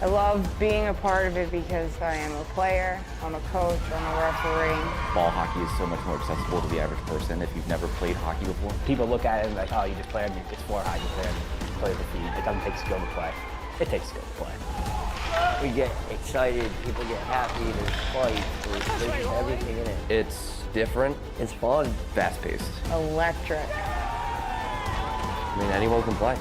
I love being a part of it because I am a player, I'm a coach, I'm a referee. Ball hockey is so much more accessible to the average person if you've never played hockey before. People look at it and like, oh, you just play it, it's for hockey player, play with the feet. It doesn't take skill to play. It takes skill to play. We get excited, people get happy, there's fight, there's everything in it. It's different. It's fun. Fast-paced. Electric. I mean, anyone can play.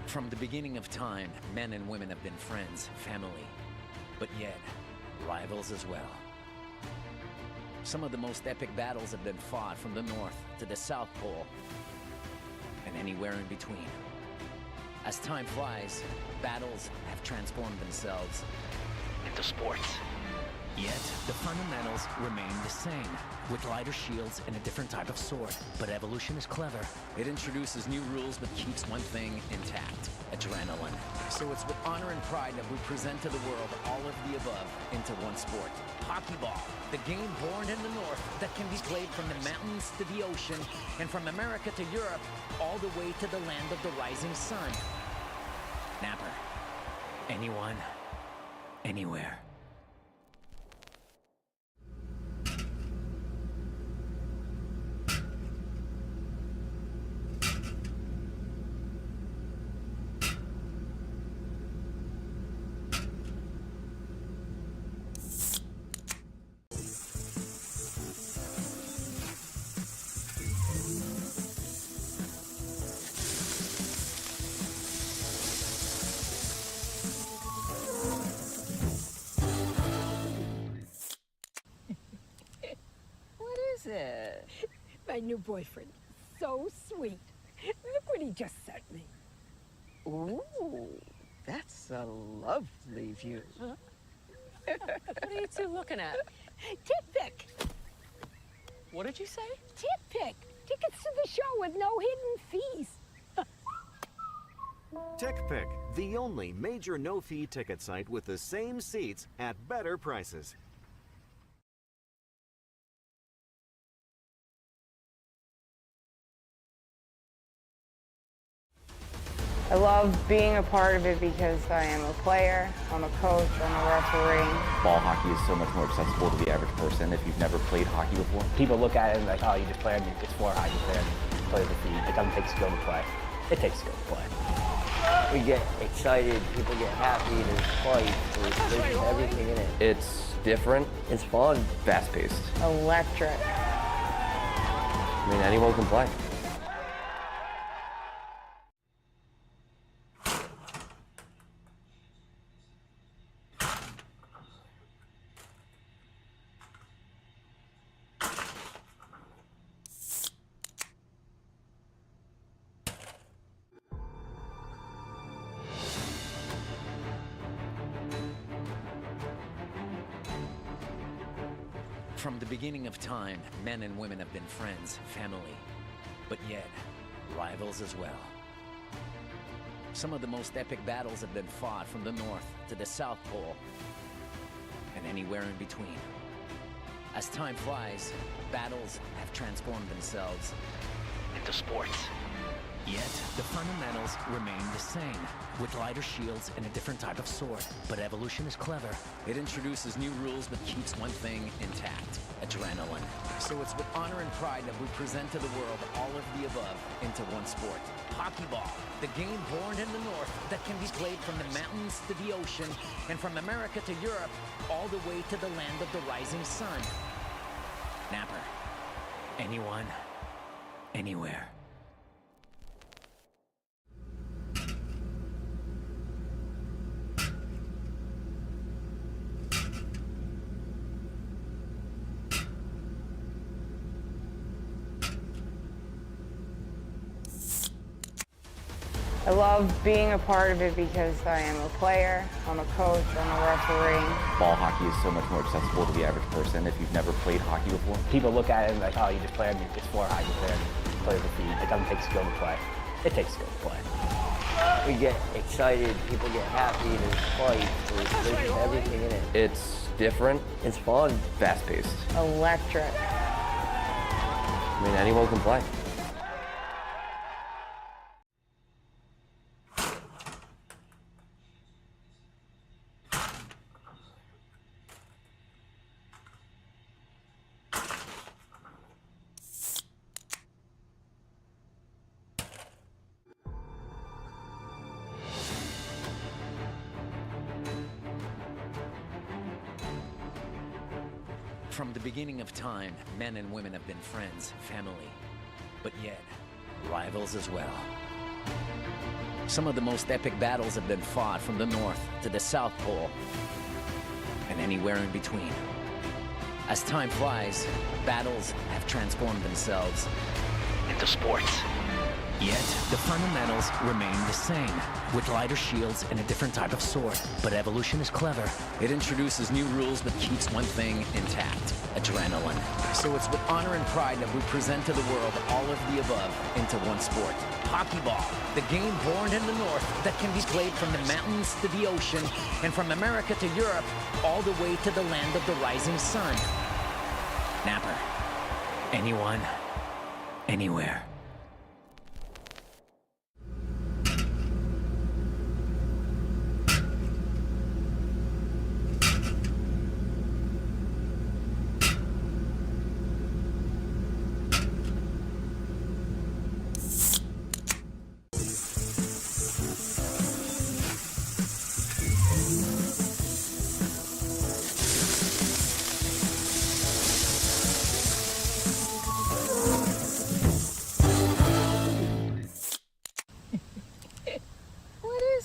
From the beginning of time, men and women have been friends, family, but yet rivals as well. Some of the most epic battles have been fought from the North to the South Pole and anywhere in between. As time flies, battles have transformed themselves into sports. Yet, the fundamentals remain the same, with lighter shields and a different type of sword. But evolution is clever. It introduces new rules but keeps one thing intact: adrenaline. So it's with honor and pride that we present to the world all of the above into one sport: hockey ball. The game born in the North that can be played from the mountains to the ocean, and from America to Europe, all the way to the land of the rising sun. Napper. Anyone, anywhere. It? My new boyfriend. So sweet. Look what he just sent me. Ooh, that's a lovely view. Huh? What are you two looking at? Tip pick. What did you say? Tip pick. Tickets to the show with no hidden fees. TickPick, the only major no-fee ticket site with the same seats at better prices. I love being a part of it because I am a player, I'm a coach, I'm a referee. Ball hockey is so much more accessible to the average person if you've never played hockey before. People look at it and like, oh, you just play it, it's for hockey player, play with the feet. It doesn't take skill to play. It takes skill to play. We get excited, people get happy, there's fight, there's everything in it. It's different. It's fun. Fast-paced. Electric. I mean, anyone can play. From the beginning of time, men and women have been friends, family, but yet rivals as well. Some of the most epic battles have been fought from the North to the South Pole and anywhere in between. As time flies, battles have transformed themselves into sports. Yet, the fundamentals remain the same, with lighter shields and a different type of sword. But evolution is clever. It introduces new rules but keeps one thing intact: adrenaline. So it's with honor and pride that we present to the world all of the above into one sport: hockey ball. The game born in the North that can be played from the mountains to the ocean, and from America to Europe, all the way to the land of the rising sun. Napper. Anyone, anywhere. I love being a part of it because I am a player, I'm a coach, I'm a referee. Ball hockey is so much more accessible to the average person if you've never played hockey before. People look at it and like, oh, you just play on it's floor height, you play with the feet. It doesn't take skill to play. It takes skill to play. We get excited, people get happy, there's fights, there's everything in it. It's different. It's fun. Fast-paced. Electric. I mean, anyone can play. From the beginning of time, men and women have been friends, family, but yet rivals as well. Some of the most epic battles have been fought from the North to the South Pole and anywhere in between. As time flies, battles have transformed themselves into sports. Yet, the fundamentals remain the same, with lighter shields and a different type of sword. But evolution is clever. It introduces new rules but keeps one thing intact: adrenaline. So it's with honor and pride that we present to the world all of the above into one sport. Hockey ball, the game born in the North that can be played from the mountains to the ocean and from America to Europe, all the way to the land of the rising sun. Napper. Anyone, anywhere.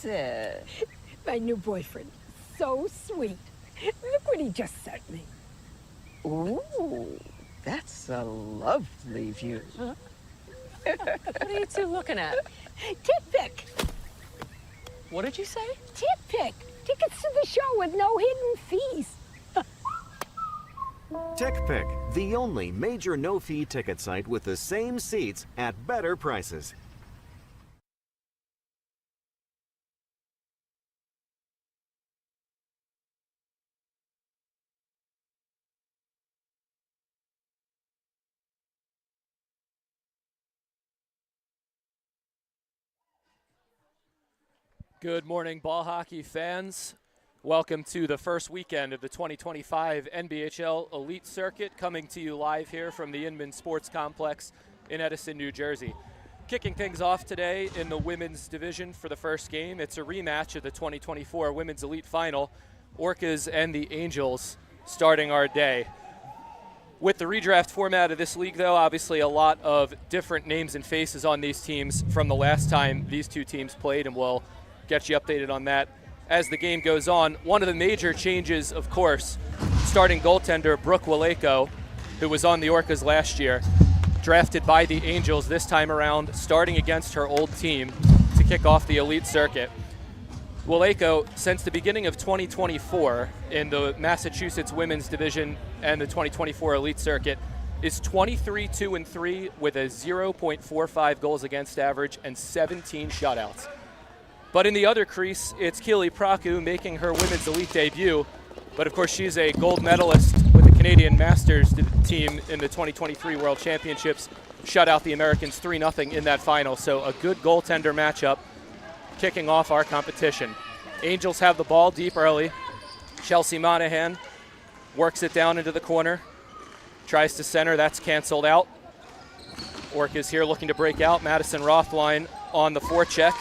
It? My new boyfriend. So sweet. Look what he just sent me. Ooh, that's a lovely view. Huh? What are you two looking at? Tip pick. What did you say? Tip pick. Tickets to the show with no hidden fees. TickPick, the only major no-fee ticket site with the same seats at better prices. Good morning, ball hockey fans. Welcome to the first weekend of the 2025 NBHL Elite Circuit, coming to you live here from the Inman Sports Complex in Edison, New Jersey. Kicking things off today in the women's division for the first game. It's a rematch of the 2024 Women's Elite Final. Orcas and the Angels starting our day. With the redraft format of this league, though, obviously a lot of different names and faces on these teams from the last time these two teams played, and we'll get you updated on that as the game goes on. One of the major changes, of course, starting goaltender Brooke Waleko, who was on the Orcas last year, drafted by the Angels this time around, starting against her old team to kick off the Elite Circuit. Waleko, since the beginning of 2024 in the Massachusetts Women's Division and the 2024 Elite Circuit, is 23-2-3 with a 0.45 goals against average and 17 shutouts. But in the other crease, it's Keely Praku making her Women's Elite debut. But of course, she's a gold medalist with the Canadian Masters team in the 2023 World Championships. Shut out the Americans 3-0 in that final. So a good goaltender matchup kicking off our competition. Angels have the ball deep early. Chelsea Monahan works it down into the corner. Tries to center, that's canceled out. Orcas here looking to break out. Madison Rothline on the forecheck.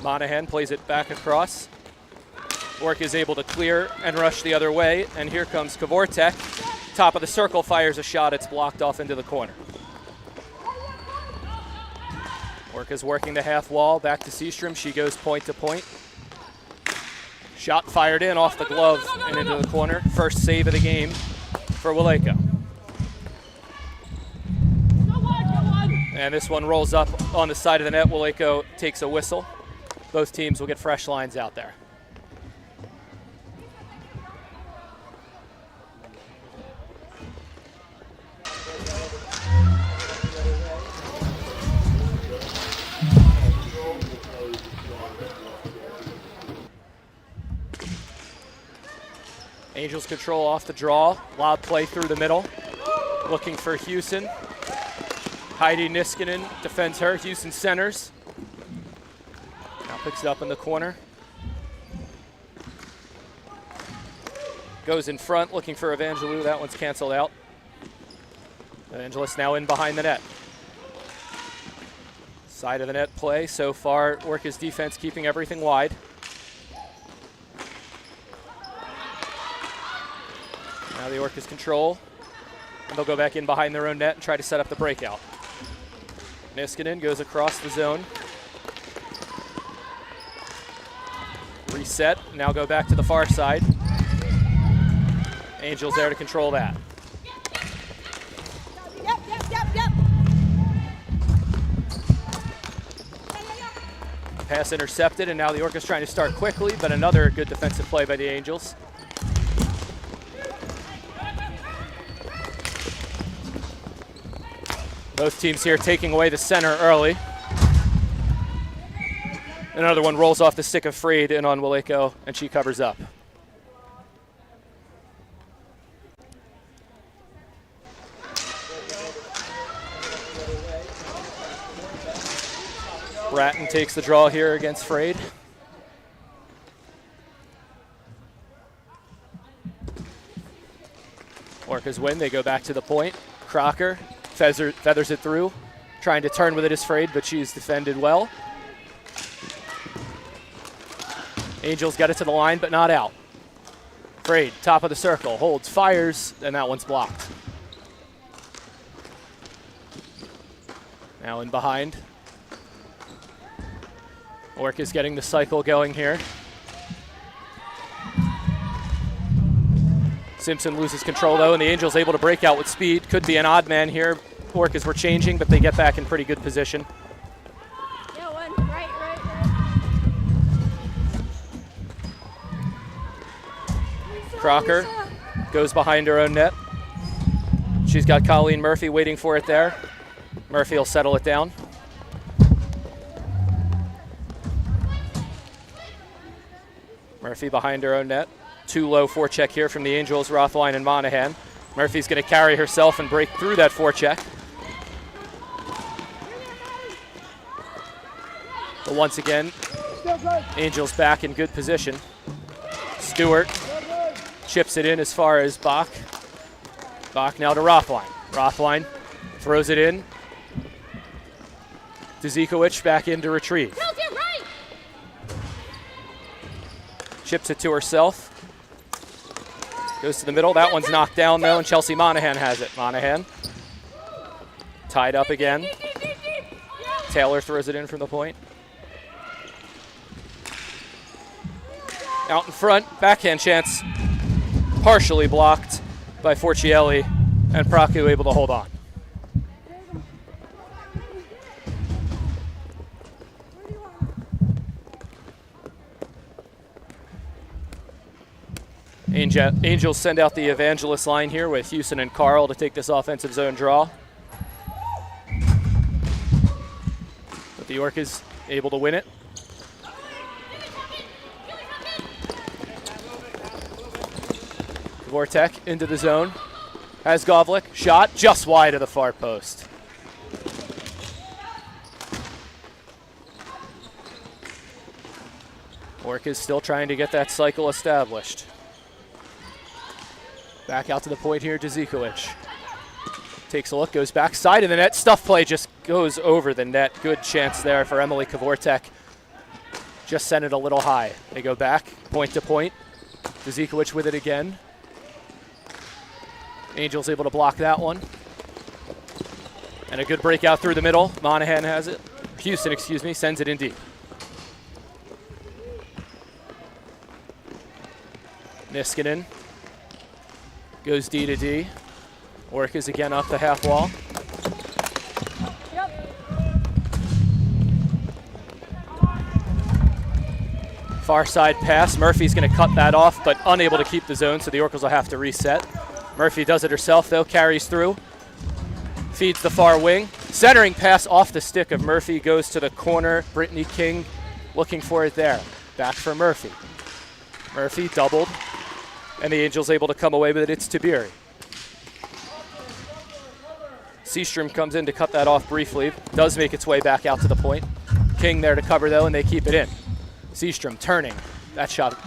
Monahan plays it back across. Orc is able to clear and rush the other way, and here comes Kavortek. Top of the circle, fires a shot. It's blocked off into the corner. Orc is working the half wall, back to Seastrom. She goes point to point. Shot fired in off the glove and into the corner. First save of the game for Waleko. And this one rolls up on the side of the net. Waco takes a whistle. Both teams will get fresh lines out there. Angels control off the draw. Lob play through the middle. Looking for Houston. Heidi Niskanen defends her. Houston centers. Now picks it up in the corner. Goes in front, looking for Evangelou. That one's canceled out. Evangelist now in behind the net. Side of the net play. So far, Orcas defense keeping everything wide. Now the Orcas control. And they'll go back in behind their own net and try to set up the breakout. Niskanen goes across the zone. Reset, now go back to the far side. Angels there to control that. Pass intercepted, and now the Orcas trying to start quickly, but another good defensive play by the Angels. Both teams here taking away the center early. Another one rolls off the stick of Freed in on Waco, and she covers up. Bratton takes the draw here against Freed. Orcas win, they go back to the point. Crocker feathers it through, trying to turn with it is Freed, but she's defended well. Angels get it to the line, but not out. Freed, top of the circle, holds, fires, and that one's blocked. Now in behind. Orcas getting the cycle going here. Simpson loses control though, and the Angels able to break out with speed. Could be an odd man here. Orcas were changing, but they get back in pretty good position. Crocker goes behind her own net. She's got Colleen Murphy waiting for it there. Murphy will settle it down. Murphy behind her own net. Too low forecheck here from the Angels, Rothwein and Monahan. Murphy's going to carry herself and break through that forecheck. But once again, Angels back in good position. Stewart chips it in as far as Bach. Bach now to Rothwein. Rothwein throws it in. Dzikovic back in to retrieve. Chips it to herself. Goes to the middle. That one's knocked down though, and Chelsea Monahan has it. Monahan tied up again. Taylor throws it in from the point. Out in front, backhand chance. Partially blocked by Forcielli, and Praku able to hold on. Angels send out the Evangelist line here with Houston and Carl to take this offensive zone draw. But the Orcas able to win it. Vortek into the zone. Has Govlik. Shot just wide of the far post. Orcas still trying to get that cycle established. Back out to the point here, Dzikovic. Takes a look, goes back side of the net. Stuff play just goes over the net. Good chance there for Emily Kvortek. Just sent it a little high. They go back, point to point. Dzikovic with it again. Angels able to block that one. And a good breakout through the middle. Monahan has it. Houston, excuse me, sends it in deep. Niskanen goes D to D. Orcas again up the half wall. Far side pass. Murphy's going to cut that off, but unable to keep the zone, so the Orcas will have to reset. Murphy does it herself, though, carries through. Feeds the far wing. Centering pass off the stick of Murphy, goes to the corner. Brittany King looking for it there. Back for Murphy. Murphy doubled, and the Angels able to come away with it. It's Tiberi. Seastrom comes in to cut that off briefly. Does make its way back out to the point. King there to cover, though, and they keep it in. Seastrom turning. That shot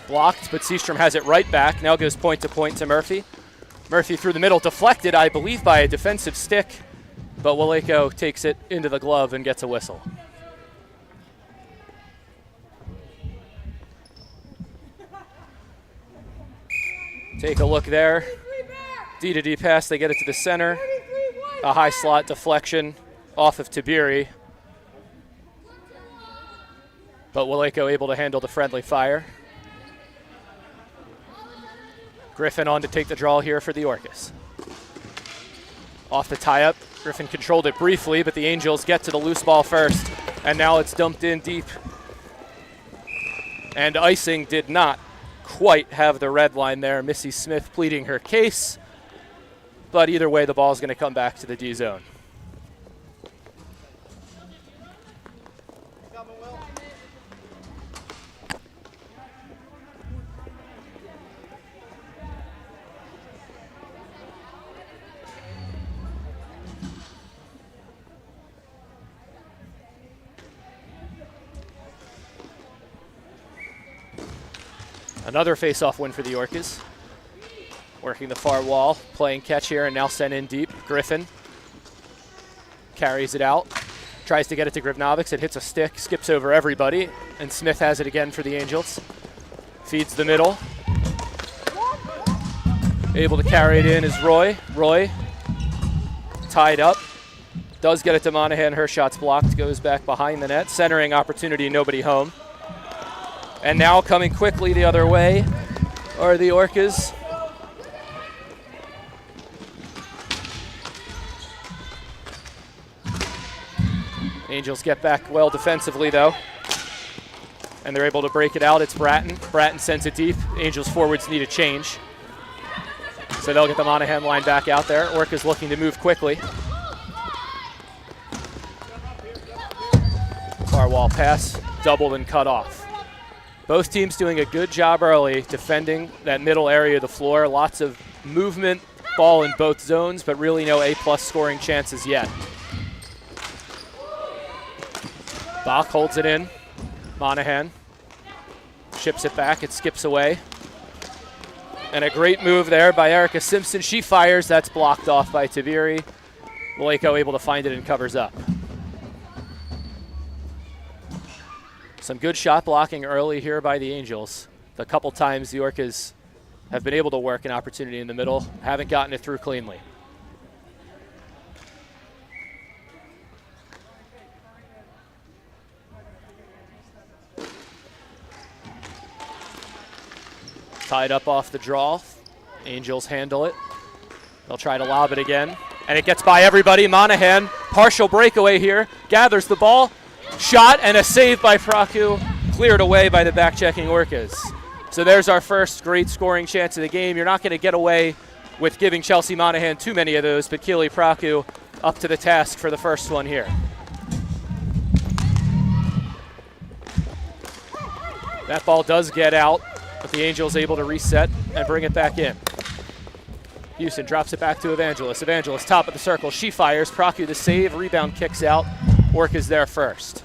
blocked, but Seastrom has it right back. Now goes point to Murphy. Murphy through the middle, deflected, I believe, by a defensive stick, but Waleko takes it into the glove and gets a whistle. Take a look there. D-to-D pass, they get it to the center. A high slot deflection off of Tiberi. But Waleko able to handle the friendly fire. Griffin on to take the draw here for the Orcas. Off the tie-up. Griffin controlled it briefly, but the Angels get to the loose ball first. And now it's dumped in deep. And icing did not quite have the red line there. Missy Smith pleading her case. But either way, the ball is going to come back to the D zone. Another face-off win for the Orcas. Working the far wall, playing catch here, and now sent in deep. Griffin carries it out, tries to get it to Grivnovics. It hits a stick, skips over everybody, and Smith has it again for the Angels. Feeds the middle. Able to carry it in is Roy. Roy tied up. Does get it to Monahan. Her shot's blocked, goes back behind the net. Centering opportunity, nobody home. And now coming quickly the other way are the Orcas. Angels get back well defensively, though. And they're able to break it out. It's Bratton. Bratton sends it deep. Angels forwards need a change. So they'll get the Monahan line back out there. Orcas looking to move quickly. Far wall pass, doubled and cut off. Both teams doing a good job early defending that middle area of the floor. Lots of movement, ball in both zones, but really no A-plus scoring chances yet. Bach holds it in. Monahan ships it back. It skips away. And a great move there by Erica Simpson. She fires. That's blocked off by Tiberi. Waleko able to find it and covers up. Some good shot blocking early here by the Angels. The couple times the Orcas have been able to work an opportunity in the middle, haven't gotten it through cleanly. Tied up off the draw. Angels handle it. They'll try to lob it again. And it gets by everybody. Monahan, partial breakaway here, gathers the ball. Shot and a save by Praku, cleared away by the back-checking Orcas. So there's our first great scoring chance of the game. You're not going to get away with giving Chelsea Monahan too many of those, but Keely Praku up to the task for the first one here. That ball does get out, but the Angels able to reset and bring it back in. Houston drops it back to Evangelist. Evangelist top of the circle. She fires. Praku the save. Rebound kicks out. Orcas there first.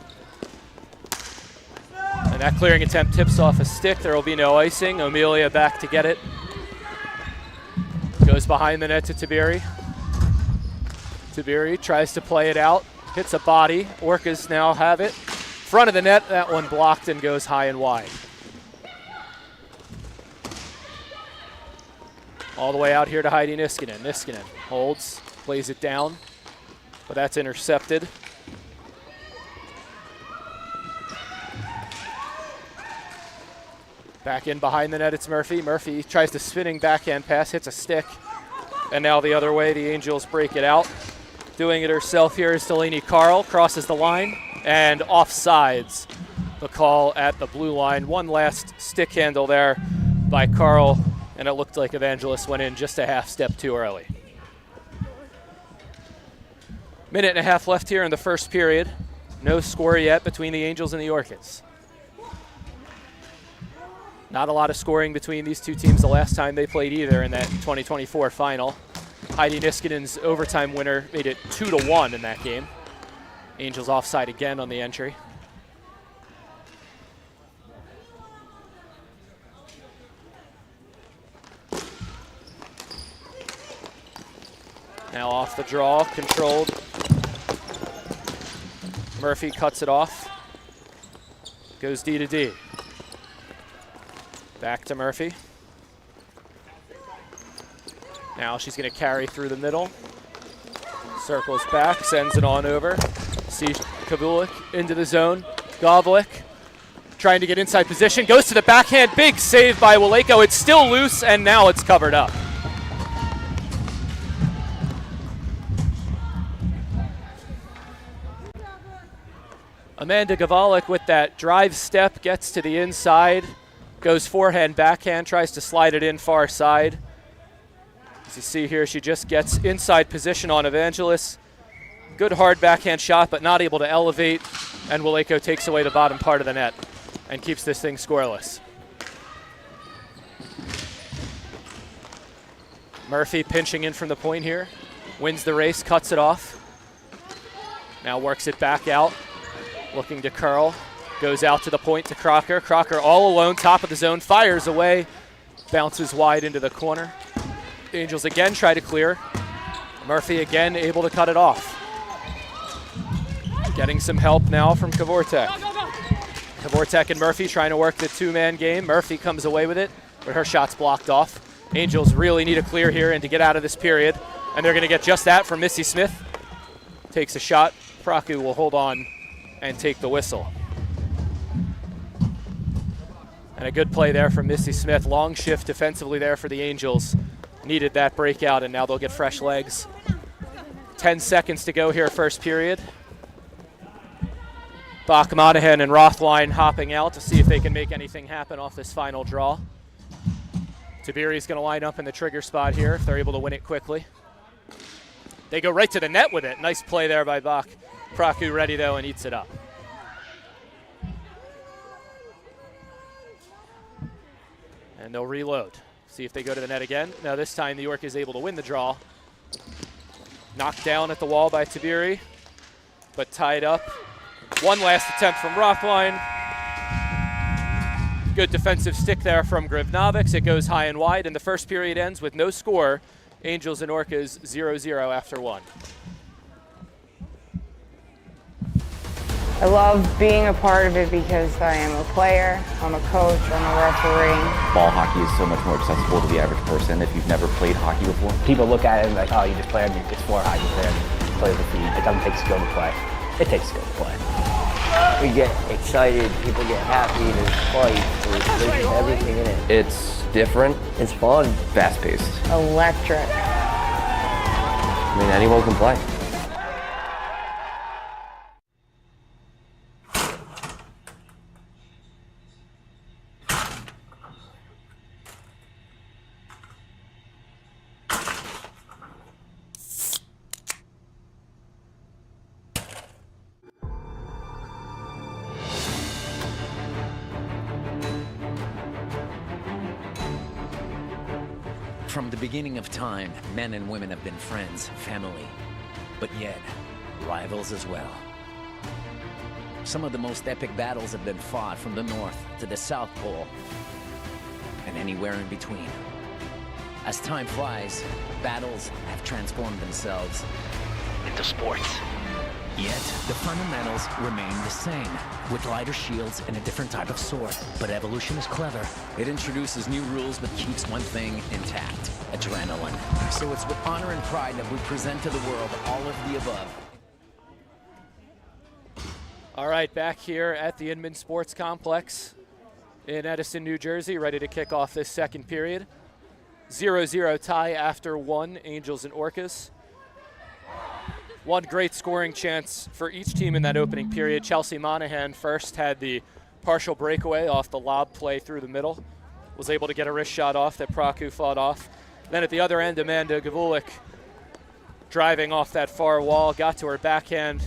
And that clearing attempt tips off a stick. There will be no icing. Amelia back to get it. Goes behind the net to Tiberi. Tiberi tries to play it out. Hits a body. Orcas now have it. Front of the net. That one blocked and goes high and wide. All the way out here to Heidi Niskanen. Niskanen holds, plays it down, but that's intercepted. Back in behind the net, it's Murphy. Murphy tries the spinning backhand pass, hits a stick, and now the other way, the Angels break it out. Doing it herself here is Delaney Carl, crosses the line, and offsides the call at the blue line. One last stick handle there by Carl, and it looked like Evangelos went in just a half step too early. Minute and a half left here in the first period. No score yet between the Angels and the Orcas. Not a lot of scoring between these two teams the last time they played either in that 2024 final. Heidi Niskanen's overtime winner made it 2-1 in that game. Angels offside again on the entry. Now off the draw, controlled. Murphy cuts it off. Goes D to D. Back to Murphy. Now she's going to carry through the middle. Circles back, sends it on over. See Kavulik into the zone. Govlik trying to get inside position. Goes to the backhand. Big save by Waleko. It's still loose, and now it's covered up. Amanda Gavalik with that drive step gets to the inside, goes forehand, backhand, tries to slide it in far side. As you see here, she just gets inside position on Evangelos. Good hard backhand shot, but not able to elevate, and Waleko takes away the bottom part of the net and keeps this thing scoreless. Murphy pinching in from the point here, wins the race, cuts it off. Now works it back out. Looking to curl, goes out to the point to Crocker. Crocker all alone, top of the zone, fires away, bounces wide into the corner. Angels again try to clear. Murphy again able to cut it off. Getting some help now from Kavortek. Kavortek and Murphy trying to work the two-man game. Murphy comes away with it, but her shot's blocked off. Angels really need a clear here and to get out of this period, and they're going to get just that from Missy Smith. Takes a shot. Praku will hold on and take the whistle. And a good play there from Missy Smith. Long shift defensively there for the Angels. Needed that breakout, and now they'll get fresh legs. 10 seconds to go here, first period. Bach, Monahan, and Rothline hopping out to see if they can make anything happen off this final draw. Tiberi's going to line up in the trigger spot here if they're able to win it quickly. They go right to the net with it. Nice play there by Bach. Praku ready, though, and eats it up. And they'll reload. See if they go to the net again. Now this time the York is able to win the draw. Knocked down at the wall by Tiberi, but tied up. One last attempt from Rothline. Good defensive stick there from Grivnovics. It goes high and wide, and the first period ends with no score. Angels and Orcas 0-0 after one. I love being a part of it because I am a player, I'm a coach, I'm a referee. Ball hockey is so much more accessible to the average person if you've never played hockey before. People look at it and like, oh, you just play on it's floor hockey, play with the feet. It doesn't take skill to play. It takes skill to play. We get excited, people get happy, there's fight, there's everything in it. It's different. It's fun. Fast-paced. Electric. I mean, anyone can play. From the beginning of time, men and women have been friends, family, but yet rivals as well. Some of the most epic battles have been fought from the North to the South Pole and anywhere in between. As time flies, battles have transformed themselves into sports. Yet, the fundamentals remain the same, with lighter shields and a different type of sword. But evolution is clever. It introduces new rules but keeps one thing intact: adrenaline. So it's with honor and pride that we present to the world all of the above. All right, back here at the Inman Sports Complex in Edison, New Jersey, ready to kick off this second period. 0-0 tie after one, Angels and Orcas. One great scoring chance for each team in that opening period. Chelsea Monahan first had the partial breakaway off the lob play through the middle. Was able to get a wrist shot off that Praku fought off. Then at the other end, Amanda Gavulik driving off that far wall, got to her backhand,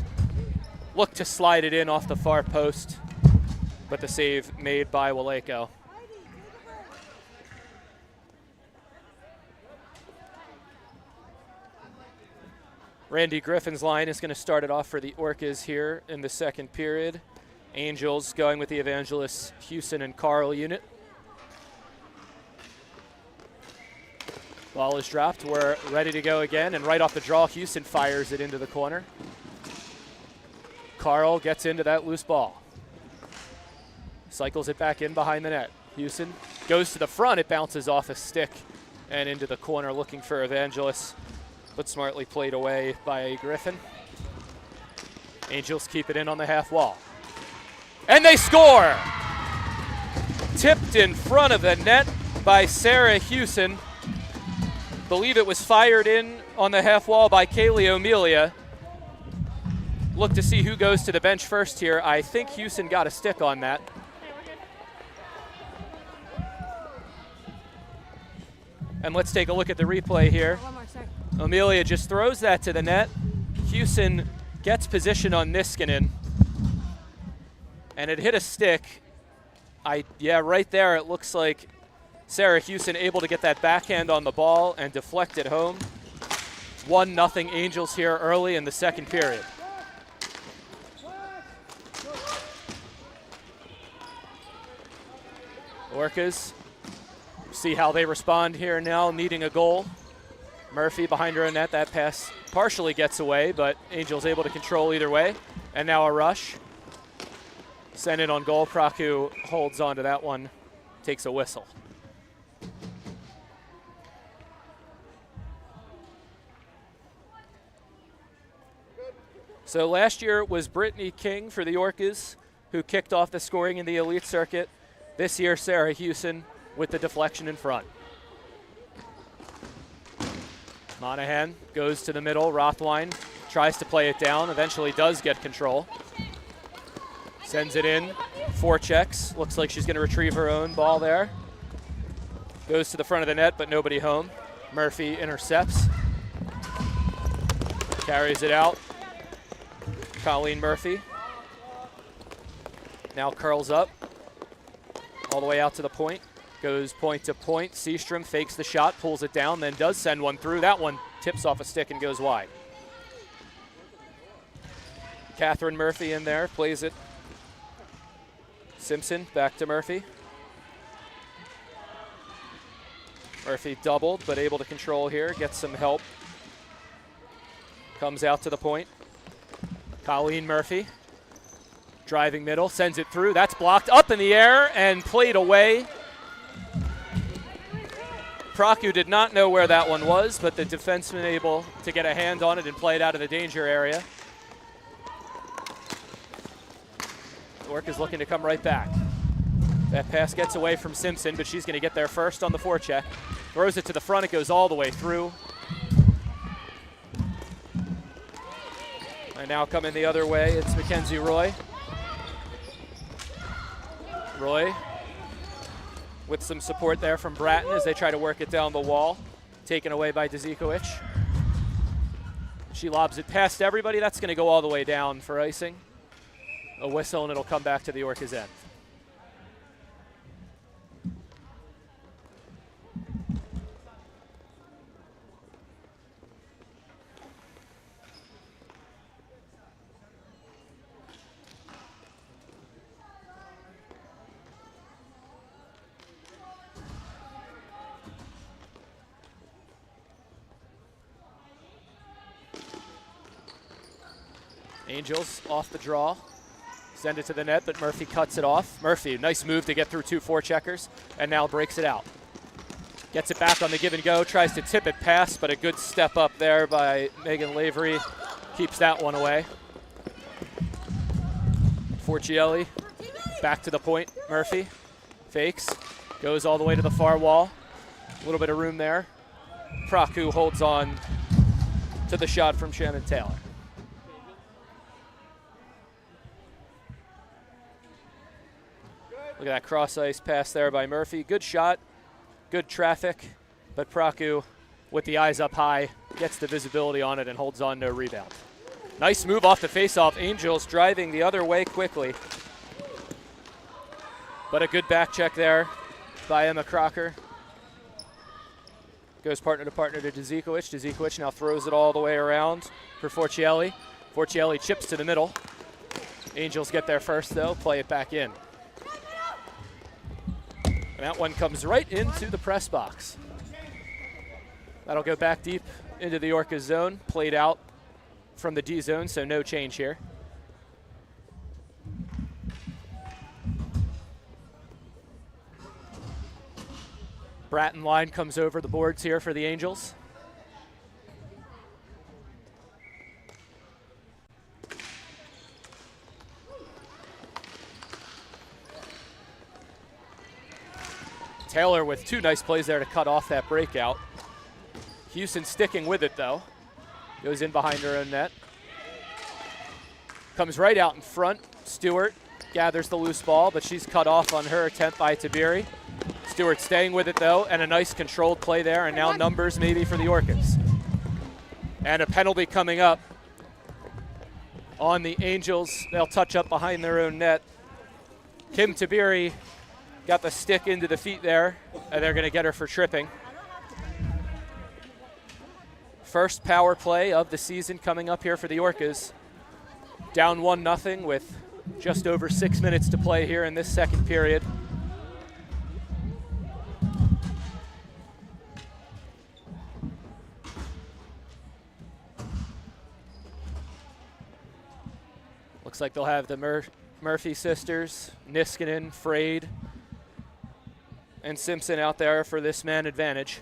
looked to slide it in off the far post, but the save made by Waleko. Randy Griffin's line is going to start it off for the Orcas here in the second period. Angels going with the Evangelists Houston and Carl unit. Ball is dropped. We're ready to go again, and right off the draw, Houston fires it into the corner. Carl gets into that loose ball. Cycles it back in behind the net. Houston goes to the front. It bounces off a stick and into the corner looking for Evangelos, but smartly played away by Griffin. Angels keep it in on the half wall. And they score! Tipped in front of the net by Sarah Houston. Believe it was fired in on the half wall by Kaylee O'Melia. Look to see who goes to the bench first here. I think Houston got a stick on that. And let's take a look at the replay here. O'Melia just throws that to the net. Houston gets position on Niskanen. And it hit a stick. Right there it looks like Sarah Houston able to get that backhand on the ball and deflect it home. 1-0 Angels here early in the second period. Orcas, see how they respond here now, needing a goal. Murphy behind her own net. That pass partially gets away, but Angels able to control either way. And now a rush. Send it on goal. Praku holds on to that one, takes a whistle. So last year it was Brittany King for the Orcas who kicked off the scoring in the Elite circuit. This year, Sarah Houston with the deflection in front. Monahan goes to the middle. Rothwein tries to play it down, eventually does get control. Sends it in, forechecks. Looks like she's going to retrieve her own ball there. Goes to the front of the net, but nobody home. Murphy intercepts. Carries it out. Colleen Murphy now curls up all the way out to the point. Goes point to point. Seastrom fakes the shot, pulls it down, then does send one through. That one tips off a stick and goes wide. Catherine Murphy in there, plays it. Simpson back to Murphy. Murphy doubled, but able to control here, gets some help. Comes out to the point. Colleen Murphy, driving middle, sends it through. That's blocked up in the air and played away. Praku did not know where that one was, but the defenseman able to get a hand on it and play it out of the danger area. Orcas looking to come right back. That pass gets away from Simpson, but she's going to get there first on the forecheck. Throws it to the front, it goes all the way through. And now coming the other way, it's Mackenzie Roy. Roy with some support there from Bratton as they try to work it down the wall. Taken away by Dzikovic. She lobs it past everybody. That's going to go all the way down for icing. A whistle, and it'll come back to the Orcas' end. Angels off the draw. Send it to the net, but Murphy cuts it off. Murphy, nice move to get through two forecheckers, and now breaks it out. Gets it back on the give and go, tries to tip it past, but a good step up there by Megan Lavery keeps that one away. Forcielli, back to the point. Murphy fakes, goes all the way to the far wall. A little bit of room there. Praku holds on to the shot from Shannon Taylor. Look at that cross ice pass there by Murphy. Good shot, good traffic, but Praku with the eyes up high gets the visibility on it and holds on to a rebound. Nice move off the faceoff. Angels driving the other way quickly. But a good back check there by Emma Crocker. Goes partner to Dzikovic. Dzikovic now throws it all the way around for Forcielli. Forcielli chips to the middle. Angels get there first though, play it back in. And that one comes right into the press box. That'll go back deep into the Orcas zone, played out from the D zone, so no change here. Bratton line comes over the boards here for the Angels. Taylor with two nice plays there to cut off that breakout. Houston sticking with it though. Goes in behind her own net. Comes right out in front. Stewart gathers the loose ball, but she's cut off on her attempt by Tabiri. Stewart staying with it though, and a nice controlled play there, and now numbers maybe for the Orcas. And a penalty coming up on the Angels. They'll touch up behind their own net. Kim Tabiri got the stick into the feet there, and they're going to get her for tripping. First power play of the season coming up here for the Orcas. Down 1-0 with just over 6 minutes to play here in this second period. Looks like they'll have the Murphy sisters, Niskanen, Frade, and Simpson out there for this man advantage.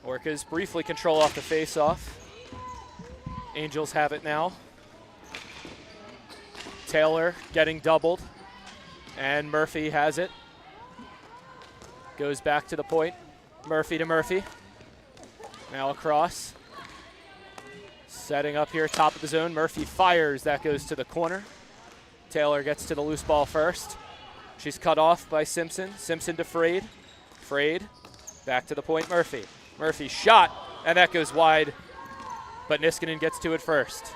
Orcas briefly control off the face-off. Angels have it now. Taylor getting doubled, and Murphy has it. Goes back to the point. Murphy to Murphy. Now across. Setting up here, top of the zone. Murphy fires, that goes to the corner. Taylor gets to the loose ball first. She's cut off by Simpson. Simpson to Frade. Frade, back to the point, Murphy. Murphy shot, and that goes wide, but Niskanen gets to it first.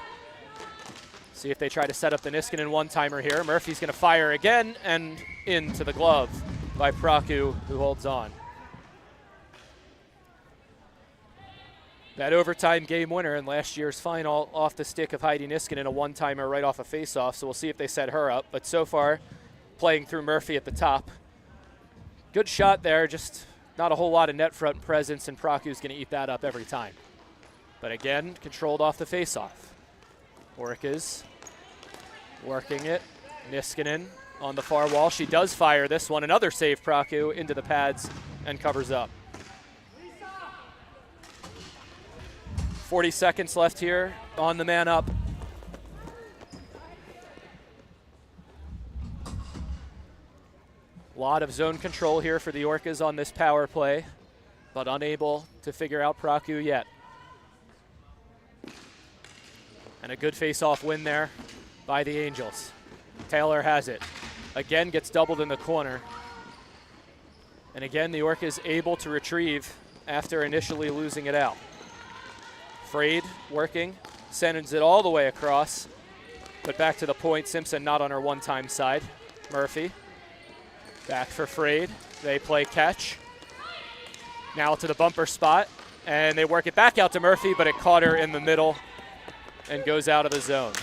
See if they try to set up the Niskanen one-timer here. Murphy's gonna fire again, and into the glove by Praku, who holds on. That overtime game winner in last year's final off the stick of Heidi Niskanen, a one-timer right off a face-off, so we'll see if they set her up. But so far, playing through Murphy at the top. Good shot there, just not a whole lot of net front presence, and Praku's going to eat that up every time. But again, controlled off the face-off. Orcas working it. Niskanen on the far wall. She does fire this one. Another save, Praku, into the pads and covers up. 40 seconds left here on the man up. A lot of zone control here for the Orcas on this power play, but unable to figure out Praku yet. And a good face-off win there by the Angels. Taylor has it. Again gets doubled in the corner. And again, the Orcas able to retrieve after initially losing it out. Frade working, sends it all the way across, but back to the point. Simpson not on her one-time side. Murphy. Back for Frade. They play catch. Now to the bumper spot, and they work it back out to Murphy, but it caught her in the middle and goes out of the zone.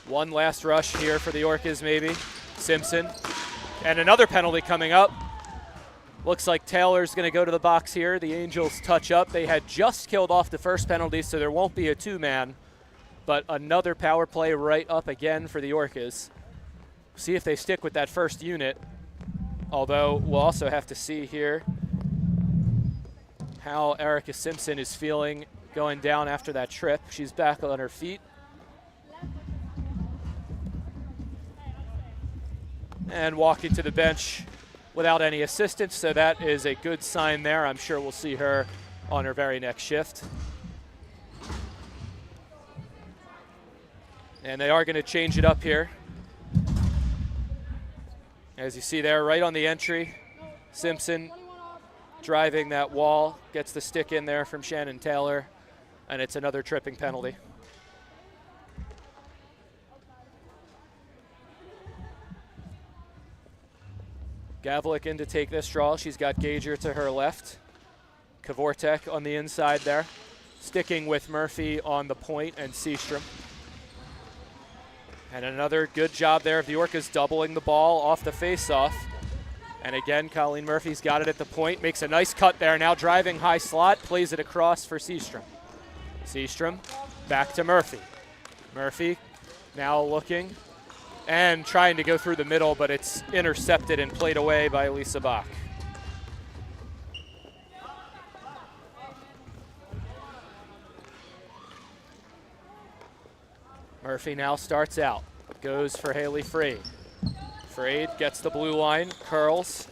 One last rush here for the Orcas maybe. Simpson. And another penalty coming up. Looks like Taylor's going to go to the box here. The Angels touch up. They had just killed off the first penalty, so there won't be a two-man. But another power play right up again for the Orcas. See if they stick with that first unit. Although we'll also have to see here how Erica Simpson is feeling going down after that trip. She's back on her feet. And walking to the bench without any assistance, so that is a good sign there. I'm sure we'll see her on her very next shift. And they are going to change it up here. As you see there, right on the entry, Simpson driving that wall, gets the stick in there from Shannon Taylor, and it's another tripping penalty. Gavlik in to take this draw. She's got Gager to her left. Kvortek on the inside there, sticking with Murphy on the point and Seastrom. And another good job there of the Orcas doubling the ball off the face-off. And again, Colleen Murphy's got it at the point, makes a nice cut there, now driving high slot, plays it across for Seastrom. Seastrom back to Murphy. Murphy now looking and trying to go through the middle, but it's intercepted and played away by Lisa Bach. Murphy now starts out, goes for Haley Frade. Frade gets the blue line, curls,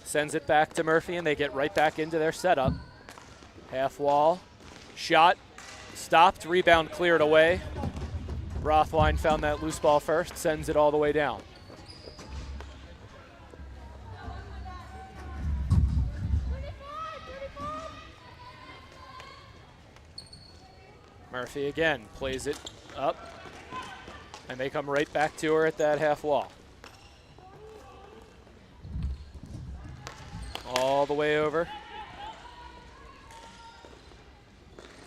sends it back to Murphy, and they get right back into their setup. Half wall, shot, stopped, rebound cleared away. Rothwein found that loose ball first, sends it all the way down. Murphy again plays it up, and they come right back to her at that half wall. All the way over.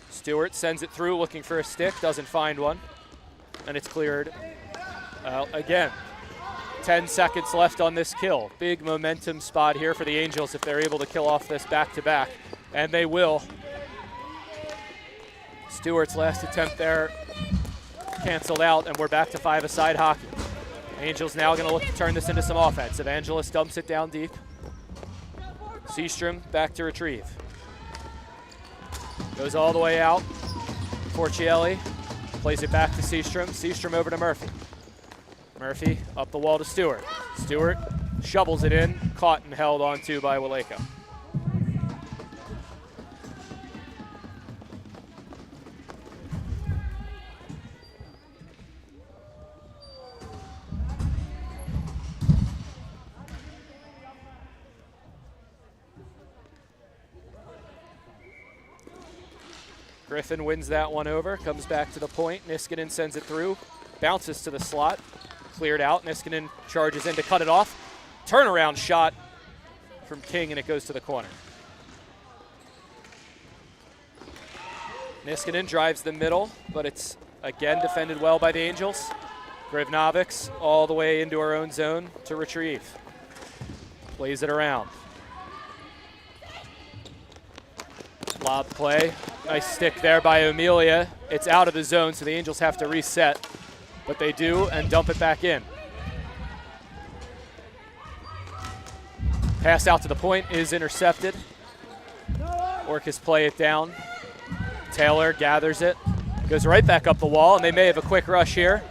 Stewart sends it through, looking for a stick, doesn't find one, and it's cleared again. 10 seconds left on this kill. Big momentum spot here for the Angels if they're able to kill off this back-to-back, and they will. Stewart's last attempt there canceled out, and we're back to five-a-side hockey. Angels now going to look to turn this into some offense. Evangelos dumps it down deep. Seastrom back to retrieve. Goes all the way out. Forcielli plays it back to Seastrom. Seastrom over to Murphy. Murphy up the wall to Stewart. Stewart shovels it in, caught and held onto by Waleko. Griffin wins that one over, comes back to the point. Niskanen sends it through, bounces to the slot, cleared out. Niskanen charges in to cut it off. Turnaround shot from King, and it goes to the corner. Niskanen drives the middle, but it's again defended well by the Angels. Grivnovics all the way into her own zone to retrieve. Plays it around. Lob play. Nice stick there by Amelia. It's out of the zone, so the Angels have to reset, but they do and dump it back in. Pass out to the point is intercepted. Orcas play it down. Taylor gathers it, goes right back up the wall, and they may have a quick rush here.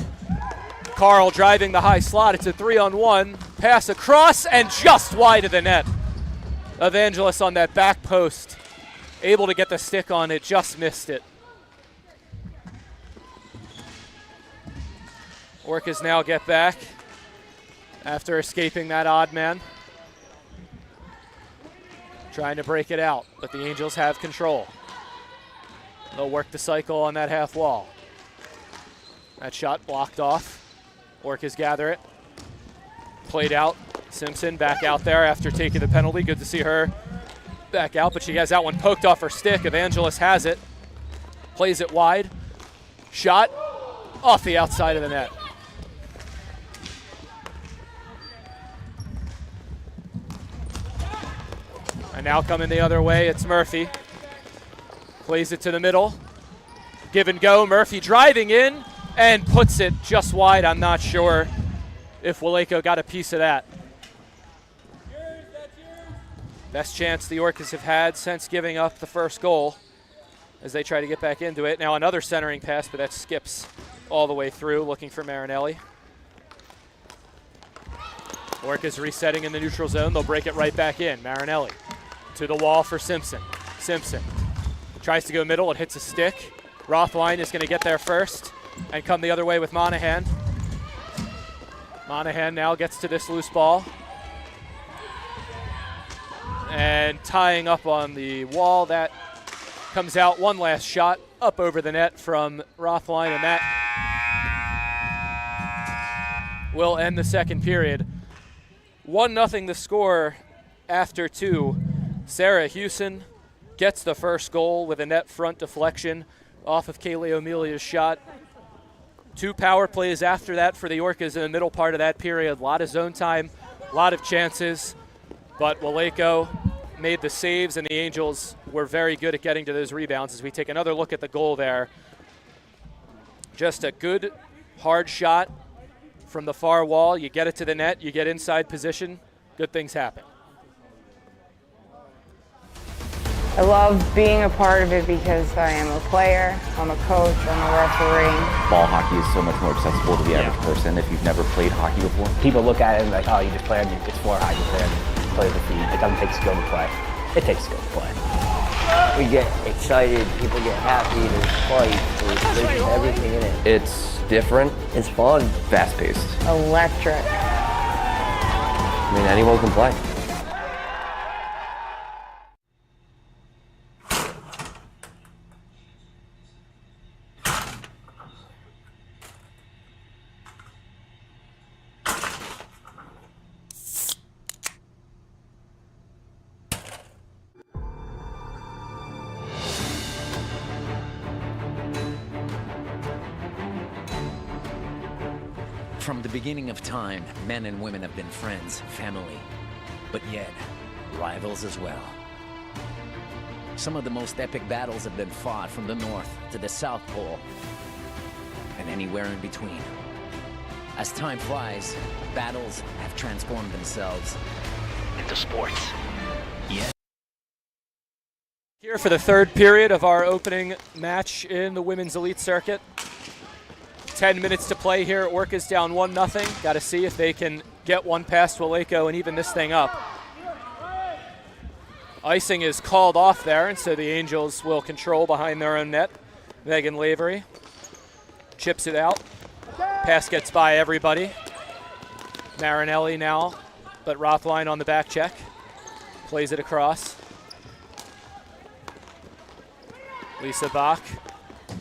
Carl driving the high slot. It's a 3-on-1. Pass across and just wide of the net. Evangelos on that back post, able to get the stick on it, just missed it. Orcas now get back after escaping that odd man. Trying to break it out, but the Angels have control. They'll work the cycle on that half wall. That shot blocked off. Orcas gather it. Played out. Simpson back out there after taking the penalty. Good to see her back out, but she has that one poked off her stick. Evangelos has it. Plays it wide. Shot off the outside of the net. And now coming the other way, it's Murphy. Plays it to the middle. Give and go. Murphy driving in and puts it just wide. I'm not sure if Waleko got a piece of that. Best chance the Orcas have had since giving up the first goal as they try to get back into it. Now another centering pass, but that skips all the way through, looking for Marinelli. Orcas resetting in the neutral zone. They'll break it right back in. Marinelli to the wall for Simpson. Simpson Tries to go middle, it hits a stick. Rothline is going to get there first and come the other way with Monahan. Monahan now gets to this loose ball. And tying up on the wall, that comes out. One last shot up over the net from Rothline, and that will end the second period. 1-0 the score after 2. Sarah Hewson gets the first goal with a net front deflection off of Kaylee O'Melia's shot. 2 power plays after that for the Orcas in the middle part of that period. A lot of zone time, a lot of chances, but Waleko made the saves, and the Angels were very good at getting to those rebounds. As we take another look at the goal there, just a good, hard shot from the far wall. You get it to the net, you get inside position, good things happen. I love being a part of it because I am a player, I'm a coach, I'm a referee. Ball hockey is so much more accessible to the average person if you've never played hockey before. People look at it and like, oh, you just play it's floor hockey, play the feed. It doesn't take skill to play. It takes skill to play. We get excited, people get happy, there's fight, there's everything in it. It's different. It's fun. Fast-paced. Electric. I mean, anyone can play. From the beginning of time, men and women have been friends, family, but yet rivals as well. Some of the most epic battles have been fought from the North to the South Pole and anywhere in between. As time flies, battles have transformed themselves into sports. Yet Here for the third period of our opening match in the Women's Elite Circuit. 10 minutes to play here. Orcas down 1-0. Got to see if they can get one past Waleko and even this thing up. Icing is called off there, and so the Angels will control behind their own net. Megan Lavery chips it out. Pass gets by everybody. Marinelli now, but Rothline on the back check. Plays it across. Lisa Bach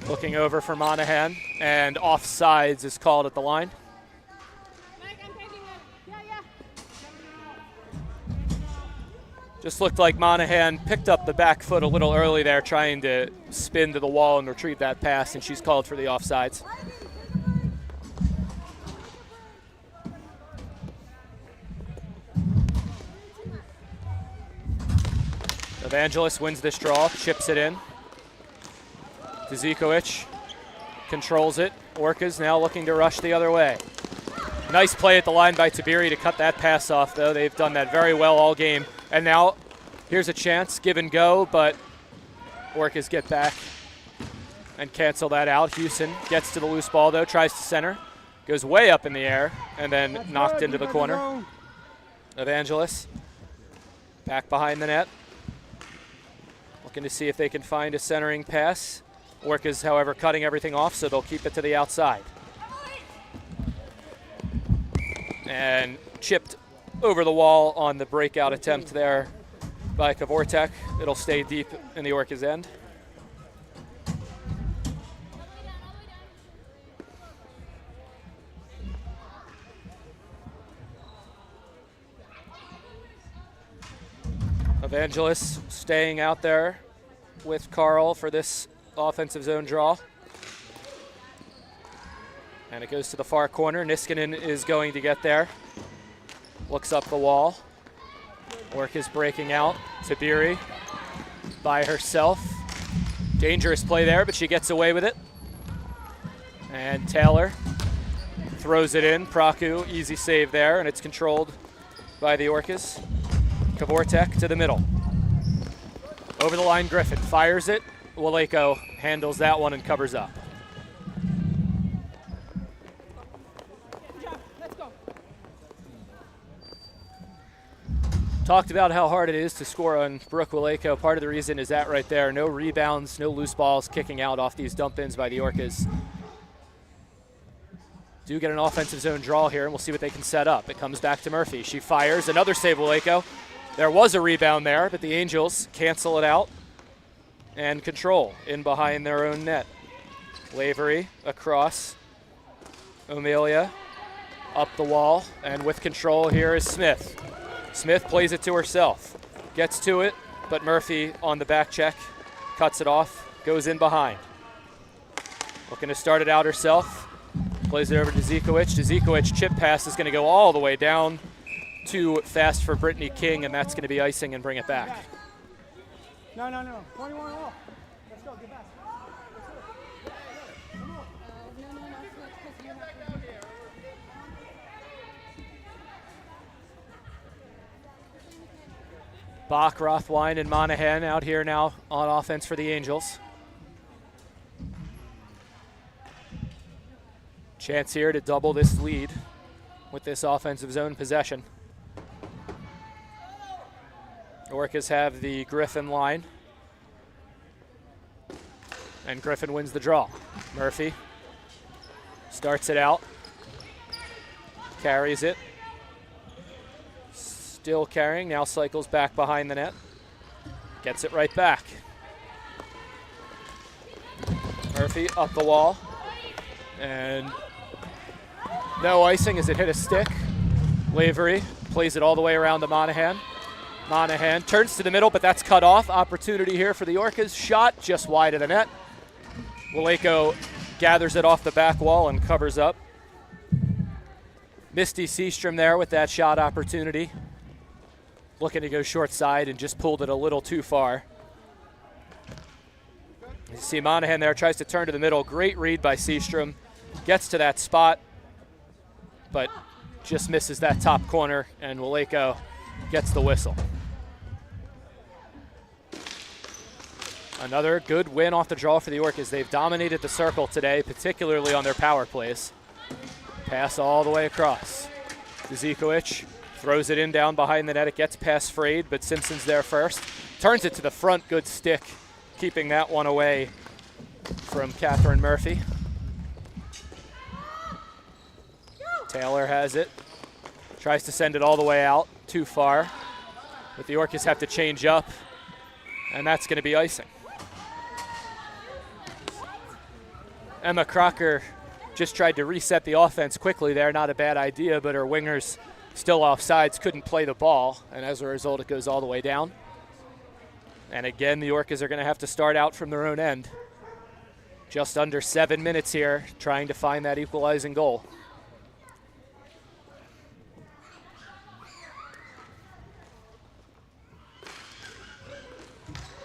looking over for Monahan, and offsides is called at the line. Just looked like Monahan picked up the back foot a little early there, trying to spin to the wall and retrieve that pass, and she's called for the offsides. Evangelos wins this draw, chips it in. Zikovic controls it. Orcas now looking to rush the other way. Nice play at the line by Tabiri to cut that pass off, though. They've done that very well all game. And now here's a chance, give and go, but Orcas get back and cancel that out. Houston gets to the loose ball, though, tries to center. Goes way up in the air and then knocked into the corner. Evangelos back behind the net. Looking to see if they can find a centering pass. Orcas, however, cutting everything off, so they'll keep it to the outside. And chipped over the wall on the breakout attempt there by Kavortek. It'll stay deep in the Orcas' end. Evangelos staying out there with Carl for this offensive zone draw. And it goes to the far corner. Niskanen is going to get there. Looks up the wall. Orcas breaking out. Tabiri by herself. Dangerous play there, but she gets away with it. And Taylor throws it in. Praku, easy save there, and it's controlled by the Orcas. Kavortek to the middle. Over the line, Griffin fires it. Waleko handles that one and covers up. Talked about how hard it is to score on Brooke Waleko. Part of the reason is that right there. No rebounds, no loose balls kicking out off these dump-ins by the Orcas. Do get an offensive zone draw here, and we'll see what they can set up. It comes back to Murphy. She fires. Another save, Waleko. There was a rebound there, but the Angels cancel it out and control in behind their own net. Lavery across. O'Melia up the wall, and with control here is Smith. Smith plays it to herself, gets to it, but Murphy on the back check, cuts it off, goes in behind. Looking to start it out herself, plays it over to Zikovic. Zikovic chip pass is going to go all the way down, too fast for Brittany King, and that's going to be icing and bring it back. No. 21 off. Let's go, get back. Bach, Rothwein, and Monahan out here now on offense for the Angels. Chance here to double this lead with this offensive zone possession. Orcas have the Griffin line. And Griffin wins the draw. Murphy starts it out. Carries it. Still carrying, now cycles back behind the net. Gets it right back. Murphy up the wall. And no icing as it hit a stick. Lavery plays it all the way around to Monahan. Monahan turns to the middle, but that's cut off. Opportunity here for the Orcas. Shot just wide of the net. Waleko gathers it off the back wall and covers up. Misty Seastrom there with that shot opportunity. Looking to go short side and just pulled it a little too far. You see Monahan there, tries to turn to the middle. Great read by Seastrom. Gets to that spot, but just misses that top corner, and Waleko gets the whistle. Another good win off the draw for the Orcas. They've dominated the circle today, particularly on their power plays. Pass all the way across. Zikovic throws it in down behind the net. It gets past Frade, but Simpson's there first. Turns it to the front. Good stick, keeping that one away from Catherine Murphy. Taylor has it. Tries to send it all the way out. Too far. But the Orcas have to change up, and that's going to be icing. Emma Crocker just tried to reset the offense quickly there. Not a bad idea, but her wingers still offsides, couldn't play the ball, and as a result, it goes all the way down. And again, the Orcas are going to have to start out from their own end. Just under 7 minutes here, trying to find that equalizing goal.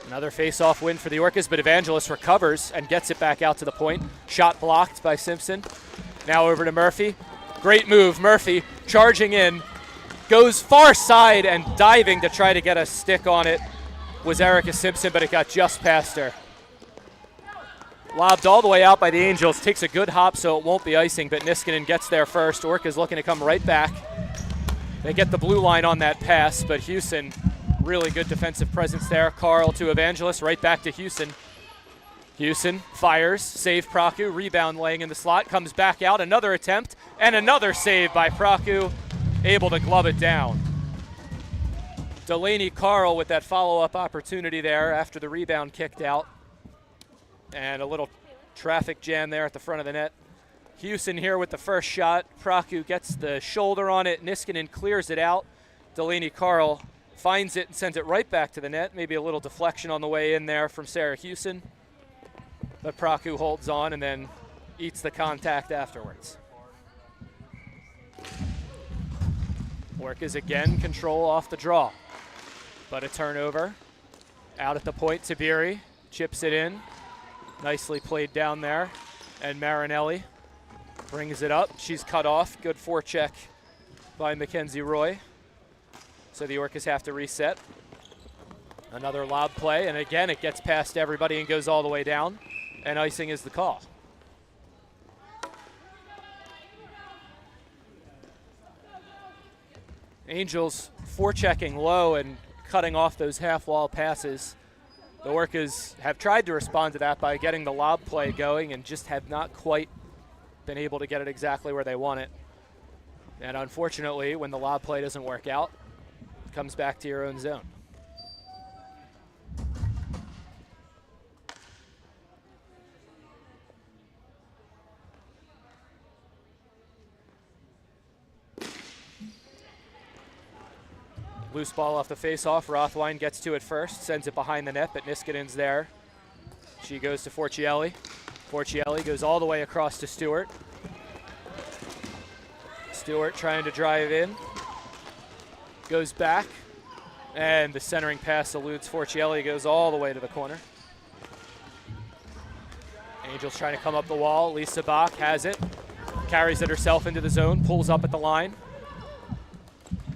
Another face-off win for the Orcas, but Evangelist recovers and gets it back out to the point. Shot blocked by Simpson. Now over to Murphy. Great move, Murphy charging in, goes far side and diving to try to get a stick on it was Erica Simpson, but it got just past her. Lobbed all the way out by the Angels, takes a good hop so it won't be icing, but Niskanen gets there first. Orca's looking to come right back. They get the blue line on that pass, but Houston, really good defensive presence there. Carl to Evangelist, right back to Houston. Houston fires, save Praku, rebound laying in the slot, comes back out, another attempt, and another save by Praku, able to glove it down. Delaney Carl with that follow-up opportunity there after the rebound kicked out. And a little traffic jam there at the front of the net. Houston here with the first shot. Praku gets the shoulder on it, Niskanen clears it out. Delaney Carl finds it and sends it right back to the net. Maybe a little deflection on the way in there from Sarah Houston. But Praku holds on and then eats the contact afterwards. Orcas again control off the draw. But a turnover. Out at the point, Tabiri chips it in. Nicely played down there. And Marinelli brings it up. She's cut off. Good forecheck by Mackenzie Roy. So the Orcas have to reset. Another lob play, and again it gets past everybody and goes all the way down. And icing is the call. Angels forechecking low and cutting off those half-wall passes. The Orcas have tried to respond to that by getting the lob play going and just have not quite been able to get it exactly where they want it. And unfortunately, when the lob play doesn't work out, it comes back to your own zone. Loose ball off the face-off. Rothwein gets to it first, sends it behind the net, but Niskanen's there. She goes to Forcielli. Forcielli goes all the way across to Stewart. Stewart trying to drive in. Goes back, and the centering pass eludes Forcielli, goes all the way to the corner. Angels trying to come up the wall. Lisa Bach has it. Carries it herself into the zone, pulls up at the line.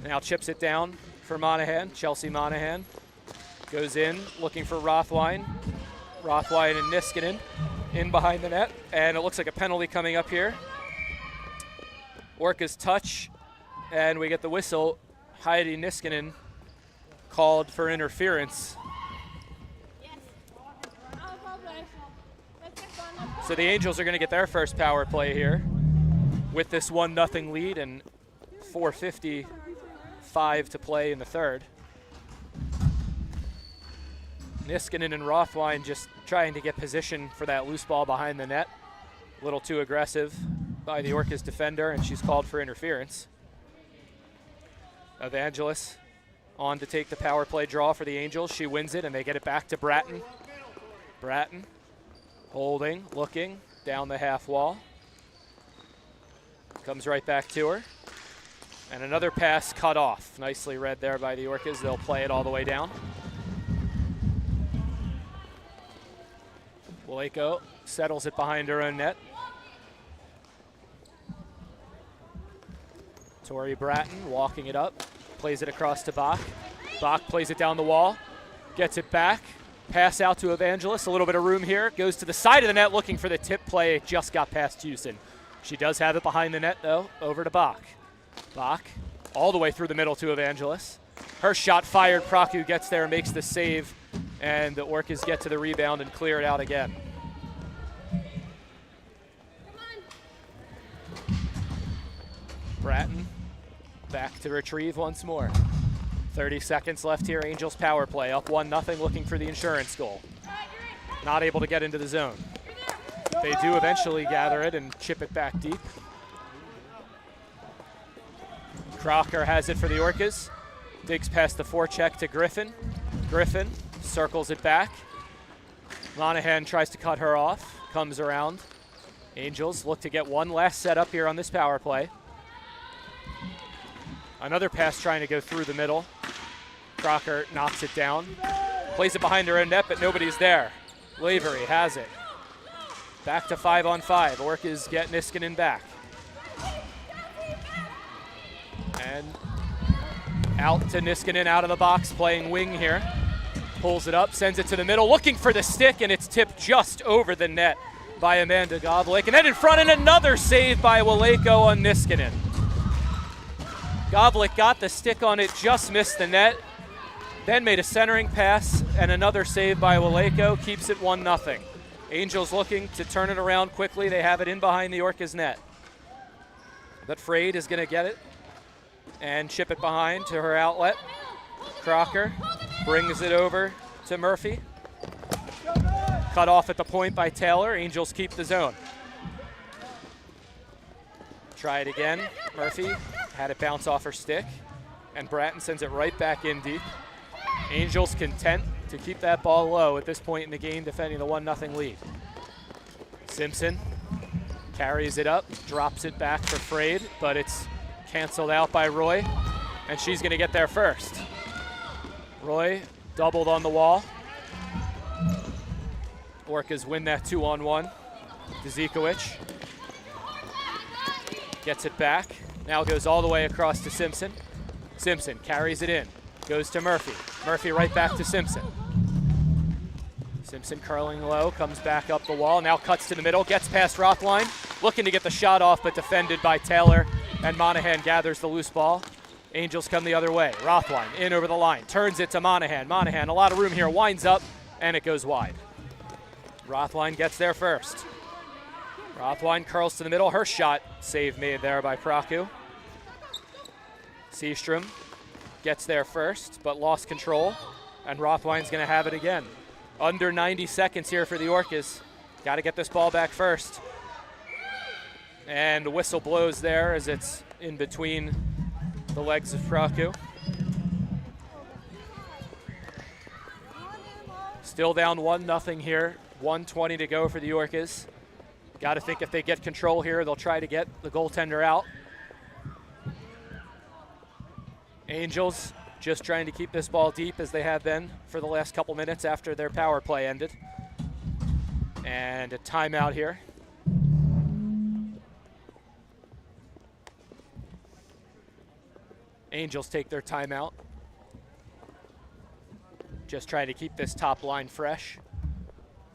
Now chips it down for Monahan. Chelsea Monahan goes in, looking for Rothwein. Rothwein and Niskanen in behind the net, and it looks like a penalty coming up here. Orcas touch, and we get the whistle. Heidi Niskanen called for interference. So the Angels are going to get their first power play here with this 1-0 lead and 4:55 to play in the third. Niskanen and Rothwein just trying to get position for that loose ball behind the net. A little too aggressive by the Orcas defender, and she's called for interference. Evangelos on to take the power play draw for the Angels. She wins it, and they get it back to Bratton. Bratton holding, looking, down the half wall. Comes right back to her. And another pass cut off. Nicely read there by the Orcas. They'll play it all the way down. Waleko settles it behind her own net. Tori Bratton walking it up, plays it across to Bach. Bach plays it down the wall, gets it back. Pass out to Evangelos, a little bit of room here. Goes to the side of the net looking for the tip play. It just got past Houston. She does have it behind the net though, over to Bach. Bach all the way through the middle to Evangelos. Her shot fired, Praku gets there, makes the save, and the Orcas get to the rebound and clear it out again. Bratton back to retrieve once more. 30 seconds left here, Angels power play, up 1-0, looking for the insurance goal. Not able to get into the zone. They do eventually gather it and chip it back deep. Crocker has it for the Orcas. Digs past the forecheck to Griffin. Griffin circles it back. Monahan tries to cut her off, comes around. Angels look to get one last set up here on this power play. Another pass trying to go through the middle. Crocker knocks it down. Plays it behind her own net, but nobody's there. Lavery has it. Back to 5-on-5. Orcas get Niskanen back. And out to Niskanen, out of the box, playing wing here. Pulls it up, sends it to the middle, looking for the stick, and it's tipped just over the net by Amanda Govlik. And then in front, and another save by Waleko on Niskanen. Govlik got the stick on it, just missed the net, then made a centering pass, and another save by Waleko, keeps it 1-0. Angels looking to turn it around quickly. They have it in behind the Orcas net. But Frade is going to get it and chip it behind to her outlet. Crocker brings it over to Murphy. Cut off at the point by Taylor. Angels keep the zone. Try it again. Murphy had it bounce off her stick, and Bratton sends it right back in deep. Angels content to keep that ball low at this point in the game, defending the 1-0 lead. Simpson carries it up, drops it back for Frade, but it's canceled out by Roy, and she's going to get there first. Roy doubled on the wall. Orcas win that 2-on-1. Dzikovic gets it back. Now goes all the way across to Simpson. Simpson carries it in. Goes to Murphy. Murphy right back to Simpson. Simpson curling low, comes back up the wall, now cuts to the middle, gets past Rothwein, looking to get the shot off, but defended by Taylor, and Monahan gathers the loose ball. Angels come the other way. Rothwein in over the line, turns it to Monahan. Monahan, a lot of room here, winds up, and it goes wide. Rothwein gets there first. Rothwein curls to the middle. Her shot, save made there by Praku. Seastrom gets there first, but lost control, and Rothwein's going to have it again. Under 90 seconds here for the Orcas. Got to get this ball back first. And the whistle blows there as it's in between the legs of Praku. Still down 1-0 here. 1:20 to go for the Orcas. Got to think if they get control here, they'll try to get the goaltender out. Angels just trying to keep this ball deep as they have been for the last couple minutes after their power play ended. And a timeout here. Angels take their timeout. Just trying to keep this top line fresh.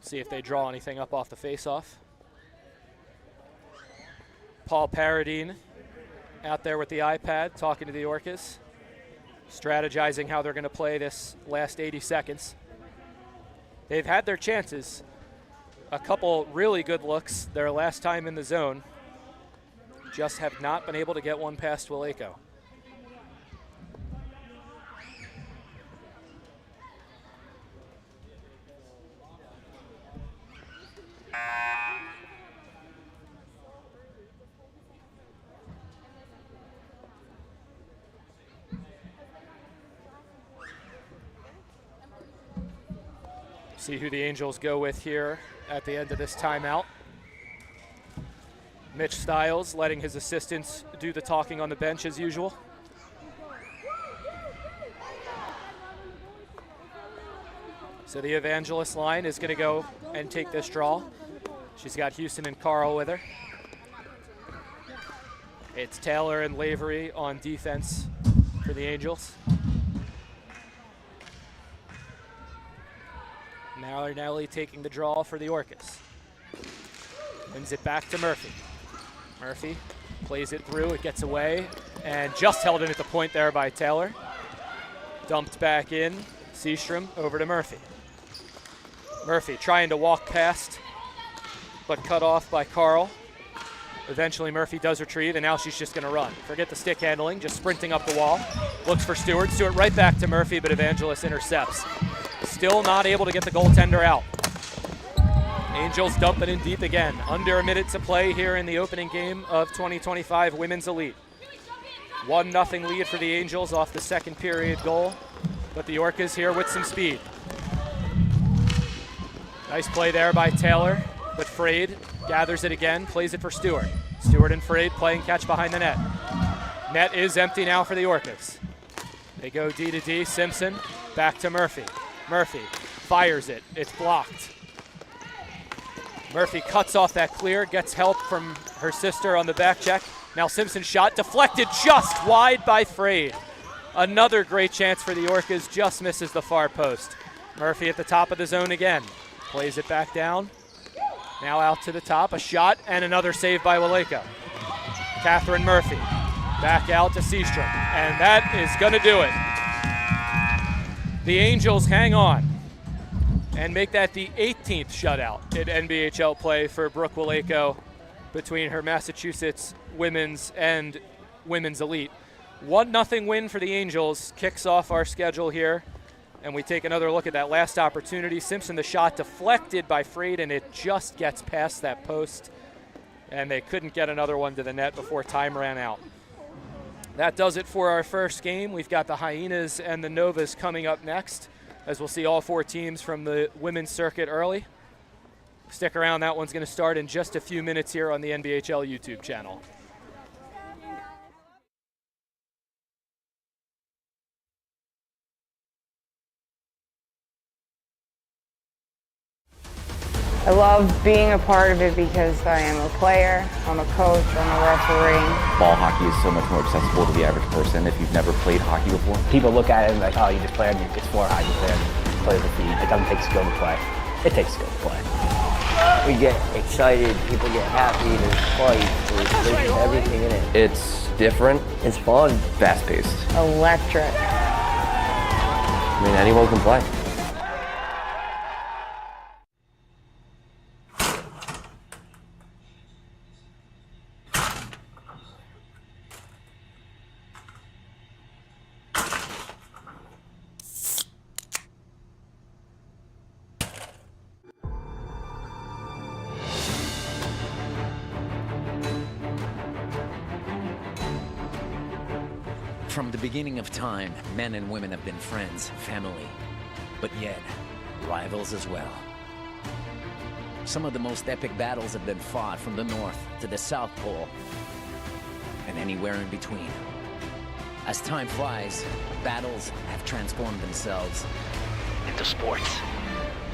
See if they draw anything up off the face-off. Paul Paradine out there with the iPad talking to the Orcas, strategizing how they're going to play this last 80 seconds. They've had their chances. A couple really good looks their last time in the zone. Just have not been able to get one past Waco. See who the Angels go with here at the end of this timeout. Mitch Stiles letting his assistants do the talking on the bench as usual. So the Evangelist line is going to go and take this draw. She's got Houston and Carl with her. It's Taylor and Lavery on defense for the Angels. Nelly taking the draw for the Orcas. Wins it back to Murphy. Murphy plays it through, it gets away, and just held in at the point there by Taylor. Dumped back in, Seastrom over to Murphy. Murphy trying to walk past, but cut off by Carl. Eventually Murphy does retrieve, and now she's just going to run. Forget the stick handling, just sprinting up the wall. Looks for Stewart. Stewart right back to Murphy, but Evangelist intercepts. Still not able to get the goaltender out. Angels dumping in deep again. Under a minute to play here in the opening game of 2025 Women's Elite. 1-0 lead for the Angels off the second period goal, but the Orcas here with some speed. Nice play there by Taylor, but Frade gathers it again, plays it for Stewart. Stewart and Frade playing catch behind the net. Net is empty now for the Orcas. They go D to D, Simpson, back to Murphy. Murphy fires it, it's blocked. Murphy cuts off that clear, gets help from her sister on the back check. Now Simpson's shot deflected just wide by Frade. Another great chance for the Orcas, just misses the far post. Murphy at the top of the zone again. Plays it back down. Now out to the top, a shot and another save by Waco. Catherine Murphy back out to Seastrom, and that is gonna do it. The Angels hang on and make that the 18th shutout in NBHL play for Brooke Waco between her Massachusetts Women's and Women's Elite. 1-0 win for the Angels kicks off our schedule here, and we take another look at that last opportunity. Simpson, the shot deflected by Frade, and it just gets past that post, and they couldn't get another one to the net before time ran out. That does it for our first game. We've got the Hyenas and the Novas coming up next, as we'll see all four teams from the women's circuit early. Stick around, that one's going to start in just a few minutes here on the NBHL YouTube channel. I love being a part of it because I am a player, I'm a coach, I'm a referee. Ball hockey is so much more accessible to the average person if you've never played hockey before. People look at it and like, oh, you just play on it's floor hockey, play with the feet. It doesn't take skill to play. It takes skill to play. We get excited, people get happy, there's fights, there's everything in it. It's different. It's fun. Fast-paced. Electric. I mean, anyone can play. From the beginning of time, men and women have been friends, family, but yet rivals as well. Some of the most epic battles have been fought from the North to the South Pole and anywhere in between. As time flies, battles have transformed themselves into sports.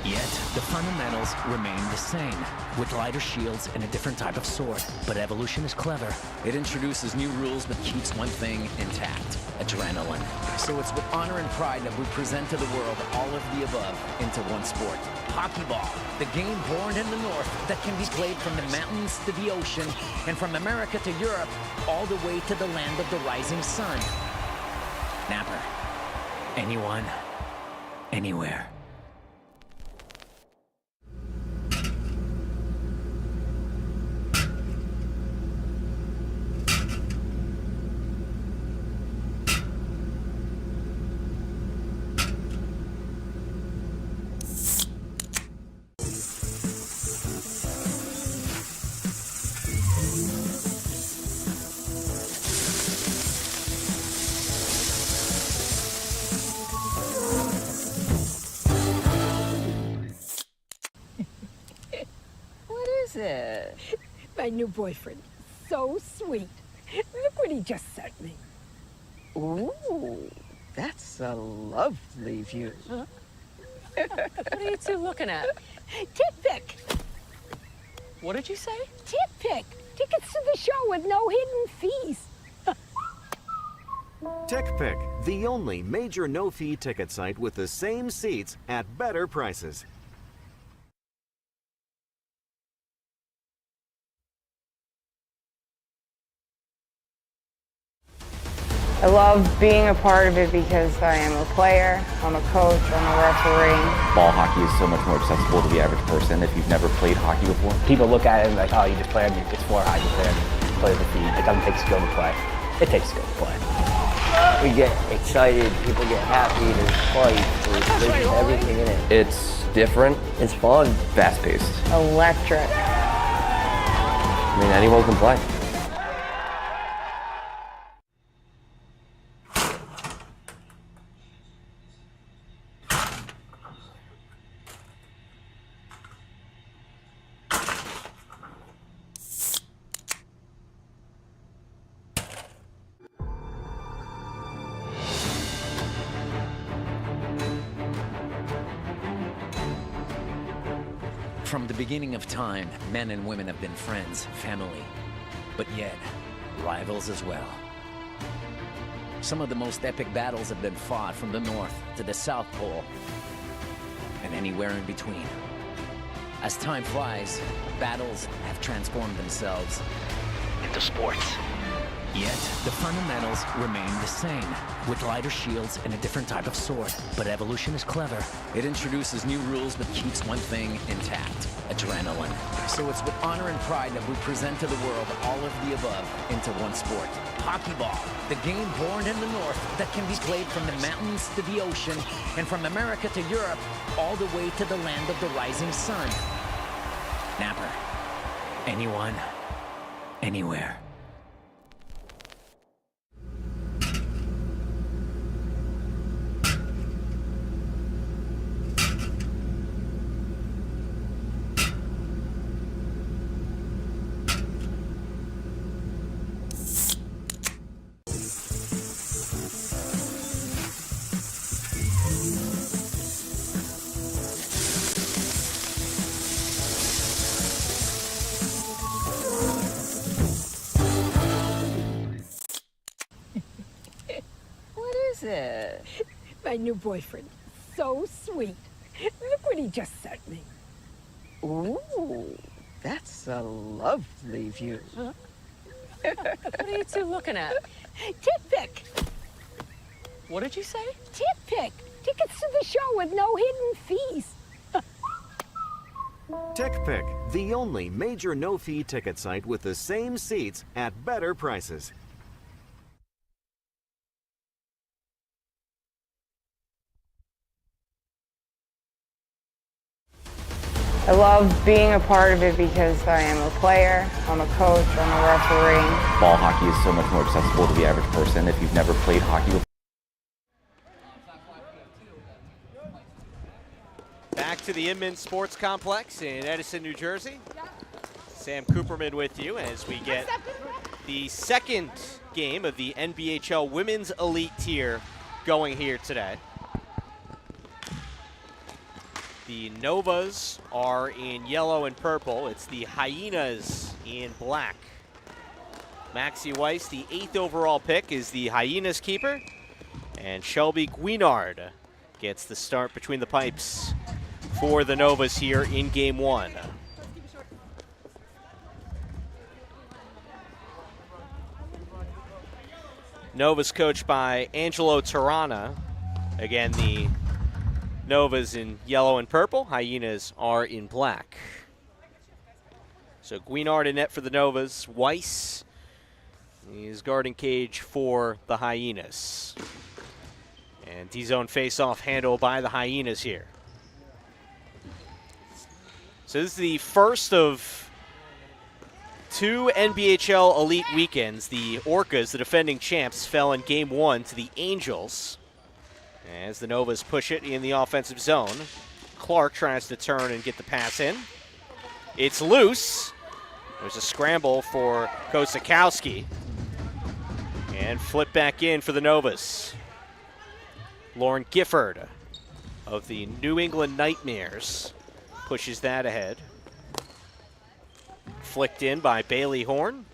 Yet, the fundamentals remain the same, with lighter shields and a different type of sword. But evolution is clever. It introduces new rules but keeps one thing intact: adrenaline. So it's with honor and pride that we present to the world all of the above into one sport. Hockey ball, the game born in the North that can be played from the mountains to the ocean, and from America to Europe, all the way to the land of the rising sun. Napper. Anyone, anywhere. It? My new boyfriend. So sweet. Look what he just sent me. Ooh, that's a lovely view. Huh? What are you two looking at? Tit pick. What did you say? Tit pick. Tickets to the show with no hidden fees. Tick Pick, the only major no-fee ticket site with the same seats at better prices. I love being a part of it because I am a player, I'm a coach, I'm a referee. Ball hockey is so much more accessible to the average person if you've never played hockey before. People look at it and like, oh, you just play on it's floor hockey, play the feet. It doesn't take skill to play. It takes skill to play. We get excited, people get happy, there's fights, there's everything in it. It's different. It's fun. Fast-paced. Electric. I mean, anyone can play. From the beginning of time, men and women have been friends, family, but yet rivals as well. Some of the most epic battles have been fought from the North to the South Pole and anywhere in between. As time flies, battles have transformed themselves into sports. Yet, the fundamentals remain the same, with lighter shields and a different type of sword. But evolution is clever. It introduces new rules but keeps one thing intact: adrenaline. So it's with honor and pride that we present to the world all of the above into one sport. Hockey ball, the game born in the North that can be played from the mountains to the ocean, and from America to Europe, all the way to the land of the rising sun. Napper. Anyone, anywhere. It? My new boyfriend. So sweet. Look what he just sent me. Ooh, that's a lovely view. Huh? What are you two looking at? Tip pick. What did you say? Tip pick. Tickets to the show with no hidden fees. TickPick, the only major no-fee ticket site with the same seats at better prices. I love being a part of it because I am a player, I'm a coach, I'm a referee. Ball hockey is so much more accessible to the average person if you've never played hockey before. Back to the Inman Sports Complex in Edison, New Jersey. Sam Cooperman with you as we get the second game of the NBHL Women's Elite tier going here today. The Novas are in yellow and purple. It's the Hyenas in black. Maxie Weiss, the 8th overall pick, is the Hyenas keeper. And Shelby Guinard gets the start between the pipes for the Novas here in game one. Novas coached by Angelo Tirana. Again, the Novas in yellow and purple. Hyenas are in black. So Guinard in net for the Novas. Weiss is guarding cage for the Hyenas. And D-zone face-off handle by the Hyenas here. So this is the first of 2 NBHL Elite weekends. The Orcas, the defending champs, fell in game 1 to the Angels. As the Novas push it in the offensive zone, Clark tries to turn and get the pass in. It's loose. There's a scramble for Kosakowski. And flip back in for the Novas. Lauren Gifford of the New England Nightmares pushes that ahead. Flicked in by Bailey Horn.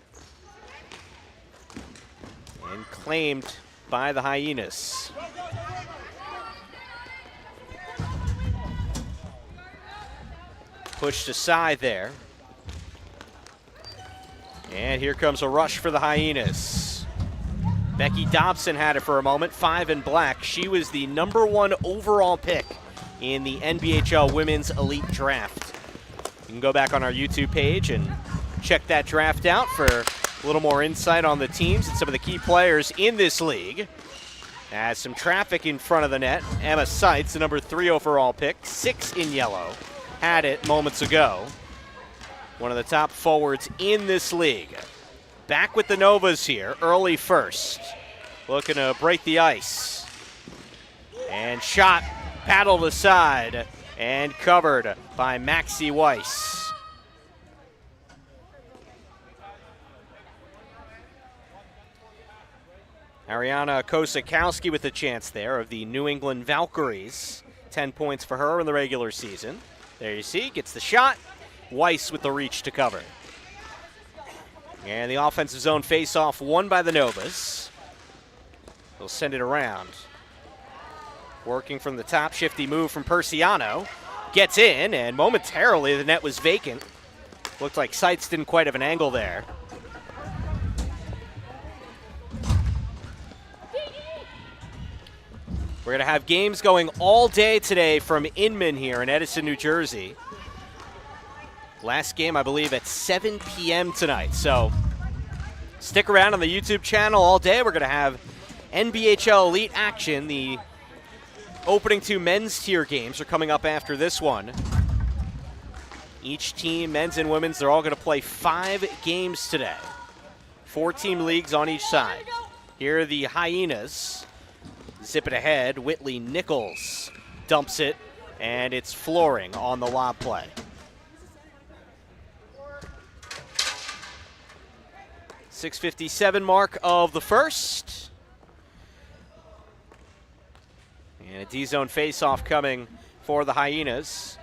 And claimed by the Hyenas. Pushed aside there. And here comes a rush for the Hyenas. Becky Dobson had it for a moment, 5 in black. She was the #1 overall pick in the NBHL Women's Elite Draft. You can go back on our YouTube page and check that draft out for a little more insight on the teams and some of the key players in this league. As some traffic in front of the net, Emma Seitz, the #3 overall pick, 6 in yellow. Had it moments ago. One of the top forwards in this league. Back with the Novas here, early first. Looking to break the ice. And shot, paddled aside, and covered by Maxie Weiss. Ariana Kosakowski with a chance there of the New England Valkyries. 10 points for her in the regular season. There you see, gets the shot. Weiss with the reach to cover. And the offensive zone face-off won by the Novas. They'll send it around. Working from the top, shifty move from Persiano. Gets in, and momentarily the net was vacant. Looked like Seitz didn't quite have an angle there. We're going to have games going all day today from Inman here in Edison, New Jersey. Last game, I believe, at 7 p.m. tonight. So stick around on the YouTube channel all day. We're going to have NBHL Elite action. The opening 2 men's tier games are coming up after this one. Each team, men's and women's, they're all going to play 5 games today. 4-team leagues on each side. Here are the Hyenas. Zip it ahead. Whitley Nichols dumps it, and it's Flooring on the lob play. 6:57 mark of the first. And a D-zone face-off coming for the Hyenas.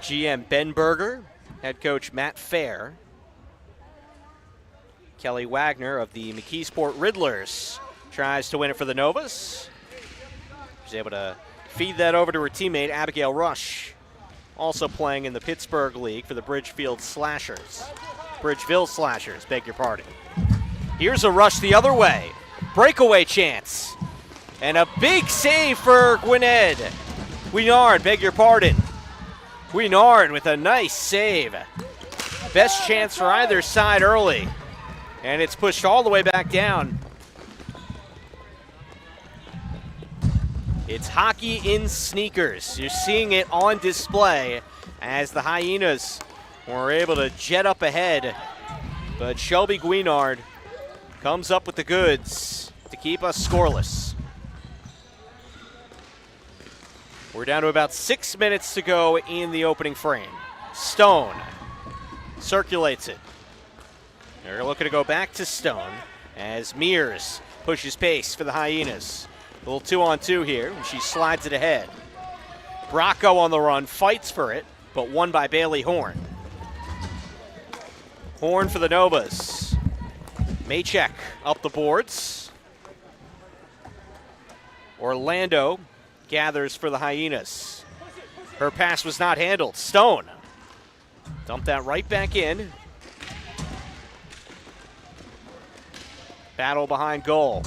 GM Ben Berger, head coach Matt Fair. Kelly Wagner of the McKeesport Riddlers tries to win it for the Novas. She's able to feed that over to her teammate Abigail Rush, also playing in the Pittsburgh League for the Bridgeville Slashers, beg your pardon. Here's a rush the other way. Breakaway chance. And a big save for Guinard, beg your pardon. Guinard with a nice save. Best chance for either side early. And it's pushed all the way back down. It's hockey in sneakers. You're seeing it on display as the Hyenas were able to jet up ahead. But Shelby Guinard comes up with the goods to keep us scoreless. We're down to about 6 minutes to go in the opening frame. Stone circulates it. They're looking to go back to Stone as Mears pushes pace for the Hyenas. A little 2-on-2 here, and she slides it ahead. Bracco on the run, fights for it, but won by Bailey Horn. Horn for the Novas. Maychek up the boards. Orlando gathers for the Hyenas. Her pass was not handled. Stone dumped that right back in. Battle behind goal.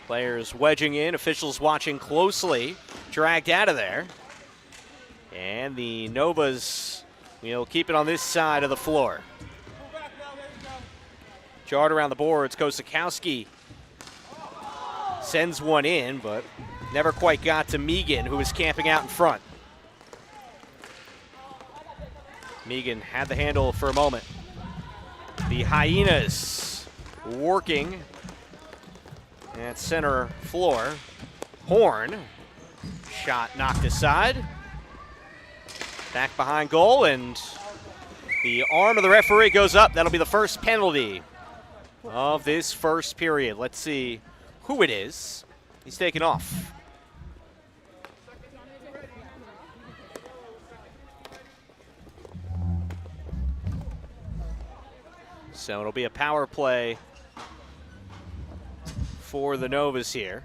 Players wedging in, officials watching closely. Dragged out of there. And the Novas will keep it on this side of the floor. Jarred around the boards. Kosikowski sends one in, but never quite got to Megan, who was camping out in front. Megan had the handle for a moment. The Hyenas working at center floor. Horn, shot knocked aside. Back behind goal, and the arm of the referee goes up. That'll be the first penalty of this first period. Let's see who it is. He's taken off. So it'll be a power play for the Novas here.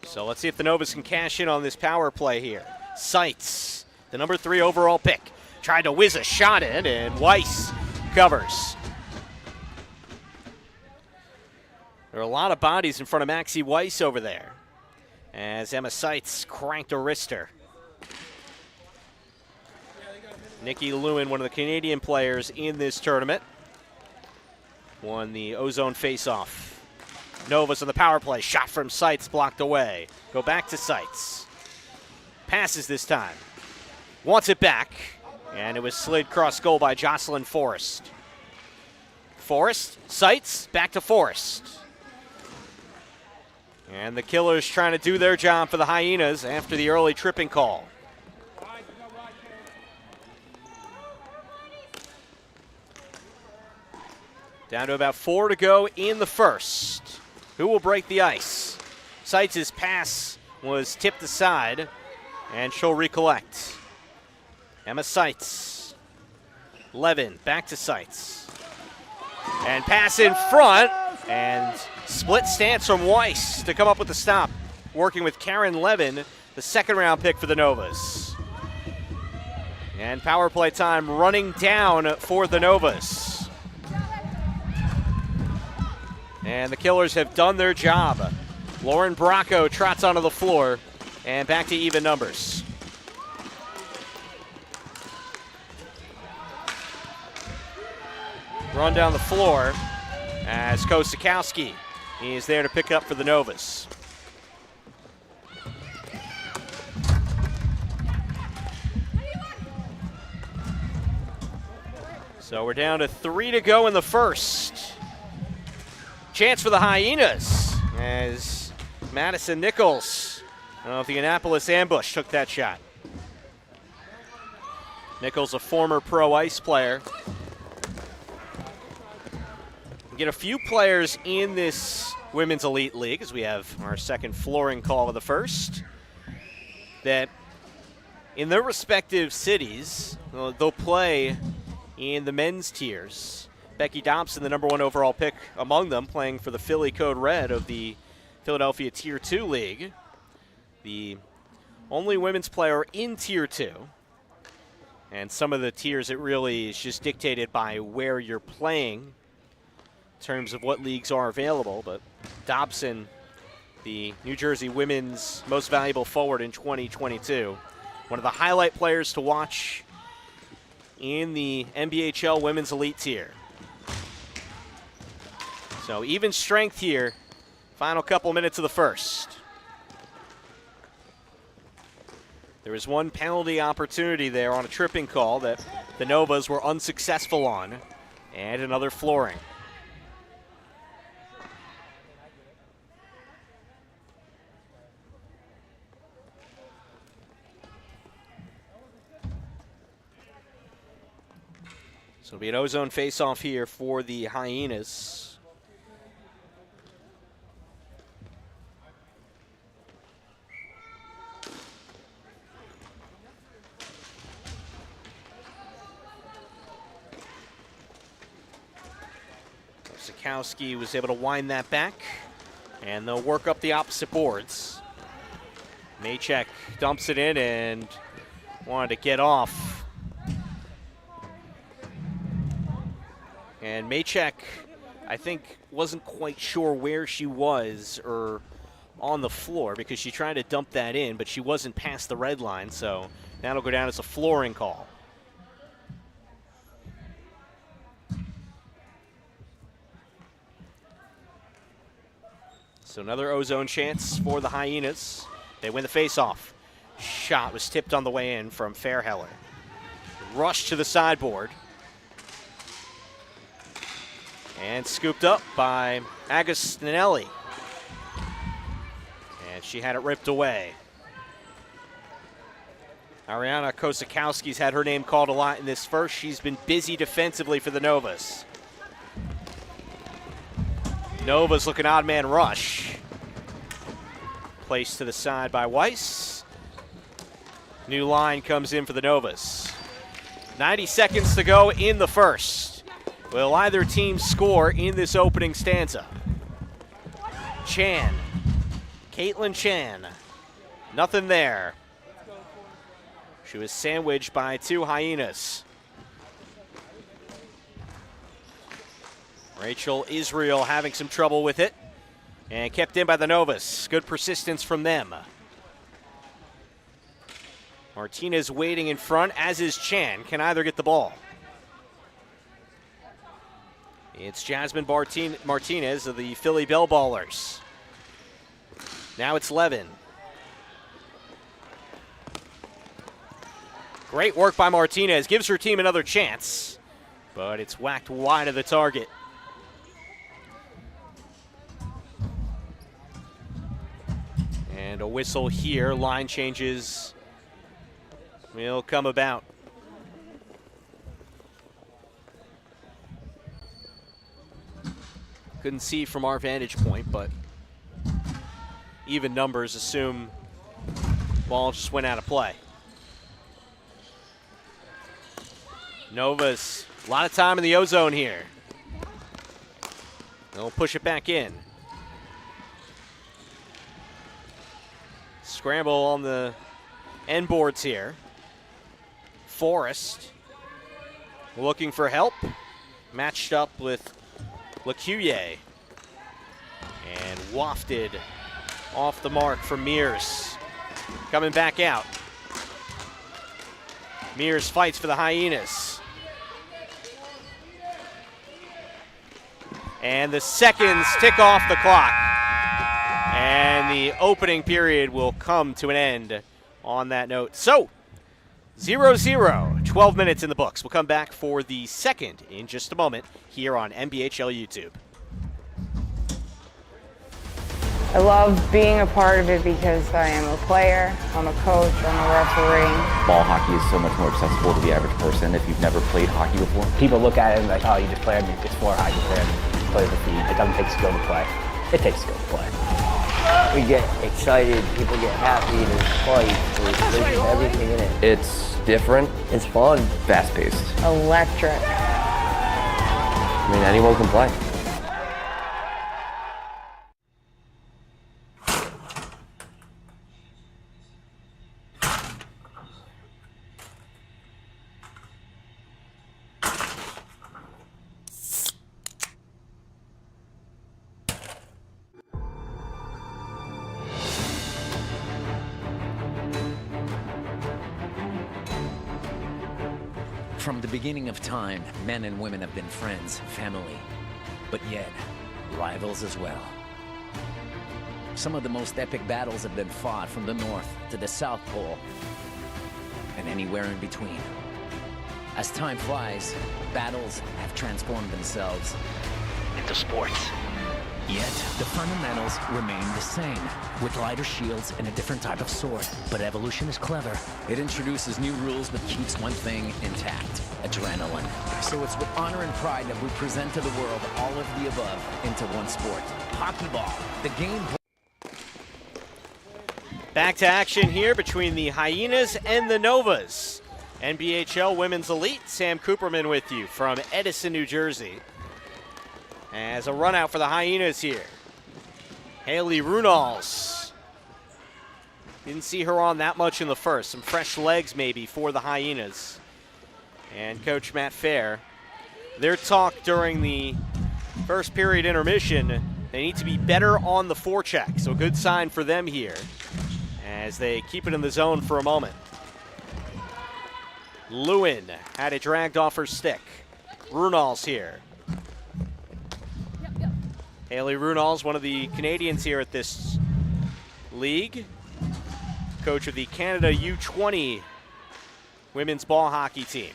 So let's see if the Novas can cash in on this power play here. Seitz, the number 3 overall pick, tried to whiz a shot in, and Weiss covers. There are a lot of bodies in front of Maxie Weiss over there as Emma Seitz cranked a wrister. Nikki Lewin, one of the Canadian players in this tournament, won the Ozone faceoff. Novas on the power play. Shot from Seitz blocked away. Go back to Seitz. Passes this time. Wants it back. And it was slid cross goal by Jocelyn Forrest. Forrest, Seitz, back to Forrest. And the Killers trying to do their job for the Hyenas after the early tripping call. Down to about 4 to go in the first. Who will break the ice? Seitz's pass was tipped aside, and she'll recollect. Emma Seitz. Levin back to Seitz. And pass in front, and split stance from Weiss to come up with the stop. Working with Karen Levin, the second-round pick for the Novas. And power play time running down for the Novas. And the Killers have done their job. Lauren Bracco trots onto the floor, and back to even numbers. Run down the floor as Kosikowski is there to pick up for the Novas. So we're down to 3 to go in the first. Chance for the Hyenas as Madison Nichols of the Annapolis Ambush took that shot. Nichols, a former pro ice player. We get a few players in this Women's Elite League as we have our second flooring call of the first that in their respective cities, they'll play in the men's tiers. Becky Dobson, the #1 overall pick among them, playing for the Philly Code Red of the Philadelphia Tier 2 League. The only women's player in Tier 2. And some of the tiers, it really is just dictated by where you're playing in terms of what leagues are available. But Dobson, the New Jersey women's most valuable forward in 2022. One of the highlight players to watch in the NBHL Women's Elite tier. So even strength here. Final couple minutes of the first. There was one penalty opportunity there on a tripping call that the Novas were unsuccessful on, and another flooring. So it'll be an ozone face-off here for the Hyenas. Sikowski was able to wind that back, and they'll work up the opposite boards. Maychek dumps it in and wanted to get off. And Maychek, I think, wasn't quite sure where she was or on the floor because she tried to dump that in, but she wasn't past the red line, so that'll go down as a flooring call. So another ozone chance for the Hyenas. They win the faceoff. Shot was tipped on the way in from Fairheller. Rush to the sideboard. And scooped up by Agostinelli. And she had it ripped away. Ariana Kosakowski's had her name called a lot in this first. She's been busy defensively for the Novas. Novas looking odd man rush. Placed to the side by Weiss. New line comes in for the Novas. 90 seconds to go in the first. Will either team score in this opening stanza? Chan. Caitlin Chan. Nothing there. She was sandwiched by two Hyenas. Rachel Israel having some trouble with it and kept in by the Novas. Good persistence from them. Martinez waiting in front, as is Chan. Can either get the ball. It's Jasmine Martinez of the Philly Bell Ballers. Now it's Levin. Great work by Martinez. Gives her team another chance, but it's whacked wide of the target. And a whistle here. Line changes will come about. Couldn't see from our vantage point, but even numbers assume ball just went out of play. Novas, a lot of time in the ozone here. They'll push it back in. Scramble on the end boards here. Forrest looking for help. Matched up with Lecuyer. And wafted off the mark from Mears. Coming back out. Mears fights for the Hyenas. And the seconds tick off the clock. And the opening period will come to an end on that note. So, 0-0, 12 minutes in the books. We'll come back for the second in just a moment here on NBHL YouTube. I love being a part of it because I am a player, I'm a coach, I'm a referee. Ball hockey is so much more accessible to the average person if you've never played hockey before. People look at it and like, oh, you just played it's floor hockey, play the feed. It doesn't take skill to play. It takes skill to play. We get excited, people get happy, there's fights, there's everything in it. It's different. It's fun. Fast-paced. Electric. I mean, anyone can play. From the beginning of time, men and women have been friends, family, but yet rivals as well. Some of the most epic battles have been fought from the North to the South Pole and anywhere in between. As time flies, battles have transformed themselves into sports. Yet, the fundamentals remain the same, with lighter shields and a different type of sword. But evolution is clever. It introduces new rules but keeps one thing intact: adrenaline. So it's with honor and pride that we present to the world all of the above into one sport: hockey ball. The game. Back to action here between the Hyenas and the Novas. NBHL Women's Elite, Sam Cooperman with you from Edison, New Jersey. As a run out for the Hyenas here. Haley Runals. Didn't see her on that much in the first. Some fresh legs maybe for the Hyenas. And Coach Matt Fair. Their talk during the first period intermission, they need to be better on the forecheck. So a good sign for them here as they keep it in the zone for a moment. Lewin had it dragged off her stick. Runals here. Haley Runals, one of the Canadians here at this league. Coach of the Canada U20 women's ball hockey team.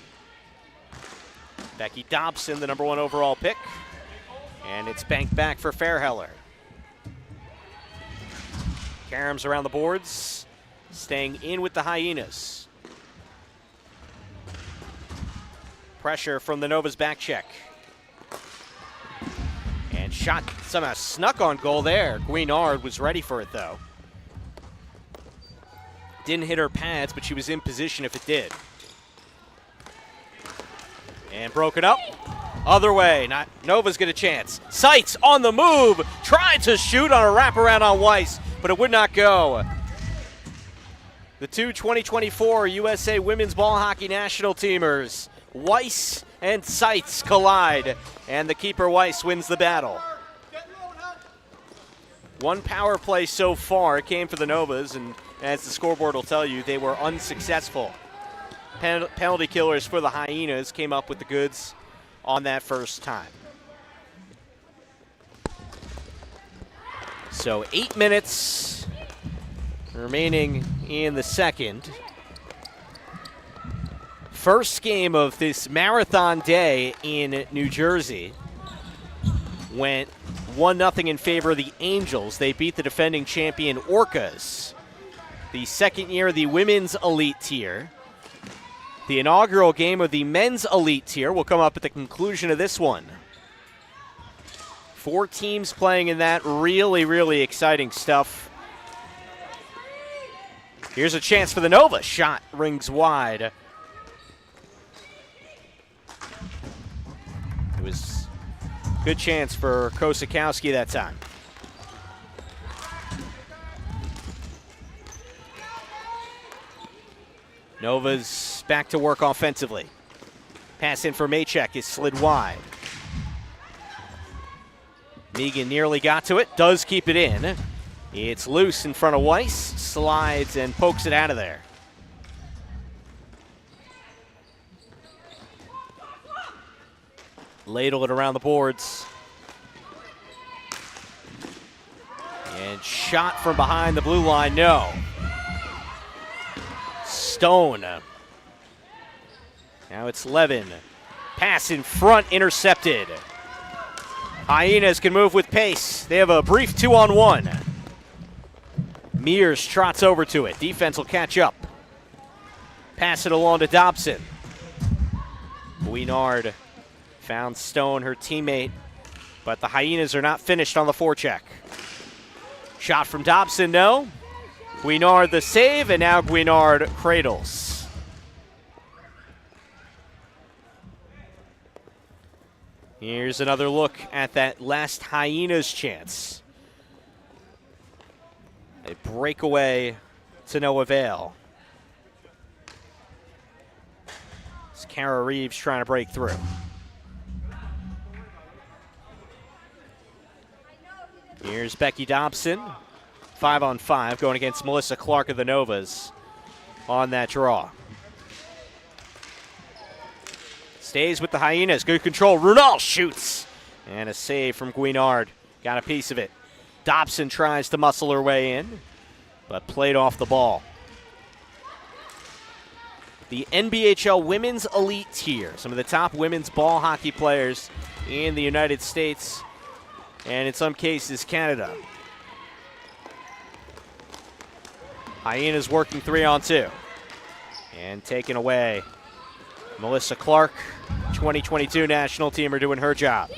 Becky Dobson, the #1 overall pick. And it's banked back for Fairheller. Karams around the boards, staying in with the Hyenas. Pressure from the Nova's back check. And shot somehow snuck on goal there. Guinard was ready for it though. Didn't hit her pads, but she was in position if it did. And broke it up. Other way, Nova's get a chance. Seitz on the move, tried to shoot on a wraparound on Weiss, but it would not go. The two 2024 USA Women's Ball Hockey National Teamers, Weiss and Seitz, collide, and the keeper Weiss wins the battle. One power play so far came for the Novas, and as the scoreboard will tell you, they were unsuccessful. Penalty killers for the Hyenas came up with the goods on that first time. So 8 minutes remaining in the second. First game of this marathon day in New Jersey went 1-0 in favor of the Angels. They beat the defending champion Orcas. The second year of the Women's Elite tier. The inaugural game of the Men's Elite tier will come up at the conclusion of this one. 4 teams playing in that. Really, really exciting stuff. Here's a chance for the Nova. Shot rings wide. It was a good chance for Kosakowski that time. Nova's back to work offensively. Pass in for Maychek is slid wide. Megan nearly got to it, does keep it in. It's loose in front of Weiss, slides and pokes it out of there. Ladle it around the boards. And shot from behind the blue line, no. Stone. Now it's Levin. Pass in front, intercepted. Hyenas can move with pace. They have a brief 2-on-1. Mears trots over to it. Defense will catch up. Pass it along to Dobson. Guinard found Stone, her teammate, but the Hyenas are not finished on the forecheck. Shot from Dobson, no. Guinard the save, and now Guinard cradles. Here's another look at that last Hyenas chance. A breakaway to no avail. It's Kara Reeves trying to break through. Here's Becky Dobson, 5-on-5, going against Melissa Clark of the Novas on that draw. Stays with the Hyenas, good control. Runal shoots, and a save from Guinard. Got a piece of it. Dobson tries to muscle her way in, but played off the ball. The NBHL Women's Elite tier, some of the top women's ball hockey players in the United States, and in some cases, Canada. Hyenas working 3-on-2. And taken away. Melissa Clark, 2022 national teamer, doing her job.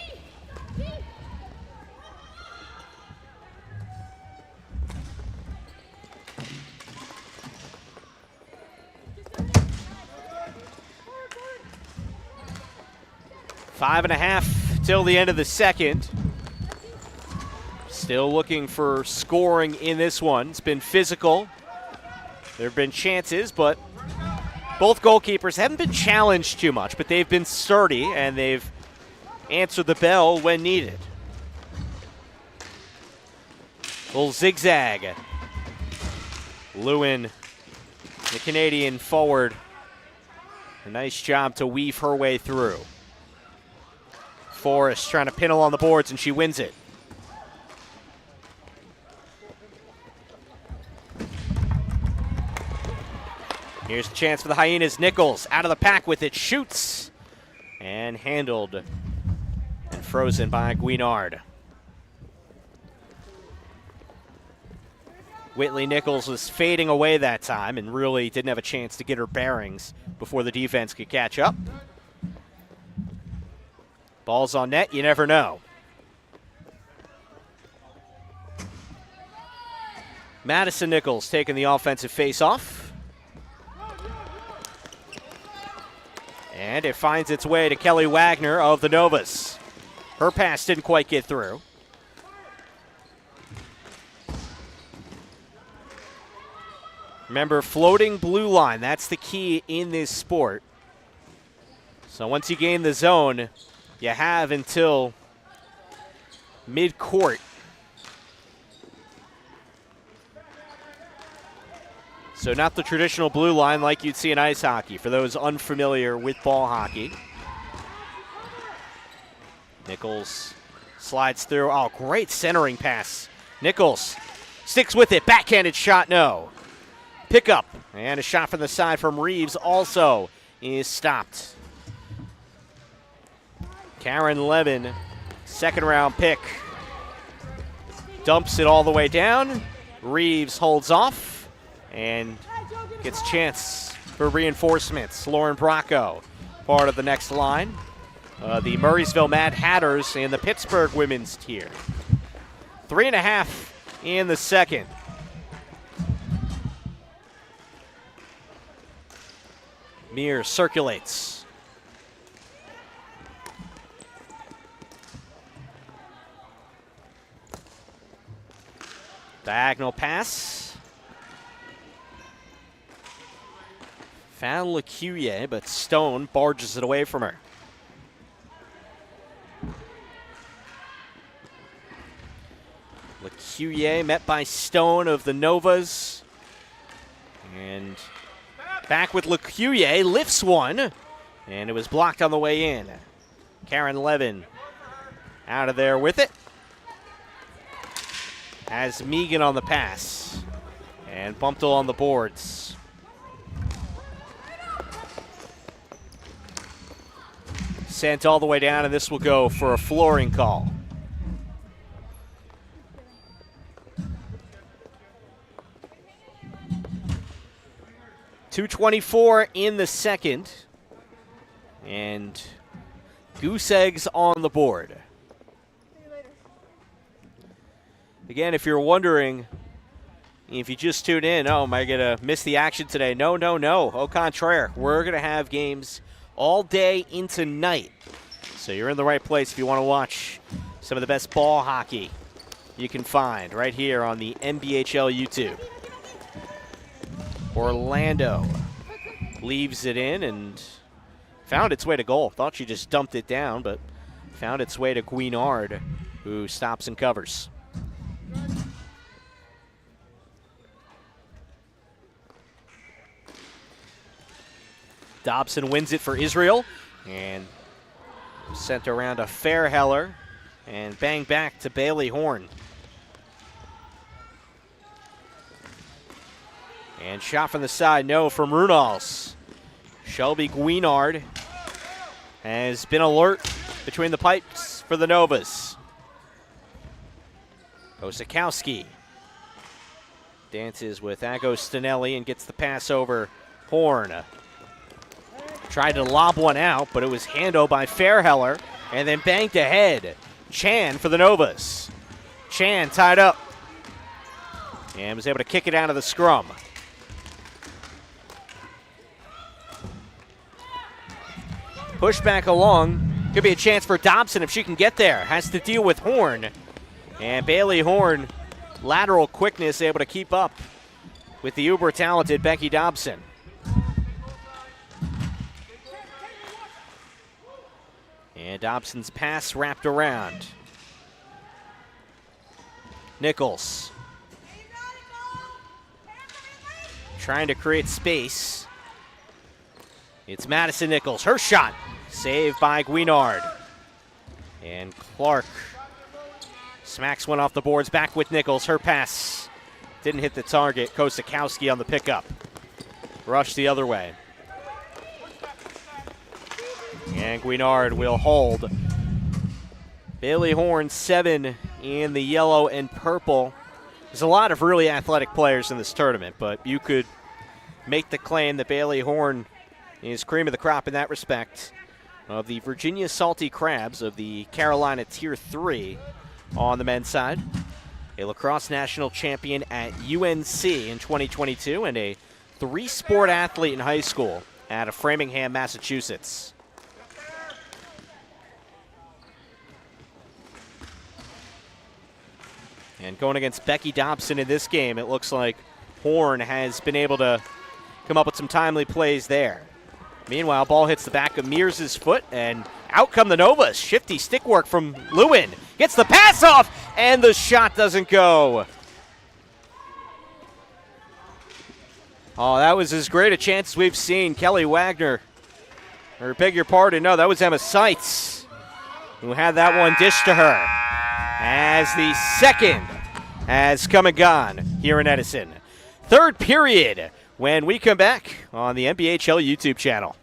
Five and a half till the end of the second. Still looking for scoring in this one. It's been physical. There have been chances, but both goalkeepers haven't been challenged too much, but they've been sturdy and they've answered the bell when needed. Little zigzag. Lewin, the Canadian forward, a nice job to weave her way through. Forrest trying to pin along the boards, and she wins it. Here's a chance for the Hyenas. Nichols out of the pack with it, shoots, and handled and frozen by Guinard. Whitley Nichols was fading away that time and really didn't have a chance to get her bearings before the defense could catch up. Ball's on net, you never know. Madison Nichols taking the offensive face-off. And it finds its way to Kelly Wagner of the Novas. Her pass didn't quite get through. Remember, floating blue line, that's the key in this sport. So once you gain the zone, you have until mid-court. So not the traditional blue line like you'd see in ice hockey, for those unfamiliar with ball hockey. Nichols slides through. Oh, great centering pass. Nichols sticks with it. Backhanded shot, no. Pickup, and a shot from the side from Reeves also is stopped. Karen Levin, second-round pick, dumps it all the way down. Reeves holds off and gets a chance for reinforcements. Lauren Bracco, part of the next line. The Murraysville Mad Hatters in the Pittsburgh women's tier. 3.5 in the second. Mears circulates. Diagonal pass. Found Lecuyer, but Stone barges it away from her. Lecuyer met by Stone of the Novas. And back with Lecuyer, lifts one, and it was blocked on the way in. Karen Levin out of there with it. Has Megan on the pass, and Bumptel on the boards. Sent all the way down, and this will go for a flooring call. .224 in the second, and goose eggs on the board. Again, if you're wondering, if you just tuned in, oh, am I going to miss the action today? No, no, no. Au contraire. We're going to have games all day into night. So you're in the right place if you want to watch some of the best ball hockey you can find right here on the NBHL YouTube. Orlando leaves it in and found its way to goal. Thought she just dumped it down, but found its way to Guinard, who stops and covers. Dobson wins it for Israel and sent around to Fairheller and bang back to Bailey Horn. And shot from the side, no, from Runals. Shelby Guinard has been alert between the pipes for the Novas. Osakowski dances with Agostinelli and gets the pass over Horn. Tried to lob one out, but it was handled by Fairheller and then banked ahead. Chan for the Novas. Chan tied up and was able to kick it out of the scrum. Push back along. Could be a chance for Dobson if she can get there. Has to deal with Horn. And Bailey Horn, lateral quickness, able to keep up with the uber-talented Becky Dobson. And Dobson's pass wrapped around. Nichols trying to create space. It's Madison Nichols. Her shot saved by Guinard. And Clark smacks one off the boards. Back with Nichols. Her pass didn't hit the target. Kosakowski on the pickup. Rush the other way. And Guinard will hold. Bailey Horn, 7 in the yellow and purple. There's a lot of really athletic players in this tournament, but you could make the claim that Bailey Horn is cream of the crop in that respect. Of the Virginia Salty Crabs of the Carolina Tier 3 on the men's side. A lacrosse national champion at UNC in 2022 and a 3-sport athlete in high school out of Framingham, Massachusetts. And going against Becky Dobson in this game, it looks like Horn has been able to come up with some timely plays there. Meanwhile, ball hits the back of Mears' foot, and out come the Novas. Shifty stick work from Lewin. Gets the pass off, and the shot doesn't go. Oh, that was as great a chance as we've seen. Kelly Wagner, or beg your pardon, no, that was Emma Seitz who had that one dished to her. As the second has come and gone here in Edison. Third period when we come back on the NBHL YouTube channel.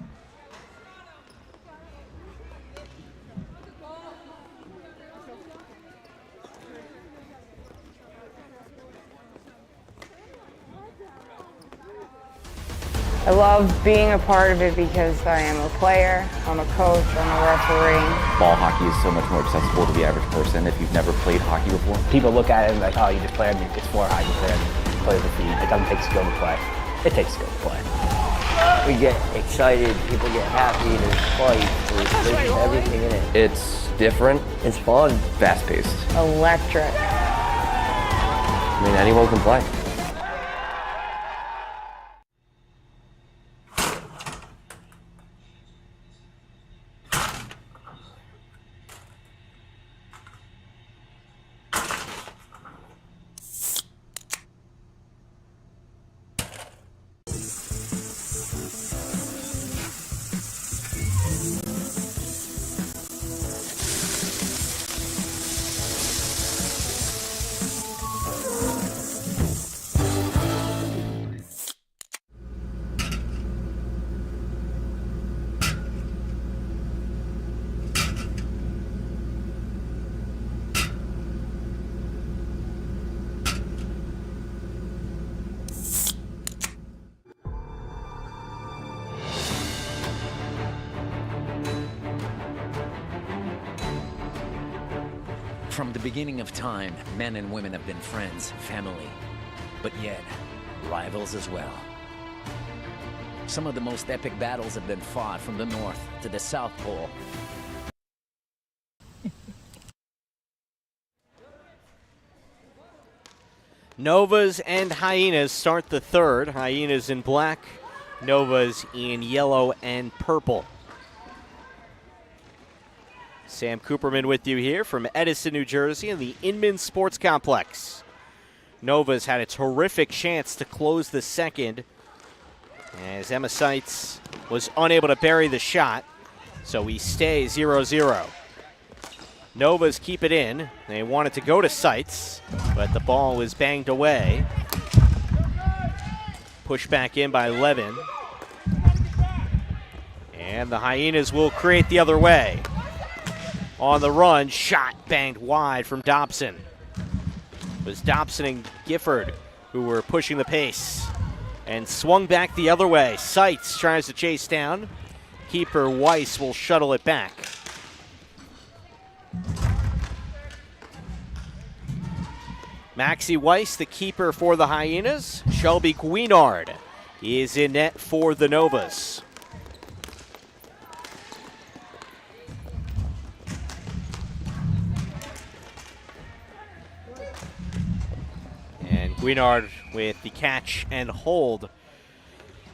I love being a part of it because I am a player, I'm a coach, I'm a referee. Ball hockey is so much more accessible to the average person if you've never played hockey before. People look at it and like, oh, you just play on it's floor hockey, play the feet. It doesn't take skill to play. It takes skill to play. We get excited, people get happy, there's fight, there's everything in it. It's different. It's fun. Fast-paced. Electric. I mean, anyone can play. From the beginning of time, men and women have been friends, family, but yet rivals as well. Some of the most epic battles have been fought from the North to the South Pole. Novas and Hyenas start the third. Hyenas in black, Novas in yellow and purple. Sam Cooperman with you here from Edison, New Jersey, in the Inman Sports Complex. Novas had a terrific chance to close the second as Emma Seitz was unable to bury the shot, so we stay 0-0. Novas keep it in. They wanted to go to Seitz, but the ball was banged away. Pushed back in by Levin. And the Hyenas will create the other way. On the run, shot banged wide from Dobson. It was Dobson and Gifford who were pushing the pace. And swung back the other way. Seitz tries to chase down. Keeper Weiss will shuttle it back. Maxie Weiss, the keeper for the Hyenas. Shelby Guinard is in net for the Novas. And Guinard with the catch and hold.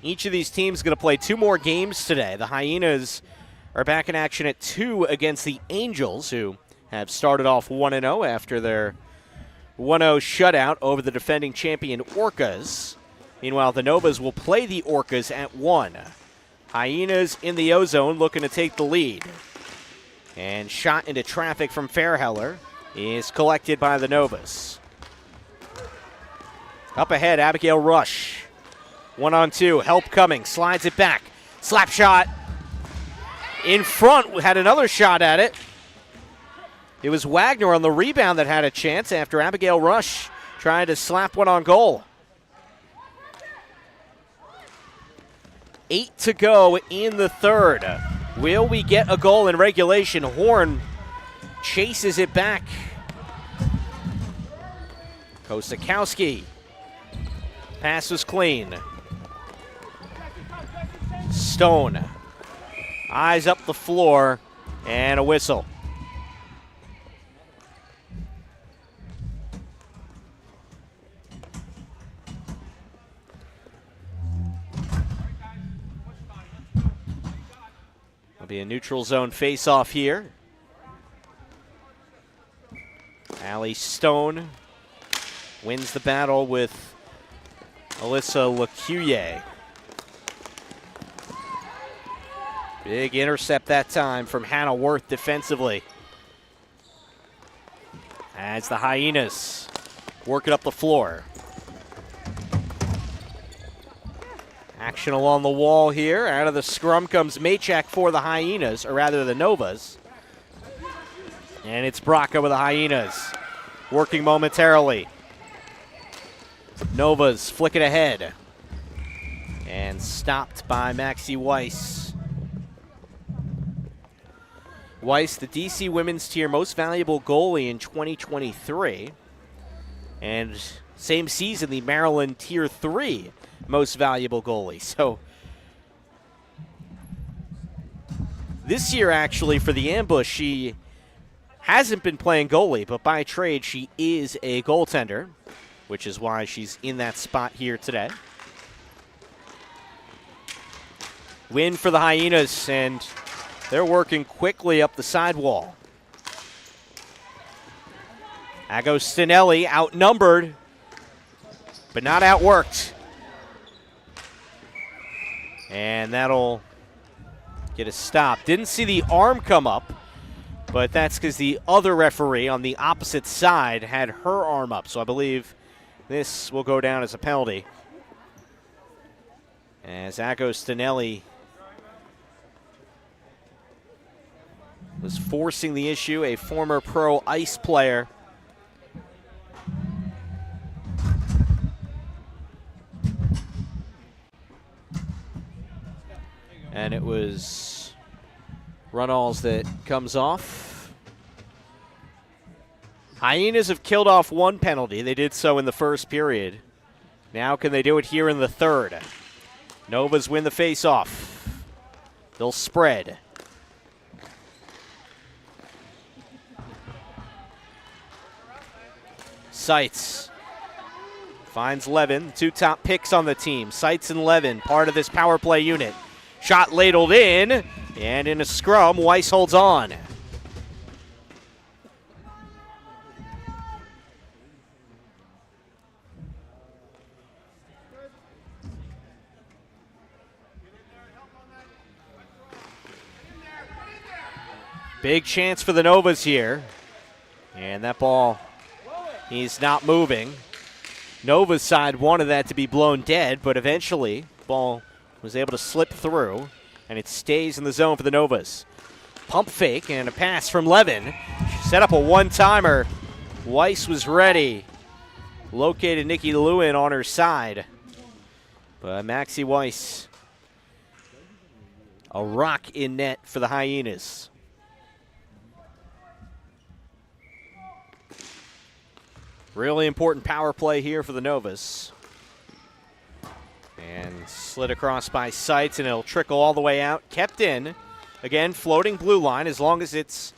Each of these teams is going to play 2 more games today. The Hyenas are back in action at 2 against the Angels, who have started off 1-0 after their 1-0 shutout over the defending champion Orcas. Meanwhile, the Novas will play the Orcas at 1. Hyenas in the O-zone looking to take the lead. And shot into traffic from Fairheller is collected by the Novas. Up ahead, Abigail Rush. 1-on-2, help coming, slides it back. Slap shot. In front, had another shot at it. It was Wagner on the rebound that had a chance after Abigail Rush tried to slap one on goal. 8 to go in the third. Will we get a goal in regulation? Horn chases it back. Kosakowski. Pass was clean. Stone. Eyes up the floor and a whistle. There'll be a neutral zone face-off here. Allie Stone wins the battle with Alyssa Lecuyer. Big intercept that time from Hannah Worth defensively. As the Hyenas work it up the floor. Action along the wall here. Out of the scrum comes Maychak for the Hyenas, or rather the Novas. And it's Braca with the Hyenas. Working momentarily. Novas flick it ahead. And stopped by Maxie Weiss. Weiss, the DC Women's Tier Most Valuable Goalie in 2023. And same season, the Maryland Tier 3 Most Valuable Goalie. So this year, actually, for the Ambush, she hasn't been playing goalie, but by trade, she is a goaltender, which is why she's in that spot here today. Win for the Hyenas, and they're working quickly up the sidewall. Agostinelli outnumbered, but not outworked. And that'll get a stop. Didn't see the arm come up, but that's because the other referee on the opposite side had her arm up. So I believe this will go down as a penalty. As Agostinelli was forcing the issue, a former pro ice player. And it was Runnalls that comes off. Hyenas have killed off one penalty. They did so in the first period. Now can they do it here in the third? Novas win the face-off. They'll spread. Seitz finds Levin. Two top picks on the team. Seitz and Levin, part of this power play unit. Shot ladled in, and in a scrum, Weiss holds on. Big chance for the Novas here. And that ball, he's not moving. Nova's side wanted that to be blown dead, but eventually the ball was able to slip through, and it stays in the zone for the Novas. Pump fake and a pass from Levin. Set up a one-timer. Weiss was ready. Located Nikki Lewin on her side. But Maxie Weiss, a rock in net for the Hyenas. Really important power play here for the Novas. And slid across by Seitz, and it'll trickle all the way out. Kept in. Again, floating blue line. As long as it's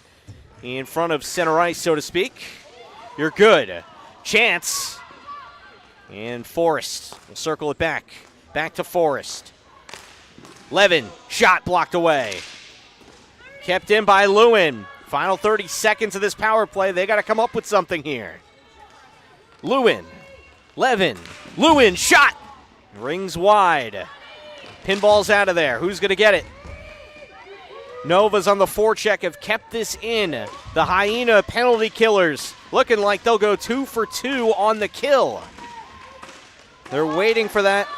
in front of center ice, so to speak, you're good. Chance. And Forrest will circle it back. Back to Forrest. Levin, shot blocked away. Kept in by Lewin. Final 30 seconds of this power play. They got to come up with something here. Lewin, Levin, Lewin, shot! Rings wide. Pinball's out of there. Who's going to get it? Novas on the forecheck have kept this in. The Hyena penalty killers looking like they'll go 2 for 2 on the kill. They're waiting for that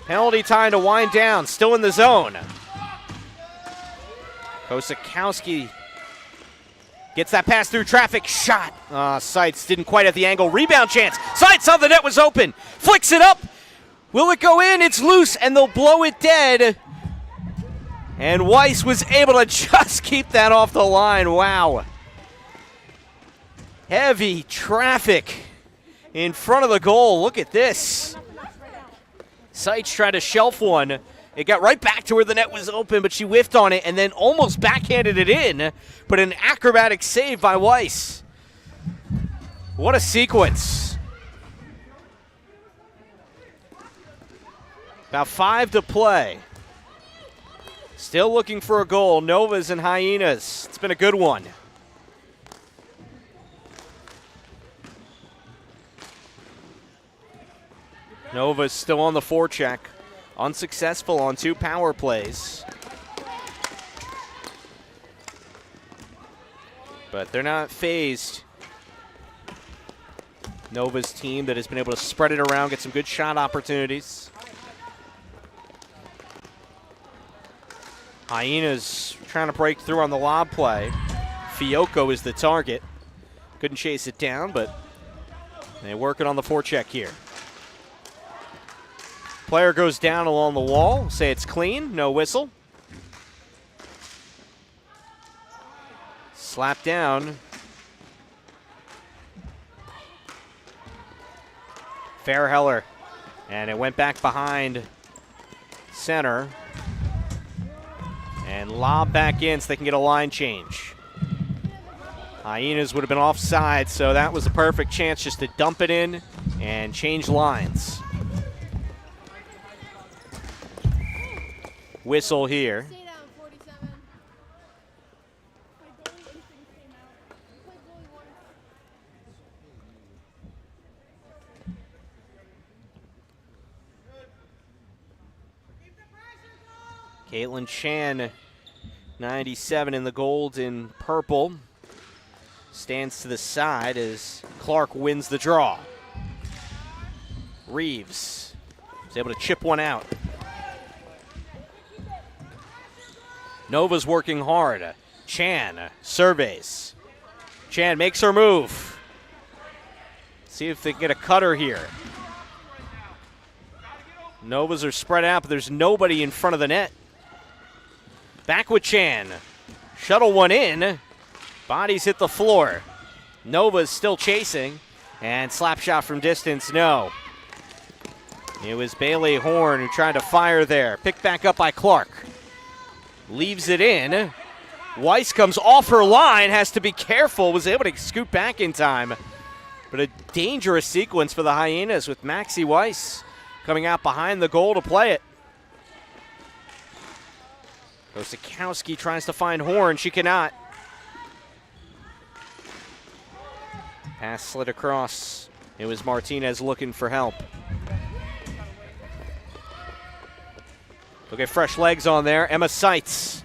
penalty time to wind down. Still in the zone. Kosakowski gets that pass through traffic. Shot. Seitz didn't quite have the angle. Rebound chance. Seitz saw the net was open. Flicks it up. Will it go in? It's loose, and they'll blow it dead. And Weiss was able to just keep that off the line. Wow. Heavy traffic in front of the goal. Look at this. Seitz tried to shelf one. It got right back to where the net was open, but she whiffed on it and then almost backhanded it in. But an acrobatic save by Weiss. What a sequence. About 5 to play. Still looking for a goal. Novas and Hyenas. It's been a good one. Novas still on the forecheck. Unsuccessful on 2 power plays. But they're not phased. Nova's team that has been able to spread it around, get some good shot opportunities. Hyenas trying to break through on the lob play. Fiocco is the target. Couldn't chase it down, but they're working on the forecheck here. Player goes down along the wall. Say it's clean, no whistle. Slap down. Fairheller. And it went back behind center. And lob back in so they can get a line change. Hyenas would have been offside, so that was a perfect chance just to dump it in and change lines. Whistle here. Caitlin Chan, 97 in the gold in purple, stands to the side as Clark wins the draw. Reeves is able to chip one out. Nova's working hard. Chan surveys. Chan makes her move. See if they can get a cutter here. Novas are spread out, but there's nobody in front of the net. Back with Chan. Shuttle one in. Bodies hit the floor. Nova's still chasing, and slap shot from distance, no. It was Bailey Horn who tried to fire there. Picked back up by Clark. Leaves it in. Weiss comes off her line, has to be careful, was able to scoot back in time. But a dangerous sequence for the Hyenas with Maxie Weiss coming out behind the goal to play it. Kosikowski tries to find Horn, she cannot. Pass slid across. It was Martinez looking for help. Look at fresh legs on there. Emma Seitz,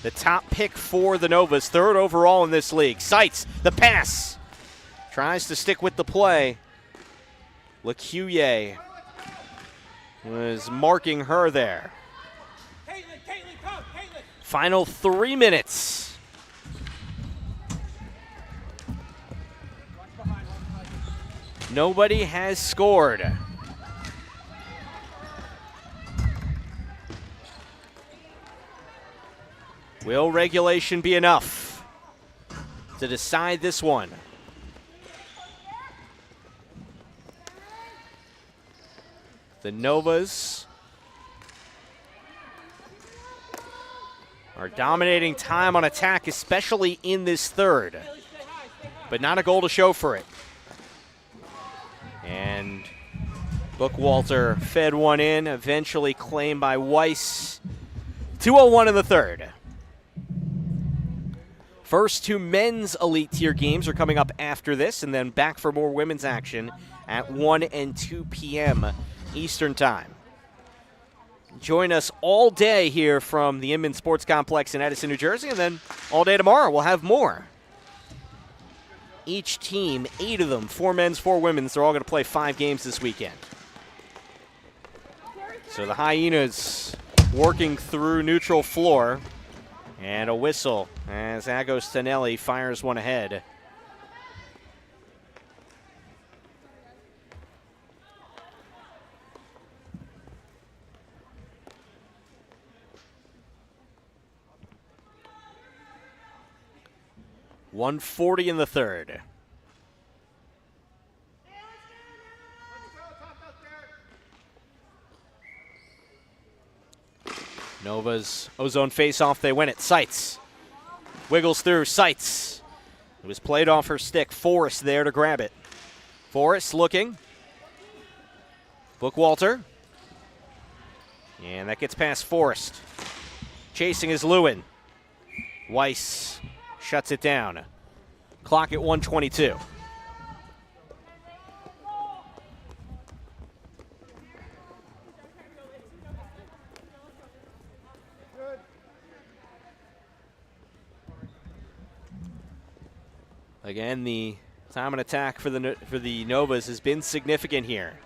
the top pick for the Novas, 3rd overall in this league. Seitz, the pass. Tries to stick with the play. LeCuyer was marking her there. Final 3 minutes. Nobody has scored. Will regulation be enough to decide this one? The Novas are dominating time on attack, especially in this third, but not a goal to show for it. And Bookwalter fed one in, eventually claimed by Weiss. 2:01 in the third. First 2 men's elite tier games are coming up after this, and then back for more women's action at 1 and 2 p.m. Eastern Time. Join us all day here from the Inman Sports Complex in Edison, New Jersey, and then all day tomorrow we'll have more. Each team, 8 of them, 4 men's, 4 women's, they're all going to play 5 games this weekend. So the Hyenas working through neutral floor, and a whistle as Agostinelli fires one ahead. .140 in the third. Nova's ozone face-off, they win it. Seitz wiggles through. Seitz. It was played off her stick. Forrest there to grab it. Forrest looking. Bookwalter. And that gets past Forrest. Chasing is Lewin. Weiss shuts it down. Clock at 1:22. Again, the time on attack for the Novas has been significant here.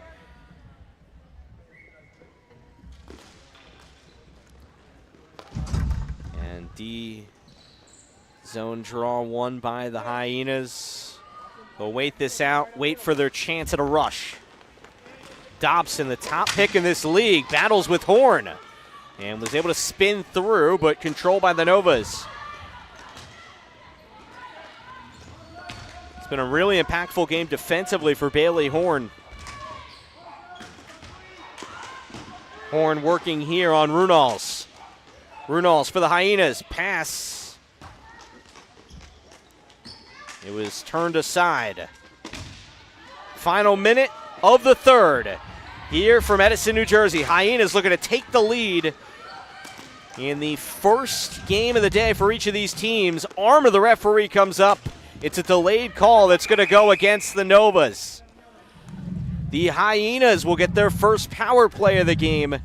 And D zone draw won by the Hyenas. They'll wait this out, wait for their chance at a rush. Dobson, the top pick in this league, battles with Horn and was able to spin through, but controlled by the Novas. It's been a really impactful game defensively for Bailey Horn. Horn working here on Runals. Runals for the Hyenas. Pass. It was turned aside. Final minute of the third here from Edison, New Jersey. Hyenas looking to take the lead in the first game of the day for each of these teams. Arm of the referee comes up. It's a delayed call that's going to go against the Novas. The Hyenas will get their first power play of the game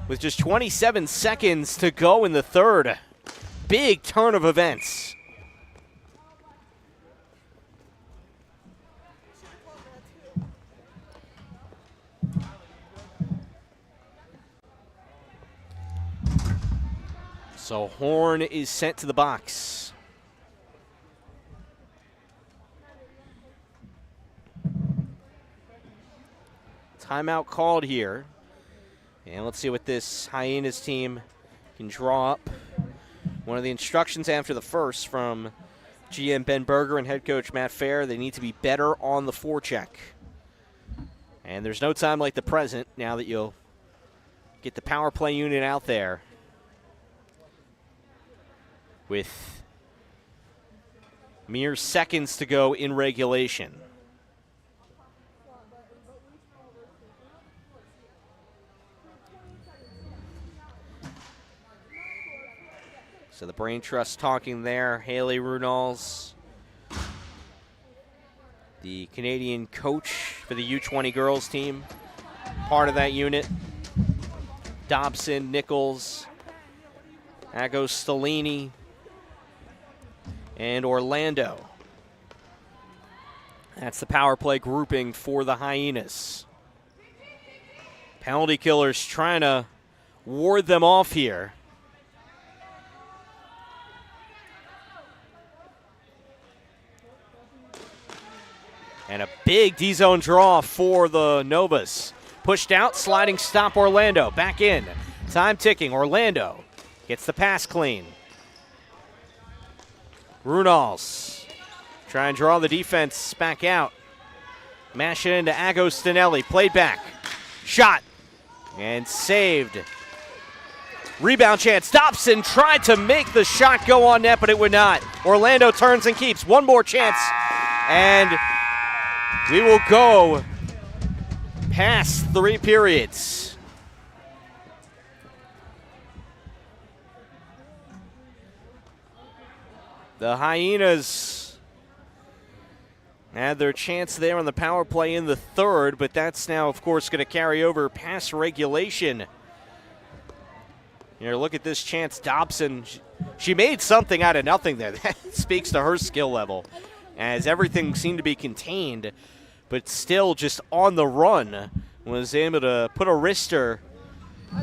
with just 27 seconds to go in the third. Big turn of events. So Horn is sent to the box. Timeout called here. And let's see what this Hyenas team can draw up. One of the instructions after the first from GM Ben Berger and head coach Matt Fair, they need to be better on the forecheck. And there's no time like the present now that you'll get the power play unit out there with mere seconds to go in regulation. So the Brain Trust talking there. Haley Runals, the Canadian coach for the U20 girls team, part of that unit. Dobson, Nichols, Agostolini, and Orlando. That's the power play grouping for the Hyenas. Penalty killers trying to ward them off here. And a big D-zone draw for the Novas. Pushed out, sliding stop Orlando. Back in. Time ticking. Orlando gets the pass clean. Runals try and draw the defense back out. Mash it into Agostinelli. Played back. Shot. And saved. Rebound chance. Dobson tried to make the shot go on net, but it would not. Orlando turns and keeps. One more chance. And we will go past 3 periods. The Hyenas had their chance there on the power play in the third, but that's now, of course, going to carry over past regulation. Here, look at this chance. Dobson, she made something out of nothing there. That speaks to her skill level, as everything seemed to be contained, but still just on the run was able to put a wrister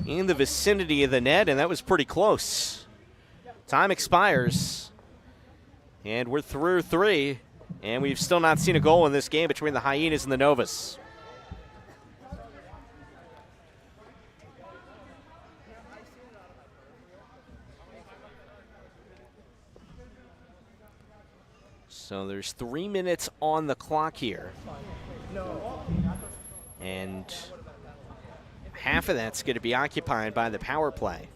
in the vicinity of the net, and that was pretty close. Time expires, and we're through 3, and we've still not seen a goal in this game between the Hyenas and the Novas. So there's 3 minutes on the clock here. And half of that's going to be occupied by the power play.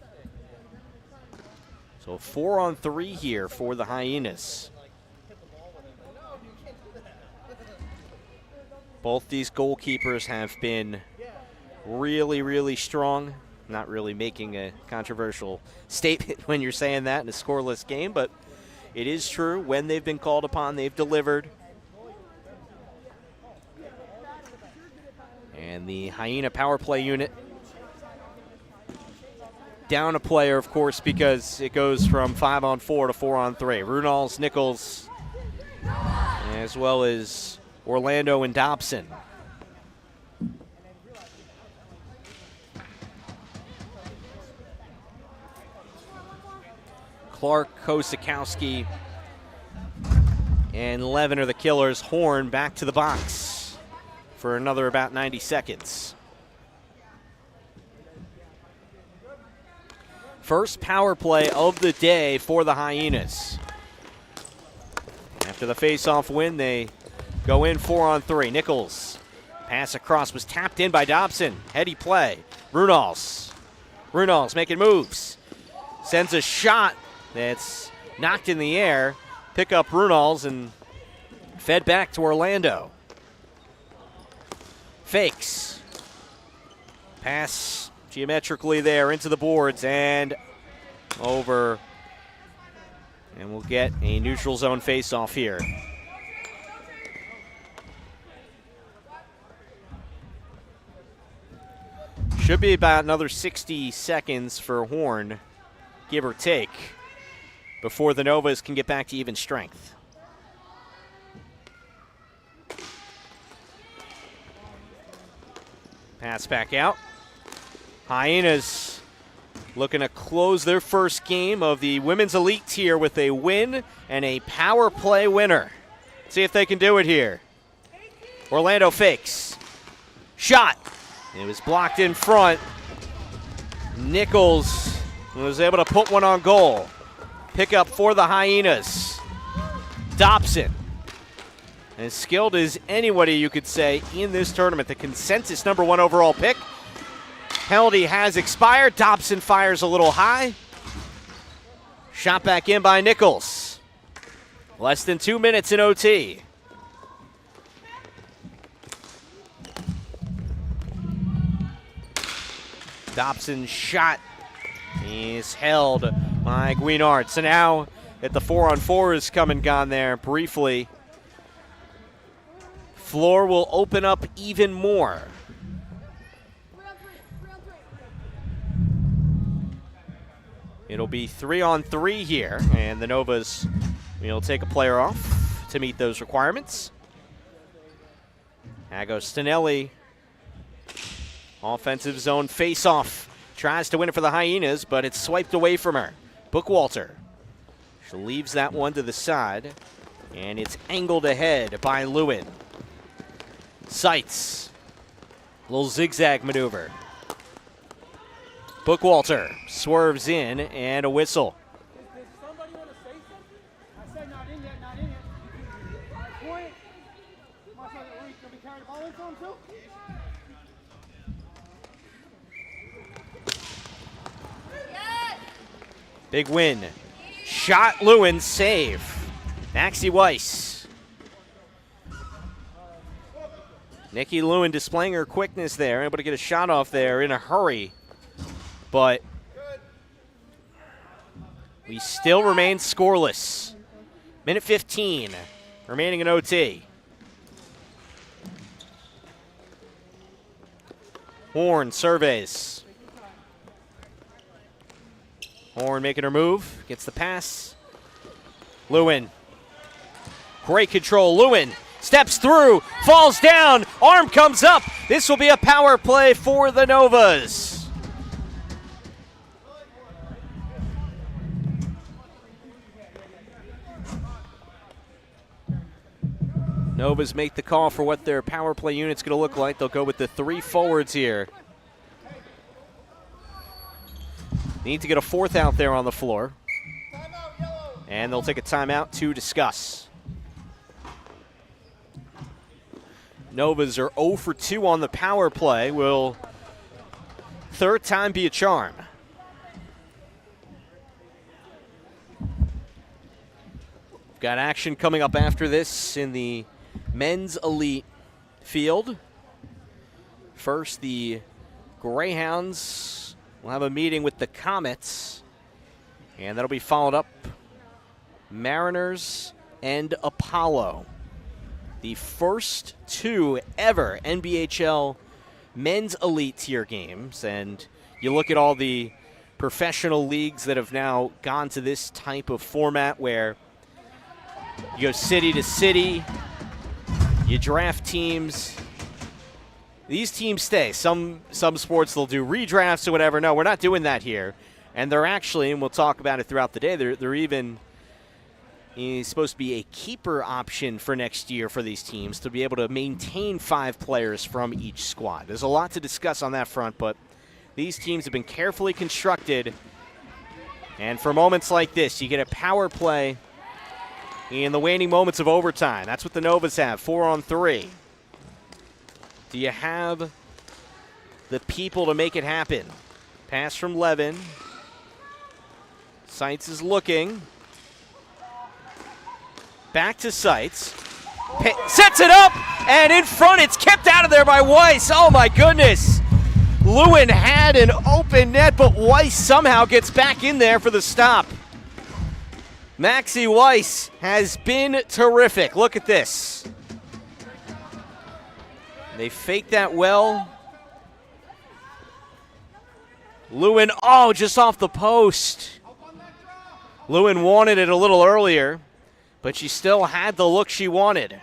So 4-on-3 here for the Hyenas. Both these goalkeepers have been really, really strong. Not really making a controversial statement when you're saying that in a scoreless game, but it is true. When they've been called upon, they've delivered. And the Hyena power play unit down a player, of course, because it goes from 5-on-4 to 4-on-3. Runals, Nichols, as well as Orlando and Dobson. Clark, Kosakowski, and Levin are the killers. Horn back to the box for another about 90 seconds. First power play of the day for the Hyenas. After the face-off win, they go in 4-on-3. Nichols, pass across, was tapped in by Dobson. Heady play. Runals making moves. Sends a shot that's knocked in the air. Pick up Runals and fed back to Orlando. Fakes. Pass geometrically there into the boards and over. And we'll get a neutral zone face-off here. Should be about another 60 seconds for Horn, give or take, before the Novas can get back to even strength. Pass back out. Hyenas looking to close their first game of the Women's Elite tier with a win and a power play winner. See if they can do it here. Orlando fakes. Shot. It was blocked in front. Nichols was able to put one on goal. Pick up for the Hyenas. Dobson. As skilled as anybody, you could say, in this tournament. The consensus #1 overall pick. Penalty has expired. Dobson fires a little high. Shot back in by Nichols. Less than 2 minutes in OT. Dobson's shot is held by Guinard. So now that the 4-on-4 is come and gone there briefly, floor will open up even more. It'll be 3-on-3 here, and the Novas will take a player off to meet those requirements. Agostinelli, offensive zone face-off. Tries to win it for the Hyenas, but it's swiped away from her. Bookwalter. She leaves that one to the side, and it's angled ahead by Lewin. Seitz. Little zigzag maneuver. Bookwalter swerves in, and a whistle. Does somebody want to say something? I said not in yet, not in yet. Point. Watch out, Reese. Gonna be carrying the ball in for him too? Big win. Shot Lewin, save. Maxie Weiss. Nikki Lewin displaying her quickness there, able to get a shot off there in a hurry. But we still remain scoreless. Minute 15 remaining in OT. Horn surveys. Horn making her move, gets the pass. Lewin. Great control. Lewin steps through, falls down, arm comes up. This will be a power play for the Novas. Novas make the call for what their power play unit's going to look like. They'll go with the 3 forwards here. Need to get a 4th out there on the floor. And they'll take a timeout to discuss. Novas are 0 for 2 on the power play. Will third time be a charm? Got action coming up after this in the men's elite field. First, the Greyhounds will have a meeting with the Comets, and that'll be followed up Mariners and Apollo. The first 2 ever NBHL men's elite tier games, and you look at all the professional leagues that have now gone to this type of format where you go city to city, you draft teams. These teams stay. Some sports they'll do redrafts or whatever. No, we're not doing that here. And they're actually, and we'll talk about it throughout the day, they're even supposed to be a keeper option for next year for these teams to be able to maintain 5 players from each squad. There's a lot to discuss on that front, but these teams have been carefully constructed. And for moments like this, you get a power play in the waning moments of overtime. That's what the Novas have, 4-on-3. Do you have the people to make it happen? Pass from Levin. Seitz is looking. Back to Seitz. Sets it up, and in front, it's kept out of there by Weiss. Oh my goodness. Lewin had an open net, but Weiss somehow gets back in there for the stop. Maxie Weiss has been terrific. Look at this. They faked that well. Lewin, oh, just off the post. Lewin wanted it a little earlier, but she still had the look she wanted.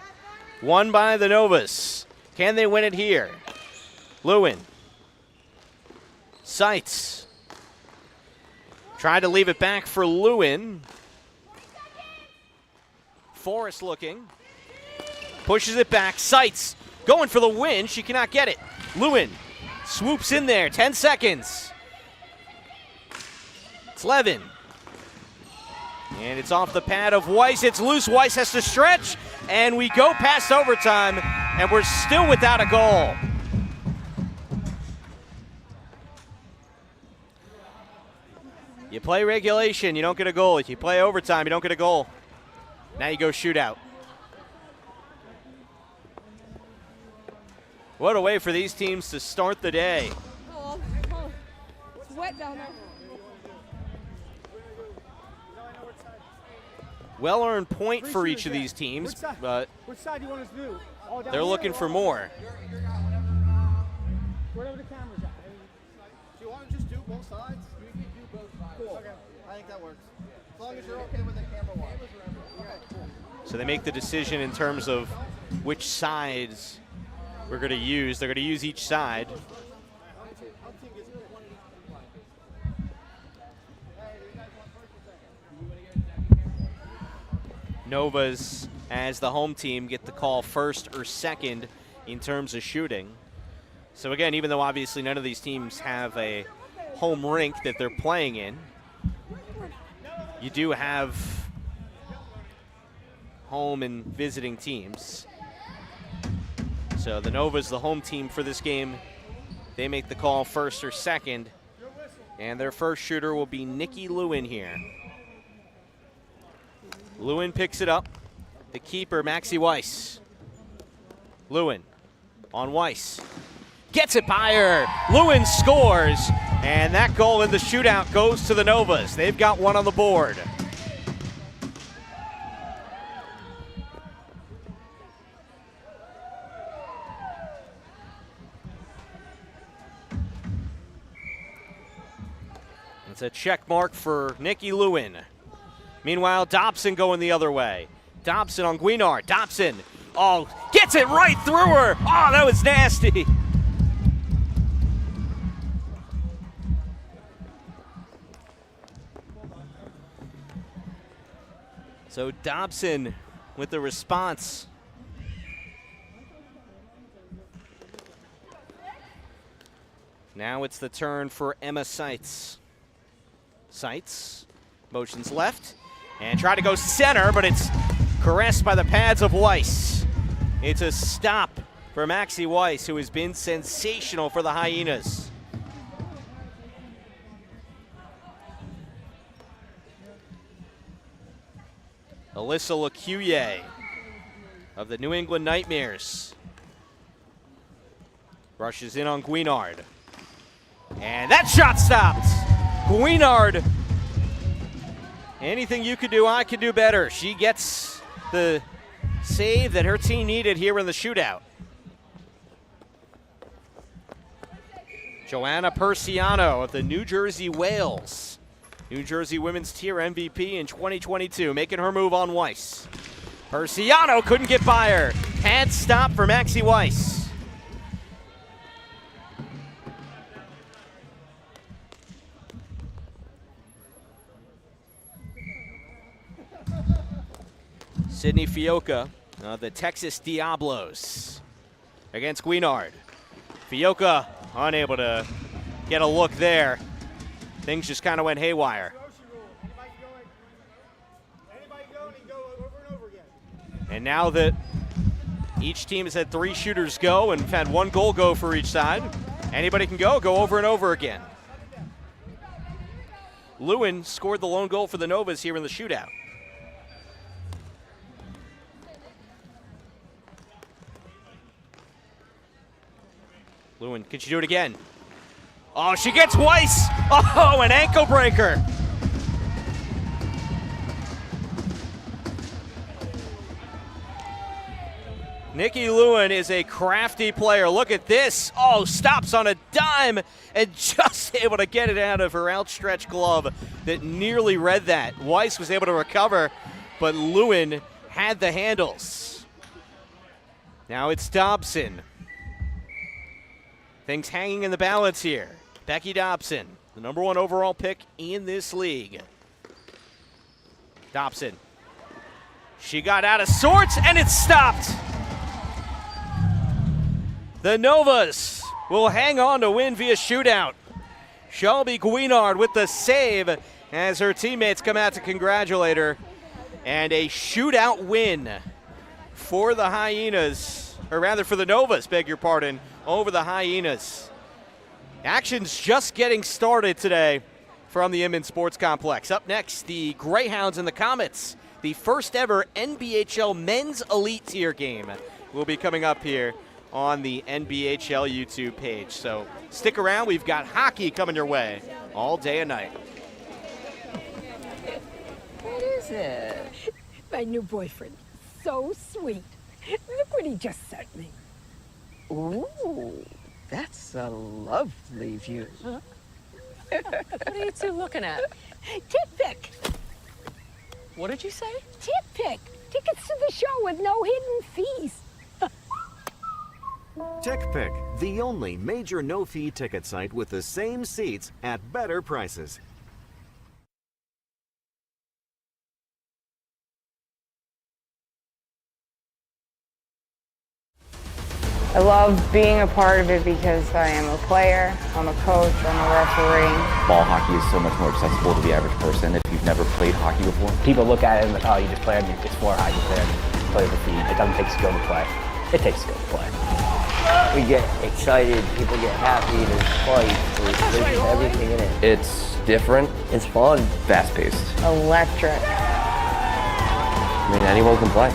Won by the Novas. Can they win it here? Lewin. Seitz. Tried to leave it back for Lewin. Forrest looking. Pushes it back. Seitz going for the win. She cannot get it. Lewin swoops in there. 10 seconds. It's Levin. And it's off the pad of Weiss. It's loose. Weiss has to stretch. And we go past overtime, and we're still without a goal. You play regulation, you don't get a goal. If you play overtime, you don't get a goal. Now you go shootout. What a way for these teams to start the day. It's wet down there. Well-earned point for each of these teams, but Which side do you want us to do? All down they're here looking or for all- more. Wherever the camera's at. Do you want to just do both sides? We can do both sides. Cool. Okay. I think that works. As long as you're okay with the camera wide. Okay, cool. So they make the decision in terms of which sides we're going to use. They're going to use each side. Novas, as the home team, get the call first or second in terms of shooting. So again, even though obviously none of these teams have a home rink that they're playing in, you do have home and visiting teams. So the Novas, the home team for this game, they make the call first or second. And their first shooter will be Nikki Lewin here. Lewin picks it up. The keeper, Maxie Weiss. Lewin on Weiss. Gets it by her. Lewin scores. And that goal in the shootout goes to the Novas. They've got one on the board. It's a check mark for Nikki Lewin. Meanwhile, Dobson going the other way. Dobson on Guinard. Dobson, oh, gets it right through her. Oh, that was nasty. So Dobson with the response. Now it's the turn for Emma Seitz. Seitz motions left and try to go center, but it's caressed by the pads of Weiss. It's a stop for Maxie Weiss, who has been sensational for the Hyenas. Alyssa Lecuyer of the New England Nightmares rushes in on Guinard. And that shot stopped. Guinard, anything you could do, I could do better. She gets the save that her team needed here in the shootout. Joanna Persiano of the New Jersey Whales, New Jersey Women's Tier MVP in 2022, making her move on Weiss. Persiano couldn't get by her. Pad stop for Maxie Weiss. Sydney Fioca of the Texas Diablos against Guinard. Fioca unable to get a look there. Things just kind of went haywire. And now that each team has had 3 shooters go and had 1 goal go for each side, anybody can go over and over again. Lewin scored the lone goal for the Novas here in the shootout. Lewin, can she do it again? Oh, she gets Weiss. Oh, an ankle breaker. Nikki Lewin is a crafty player. Look at this. Oh, stops on a dime and just able to get it out of her outstretched glove that nearly read that. Weiss was able to recover, but Lewin had the handles. Now it's Dobson. Things hanging in the balance here. Becky Dobson, the #1 overall pick in this league. Dobson. She got out of sorts, and it stopped. The Novas will hang on to win via shootout. Shelby Guinard with the save, as her teammates come out to congratulate her. And a shootout win for the Hyenas, or rather for the Novas, beg your pardon, over the Hyenas. Action's just getting started today from the Inman Sports Complex. Up next, the Greyhounds and the Comets. The first ever NBHL Men's Elite tier game will be coming up here on the NBHL YouTube page. So stick around. We've got hockey coming your way all day and night. What is it? My new boyfriend. So sweet. Look what he just sent me. Ooh, that's a lovely view. Huh? What are you two looking at? Tip pick. What did you say? Tip pick. Tickets to the show with no hidden fees. TickPick, the only major no-fee ticket site with the same seats at better prices. I love being a part of it because I am a player, I'm a coach, I'm a referee. Ball hockey is so much more accessible to the average person if you've never played hockey before. People look at it and like, oh, you just played me. It's floor height. You play the feet. It doesn't take skill to play. It takes skill to play. We get excited, people get happy, there's fight, there's everything in it. It's different. It's fun. Fast-paced. Electric. I mean, anyone can play.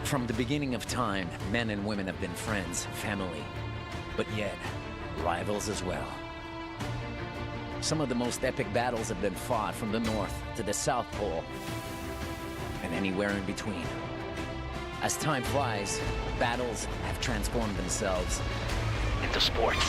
From the beginning of time, men and women have been friends, family, but yet rivals as well. Some of the most epic battles have been fought from the North to the South Pole and anywhere in between. As time flies, battles have transformed themselves into sports.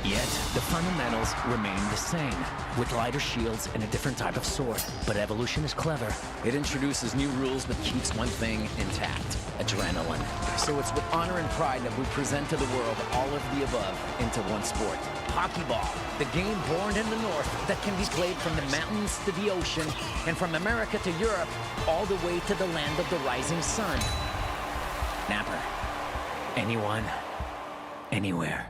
Yet, the fundamentals remain the same, with lighter shields and a different type of sword. But evolution is clever. It introduces new rules but keeps one thing intact: adrenaline. So it's with honor and pride that we present to the world all of the above into one sport. Hockey ball, the game born in the North that can be played from the mountains to the ocean, and from America to Europe, all the way to the land of the rising sun. Napper. Anyone, anywhere.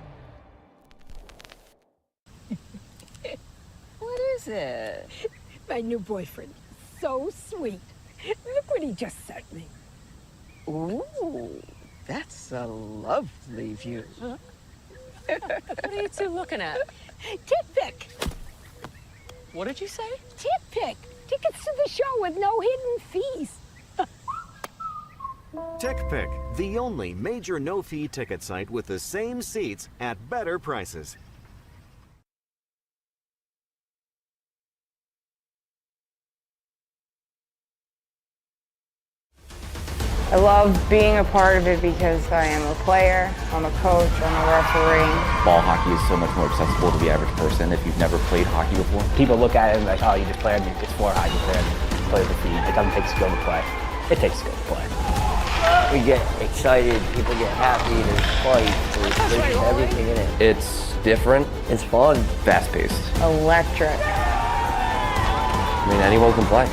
What is it? My new boyfriend. So sweet. Look what he just sent me. Ooh, that's a lovely view. Huh? What are you two looking at? Tip pick. What did you say? Tip pick. Tickets to the show with no hidden fees. TickPick, the only major no-fee ticket site with the same seats at better prices. I love being a part of it because I am a player, I'm a coach, I'm a referee. Ball hockey is so much more accessible to the average person if you've never played hockey before. People look at it and like, oh, you just played me. It's floor height. You play the feet. It doesn't take skill to play. It takes skill to play. We get excited, people get happy, there's fight, there's everything in it. It's different. It's fun. Fast-paced. Electric. I mean, anyone can play.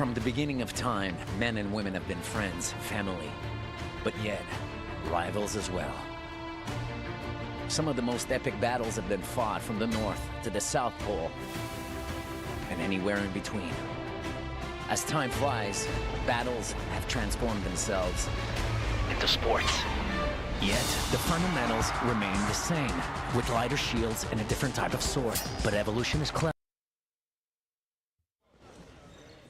From the beginning of time, men and women have been friends, family, but yet rivals as well. Some of the most epic battles have been fought from the North to the South Pole and anywhere in between. As time flies, battles have transformed themselves into sports. Yet, the fundamentals remain the same, with lighter shields and a different type of sword. But evolution is clever.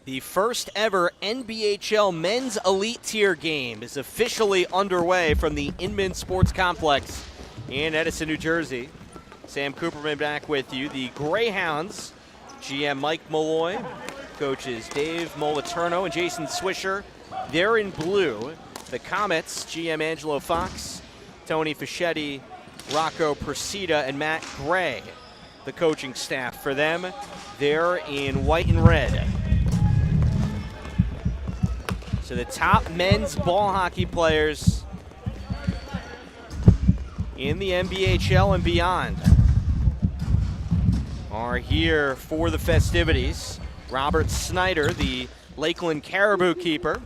The first ever NBHL Men's Elite Tier game is officially underway from the Inman Sports Complex in Edison, New Jersey. Sam Cooperman back with you. The Greyhounds, GM Mike Malloy, coaches Dave Moliterno and Jason Swisher. They're in blue. The Comets, GM Angelo Fox, Tony Fischetti, Rocco Persida, and Matt Gray. The coaching staff for them, they're in white and red. So the top men's ball hockey players in the NBHL and beyond are here for the festivities. Robert Snyder, the Lakeland Caribou keeper,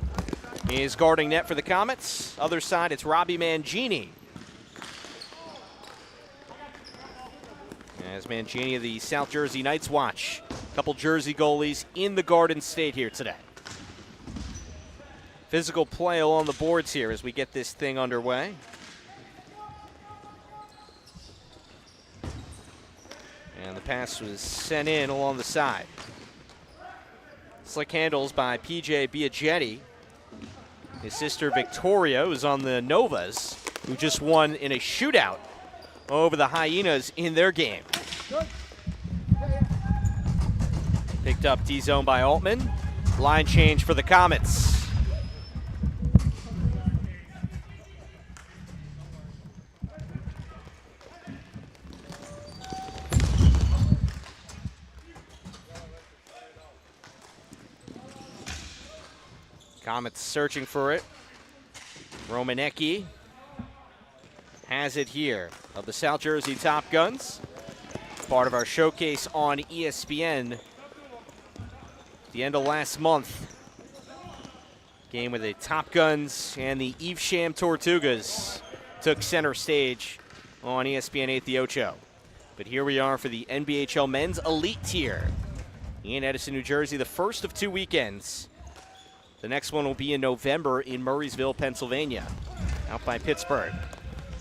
is guarding net for the Comets. Other side, it's Robbie Mangini. As Mangini of the South Jersey Knights watch. A couple Jersey goalies in the Garden State here today. Physical play along the boards here as we get this thing underway. And the pass was sent in along the side. Slick handles by PJ Biaggetti. His sister Victoria was on the Novas, who just won in a shootout over the Hyenas in their game. Picked up D-zone by Altman. Line change for the Comets. Comets searching for it. Romanecki has it here of the South Jersey Top Guns. Part of our showcase on ESPN the end of last month. Game where the Top Guns and the Evesham Tortugas took center stage on ESPN 8 The Ocho. But here we are for the NBHL Men's Elite Tier in Edison, New Jersey, the first of 2 weekends. The next one will be in November in Murraysville, Pennsylvania, out by Pittsburgh.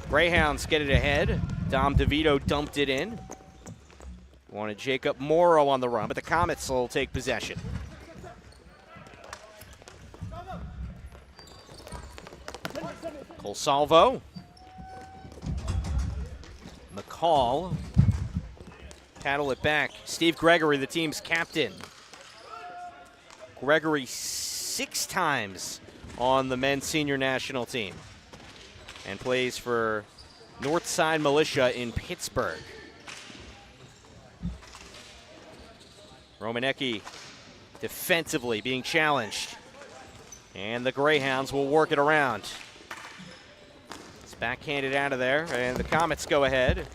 Greyhounds get it ahead. Dom DeVito dumped it in. Wanted Jacob Morrow on the run, but the Comets will take possession. Colsalvo. McCall. Paddle it back. Steve Gregory, the team's captain. Gregory 6 times on the men's senior national team and plays for Northside Militia in Pittsburgh. Romanecki defensively being challenged, and the Greyhounds will work it around. It's backhanded out of there, and the Comets go ahead.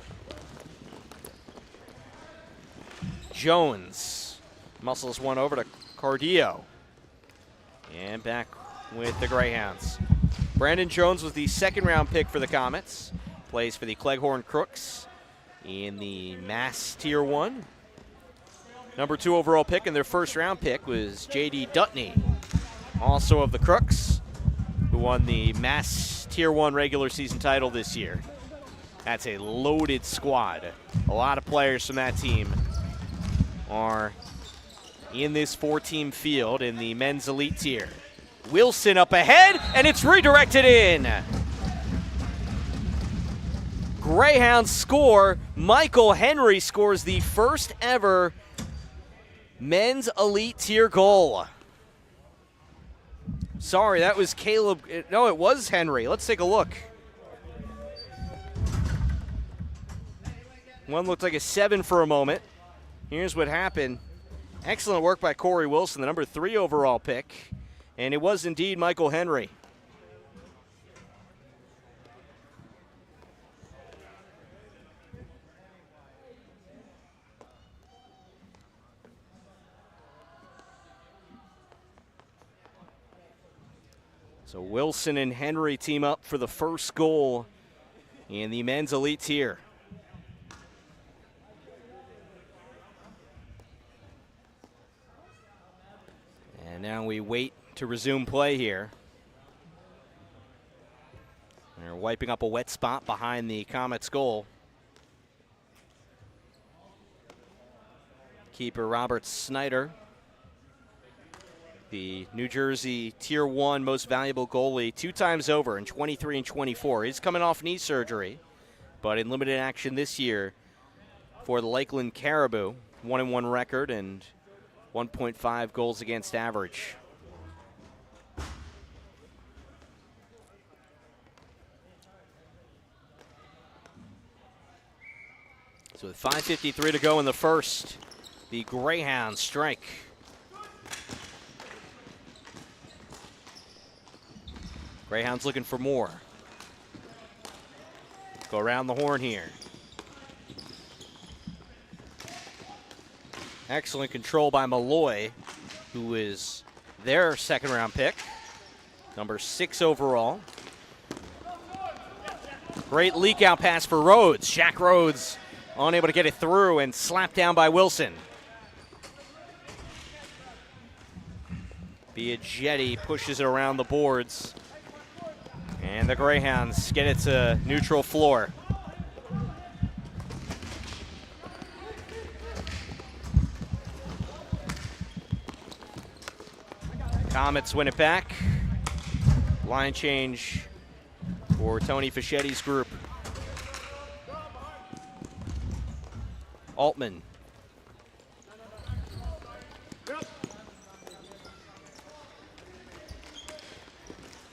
Jones muscles one over to Cardillo. And back with the Greyhounds. Brandon Jones was the second-round pick for the Comets. Plays for the Cleghorn Crooks in the Mass Tier 1. Number 2 overall pick and their first-round pick was J.D. Dutney, also of the Crooks, who won the Mass Tier 1 regular season title this year. That's a loaded squad. A lot of players from that team are in this 4-team field in the men's elite tier. Wilson up ahead, and it's redirected in. Greyhounds score. Michael Henry scores the first ever men's elite tier goal. Sorry, that was Caleb. No, it was Henry. Let's take a look. One looked like a 7 for a moment. Here's what happened. Excellent work by Corey Wilson, the number 3 overall pick. And it was indeed Michael Henry. So Wilson and Henry team up for the first goal in the men's elite tier. And now we wait to resume play here. They're wiping up a wet spot behind the Comets goal. Keeper Robert Snyder, the New Jersey Tier 1 most valuable goalie 2 times over in 23 and 24. He's coming off knee surgery, but in limited action this year for the Lakeland Caribou. 1-1 record and 1.5 goals against average. So with 5:53 to go in the first, the Greyhounds strike. Greyhounds looking for more. Go around the horn here. Excellent control by Malloy, who is their second-round pick, number 6 overall. Great leak-out pass for Rhodes. Shaq Rhodes unable to get it through and slapped down by Wilson. Biaggetti pushes it around the boards. And the Greyhounds get it to neutral floor. Comets win it back. Line change for Tony Fischetti's group. Altman.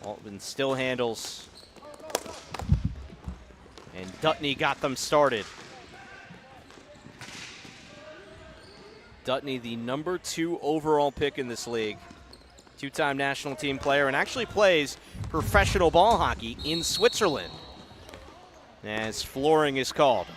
Altman still handles. And Dutney got them started. Dutney, the number 2 overall pick in this league. 2-time national team player and actually plays professional ball hockey in Switzerland, as flooring is called.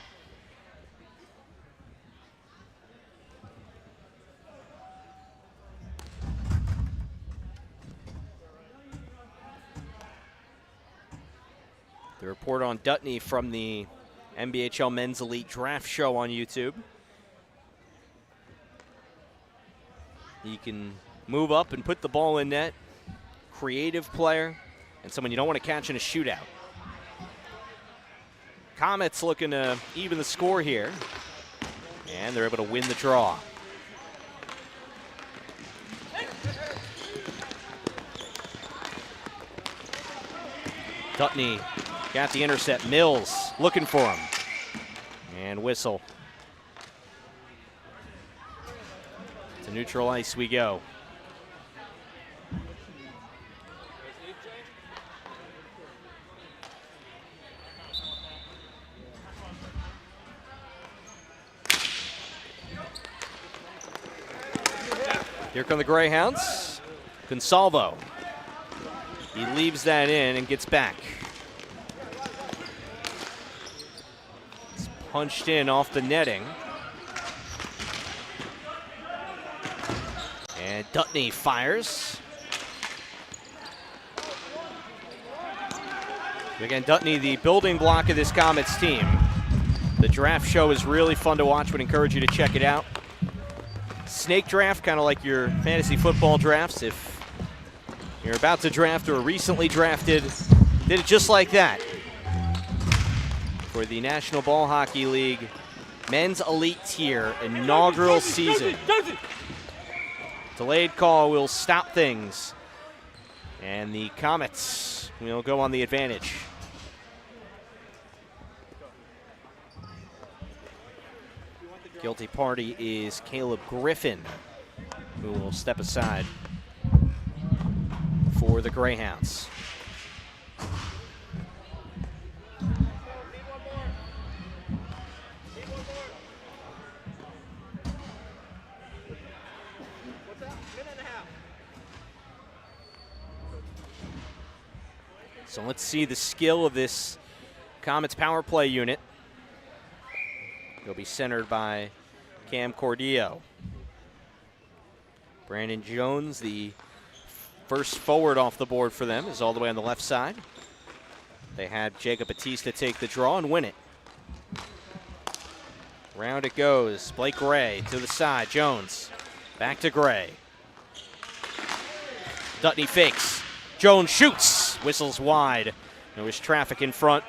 The report on Dutney from the NBHL Men's Elite Draft Show on YouTube. He can move up and put the ball in net. Creative player and someone you don't want to catch in a shootout. Comets looking to even the score here, and they're able to win the draw. Dutney got the intercept. Mills looking for him. And whistle. To neutral ice we go. Here come the Greyhounds. Consalvo. He leaves that in and gets back. It's punched in off the netting. And Dutney fires. Again, Dutney, the building block of this Comets team. The draft show is really fun to watch. Would encourage you to check it out. Snake draft, kind of like your fantasy football drafts. If you're about to draft or recently drafted, did it just like that. For the National Ball Hockey League Men's Elite Tier inaugural season. Delayed call will stop things. And the Comets will go on the advantage. Guilty party is Caleb Griffin, who will step aside for the Greyhounds. So let's see the skill of this Comets power play unit. He'll be centered by Cam Cordillo. Brandon Jones, the First forward off the board for them is all the way on the left side. They had Jacob Batista take the draw and win it. Round it goes. Blake Gray to the side. Jones back to Gray. Dutney fakes. Jones shoots. Whistles wide. There was traffic in front.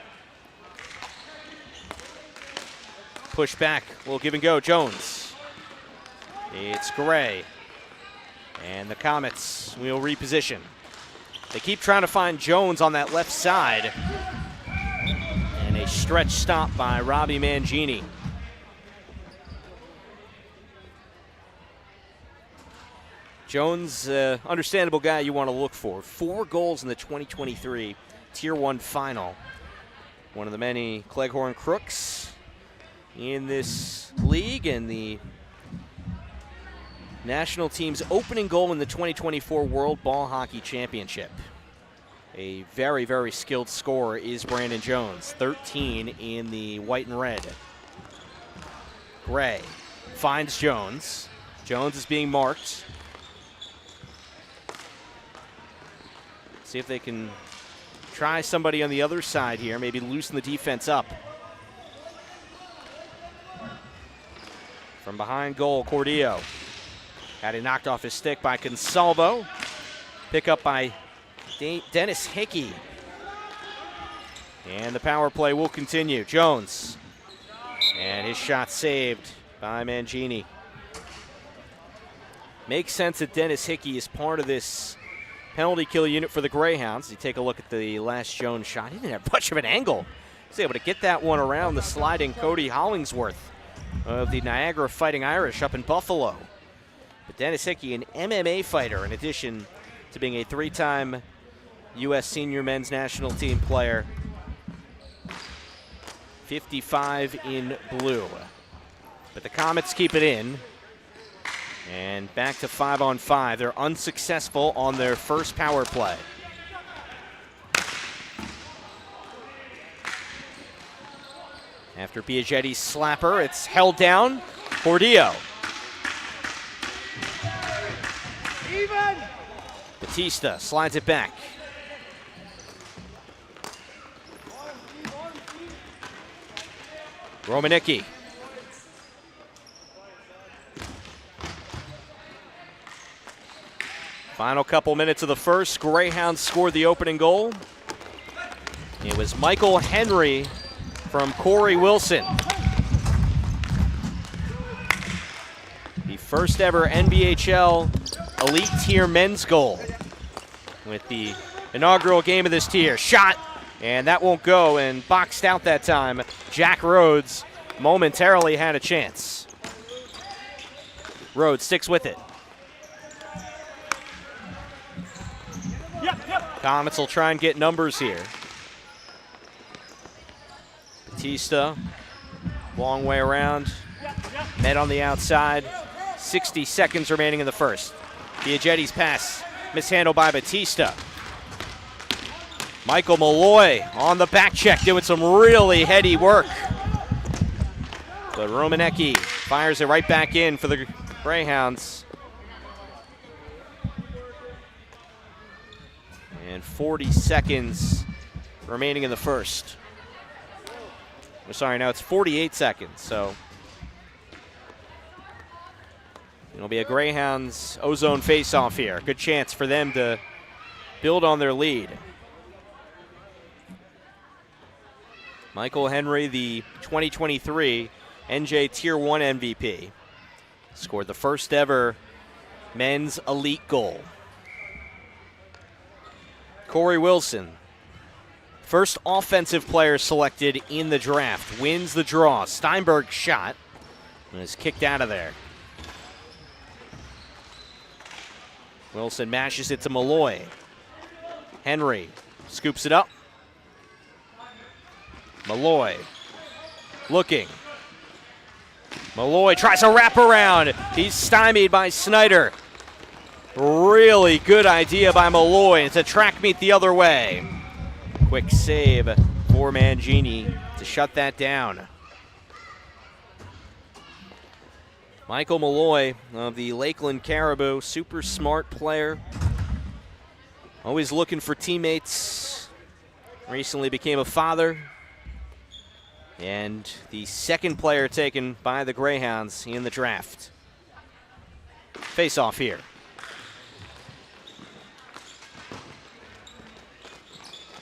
Push back. A little give and go. Jones. It's Gray. And the Comets will reposition. They keep trying to find Jones on that left side. And a stretch stop by Robbie Mangini. Jones, understandable guy you want to look for. 4 goals in the 2023 Tier 1 final. One of the many Cleghorn crooks in this league, and the national team's opening goal in the 2024 World Ball Hockey Championship. A very, very skilled scorer is Brandon Jones. 13 in the white and red. Gray finds Jones. Jones is being marked. See if they can try somebody on the other side here, maybe loosen the defense up. From behind goal, Cordillo. Had it knocked off his stick by Consalvo. Pick up by Dennis Hickey. And the power play will continue. Jones. And his shot saved by Mangini. Makes sense that Dennis Hickey is part of this penalty kill unit for the Greyhounds. You take a look at the last Jones shot. He didn't have much of an angle. He was able to get that one around the sliding Cody Hollingsworth of the Niagara Fighting Irish up in Buffalo. But Dennis Hickey, an MMA fighter, in addition to being a 3-time U.S. senior men's national team player. 55 in blue. But the Comets keep it in. And back to 5-on-5. They're unsuccessful on their first power play. After Biaggetti's slapper, it's held down. Cordillo. Even. Batista slides it back. Romanicki. Final couple minutes of the first. Greyhounds scored the opening goal. It was Michael Henry from Corey Wilson. The first ever NBHL Elite Tier men's goal with the inaugural game of this tier. Shot, and that won't go, and boxed out that time. Jack Rhodes momentarily had a chance. Rhodes sticks with it. Comets will try and get numbers here. Batista, long way around. Met on the outside. 60 seconds remaining in the first. Biaggetti's pass mishandled by Batista. Michael Malloy on the back check doing some really heady work. But Romanicki fires it right back in for the Greyhounds. And 40 seconds remaining in the first. Sorry, now it's 48 seconds, so it'll be a Greyhounds ozone face-off here. Good chance for them to build on their lead. Michael Henry, the 2023 NJ Tier 1 MVP, scored the first ever men's elite goal. Corey Wilson, first offensive player selected in the draft, wins the draw. Steinberg's shot and is kicked out of there. Wilson mashes it to Malloy. Henry scoops it up. Malloy looking. Malloy tries a wraparound. He's stymied by Snyder. Really good idea by Malloy. It's a track meet the other way. Quick save for Mangini to shut that down. Michael Malloy of the Lakeland Caribou, super smart player. Always looking for teammates. Recently became a father. And the second player taken by the Greyhounds in the draft. Face off here.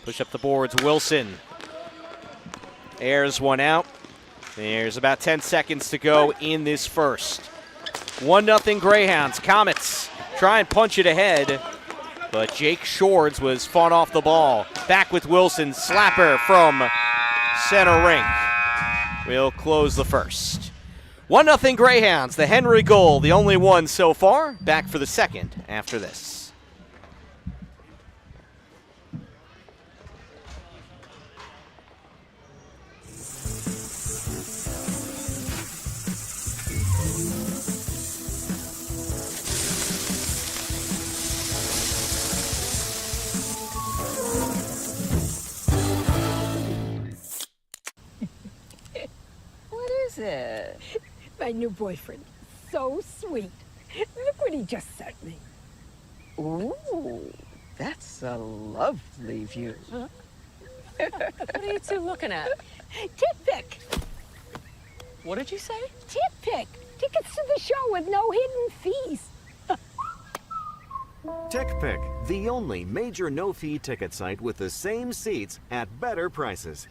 Push up the boards, Wilson. Airs one out. There's about 10 seconds to go in this first. 1-0 Greyhounds. Comets try and punch it ahead, but Jake Shords was fought off the ball. Back with Wilson, slapper from center rink. We'll close the first. 1-0 Greyhounds, the Henry goal, the only one so far. Back for the second after this. What is it? My new boyfriend. So sweet. Look what he just sent me. Ooh, that's a lovely view. Huh? What are you two looking at? Tip pick. What did you say? Tip pick. Tickets to the show with no hidden fees. TickPick, the only major no-fee ticket site with the same seats at better prices.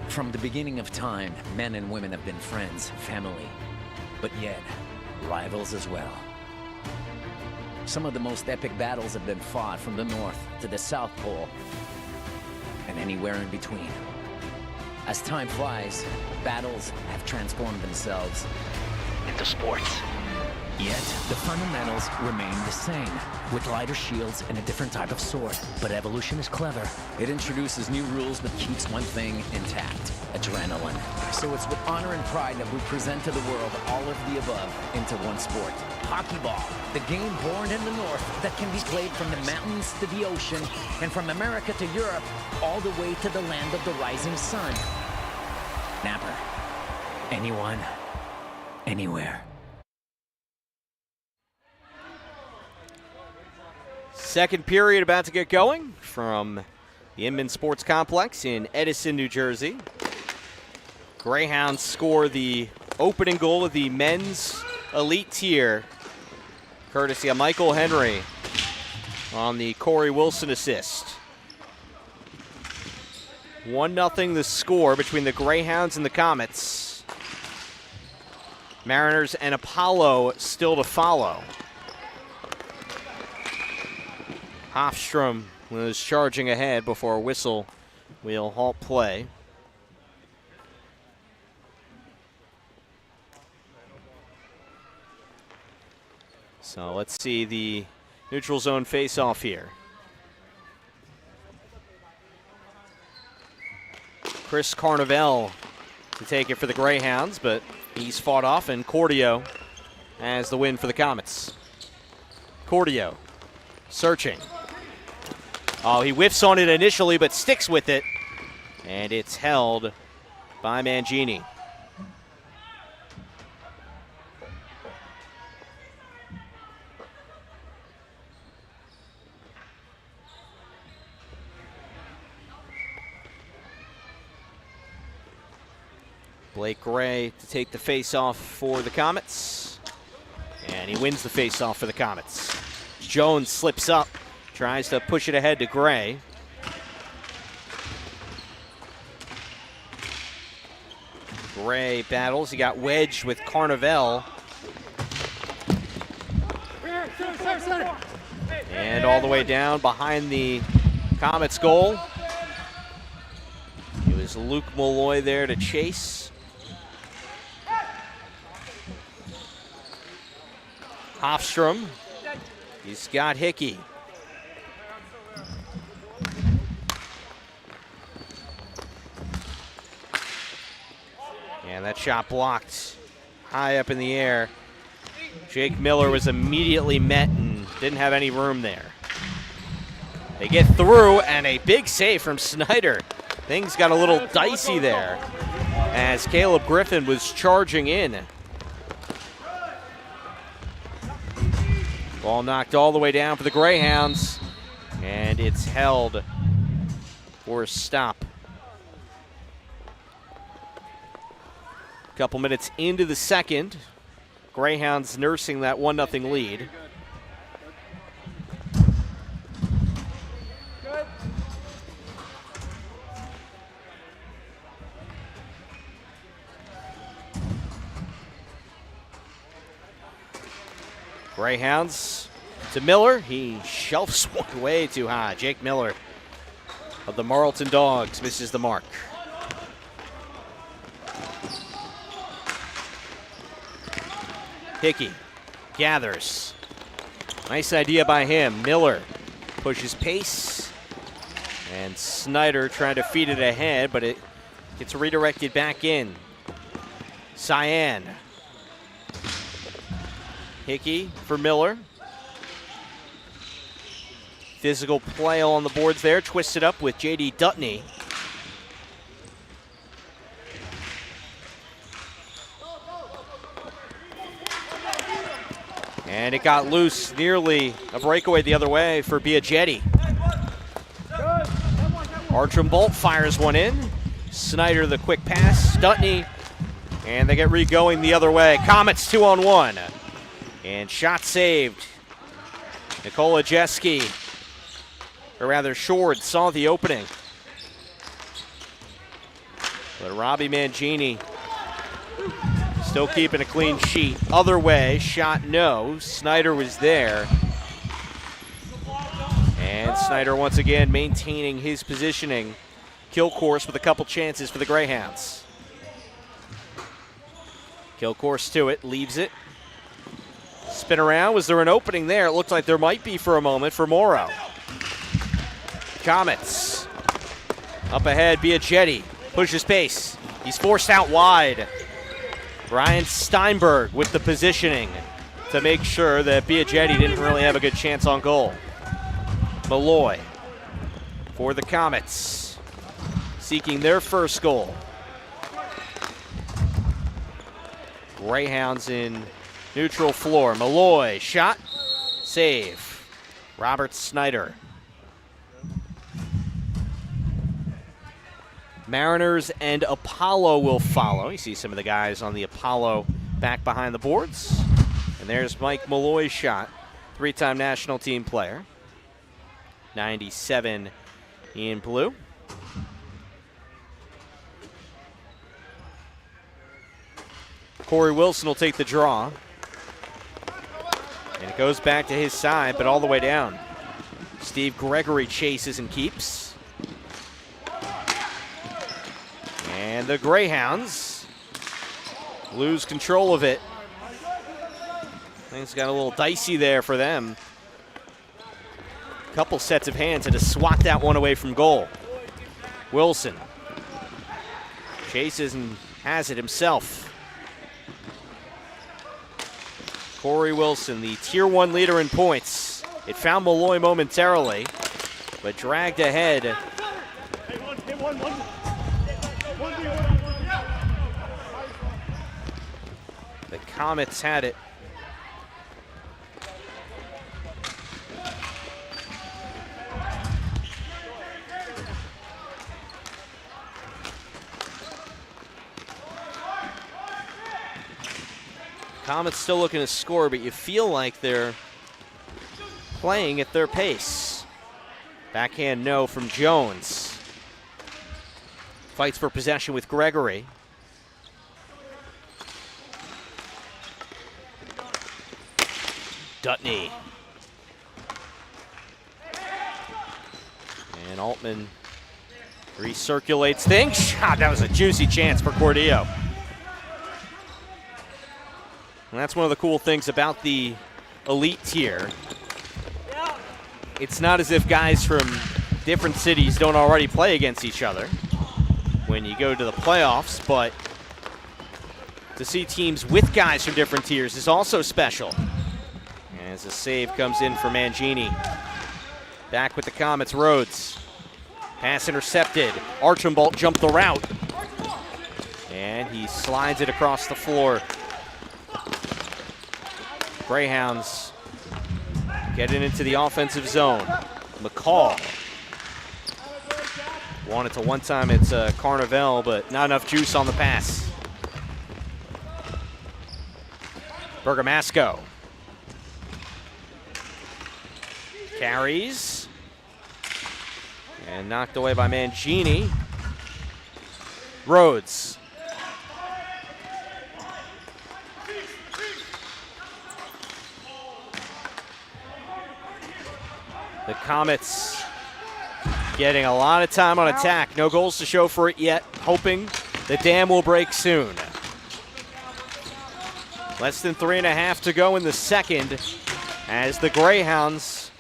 From the beginning of time, men and women have been friends, family, but yet rivals as well. Some of the most epic battles have been fought from the North to the South Pole and anywhere in between. As time flies, battles have transformed themselves into sports. Yet, the fundamentals remain the same, with lighter shields and a different type of sword. But evolution is clever. It introduces new rules but keeps one thing intact: adrenaline. So it's with honor and pride that we present to the world all of the above into one sport. Hockey ball, the game born in the North that can be played from the mountains to the ocean, and from America to Europe, all the way to the land of the rising sun. Napper. Anyone, anywhere. Second period about to get going from the Inman Sports Complex in Edison, New Jersey. Greyhounds score the opening goal of the men's elite tier, courtesy of Michael Henry on the Corey Wilson assist. 1-0 the score between the Greyhounds and the Comets. Mariners and Apollo still to follow. Hofstrom was charging ahead before a whistle will halt play. So let's see the neutral zone face-off here. Chris Carnevale to take it for the Greyhounds, but he's fought off, and Cordio has the win for the Comets. Cordio searching. Oh, he whiffs on it initially, but sticks with it. And it's held by Mangini. Blake Gray to take the face-off for the Comets. And he wins the face-off for the Comets. Jones slips up. Tries to push it ahead to Gray. Gray battles. He got wedged with Carnevale. And all the way down behind the Comets goal. It was Luke Malloy there to chase. Hofstrom. He's got Hickey. And that shot blocked high up in the air. Jake Miller was immediately met and didn't have any room there. They get through, and a big save from Snyder. Things got a little dicey there as Caleb Griffin was charging in. Ball knocked all the way down for the Greyhounds, and it's held for a stop. A couple minutes into the second, Greyhounds nursing that 1-0 lead. Greyhounds to Miller. He shelves one way too high. Jake Miller of the Marlton Dogs misses the mark. Hickey gathers. Nice idea by him. Miller pushes pace. And Snyder trying to feed it ahead, but it gets redirected back in. Cyan. Hickey for Miller. Physical play on the boards there. Twisted up with J.D. Dutney. And it got loose, nearly a breakaway the other way for Biaggetti. Artrum Bolt fires one in. Snyder the quick pass. Dutney. And they get re-going the other way. Comets 2-on-1. And shot saved. Nikola Jeski, or rather Shord, saw the opening. But Robbie Mangini still keeping a clean sheet. Other way, shot no. Snyder was there. And Snyder once again maintaining his positioning. Kill course with a couple chances for the Greyhounds. Kill course to it, leaves it. Spin around. Was there an opening there? It looked like there might be for a moment for Morrow. Comets. Up ahead, Biaggetti. Pushes pace. He's forced out wide. Ryan Steinberg with the positioning to make sure that Biaggetti didn't really have a good chance on goal. Malloy for the Comets, seeking their first goal. Greyhounds in neutral floor. Malloy, shot, save. Robert Snyder. Mariners and Apollo will follow. You see some of the guys on the Apollo back behind the boards. And there's Mike Malloy's shot, three-time national team player. 97 in blue. Corey Wilson will take the draw. And it goes back to his side, but all the way down. Steve Gregory chases and keeps. And the Greyhounds lose control of it. Things got a little dicey there for them. Couple sets of hands had to swat that one away from goal. Wilson chases and has it himself. Corey Wilson, the Tier 1 leader in points. It found Malloy momentarily, but dragged ahead. The Comets had it. Comets still looking to score, but you feel like they're playing at their pace. Backhand no from Jones. Fights for possession with Gregory. Dutney. And Altman recirculates things. God, that was a juicy chance for Cordillo. And that's one of the cool things about the elite tier. It's not as if guys from different cities don't already play against each other when you go to the playoffs, but to see teams with guys from different tiers is also special. As a save comes in for Mangini. Back with the Comets, Rhodes. Pass intercepted. Archambault jumped the route. And he slides it across the floor. Greyhounds getting into the offensive zone. McCall. Wanted to one time it's Carnival, but not enough juice on the pass. Bergamasco. Carries. And knocked away by Mangini. Rhodes. The Comets getting a lot of time on attack. No goals to show for it yet. Hoping the dam will break soon. Less than 3.5 to go in the second as the Greyhounds,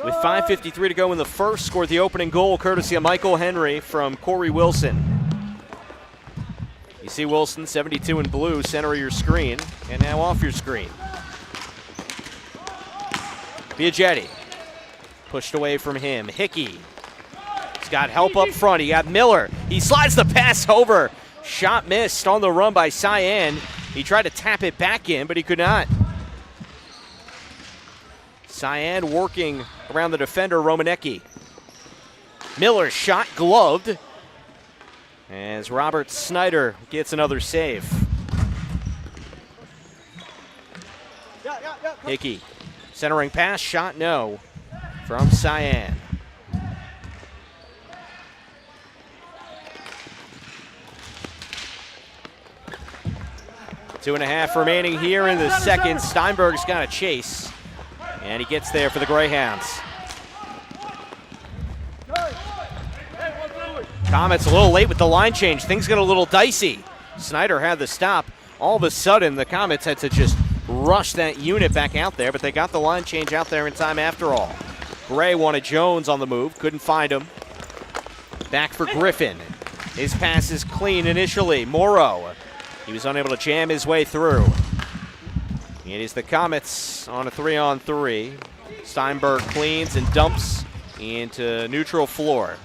with 5:53 to go in the first, scored the opening goal courtesy of Michael Henry from Corey Wilson. You see Wilson, 72 in blue, center of your screen, and now off your screen. Biaggetti pushed away from him. Hickey. He's got help up front. He got Miller. He slides the pass over. Shot missed on the run by Cyan. He tried to tap it back in, but he could not. Cyan working around the defender, Romanecki. Miller shot gloved as Robert Snyder gets another save. Hickey, centering pass, shot no from Cyan. Two and a half remaining here in the second. Steinberg's got a chase, and he gets there for the Greyhounds. Comets a little late with the line change. Things get a little dicey. Snyder had the stop. All of a sudden, the Comets had to just rush that unit back out there, but they got the line change out there in time after all. Gray wanted Jones on the move, couldn't find him. Back for Griffin. His pass is clean initially. Morrow. He was unable to jam his way through. It is the Comets on a 3-on-3. Steinberg cleans and dumps into neutral floor.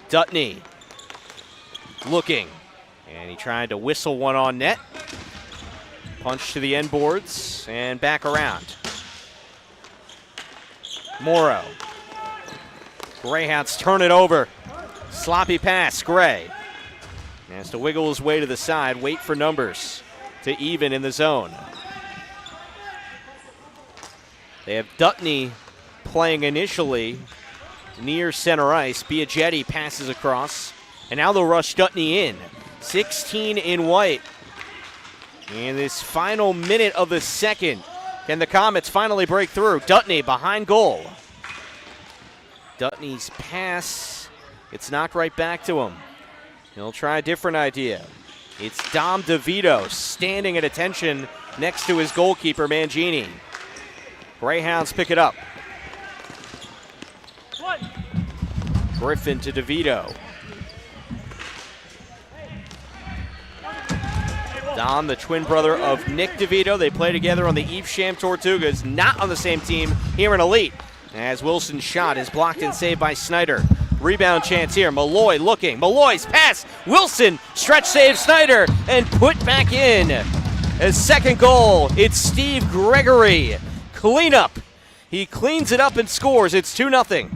Dutney looking, and he tried to whistle one on net. Punch to the end boards and back around. Morrow. Greyhounds turn it over. Sloppy pass, Gray. Has to wiggle his way to the side, wait for numbers to even in the zone. They have Dutney playing initially near center ice. Biaggetti passes across, and now they'll rush Dutney in. 16 in white. In this final minute of the second, can the Comets finally break through? Dutney behind goal. Dutney's pass, it's knocked right back to him. He'll try a different idea. It's Dom DeVito standing at attention next to his goalkeeper, Mangini. Greyhounds pick it up. Griffin to DeVito. Dom, the twin brother of Nick DeVito. They play together on the Evesham Tortugas, not on the same team here in Elite. As Wilson's shot is blocked and saved by Snyder. Rebound chance here. Malloy looking. Malloy's pass. Wilson stretch save Snyder and put back in. As second goal, it's Steve Gregory. Cleanup. He cleans it up and scores. It's 2-0.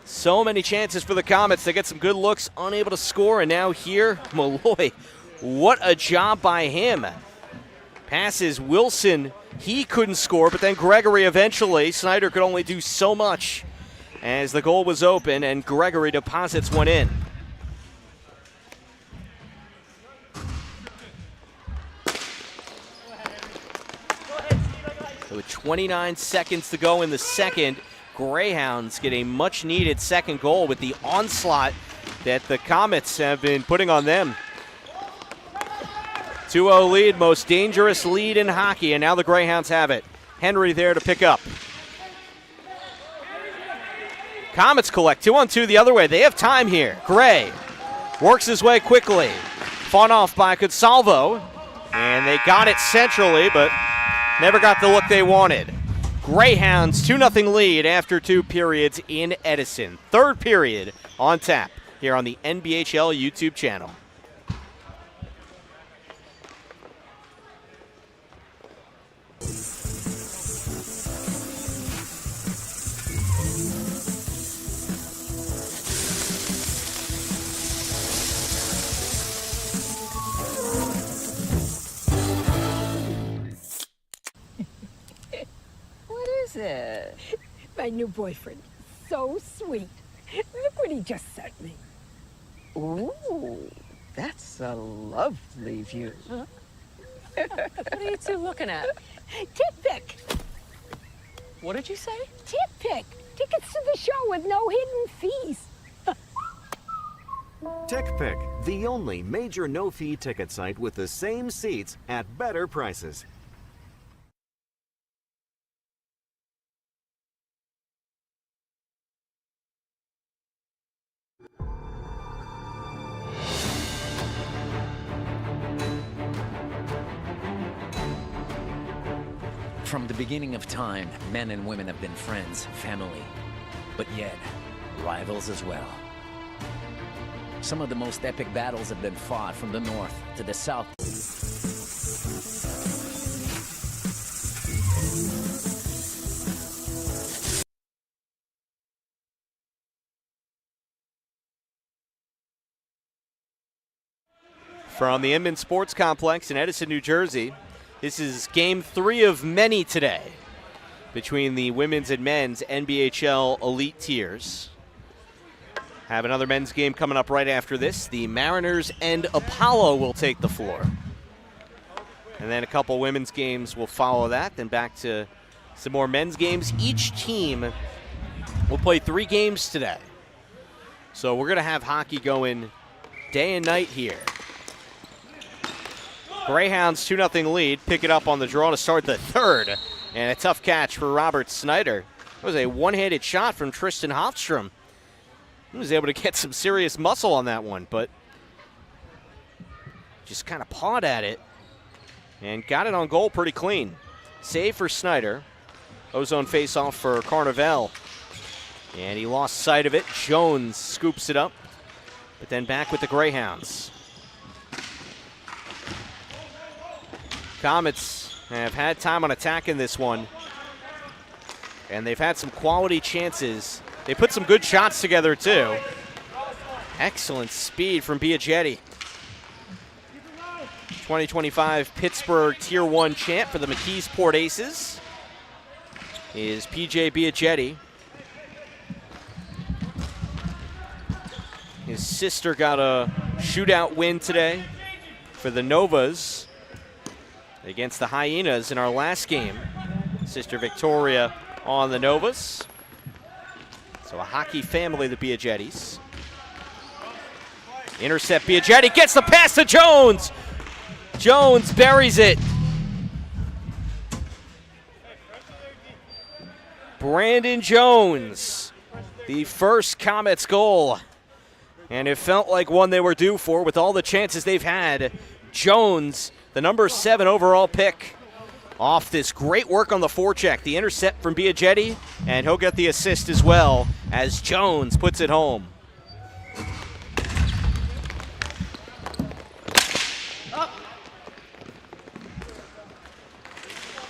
So many chances for the Comets. They get some good looks, unable to score, and now here, Malloy. What a job by him. Passes Wilson. He couldn't score, but then Gregory eventually. Snyder could only do so much as the goal was open, and Gregory deposits one in. So with 29 seconds to go in the second, Greyhounds get a much-needed second goal with the onslaught that the Comets have been putting on them. 2-0 lead, most dangerous lead in hockey, and now the Greyhounds have it. Henry there to pick up. Comets collect 2-on-2 the other way. They have time here. Gray works his way quickly. Fought off by Consalvo, and they got it centrally, but never got the look they wanted. Greyhounds 2-0 lead after 2 periods in Edison. Third period on tap here on the NBHL YouTube channel. What is it? My new boyfriend. So sweet. Look what he just sent me. Ooh, that's a lovely view. What are you two looking at? Tip pick. What did you say? Tip pick. Tickets to the show with no hidden fees. TickPick, the only major no-fee ticket site with the same seats at better prices. From the beginning of time, men and women have been friends, family, but yet rivals as well. Some of the most epic battles have been fought from the north to the south. From the Inman Sports Complex in Edison, New Jersey, this is Game 3 of many today between the women's and men's NBHL Elite tiers. Have another men's game coming up right after this. The Mariners and Apollo will take the floor. And then a couple women's games will follow that. Then back to some more men's games. Each team will play 3 games today. So we're going to have hockey going day and night here. Greyhounds 2-0 lead. Pick it up on the draw to start the third. And a tough catch for Robert Snyder. That was a one-handed shot from Tristan Hofstrom. He was able to get some serious muscle on that one, but just kind of pawed at it and got it on goal pretty clean. Save for Snyder. Ozone face-off for Carnival. And he lost sight of it. Jones scoops it up, but then back with the Greyhounds. Comets have had time on attack in this one, and they've had some quality chances. They put some good shots together, too. Excellent speed from Biagietti. 2025 Pittsburgh Tier 1 champ for the McKeesport Aces is PJ Biagietti. His sister got a shootout win today for the Novas against the Hyenas in our last game. Sister Victoria on the Novas. So a hockey family, the Biagiettis. Intercept, Biagietti gets the pass to Jones. Jones buries it. Brandon Jones, the first Comets goal. And it felt like one they were due for with all the chances they've had. Jones, the number 7 overall pick, off this great work on the forecheck. The intercept from Biagietti, and he'll get the assist as well as Jones puts it home.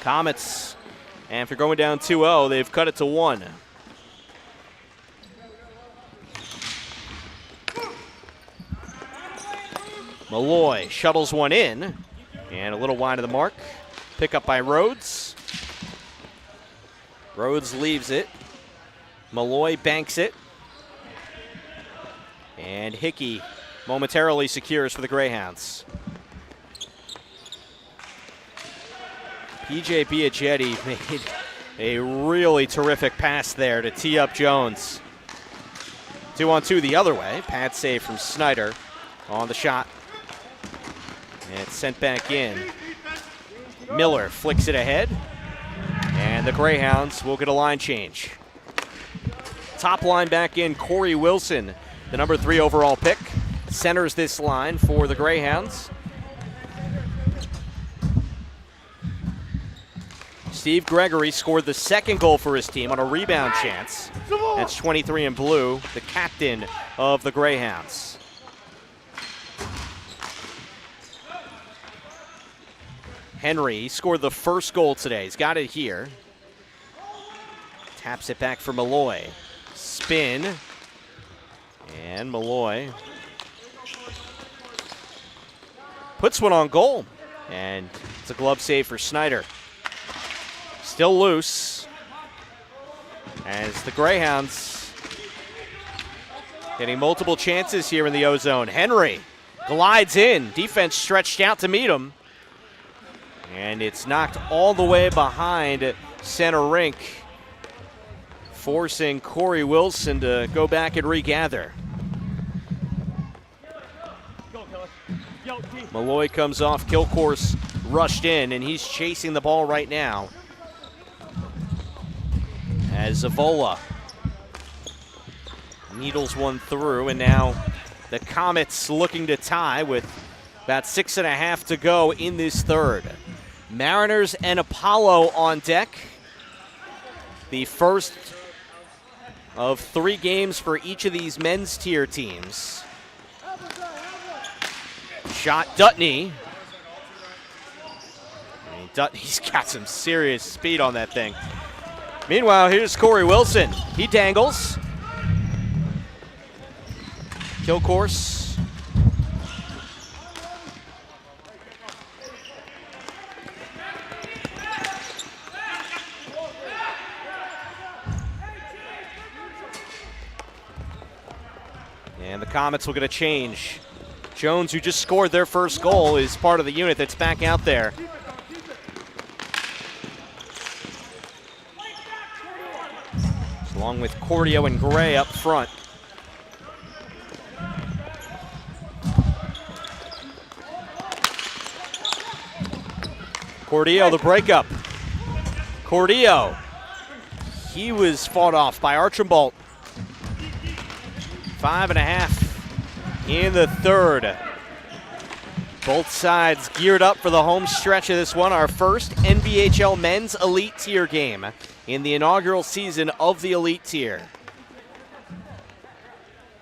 Comets, after going down 2-0, they've cut it to 1. Malloy shuttles one in, and a little wide of the mark. Pick up by Rhodes. Rhodes leaves it. Malloy banks it. And Hickey momentarily secures for the Greyhounds. PJ Biagietti made a really terrific pass there to tee up Jones. 2-on-2 the other way. Pad save from Snyder on the shot. And it's sent back in. Miller flicks it ahead. And the Greyhounds will get a line change. Top line back in, Corey Wilson, the number 3 overall pick. centers this line for the Greyhounds. Steve Gregory scored the second goal for his team on a rebound chance. That's 23 in blue, the captain of the Greyhounds. Henry scored the first goal today. He's got it here. Taps it back for Malloy. Spin. And Malloy puts one on goal. And it's a glove save for Snyder. Still loose. As the Greyhounds getting multiple chances here in the O-zone. Henry glides in. Defense stretched out to meet him. And it's knocked all the way behind center rink, forcing Corey Wilson to go back and regather. Malloy comes off. Kilcourse rushed in, and he's chasing the ball right now. As Zavola needles one through, and now the Comets looking to tie with about 6.5 to go in this third. Mariners and Apollo on deck. The first of 3 games for each of these men's tier teams. Shot Dutney. Dutney's got some serious speed on that thing. Meanwhile, here's Corey Wilson. He dangles. Kilcourse. And the Comets will get a change. Jones, who just scored their first goal, is part of the unit that's back out there. Along with Cordio and Gray up front. Cordio, the breakup. Cordio. He was fought off by Archambault. 5.5 in the third. Both sides geared up for the home stretch of this one, our first NBHL Men's Elite Tier game in the inaugural season of the Elite Tier.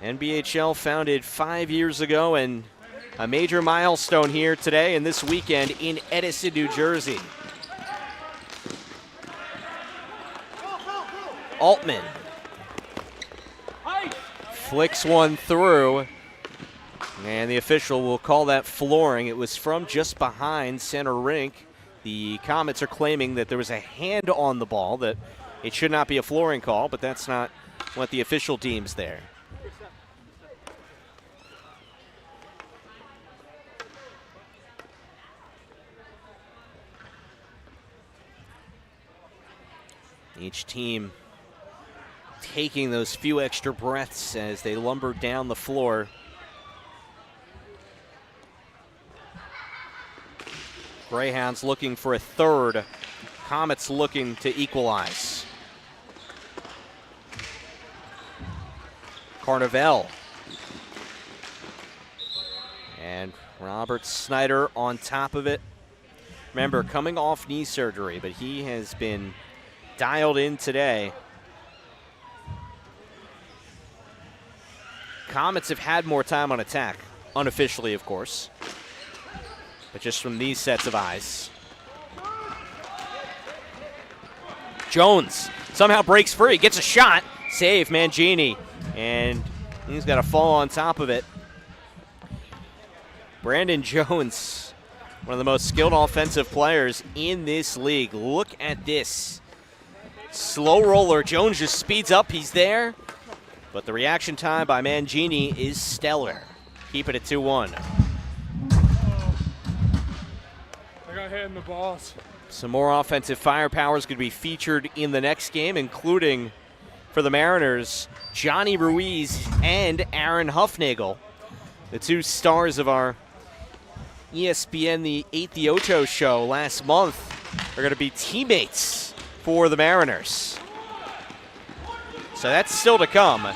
NBHL founded 5 years ago, and a major milestone here today and this weekend in Edison, New Jersey. Altman flicks one through, and the official will call that flooring. It was from just behind center rink. The Comets are claiming that there was a hand on the ball, that it should not be a flooring call, but that's not what the official deems there. Each team taking those few extra breaths as they lumber down the floor. Greyhounds looking for a third. Comets looking to equalize. Carnival. And Robert Snyder on top of it. Remember, coming off knee surgery, but he has been dialed in today. Comets have had more time on attack, unofficially, of course, but just from these sets of eyes. Jones somehow breaks free, gets a shot, save Mangini, and he's got to fall on top of it. Brandon Jones, one of the most skilled offensive players in this league. Look at this. Slow roller, Jones just speeds up, he's there. But the reaction time by Mangini is stellar. Keep it at 2-1. I got hit in the balls. Some more offensive firepower is going to be featured in the next game, including for the Mariners, Johnny Ruiz and Aaron Huffnagel. The two stars of our ESPN The 8 The Ocho show last month are going to be teammates for the Mariners. So that's still to come.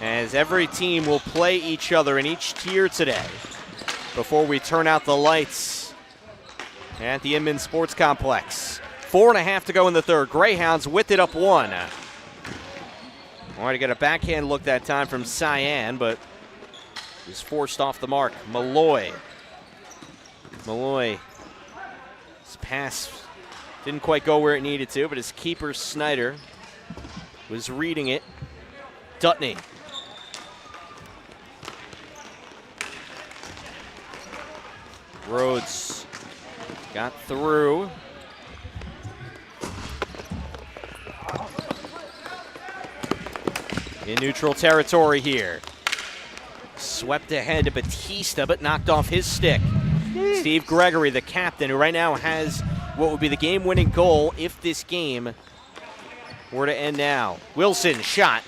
as every team will play each other in each tier today before we turn out the lights at the Inman Sports Complex. 4.5 to go in the third. Greyhounds with it up 1. Wanted to get a backhand look that time from Cyan, but was forced off the mark. Malloy. His pass didn't quite go where it needed to, but his keeper, Snyder, was reading it. Dutney. Rhodes got through. In neutral territory here. Swept ahead to Batista, but knocked off his stick. Steve Gregory, the captain, who right now has what would be the game-winning goal if this game were to end now. Wilson, shot.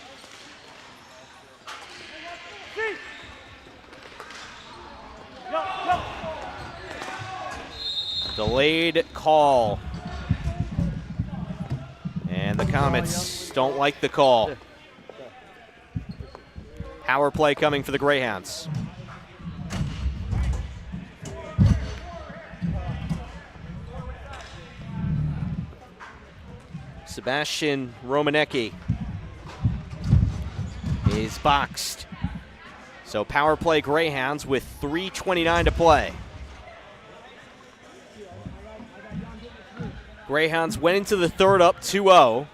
Delayed call. And the Comets don't like the call. Power play coming for the Greyhounds. Sebastian Romanecki is boxed. So power play Greyhounds with 3:29 to play. Greyhounds went into the third up 2-0.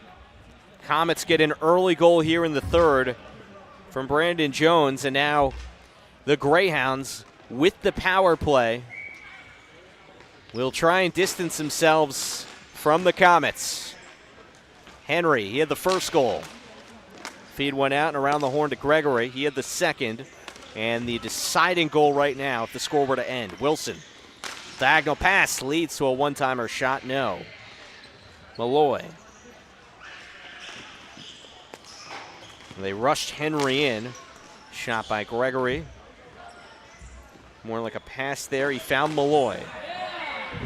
Comets get an early goal here in the third from Brandon Jones, and now the Greyhounds with the power play will try and distance themselves from the Comets. Henry, he had the first goal. Feed went out and around the horn to Gregory. He had the second, and the deciding goal right now if the score were to end. Wilson, diagonal pass leads to a one-timer shot, no. Malloy. They rushed Henry in. Shot by Gregory. More like a pass there. He found Malloy.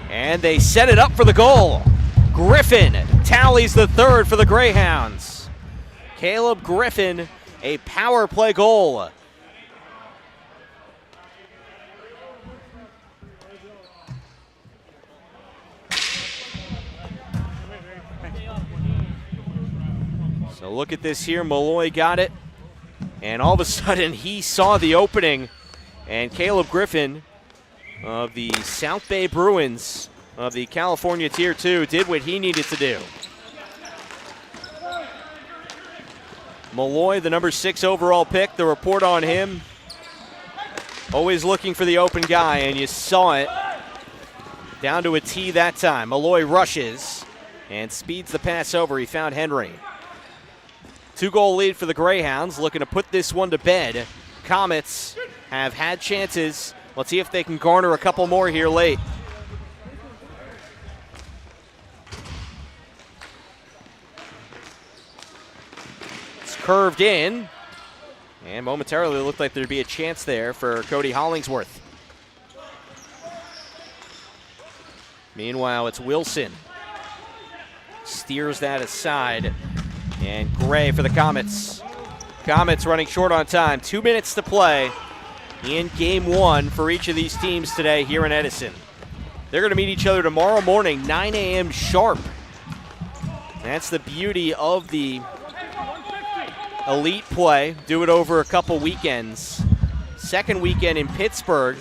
And they set it up for the goal. Griffin tallies the third for the Greyhounds. Caleb Griffin, a power play goal. So look at this here. Malloy got it. And all of a sudden he saw the opening. And Caleb Griffin of the South Bay Bruins of the California Tier 2 did what he needed to do. Malloy, the number 6 overall pick, the report on him, always looking for the open guy, and you saw it down to a T that time. Malloy rushes and speeds the pass over. He found Henry. 2-goal lead for the Greyhounds, looking to put this one to bed. Comets have had chances. Let's see if they can garner a couple more here late. It's curved in, and momentarily it looked like there'd be a chance there for Cody Hollingsworth. Meanwhile, it's Wilson. Steers that aside. And Gray for the Comets. Comets running short on time. 2 minutes to play in game one for each of these teams today here in Edison. They're going to meet each other tomorrow morning, 9 a.m. sharp. That's the beauty of the Elite play. Do it over a couple weekends. Second weekend in Pittsburgh,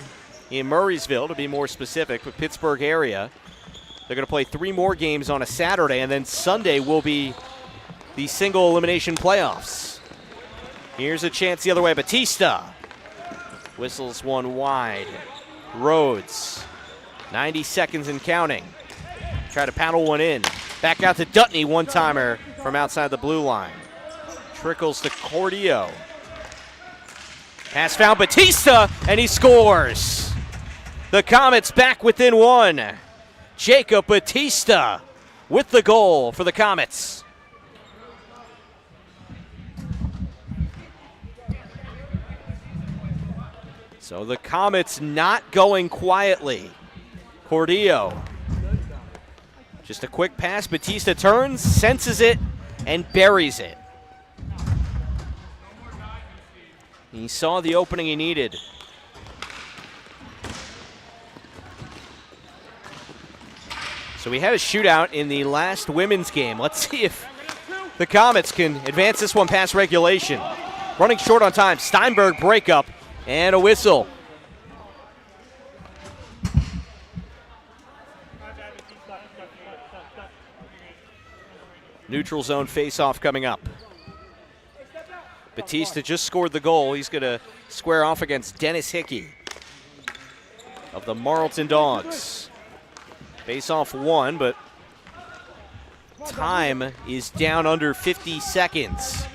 in Murraysville to be more specific, but Pittsburgh area. They're going to play 3 more games on a Saturday, and then Sunday will be the single elimination playoffs. Here's a chance the other way. Batista whistles one wide. Rhodes, 90 seconds and counting. Try to paddle one in. Back out to Dutney, one-timer from outside the blue line. Trickles to Cordillo. Pass found Batista, and he scores. The Comets back within 1. Jacob Batista with the goal for the Comets. So the Comets not going quietly. Cordillo. Just a quick pass. Batista turns, senses it, and buries it. He saw the opening he needed. So we had a shootout in the last women's game. Let's see if the Comets can advance this one past regulation. Running short on time. Steinberg breakup and a whistle. Neutral zone face-off coming up. Batista just scored the goal. He's going to square off against Dennis Hickey of the Marlton Dogs. Face-off won, but time is down under 50 seconds.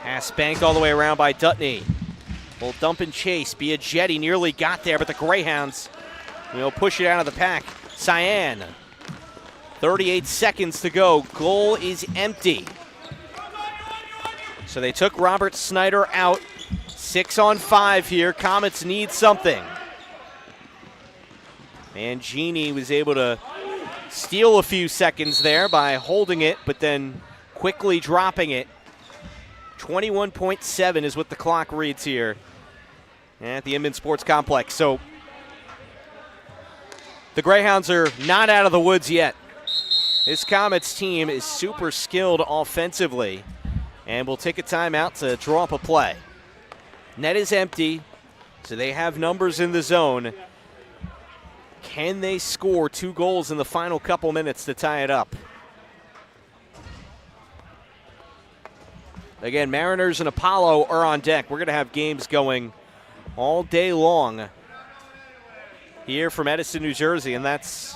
Pass banked all the way around by Dutney. Will dump and chase. Biaggetti nearly got there, but the Greyhounds will push it out of the pack. Cyan, 38 seconds to go. Goal is empty. So they took Robert Snyder out. 6-on-5 here. Comets need something. Mangini was able to steal a few seconds there by holding it, but then quickly dropping it. 21.7 is what the clock reads here at the Inman Sports Complex. So the Greyhounds are not out of the woods yet. This Comets team is super skilled offensively and will take a timeout to draw up a play. Net is empty, so they have numbers in the zone. Can they score 2 goals in the final couple minutes to tie it up? Again, Mariners and Apollo are on deck. We're going to have games going all day long here from Edison, New Jersey, and that's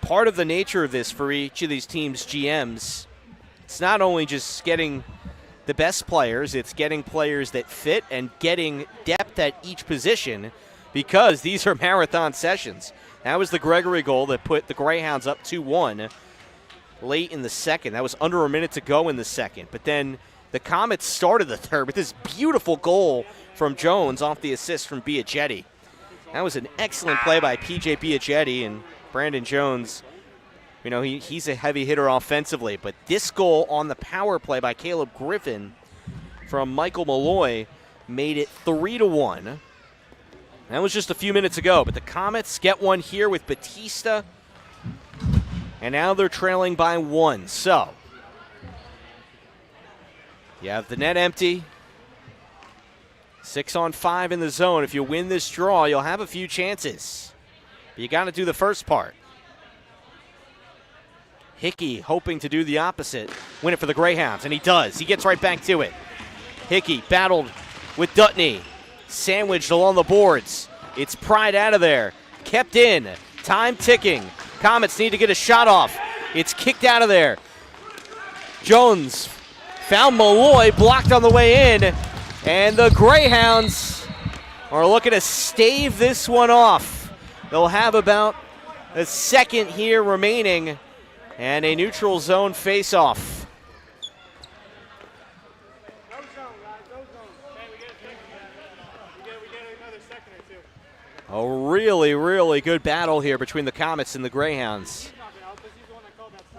part of the nature of this for each of these teams' GMs. It's not only just getting the best players, it's getting players that fit and getting depth at each position, because these are marathon sessions. That was the Gregory goal that put the Greyhounds up 2-1 late in the second. That was under a minute to go in the second. But then the Comets started the third with this beautiful goal from Jones off the assist from Biaggetti. That was an excellent play by P.J. Biaggetti, and Brandon Jones, you know, he's a heavy hitter offensively. But this goal on the power play by Caleb Griffin from Michael Malloy made it 3-1. That was just a few minutes ago, but the Comets get one here with Batista, and now they're trailing by 1. So you have the net empty. 6-on-5 in the zone. If you win this draw, you'll have a few chances. But you got to do the first part. Hickey hoping to do the opposite. Win it for the Greyhounds, and he does. He gets right back to it. Hickey battled with Dutney. Sandwiched along the boards. It's pried out of there. Kept in. Time ticking. Comets need to get a shot off. It's kicked out of there. Jones found Malloy, blocked on the way in. And the Greyhounds are looking to stave this one off. They'll have about a second here remaining and a neutral zone face-off. A really, really good battle here between the Comets and the Greyhounds.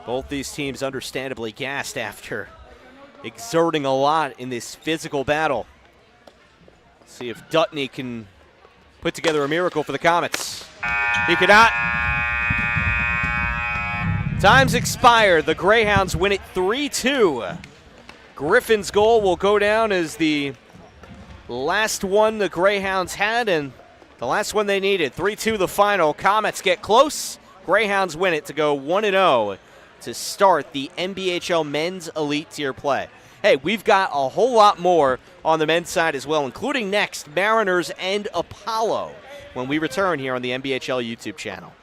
Both these teams understandably gassed after exerting a lot in this physical battle. See if Dutney can put together a miracle for the Comets. He cannot. Time's expired. The Greyhounds win it 3-2. Griffin's goal will go down as the last one the Greyhounds had and the last one they needed. 3-2 the final. Comets get close. Greyhounds win it to go 1-0 to start the NBHL Men's Elite Tier play. Hey, we've got a whole lot more on the men's side as well, including next Mariners and Apollo when we return here on the NBHL YouTube channel.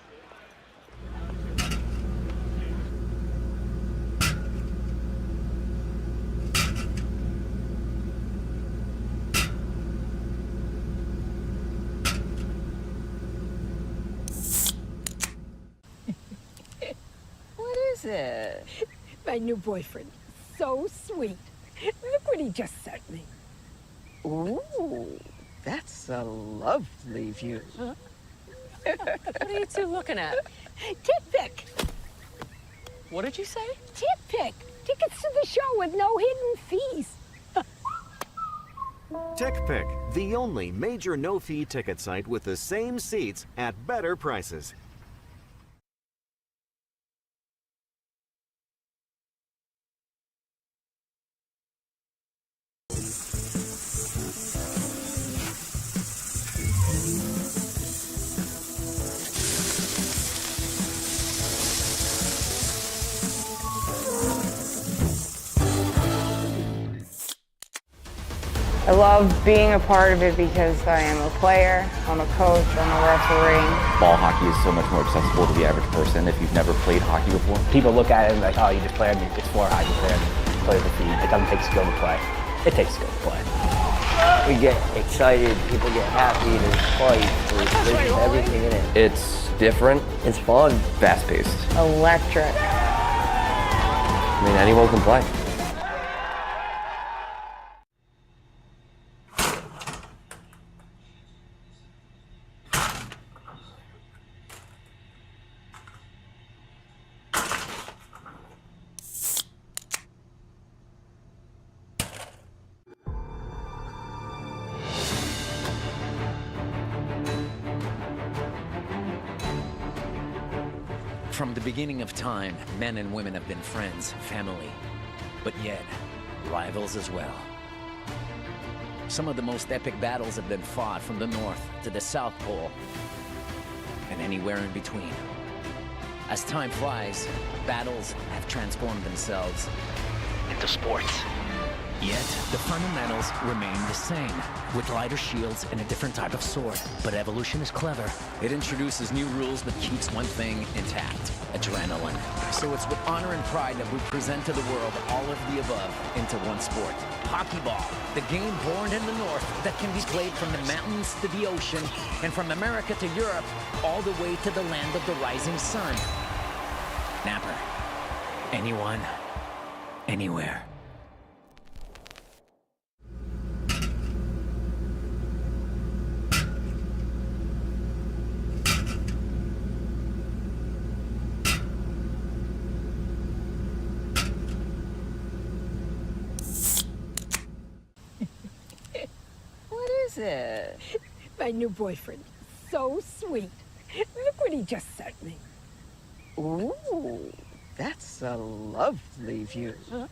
What is it? My new boyfriend. So sweet. Look what he just sent me. Ooh, that's a lovely view. Huh? What are you two looking at? Tit pic. What did you say? Tit pic. Tickets to the show with no hidden fees. TickPick, the only major no-fee ticket site with the same seats at better prices. I love being a part of it because I am a player, I'm a coach, I'm a referee. Ball hockey is so much more accessible to the average person if you've never played hockey before. People look at it and like, oh, you just played it's floor hockey player, play the feed. It doesn't take skill to play. It takes skill to play. We get excited, people get happy, there's fights, there's everything in it. It's different. It's fun. Fast-paced. Electric. I mean, anyone can play. From the beginning of time, men and women have been friends, family, but yet rivals as well. Some of the most epic battles have been fought from the North to the South Pole and anywhere in between. As time flies, battles have transformed themselves into sports. Yet, the fundamentals remain the same, with lighter shields and a different type of sword. But evolution is clever. It introduces new rules but keeps one thing intact: adrenaline. So it's with honor and pride that we present to the world all of the above into one sport. Hockey ball, the game born in the North that can be played from the mountains to the ocean, and from America to Europe, all the way to the land of the rising sun. Napper. Anyone, anywhere. What is it? My new boyfriend. So sweet. Look what he just sent me. Ooh, that's a lovely view. What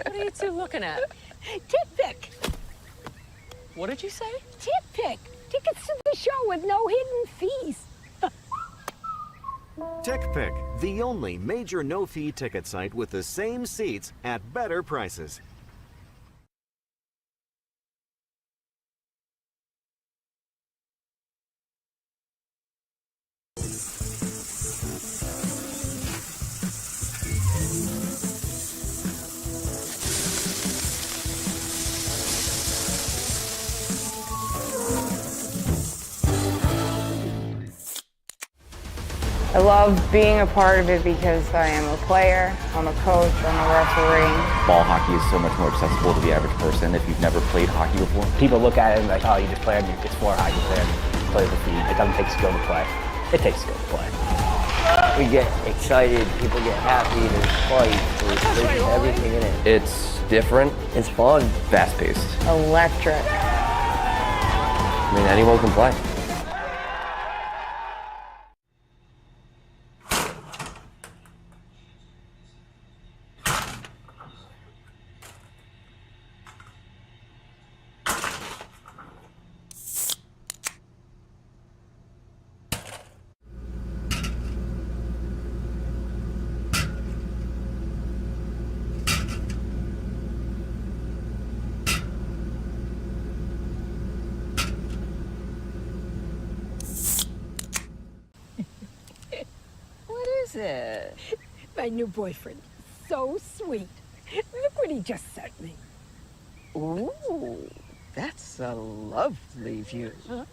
are you two looking at? TickPick. What did you say? TickPick. Tickets to the show with no hidden fees. TickPick, the only major no-fee ticket site with the same seats at better prices. I love being a part of it because I am a player, I'm a coach, I'm a referee. Ball hockey is so much more accessible to the average person if you've never played hockey before. People look at it and like, oh, you just played it's floor hockey player, play the feed. It doesn't take skill to play. It takes skill to play. We get excited, people get happy, there's fights, there's everything in it. It's different. It's fun. Fast-paced. Electric. I mean, anyone can play. What is it? My new boyfriend. So sweet. Look what he just sent me. Ooh, that's a lovely view. What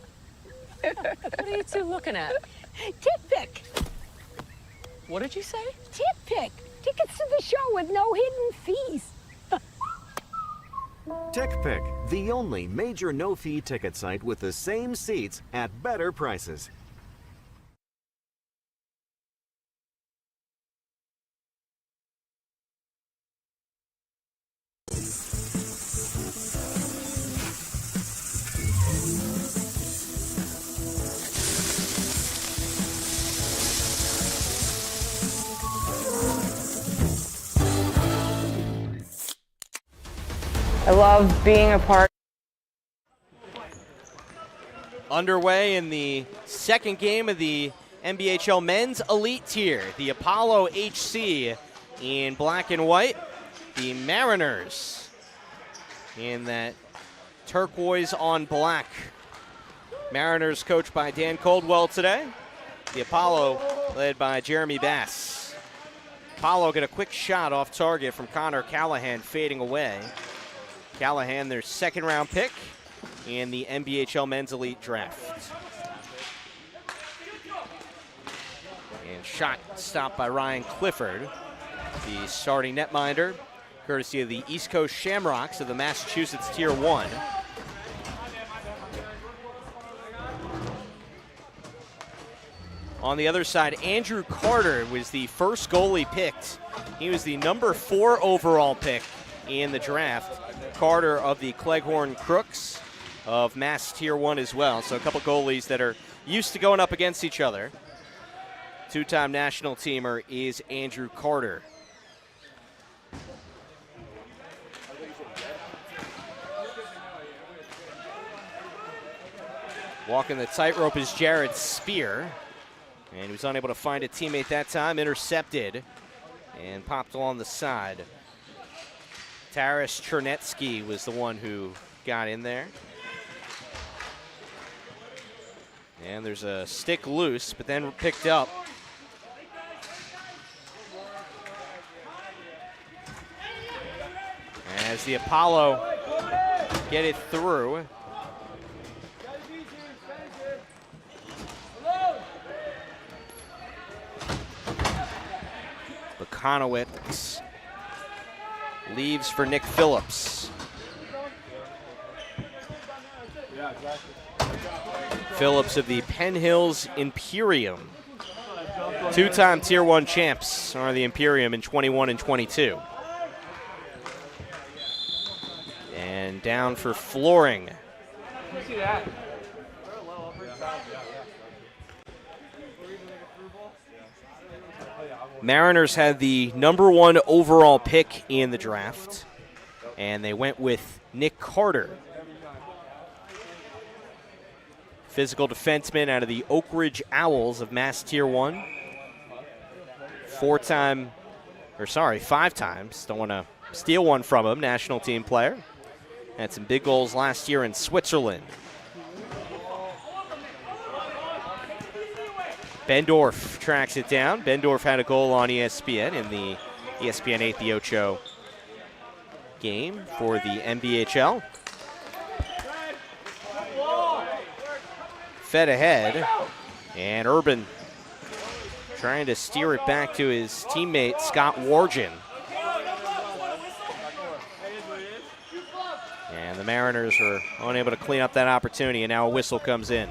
are you two looking at? TickPick. What did you say? TickPick. Tickets to the show with no hidden fees. TickPick, the only major no-fee ticket site with the same seats at better prices. I love being a part. Underway in the second game of the NBHL Men's Elite Tier. The Apollo HC in black and white. The Mariners in that turquoise on black. Mariners coached by Dan Coldwell today. The Apollo led by Jeremy Bass. Apollo get a quick shot off target from Connor Callahan fading away. Callahan, their second round pick in the NBHL Men's Elite Draft. And shot stopped by Ryan Clifford, the starting netminder, courtesy of the East Coast Shamrocks of the Massachusetts Tier 1. On the other side, Andrew Carter was the first goalie picked. He was the number 4 overall pick in the draft. Carter of the Cleghorn Crooks of Mass Tier 1 as well. So a couple goalies that are used to going up against each other. Two-time national teamer is Andrew Carter. Walking the tightrope is Jared Spear. And he was unable to find a teammate that time. Intercepted and popped along the side. Taras Chernetsky was the one who got in there. And there's a stick loose, but then picked up. As the Apollo get it through. Bukanowicz leaves for Nick Phillips. Phillips of the Penn Hills Imperium. Two-time Tier 1 champs are the Imperium in 21 and 22. And down for Flooring. Mariners had the number 1 overall pick in the draft, and they went with Nick Carter. Physical defenseman out of the Oak Ridge Owls of Mass Tier 1. 5 times, don't want to steal one from him, national team player. Had some big goals last year in Switzerland. Bendorf tracks it down. Bendorf had a goal on ESPN in the ESPN 8 the Ocho game for the NBHL. Fed ahead, and Urban trying to steer it back to his teammate, Scott Wargen. And the Mariners were unable to clean up that opportunity, and now a whistle comes in.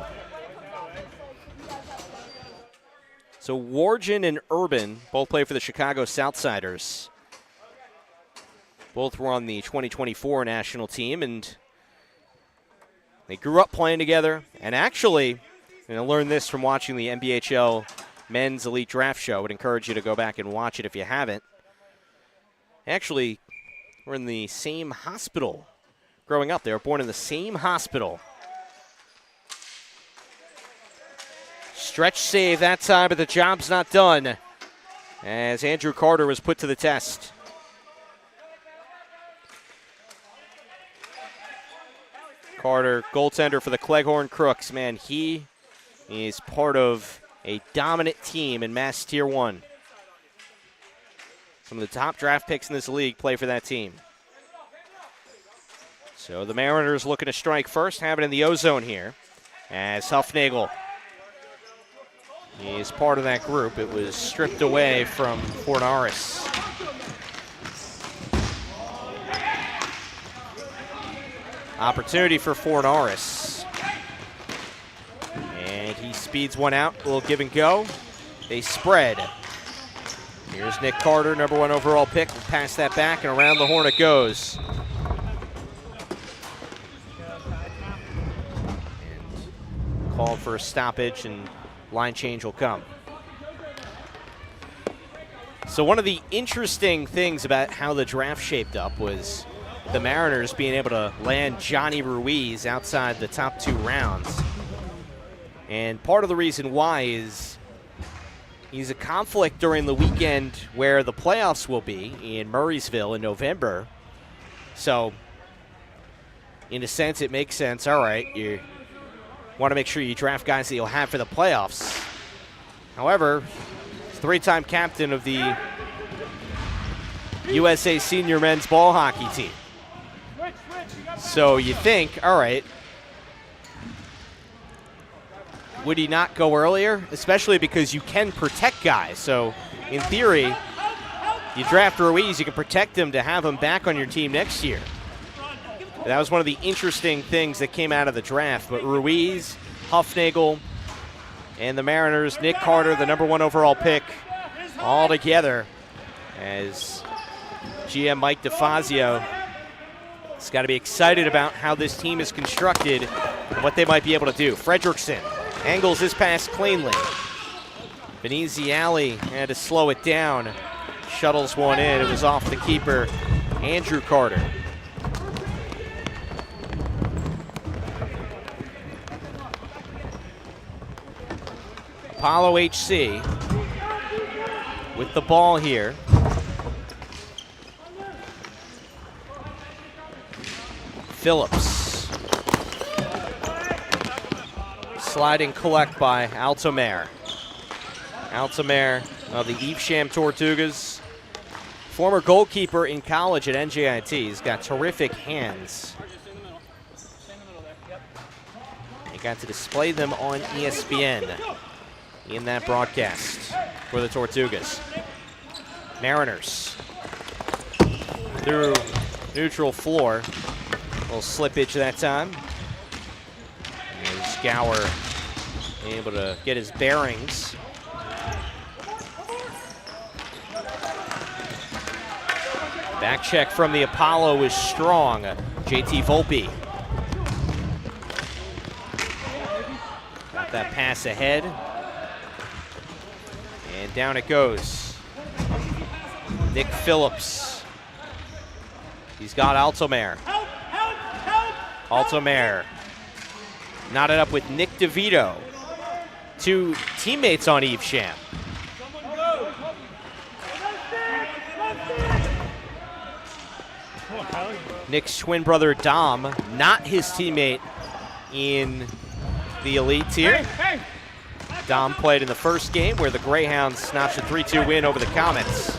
So Wargen and Urban both play for the Chicago Southsiders. Both were on the 2024 national team, and they grew up playing together. And actually, I learned this from watching the NBHL Men's Elite Draft Show. I would encourage you to go back and watch it if you haven't. Actually, we're in the same hospital growing up. They were born in the same hospital. Stretch save that time, but the job's not done as Andrew Carter was put to the test. Carter, goaltender for the Cleghorn Crooks. Man, he is part of a dominant team in Mass Tier 1. Some of the top draft picks in this league play for that team. So the Mariners looking to strike first, have it in the O-zone here as Huffnagel is part of that group. It was stripped away from Fornaris. Opportunity for Fornaris. And he speeds one out, a little give and go. They spread. Here's Nick Carter, number 1 overall pick. We'll pass that back, and around the horn it goes. And called for a stoppage, and line change will come. So one of the interesting things about how the draft shaped up was the Mariners being able to land Johnny Ruiz outside the top 2 rounds. And part of the reason why is he's a conflict during the weekend where the playoffs will be in Murraysville in November. So, in a sense, it makes sense. All right, you want to make sure you draft guys that you'll have for the playoffs. However, he's 3-time captain of the USA Senior Men's Ball Hockey team. So you think, all right, would he not go earlier? Especially because you can protect guys. So, in theory, you draft Ruiz, you can protect him to have him back on your team next year. That was one of the interesting things that came out of the draft. But Ruiz, Huffnagel, and the Mariners, Nick Carter, the #1 overall pick, all together as GM Mike DeFazio has got to be excited about how this team is constructed and what they might be able to do. Fredrickson angles his pass cleanly. Veneziale had to slow it down. Shuttles one in. It was off the keeper, Andrew Carter. Apollo HC with the ball here. Phillips. Sliding collect by Altomare. Altomare of the Evesham Tortugas. Former goalkeeper in college at NJIT. He's got terrific hands. He got to display them on ESPN in that broadcast for the Tortugas. Mariners through neutral floor. A little slippage that time. There's Gower able to get his bearings. Back check from the Apollo is strong. JT Volpe. Got that pass ahead. And down it goes. Nick Phillips. He's got Altomare. Altomare knotted up with Nick DeVito. 2 teammates on Evesham. Nick's twin brother Dom, not his teammate in the Elite tier. Dom played in the first game where the Greyhounds snatched a 3-2 win over the Comets.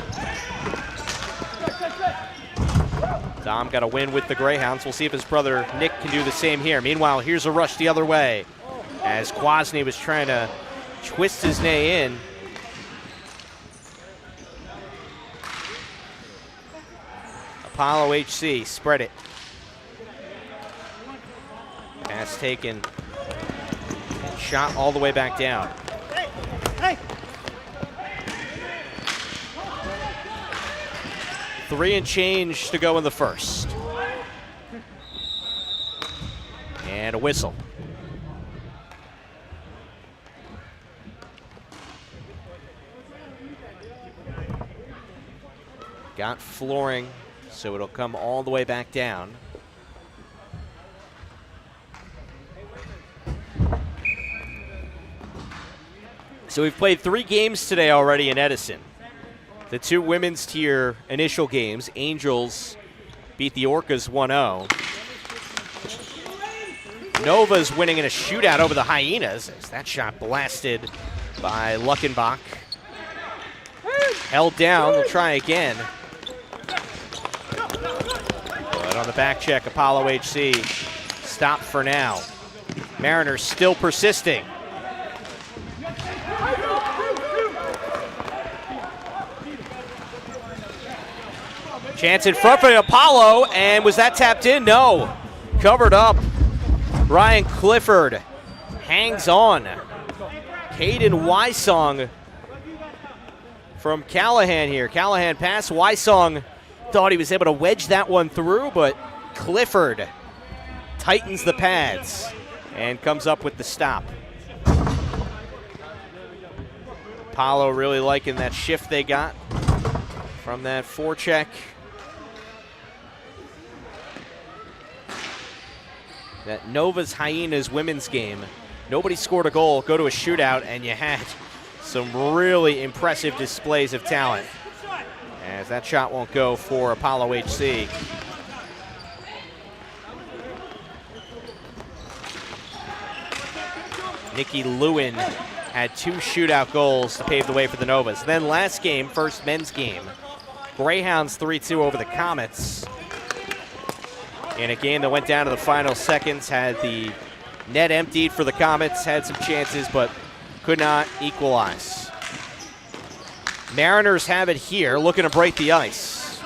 Dom got a win with the Greyhounds. We'll see if his brother Nick can do the same here. Meanwhile, here's a rush the other way as Kwasny was trying to twist his knee in. Apollo HC, spread it. Pass taken. Shot all the way back down. Hey. 3 and change to go in the first. And a whistle. Got flooring, so it'll come all the way back down. So we've played 3 games today already in Edison. The 2 women's tier initial games, Angels beat the Orcas 1-0. Nova's winning in a shootout over the Hyenas as that shot blasted by Luckenbach. Held down, they'll try again. But on the back check, Apollo HC stopped for now. Mariners still persisting. Chance in front for Apollo, and was that tapped in? No. Covered up. Ryan Clifford hangs on. Caden Wysong from Callahan here. Callahan pass. Wysong thought he was able to wedge that one through, but Clifford tightens the pads and comes up with the stop. Apollo really liking that shift they got from that forecheck. that Nova's Hyenas women's game, nobody scored a goal, go to a shootout, and you had some really impressive displays of talent. As that shot won't go for Apollo HC. Nikki Lewin had 2 shootout goals to pave the way for the Novas. Then last game, first men's game, Greyhounds 3-2 over the Comets. In a game that went down to the final seconds, had the net emptied for the Comets, had some chances, but could not equalize. Mariners have it here, looking to break the ice.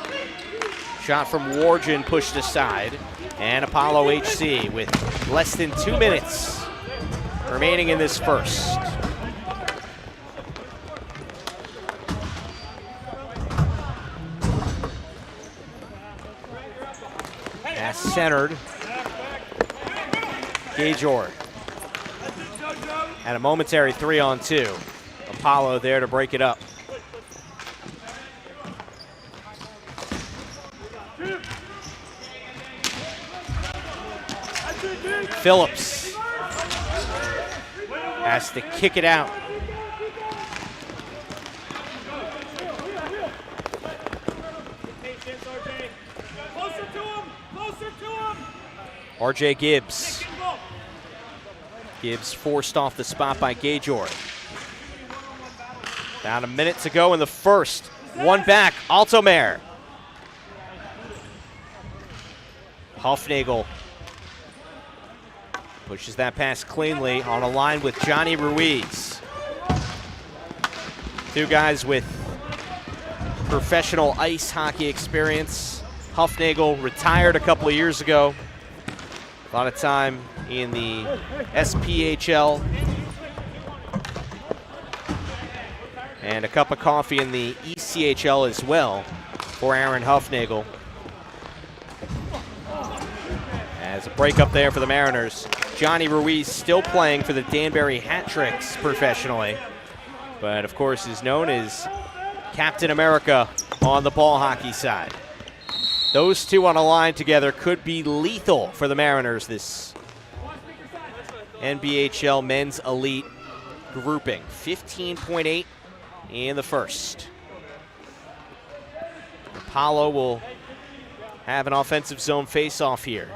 Shot from Wargen pushed aside, and Apollo HC with less than 2 minutes remaining in this first. Pass centered. Gajor at a momentary 3-on-2. Apollo there to break it up. Phillips has to kick it out. RJ Gibbs. Gibbs forced off the spot by Gajor. About a minute to go in the first. One back, Altomer. Hufnagel pushes that pass cleanly on a line with Johnny Ruiz. 2 guys with professional ice hockey experience. Hufnagel retired a couple of years ago. A lot of time in the SPHL. And a cup of coffee in the ECHL as well for Aaron Hufnagel. As a break up there for the Mariners. Johnny Ruiz still playing for the Danbury Hat Tricks professionally, but of course is known as Captain America on the ball hockey side. Those 2 on a line together could be lethal for the Mariners this NBHL Men's Elite grouping. 15.8 in the first. Apollo will have an offensive zone face-off here.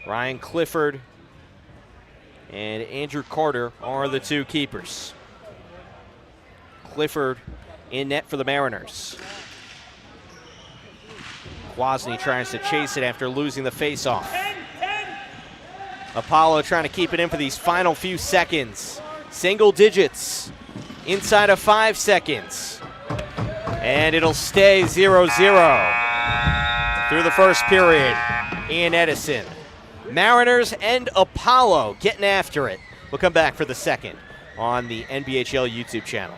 Ryan Clifford and Andrew Carter are the 2 keepers. Clifford in net for the Mariners. Kwasny tries to chase it after losing the faceoff. Apollo trying to keep it in for these final few seconds. Single digits inside of 5 seconds. And it'll stay 0-0 through the first period in Edison. Mariners and Apollo getting after it. We'll come back for the second on the NBHL YouTube channel.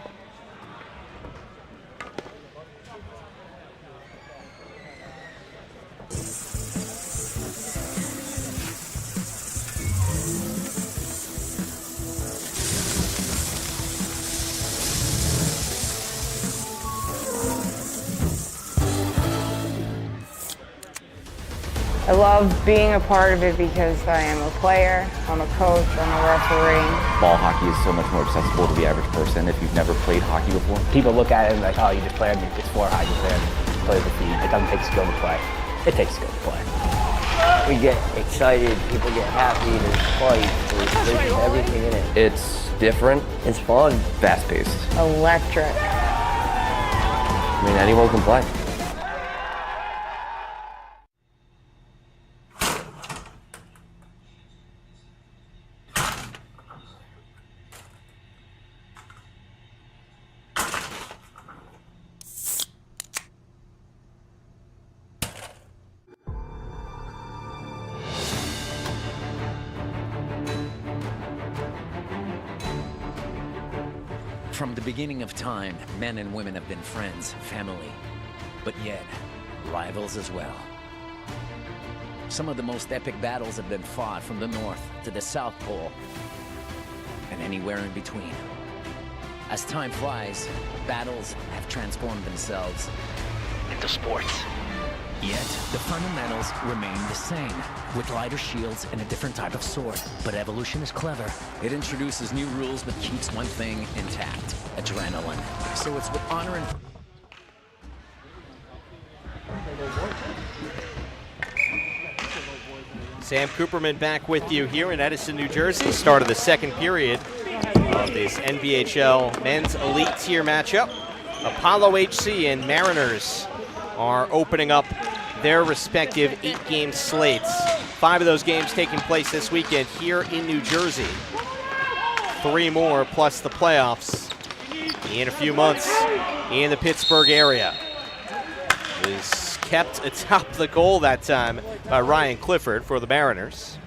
I love being a part of it because I am a player, I'm a coach, I'm a referee. Ball hockey is so much more accessible to the average person if you've never played hockey before. People look at it and like, oh, you just played it's 4 hockey players, play the feed. It doesn't take skill to play. It takes skill to play. We get excited, people get happy, there's fight, there's everything in it. It's different. It's fun. Fast-paced. Electric. I mean, anyone can play. From the beginning of time, men and women have been friends, family, but yet rivals as well. Some of the most epic battles have been fought from the North to the South Pole and anywhere in between. As time flies, battles have transformed themselves into sports. Yet, the fundamentals remain the same, with lighter shields and a different type of sword. But evolution is clever. It introduces new rules but keeps one thing intact: adrenaline. So it's with honor and... Sam Cooperman back with you here in Edison, New Jersey. Start of the second period of this NBHL Men's Elite Tier matchup. Apollo HC and Mariners are opening up their respective 8-game slates. 5 of those games taking place this weekend here in New Jersey. 3 more plus the playoffs in a few months in the Pittsburgh area. It was kept atop the goal that time by Ryan Clifford for the Mariners.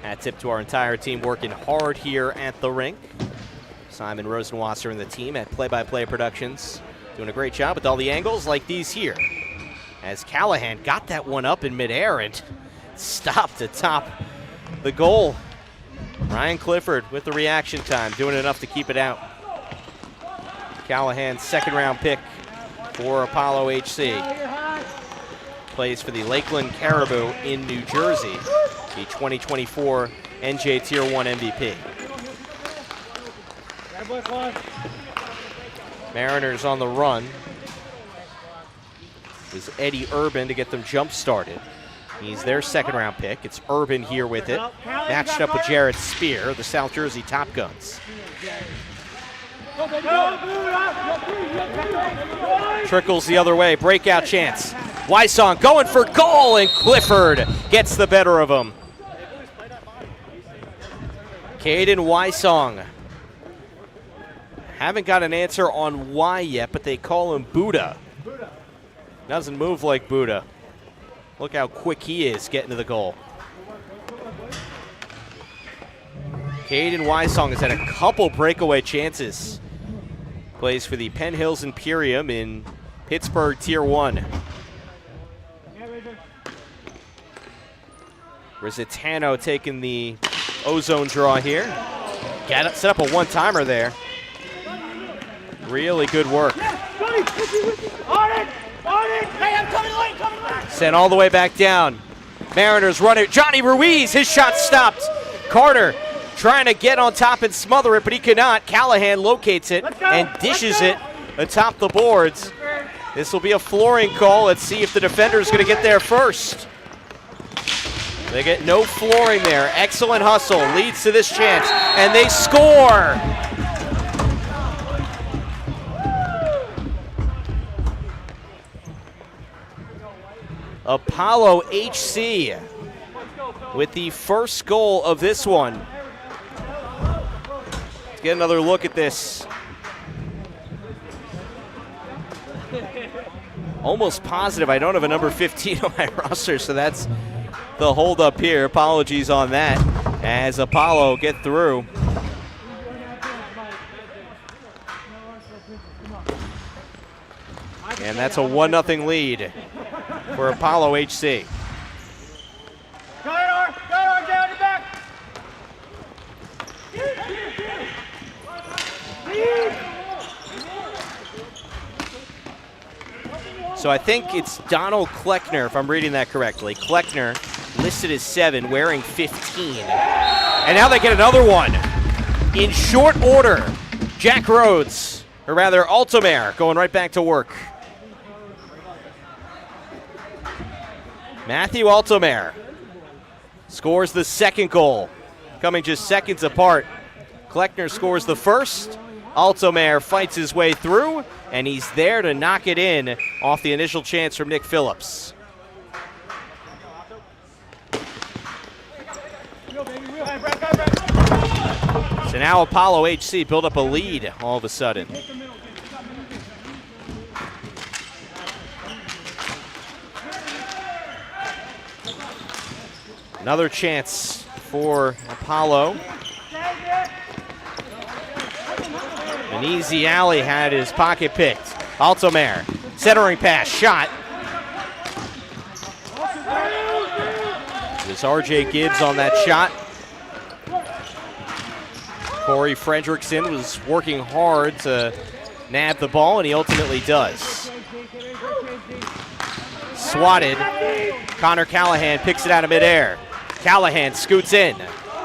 Hat tip to our entire team working hard here at the rink. Simon Rosenwasser and the team at Play-by-Play Productions doing a great job with all the angles like these here. As Callahan got that one up in midair and stopped atop the goal. Ryan Clifford with the reaction time, doing enough to keep it out. Callahan's second-round pick for Apollo HC. Plays for the Lakeland Caribou in New Jersey, the 2024 NJ Tier 1 MVP. Mariners on the run. It was Eddie Urban to get them jump-started. He's their second-round pick. It's Urban here with it, matched up with Jarrett Spear, the South Jersey Top Guns. Trickles the other way, breakout chance. Wysong going for goal, and Clifford gets the better of him. Caden Wysong. Haven't got an answer on why yet, but they call him Buddha. Doesn't move like Buddha. Look how quick he is getting to the goal. Caden Wysong has had a couple breakaway chances. Plays for the Penn Hills Imperium in Pittsburgh Tier 1. Rositano taking the ozone draw here. Got it, set up a one-timer there. Really good work. Sent all the way back down. Mariners run it. Johnny Ruiz, his shot stopped. Carter trying to get on top and smother it, but he cannot. Callahan locates it and dishes it atop the boards. This will be a flooring call. Let's see if the defender is going to get there first. They get no flooring there. Excellent hustle leads to this chance, and they score. Apollo HC with the first goal of this one. Let's get another look at this. Almost positive I don't have a number 15 on my roster, so that's the hold up here. Apologies on that as Apollo get through. And that's a 1-0 lead for Apollo HC. Go ahead, down your back. So I think it's Donald Kleckner, if I'm reading that correctly. Kleckner listed as 7, wearing 15. And now they get another one. In short order, Jack Rhodes, or rather Altomare, going right back to work. Matthew Altomare scores the second goal, coming just seconds apart. Kleckner scores the first. Altomare fights his way through, and he's there to knock it in off the initial chance from Nick Phillips. So now Apollo HC build up a lead all of a sudden. Another chance for Apollo. An easy alley had his pocket picked. Altomare, centering pass, shot. It was RJ Gibbs on that shot. Corey Fredrickson was working hard to nab the ball, and he ultimately does. Swatted. Connor Callahan picks it out of midair. Callahan scoots in.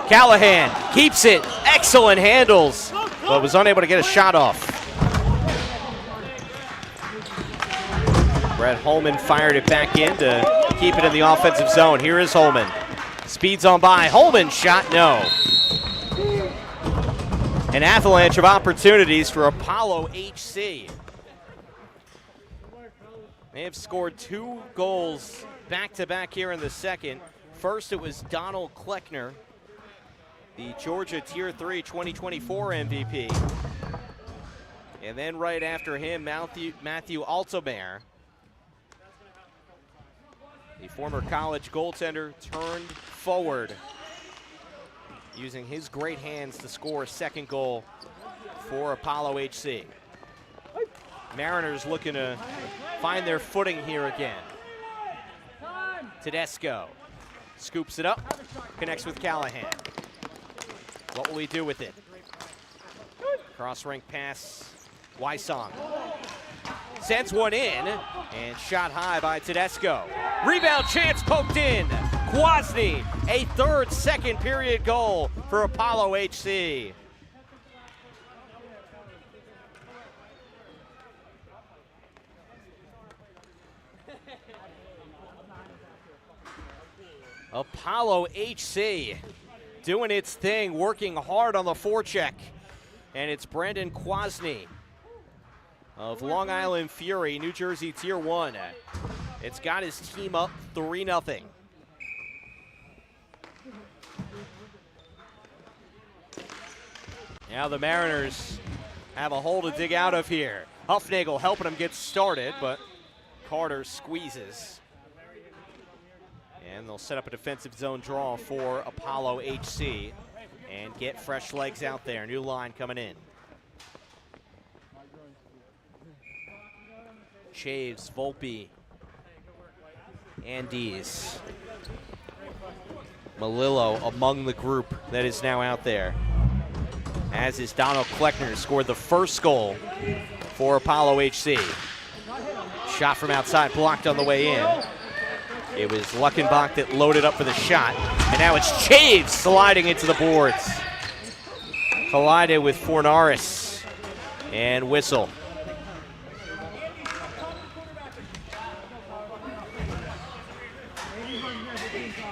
Callahan keeps it. Excellent handles, but was unable to get a shot off. Brett Holman fired it back in to keep it in the offensive zone. Here is Holman. Speeds on by. Holman shot, no. An avalanche of opportunities for Apollo HC. They have scored 2 goals back-to-back here in the second. First, it was Donald Kleckner, the Georgia Tier 3 2024 MVP. And then right after him, Matthew Altomer, the former college goaltender, turned forward, using his great hands to score a second goal for Apollo HC. Mariners looking to find their footing here again. Tedesco scoops it up, connects with Callahan. What will he do with it? Cross-rink pass, Wysong. Sends one in, and shot high by Tedesco. Rebound chance poked in. Kwasny, a third second period goal for Apollo HC. Apollo HC doing its thing, working hard on the forecheck. And it's Brandon Kwasny of Long Island Fury, New Jersey Tier 1. It's got his team up 3-0. Now the Mariners have a hole to dig out of here. Huffnagel helping them get started, but Carter squeezes. And they'll set up a defensive zone draw for Apollo HC and get fresh legs out there. New line coming in. Chaves, Volpe, Andes. Malillo among the group that is now out there. As is Donald Kleckner, scored the first goal for Apollo HC. Shot from outside, blocked on the way in. It was Luckenbach that loaded up for the shot. And now it's Chaves sliding into the boards. Collided with Fornaris and whistle.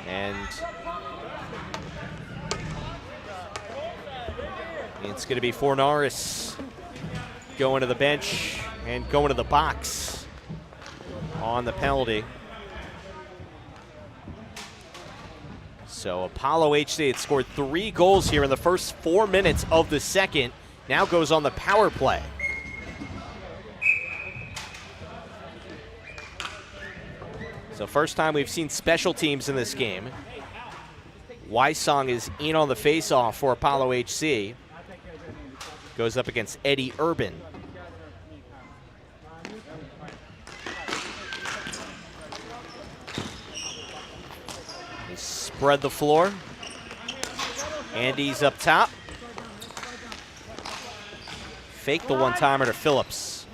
And it's going to be Fornaris going to the bench and going to the box on the penalty. So Apollo HC had scored 3 goals here in the first 4 minutes of the second. Now goes on the power play. So first time we've seen special teams in this game. Wysong is in on the faceoff for Apollo HC. Goes up against Eddie Urban. Spread the floor. Andy's up top. Fake the one-timer to Phillips.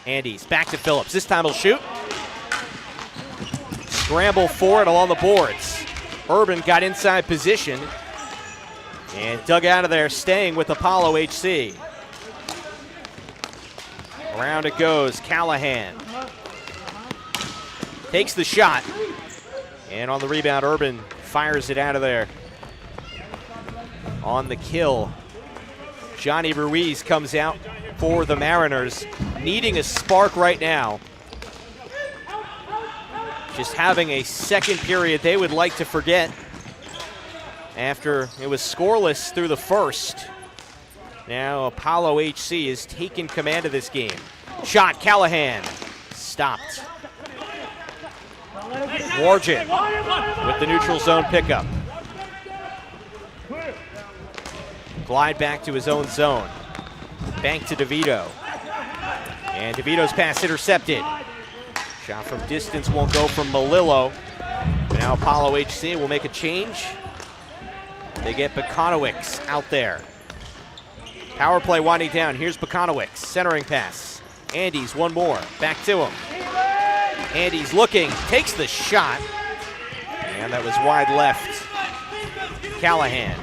Andy's back to Phillips. This time he'll shoot. Scramble for it along the boards. Urban got inside position and dug out of there, staying with Apollo HC. Around it goes. Callahan takes the shot. And on the rebound, Urban fires it out of there. On the kill, Johnny Ruiz comes out for the Mariners, needing a spark right now. Just having a second period they would like to forget after it was scoreless through the first. Now Apollo HC has taken command of this game. Shot, Callahan, stopped. Wargent with the neutral zone pickup. Glide back to his own zone. Bank to DeVito. And DeVito's pass intercepted. Shot from distance won't go from Malillo. Now Apollo HC will make a change. They get Bekonowicz out there. Power play winding down. Here's Bekonowicz, centering pass. Andy's one more, back to him. Andy's looking, takes the shot, and that was wide left. Callahan.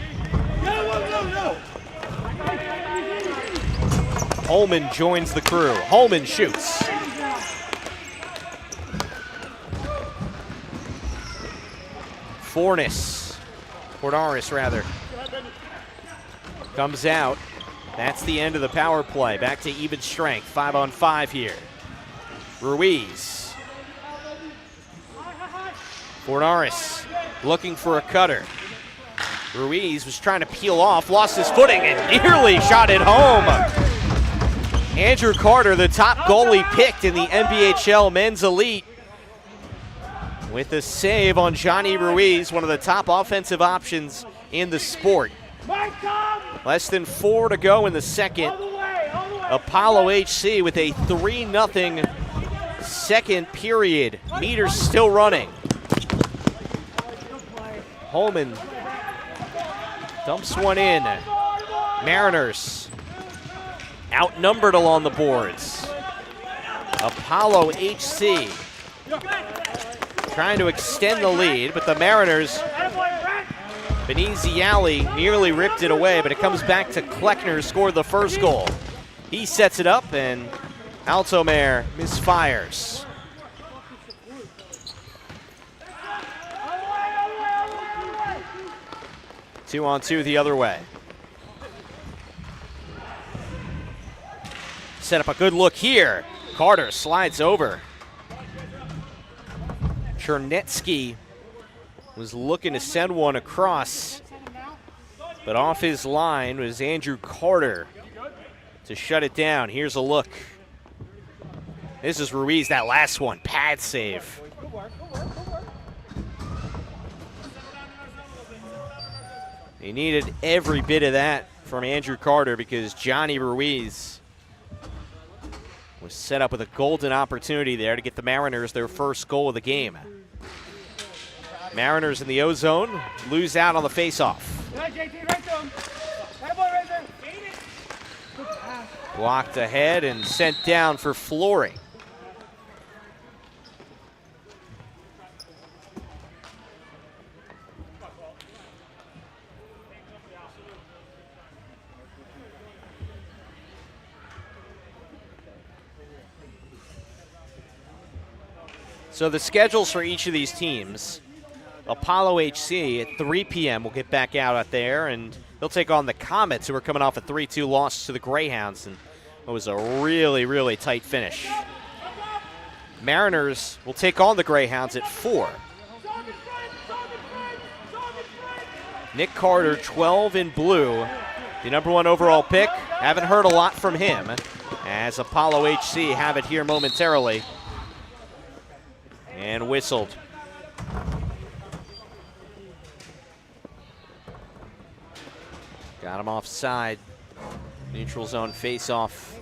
Holman joins the crew. Holman shoots. Fornaris rather, comes out. That's the end of the power play. Back to even strength, 5-on-5 here. Ruiz. Fornaris looking for a cutter. Ruiz was trying to peel off, lost his footing, and nearly shot it home. Andrew Carter, the top goalie picked in the NBHL Men's Elite, with a save on Johnny Ruiz, one of the top offensive options in the sport. Less than 4 to go in the second. Apollo HC with a 3-0 second period. Meters still running. Holman dumps one in. Mariners outnumbered along the boards. Apollo HC trying to extend the lead, but the Mariners, Beniziali nearly ripped it away, but it comes back to Kleckner, who scored the first goal. He sets it up, and Altomare misfires. Two on two the other way. Set up a good look here. Carter slides over. Chernetsky was looking to send one across, but off his line was Andrew Carter to shut it down. Here's a look. This is Ruiz, that last one, pad save. He needed every bit of that from Andrew Carter because Johnny Ruiz was set up with a golden opportunity there to get the Mariners their first goal of the game. Mariners in the O-zone lose out on the faceoff. Blocked ahead and sent down for Flory. So the schedules for each of these teams: Apollo HC at 3 p.m. will get back out there, and they'll take on the Comets, who are coming off a 3-2 loss to the Greyhounds, and it was a really, really tight finish. Mariners will take on the Greyhounds at 4. Nick Carter, 12 in blue, the #1 overall pick. Haven't heard a lot from him, as Apollo HC have it here momentarily. And whistled. Got him offside. Neutral zone face-off.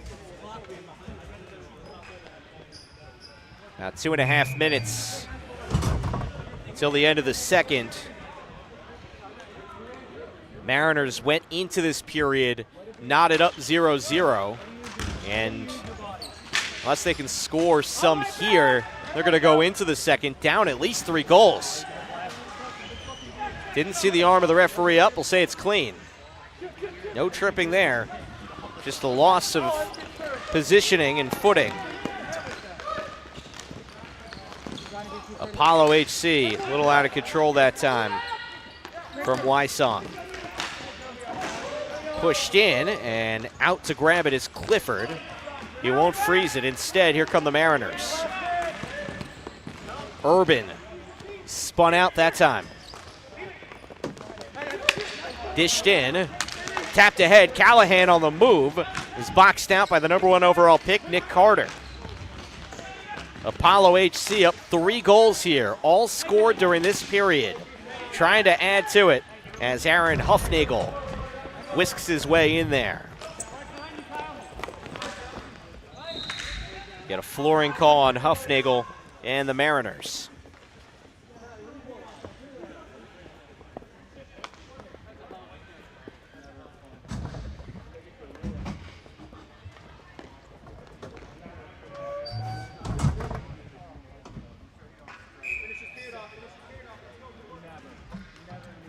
About 2.5 minutes until the end of the second. Mariners went into this period knotted up 0-0, and unless they can score some here, they're going to go into the second down at least 3 goals. Didn't see the arm of the referee up. We'll say it's clean. No tripping there. Just a loss of positioning and footing. Apollo HC, a little out of control that time from Wysong. Pushed in, and out to grab it is Clifford. He won't freeze it. Instead, here come the Mariners. Urban spun out that time. Dished in, tapped ahead. Callahan on the move is boxed out by the #1 overall pick, Nick Carter. Apollo HC up 3 goals here, all scored during this period. Trying to add to it as Aaron Huffnagel whisks his way in there. Get a flooring call on Huffnagel and the Mariners.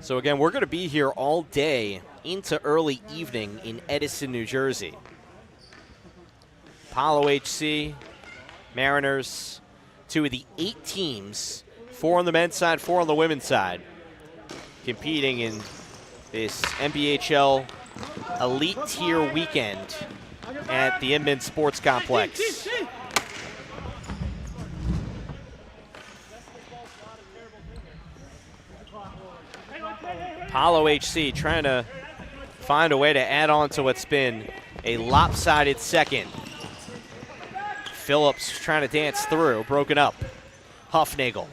So again, we're going to be here all day into early evening in Edison, New Jersey. Apollo HC, Mariners, 2 of the 8 teams, 4 on the men's side, 4 on the women's side, competing in this NBHL Elite Tier weekend at the Inman Sports Complex. Apollo HC trying to find a way to add on to what's been a lopsided second. Phillips trying to dance through, broken up. Hufnagel.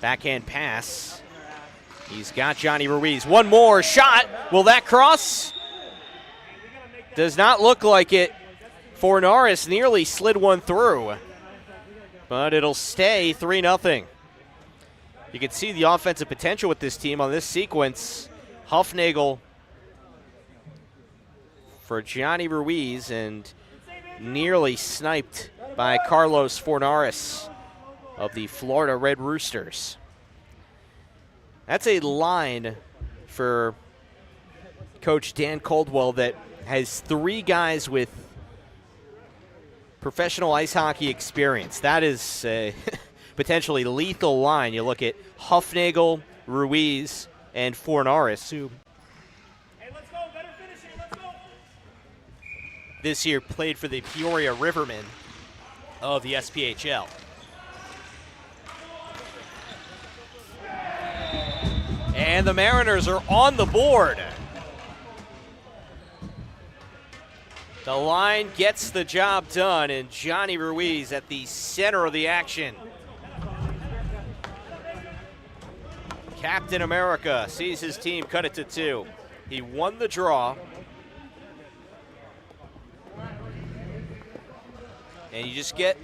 Backhand pass. He's got Johnny Ruiz. One more shot. Will that cross? Does not look like it. Fornaris nearly slid one through, but it'll stay 3-0. You can see the offensive potential with this team on this sequence. Hufnagel for Johnny Ruiz, and nearly sniped by Carlos Fornaris of the Florida Red Roosters. That's a line for Coach Dan Caldwell that has 3 guys with professional ice hockey experience. That is a potentially lethal line. You look at Hufnagel, Ruiz, and Fornaris, who this year played for the Peoria Rivermen of the SPHL. And the Mariners are on the board. The line gets the job done, and Johnny Ruiz at the center of the action. Captain America sees his team cut it to 2. He won the draw. And you just get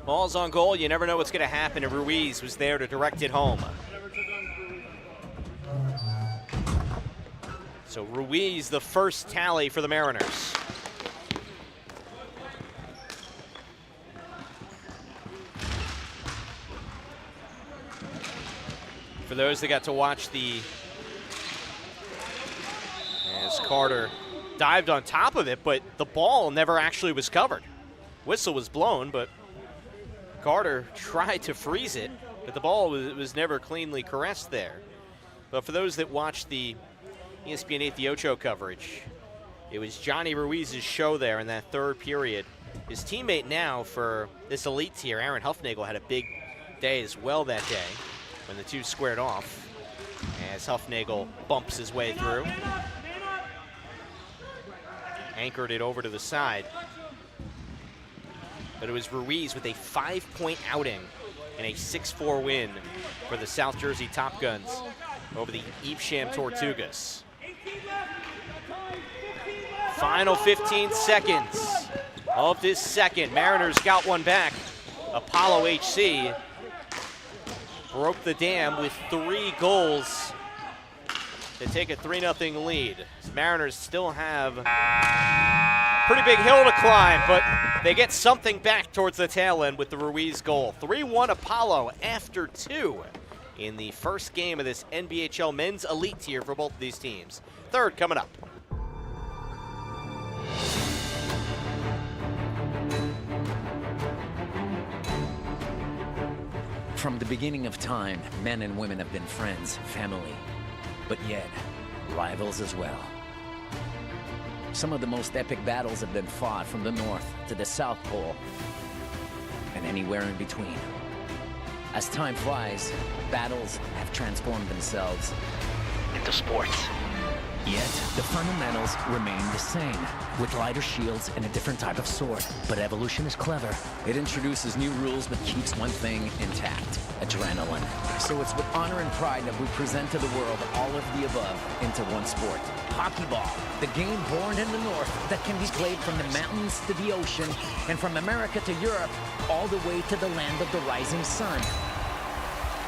balls on goal. You never know what's going to happen, and Ruiz was there to direct it home. So Ruiz, the first tally for the Mariners. For those that got to watch as Carter dived on top of it, but the ball never actually was covered. Whistle was blown, but Carter tried to freeze it, but the ball was never cleanly caressed there. But for those that watched the ESPN 8 The Ocho coverage, it was Johnny Ruiz's show there in that third period. His teammate now for this elite tier, Aaron Hufnagel, had a big day as well that day when the 2 squared off, as Hufnagel bumps his way through. Anchored it over to the side. But it was Ruiz with a 5-point outing and a 6-4 win for the South Jersey Top Guns over the Evesham Tortugas. Final 15 seconds of this second. Mariners got one back. Apollo HC broke the dam with 3 goals to take a 3-0 lead. Mariners still have a pretty big hill to climb, but they get something back towards the tail end with the Ruiz goal. 3-1 Apollo after 2 in the first game of this NBHL Men's Elite tier for both of these teams. Third coming up. From the beginning of time, men and women have been friends, family, but yet rivals as well. Some of the most epic battles have been fought from the North to the South Pole and anywhere in between. As time flies, battles have transformed themselves into sports. Yet, the fundamentals remain the same, with lighter shields and a different type of sword. But evolution is clever. It introduces new rules but keeps one thing intact: adrenaline. So it's with honor and pride that we present to the world all of the above into one sport. Hockey ball, the game born in the North that can be played from the mountains to the ocean and from America to Europe, all the way to the land of the rising sun.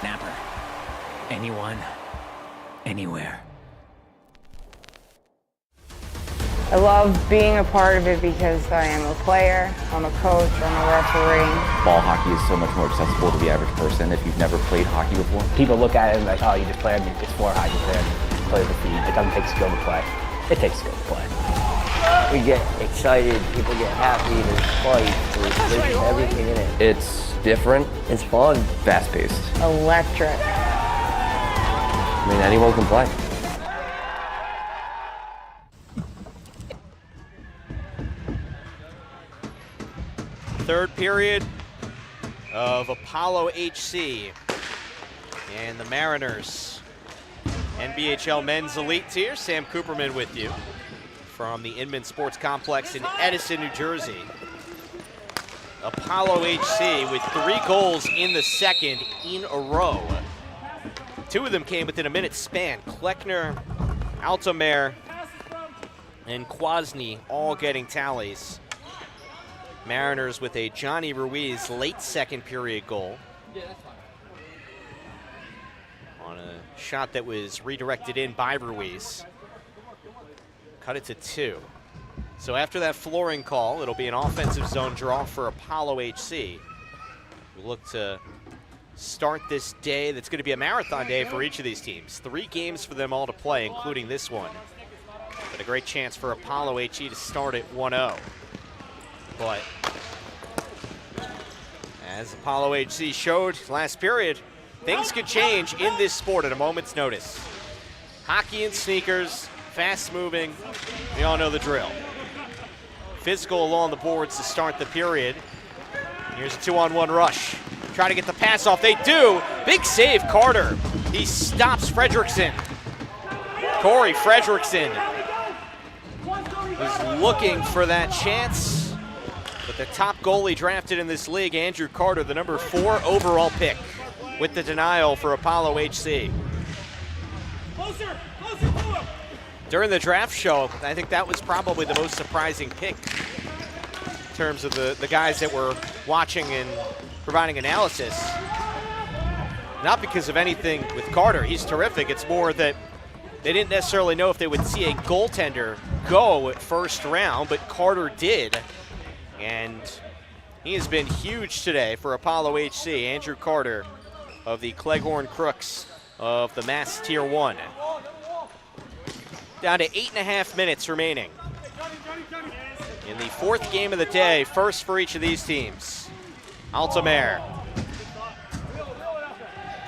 Napper. Anyone, anywhere. I love being a part of it because I am a player, I'm a coach, I'm a referee. Ball hockey is so much more accessible to the average person if you've never played hockey before. People look at it and like, oh, you just played it's floor hockey, play the feed. It doesn't take skill to play. It takes skill to play. We get excited, people get happy, there's fights, there's everything in it. It's different. It's fun. Fast-paced. Electric. I mean, anyone can play. Third period of Apollo HC and the Mariners. NBHL Men's Elite tier. Sam Cooperman with you from the Inman Sports Complex in Edison, New Jersey. Apollo HC with 3 goals in the second in a row. 2 of them came within a minute span. Kleckner, Altomare, and Kwasny all getting tallies. Mariners with a Johnny Ruiz late second period goal on a shot that was redirected in by Ruiz. Cut it to 2. So after that flooring call, it'll be an offensive zone draw for Apollo HC. We look to start this day that's going to be a marathon day for each of these teams. 3 games for them all to play, including this one. But a great chance for Apollo HC to start at 1-0. But as Apollo HC showed last period, things could change in this sport at a moment's notice. Hockey and sneakers, fast moving, we all know the drill. Physical along the boards to start the period. Here's a 2-on-1 rush. Try to get the pass off, they do. Big save, Carter. He stops Fredrickson. Corey Fredrickson was looking for that chance. But the top goalie drafted in this league, Andrew Carter, the number 4 overall pick, with the denial for Apollo HC. During the draft show, I think that was probably the most surprising pick in terms of the guys that were watching and providing analysis. Not because of anything with Carter, he's terrific. It's more that they didn't necessarily know if they would see a goaltender go at first round, but Carter did. And he has been huge today for Apollo HC. Andrew Carter of the Cleghorn Crooks of the Mass Tier 1. Down to 8.5 minutes remaining in the 4th game of the day, first for each of these teams. Altomare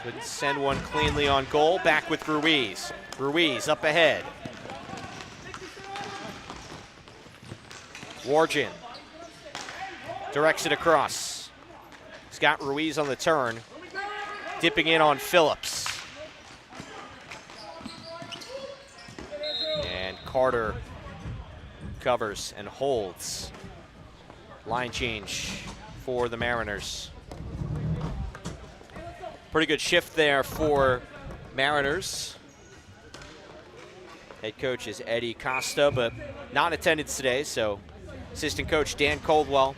couldn't send one cleanly on goal. Back with Ruiz. Ruiz up ahead. Wargin directs it across. He's got Ruiz on the turn. Dipping in on Phillips. And Carter covers and holds. Line change for the Mariners. Pretty good shift there for Mariners. Head coach is Eddie Costa, but not in attendance today, so assistant coach Dan Coldwell,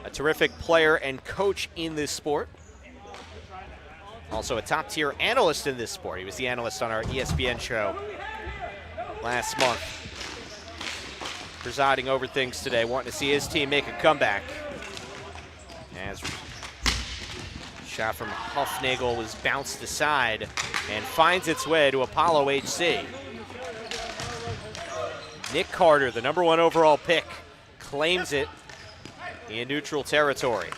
a terrific player and coach in this sport. Also a top-tier analyst in this sport. He was the analyst on our ESPN show last month. Presiding over things today, wanting to see his team make a comeback. As shot from Huffnagel was bounced aside and finds its way to Apollo HC. Nick Carter, the number 1 overall pick, claims it in neutral territory.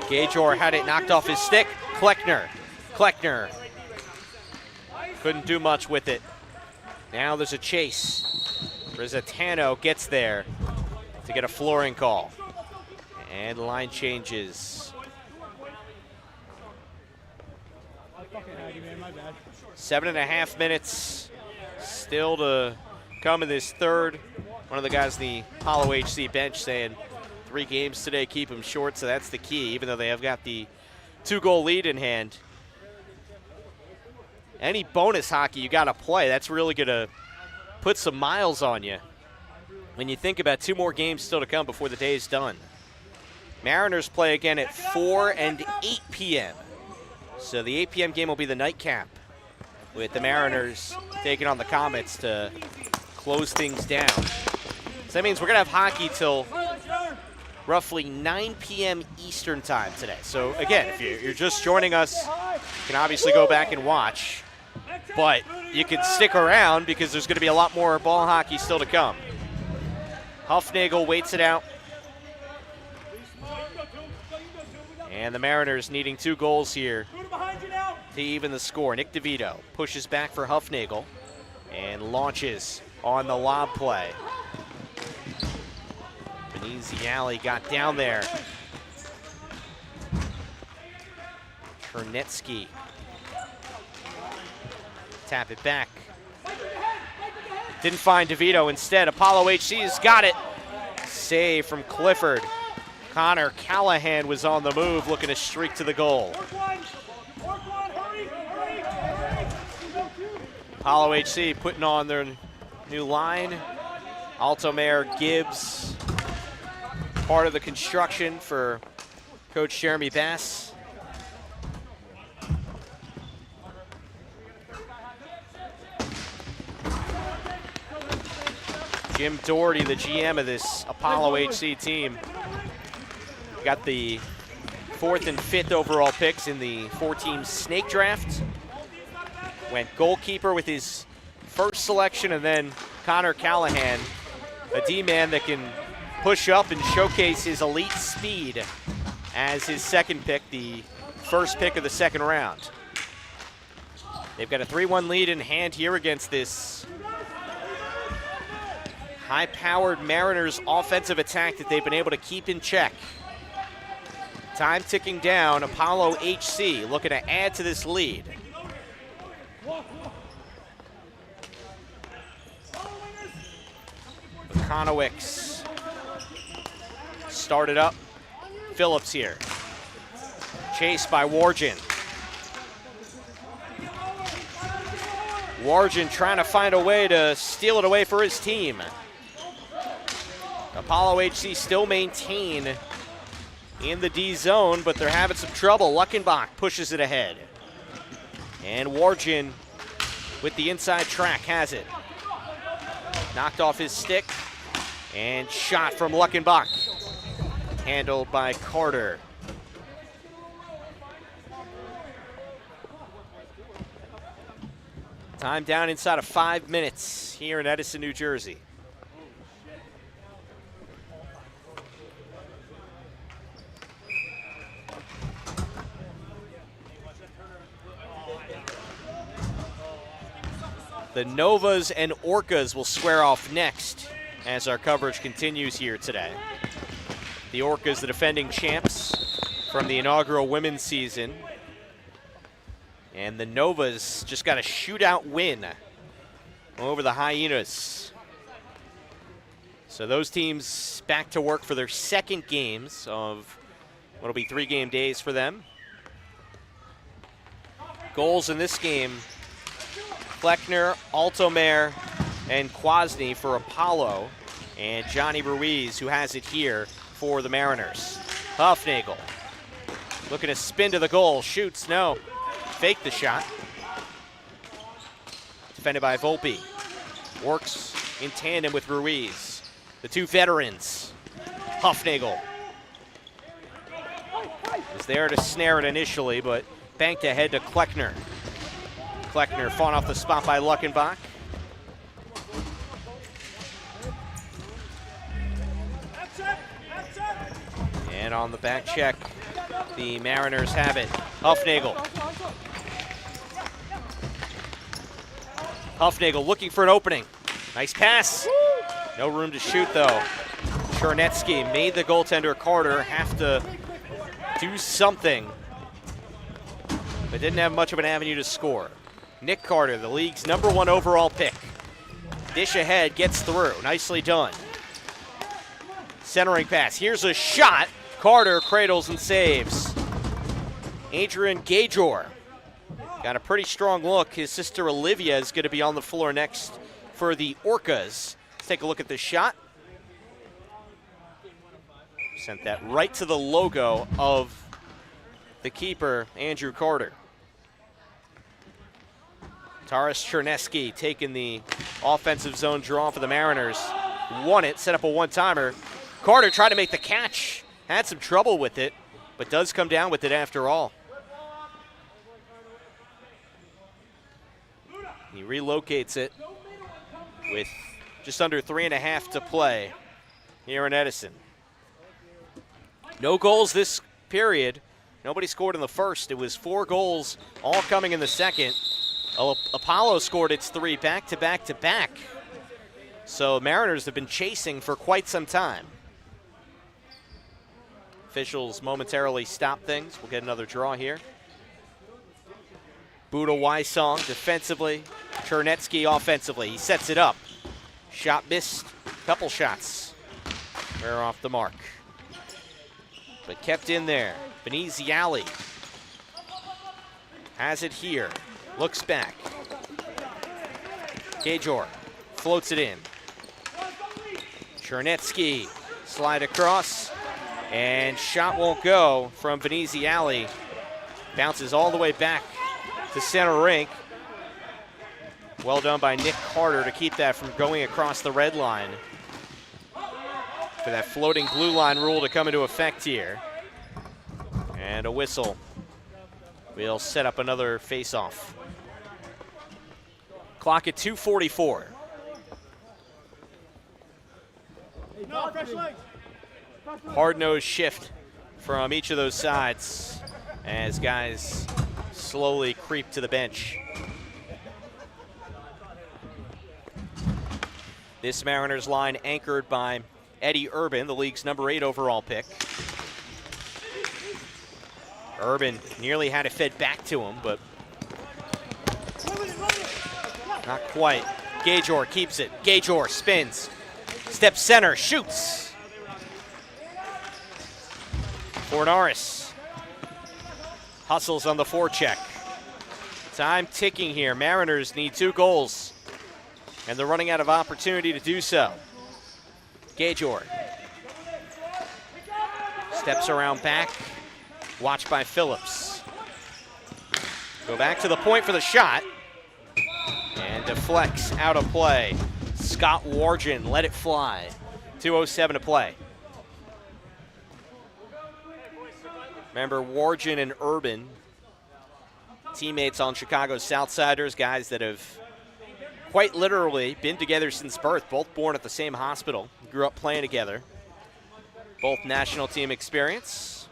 Gajor had it knocked off his stick. Kleckner couldn't do much with it. Now there's a chase. Rizzatano gets there to get a flooring call. And line changes. 7.5 minutes still to come in this third. One of the guys in the Apollo HC bench saying 3 games today, keep them short, so that's the key, even though they have got the 2-goal lead in hand. Any bonus hockey you got to play, that's really going to put some miles on you when you think about 2 more games still to come before the day is done. Mariners play again at 4 and 8 p.m. So the 8 p.m. game will be the nightcap with the Mariners taking on the Comets to close things down. So that means we're going to have hockey till roughly 9 p.m. Eastern time today. So again, if you're just joining us, you can obviously go back and watch, but you can stick around because there's going to be a lot more ball hockey still to come. Hufnagel waits it out. And the Mariners needing 2 goals here to even the score. Nick DeVito pushes back for Hufnagel and launches on the lob play. Beniziali got down there. Chernetsky. Tap it back. Didn't find DeVito. Instead, Apollo HC's got it. Save from Clifford. Connor Callahan was on the move, looking to streak to the goal. Apollo HC putting on their new line. Altomayor Gibbs, part of the construction for Coach Jeremy Bass. Jim Doherty, the GM of this Apollo HC team, got the 4th and 5th overall picks in the 4-team snake draft. Went goalkeeper with his first selection, and then Connor Callahan, a D-man that can push up and showcase his elite speed, as his second pick, the first pick of the second round. They've got a 3-1 lead in hand here against this high-powered Mariners offensive attack that they've been able to keep in check. Time ticking down. Apollo HC looking to add to this lead. Konowicz started up. Phillips here. Chased by Wargin. Wargin trying to find a way to steal it away for his team. Apollo HC still maintain in the D zone, but they're having some trouble. Luckenbach pushes it ahead. And Wargin with the inside track has it. Knocked off his stick and shot from Luckenbach. Handled by Carter. Time down inside of 5 minutes here in Edison, New Jersey. The Novas and Orcas will square off next as our coverage continues here today. The Orcas, the defending champs from the inaugural women's season. And the Novas just got a shootout win over the Hyenas. So those teams back to work for their second games of what'll be 3-game days for them. Goals in this game: Kleckner, Altomayor, and Kwasny for Apollo, and Johnny Ruiz, who has it here for the Mariners. Hufnagel looking to spin to the goal, shoots, no. Fake the shot. Defended by Volpe. Works in tandem with Ruiz. The two veterans. Hufnagel was there to snare it initially, but banked ahead to Kleckner. Kleckner fought off the spot by Luckenbach. And on the back check, the Mariners have it. Hufnagel. Hufnagel looking for an opening. Nice pass. No room to shoot, though. Chernetsky made the goaltender Carter have to do something, but didn't have much of an avenue to score. Nick Carter, the league's #1 overall pick. Dish ahead, gets through. Nicely done. Centering pass. Here's a shot. Carter cradles and saves. Adrian Gajor got a pretty strong look. His sister Olivia is going to be on the floor next for the Orcas. Let's take a look at this shot. Sent that right to the logo of the keeper, Andrew Carter. Taras Chernesky taking the offensive zone draw for the Mariners. Won it, set up a one-timer. Carter tried to make the catch. Had some trouble with it, but does come down with it after all. He relocates it with just under 3.5 to play here in Edison. No goals this period. Nobody scored in the first. It was 4 goals, all coming in the second. Apollo scored its 3 back-to-back-to-back. So Mariners have been chasing for quite some time. Officials momentarily stop things. We'll get another draw here. Buda Wysong defensively. Chernetsky offensively. He sets it up. Shot missed. Couple shots. They're off the mark. But kept in there. Veneziali has it here. Looks back. Gajor floats it in. Chernetsky slide across. And shot won't go from Veneziali. Bounces all the way back to center rink. Well done by Nick Carter to keep that from going across the red line. For that floating blue line rule to come into effect here. And a whistle. We'll set up another face-off. Clock at 2:44. Hard-nosed shift from each of those sides as guys slowly creep to the bench. This Mariners line anchored by Eddie Urban, the league's number 8 overall pick. Urban nearly had it fed back to him, but not quite. Gajor keeps it. Gajor spins. Steps center, shoots. Fornaris hustles on the forecheck. Time ticking here. Mariners need 2 goals, and they're running out of opportunity to do so. Gajor steps around back, watched by Phillips. Go back to the point for the shot, and deflects out of play. Scott Wargen let it fly. 2:07 to play. Remember, Wargen and Urban, teammates on Chicago's Southsiders, guys that have quite literally been together since birth, both born at the same hospital, grew up playing together. Both national team experience.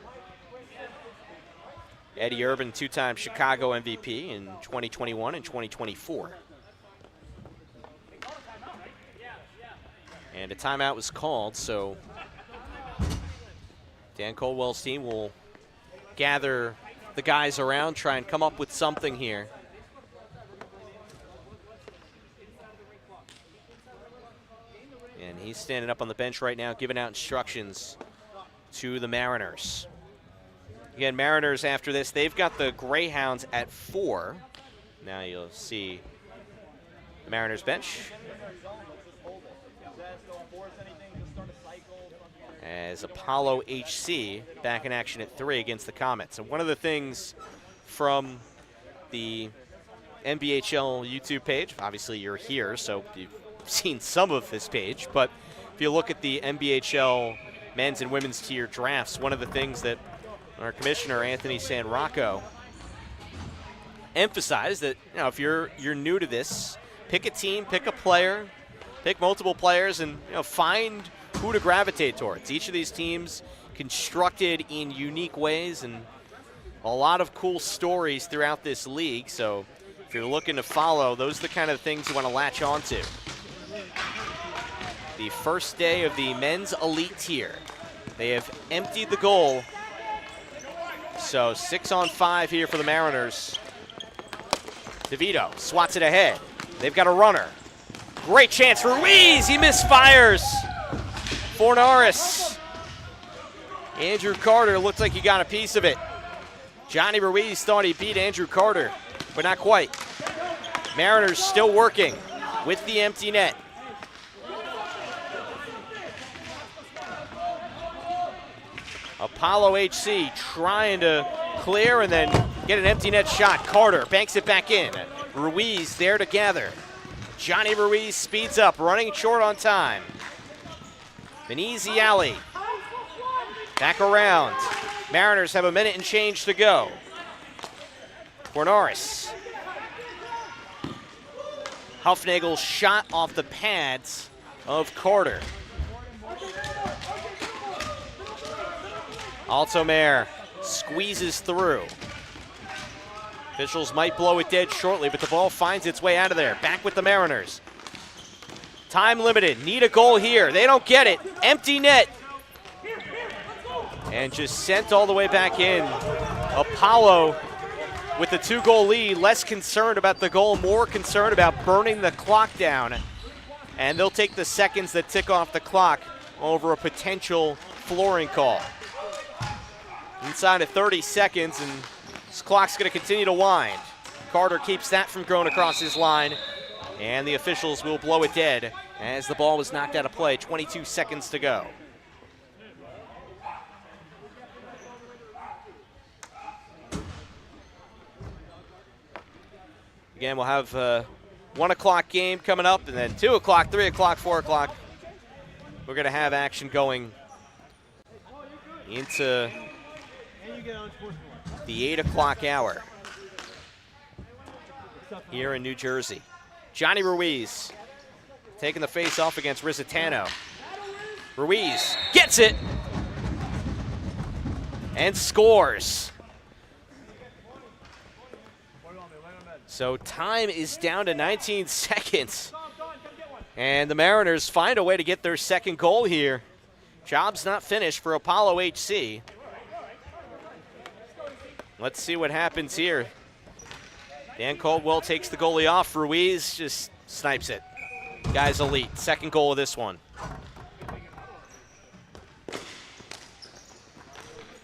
Eddie Urban, 2-time Chicago MVP in 2021 and 2024. And a timeout was called, so Dan Colwell's team will gather the guys around, try and come up with something here. And he's standing up on the bench right now, giving out instructions to the Mariners. Again, Mariners after this, they've got the Greyhounds at 4. Now you'll see the Mariners bench. As Apollo HC back in action at 3 against the Comets. And one of the things from the NBHL YouTube page, obviously you're here, so you've seen some of this page, but if you look at the NBHL men's and women's tier drafts, one of the things that our commissioner, Anthony San Rocco, emphasized that, you know, if you're new to this, pick a team, pick a player, pick multiple players, and, you know, find who to gravitate towards. Each of these teams constructed in unique ways, and a lot of cool stories throughout this league. So if you're looking to follow, those are the kind of things you want to latch onto. The first day of the men's elite tier. They have emptied the goal. So 6-on-5 here for the Mariners. DeVito swats it ahead. They've got a runner. Great chance for Ruiz. He misfires. Fornaris. Andrew Carter looked like he got a piece of it. Johnny Ruiz thought he beat Andrew Carter, but not quite. Mariners still working with the empty net. Apollo HC trying to clear and then get an empty net shot. Carter banks it back in. Ruiz there to gather. Johnny Ruiz speeds up, running short on time. An easy alley. Back around. Mariners have a minute and change to go. Norris. Huffnagel's shot off the pads of Carter. Altomer squeezes through. Officials might blow it dead shortly, but the ball finds its way out of there. Back with the Mariners. Time limited. Need a goal here. They don't get it. Empty net. And just sent all the way back in. Apollo with the 2-goal lead. Less concerned about the goal, more concerned about burning the clock down. And they'll take the seconds that tick off the clock over a potential flooring call. Inside of 30 seconds, and this clock's going to continue to wind. Carter keeps that from going across his line, and the officials will blow it dead as the ball was knocked out of play. 22 seconds to go. Again, we'll have 1 o'clock game coming up, and then 2 o'clock, 3 o'clock, 4 o'clock. We're going to have action going into the 8 o'clock hour here in New Jersey. Johnny Ruiz taking the face off against Rizzitano. Ruiz gets it and scores. So time is down to 19 seconds. And the Mariners find a way to get their second goal here. Job's not finished for Apollo HC. Let's see what happens here. Dan Caldwell takes the goalie off. Ruiz just snipes it. Guy's elite. Second goal of this one.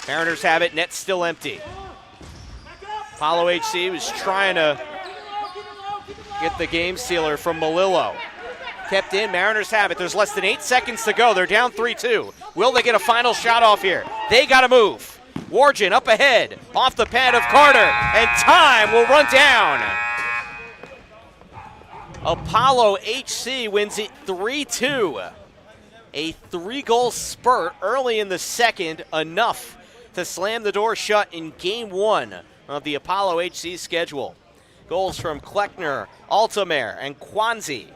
Mariners have it. Net's still empty. Apollo HC was trying to get the game sealer from Malillo. Kept in. Mariners have it. There's less than 8 seconds to go. They're down 3-2. Will they get a final shot off here? They got to move. Wargen up ahead, off the pad of Carter, and time will run down. Apollo HC wins it 3-2. A 3-goal spurt early in the second, enough to slam the door shut in game 1 of the Apollo HC schedule. Goals from Kleckner, Altomer, and Kwanzi.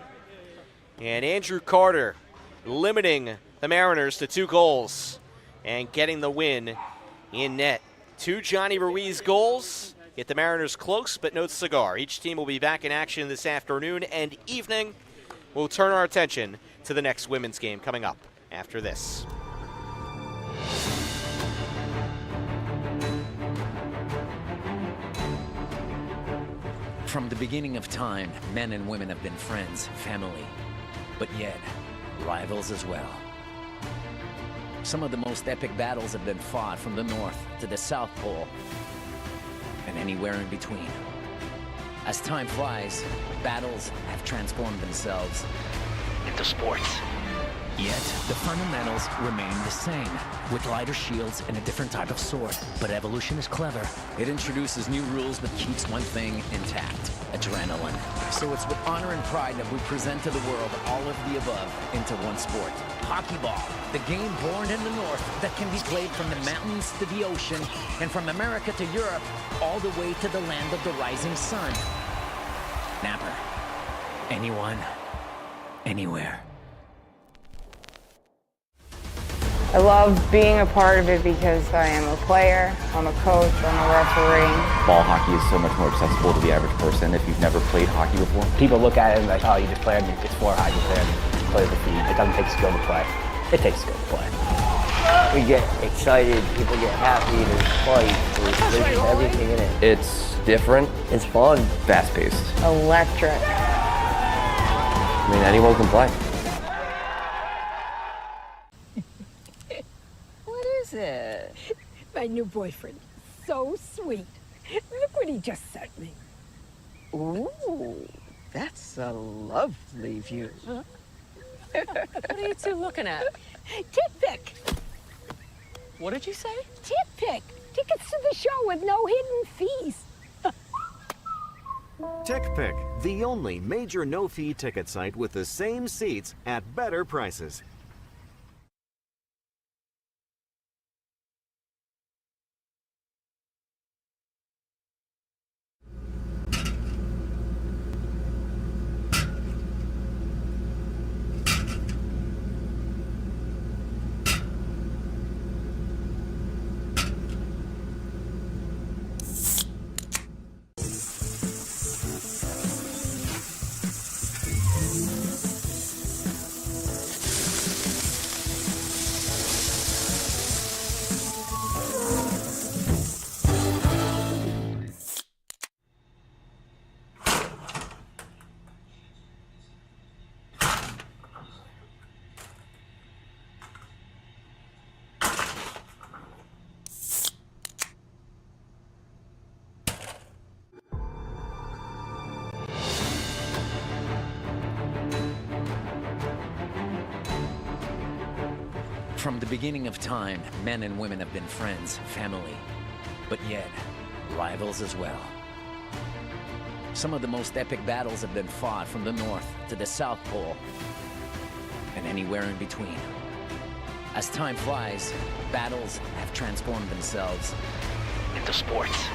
And Andrew Carter limiting the Mariners to 2 goals and getting the win in net. 2 Johnny Ruiz goals get the Mariners close, but no cigar. Each team will be back in action this afternoon and evening. We'll turn our attention to the next women's game coming up after this. From the beginning of time, men and women have been friends, family, but yet rivals as well. Some of the most epic battles have been fought from the North to the South Pole and anywhere in between. As time flies, battles have transformed themselves into sports. Yet, the fundamentals remain the same, with lighter shields and a different type of sword. But evolution is clever. It introduces new rules but keeps one thing intact: adrenaline. So it's with honor and pride that we present to the world all of the above into one sport. Hockey ball, the game born in the North that can be played from the mountains to the ocean, and from America to Europe, all the way to the land of the rising sun. Napper. Anyone, anywhere. I love being a part of it because I am a player, I'm a coach, I'm a referee. Ball hockey is so much more accessible to the average person if you've never played hockey before. People look at it and like, oh, you just played, it's for hockey player, play the feed. It doesn't take skill to play. It takes skill to play. We get excited, people get happy, there's fight, there's everything in it. It's different. It's fun. Fast-paced. Electric. I mean, anyone can play. What is it? My new boyfriend. So sweet. Look what he just sent me. Ooh, that's a lovely view. Huh? What are you two looking at? Tip pick. What did you say? Tip pick. Tickets to the show with no hidden fees. TickPick, the only major no-fee ticket site with the same seats at better prices. From the beginning of time, men and women have been friends, family, but yet rivals as well. Some of the most epic battles have been fought from the North to the South Pole and anywhere in between. As time flies, battles have transformed themselves into sports.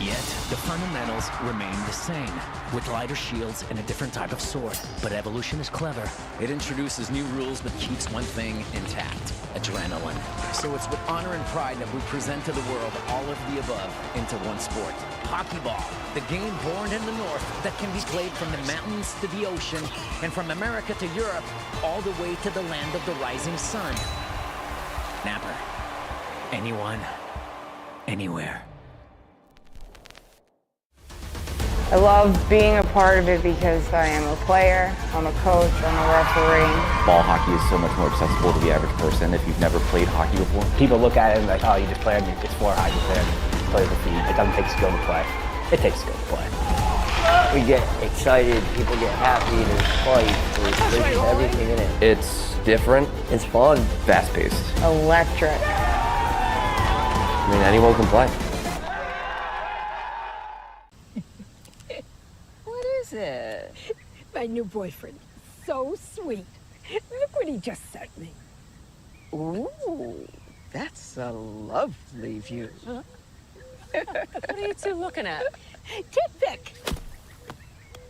Yet, the fundamentals remain the same, with lighter shields and a different type of sword. But evolution is clever. It introduces new rules but keeps one thing intact: adrenaline. So it's with honor and pride that we present to the world all of the above into one sport. Hockey ball, the game born in the North that can be played from the mountains to the ocean, and from America to Europe, all the way to the land of the rising sun. Napper. Anyone, anywhere. I love being a part of it because I am a player, I'm a coach, I'm a referee. Ball hockey is so much more accessible to the average person if you've never played hockey before. People look at it and like, oh, you just play on it's floor hockey, play the feet. It doesn't take skill to play. It takes skill to play. We get excited, people get happy, there's fights, there's everything in it. It's different. It's fun. Fast-paced. Electric. I mean, anyone can play. What is it? My new boyfriend. So sweet. Look what he just sent me. Ooh, that's a lovely view. Huh? What are you two looking at? TickPick.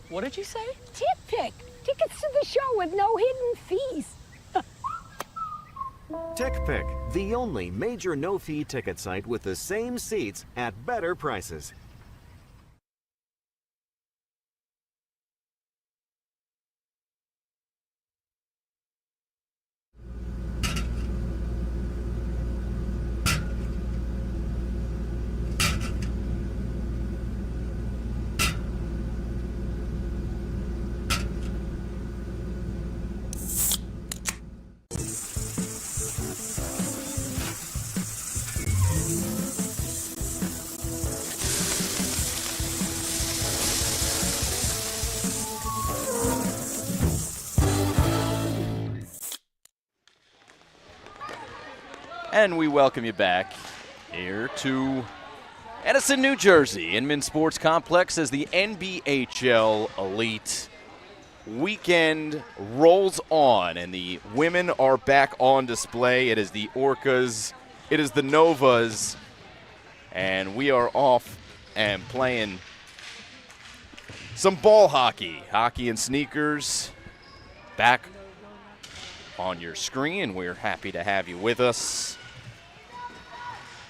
What did you say? TickPick. Tickets to the show with no hidden fees. TickPick, the only major no-fee ticket site with the same seats at better prices. And we welcome you back here to Edison, New Jersey, Inman Sports Complex, as the NBHL Elite weekend rolls on, and the women are back on display. It is the Orcas, it is the Novas, and we are off and playing some ball hockey. Hockey and sneakers back on your screen. We're happy to have you with us.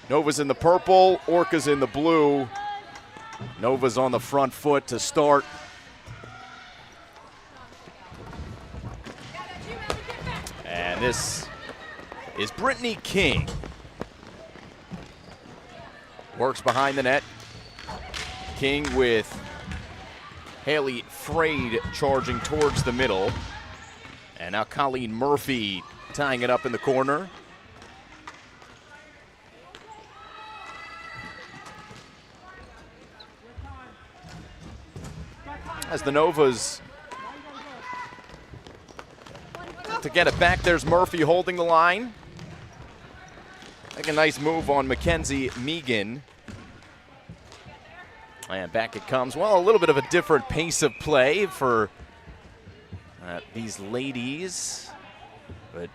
Nova's in the purple, Orcas in the blue. Nova's on the front foot to start. And this is Brittany King. Works behind the net. King with Haley Frade charging towards the middle. And now Colleen Murphy tying it up in the corner. As the Novas to get it back, there's Murphy holding the line. Make a nice move on Mackenzie Megan. And back it comes. Well, a little bit of a different pace of play for these ladies, but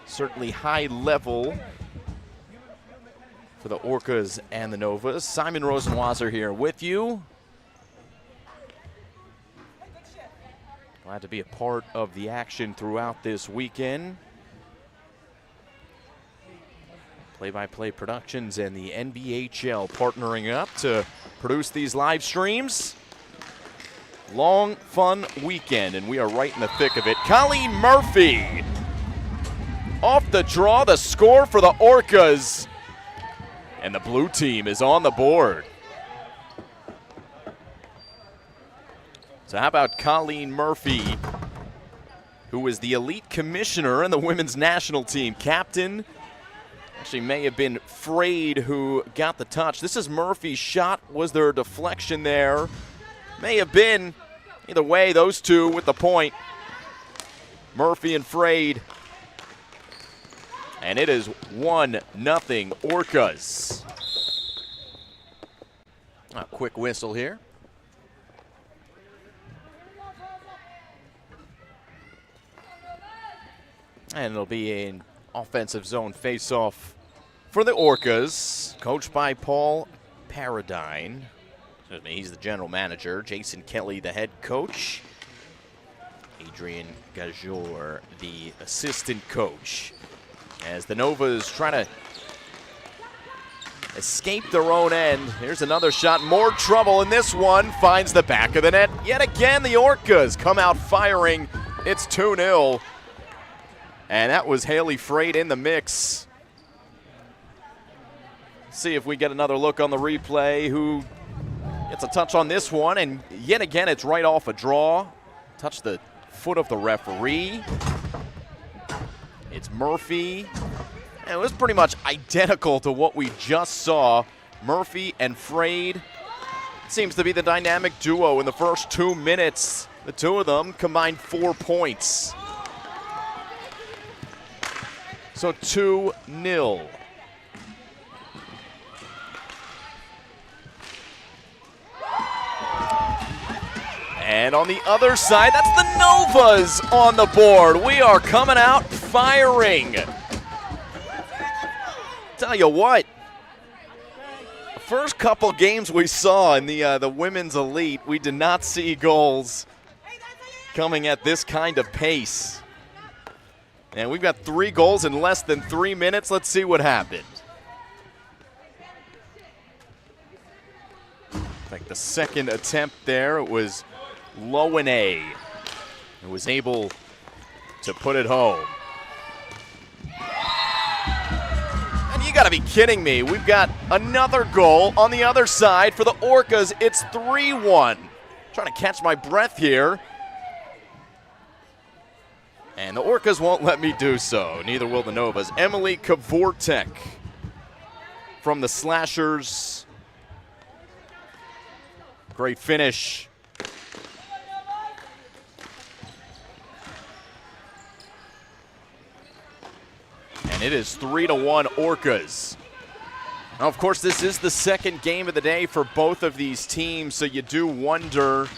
certainly high level for the Orcas and the Novas. Simon Rosenwasser here with you. Glad to be a part of the action throughout this weekend. Play-by-play Productions and the NBHL partnering up to produce these live streams. Long, fun weekend, and we are right in the thick of it. Colleen Murphy off the draw, the score for the Orcas. And the blue team is on the board. So how about Colleen Murphy, who is the elite commissioner and the women's national team captain. Actually may have been Frade who got the touch. This is Murphy's shot. Was there a deflection there? May have been. Either way, those two with the point. Murphy and Frade. And it is 1-0 Orcas. A quick whistle here. And it'll be an offensive zone face-off for the Orcas, coached by Paul Paradine. Excuse me, he's the general manager. Jason Kelly, the head coach. Adrian Gajour, the assistant coach. As the Novas try to escape their own end. Here's another shot, more trouble in this one. Finds the back of the net. Yet again, the Orcas come out firing. It's 2-0. And that was Haley Frade in the mix. See if we get another look on the replay. Who gets a touch on this one, and yet again it's right off a draw. Touch the foot of the referee. It's Murphy. And it was pretty much identical to what we just saw. Murphy and Frade. Seems to be the dynamic duo in the first 2 minutes. The two of them combined 4 points. So 2-0. And on the other side, that's the Novas on the board. We are coming out firing. Tell you what, the first couple games we saw in the Women's Elite, we did not see goals coming at this kind of pace. And we've got 3 goals in less than 3 minutes. Let's see what happened. Like the second attempt there, it was Lowenay who was able to put it home. And you gotta be kidding me. We've got another goal on the other side for the Orcas. It's 3-1. Trying to catch my breath here. And the Orcas won't let me do so. Neither will the Novas. Emily Kavortek from the Slashers. Great finish. And it is 3-1 Orcas. Now, of course, this is the second game of the day for both of these teams, so you do wonder,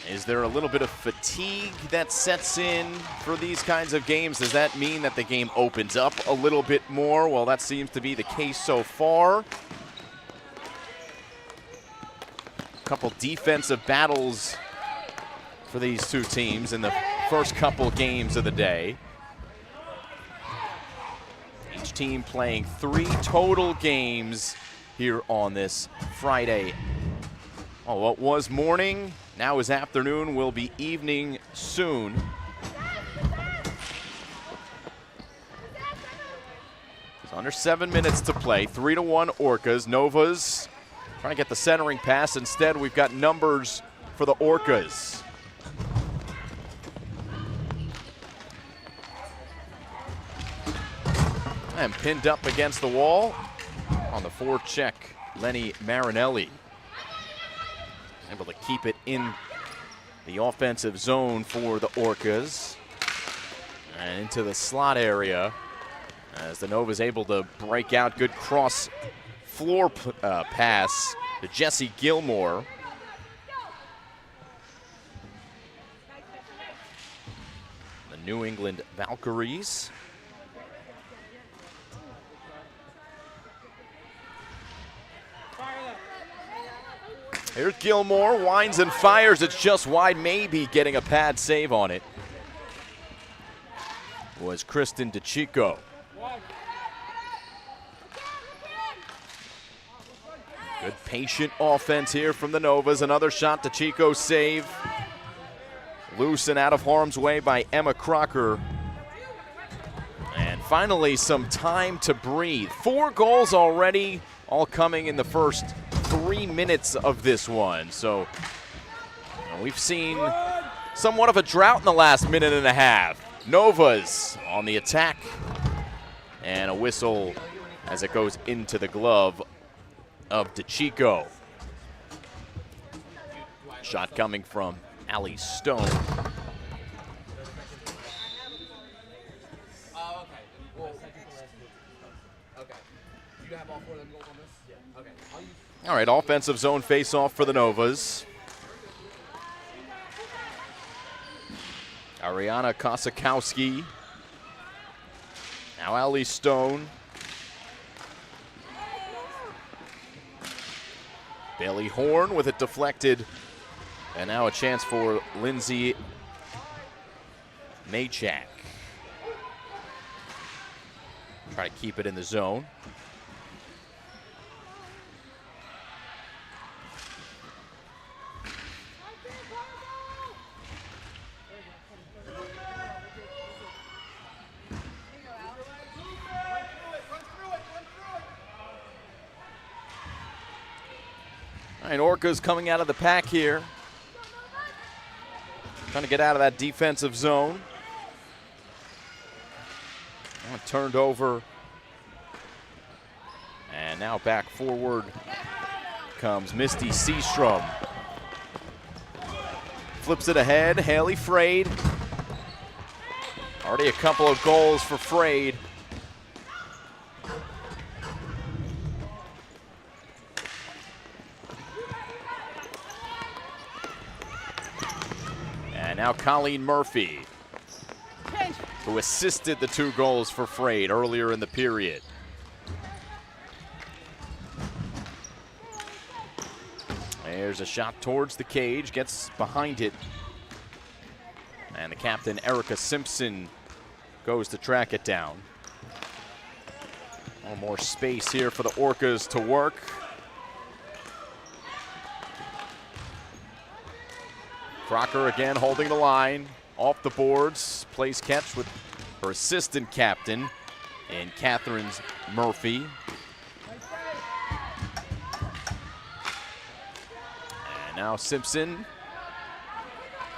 is there a little bit of fatigue that sets in for these kinds of games? Does that mean that the game opens up a little bit more? Well, that seems to be the case so far. A couple defensive battles for these two teams in the first couple games of the day. Each team playing 3 total games here on this Friday. Oh, what was morning, now is afternoon, will be evening soon. It's under 7 minutes to play. 3-1 Orcas. Novas trying to get the centering pass. Instead, we've got numbers for the Orcas. And pinned up against the wall on the forecheck, Lenny Marinelli. Able to keep it in the offensive zone for the Orcas. And into the slot area as the Nova's able to break out. Good cross floor pass to Jesse Gilmore. The New England Valkyries. Here's Gilmore, winds and fires. It's just wide, maybe getting a pad save on it. Was Kristen DeChico. Good patient offense here from the Novas. Another shot, DeChico save. Loose and out of harm's way by Emma Crocker. And finally, some time to breathe. 4 goals already, all coming in the first 3 minutes of this one. So we've seen somewhat of a drought in the last minute and a half. Novas on the attack. And a whistle as it goes into the glove of DeChico. Shot coming from Allie Stone. All right, offensive zone face-off for the Novas. Ariana Kosakowski. Now Allie Stone. Bailey Horn with it deflected. And now a chance for Lindsay Maychak. Try to keep it in the zone. All right, Orcas coming out of the pack here. Trying to get out of that defensive zone. Turned over. And now back forward comes Misty Seastrom. Flips it ahead, Haley Frade. Already a couple of goals for Frade. And now Colleen Murphy, who assisted the 2 goals for Frade earlier in the period. There's a shot towards the cage, gets behind it. And the captain, Erica Simpson, goes to track it down. A little more space here for the Orcas to work. Crocker again holding the line, off the boards, plays catch with her assistant captain and Catherine Murphy. And now Simpson,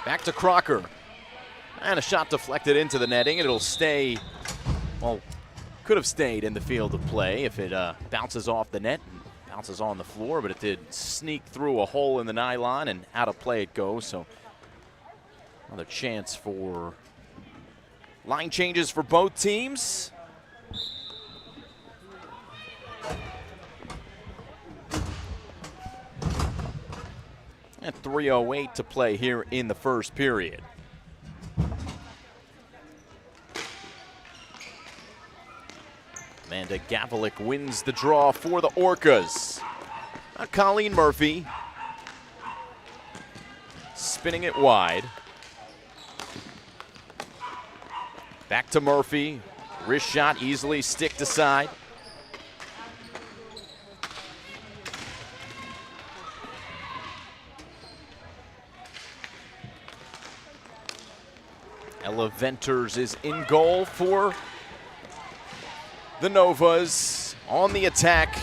back to Crocker. And a shot deflected into the netting. It'll stay, well, could have stayed in the field of play if it bounces off the net and bounces on the floor, but it did sneak through a hole in the nylon and out of play it goes. So another chance for line changes for both teams. And 3:08 to play here in the first period. Amanda Gavalik wins the draw for the Orcas. Colleen Murphy spinning it wide. Back to Murphy. Wrist shot easily sticked aside. Ella Venters is in goal for the Novas on the attack.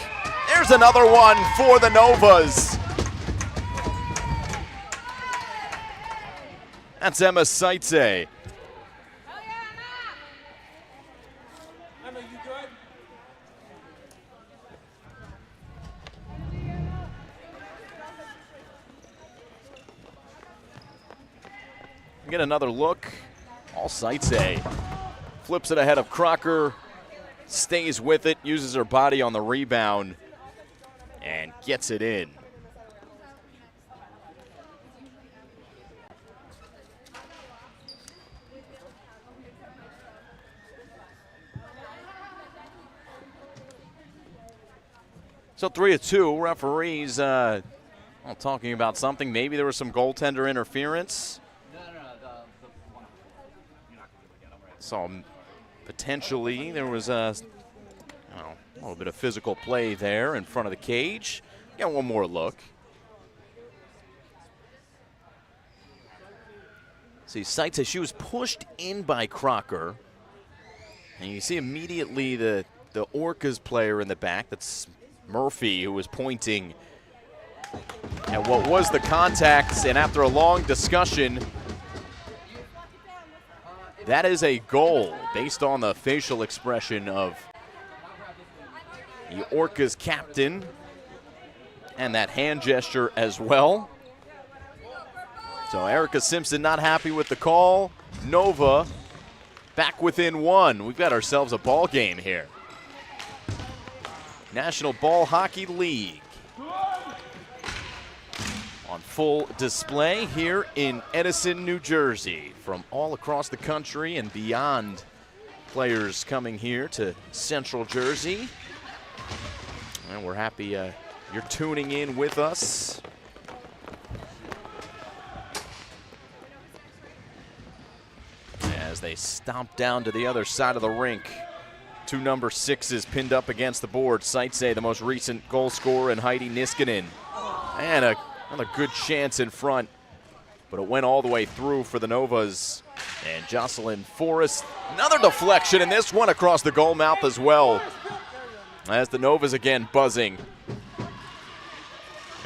There's another one for the Novas. That's Emma Seitze. Emma, you good? Get another look. All Seitze flips it ahead of Crocker. Stays with it, uses her body on the rebound gets it in. So 3-2, referees talking about something. Maybe there was some goaltender interference. Saw potentially there was a little bit of physical play there in front of the cage. Got one more look. See, Sight says she was pushed in by Crocker. And you see immediately the Orcas player in the back. That's Murphy, who was pointing at what was the contact, and after a long discussion, that is a goal based on the facial expression of the Orcas captain and that hand gesture as well. So Erica Simpson not happy with the call. Nova back within one. We've got ourselves a ball game here. National Ball Hockey League on full display here in Edison, New Jersey. From all across the country and beyond, players coming here to Central Jersey. And we're happy you're tuning in with us. As they stomp down to the other side of the rink. Two number 6s pinned up against the board. Saitse, the most recent goal scorer, and Heidi Niskanen. And another good chance in front, but it went all the way through for the Novas. And Jocelyn Forrest, another deflection, and this one across the goal mouth as well. As the Novas again buzzing.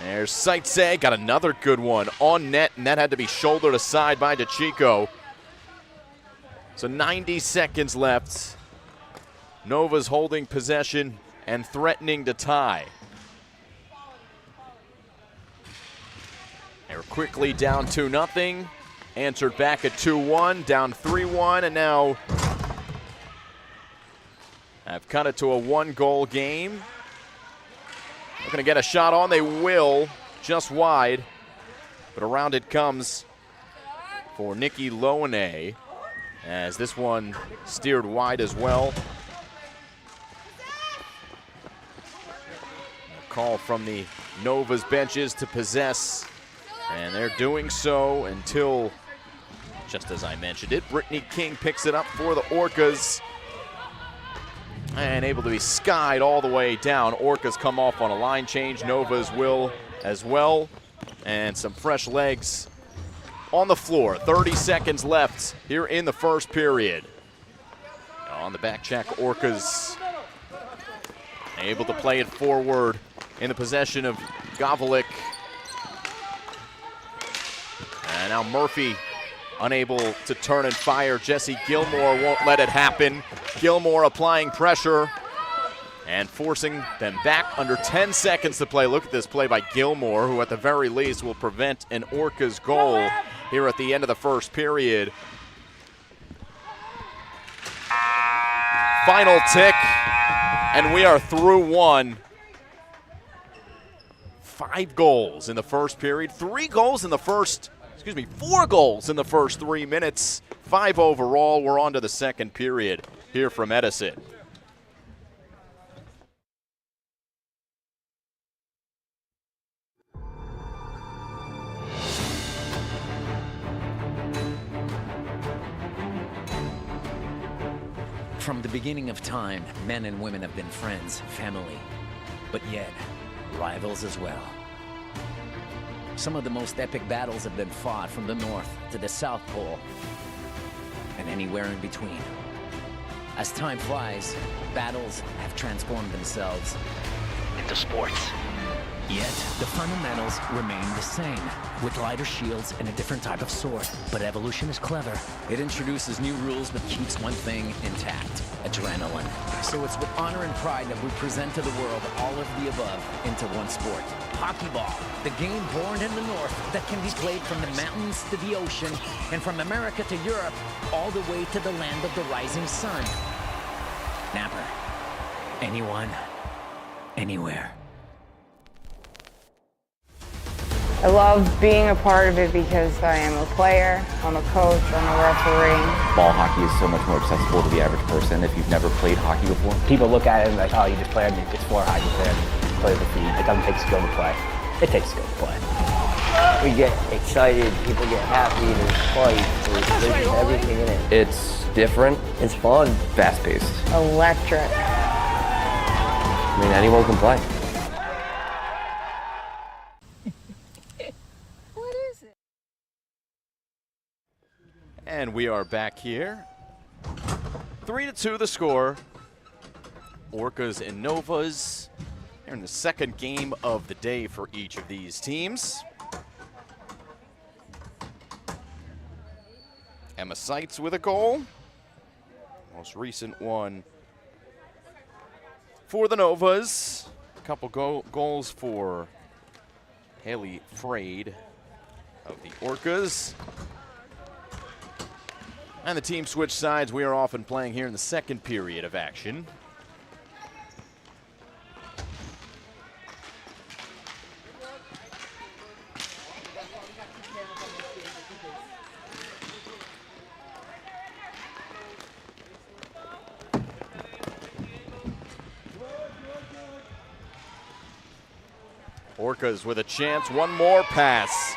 There's Saitse, got another good one on net, and that had to be shouldered aside by DeChico. So 90 seconds left. Nova's holding possession and threatening to tie. They were quickly down 2-0, answered back at 2-1, down 3-1, and now have cut it to a 1-goal game. They're going to get a shot on. They will, just wide, but around it comes for Nikki Loane, as this one steered wide as well. Call from the Nova's benches to possess, and they're doing so until, just as I mentioned it, Brittany King picks it up for the Orcas and able to be skied all the way down. Orcas come off on a line change. Nova's will as well, and some fresh legs on the floor. 30 seconds left here in the first period. On the back check, Orcas able to play it forward in the possession of Gavalik. And now Murphy unable to turn and fire. Jesse Gilmore won't let it happen. Gilmore applying pressure and forcing them back under 10 seconds to play. Look at this play by Gilmore, who at the very least will prevent an Orcas goal here at the end of the first period. Final tick, and we are through one. 5 goals in the first period, 4 goals in the first 3 minutes, 5 overall. We're on to the second period here from Edison. From the beginning of time, men and women have been friends, family, but yet rivals as well. Some of the most epic battles have been fought from the North to the South Pole and anywhere in between. As time flies, battles have transformed themselves into sports. Yet, the fundamentals remain the same, with lighter shields and a different type of sword. But evolution is clever. It introduces new rules but keeps one thing intact: adrenaline. So it's with honor and pride that we present to the world all of the above into one sport. Hockey ball, the game born in the North that can be played from the mountains to the ocean and from America to Europe, all the way to the land of the rising sun. Napper. Anyone, anywhere. I love being a part of it because I am a player, I'm a coach, I'm a referee. Ball hockey is so much more accessible to the average person if you've never played hockey before. People look at it and like, oh, you just played it's for a hockey player, play the feed. It doesn't take skill to play. It takes skill to play. We get excited, people get happy, there's fights, there's everything in it. It's different. It's fun. Fast-paced. Electric. I mean, anyone can play. What is it? And we are back here. 3-2 the score. Orcas and Novas here in the second game of the day for each of these teams. Emma Seitz with a goal. Most recent one for the Novas. A couple goals for Haley Frade of the Orcas. And the team switched sides. We are often playing here in the second period of action. Orcas with a chance, one more pass,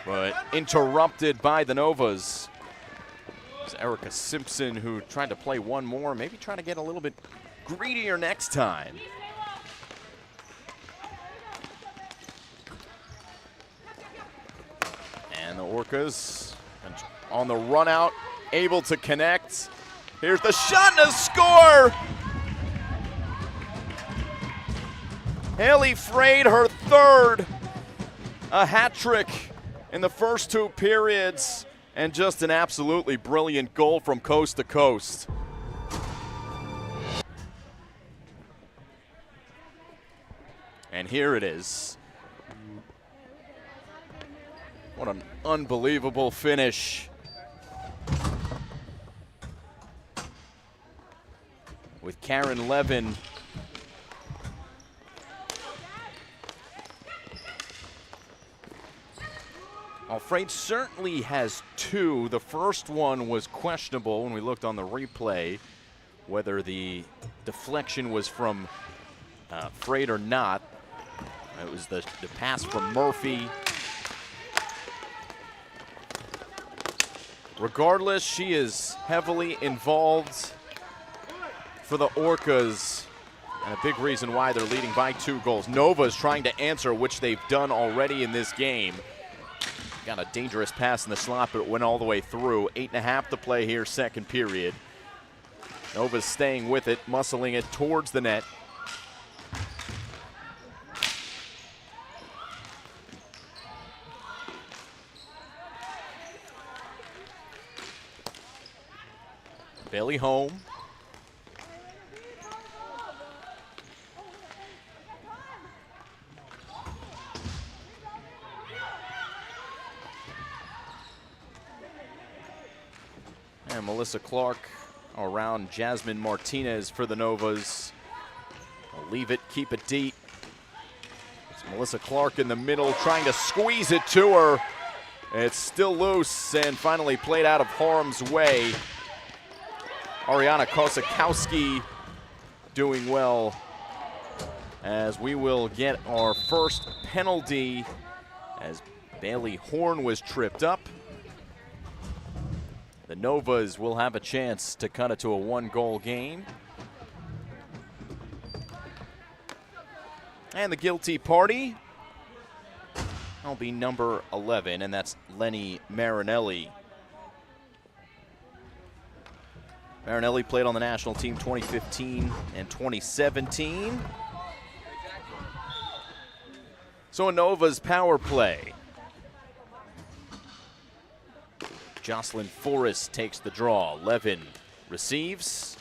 but interrupted by the Novas. It's Erica Simpson who tried to play one more, maybe trying to get a little bit greedier next time. And the Orcas on the run out, able to connect. Here's the shot and a score! Haley Frade, her third, a hat trick in the first two periods, and just an absolutely brilliant goal from coast to coast. And here it is. What an unbelievable finish. With Karen Levin Frade certainly has two. The first one was questionable when we looked on the replay, whether the deflection was from Frade or not. It was the pass from Murphy. Regardless, she is heavily involved for the Orcas, and a big reason why they're leading by 2 goals. Nova's trying to answer, which they've done already in this game. Got a dangerous pass in the slot, but it went all the way through. 8.5 to play here, second period. Nova's staying with it, muscling it towards the net. Bailey home. And Melissa Clark around Jasmine Martinez for the Novas. They'll leave it, keep it deep. It's Melissa Clark in the middle trying to squeeze it to her. It's still loose and finally played out of harm's way. Ariana Kosakowski doing well as we will get our first penalty as Bailey Horn was tripped up. The Novas will have a chance to cut it to a 1-goal game. And the guilty party will be number 11, and that's Lenny Marinelli. Marinelli played on the national team 2015 and 2017. So a Nova's power play. Jocelyn Forrest takes the draw. Levin receives.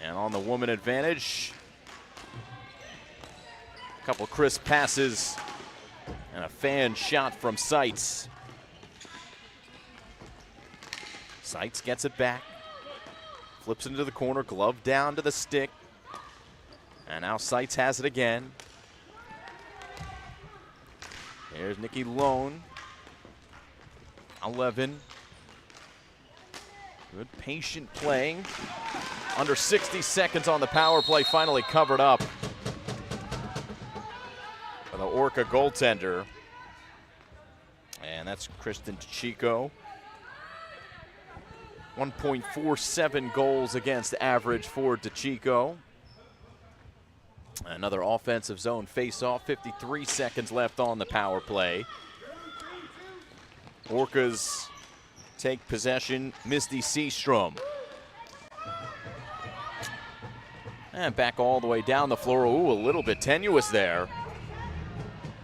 And on the woman advantage, a couple crisp passes and a fan shot from Seitz. Seitz gets it back, flips into the corner, glove down to the stick. And now Seitz has it again. There's Nikki Lone. 11. Good patient playing. Under 60 seconds on the power play, finally covered up by the Orca goaltender. And that's Kristen Chico. 1.47 goals against average for DeChico. Another offensive zone face-off, 53 seconds left on the power play. Orcas take possession, Misty Seastrom. And back all the way down the floor. Ooh, a little bit tenuous there.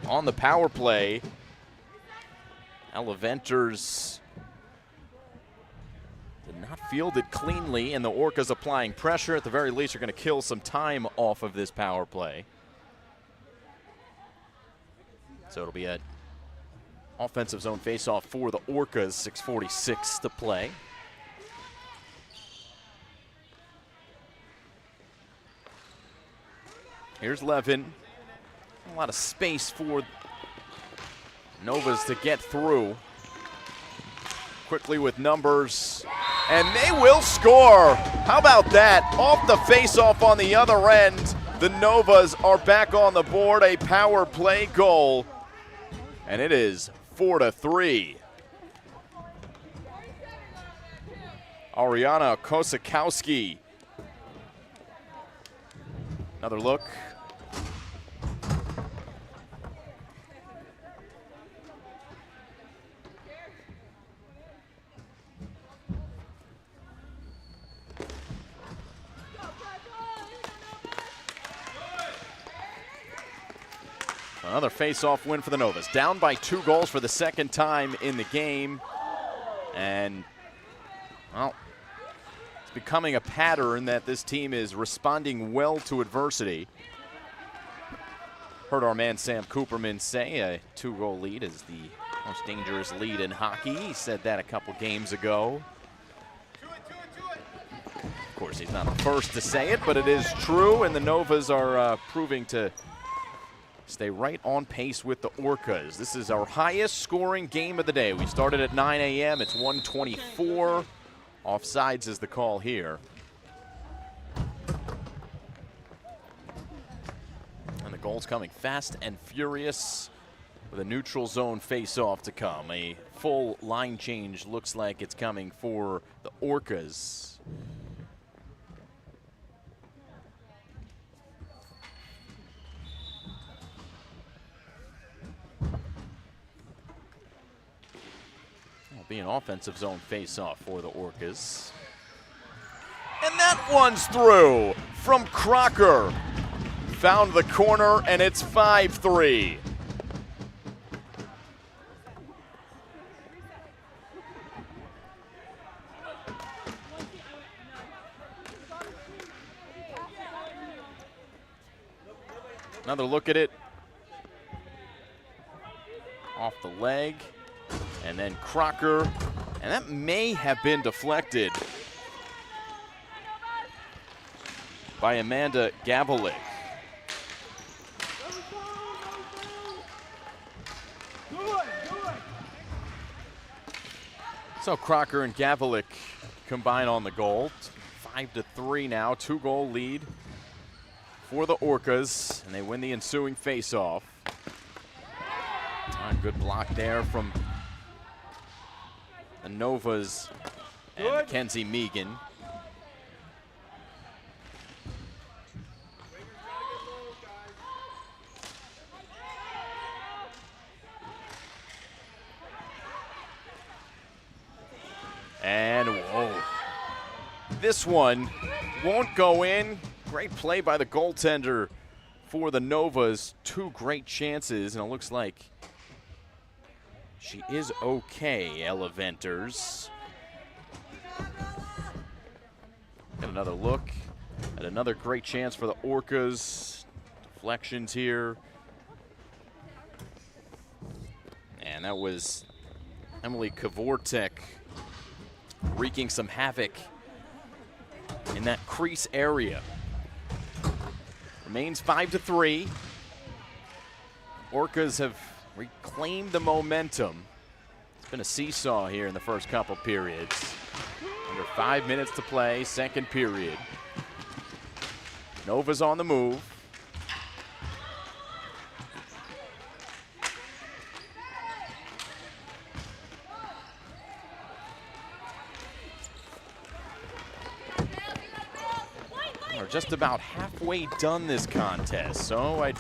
On the power play, Eleventers did not field it cleanly, and the Orcas applying pressure. At the very least, are going to kill some time off of this power play. So it'll be an offensive zone faceoff for the Orcas, 6:46 to play. Here's Levin. A lot of space for Novas to get through. Quickly with numbers, and they will score. How about that? Off the face-off on the other end, the Novas are back on the board, a power play goal, and it is 4-3. Ariana Kosakowski. Another look. Another face-off win for the Novas. Down by 2 goals for the second time in the game. And, well, it's becoming a pattern that this team is responding well to adversity. Heard our man Sam Cooperman say a 2-goal lead is the most dangerous lead in hockey. He said that a couple games ago. Of course, he's not the first to say it, but it is true, and the Novas are proving to stay right on pace with the Orcas. This is our highest scoring game of the day. We started at 9 a.m. It's 1:24. Offsides is the call here. And the goal's coming fast and furious with a neutral zone face-off to come. A full line change looks like it's coming for the Orcas. Be an offensive zone face-off for the Orcas. And that one's through from Crocker. Found the corner, and it's 5-3. Another look at it. Off the leg. And then Crocker, and that may have been deflected by Amanda Gavalik. So Crocker and Gavalik combine on the goal. 5-3 now, 2-goal lead for the Orcas, and they win the ensuing face-off. Good block there from the Novas and Mackenzie Megan. And whoa, this one won't go in. Great play by the goaltender for the Novas. 2 great chances, and it looks like she is okay, Eleventers. Got another look at another great chance for the Orcas. Deflections here. And that was Emily Kavortek wreaking some havoc in that crease area. Remains 5-3. Orcas have reclaim the momentum. It's been a seesaw here in the first couple periods. Under 5 minutes to play, second period. Nova's on the move. We're just about halfway done this contest, so I'd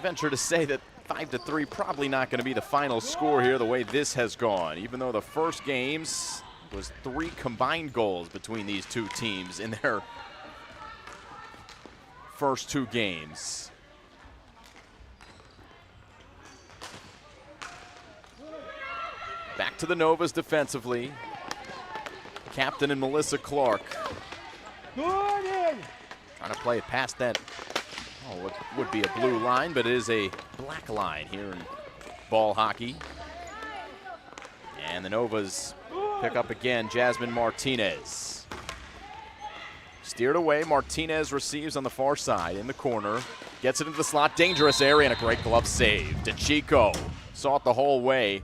venture to say that 5-3 probably not going to be the final score here the way this has gone, even though the first games was 3 combined goals between these two teams in their first 2 games. Back to the Novas defensively. Captain and Melissa Clark trying to play it past that, what would be a blue line, but it is a black line here in ball hockey. And the Novas pick up again, Jasmine Martinez. Steered away, Martinez receives on the far side in the corner. Gets it into the slot, dangerous area, and a great glove save. DeChico saw it the whole way.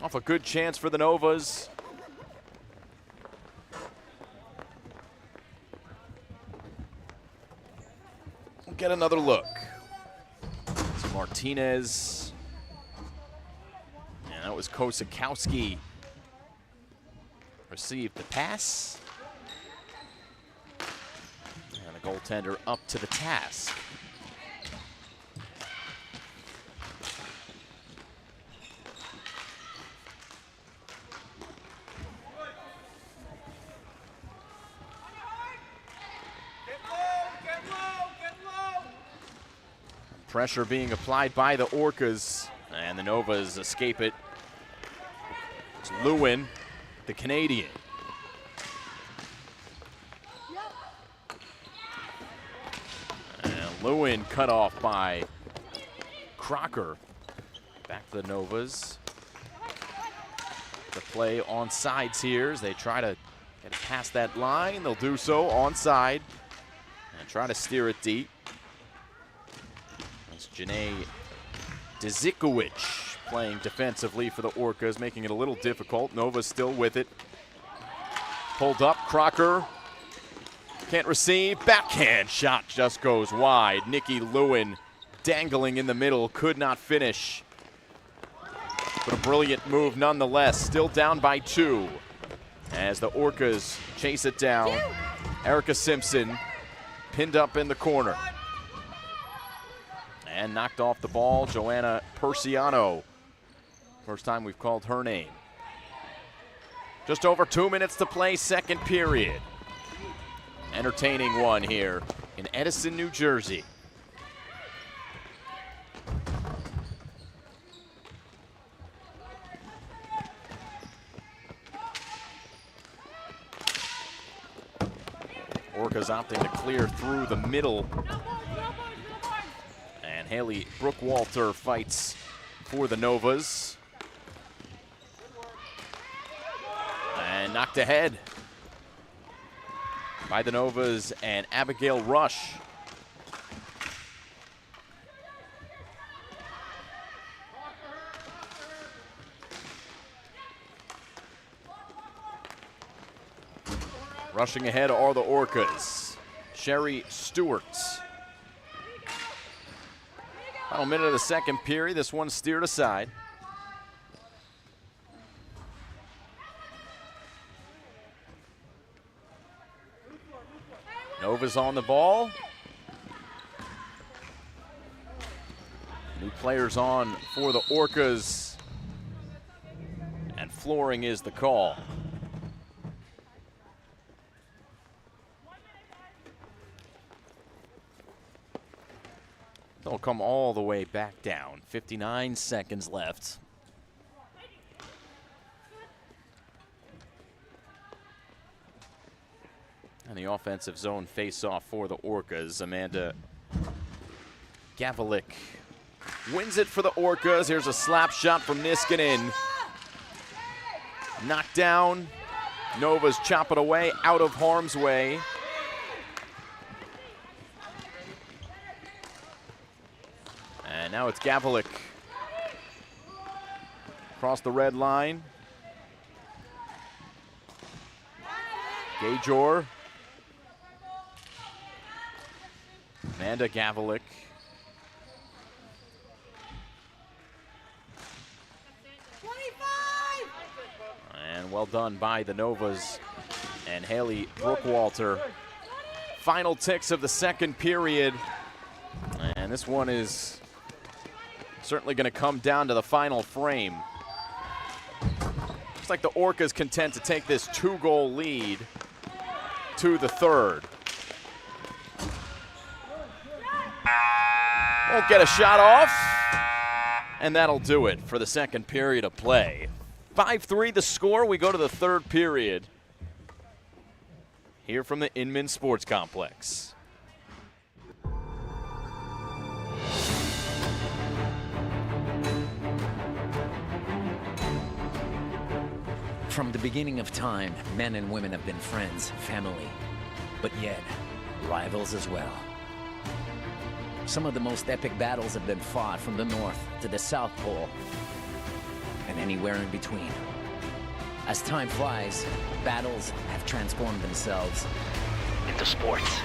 Off a good chance for the Novas. We'll get another look. So Martinez. And that was Kosakowski. Received the pass. And the goaltender up to the task. Pressure being applied by the Orcas, and the Novas escape it. It's Lewin, the Canadian. And Lewin cut off by Crocker. Back to the Novas. The play on sides here as they try to get it past that line. They'll do so onside and try to steer it deep. Janae Dzikowicz playing defensively for the Orcas, making it a little difficult. Nova's still with it. Pulled up, Crocker can't receive. Backhand shot just goes wide. Nikki Lewin dangling in the middle, could not finish. But a brilliant move nonetheless. Still down by 2 as the Orcas chase it down. Erica Simpson pinned up in the corner. And knocked off the ball, Joanna Persiano. First time we've called her name. Just over 2 minutes to play, second period. Entertaining one here in Edison, New Jersey. Orcas opting to clear through the middle. Haley Brookwalter fights for the Novas. And knocked ahead by the Novas and Abigail Rush. Rushing ahead are the Orcas. Sherry Stewart. Final minute of the second period. This one steered aside. Nova's on the ball. New players on for the Orcas. And flooring is the call. They'll come all the way back down. 59 seconds left. And the offensive zone face-off for the Orcas. Amanda Gavalik wins it for the Orcas. Here's a slap shot from Niskanen. Knocked down. Novas chop it away out of harm's way. And now it's Gavlik across the red line. Gajor. Amanda Gavlik. And well done by the Novas and Haley Brookwalter. Final ticks of the second period. And this one is certainly going to come down to the final frame. Looks like the Orcas content to take this 2-goal lead to the third. Won't get a shot off. And that'll do it for the second period of play. 5-3 the score. We go to the third period here from the Inman Sports Complex. From the beginning of time, men and women have been friends, family, but yet rivals as well. Some of the most epic battles have been fought from the North to the South Pole and anywhere in between. As time flies, battles have transformed themselves into sports.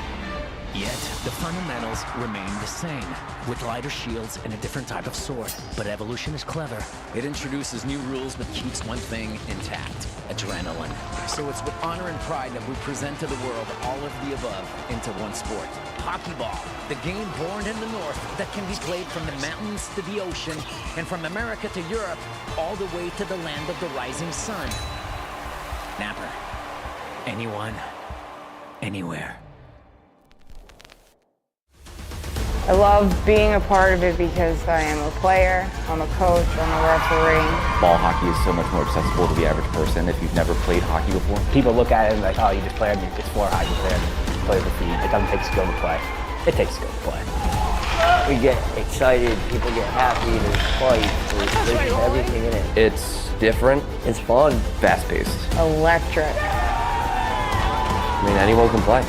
Yet, the fundamentals remain the same, with lighter shields and a different type of sword. But evolution is clever. It introduces new rules but keeps one thing intact: adrenaline. So it's with honor and pride that we present to the world all of the above into one sport. Hockey ball, the game born in the North that can be played from the mountains to the ocean and from America to Europe, all the way to the land of the rising sun. Napper. Anyone, anywhere. I love being a part of it because I am a player, I'm a coach, I'm a referee. Ball hockey is so much more accessible to the average person if you've never played hockey before. People look at it and like, oh, you just played it's for a hockey player. Play the feed. It doesn't take skill to play. It takes skill to play. We get excited, people get happy, there's fights, there's everything in it. It's different. It's fun. Fast-paced. Electric. I mean, anyone can play.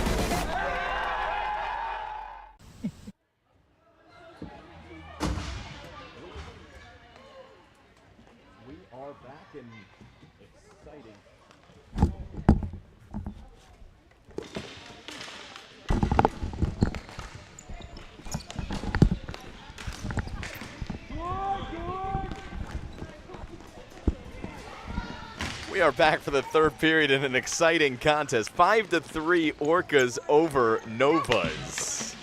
We are back for the third period in an exciting contest. 5-3 Orcas over Novas.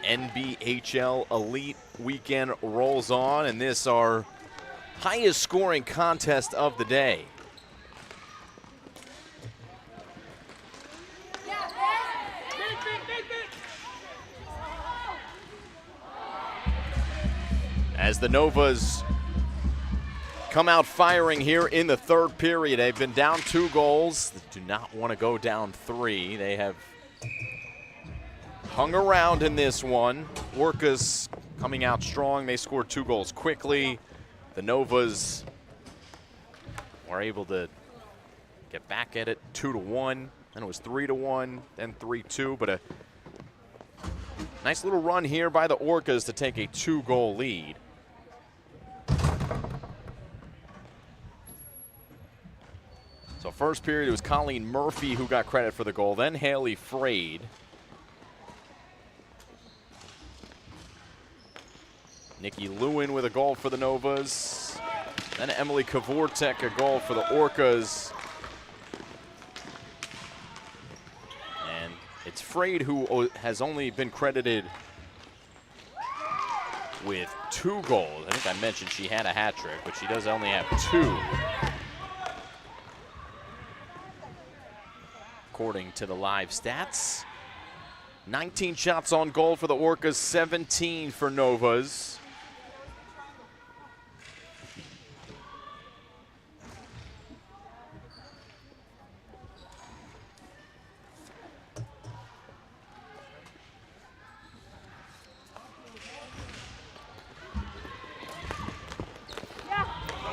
NBHL Elite weekend rolls on, and this our highest scoring contest of the day. As the Novas come out firing here in the third period. They've been down 2 goals. They do not want to go down 3. They have hung around in this one. Orcas coming out strong. They scored 2 goals quickly. The Novas were able to get back at it 2-1. Then it was 3-1, then 3-2. But a nice little run here by the Orcas to take a 2-goal lead. So first period, it was Colleen Murphy who got credit for the goal, then Haley Frade. Nikki Lewin with a goal for the Novas. Then Emily Kavortek, a goal for the Orcas. And it's Frade who has only been credited with 2 goals. I think I mentioned she had a hat trick, but she does only have 2. According to the live stats. 19 shots on goal for the Orcas, 17 for Novas.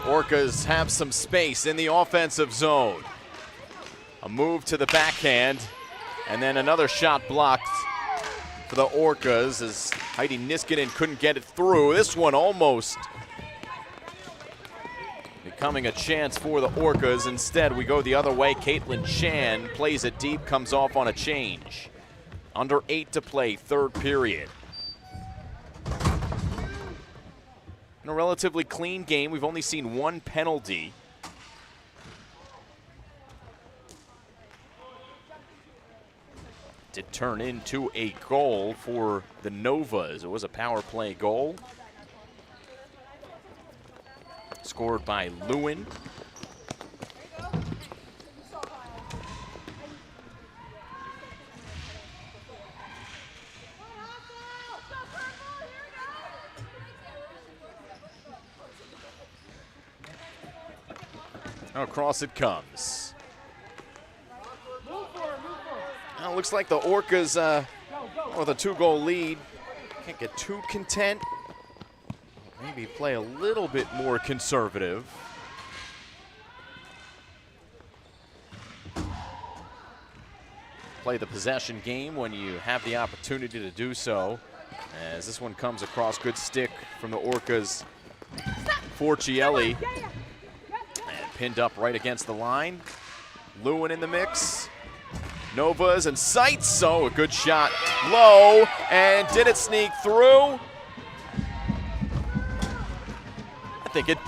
Orcas have some space in the offensive zone. A move to the backhand, and then another shot blocked for the Orcas as Heidi Niskanen couldn't get it through. This one almost becoming a chance for the Orcas. Instead, we go the other way. Caitlin Chan plays it deep, comes off on a change. Under 8 to play, third period. In a relatively clean game, we've only seen one penalty. Did turn into a goal for the Novas. It was a power play goal. Scored by Lewin. Across it comes. Now, looks like the Orcas with a 2-goal lead. Can't get too content. Maybe play a little bit more conservative. Play the possession game when you have the opportunity to do so. As this one comes across, good stick from the Orcas for Chielli. And pinned up right against the line. Lewin in the mix. Novas and Sights, so a good shot low, and did it sneak through? I think it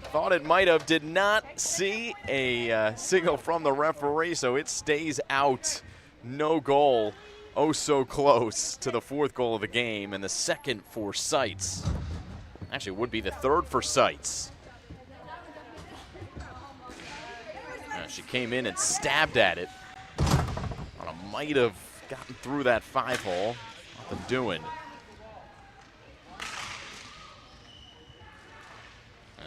thought it might have. Did not see a signal from the referee, so it stays out. No goal. Oh, so close to the 4th goal of the game, and the 2nd for Sights. Actually, it would be the 3rd for Sights. She came in and stabbed at it. Might have gotten through that 5-hole. Nothing doing.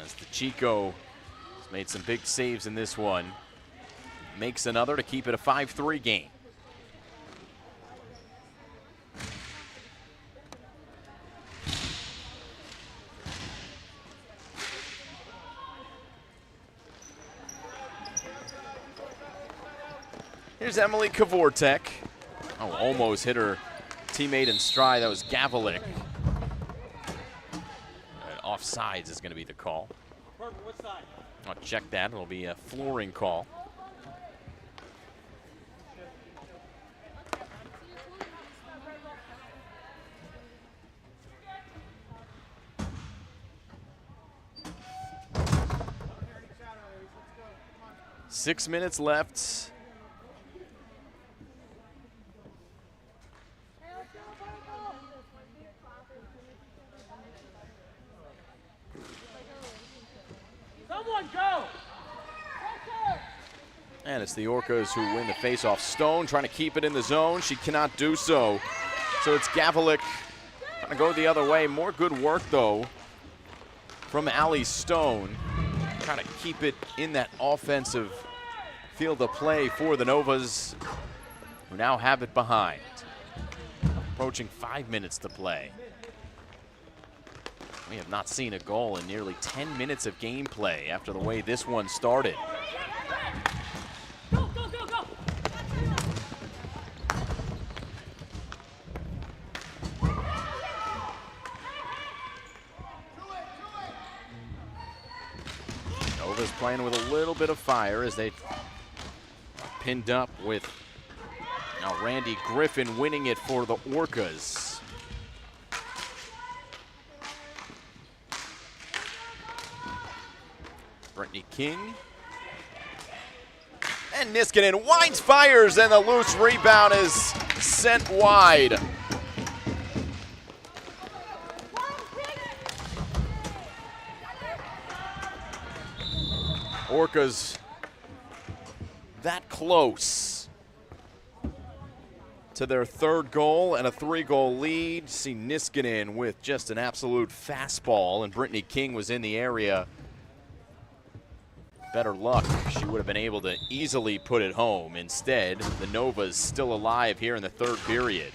As the Chico has made some big saves in this one. Makes another to keep it a 5-3 game. Here's Emily Kavortek. Oh, almost hit her teammate in stride. That was Gavalik. Offsides is going to be the call. I'll check that. It'll be a flooring call. Six minutes left. And it's the Orcas who win the faceoff. Stone trying to keep it in the zone. She cannot do so. So it's Gavalik trying to go the other way. More good work, though, from Allie Stone. Trying to keep it in that offensive field of play for the Novas, who now have it behind. Approaching 5 minutes to play. We have not seen a goal in nearly 10 minutes of gameplay after the way this one started. Nova's playing with a little bit of fire as they pinned up with now Randy Griffin winning it for the Orcas. Brittany King. And Niskanen winds, fires, and the loose rebound is sent wide. Orcas that close to their 3rd goal and a 3-goal lead. See Niskanen with just an absolute fastball, and Brittany King was in the area. Better luck, she would have been able to easily put it home. Instead, the Novas still alive here in the 3rd period.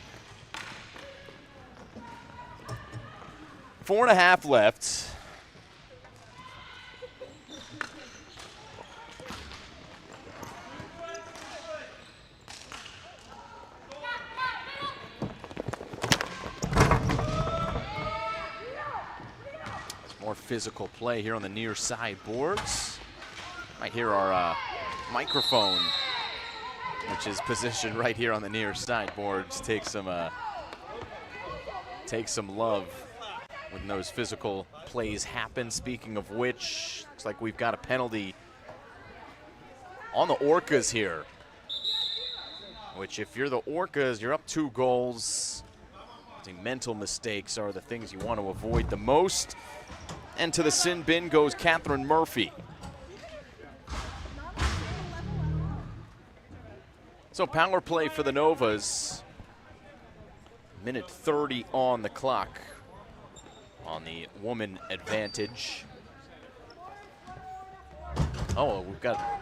4.5 left. physical play here on the near side boards. Might hear our microphone, which is positioned right here on the near side boards, take some love when those physical plays happen. Speaking of which, looks like we've got a penalty on the Orcas here, which if you're the Orcas, you're up 2 goals. I think mental mistakes are the things you want to avoid the most. And to the sin bin goes Catherine Murphy. So power play for the Novas. Minute 30 on the clock on the woman advantage. Oh, we've got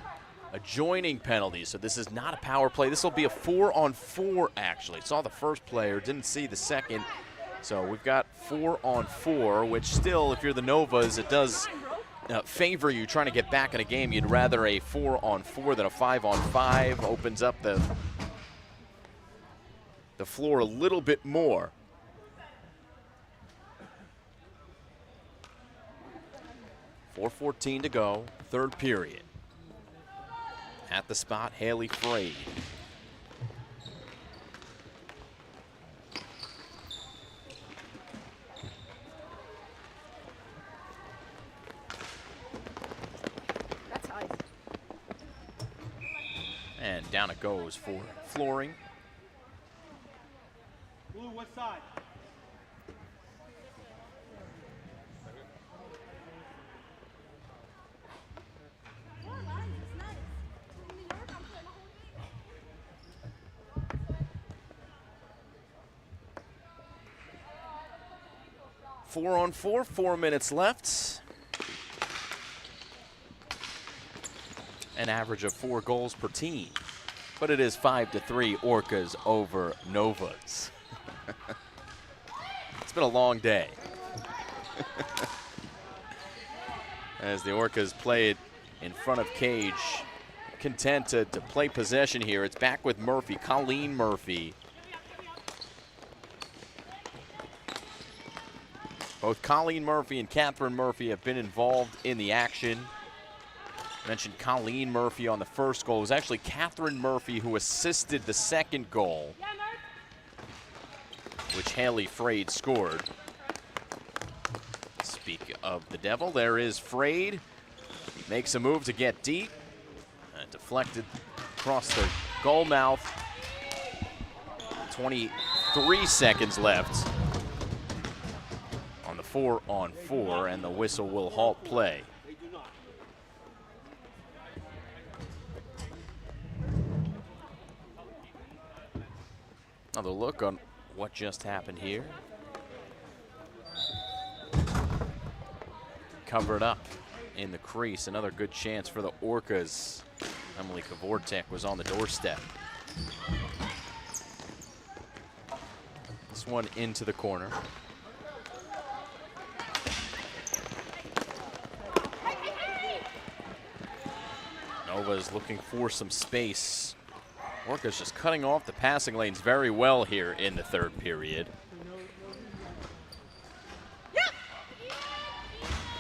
adjoining penalty, so this is not a power play. This will be a 4-on-4 actually. Saw the first player, didn't see the second. So we've got 4-on-4, which still, if you're the Novas, it does favor you trying to get back in a game. You'd rather a 4-on-4 than a 5-on-5. Opens up the floor a little bit more. .4:14 to go, third period. At the spot, Haley Frade. That's high. And down it goes for Flooring. Blue, what side? Four on 4, 4 minutes left. An average of 4 goals per team. But it is 5-3 Orcas over Novas. It's been a long day. As the Orcas play it in front of cage. Content to play possession here. It's back with Murphy, Colleen Murphy. Both Colleen Murphy and Catherine Murphy have been involved in the action. I mentioned Colleen Murphy on the first goal. It was actually Catherine Murphy who assisted the second goal, which Haley Frade scored. Speak of the devil, there is Frade. Makes a move to get deep. Deflected across the goal mouth. 23 seconds left on the 4-on-4, and the whistle will halt play. Another look on what just happened here. Covered up in the crease. Another good chance for the Orcas. Emily Kavortek was on the doorstep. This one into the corner. Nova's looking for some space. Orcas just cutting off the passing lanes very well here in the third period.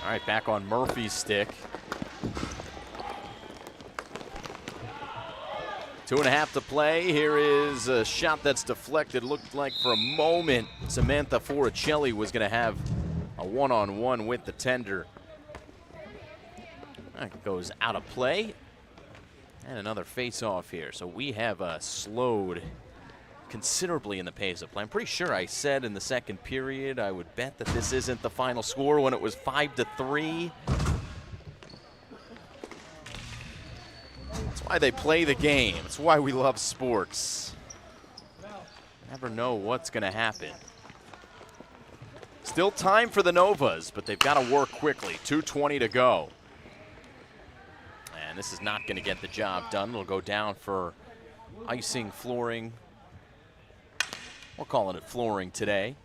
All right, back on Murphy's stick. 2.5 to play. Here is a shot that's deflected. Looked like for a moment Samantha Foricelli was going to have a one-on-one with the tender. That goes out of play. And another face-off here. So we have slowed considerably in the pace of play. I'm pretty sure I said in the second period I would bet that this isn't the final score when it was 5-3. That's why they play the game. It's why we love sports. Never know what's going to happen. Still time for the Novas, but they've got to work quickly. 2:20 to go. And this is not going to get the job done. It'll go down for icing, Flooring. We're calling it Flooring today.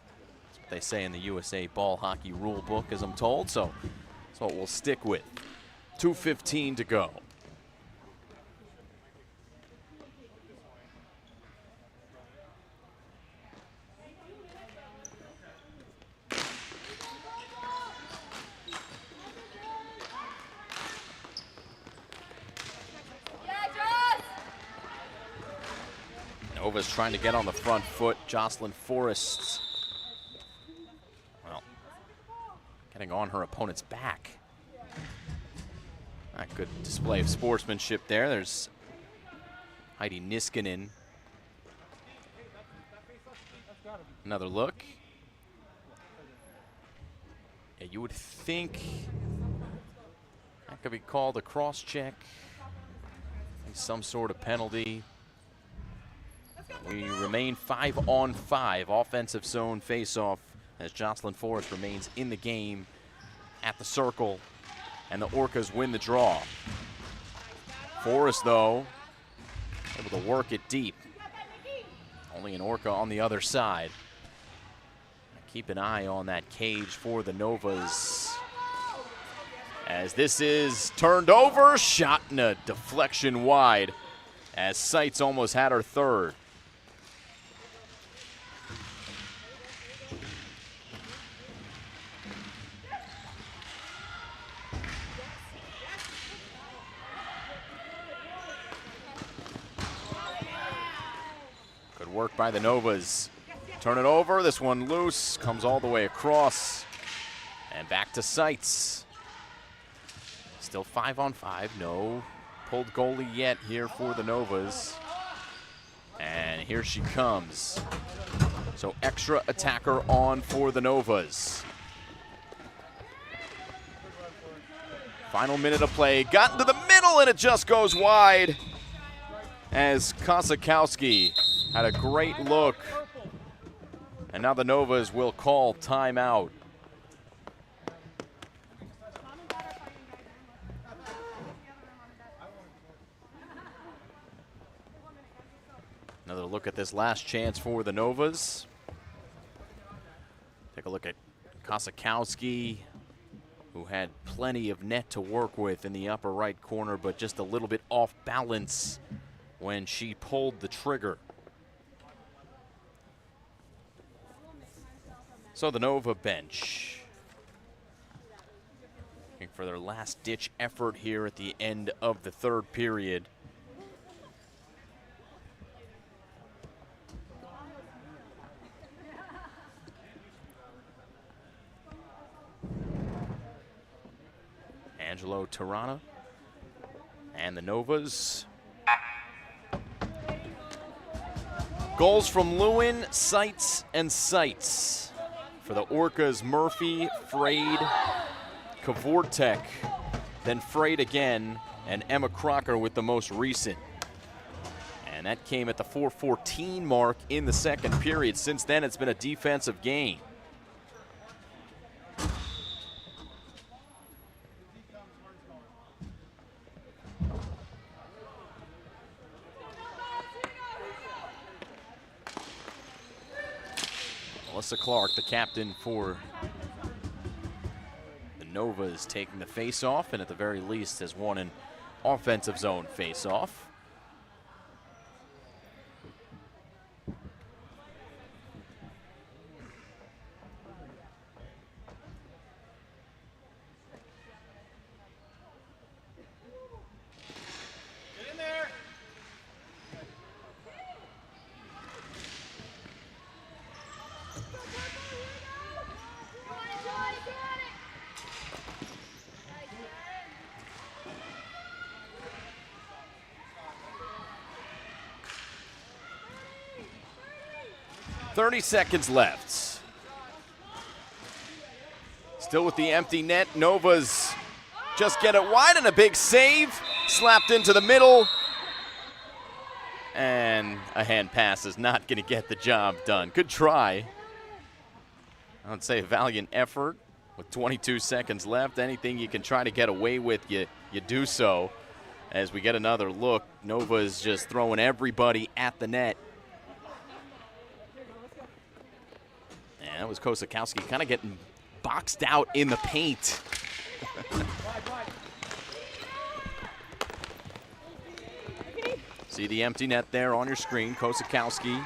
That's what they say in the USA Ball Hockey Rule Book, as I'm told. So that's what we'll stick with. 2:15 to go. Nova's trying to get on the front foot. Jocelyn Forrest, well, getting on her opponent's back. A good display of sportsmanship there. There's Heidi Niskanen. Another look. Yeah, you would think that could be called a cross check. Some sort of penalty. We remain 5-on-5 offensive zone face-off as Jocelyn Forrest remains in the game at the circle, and the Orcas win the draw. Forrest, though, able to work it deep. Only an Orca on the other side. Keep an eye on that cage for the Novas, as this is turned over, shot in a deflection wide, as Seitz almost had her third. Good work by the Novas. Turn it over, this one loose, comes all the way across, and back to Seitz. Still 5-on-5, no pulled goalie yet here for the Novas. And here she comes. So extra attacker on for the Novas. Final minute of play, got into the middle and it just goes wide. As Kosakowski had a great look. And now the Novas will call timeout. Another look at this last chance for the Novas. Take a look at Kosakowski, who had plenty of net to work with in the upper right corner, but just a little bit off balance when she pulled the trigger. So the Nova bench, looking for their last ditch effort here at the end of the third period. Angelo Tirana and the Novas. Goals from Lewin, Seitz, and Seitz. For the Orcas, Murphy, Frade, Kavortek, then Frade again, and Emma Crocker with the most recent. And that came at the 4:14 mark in the second period. Since then, it's been a defensive game. Melissa Clark, the captain for the Novas, taking the face-off, and at the very least has won an offensive zone face-off. Get in there. .30 seconds left. Still with the empty net. Novas just get it wide, and a big save. Slapped into the middle. And a hand pass is not going to get the job done. Good try. I would say a valiant effort with 22 seconds left. Anything you can try to get away with, you do so. As we get another look, Nova's just throwing everybody at the net. And that was Kosakowski kind of getting boxed out in the paint. See the empty net there on your screen. Kosakowski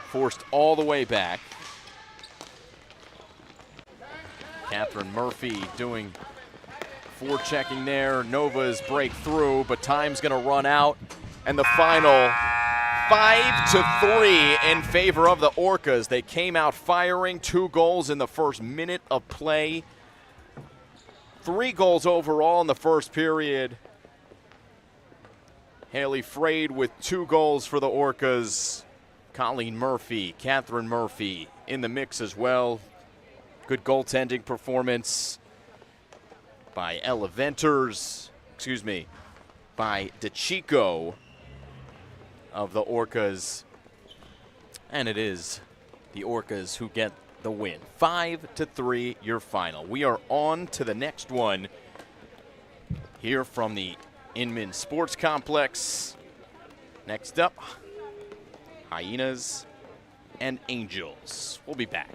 forced all the way back. Catherine Murphy doing forechecking there. Novas break through, but time's going to run out And the final 5-3 in favor of the Orcas. They came out firing, 2 goals in the first minute of play. 3 goals overall in the first period. Haley Frade with 2 goals for the Orcas. Colleen Murphy, Catherine Murphy in the mix as well. Good goaltending performance by Ella Venters, by DeChico of the Orcas. And it is the Orcas who get the win. 5-3 your final. We are on to the next one here from the Inman Sports Complex. Next up, Hyenas and Angels. We'll be back.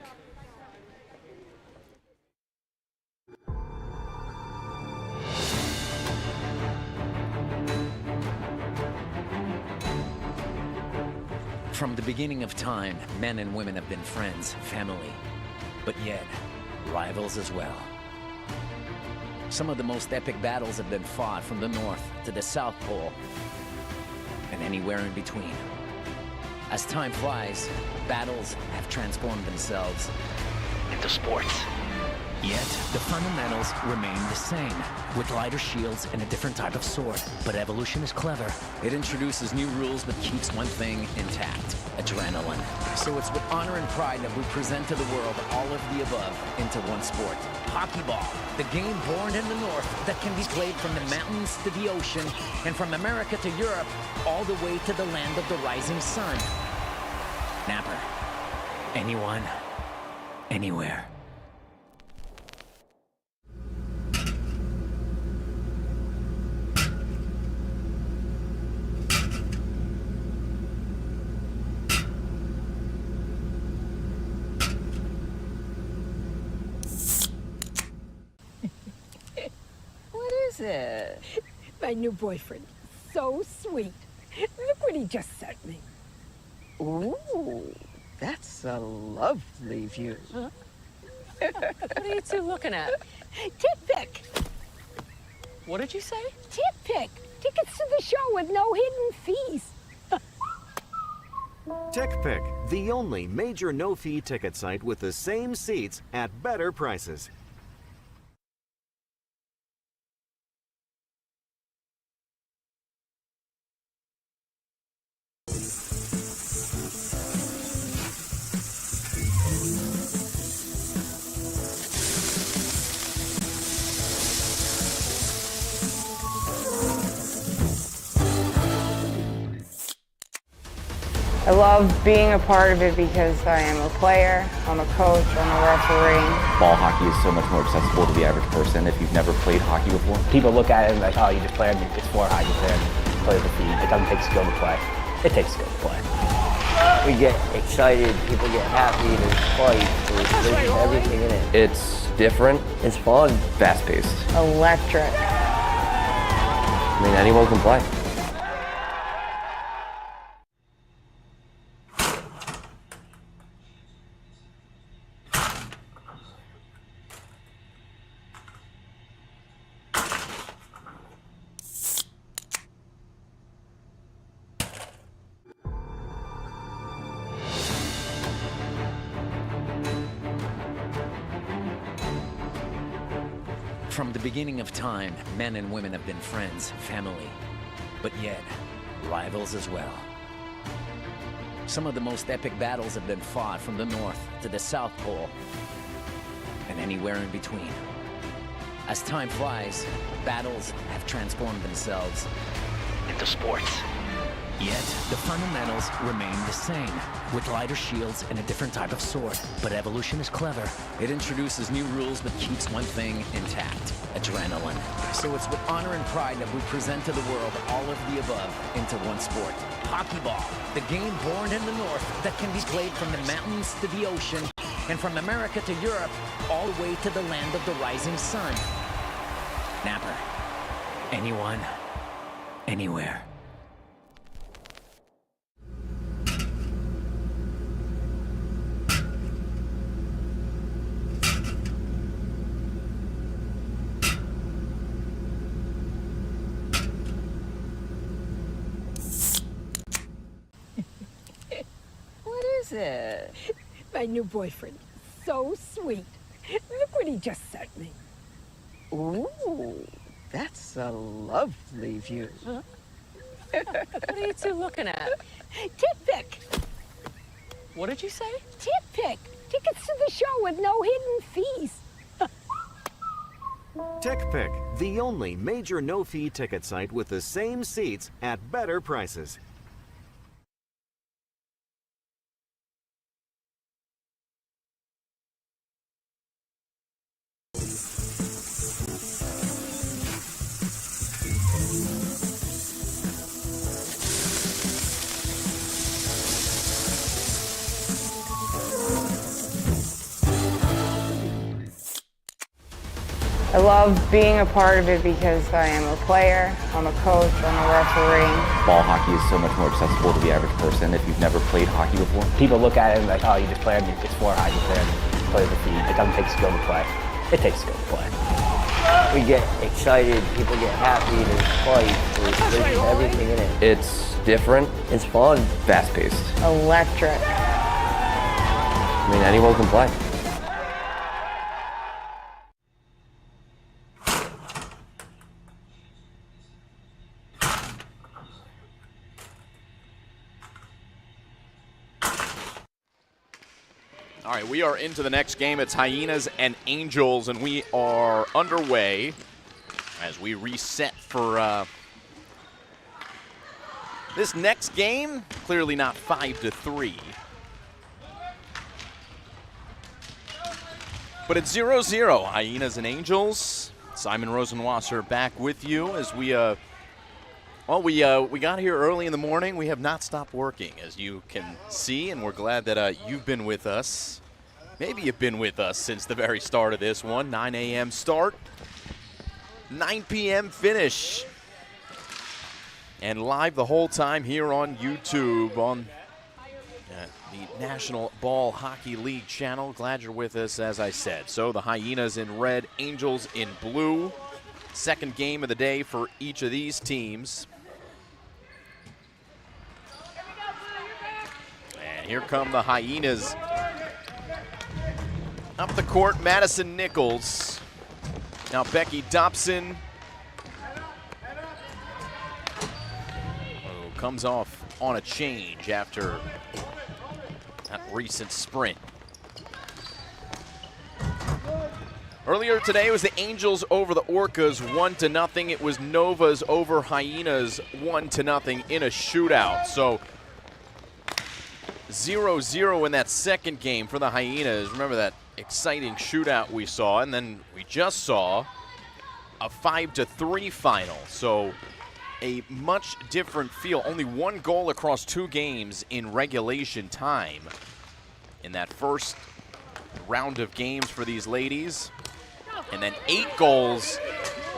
From the beginning of time, men and women have been friends, family, but yet rivals as well. Some of the most epic battles have been fought from the North to the South Pole and anywhere in between. As time flies, battles have transformed themselves into sports. Yet, the fundamentals remain the same, with lighter shields and a different type of sword. But evolution is clever. It introduces new rules but keeps one thing intact: adrenaline. So it's with honor and pride that we present to the world all of the above into one sport. Hockey ball, the game born in the North that can be played from the mountains to the ocean, and from America to Europe, all the way to the land of the rising sun. Napper. Anyone, anywhere. It? My new boyfriend. So sweet. Look what he just sent me. Ooh, that's a lovely view. Huh? What are you two looking at? Tip pick. What did you say? Tip pick. Tickets to the show with no hidden fees. TickPick, the only major no-fee ticket site with the same seats at better prices. I love being a part of it because I am a player, I'm a coach, I'm a referee. Ball hockey is so much more accessible to the average person if you've never played hockey before. People look at it and like, oh, you just play it's floor hockey, play the feed. It doesn't take skill to play. It takes skill to play. We get excited, people get happy, there's fight, there's everything in it. It's different. It's fun. Fast-paced. Electric. I mean, anyone can play. From the beginning of time, men and women have been friends, family, but yet rivals as well. Some of the most epic battles have been fought from the North to the South Pole and anywhere in between. As time flies, battles have transformed themselves into sports. Yet, the fundamentals remain the same, with lighter shields and a different type of sword. But evolution is clever. It introduces new rules but keeps one thing intact: adrenaline. So it's with honor and pride that we present to the world all of the above into one sport. Hockey ball, the game born in the North that can be played from the mountains to the ocean, and from America to Europe, all the way to the land of the rising sun. Napper. Anyone, anywhere. is it? My new boyfriend. So sweet. Look what he just sent me. Ooh, that's a lovely view. Huh? What are you two looking at? Tit pick. What did you say? Tit pick. Tickets to the show with no hidden fees. TickPick, the only major no-fee ticket site with the same seats at better prices. I love being a part of it because I am a player, I'm a coach, I'm a referee. Ball hockey is so much more accessible to the average person if you've never played hockey before. People look at it and like, oh, you just played it's for hockey player, play the feed. It doesn't take skill to play. It takes skill to play. We get excited, people get happy, there's fight, there's everything in it. It's different. It's fun. Fast-paced. Electric. I mean, anyone can play. All right, we are into the next game. It's Hyenas and Angels, and we are underway as we reset for this next game. Clearly not 5-3. But it's 0-0. Hyenas and Angels. Simon Rosenwasser back with you as we we got here early in the morning. We have not stopped working, as you can see, and we're glad that you've been with us. Maybe you've been with us since the very start of this one. 9 a.m. start, 9 p.m. finish. And live the whole time here on YouTube on the National Ball Hockey League channel. Glad you're with us, as I said. So the Hyenas in red, Angels in blue. Second game of the day for each of these teams. And here come the Hyenas. Up the court, Madison Nichols. Now Becky Dobson. Comes off on a change after that recent sprint. Earlier today it was the Angels over the Orcas 1-0. It was Novas over Hyenas 1-0 in a shootout. So 0-0 in that second game for the Hyenas. Remember that exciting shootout we saw, and then we just saw a 5-3 final. So a much different feel. Only one goal across 2 games in regulation time in that first round of games for these ladies. And then 8 goals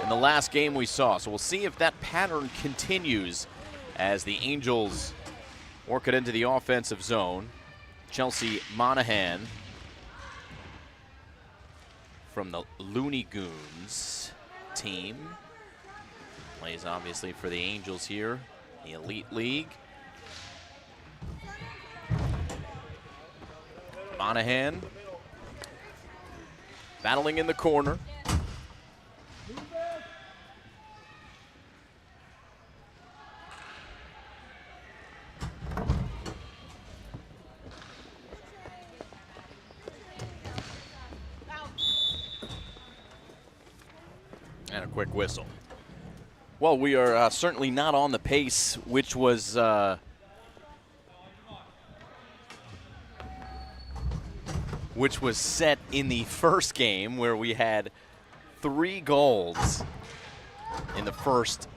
in the last game we saw. So we'll see if that pattern continues as the Angels work it into the offensive zone. Chelsea Monahan from the Looney Goons team. Plays obviously for the Angels here, the Elite League. Monahan battling in the corner. And a quick whistle. Well, we are certainly not on the pace, which was set in the first game, where we had 3 goals in the first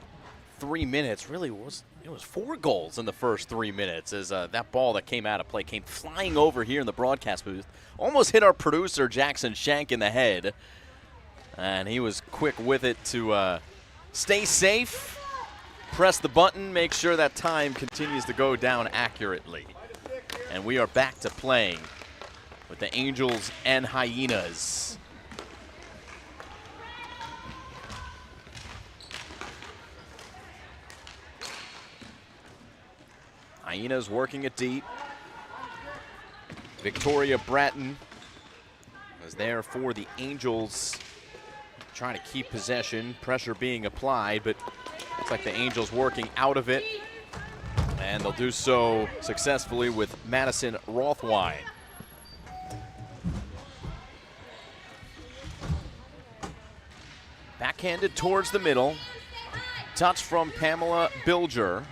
3 minutes. Really, it was 4 goals in the first 3 minutes, as that ball that came out of play came flying over here in the broadcast booth, almost hit our producer Jackson Shank in the head, and he was quick with it to stay safe, press the button, make sure that time continues to go down accurately. And we are back to playing with the Angels and Hyenas. Hyenas working it deep. Victoria Bratton was there for the Angels, trying to keep possession, pressure being applied, but looks like the Angels working out of it, and they'll do so successfully with Madison Rothwine. Backhanded towards the middle. Touch from Pamela Bilger.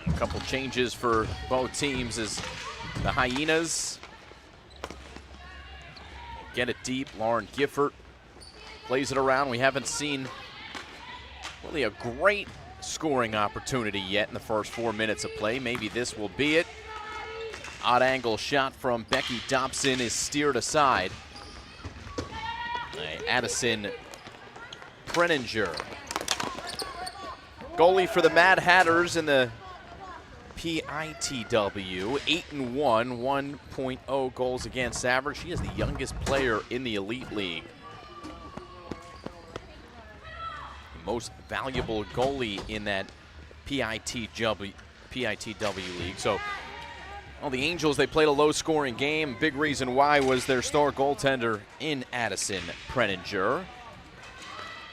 A couple changes for both teams as the Hyenas get it deep. Lauren Gifford plays it around. We haven't seen really a great scoring opportunity yet in the first 4 minutes of play. Maybe this will be it. Odd angle shot from Becky Dobson is steered aside. Addison Preninger. Goalie for the Mad Hatters in the PITW, 8-1, 1.0 goals against average. She is the youngest player in the Elite League. The most valuable goalie in that PITW League. So, well, the Angels, they played a low-scoring game. Big reason why was their star goaltender in Addison Preninger,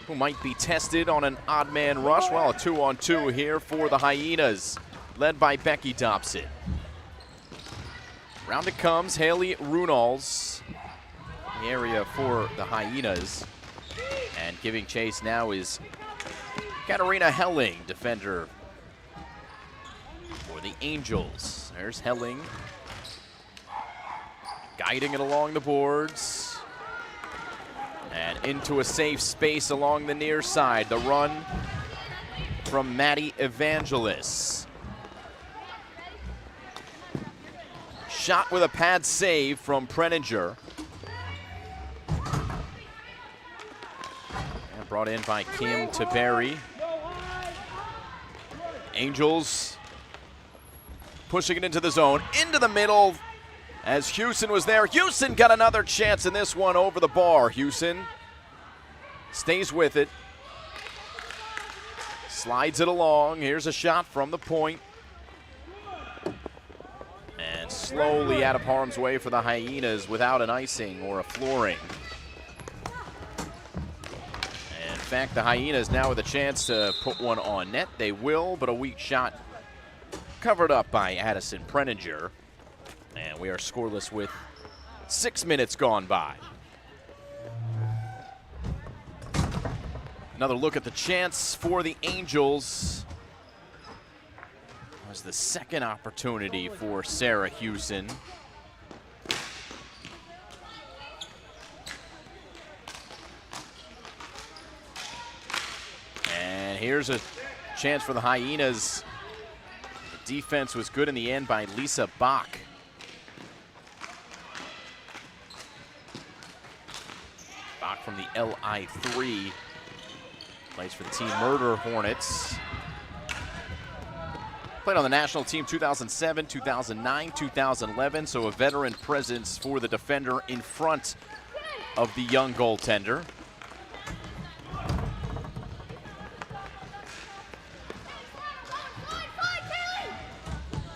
who might be tested on an odd man rush. Well, a 2-on-2 here for the Hyenas, led by Becky Dobson. Round it comes, Haley Runals, the area for the Hyenas. And giving chase now is Katarina Helling, defender for the Angels. There's Helling, guiding it along the boards. And into a safe space along the near side. The run from Maddie Evangelis. Shot with a pad save from Preninger. And brought in by Kim Taberi. Angels pushing it into the zone, into the middle as Houston was there. Houston got another chance in this one over the bar. Houston stays with it. Slides it along. Here's a shot from the point. And slowly out of harm's way for the Hyenas without an icing or a flooring. And in fact, the Hyenas now with a chance to put one on net. They will, but a weak shot covered up by Addison Preninger. And we are scoreless with 6 minutes gone by. Another look at the chance for the Angels. That was the second opportunity for Sarah Hewson. And here's a chance for the Hyenas. The defense was good in the end by Lisa Bach. Bach from the LI3. Plays for the Team Murder Hornets. Played on the national team 2007, 2009, 2011, so a veteran presence for the defender in front of the young goaltender.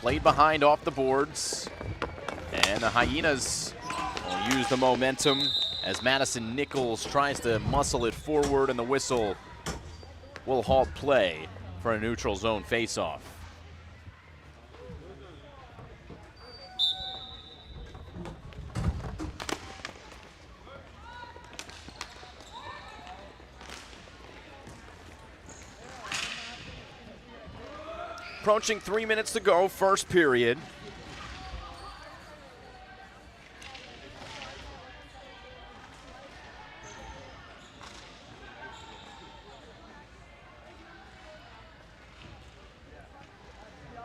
Played behind off the boards, and the Hyenas will use the momentum as Madison Nichols tries to muscle it forward, and the whistle will halt play for a neutral zone faceoff. Approaching 3 minutes to go, first period.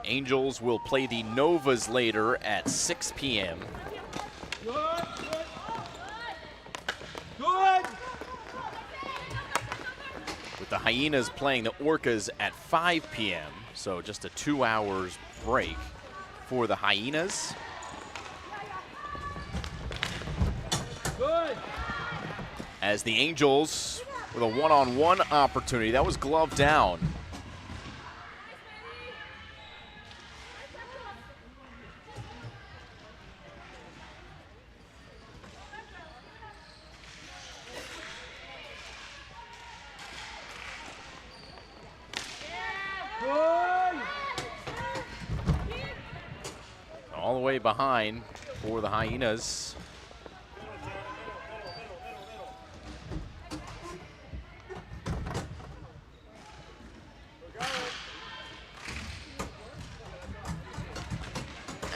Angels will play the Novas later at 6 p.m. With the Hyenas playing the Orcas at 5 p.m. So just a 2 hours break for the Hyenas. As the Angels with a one-on-one opportunity. That was gloved down behind for the Hyenas.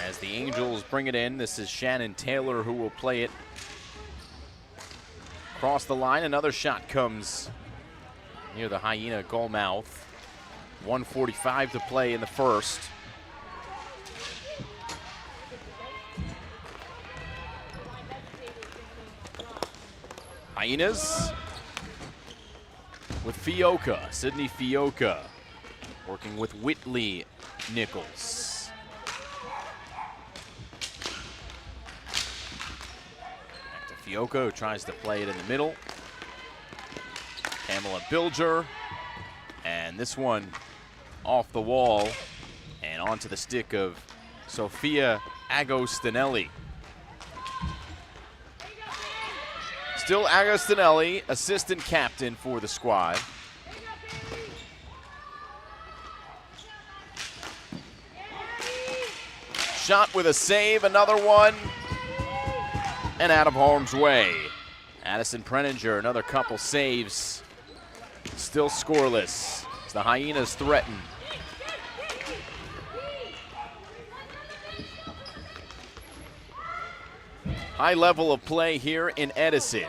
As the Angels bring it in, this is Shannon Taylor who will play it. Across the line, another shot comes near the Hyena goal mouth. 1:45 to play in the first. Hyenas with Fioca, Sydney Fioca, working with Whitley Nichols. Back to Fioca, who tries to play it in the middle. Pamela Bilger, and this one off the wall and onto the stick of Sofia Agostinelli. Still Agostinelli, assistant captain for the squad. Shot with a save, another one, and out of harm's way. Addison Preninger, another couple saves. Still scoreless as the Hyenas threaten. High level of play here in Edison.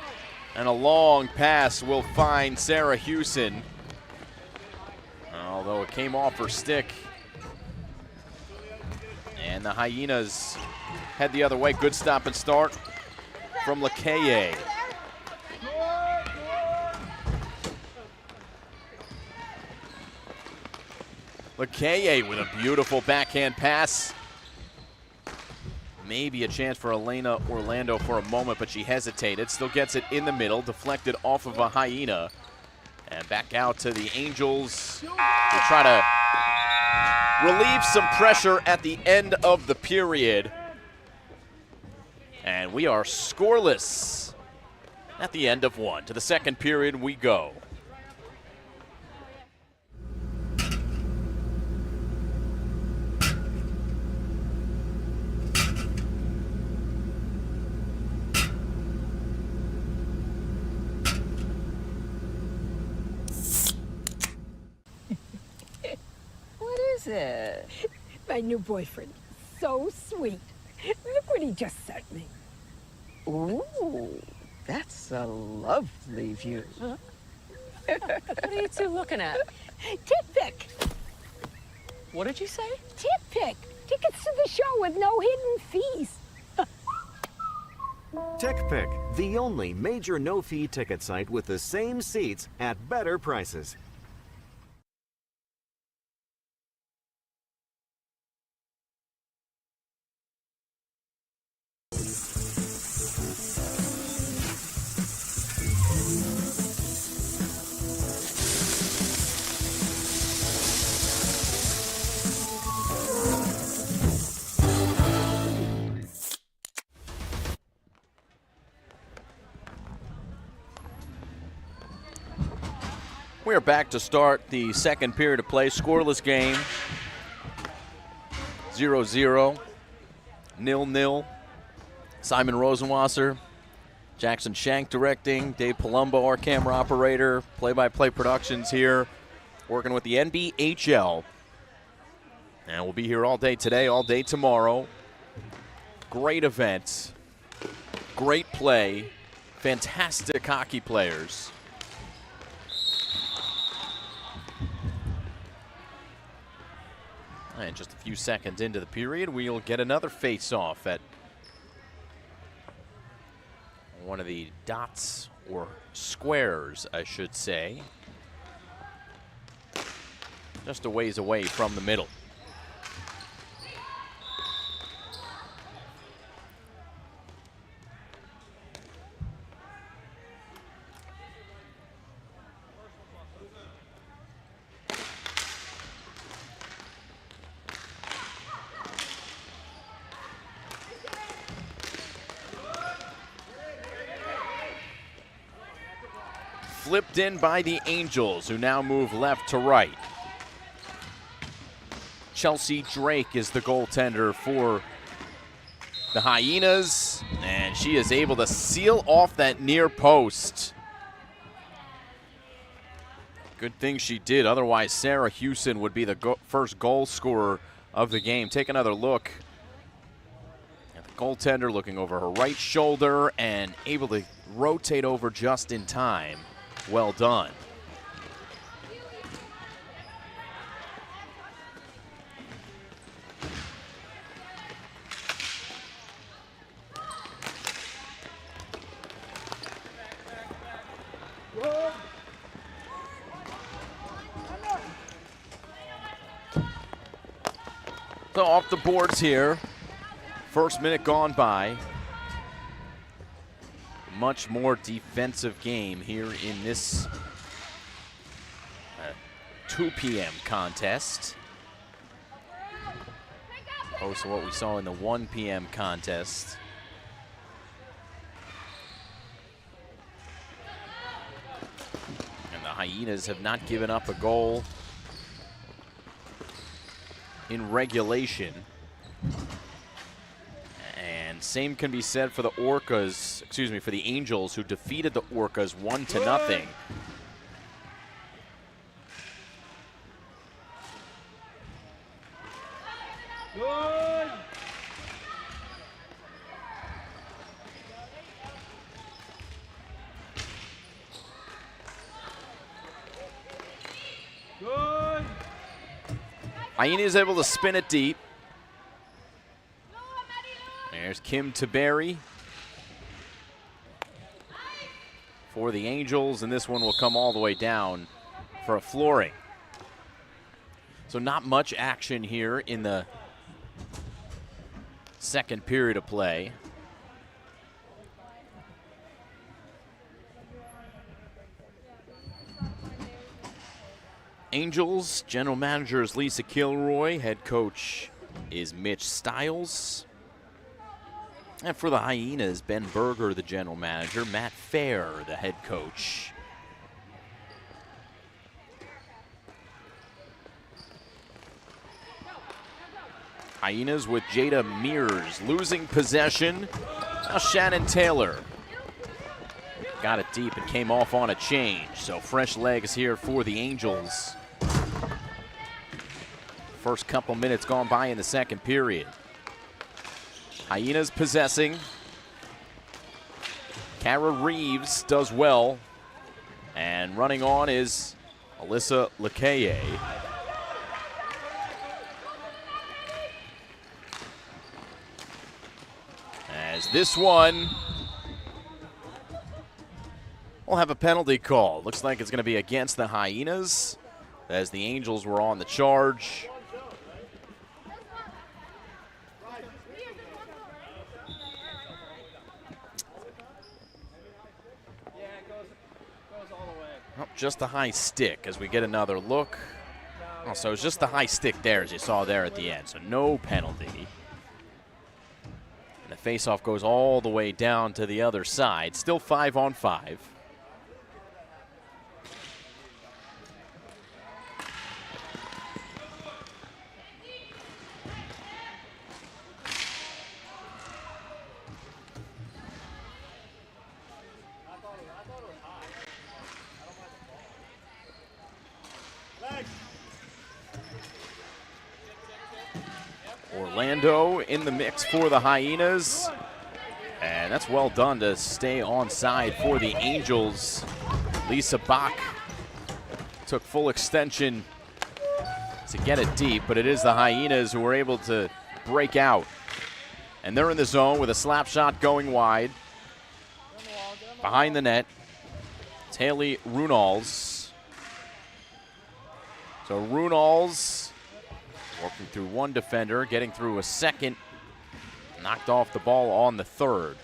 And a long pass will find Sarah Hewson. Although it came off her stick. And the Hyenas head the other way. Good stop and start from Lakeye. Lakeye with a beautiful backhand pass. Maybe a chance for Elena Orlando for a moment, but she hesitated. Still gets it in the middle, deflected off of a Hyena. And back out to the Angels. They try to relieve some pressure at the end of the period. And we are scoreless at the end of one. To the second period we go. It? My new boyfriend. So sweet. Look what he just sent me. Ooh, that's a lovely view. Huh? What are you two looking at? Tip pick. What did you say? Tip pick. Tickets to the show with no hidden fees. TickPick, the only major no-fee ticket site with the same seats at better prices. We are back to start the second period of play. Scoreless game. 0-0. 0-0. Simon Rosenwasser, Jackson Shank directing, Dave Palumbo, our camera operator, play-by-play productions here, working with the NBHL. And we'll be here all day today, all day tomorrow. Great event. Great play. Fantastic hockey players. And just a few seconds into the period, we'll get another face-off at one of the dots, or squares, I should say. Just a ways away from the middle. Flipped in by the Angels, who now move left to right. Chelsea Drake is the goaltender for the Hyenas, and she is able to seal off that near post. Good thing she did, otherwise Sarah Hewson would be the first goal scorer of the game. Take another look at the goaltender, looking over her right shoulder and able to rotate over just in time. Well done. So off the boards here. First minute gone by. Much more defensive game here in this 2 p.m. contest. Opposed to what we saw in the 1 p.m. contest. And the Hyenas have not given up a goal in regulation. And same can be said for the Orcas, excuse me, for the Angels, who defeated the Orcas 1-0. Good. Good. Hyenas is able to spin it deep. There's Kim Taberi for the Angels, and this one will come all the way down for a flooring. So not much action here in the second period of play. Angels, general manager is Lisa Kilroy, head coach is Mitch Stiles. And for the Hyenas, Ben Berger, the general manager, Matt Fair, the head coach. Hyenas with Jada Mears losing possession. Now Shannon Taylor got it deep and came off on a change. So fresh legs here for the Angels. First couple minutes gone by in the second period. Hyenas possessing. Kara Reeves does well. And running on is Alyssa Lakaye. As this one will have a penalty call. Looks like it's going to be against the Hyenas, as the Angels were on the charge. Oh, just the high stick as we get another look. Oh, so it's just the high stick there, as you saw there at the end. So no penalty. And the faceoff goes all the way down to the other side. Still 5-on-5. Orlando in the mix for the Hyenas. And that's well done to stay onside for the Angels. Lisa Bach took full extension to get it deep, but it is the Hyenas who were able to break out. And they're in the zone with a slap shot going wide. Behind the net, it's Haley Runals. So Runals working through one defender, getting through a second. Knocked off the ball on the third.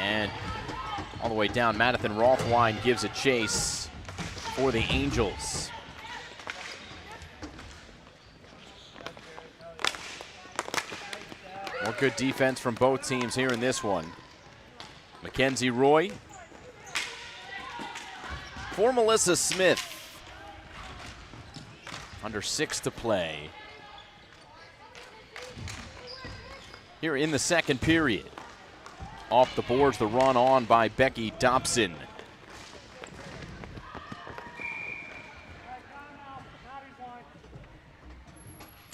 And all the way down, Madison Rothwine gives a chase for the Angels. More good defense from both teams here in this one. Mackenzie Roy for Melissa Smith. Under 6 to play here in the second period. Off the boards, the run on by Becky Dobson.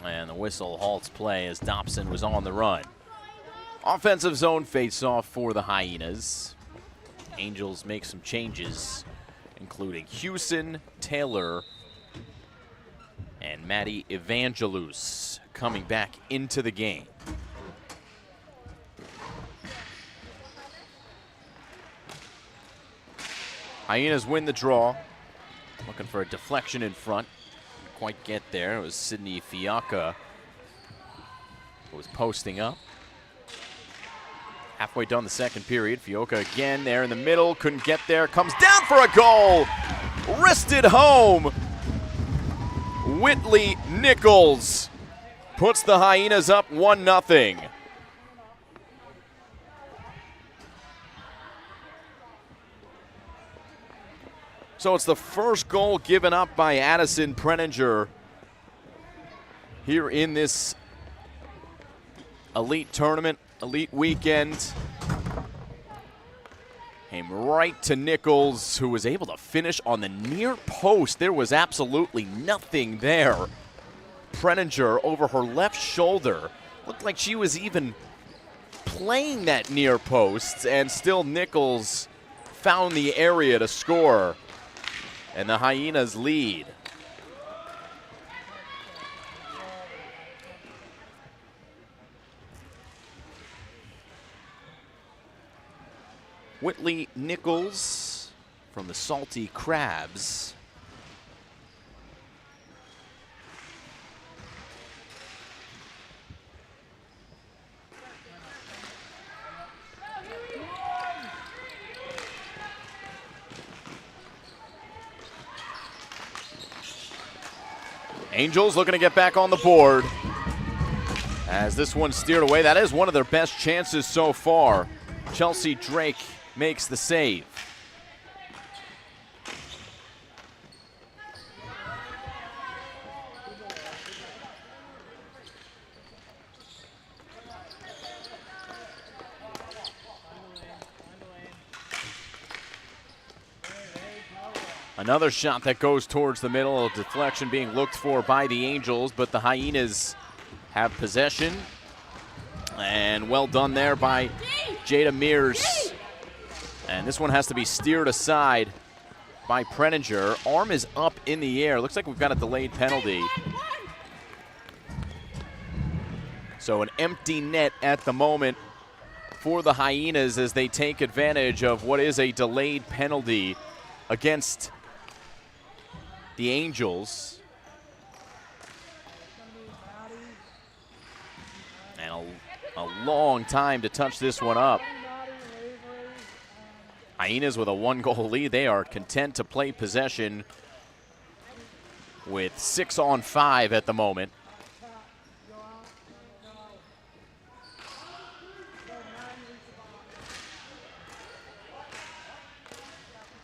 And the whistle halts play as Dobson was on the run. Offensive zone face-off for the Hyenas. Angels make some changes, including Hewson, Taylor, and Maddie Evangelous coming back into the game. Hyenas win the draw. Looking for a deflection in front. Didn't quite get there. It was Sydney Fiaca who was posting up. Halfway done the second period. Fiaca again there in the middle. Couldn't get there. Comes down for a goal. Wristed home. Whitley Nichols puts the Hyenas up 1-0. So it's the first goal given up by Addison Preninger here in this Elite tournament, Elite weekend. Came right to Nichols, who was able to finish on the near post. There was absolutely nothing there. Preninger over her left shoulder. Looked like she was even playing that near post, and still Nichols found the area to score. And the Hyenas lead. Whitley Nichols from the Salty Crabs. Angels looking to get back on the board as this one steered away. That is one of their best chances so far. Chelsea Drake makes the save. Another shot that goes towards the middle, a deflection being looked for by the Angels, but the Hyenas have possession. And well done there by Jada Mears. And this one has to be steered aside by Preninger. Arm is up in the air. Looks like we've got a delayed penalty. So an empty net at the moment for the Hyenas as they take advantage of what is a delayed penalty against the Angels. And a long time to touch this one up. Hyenas with a 1-goal lead. They are content to play possession with 6-on-5 at the moment.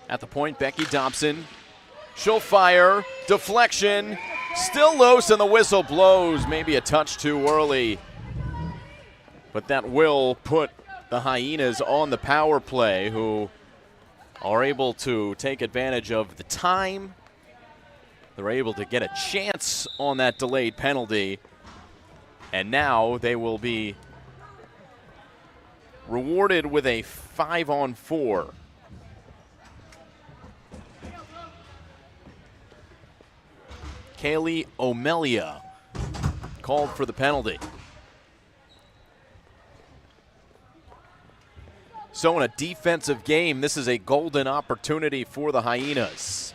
At the point, Becky Dobson. She'll fire, deflection, still loose, and the whistle blows. Maybe a touch too early. But that will put the Hyenas on the power play, who are able to take advantage of the time. They're able to get a chance on that delayed penalty. And now they will be rewarded with a 5-on-4. Kaylee O'Melia called for the penalty. So in a defensive game, this is a golden opportunity for the Hyenas.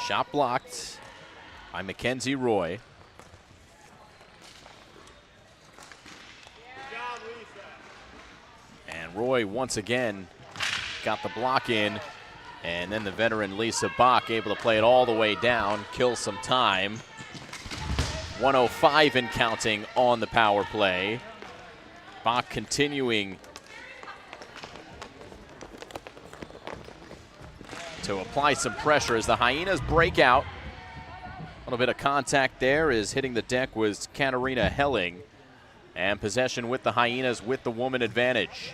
Shot blocked by Mackenzie Roy. And Roy once again got the block in, and then the veteran Lisa Bach able to play it all the way down, kill some time. 1:05 and counting on the power play. Bach continuing to apply some pressure as the Hyenas break out. A little bit of contact there as hitting the deck was Katarina Helling. And possession with the Hyenas with the woman advantage.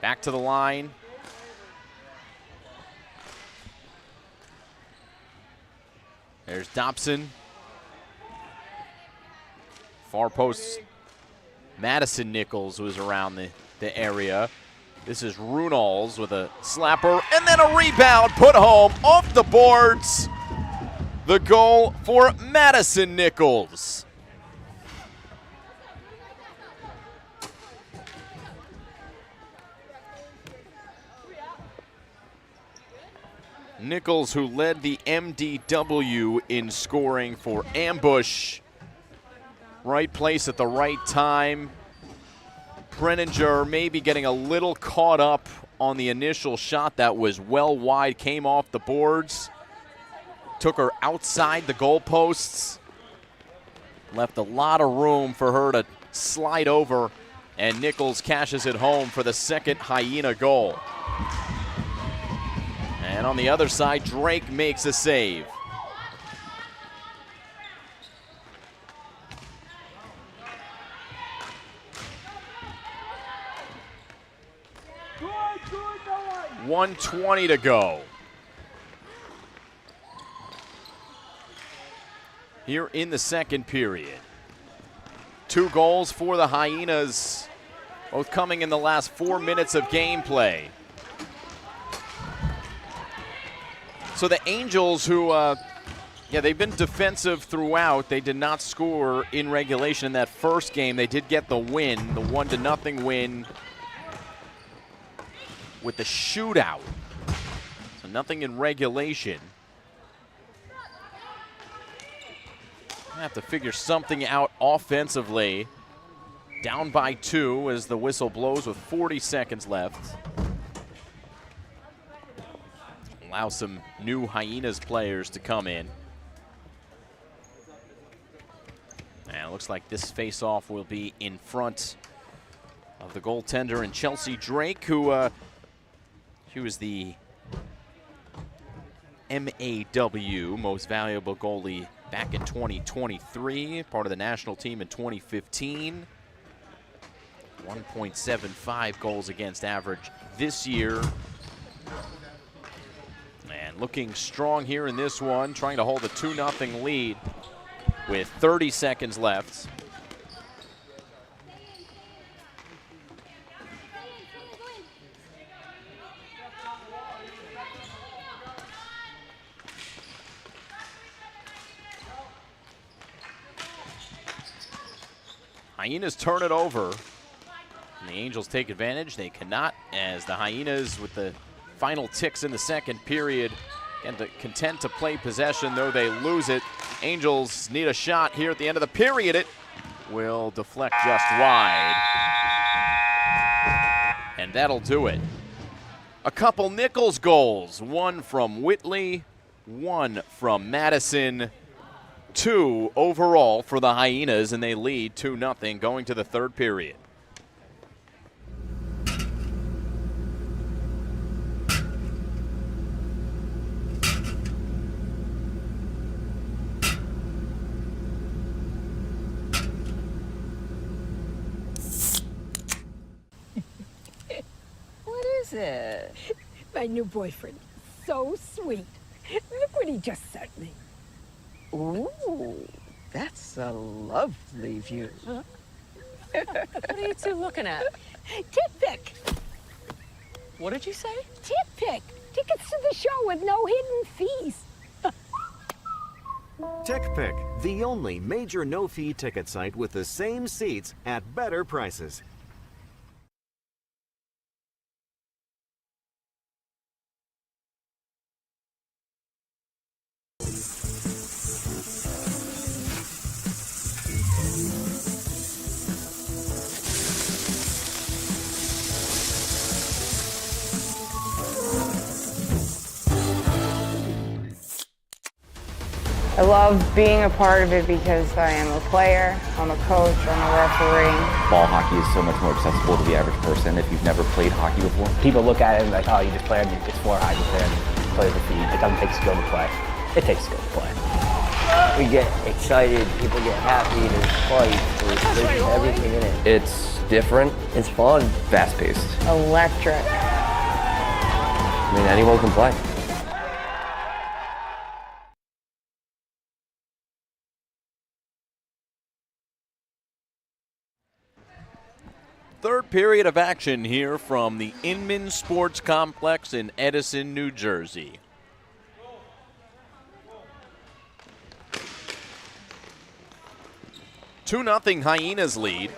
Back to the line. There's Dobson. Far post, Madison Nichols was around the area. This is Runals with a slapper and then a rebound put home off the boards. The goal for Madison Nichols. Nichols, who led the MDW in scoring for Ambush. Right place at the right time. Preninger maybe getting a little caught up on the initial shot that was well wide, came off the boards. Took her outside the goalposts. Left a lot of room for her to slide over, and Nichols cashes it home for the second Hyena goal. And on the other side, Drake makes a save. Good, no way. 1:20 to go. Here in the second period. 2 goals for the Hyenas, both coming in the last 4 minutes of gameplay. So the Angels, who, they've been defensive throughout. They did not score in regulation in that first game. They did get the win, the 1-0 win with the shootout. So nothing in regulation. I have to figure something out offensively. Down by 2 as the whistle blows with 40 seconds left. Allow some new Hyenas players to come in. And it looks like this face-off will be in front of the goaltender and Chelsea Drake, who she was the MAW, Most Valuable Goalie, back in 2023, part of the national team in 2015. 1.75 goals against average this year. And looking strong here in this one, trying to hold a 2-0 lead with 30 seconds left. Hyenas turn it over. And the Angels take advantage. They cannot, as the Hyenas, with the final ticks in the second period, and content to play possession, though they lose it. Angels need a shot here at the end of the period. It will deflect just wide. And that'll do it. A couple Nichols goals. One from Whitley, one from Madison. 2 overall for the Hyenas, and they lead 2-0 going to the third period. What is it? My new boyfriend. So sweet. Look what he just sent me. Ooh, that's a lovely view. Huh? What are you two looking at? Tip pick. What did you say? Tip pick. Tickets to the show with no hidden fees. TickPick, the only major no-fee ticket site with the same seats at better prices. I love being a part of it because I am a player, I'm a coach, I'm a referee. Ball hockey is so much more accessible to the average person if you've never played hockey before. People look at it and like, oh, you just played it's floor hockey, play the feed. It doesn't take skill to play. It takes skill to play. We get excited, people get happy, there's fights, there's everything in it. It's different. It's fun. Fast-paced. Electric. I mean, anyone can play. Third period of action here from the Inman Sports Complex in Edison, New Jersey. Two 2-0 Hyenas lead.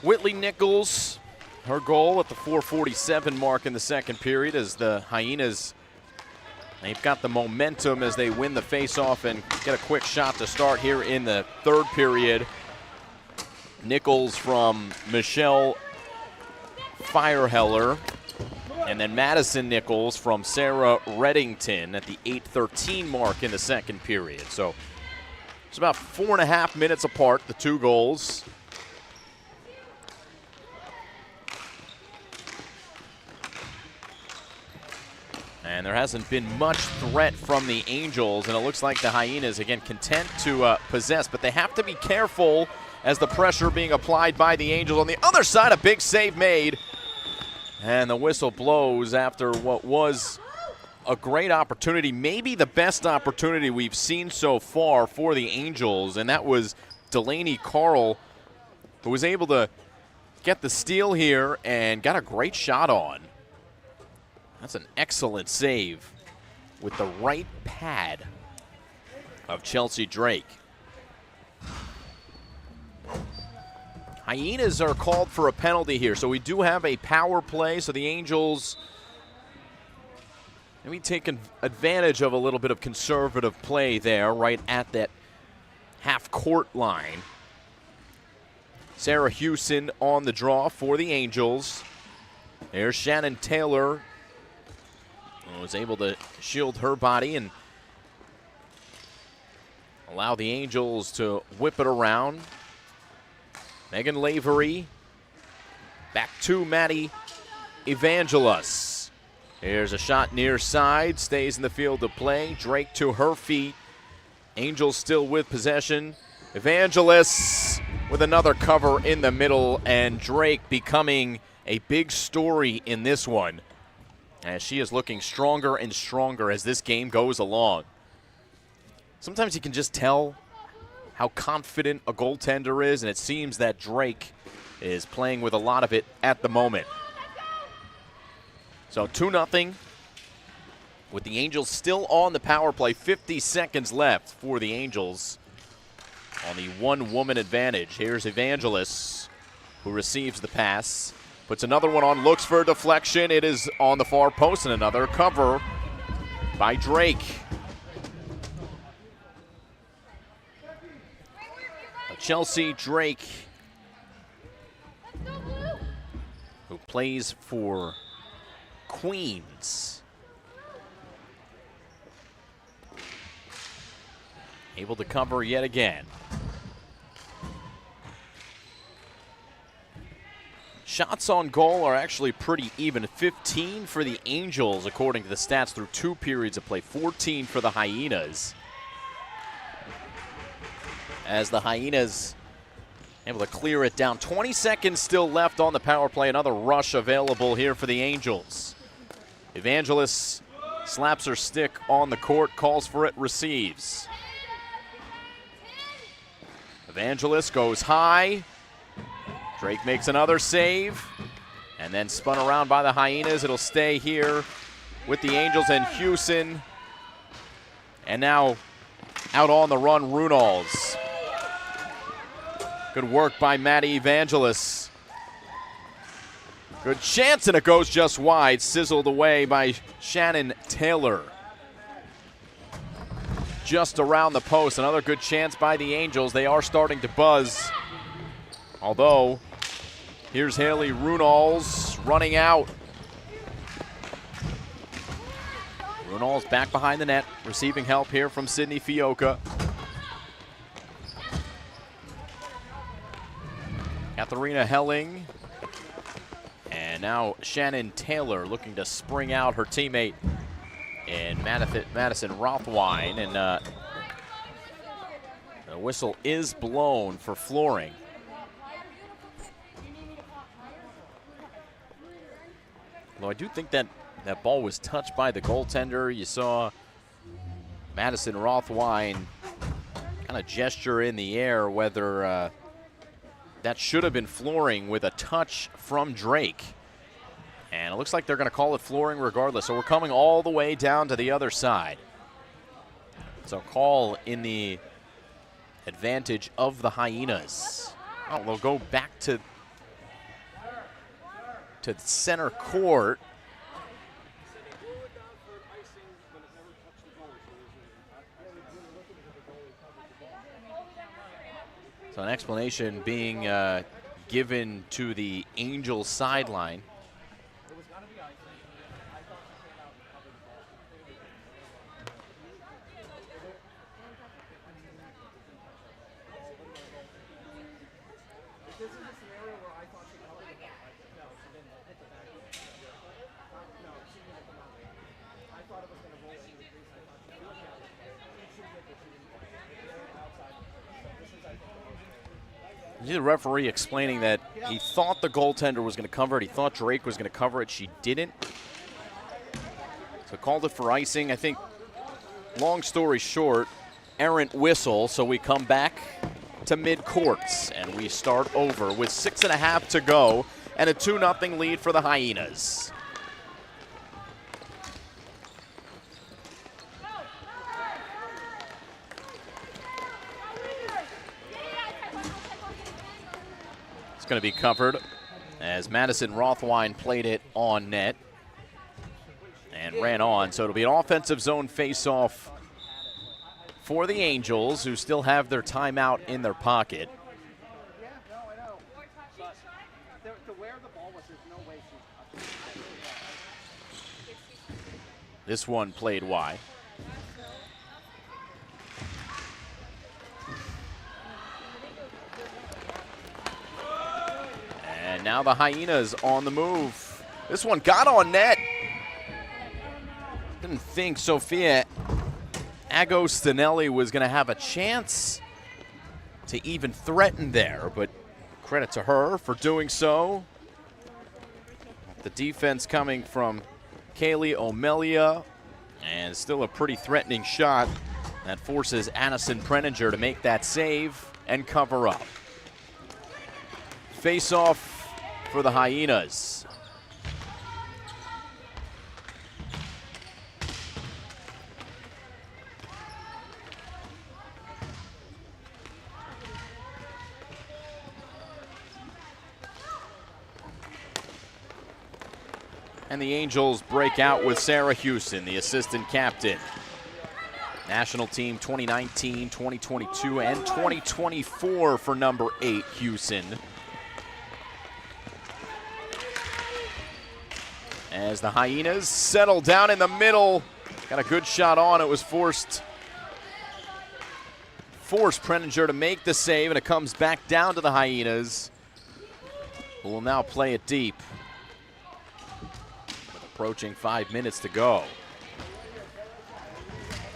Whitley Nichols, her goal at the 4:47 mark in the second period as the Hyenas, they've got the momentum as they win the faceoff and get a quick shot to start here in the third period. Nichols from Michelle Fireheller, and then Madison Nichols from Sarah Reddington at the 8:13 mark in the second period. So it's about 4.5 minutes apart, the two goals. And there hasn't been much threat from the Angels, and it looks like the Hyenas, again, content to possess, but they have to be careful as the pressure being applied by the Angels. On the other side, a big save made, and the whistle blows after what was a great opportunity, maybe the best opportunity we've seen so far for the Angels, and that was Delaney Carl, who was able to get the steal here and got a great shot on. That's an excellent save with the right pad of Chelsea Drake. Hyenas are called for a penalty here, so we do have a power play, so the Angels maybe taking advantage of a little bit of conservative play there right at that half-court line. Sarah Hewson on the draw for the Angels. There's Shannon Taylor, who was able to shield her body and allow the Angels to whip it around. Megan Lavery back to Maddie Evangelos. Here's a shot near side, stays in the field of play. Drake to her feet. Angels still with possession. Evangelos with another cover in the middle, and Drake becoming a big story in this one, as she is looking stronger and stronger as this game goes along. Sometimes you can just tell how confident a goaltender is, and it seems that Drake is playing with a lot of it at the moment. So 2-0 with the Angels still on the power play. 50 seconds left for the Angels on the one-woman advantage. Here's Evangelos, who receives the pass. Puts another one on, looks for a deflection. It is on the far post, and another cover by Drake. Chelsea Drake, who plays for Queens. Able to cover yet again. Shots on goal are actually pretty even. 15 for the Angels, according to the stats, through 2 periods of play. 14 for the Hyenas, as the Hyenas able to clear it down. 20 seconds still left on the power play. Another rush available here for the Angels. Evangelos slaps her stick on the court, calls for it, receives. Evangelos goes high. Drake makes another save, and then spun around by the Hyenas. It'll stay here with the Angels and Hewson. And now out on the run, Runals. Good work by Maddie Evangelos. Good chance, and it goes just wide. Sizzled away by Shannon Taylor. just around the post. Another good chance by the Angels. They are starting to buzz. Although, here's Haley Runals running out. Runals back behind the net, receiving help here from Sydney Fioca. Katharina Helling. And now Shannon Taylor looking to spring out her teammate in Madison Rothwine. And the whistle is blown for flooring. Although I do think that that ball was touched by the goaltender. You saw Madison Rothwine kind of gesture in the air whether that should have been flooring with a touch from Drake. And it looks like they're going to call it flooring regardless. So we're coming all the way down to the other side. So call in the advantage of the Hyenas. Oh, they'll go back to center court. So an explanation being given to the Angels sideline. The referee explaining that he thought the goaltender was going to cover it. He thought Drake was going to cover it. She didn't. So called it for icing. I think, long story short, errant whistle. So we come back to mid-courts, and we start over with 6.5 to go and a 2-0 lead for the Hyenas. It's going to be covered as Madison Rothwine played it on net and ran on. So it'll be an offensive zone face-off for the Angels, who still have their timeout in their pocket. This one played wide. And now the Hyenas on the move. This one got on net. Didn't think Sophia Agostinelli was going to have a chance to even threaten there, but credit to her for doing so. The defense coming from Kaylee O'Melia, and still a pretty threatening shot that forces Addison Preninger to make that save and cover up. Face off for the Hyenas. And the Angels break out with Sarah Houston, the assistant captain. National team 2019, 2022, and 2024 for number 8, Houston. As the Hyenas settle down in the middle. Got a good shot on. It was forced Preninger to make the save, and it comes back down to the Hyenas, who will now play it deep. With approaching 5 minutes to go.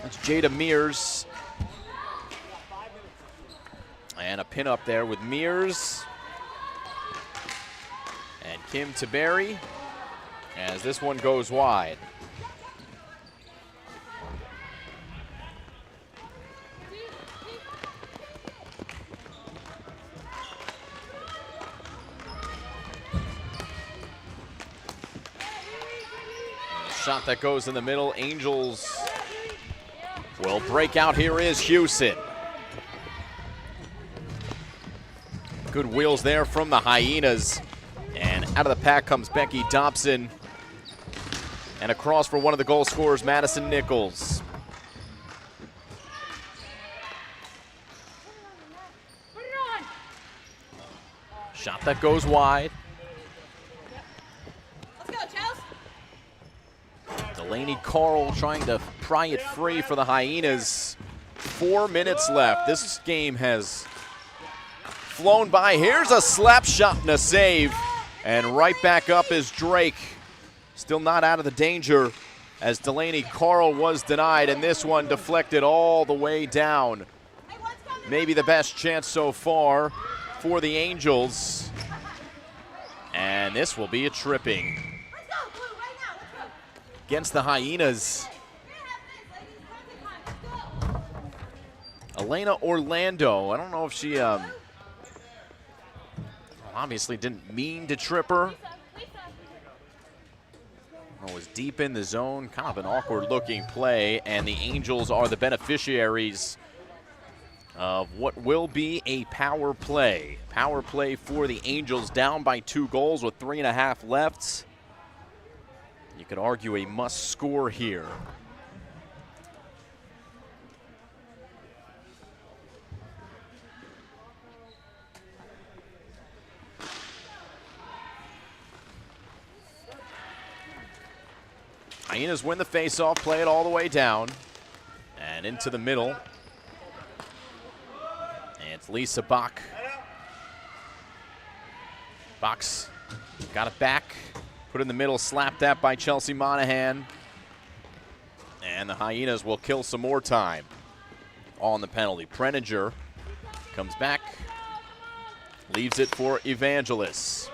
That's Jada Mears. And a pin up there with Mears. And Kim Taberi, as this one goes wide. Shot that goes in the middle. Angels will break out. Here is Houston. Good wheels there from the Hyenas. And out of the pack comes Becky Dobson. And across for one of the goal scorers, Madison Nichols. Shot that goes wide. Let's go, Chels. Delaney Carl trying to pry it free for the Hyenas. 4 minutes left. This game has flown by. Here's a slap shot and a save. And right back up is Drake. Still not out of the danger as Delaney Carl was denied, and this one deflected all the way down. Maybe the best chance so far for the Angels. And this will be a tripping against the Hyenas. Elena Orlando, I don't know if she obviously didn't mean to trip her. Was deep in the zone, kind of an awkward looking play, and the Angels are the beneficiaries of what will be a power play. Power play for the Angels, down by 2 goals with 3.5 left. You could argue a must score here. Hyenas win the faceoff, play it all the way down and into the middle. And it's Lisa Bach. Bach's got it back, put in the middle, slapped that by Chelsea Monahan. And the Hyenas will kill some more time on the penalty. Preninger comes back, leaves it for Evangelos.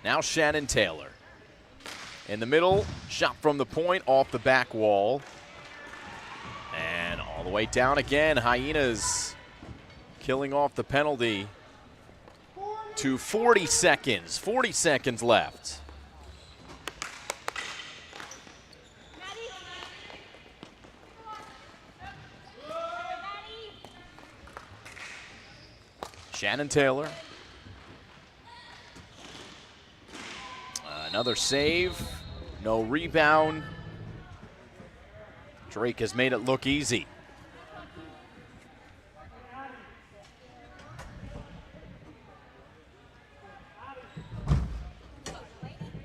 Now Shannon Taylor. In the middle, shot from the point, off the back wall. And all the way down again, Hyenas killing off the penalty to 40 seconds. 40 seconds left. Shannon Taylor. Another save, no rebound. Drake has made it look easy.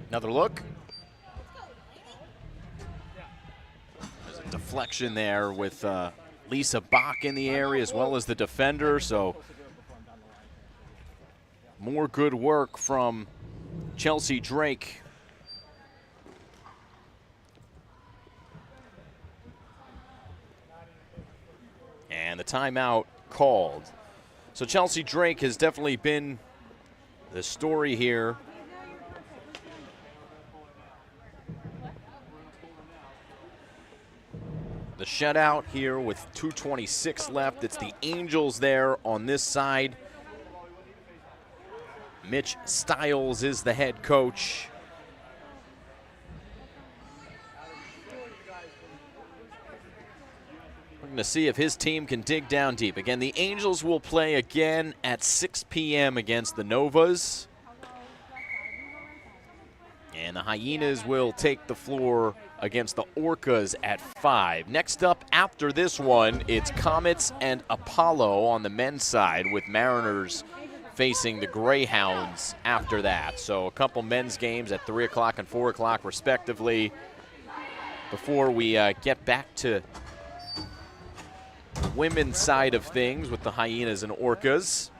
Another look. There's a deflection there with Lisa Bach in the area as well as the defender, so more good work from Chelsea Drake. And the timeout called. So Chelsea Drake has definitely been the story here. The shutout here with 2:26 left. It's the Angels there on this side. Mitch Stiles is the head coach. We're going to see if his team can dig down deep. Again, the Angels will play again at 6 p.m. against the Novas. And the Hyenas will take the floor against the Orcas at 5. Next up after this one, it's Comets and Apollo on the men's side, with Mariners facing the Greyhounds after that. So a couple men's games at 3 o'clock and 4 o'clock respectively before we get back to the women's side of things with the Hyenas and Orcas.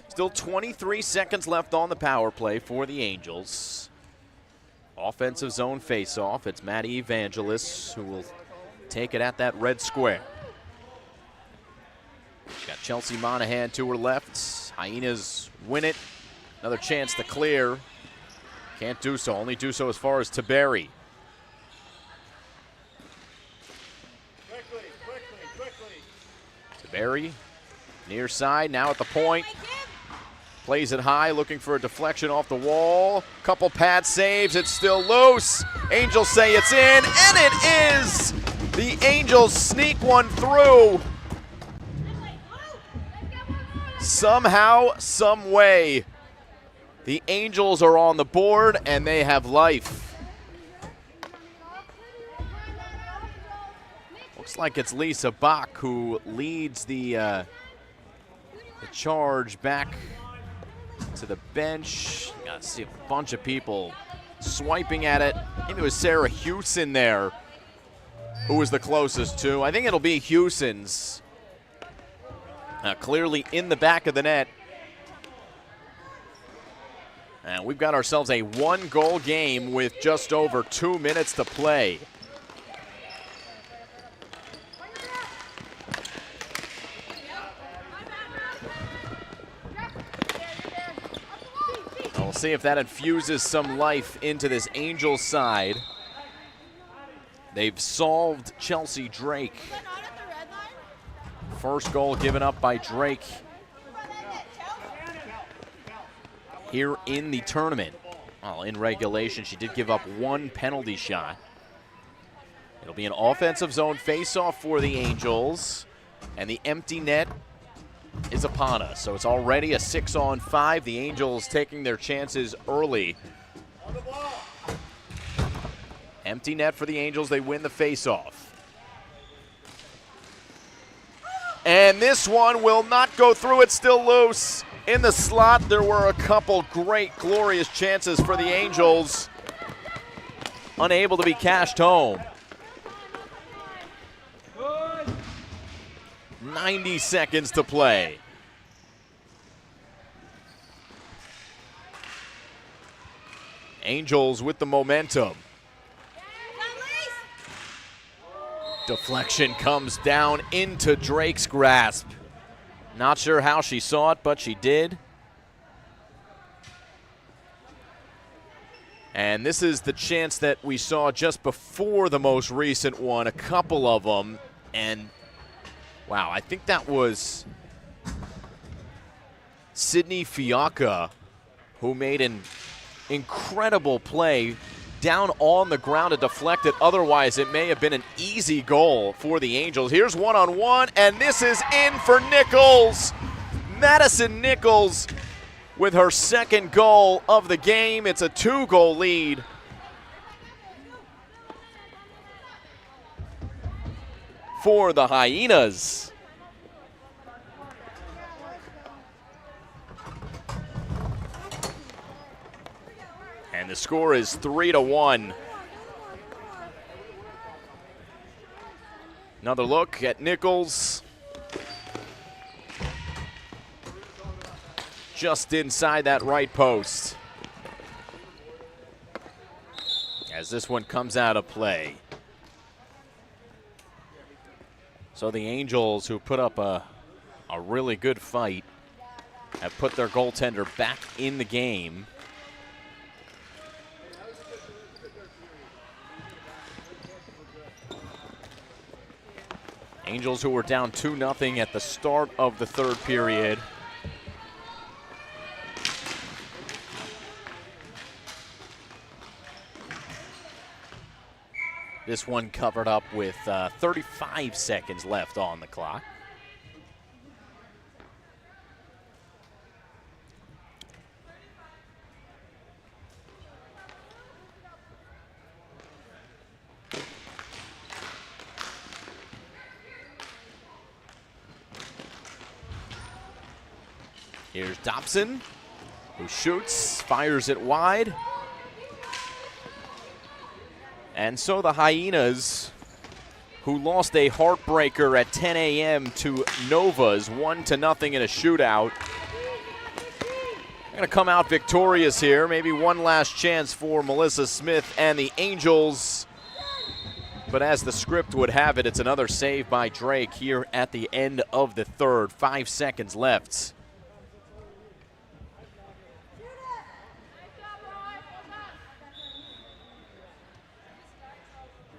Still 23 seconds left on the power play for the Angels. Offensive zone face-off. It's Maddie Evangelos who will take it at that red square. Got Chelsea Monahan to her left. Hyenas win it. Another chance to clear. Can't do so. Only do so as far as Tiberi. Tiberi, near side, now at the point. Plays it high, looking for a deflection off the wall. Couple pad saves, it's still loose. Angels say it's in, and it is! The Angels sneak one through. Somehow, some way, the Angels are on the board, and they have life. We'll Looks like it's Lisa Bach who leads the charge back to the bench. You gotta see a bunch of people swiping at it. I think it was Sarah Hewson there who was the closest to. I think it'll be Hewson's. Clearly in the back of the net. And we've got ourselves a 1-goal game with just over 2 minutes to play. We'll see if that infuses some life into this Angels side. They've solved Chelsea Drake. First goal given up by Drake here in the tournament. Well, in regulation, she did give up 1 penalty shot. It'll be an offensive zone face-off for the Angels, and the empty net is upon us. So it's already a 6-on-5. The Angels taking their chances early. Empty net for the Angels. They win the face-off. And this one will not go through. It's still loose. In the slot, there were a couple great, glorious chances for the Angels. Unable to be cashed home. 90 seconds to play. Angels with the momentum. Deflection comes down into Drake's grasp. Not sure how she saw it, but she did. And this is the chance that we saw just before the most recent one, a couple of them. And wow, I think that was Sydney Fiacca who made an incredible play down on the ground to deflect it. Otherwise, it may have been an easy goal for the Angels. Here's one-on-one, and this is in for Nichols. Madison Nichols with her second goal of the game. It's a 2-goal lead. For the Hyenas. And the score is 3-1. Another look at Nichols. Just inside that right post. As this one comes out of play. So the Angels, who put up a really good fight, have put their goaltender back in the game. Angels, who were down 2-0 at the start of the third period. This one covered up with 35 seconds left on the clock. Here's Dobson, who shoots, fires it wide. And so the Hyenas, who lost a heartbreaker at 10 a.m. to Novas, 1-0 in a shootout, are going to come out victorious here. Maybe one last chance for Melissa Smith and the Angels. But as the script would have it, it's another save by Drake here at the end of the third. 5 seconds left.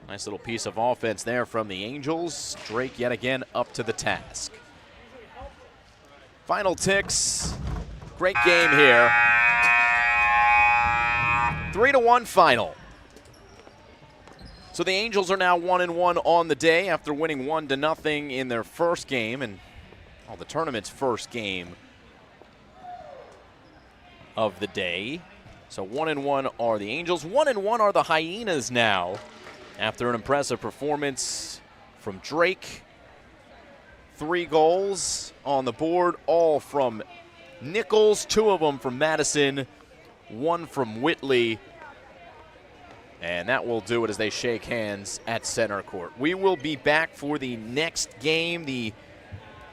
Nice little piece of offense there from the Angels. Drake yet again up to the task. Final ticks. Great game here. 3-1 final. So the Angels are now 1-1 on the day after winning 1-0 in their first game, and the tournament's first game of the day. So 1-1 are the Angels. 1-1 are the Hyenas now, after an impressive performance from Drake. 3 goals on the board, all from Nichols, 2 of them from Madison, 1 from Whitley. And that will do it as they shake hands at center court. We will be back for the next game,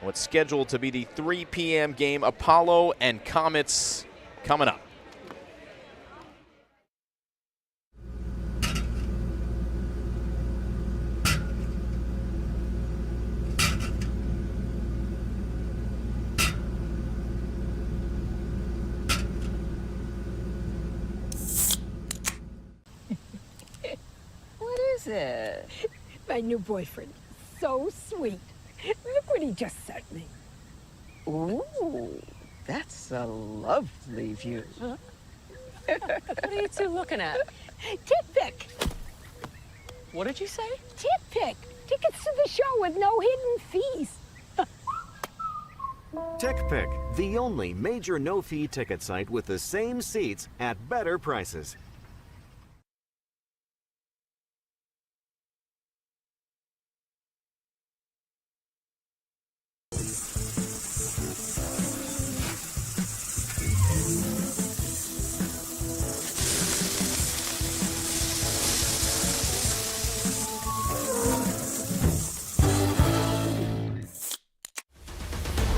what's scheduled to be the 3 p.m. game, Apollo and Comets, coming up. What is it? My new boyfriend. So sweet. Look what he just sent me. Ooh, that's a lovely view. Huh? What are you two looking at? Tip pick. What did you say? Tip pick. Tickets to the show with no hidden fees. TickPick, the only major no-fee ticket site with the same seats at better prices.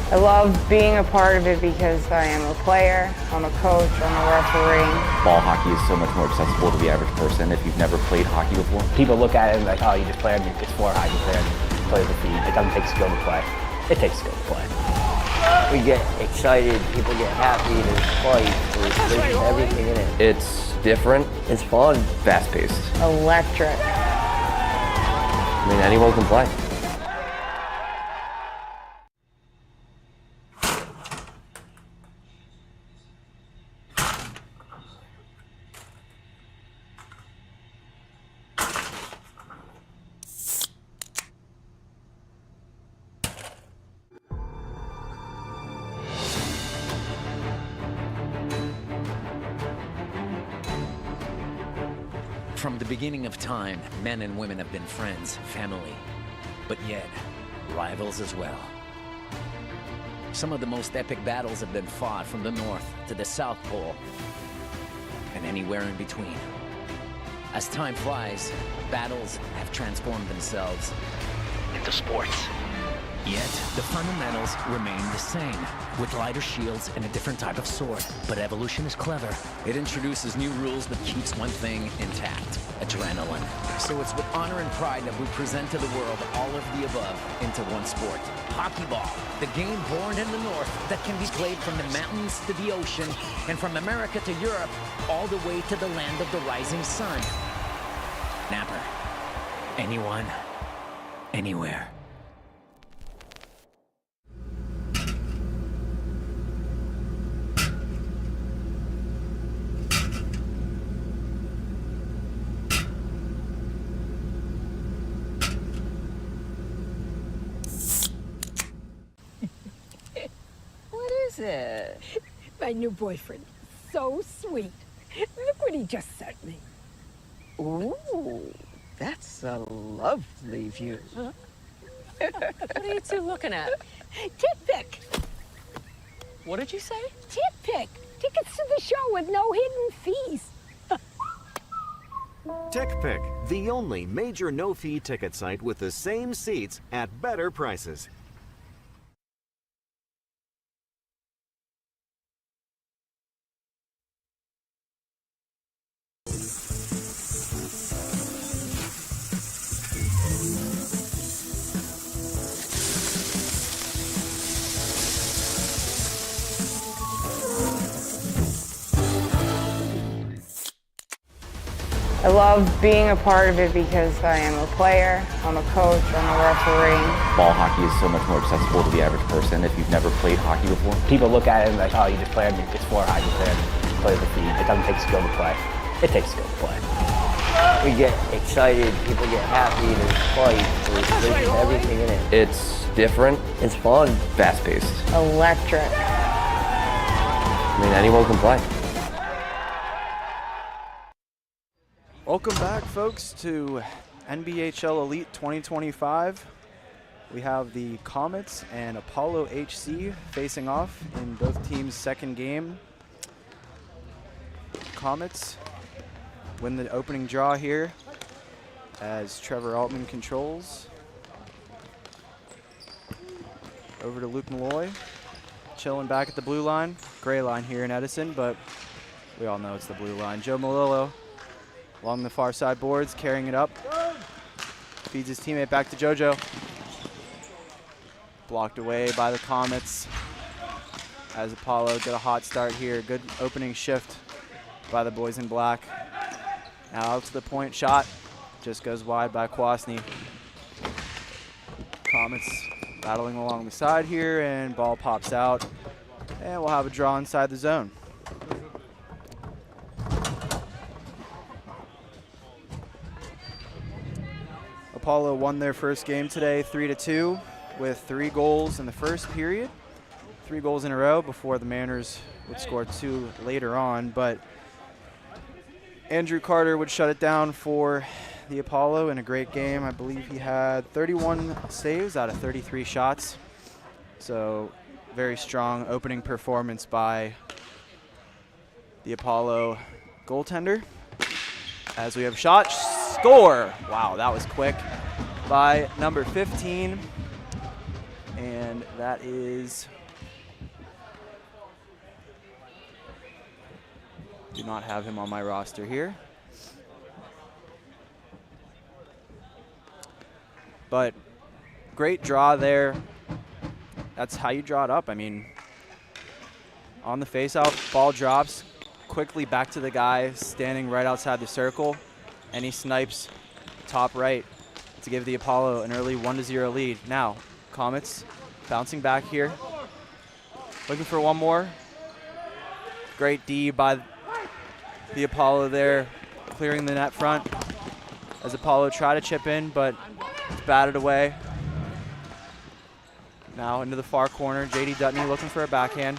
I love being a part of it because I am a player, I'm a coach, I'm a referee. Ball hockey is so much more accessible to the average person if you've never played hockey before. People look at it and like, oh, you just play it's floor hockey, play the feed. It doesn't take skill to play. It takes skill to play. We get excited, people get happy, there's fight, there's everything in it. It's different. It's fun. Fast-paced. Electric. I mean, anyone can play. From the beginning of time, men and women have been friends, family, but yet rivals as well. Some of the most epic battles have been fought from the North to the South Pole and anywhere in between. As time flies, battles have transformed themselves into sports. Yet, the fundamentals remain the same, with lighter shields and a different type of sword. But evolution is clever. It introduces new rules but keeps one thing intact: adrenaline. So it's with honor and pride that we present to the world all of the above into one sport. Hockey ball, the game born in the North that can be played from the mountains to the ocean, and from America to Europe, all the way to the land of the rising sun. Napper. Anyone, anywhere. What is it? My new boyfriend. So sweet. Look what he just sent me. Ooh, that's a lovely view. Huh? What are you two looking at? Tip pick. What did you say? Tip pick. Tickets to the show with no hidden fees. TickPick, the only major no-fee ticket site with the same seats at better prices. I love being a part of it because I am a player, I'm a coach, I'm a referee. Ball hockey is so much more accessible to the average person if you've never played hockey before. People look at it and like, oh, you just play it's floor hockey, play the feed. It doesn't take skill to play. It takes skill to play. We get excited, people get happy, there's fight, there's everything in it. It's different. It's fun. Fast-paced. Electric. I mean, anyone can play. Welcome back, folks, to NBHL Elite 2025. We have the Comets and Apollo HC facing off in both teams' second game. Comets win the opening draw here as Trevor Altman controls. Over to Luke Malloy, chilling back at the blue line. Gray line here in Edison, but we all know it's the blue line. Joe Malillo along the far side boards, carrying it up. Feeds his teammate back to JoJo. Blocked away by the Comets as Apollo get a hot start here. Good opening shift by the boys in black. Now out to the point shot. Just goes wide by Kwasny. Comets battling along the side here, and ball pops out. And we'll have a draw inside the zone. Apollo won their first game today 3-2 with 3 goals in the first period. 3 goals in a row before the Mariners would score 2 later on, but Andrew Carter would shut it down for the Apollo in a great game. I believe he had 31 saves out of 33 shots. So very strong opening performance by the Apollo goaltender. As we have a shot, score! Wow, that was quick by number 15. And that is, do not have him on my roster here. But great draw there. That's how you draw it up. I mean, on the faceout, ball drops quickly back to the guy standing right outside the circle, and he snipes top right to give the Apollo an early 1-0 lead. Now, Comets bouncing back here, looking for one more. Great D by the Apollo there, clearing the net front as Apollo try to chip in, but it's batted away. Now into the far corner, JD Dutney looking for a backhand.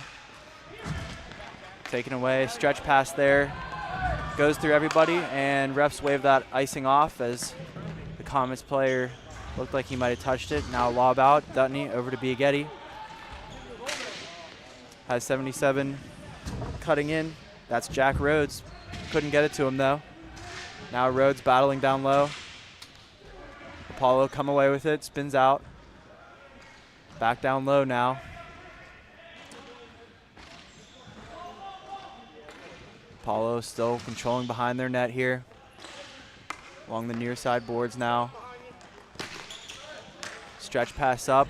Taken away, stretch pass there. Goes through everybody, and refs wave that icing off as the Comets player looked like he might have touched it. Now lob out, Dutney over to Biaghetti. Has 77 cutting in. That's Jack Rhodes. Couldn't get it to him though. Now Rhodes battling down low. Apollo come away with it, spins out. Back down low now. Apollo still controlling behind their net here. Along the near side boards now. Stretch pass up.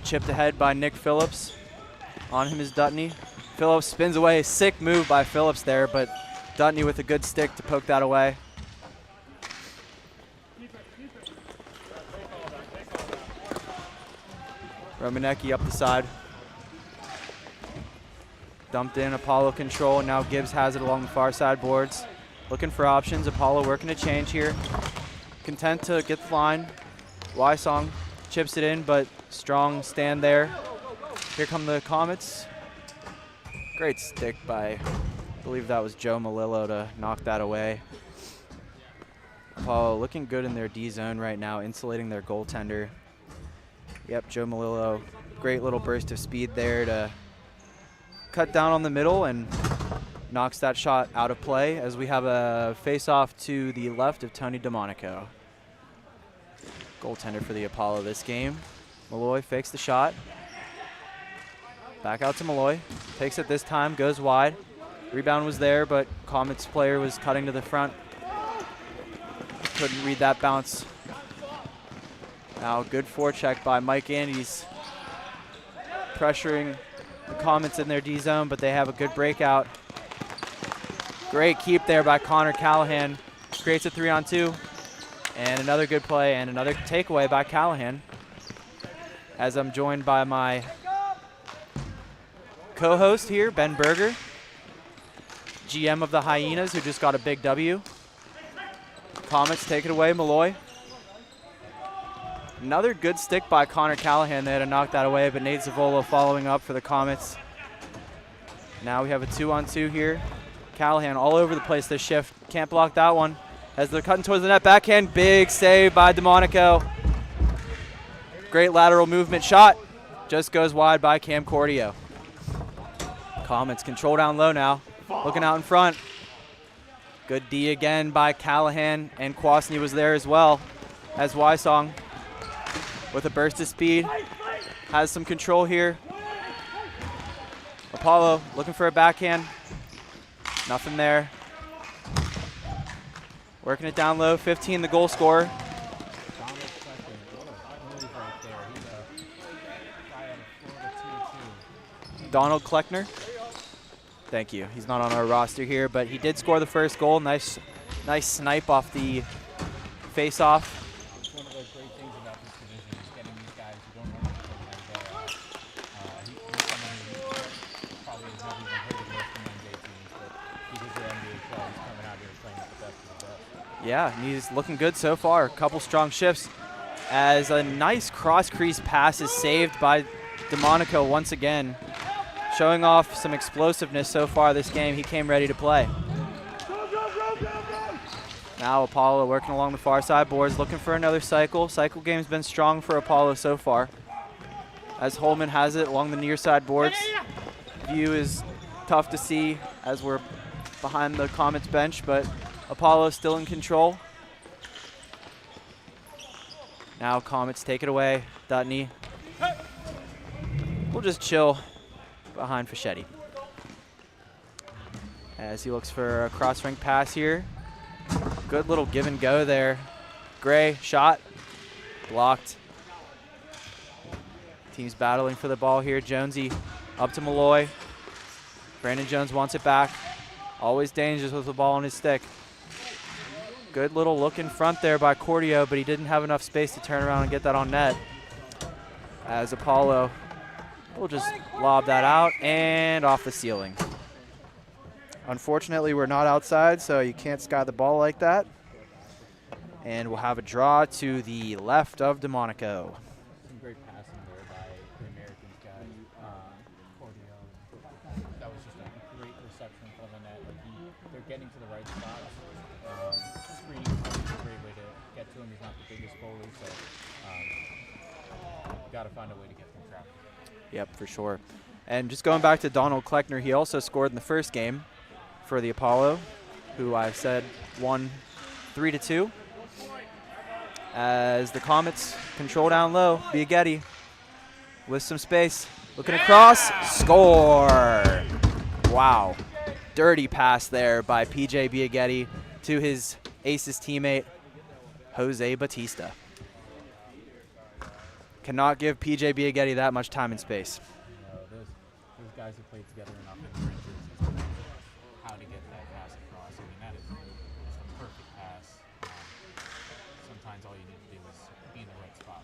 Chipped ahead by Nick Phillips. On him is Dutney. Phillips spins away. Sick move by Phillips there, but Dutney with a good stick to poke that away. Romanecki up the side. Dumped in, Apollo control. Now Gibbs has it along the far side boards. Looking for options. Apollo working a change here. Content to get the line. Wysong chips it in, but strong stand there. Here come the Comets. Great stick by, I believe that was Joe Malillo to knock that away. Apollo looking good in their D zone right now, insulating their goaltender. Yep, Joe Malillo, great little burst of speed there to cut down on the middle and knocks that shot out of play as we have a face-off to the left of Tony DeMonico. Goaltender for the Apollo this game. Malloy fakes the shot. Back out to Malloy. Takes it this time, goes wide. Rebound was there, but Comets player was cutting to the front. Couldn't read that bounce. Now good forecheck by Mike Andes. Pressuring the Comets in their D zone, but they have a good breakout. Great keep there by Connor Callahan. Creates a 3-on-2. And another good play and another takeaway by Callahan. As I'm joined by my co-host here, Ben Berger, GM of the Hyenas, who just got a big W. Comets take it away, Malloy. Another good stick by Connor Callahan there to knock that away, but Nate Zavola following up for the Comets. Now we have a 2-on-2 here. Callahan all over the place this shift. Can't block that one. As they're cutting towards the net, backhand, big save by DeMonico. Great lateral movement shot. Just goes wide by Cam Cordio. Comets control down low now. Looking out in front. Good D again by Callahan, and Kwasny was there as well. As Wysong with a burst of speed. Has some control here. Apollo looking for a backhand. Nothing there. Working it down low. 15 the goal scorer. Donald Kleckner. Thank you. He's not on our roster here, but he did score the first goal. Nice snipe off the face-off. One of the great things about this division is getting these guys who don't normally play he's someone who probably has never even heard of most of the NBA teams, but because of the NBHL, he's coming out here playing with the best of the best. Yeah, and he's looking good so far. A couple strong shifts. As a nice cross-crease pass is saved by DeMonico once again. Showing off some explosiveness so far this game. He came ready to play. Now Apollo working along the far side boards, looking for another cycle. Cycle game's been strong for Apollo so far. As Holman has it along the near side boards. View is tough to see as we're behind the Comets bench, but Apollo still in control. Now Comets take it away. Dutney. We'll just chill behind Fischetti. As he looks for a cross-ring pass here. Good little give and go there. Gray, shot, blocked. Team's battling for the ball here. Jonesy up to Malloy. Brandon Jones wants it back. Always dangerous with the ball on his stick. Good little look in front there by Cordio, but he didn't have enough space to turn around and get that on net. As Apollo will just lob that out and off the ceiling. Unfortunately, we're not outside, so you can't sky the ball like that. And we'll have a draw to the left of DeMonico. Some great passing there by the Americans guy, Cordio. That was just a great reception from the net. They're getting to the right spots. Screening is a great way to get to him. He's not the biggest goalie, so got to find a way to get from traffic. Yep, for sure. And just going back to Donald Kleckner, he also scored in the first game for the Apollo, who I said won 3-2. As the Comets control down low, Biaghetti with some space, looking across, score! Wow, dirty pass there by PJ Biaghetti to his Aces teammate, Jose Batista. Cannot give PJ Biaghetti that much time and space. You know, those guys who played together enough in the trenches, how to get that pass across. I mean, that is a perfect pass. Sometimes all you need to do is be in the right spot.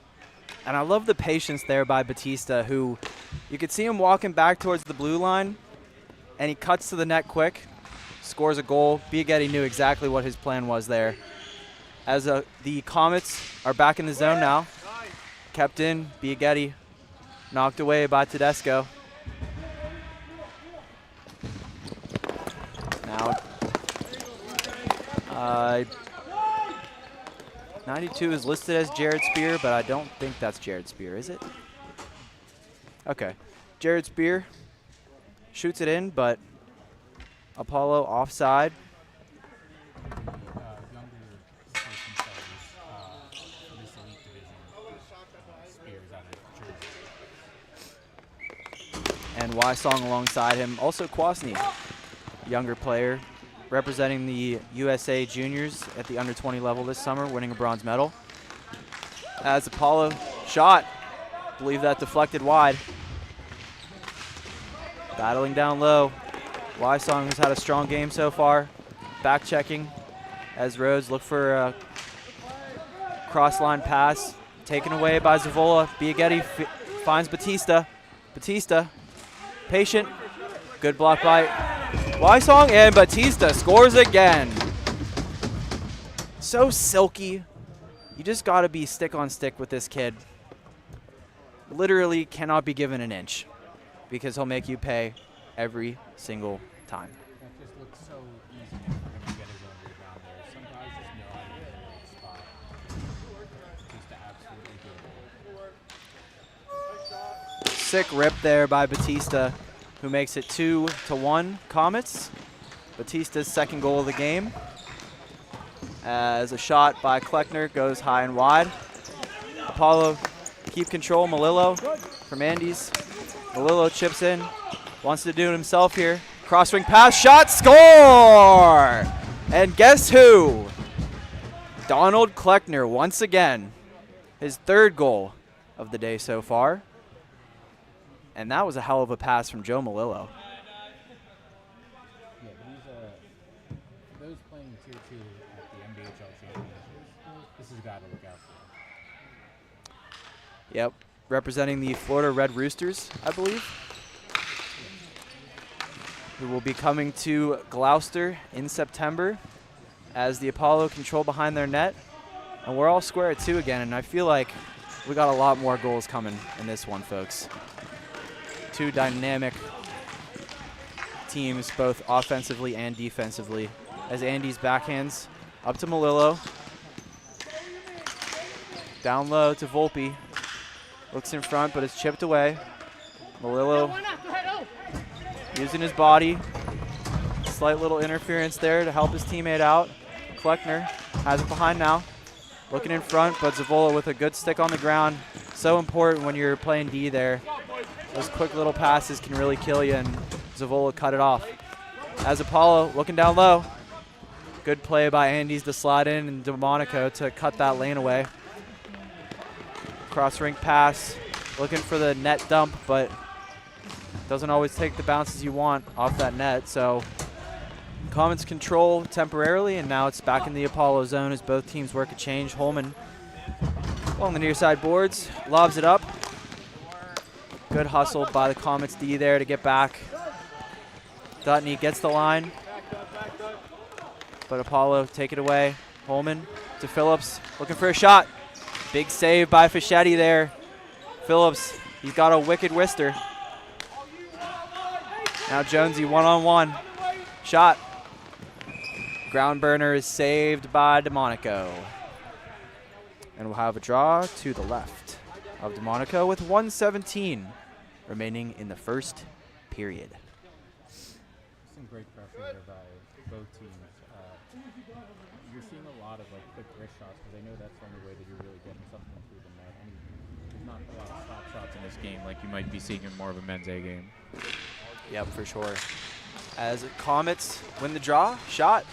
And I love the patience there by Batista, who you could see him walking back towards the blue line, and he cuts to the net quick, scores a goal. Biaghetti knew exactly what his plan was there. As the Comets are back in the zone now. Kept in, Biaghetti knocked away by Tedesco. Now, 92 is listed as Jared Spear, but I don't think that's Jared Spear, is it? Okay, Jared Spear shoots it in, but Apollo offside. And Wysong alongside him. Also Kwasny, younger player, representing the USA Juniors at the under-20 level this summer, winning a bronze medal. As Apollo shot, believe that deflected wide. Battling down low. Wysong has had a strong game so far. Back checking as Rhodes look for a cross-line pass. Taken away by Zavola. Biaghetti finds Batista. Batista. Patient, good block by Wysong, and Batista scores again. So silky. You just got to be stick on stick with this kid. Literally cannot be given an inch because he'll make you pay every single time. That just looks so easy for him to get his own rebound there. Some guys just know Sick rip there by Batista, who makes it 2-1 Comets. Batista's second goal of the game. As a shot by Kleckner goes high and wide. Apollo keep control. Malillo from Andes. Malillo chips in. Wants to do it himself here. Cross-ring pass, shot, score! And guess who? Donald Kleckner once again. His third goal of the day so far. And that was a hell of a pass from Joe Malillo. Yeah, but those playing Tier 2 at the NBHL Championships, this is a guy to look out for. Yep, representing the Florida Red Roosters, I believe, who will be coming to Gloucester in September as the Apollo control behind their net. And we're all square at 2 again, and I feel like we got a lot more goals coming in this one, folks. Two dynamic teams, both offensively and defensively. As Andy's backhands up to Malillo. Down low to Volpe. Looks in front, but it's chipped away. Malillo using his body. Slight little interference there to help his teammate out. Kleckner has it behind now. Looking in front, but Zavola with a good stick on the ground. So important when you're playing D there. Those quick little passes can really kill you, and Zavola cut it off. As Apollo looking down low. Good play by Andes to slide in and DeMonico to cut that lane away. Cross-rink pass, looking for the net dump, but doesn't always take the bounces you want off that net. So Comets control temporarily, and now it's back in the Apollo zone as both teams work a change. Holman along the near side boards, lobs it up. Good hustle by the Comets D there to get back. Dutney gets the line, but Apollo take it away. Holman to Phillips, looking for a shot. Big save by Fischetti there. Phillips, he's got a wicked whister. Now Jonesy one-on-one. Shot. Ground burner is saved by DeMonico. And we'll have a draw to the left of DeMonico with 1:17 remaining in the first period. Some great pressure there by both teams. You're seeing a lot of quick wrist shots because they know that's the only way that you're really getting something through the net. I mean, there's not a lot of stop shots in this game like you might be seeing in more of a men's A game. Yep, for sure. As Comets win the draw, shot,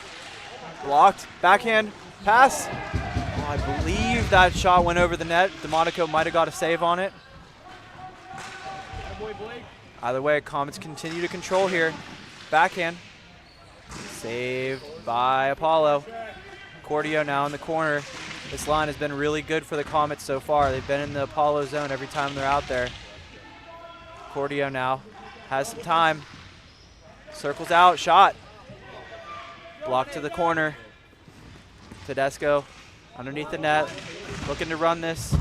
blocked, backhand, pass. Oh, I believe that shot went over the net. DeMonico might have got a save on it. Either way, Comets continue to control here. Backhand, saved by Apollo. Cordio now in the corner. This line has been really good for the Comets so far. They've been in the Apollo zone every time they're out there. Cordio now has some time. Circles out, shot. Blocked to the corner. Tedesco underneath the net, looking to run this.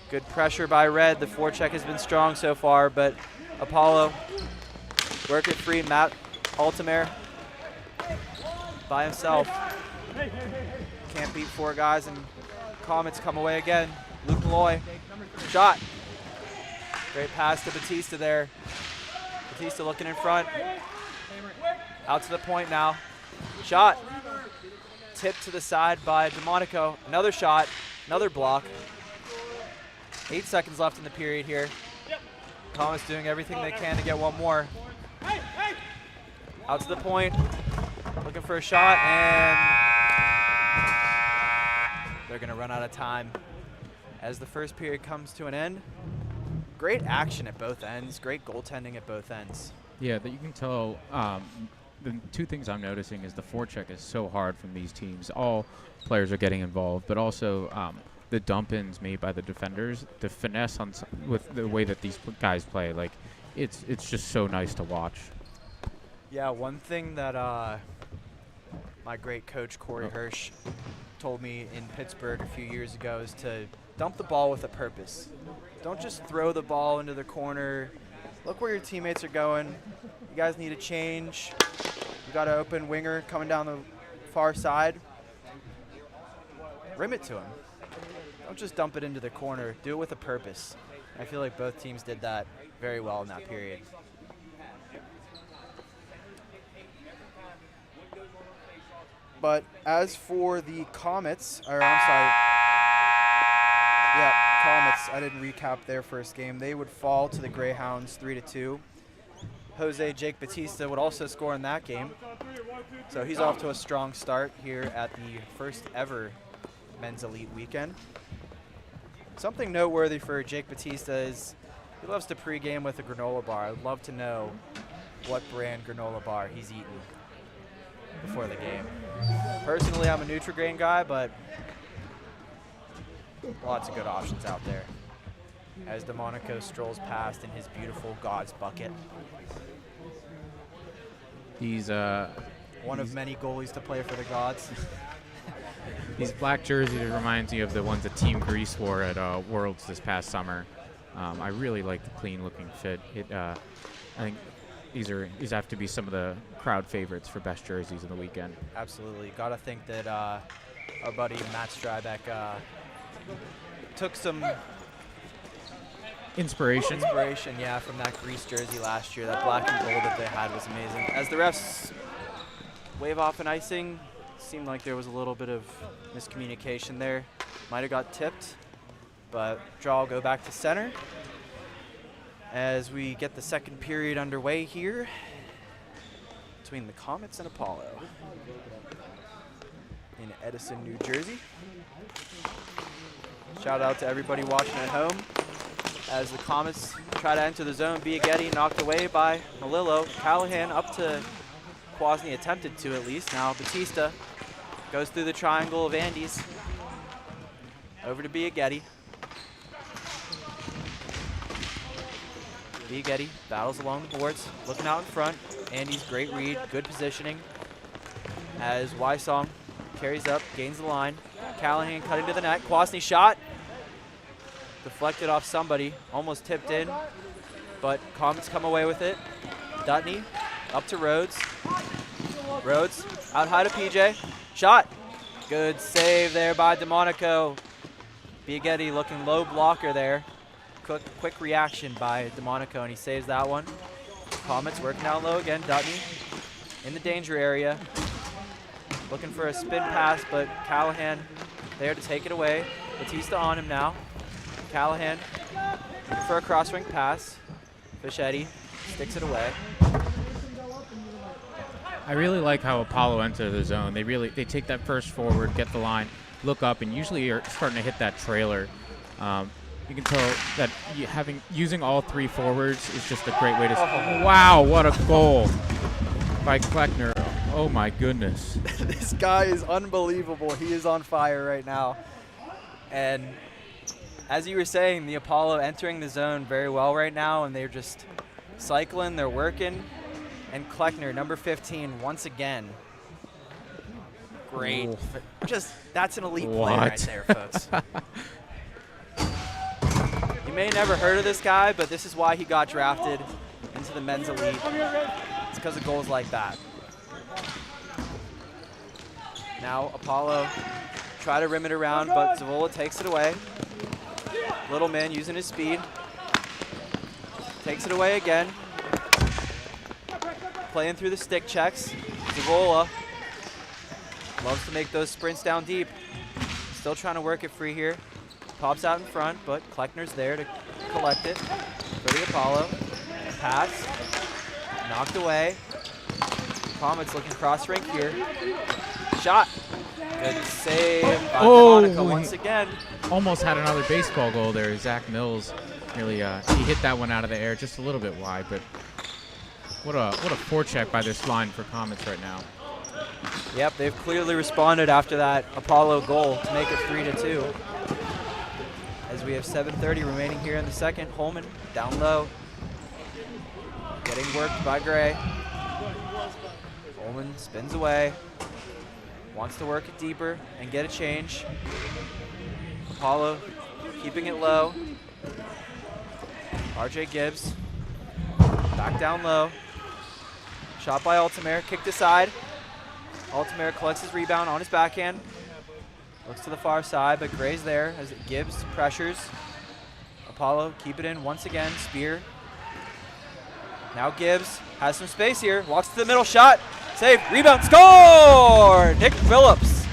Good pressure by Red. The forecheck has been strong so far, but Apollo work it free. Matt Altamare by himself. Can't beat 4 guys, and Comets come away again. Luke Malloy, shot. Great pass to Batista there. Batista looking in front. Out to the point now. Shot. Tip to the side by DeMonico. Another shot, another block. 8 seconds left in the period here. Comets doing everything they can to get one more. Out to the point. Looking for a shot, and they're going to run out of time as the first period comes to an end. Great action at both ends. Great goaltending at both ends. Yeah, that you can tell. The two things I'm noticing is the forecheck is so hard from these teams. All players are getting involved, but also the dump-ins made by the defenders, the finesse on with the way that these guys play. Like, it's just so nice to watch. Yeah, one thing that my great coach Corey Hirsch told me in Pittsburgh a few years ago is to dump the ball with a purpose. Don't just throw the ball into the corner. Look where your teammates are going. You guys need a change. You got an open winger coming down the far side. Rim it to him. Don't just dump it into the corner. Do it with a purpose. I feel like both teams did that very well in that period. But as for the Comets, or I'm sorry, yeah, Comets, I didn't recap their first game. They would fall to the Greyhounds 3-2. Jake Batista would also score in that game. So he's off to a strong start here at the first ever Men's Elite weekend. Something noteworthy for Jake Batista is he loves to pregame with a granola bar. I'd love to know what brand granola bar he's eaten before the game. Personally, I'm a Nutri-Grain guy, but lots of good options out there. As DeMonico strolls past in his beautiful God's bucket. He's one of many goalies to play for the Gods. These black jerseys reminds me of the ones that Team Greece wore at Worlds this past summer. I really like the clean-looking fit. I think these have to be some of the crowd favorites for best jerseys of the weekend. Absolutely. Got to think that our buddy Matt Strybeck took some inspiration, yeah, from that Greece jersey last year. That black and gold that they had was amazing. As the refs wave off an icing, seemed like there was a little bit of miscommunication there. Might have got tipped, but draw will go back to center as we get the second period underway here between the Comets and Apollo in Edison, New Jersey. Shout out to everybody watching at home as the Comets try to enter the zone. Biaghetti knocked away by Malillo. Callahan up to Kwasny, attempted to at least. Now Batista goes through the triangle of Andes. Over to Biaghetti. Biaghetti battles along the boards, looking out in front. Andy's great read, good positioning. As Wysong carries up, gains the line. Callahan cutting to the net. Kwasny shot. Deflected off somebody, almost tipped in, but Comets come away with it. Dutney up to Rhodes. Rhodes out high to PJ. Shot. Good save there by DeMonico. Biaghetti looking low blocker there. Quick reaction by DeMonico, and he saves that one. Comets working down low again. Dutney in the danger area. Looking for a spin pass, but Callahan there to take it away. Batista on him now. Callahan looking for a cross-ring pass. Fischetti sticks it away. I really like how Apollo enter the zone. They take that first forward, get the line, look up, and usually are starting to hit that trailer. You can tell that using all three forwards is just a great way to. Wow, what a goal by Kleckner! Oh my goodness. This guy is unbelievable. He is on fire right now. And as you were saying, the Apollo entering the zone very well right now, and they're just cycling, they're working. And Kleckner, number 15, once again. Great. Ooh. That's an elite player right there, folks. You may have never heard of this guy, but this is why he got drafted into the Men's Elite. It's because of goals like that. Now Apollo try to rim it around, but Zavola takes it away. Little man using his speed. Takes it away again. Playing through the stick checks. Zavola loves to make those sprints down deep. Still trying to work it free here. Pops out in front, but Kleckner's there to collect it for the Apollo. Pass. Knocked away. Comets looking cross-rink here. Shot. Good save by DeMonico once again. Almost had another baseball goal there. Zach Mills really he hit that one out of the air just a little bit wide, but what a forecheck by this line for Comets right now. Yep, they've clearly responded after that Apollo goal to make it 3-2. As we have 7:30 remaining here in the second. Holman down low. Getting worked by Gray. Holman spins away. Wants to work it deeper and get a change. Apollo keeping it low. RJ Gibbs back down low. Shot by Altamare, kicked aside. Altamare collects his rebound on his backhand. Looks to the far side, but Gray's there as Gibbs pressures. Apollo keep it in once again. Spear. Now Gibbs has some space here. Walks to the middle, shot. Save, rebound, score! Nick Phillips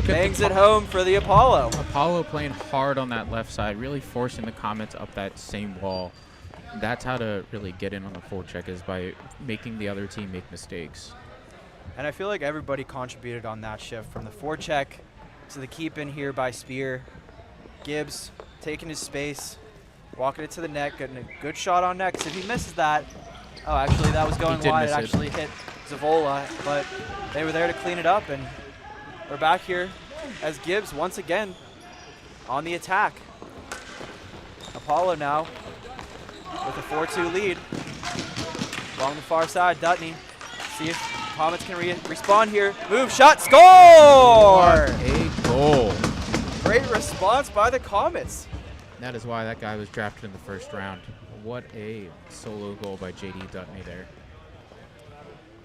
bangs it home for the Apollo. Apollo playing hard on that left side, really forcing the Comets up that same wall. That's how to really get in on the forecheck, is by making the other team make mistakes. And I feel like everybody contributed on that shift, from the forecheck to the keep in here by Spear. Gibbs taking his space, walking it to the net, getting a good shot on net. 'Cause if he misses that, oh, actually that was going wide. It actually hit Zavola, but they were there to clean it up, and we're back here as Gibbs once again on the attack. Apollo now with a 4-2 lead. Along the far side, Dutney. See if Comets can respond here. Move, shot, score! What a goal. Great response by the Comets. That is why that guy was drafted in the first round. What a solo goal by JD Dutney there.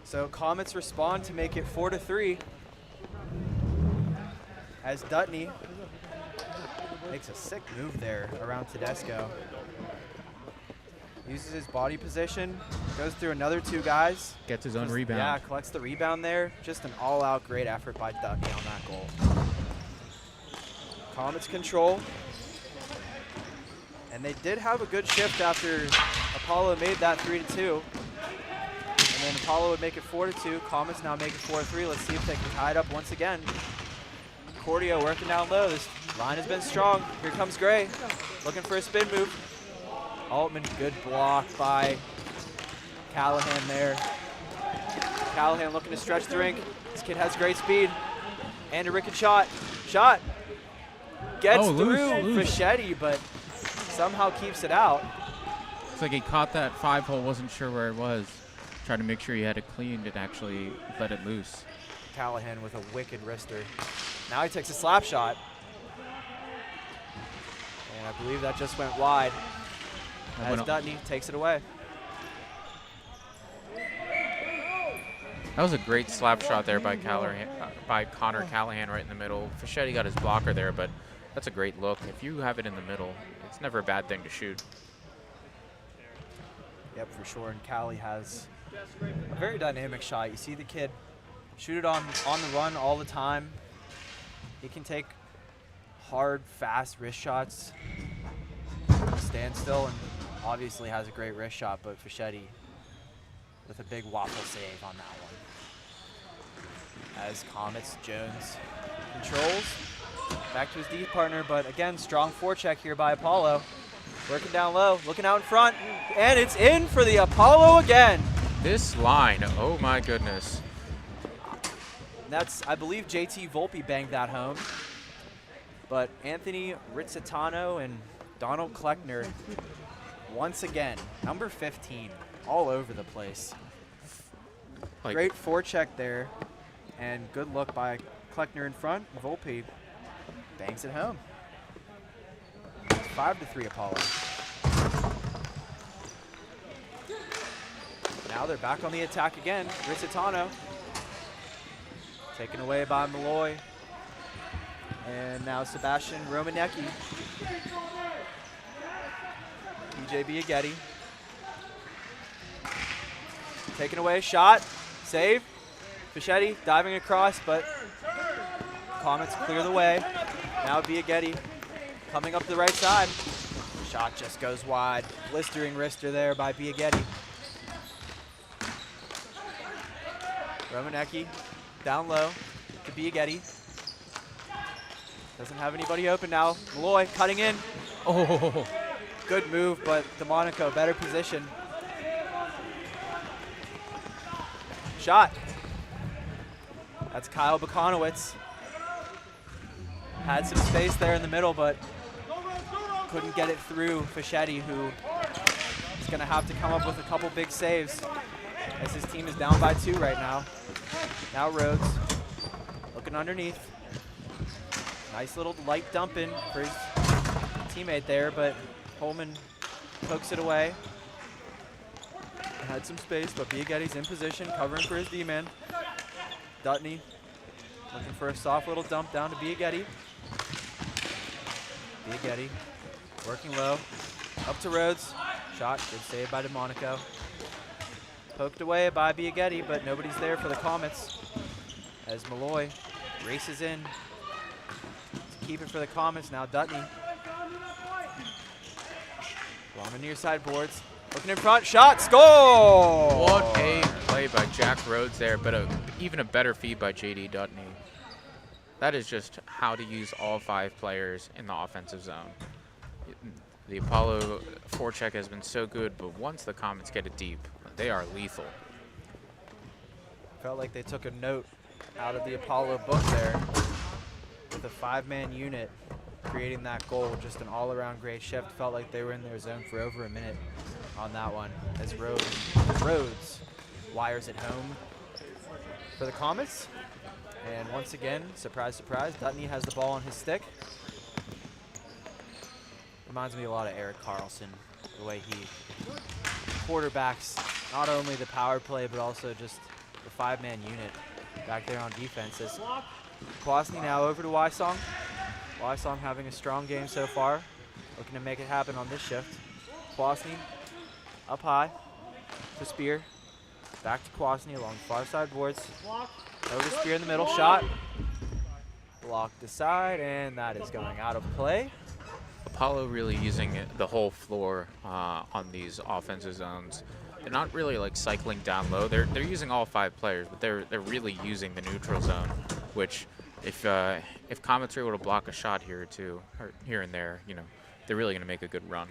So Comets respond to make it 4-3. As Dutney makes a sick move there around Tedesco. Uses his body position, goes through another 2 guys. Gets his own rebound. Yeah, collects the rebound there. Just an all-out great effort by Dutney on that goal. Comets control. And they did have a good shift after Apollo made that 3-2. And then Apollo would make it 4-2. Comets now make it 4-3. Let's see if they can tie it up once again. Cordio working down low. This line has been strong. Here comes Gray, looking for a spin move. Altman, good block by Callahan there. Callahan looking to stretch the rink. This kid has great speed. And a wicked shot. Shot. Gets through Fischetti, but somehow keeps it out. It's like he caught that 5-hole, wasn't sure where it was. Tried to make sure he had it cleaned and actually let it loose. Callahan with a wicked wrister. Now he takes a slap shot. And I believe that just went wide. As Dutney takes it away. That was a great slap shot there by Connor Callahan right in the middle. Fischetti got his blocker there, but that's a great look. If you have it in the middle, it's never a bad thing to shoot. Yep, for sure. And Callie has a very dynamic shot. You see the kid shoot it on the run all the time. He can take hard, fast wrist shots, stand still, and obviously has a great wrist shot, but Fischetti with a big waffle save on that one. As Comets, Jones controls. Back to his D partner, but again, strong forecheck here by Apollo. Working down low, looking out in front, and it's in for the Apollo again. This line, oh my goodness. That's, I believe JT Volpe banged that home, but Anthony Rizzitano and Donald Kleckner, once again, number 15, all over the place. Great forecheck there, and good look by Kleckner in front. Volpe bangs it home. 5-3 Apollo. Now they're back on the attack again. Rizzitano taken away by Malloy. And now Sebastian Romanecki. PJ Biaghetti. Taken away, shot, save. Fischetti diving across, but Comets clear the way. Now Biaghetti coming up the right side. Shot just goes wide. Blistering wrister there by Biaghetti. Romanecki down low to Biaghetti. Doesn't have anybody open now. Malloy cutting in. Oh, good move, but DeMonico better position. Shot. That's Kyle Bukonowitz. Had some space there in the middle, but couldn't get it through Fischetti, who is going to have to come up with a couple big saves as his team is down by 2 right now. Now Rhodes looking underneath. Nice little light dump in for his teammate there, but Holman pokes it away. Had some space, but Biaghetti's in position, covering for his D-man. Dutney looking for a soft little dump down to Biaghetti. Biaghetti Working low. Up to Rhodes. Shot. Good save by DeMonico. Poked away by Biaghetti, but nobody's there for the Comets. As Malloy races in to keep it for the Comets. Now Dutney. Along the near side boards. Looking in front. Shot. Score! What a play by Jack Rhodes there, but even a better feed by J.D. Dutney. That is just how to use all 5 players in the offensive zone. The Apollo forecheck has been so good, but once the Comets get it deep, they are lethal. Felt like they took a note out of the Apollo book there with a 5-man unit creating that goal. Just an all-around great shift. Felt like they were in their zone for over a minute on that one as Rhodes wires it home for the Comets. And once again, surprise, surprise, Dutney has the ball on his stick. Reminds me a lot of Eric Carlson, the way he quarterbacks not only the power play, but also just the 5-man unit back there on defense. As Kwasny now over to Wysong. Wysong having a strong game so far, looking to make it happen on this shift. Kwasny up high to Spear. Back to Kwasny along the far side boards. Over Spear in the middle, shot. Blocked aside, and that is going out of play. Apollo really using the whole floor on these offensive zones. They're not really like cycling down low. They're using all 5 players, but they're really using the neutral zone, which if Comets are able to block a shot here or two, or here and there, you know, they're really going to make a good run.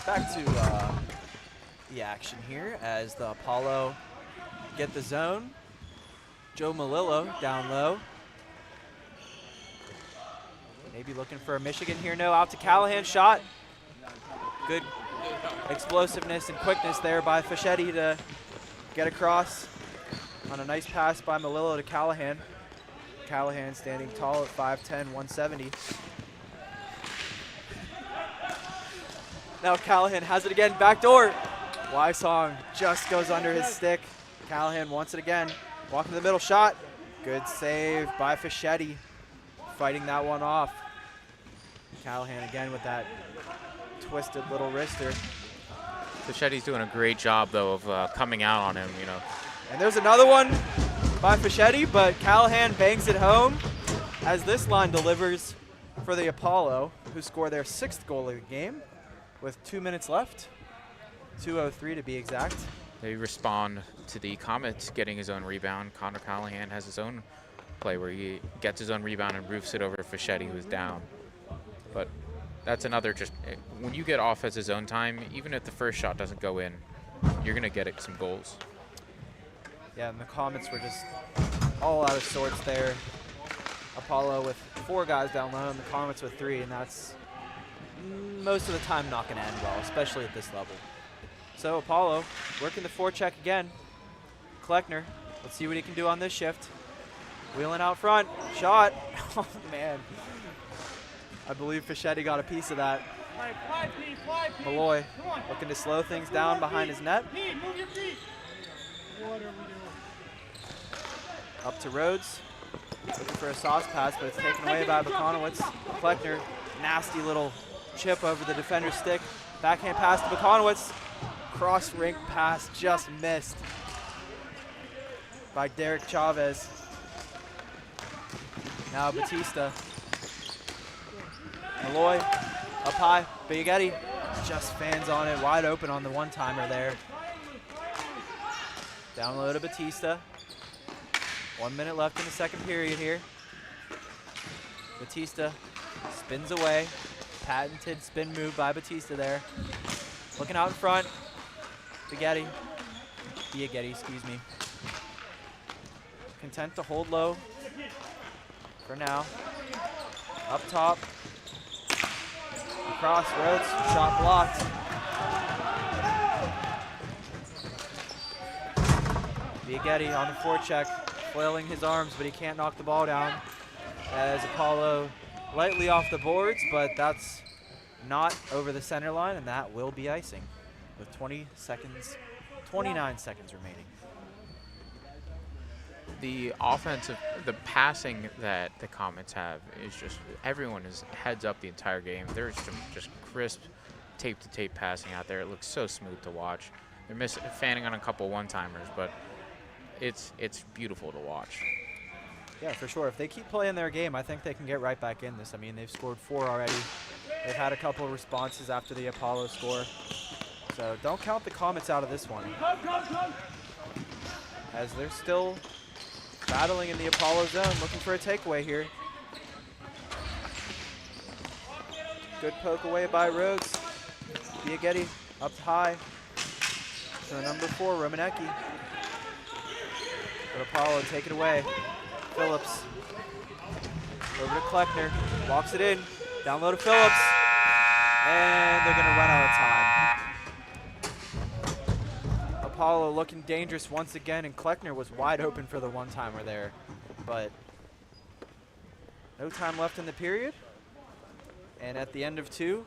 Back to the action here as the Apollo get the zone. Joe Malillo down low. Maybe looking for a Michigan here. No, out to Callahan. Shot. Good explosiveness and quickness there by Fischetti to get across on a nice pass by Malillo to Callahan. Callahan standing tall at 5'10", 170. Now Callahan has it again. Backdoor. Wysong just goes under his stick. Callahan wants it again. Walking to the middle. Shot. Good save by Fischetti. Fighting that one off. Callahan again with that twisted little wrister. Fichetti's doing a great job, though, of coming out on him, you know. And there's another one by Fischetti, but Callahan bangs it home as this line delivers for the Apollo, who score their 6th goal of the game with 2 minutes left. 2:03 to be exact. They respond to the Comets getting his own rebound. Connor Callahan has his own play where he gets his own rebound and roofs it over to Fischetti, who's down. But that's another just, when you get off as his own time, even if the first shot doesn't go in, you're going to get some goals. Yeah, and the Comets were just all out of sorts there. Apollo with 4 guys down low and the Comets with 3, and that's most of the time not going to end well, especially at this level. So Apollo working the forecheck again. Kleckner, let's see what he can do on this shift. Wheeling out front, shot. Oh man, I believe Fischetti got a piece of that. Malloy looking to slow things down behind his net. Up to Rhodes, looking for a sauce pass, but it's taken away by Bukonowitz. Kleckner, nasty little chip over the defender's stick. Backhand pass to Bukonowitz. Cross rink pass just missed by Derek Chavez. Now Batista. Malloy up high. Biaghetti just fans on it, wide open on the one-timer there. Down low to Batista. 1 minute left in the second period here. Batista spins away. Patented spin move by Batista there. Looking out in front. Biaghetti, excuse me. Content to hold low for now. Up top. Across Rhodes, shot blocked. Biaghetti on the forecheck, flailing his arms, but he can't knock the ball down. As Apollo lightly off the boards, but that's not over the center line, and that will be icing with 29 seconds remaining. the offensive, the passing that the Comets have is just, everyone is heads up the entire game. There's some just crisp tape-to-tape passing out there. It looks so smooth to watch. They're fanning on a couple one-timers, but it's beautiful to watch. Yeah, for sure. If they keep playing their game, I think they can get right back in this. I mean, they've scored 4 already. They've had a couple of responses after the Apollo score. So don't count the Comets out of this one, as they're still battling in the Apollo zone, looking for a takeaway here. Good poke away by Rhodes. Biaghetti up high to the number 4, Romanecki. But Apollo take it away. Phillips over to Kleckner, walks it in, down low to Phillips, and they're gonna run out of time. Apollo looking dangerous once again, and Kleckner was wide open for the one-timer there, but no time left in the period. And at the end of 2,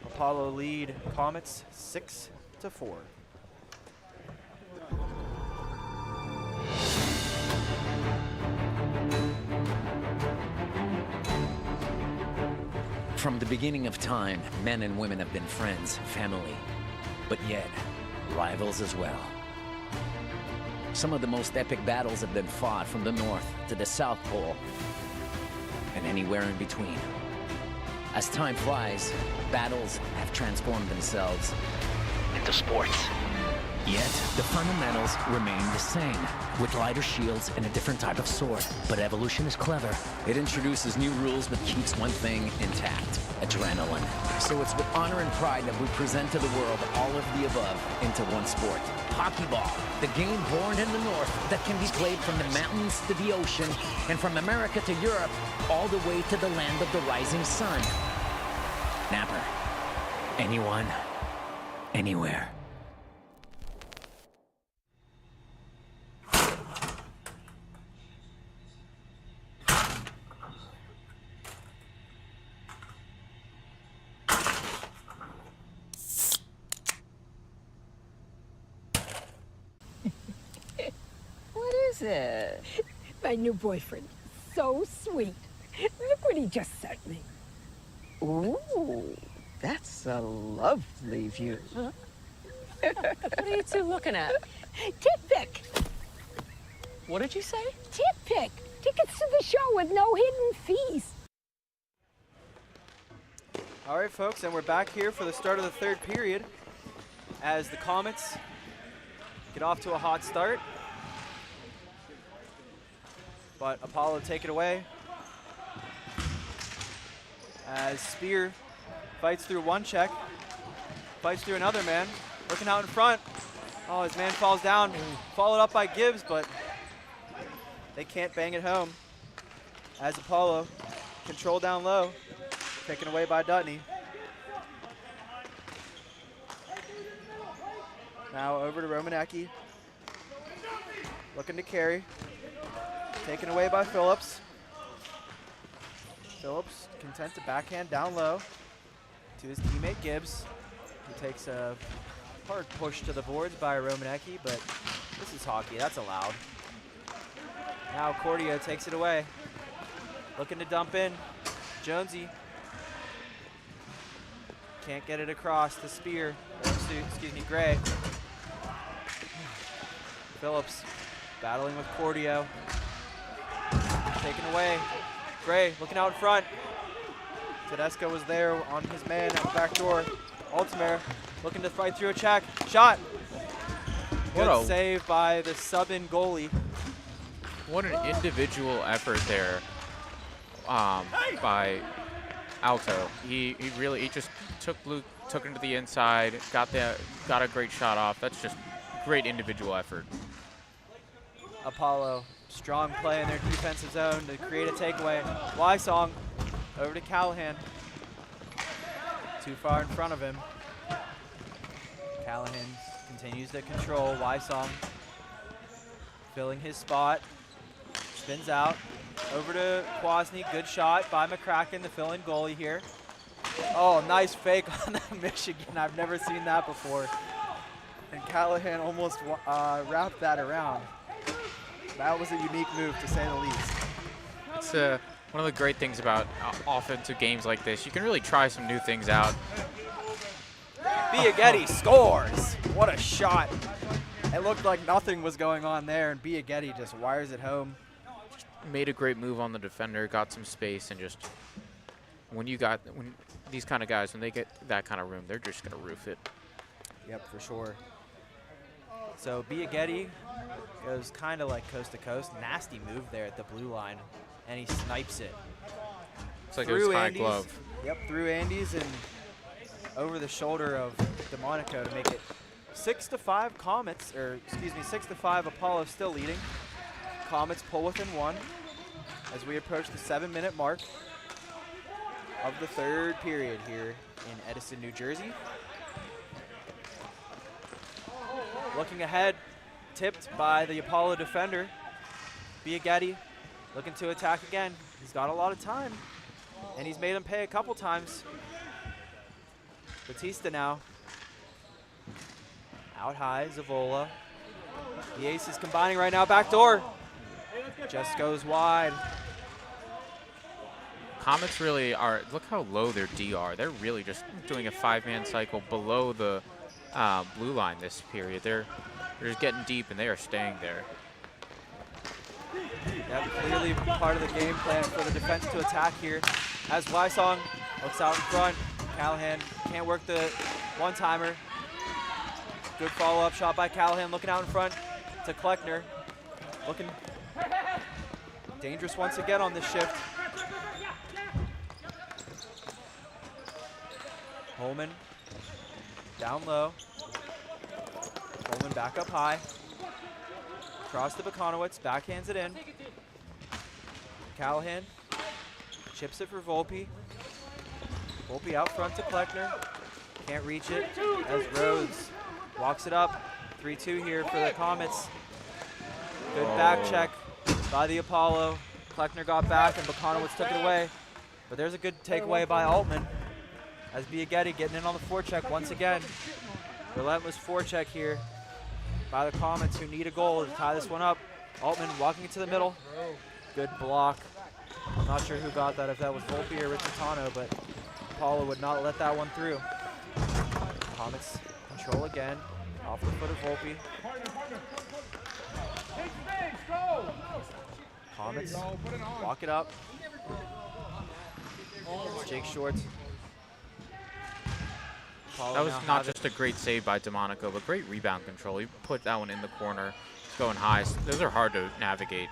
Apollo lead Comets 6-4. From the beginning of time, men and women have been friends, family, but yet rivals as well. Some of the most epic battles have been fought from the North to the South Pole and anywhere in between. As time flies, battles have transformed themselves into sports. Yet, the fundamentals remain the same, with lighter shields and a different type of sword. But evolution is clever. It introduces new rules but keeps one thing intact: adrenaline. So it's with honor and pride that we present to the world all of the above into one sport. Hockey ball, the game born in the North that can be played from the mountains to the ocean, and from America to Europe, all the way to the land of the rising sun. Napper. Anyone, anywhere. What is it? My new boyfriend. So sweet. Look what he just sent me. Ooh, that's a lovely view. Huh? What are you two looking at? Tip pick. What did you say? Tip pick. Tickets to the show with no hidden fees. All right, folks, and we're back here for the start of the 3rd period as the Comets get off to a hot start. But Apollo take it away as Spear fights through one check, fights through another man, looking out in front. Oh, his man falls down, followed up by Gibbs, but they can't bang it home as Apollo control down low, taken away by Dutney. Now over to Romanecki, looking to carry, taken away by Phillips. Phillips content to backhand down low to his teammate Gibbs. He takes a hard push to the boards by Romanecki, but this is hockey, that's allowed. Now Cordio takes it away, looking to dump in. Jonesy can't get it across to Spear, or excuse me, Gray. Phillips battling with Cordio. Taken away. Gray looking out in front. Tedesco was there on his man at the back door. Altamare looking to fight through a check. Shot. Good save by the sub-in goalie. What an individual effort there by Alto. He just took him to the inside, got a great shot off. That's just great individual effort. Apollo, strong play in their defensive zone to create a takeaway. Wysong over to Callahan. Too far in front of him. Callahan continues to control. Wysong filling his spot. Spins out. Over to Kwasny. Good shot by McCracken, the fill-in goalie here. Oh, nice fake on that Michigan. I've never seen that before. And Callahan almost wrapped that around. That was a unique move, to say the least. It's one of the great things about offensive games like this. You can really try some new things out. Biaghetti scores! What a shot. It looked like nothing was going on there, and Biaghetti just wires it home. Made a great move on the defender, got some space, and just when these kind of guys, when they get that kind of room, they're just going to roof it. Yep, for sure. So Biaghetti goes kind of like coast to coast. Nasty move there at the blue line, and he snipes it. It's like it was high glove. Yep, through Andes and over the shoulder of DeMonico to make it 6-5 Comets, or excuse me, 6-5 Apollo still leading. Comets pull within 1 as we approach the 7-minute mark of the 3rd period here in Edison, New Jersey. Looking ahead, tipped by the Apollo defender. Biaghetti looking to attack again. He's got a lot of time, and he's made him pay a couple times. Batista now. Out high, Zavola. The ace is combining right now, backdoor. Just goes wide. Comets really are, look how low their D are. They're really just doing a 5-man cycle below the blue line this period. They're just getting deep, and they are staying there. Yep, clearly part of the game plan for the defense to attack here. As Wysong looks out in front, Callahan can't work the one-timer. Good follow-up shot by Callahan, looking out in front to Kleckner. Looking dangerous once again on this shift. Holman down low. Holman back up high. Cross to Bukanowicz, backhands it in. Callahan chips it for Volpe. Volpe out front to Kleckner. Can't reach it as Rhodes walks it up. 3-2 here for the Comets. Good back check by the Apollo. Kleckner got back and Bukanowicz took it away. But there's a good takeaway by Altman as Biaghetti getting in on the forecheck once again. Relentless forecheck here by the Comets, who need a goal to tie this one up. Altman walking into the middle. Good block. I'm not sure who got that, if that was Volpe or Riccitano, but Apollo would not let that one through. Comets control again, off the foot of Volpe. Comets walk it up. It's Jake Shorts. That was not just a great save by DeMonico, but great rebound control. He put that one in the corner. It's going high. Those are hard to navigate.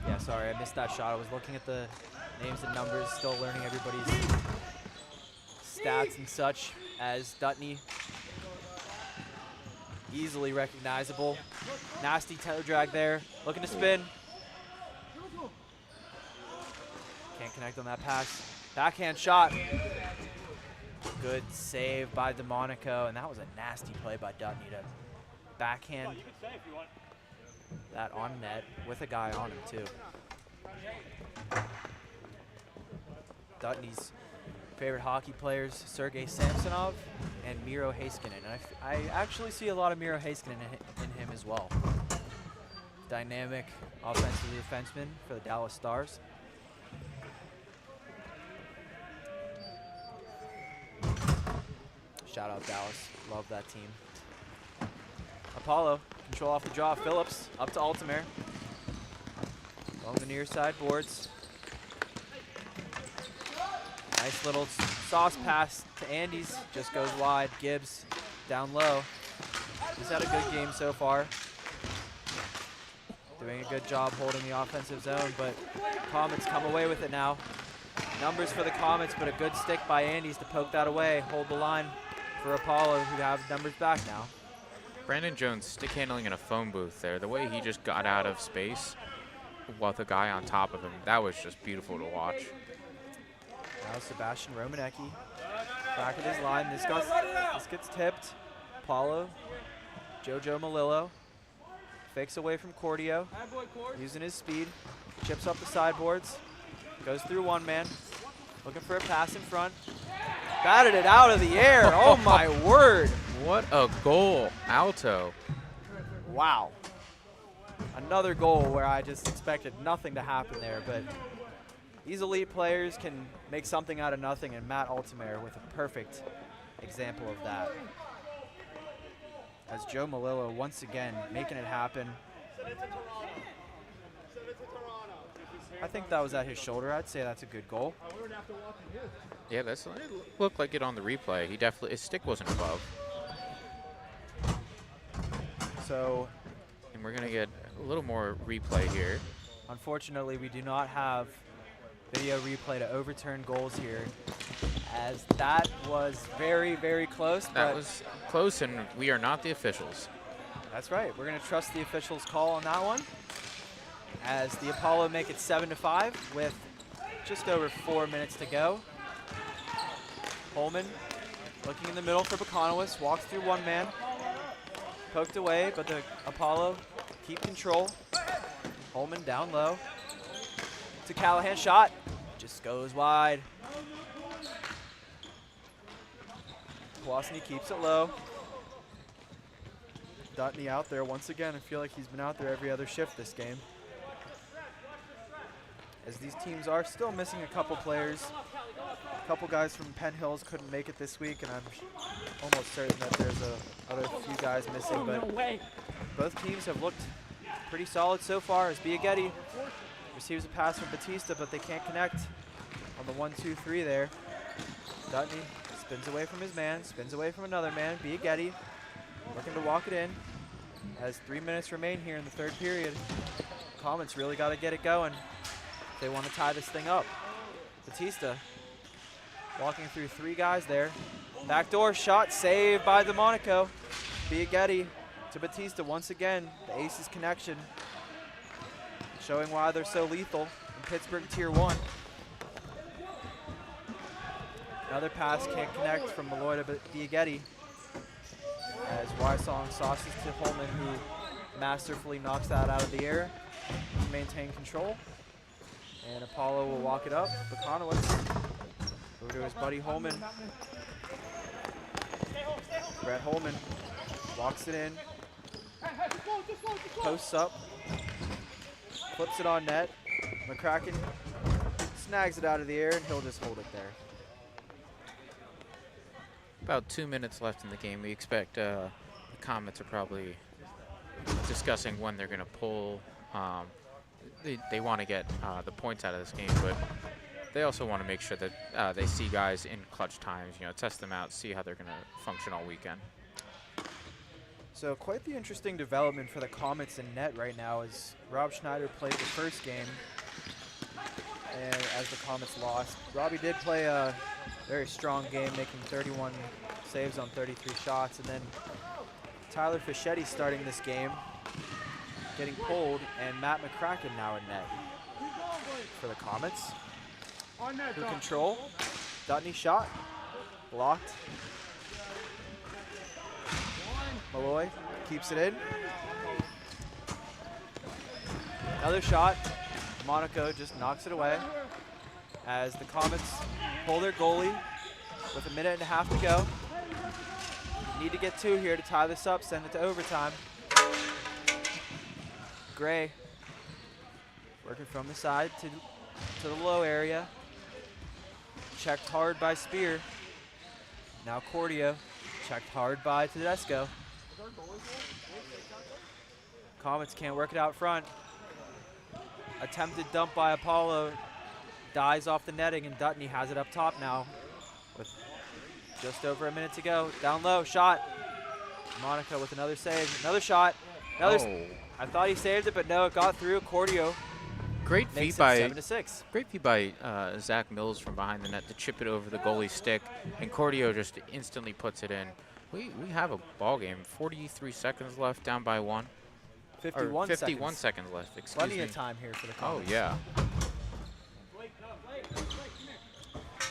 Yeah, sorry, I missed that shot. I was looking at the names and numbers, still learning everybody's stats and such, as Dutney, easily recognizable. Nasty toe drag there, looking to spin. Can't connect on that pass. Backhand shot. Good save by DeMonico, and that was a nasty play by Dutney to backhand that on net with a guy on him too. Dutney's favorite hockey players, Sergei Samsonov and Miro Heiskanen. And I actually see a lot of Miro Heiskanen in him as well. Dynamic offensive defenseman for the Dallas Stars. Shout out Dallas, love that team. Apollo, control off the draw, Phillips, up to Altamare. Along the near side boards. Nice little sauce pass to Andes, just goes wide. Gibbs down low. He's had a good game so far. Doing a good job holding the offensive zone, but Comets come away with it now. Numbers for the Comets, but a good stick by Andes to poke that away, hold the line for Apollo, who have numbers back now. Brandon Jones stick handling in a phone booth there. The way he just got out of space with the guy on top of him, that was just beautiful to watch. Now Sebastian Romanecki back at his line. This gets tipped. Apollo, Jojo Malillo fakes away from Cordio, using his speed, chips up the sideboards, goes through one man, looking for a pass in front. Batted it out of the air. Oh my word. What a goal, Alto. Wow. Another goal where I just expected nothing to happen there, but these elite players can make something out of nothing, and Matt Altamare with a perfect example of that. As Joe Malillo once again making it happen. I think that was at his shoulder. I'd say that's a good goal. Yeah, it looked like it on the replay. He definitely, his stick wasn't above. So, and we're gonna get a little more replay here. Unfortunately, we do not have video replay to overturn goals here, as that was very, very close. That was close, and we are not the officials. That's right. We're gonna trust the officials' call on that one, as the Apollo make it 7-5 with just over 4 minutes to go. Holman looking in the middle for Bacanowicz, walks through one man, poked away, but the Apollo keep control. Holman down low to Callahan, shot, just goes wide. Kwasny keeps it low. Dutney out there once again. I feel like he's been out there every other shift this game, as these teams are still missing a couple players. A couple guys from Penn Hills couldn't make it this week, and I'm almost certain that there's other few guys missing, but both teams have looked pretty solid so far, as Biaghetti receives a pass from Batista, but they can't connect on the 1-2-3 there. Dutney spins away from his man, spins away from another man. Biaghetti looking to walk it in, as 3 minutes remain here in the third period. Comets really got to get it going if they want to tie this thing up. Batista walking through 3 guys there. Backdoor shot, saved by DeMonico. Biaghetti to Batista once again. The Aces connection, showing why they're so lethal in Pittsburgh Tier 1. Another pass can't connect from Malloy to Biaghetti, as Wysong sauces to Holman, who masterfully knocks that out of the air to maintain control. And Apollo will walk it up. Bacanowicz over to his buddy Holman. Brett Holman walks it in, posts up, flips it on net. McCracken snags it out of the air, and he'll just hold it there. About 2 minutes left in the game. We expect the Comets are probably discussing when they're going to pull. They want to get the points out of this game, but they also want to make sure that they see guys in clutch times, test them out, see how they're going to function all weekend. So quite the interesting development for the Comets in net right now, as Rob Schneider played the first game, and as the Comets lost. Robbie did play a very strong game, making 31 saves on 33 shots, and then Tyler Fischetti starting this game, getting pulled, and Matt McCracken now in net for the Comets. Who control. Dutney shot, blocked. Malloy keeps it in. Another shot. Monaco just knocks it away, as the Comets pull their goalie with 1.5 minutes to go. Need to get 2 here to tie this up, send it to overtime. Gray working from the side to the low area. Checked hard by Spear. Now Cordio, checked hard by Tedesco. Comets can't work it out front. Attempted dump by Apollo, dies off the netting, and Dutney has it up top now with just over 1 minute to go. Down low, shot. Monaco with another save, another shot. I thought he saved it, but no, it got through. Cordio Great makes feed by it 7-6. Great feed by Zach Mills from behind the net to chip it over the goalie's stick, and Cordio just instantly puts it in. We have a ball game. 43 seconds left, down by 1. 51 seconds left. Excuse me. Plenty of time here for the Comets. Oh yeah.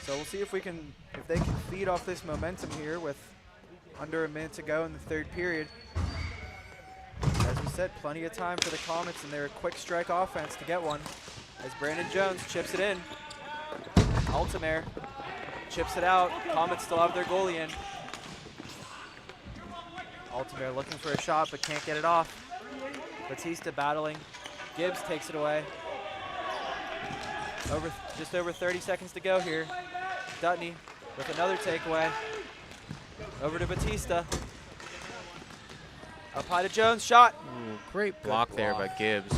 So we'll see if they can feed off this momentum here with under 1 minute to go in the third period. As we said, plenty of time for the Comets and their quick strike offense to get one. As Brandon Jones chips it in. Altamare chips it out. Comets still have their goalie in. Altamare looking for a shot but can't get it off. Batista battling. Gibbs takes it away. Just over 30 seconds to go here. Dutney with another takeaway. Over to Batista. Up high to Jones, shot. Ooh, great block there by Gibbs.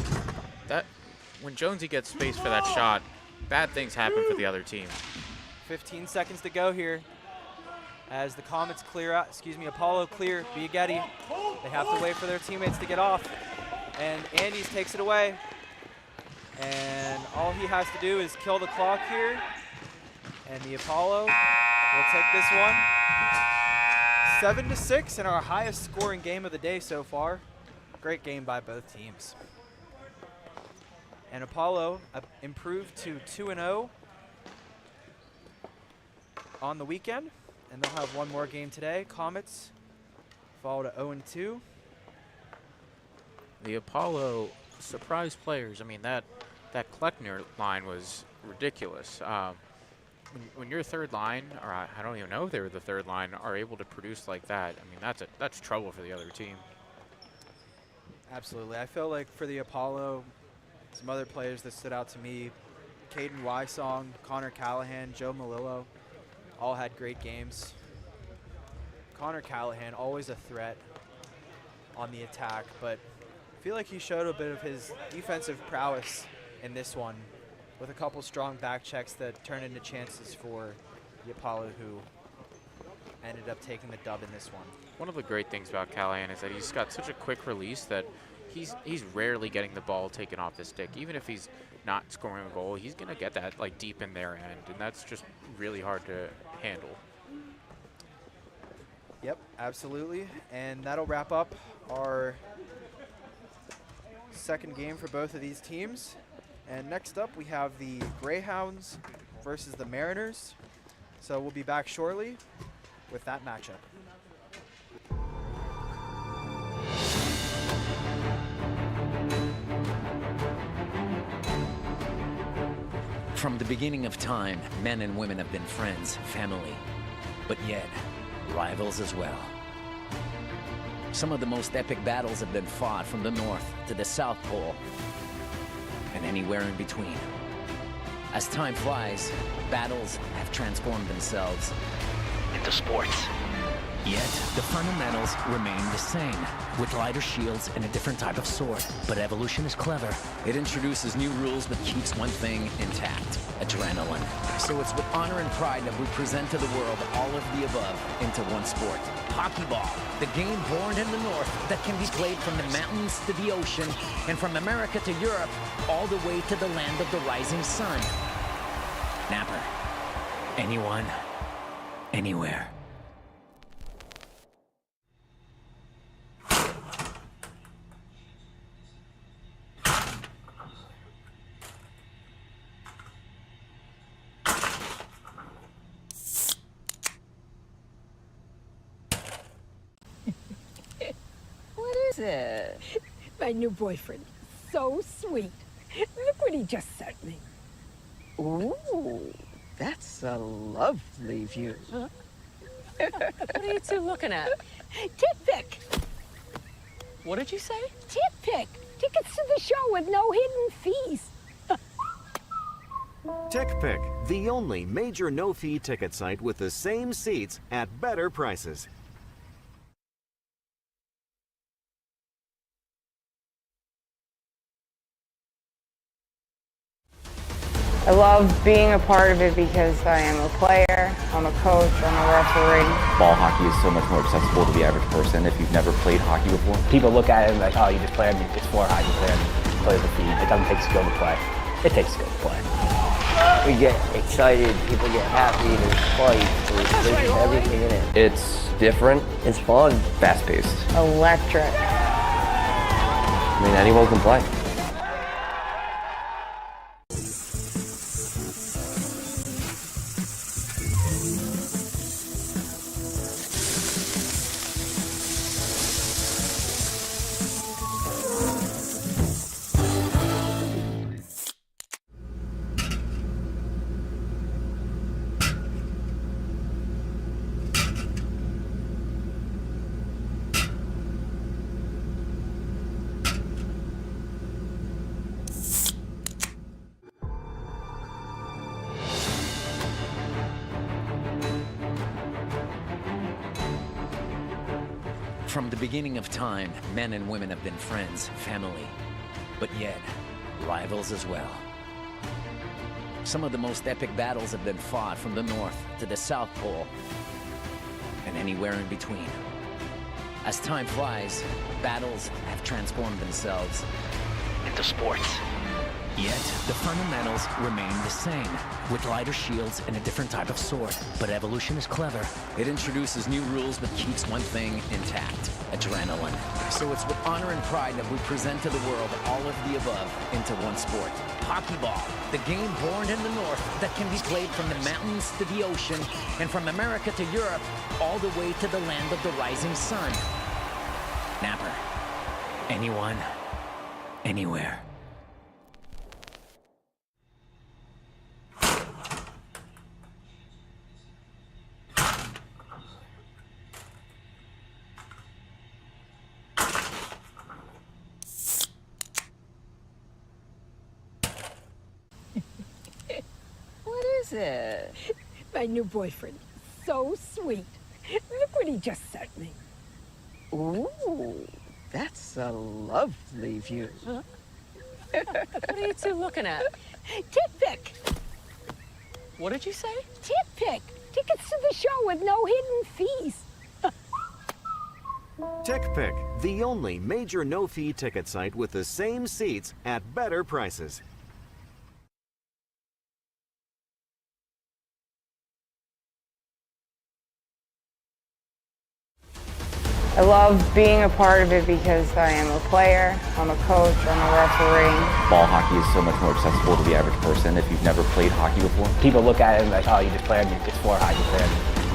When Jonesy gets space for that shot, bad things happen for the other team. 15 seconds to go here. As the Comets clear out, Apollo clear Biaghetti. They have to wait for their teammates to get off. And Andes takes it away. And all he has to do is kill the clock here. And the Apollo will take this one. 7-6 in our highest scoring game of the day so far. Great game by both teams. And Apollo improved to 2-0 on the weekend. And they'll have one more game today. Comets fall to 0-2. The Apollo surprise players. I mean, that Kleckner line was ridiculous. When your third line, or I don't even know if they were the third line, are able to produce like that, I mean, that's trouble for the other team. Absolutely. I feel like for the Apollo, some other players that stood out to me, Caden Wysong, Connor Callahan, Joe Malillo, all had great games. Connor Callahan, always a threat on the attack, but I feel like he showed a bit of his defensive prowess in this one with a couple strong back checks that turned into chances for the Apollo, who ended up taking the dub in this one. One of the great things about Callahan is that he's got such a quick release that he's rarely getting the ball taken off the stick. Even if he's not scoring a goal, he's going to get that like deep in their end, and that's just really hard to handle. Yep, absolutely. And that'll wrap up our second game for both of these teams. And next up, we have the Greyhounds versus the Mariners. So we'll be back shortly with that matchup. From the beginning of time, men and women have been friends, family, but yet rivals as well. Some of the most epic battles have been fought from the North to the South Pole and anywhere in between. As time flies, battles have transformed themselves into sports. Yet, the fundamentals remain the same, with lighter shields and a different type of sword. But evolution is clever. It introduces new rules but keeps one thing intact: adrenaline. So it's with honor and pride that we present to the world all of the above into one sport. Hockey ball, the game born in the North that can be played from the mountains to the ocean, and from America to Europe, all the way to the land of the rising sun. Napper. Anyone, anywhere. What is it? My new boyfriend. So sweet. Look what he just sent me. Ooh, that's a lovely view. What are you two looking at? Tip pick. What did you say? Tip pick. Tickets to the show with no hidden fees. TickPick, the only major no-fee ticket site with the same seats at better prices. I love being a part of it because I am a player, I'm a coach, I'm a referee. Ball hockey is so much more accessible to the average person if you've never played hockey before. People look at it like, oh, you just play it's floor hockey, play the feed. It doesn't take skill to play. It takes skill to play. We get excited, people get happy, there's fights, there's everything in it. It's different. It's fun. Fast-paced. Electric. I mean, anyone can play. From the beginning of time, men and women have been friends, family, but yet rivals as well. Some of the most epic battles have been fought from the North to the South Pole and anywhere in between. As time flies, battles have transformed themselves into sports. Yet, the fundamentals remain the same, with lighter shields and a different type of sword. But evolution is clever. It introduces new rules but keeps one thing intact: adrenaline. So it's with honor and pride that we present to the world all of the above into one sport. Hockey ball, the game born in the North that can be played from the mountains to the ocean, and from America to Europe, all the way to the land of the rising sun. Napper. Anyone, anywhere. What is it? My new boyfriend. So sweet. Look what he just sent me. Ooh, that's a lovely view. Huh? What are you two looking at? Tip pick. What did you say? Tip pick. Tickets to the show with no hidden fees. TickPick, the only major no-fee ticket site with the same seats at better prices. I love being a part of it because I am a player, I'm a coach, I'm a referee. Ball hockey is so much more accessible to the average person if you've never played hockey before. People look at it and like, oh, you just played it's floor hockey,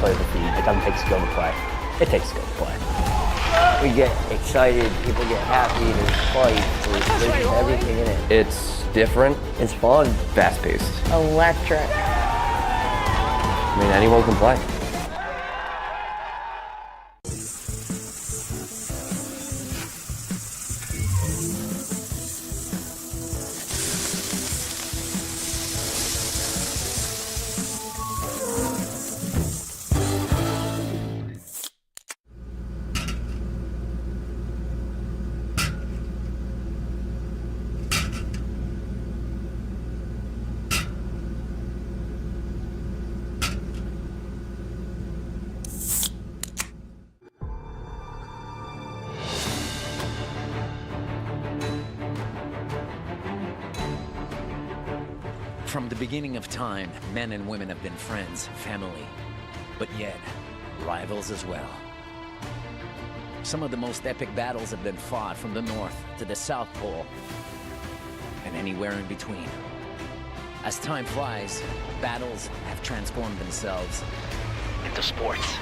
play the feed. It doesn't take skill to play. It takes skill to play. We get excited, people get happy, there's fights, there's everything in it. It's different. It's fun. Fast-paced. Electric. I mean, anyone can play. From the beginning of time, men and women have been friends, family, but yet rivals as well. Some of the most epic battles have been fought from the North to the South Pole and anywhere in between. As time flies, battles have transformed themselves into sports.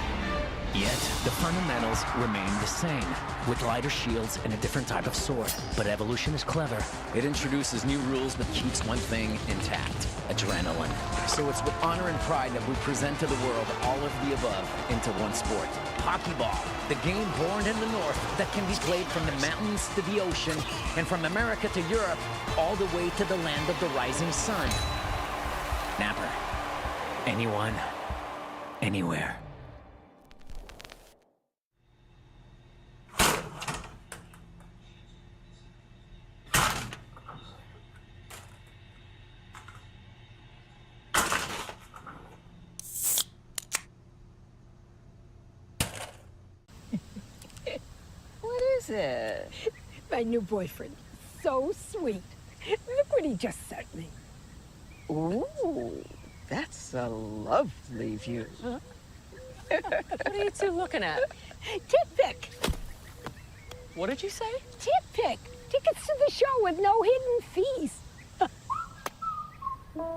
Yet, the fundamentals remain the same, with lighter shields and a different type of sword. But evolution is clever. It introduces new rules but keeps one thing intact: adrenaline. So it's with honor and pride that we present to the world all of the above into one sport. Hockey ball, the game born in the North that can be played from the mountains to the ocean, and from America to Europe, all the way to the land of the rising sun. Napper. Anyone, anywhere. What is it? My new boyfriend. So sweet. Look what he just sent me. Ooh, that's a lovely view. Huh? What are you two looking at? Tip pick. What did you say? Tip pick. Tickets to the show with no hidden fees.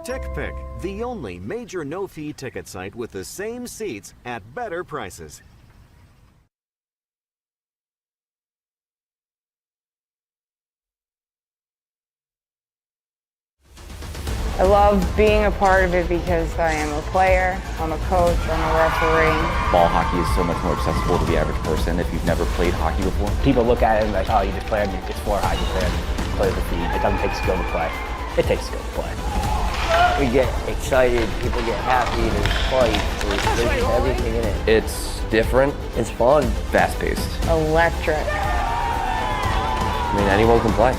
TickPick, the only major no-fee ticket site with the same seats at better prices. I love being a part of it because I am a player, I'm a coach, I'm a referee. Ball hockey is so much more accessible to the average person if you've never played hockey before. People look at it and like, oh, you just played it's floor hockey, play the feed. It doesn't take skill to play. It takes skill to play. We get excited, people get happy, there's fights, there's everything in it. It's different. It's fun. Fast-paced. Electric. I mean, anyone can play.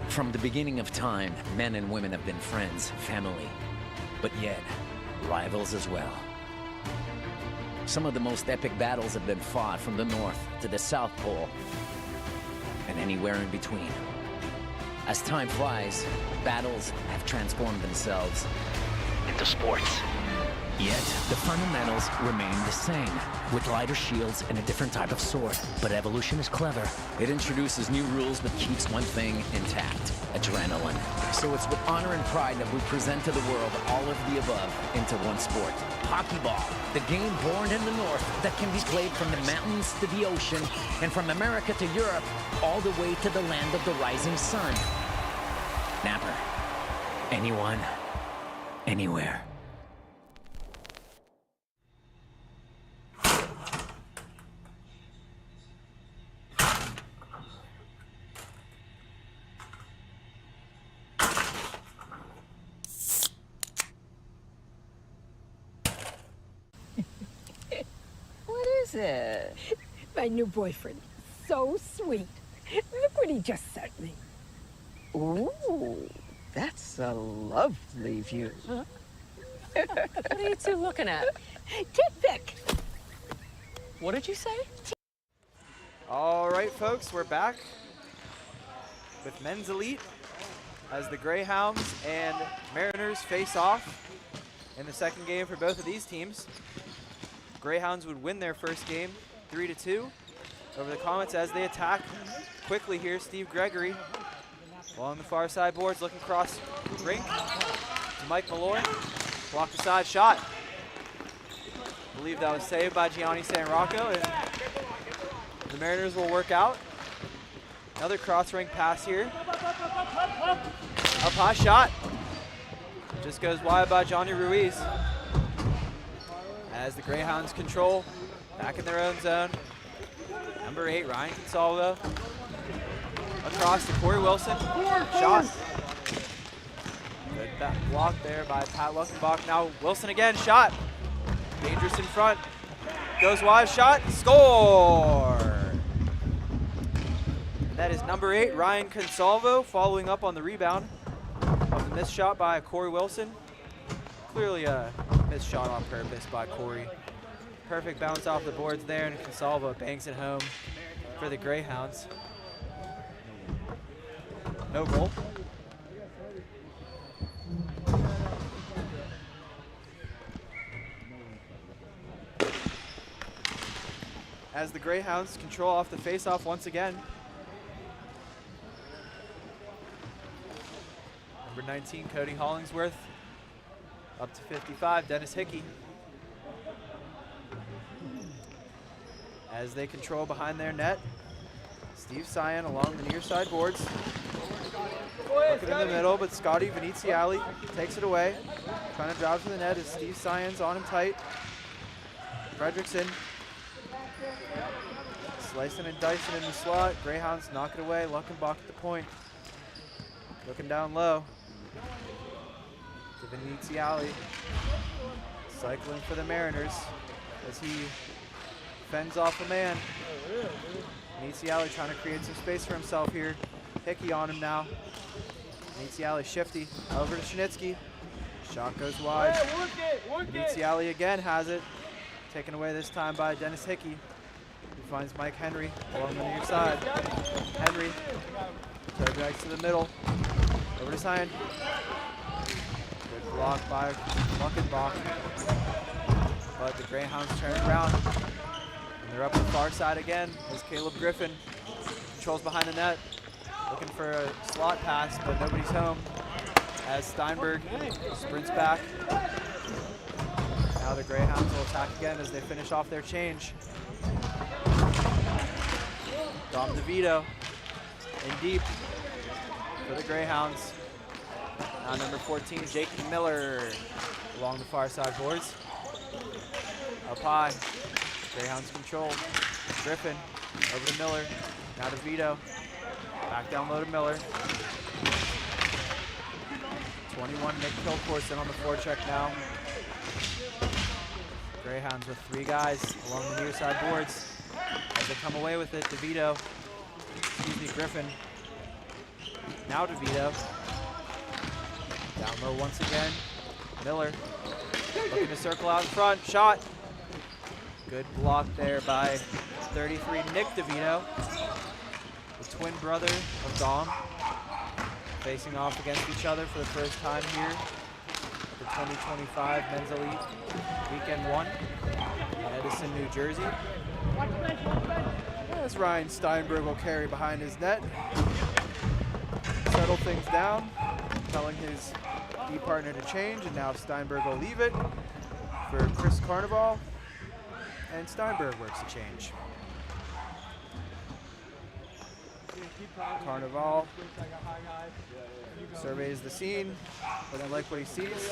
From the beginning of time, men and women have been friends, family, but yet rivals as well. Some of the most epic battles have been fought from the North to the South Pole and anywhere in between. As time flies, battles have transformed themselves into sports. Yet, the fundamentals remain the same, with lighter shields and a different type of sword. But evolution is clever. It introduces new rules but keeps one thing intact: adrenaline. So it's with honor and pride that we present to the world all of the above into one sport. Hockey ball, the game born in the North that can be played from the mountains to the ocean, and from America to Europe, all the way to the land of the rising sun. Napper. Anyone, anywhere. What is it? My new boyfriend. So sweet. Look what he just sent me. Ooh, that's a lovely view. Huh? What are you two looking at? Get Vic. What did you say? All right, folks, we're back with Men's Elite as the Greyhounds and Mariners face off in the second game for both of these teams. Greyhounds would win their first game 3-2 over the Comets as they attack quickly here. Steve Gregory along the far side boards, looking across rink to Mike Malloy. Blocked the side shot. I believe that was saved by Gianni San Rocco, and the Mariners will work out. Another cross-ring pass here. Up high shot. Just goes wide by Johnny Ruiz. As the Greyhounds control, back in their own zone. Number 8, Ryan Consalvo. Across to Corey Wilson. Shot. Good back block there by Pat Luckenbach. Now Wilson again, shot. Dangerous in front. Goes wide, shot, score! And that is number 8, Ryan Consalvo, following up on the rebound of the missed shot by Corey Wilson. Clearly a missed shot on purpose by Corey. Perfect bounce off the boards there, and Consalvo bangs it home for the Greyhounds. No goal. As the Greyhounds control off the face-off once again. Number 19, Cody Hollingsworth. Up to 55, Dennis Hickey. As they control behind their net, Steve Cyan along the near side boards. Looking in the middle, but Scotty Veneziali takes it away. Trying to drive to the net as Steve Cyan's on him tight. Fredrickson slicing and dicing in the slot. Greyhounds knock it away. Luckenbach at the point. Looking down low to Veneziali. Cycling for the Mariners as he fends off a man. Veneziali trying to create some space for himself here. Hickey on him now. Veneziali shifty. Over to Schnitsky. Shot goes wide. Veneziali again has it. Taken away this time by Dennis Hickey. He finds Mike Henry along the near side. Henry. Throw back to the middle. Over to Cyan. Good block by Luckenbach. But The Greyhounds turn around. And they're up the far side again as Caleb Griffin controls behind the net. Looking for a slot pass, but nobody's home. As Steinberg sprints back. Now the Greyhounds will attack again as they finish off their change. Dom DeVito in deep for the Greyhounds. Now number 14, Jake Miller along the far side boards. Up high, Greyhounds control. Griffin over to Miller. Now DeVito. Back down low to Miller. 21, Nick Kilcorson on the forecheck now. Greyhounds with 3 guys along the near side boards. As they come away with it, DeVito, Griffin. Now DeVito. Down low once again. Miller looking to circle out in front. Shot. Good block there by 33, Nick DeVito. The twin brother of Dom. Facing off against each other for the first time here. The 2025 Men's Elite Weekend 1 in Edison, New Jersey. As Ryan Steinberg will carry behind his net. Settle things down, telling his D partner to change, and now Steinberg will leave it for Chris Carnival, and Steinberg works the change. Carnival surveys the scene, doesn't like what he sees.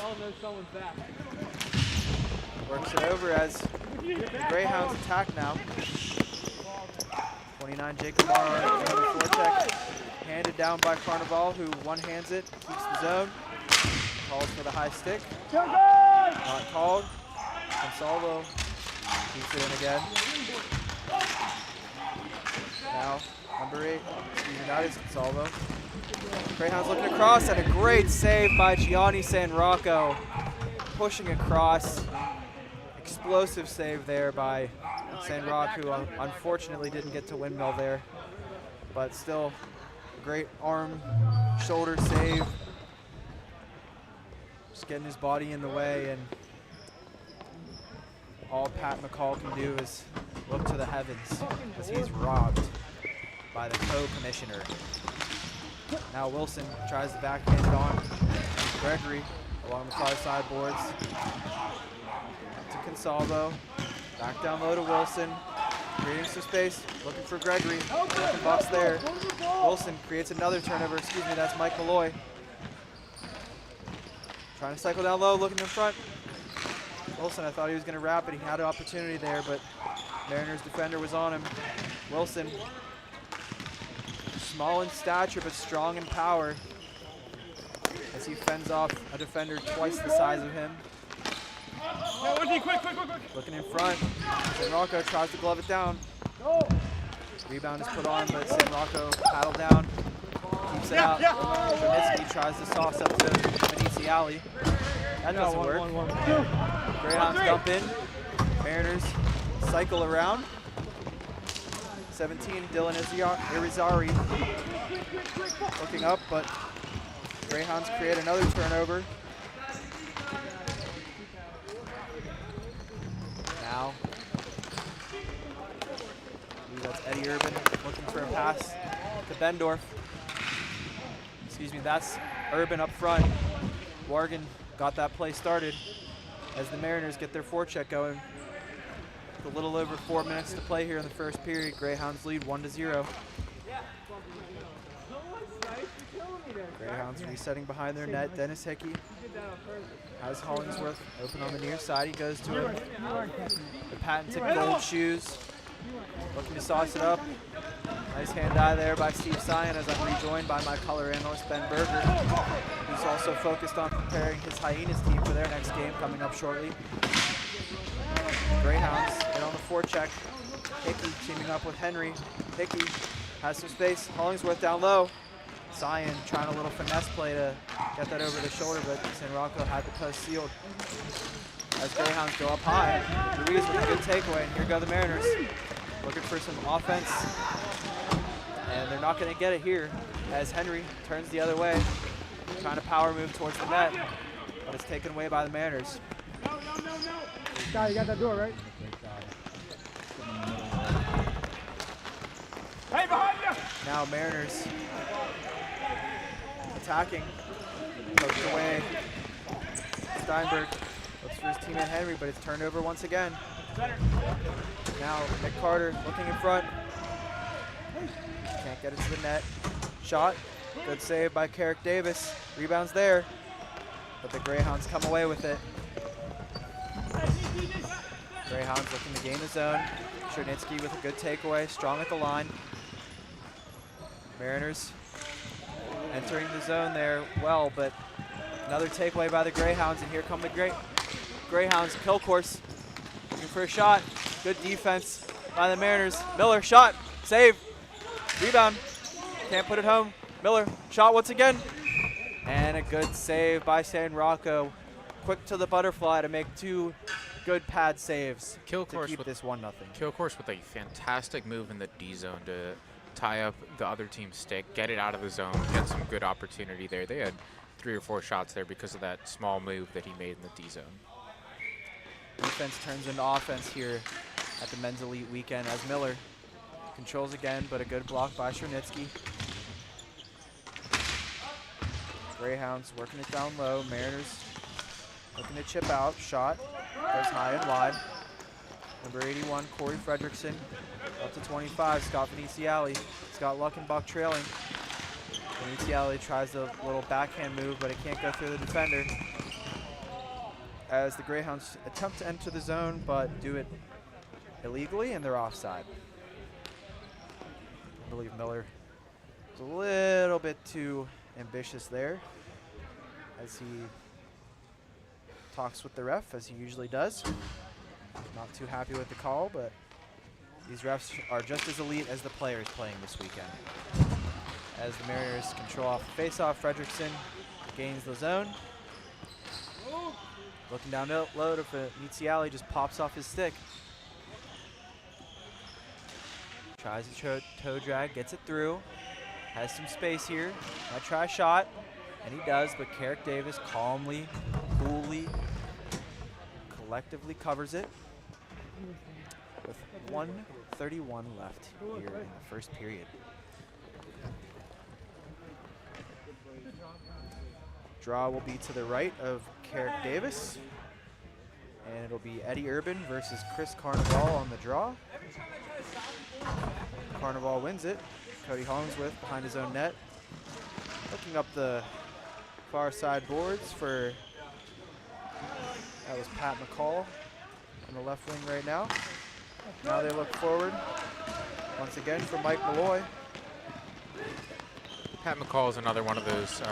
Works it over as the Greyhounds attack now. 29, Jake Lamar on the forecheck. Handed down by Carnival, who one-hands it, keeps the zone. Calls for the high stick. Not called. Consalvo keeps it in again. Now, number 8, that is Consalvo. Greyhounds looking across, and a great save by Gianni San Rocco. Pushing across. Explosive save there by San Rocco, who unfortunately didn't get to windmill there. But still, great arm, shoulder save. Just getting his body in the way, and all Pat McCall can do is look to the heavens as he's robbed by the co-commissioner. Now Wilson tries to backhand it on Gregory along the far side boards. To Consalvo, back down low to Wilson, creating some space, looking for Gregory, second box there. Wilson creates another turnover, that's Mike Malloy. Trying to cycle down low, looking in front. Wilson, I thought he was gonna wrap it, he had an opportunity there, but Mariners defender was on him. Wilson, small in stature, but strong in power, as he fends off a defender twice the size of him. Looking in front, San Rocco tries to glove it down. Rebound is put on, but San Rocco paddled down, keeps it out. Chernitsky tries to sauce up to Viniziali. That doesn't work. Greyhounds dump in. Mariners cycle around. 17, Dylan Irizarry looking up, but Greyhounds create another turnover. Now, that's Eddie Urban looking for a pass to Bendorf. That's Urban up front. Wargan got that play started as the Mariners get their forecheck going. With a little over 4 minutes to play here in the first period. Greyhounds lead 1-0. Greyhounds resetting behind their net. Dennis Hickey has Hollingsworth open on the near side. He goes to him. The patented gold shoes. Looking to sauce it up. Nice hand-eye there by Steve Sion as I'm rejoined by my color analyst, Ben Berger, who's also focused on preparing his Hyenas team for their next game coming up shortly. Greyhounds get on the forecheck. Hickey teaming up with Henry. Hickey has some space. Hollingsworth down low. Sion trying a little finesse play to get that over the shoulder, but San Rocco had the post sealed. As Greyhounds go up high, Ruiz with a good takeaway, and here go the Mariners. Looking for some offense, and they're not going to get it here as Henry turns the other way, trying to power move towards the net, but it's taken away by the Mariners. Scott, you got that door, right? Hey, behind you! Now Mariners attacking. Poked away. Steinberg looks for his teammate Henry, but it's turned over once again. Now Nick Carter looking in front. Can't get it to the net. Shot. Good save by Carrick Davis. Rebounds there. But the Greyhounds come away with it. Greyhounds looking to gain the zone. Chernitsky with a good takeaway. Strong at the line. Mariners entering the zone there well, but another takeaway by the Greyhounds, and here come the Greyhounds. Kill course, looking for a shot. Good defense by the Mariners. Miller, shot, save, rebound, can't put it home. Miller, shot once again, and a good save by San Rocco. Quick to the butterfly to make two good pad saves to keep this 1-0. Kill course with a fantastic move in the D zone to tie up the other team's stick, get it out of the zone, get some good opportunity there. They had 3 or 4 shots there because of that small move that he made in the D zone. Defense turns into offense here at the Men's Elite weekend as Miller controls again, but a good block by Chernitsky. Greyhounds working it down low. Mariners looking to chip out. Shot goes high and wide. Number 81, Corey Fredrickson. Up to 25, Scott Venetiali. Scott Luckenbach trailing. Venetiali tries a little backhand move, but it can't go through the defender. As the Greyhounds attempt to enter the zone, but do it illegally, and they're offside. I believe Miller was a little bit too ambitious there, as he talks with the ref, as he usually does. Not too happy with the call, but these refs are just as elite as the players playing this weekend. As the Mariners control off the face-off, Fredrickson gains the zone. Looking down low to Venetiali, just pops off his stick. Tries a toe drag, gets it through. Has some space here. Might try a shot, and he does, but Carrick Davis calmly, coolly, collectively covers it with 1:31 left here in the first period. Draw will be to the right of Carrick Davis, and it'll be Eddie Urban versus Chris Carnival on the draw. Carnival wins it. Cody Hollingsworth behind his own net. Looking up the far side boards for, that was Pat McCall on the left wing right now. Now they look forward once again for Mike Malloy. Pat McCall is another one of those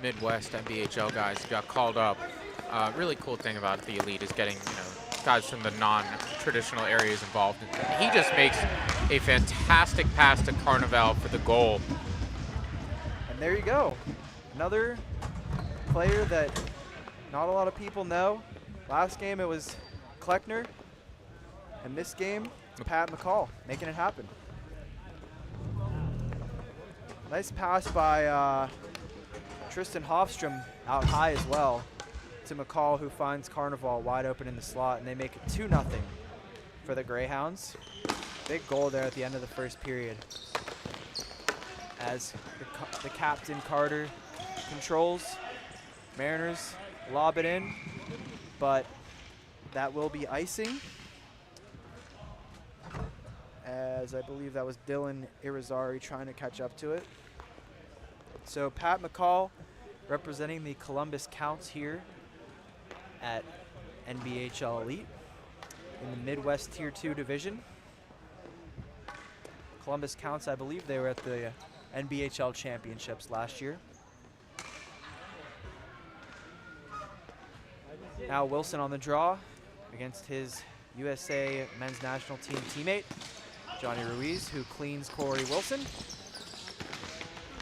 Midwest NBHL guys who got called up. Really cool thing about the Elite is getting guys from the non-traditional areas involved. And he just makes a fantastic pass to Carnival for the goal. And there you go. Another player that not a lot of people know. Last game it was Kleckner, and this game Pat McCall making it happen. Nice pass by Tristan Hofstrom out high as well to McCall, who finds Carnival wide open in the slot, and they make it 2-0 for the Greyhounds. Big goal there at the end of the first period as the captain Carter controls. Mariners lob it in, but that will be icing, as I believe that was Dylan Irizarry trying to catch up to it. So Pat McCall representing the Columbus Counts here at NBHL Elite in the Midwest Tier 2 division. Columbus Counts, I believe they were at the NBHL Championships last year. Now Wilson on the draw against his USA men's national team teammate, Johnny Ruiz, who cleans Corey Wilson.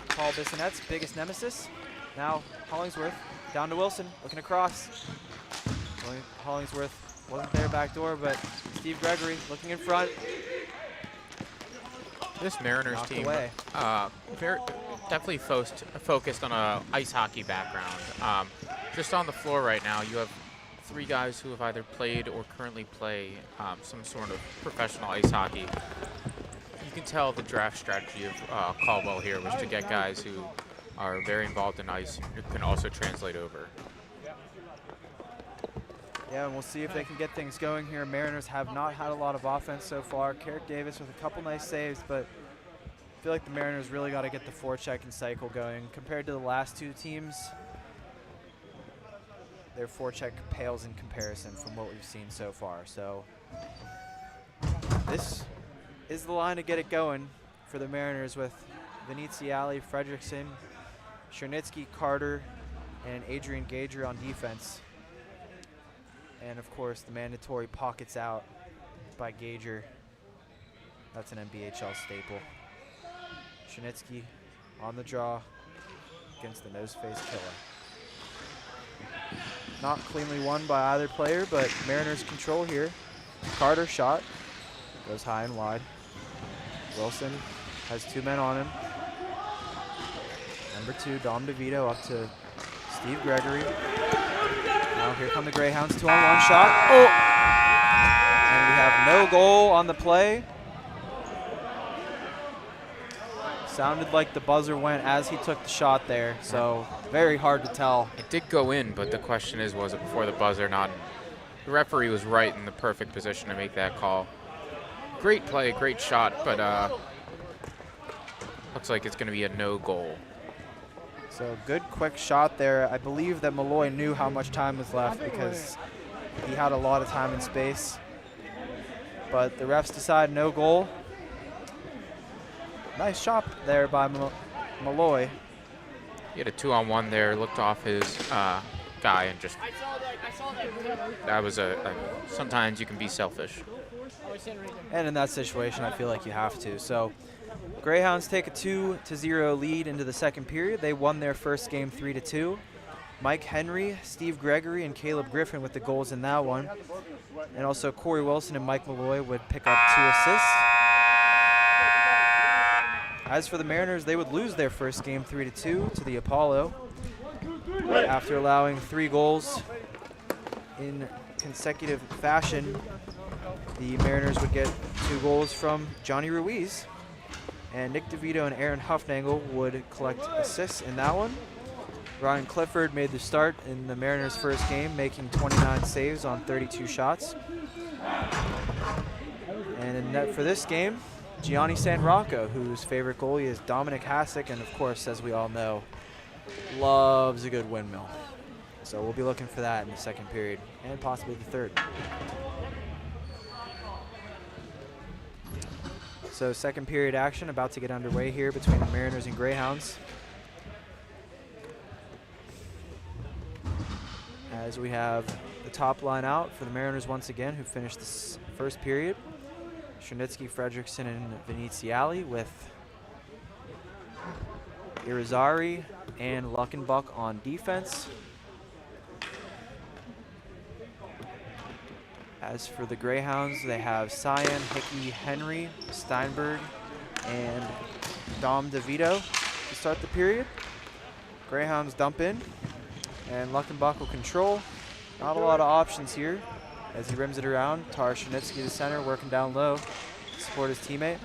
Paul Bissonette's biggest nemesis. Now Hollingsworth down to Wilson, looking across. Hollingsworth wasn't there back door, but Steve Gregory looking in front. This Mariners team definitely focused on a ice hockey background. Just on the floor right now, you have three guys who have either played or currently play some sort of professional ice hockey. You can tell the draft strategy of Caldwell here was to get guys who are very involved in ice who can also translate over. Yeah, and we'll see if they can get things going here. Mariners have not had a lot of offense so far. Carrick Davis with a couple nice saves, but I feel like the Mariners really got to get the forecheck and cycle going. Compared to the last two teams, their forecheck pales in comparison from what we've seen so far. So this is the line to get it going for the Mariners with Veneziali, Fredrickson, Chernitsky, Carter, and Adrian Gager on defense. And of course, the mandatory pockets out by Gager. That's an NBHL staple. Chernitsky on the draw against the nose-face killer. Not cleanly won by either player, but Mariners control here. Carter shot, goes high and wide. Wilson has two men on him. Number 2, Dom DeVito up to Steve Gregory. Now here come the Greyhounds, 2-on-1 shot. Oh! And we have no goal on the play. Sounded like the buzzer went as he took the shot there, so very hard to tell. It did go in, but the question is, was it before the buzzer or not? The referee was right in the perfect position to make that call. Great play, great shot, but looks like it's going to be a no goal. So good quick shot there. I believe that Malloy knew how much time was left because he had a lot of time and space. But the refs decide no goal. Nice shot there by Malloy. He had a 2-on-1 there, looked off his guy and just, that was sometimes you can be selfish. And in that situation, I feel like you have to. So Greyhounds take a 2-0 lead into the second period. They won their first game 3-2. Mike Henry, Steve Gregory, and Caleb Griffin with the goals in that one. And also Corey Wilson and Mike Malloy would pick up 2 assists. As for the Mariners, they would lose their first game 3-2 to the Apollo after allowing 3 goals in consecutive fashion. The Mariners would get 2 goals from Johnny Ruiz, and Nick DeVito and Aaron Huffnagel would collect assists in that one. Ryan Clifford made the start in the Mariners' first game, making 29 saves on 32 shots. And in net for this game, Gianni San Rocco, whose favorite goalie is Dominic Hasek, and of course, as we all know, loves a good windmill. So we'll be looking for that in the second period, and possibly the third. So second period action about to get underway here between the Mariners and Greyhounds. As we have the top line out for the Mariners once again, who finished this first period. Chernitsky, Fredrickson, and Veneziali with Irizarry and Luckenbach on defense. As for the Greyhounds, they have Cyan, Hickey, Henry, Steinberg, and Dom DeVito to start the period. Greyhounds dump in, and Luckenbach will control. Not a lot of options here as he rims it around. Tar Chernitsky to center, working down low to support his teammate.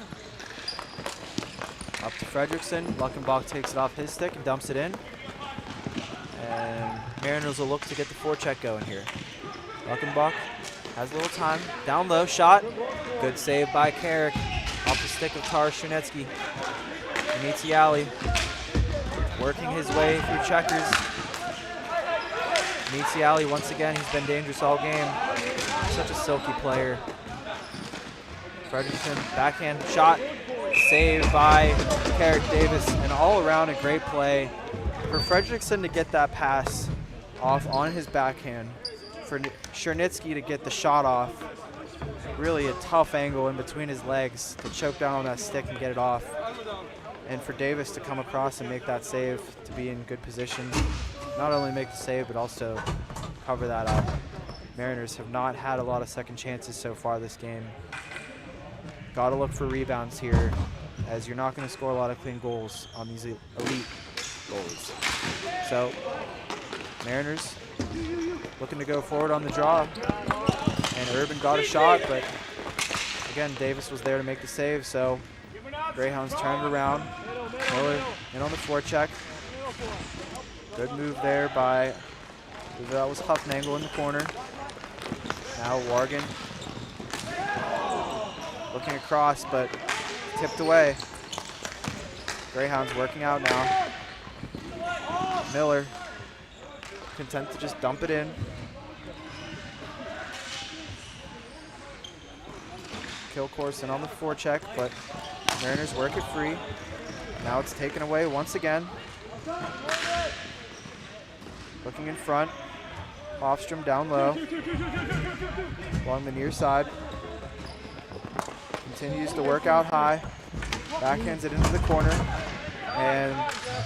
Up to Fredrickson. Luckenbach takes it off his stick and dumps it in. And Mariners will look to get the forecheck going here. Luckenbach has a little time. Down low, shot. Good save by Carrick. Off the stick of Tar Chernitsky. Veneziali working his way through checkers. Veneziali, once again, he's been dangerous all game. Such a silky player. Fredrickson, backhand shot. Saved by Carrick Davis. And all around a great play for Fredrickson to get that pass off on his backhand. For Chernitsky to get the shot off. Really a tough angle in between his legs to choke down on that stick and get it off. And for Davis to come across and make that save, to be in good position. Not only make the save, but also cover that up. Mariners have not had a lot of second chances so far this game. Got to look for rebounds here, as you're not going to score a lot of clean goals on these elite goalies. So, Mariners looking to go forward on the draw. And Urban got a shot, but again, Davis was there to make the save, so Greyhounds turned around. Miller in on the forecheck. Good move there by, that was Huffnagel in the corner. Now Wargan looking across, but tipped away. Greyhounds working out now. Miller content to just dump it in. Kilcorson on the forecheck, but Mariners work it free. Now it's taken away once again. Looking in front. Hofstrom down low. Along the near side. Continues to work out high. Backhands it into the corner. And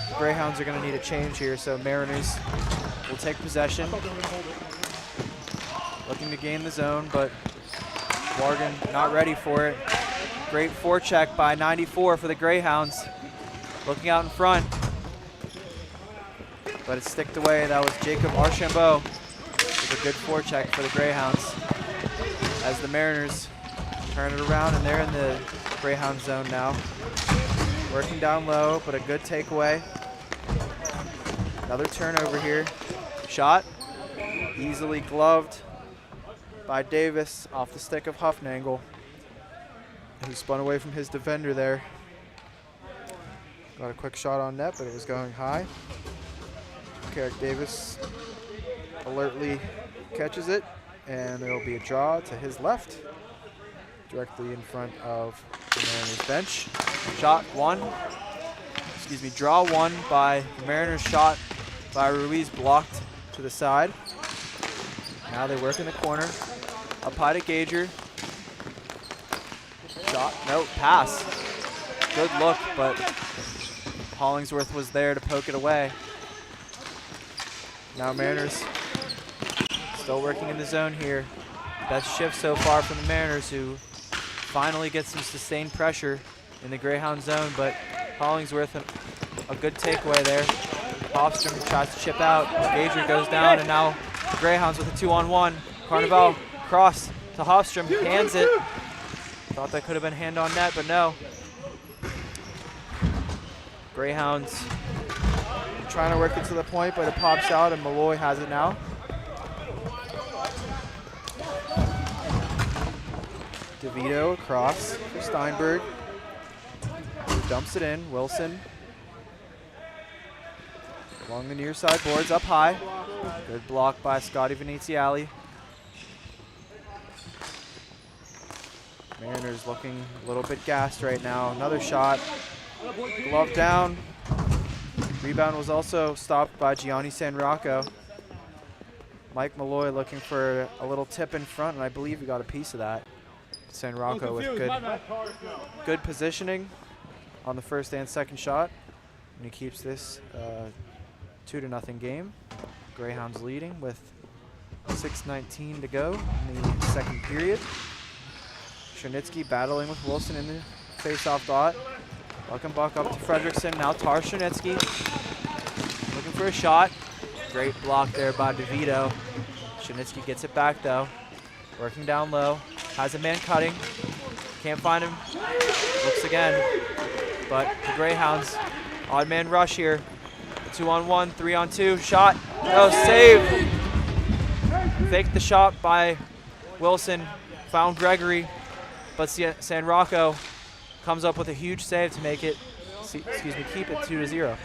the Greyhounds are going to need a change here, so Mariners will take possession. Looking to gain the zone, but Morgan not ready for it. Great forecheck by 94 for the Greyhounds. Looking out in front. But it's sticked away. That was Jacob Archambault with a good forecheck for the Greyhounds. As the Mariners turn it around, and they're in the Greyhound zone now. Working down low, but a good takeaway. Another turnover here. Shot. Easily gloved by Davis off the stick of Huffnagel, who spun away from his defender there. Got a quick shot on net, but it was going high. Carrick Davis alertly catches it, and it'll be a draw to his left, directly in front of the Mariners bench. Draw one by the Mariners, shot by Ruiz, blocked to the side. Now they work in the corner. Up high to Gager. Shot, no, pass. Good look, but Hollingsworth was there to poke it away. Now Mariners still working in the zone here. Best shift so far from the Mariners, who finally get some sustained pressure in the Greyhound zone, but Hollingsworth a good takeaway there. Hofstrom tries to chip out. Gager goes down, and now the Greyhounds with a 2-on-1. Carnival cross to Hofstrom, hands it. Thought that could have been hand on net, but no. Greyhounds trying to work it to the point, but it pops out, and Malloy has it now. DeVito across for Steinberg. Who dumps it in. Wilson. Along the near side boards, up high. Good block by Scotty Veneziali. Mariners looking a little bit gassed right now. Another shot. Glove down. Rebound was also stopped by Gianni Sanrocco. Mike Malloy looking for a little tip in front, and I believe he got a piece of that. Sanrocco with good positioning on the first and second shot. And he keeps this 2-0 game. Greyhounds leading with 6:19 to go in the second period. Chernitsky battling with Wilson in the face-off dot. Luckenbach up to Fredrickson. Now Tar Chernitsky looking for a shot. Great block there by DeVito. Chernitsky gets it back though. Working down low. Has a man cutting. Can't find him. Looks again. But the Greyhounds, odd man rush here. 2-on-1, 3-on-2. Shot. Oh, save. Faked the shot by Wilson. Found Gregory. But Sanrocco comes up with a huge save to make it, keep it 2-0.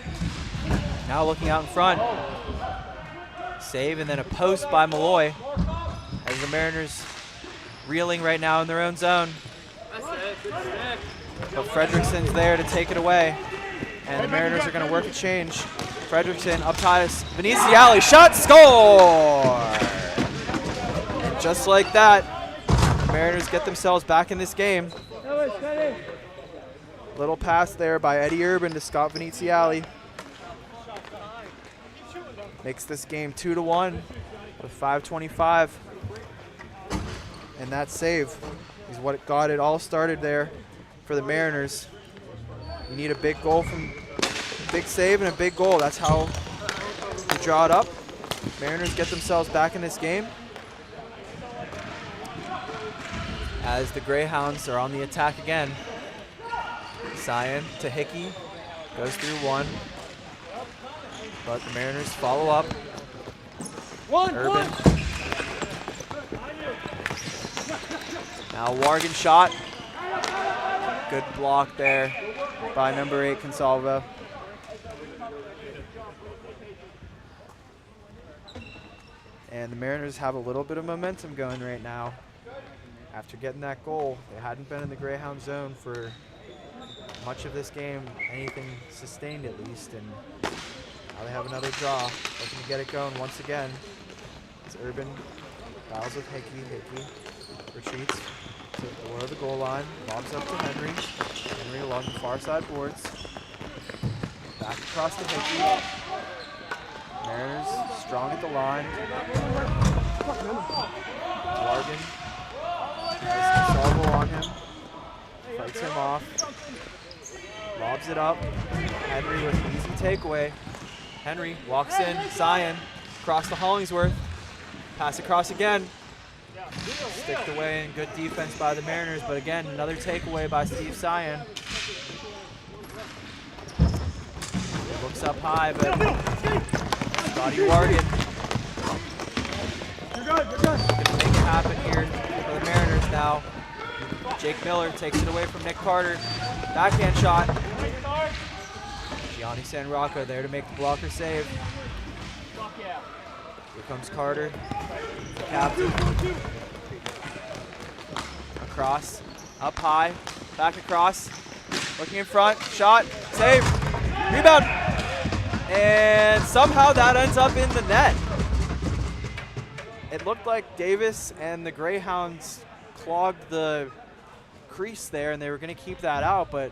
Now looking out in front. Save and then a post by Malloy. As the Mariners reeling right now in their own zone. But Fredrickson's there to take it away. And the Mariners are going to work a change. Fredrickson up high to Veneziali. Shot, score! And just like that, the Mariners get themselves back in this game. Little pass there by Eddie Urban to Scott Veneziali. Makes this game 2-1 with 5:25. And that save is what got it all started there for the Mariners. You need a big goal from, big save and a big goal. That's how you draw it up. Mariners get themselves back in this game as the Greyhounds are on the attack again. Cyan to Hickey, goes through one, but the Mariners follow up. Urban. Now Wargan shot. Good block there by number 8, Consalvo. And the Mariners have a little bit of momentum going right now. After getting that goal, they hadn't been in the Greyhound zone for much of this game, anything sustained at least, and now they have another draw, looking to get it going once again. It's Urban, battles with Hickey. Hickey retreats to below the goal line, lobs up to Henry. Henry along the far side boards. Back across to Hickey. Mariners strong at the line. Wargan has Consalvo on him. Fights him off. Lobs it up. Henry with an easy takeaway. Henry walks in. Cyan across to Hollingsworth. Pass across again. Sticked away and good defense by the Mariners, but again, another takeaway by Steve Cyan. It looks up high, but Scotty Wargan gonna make it happen here for the Mariners now. Jake Miller takes it away from Nick Carter. Backhand shot. Gianni San Rocco there to make the blocker save. Here comes Carter, the captain. Across, up high, back across, looking in front, shot, save, rebound, and somehow that ends up in the net. It looked like Davis and the Greyhounds clogged the crease there and they were going to keep that out, but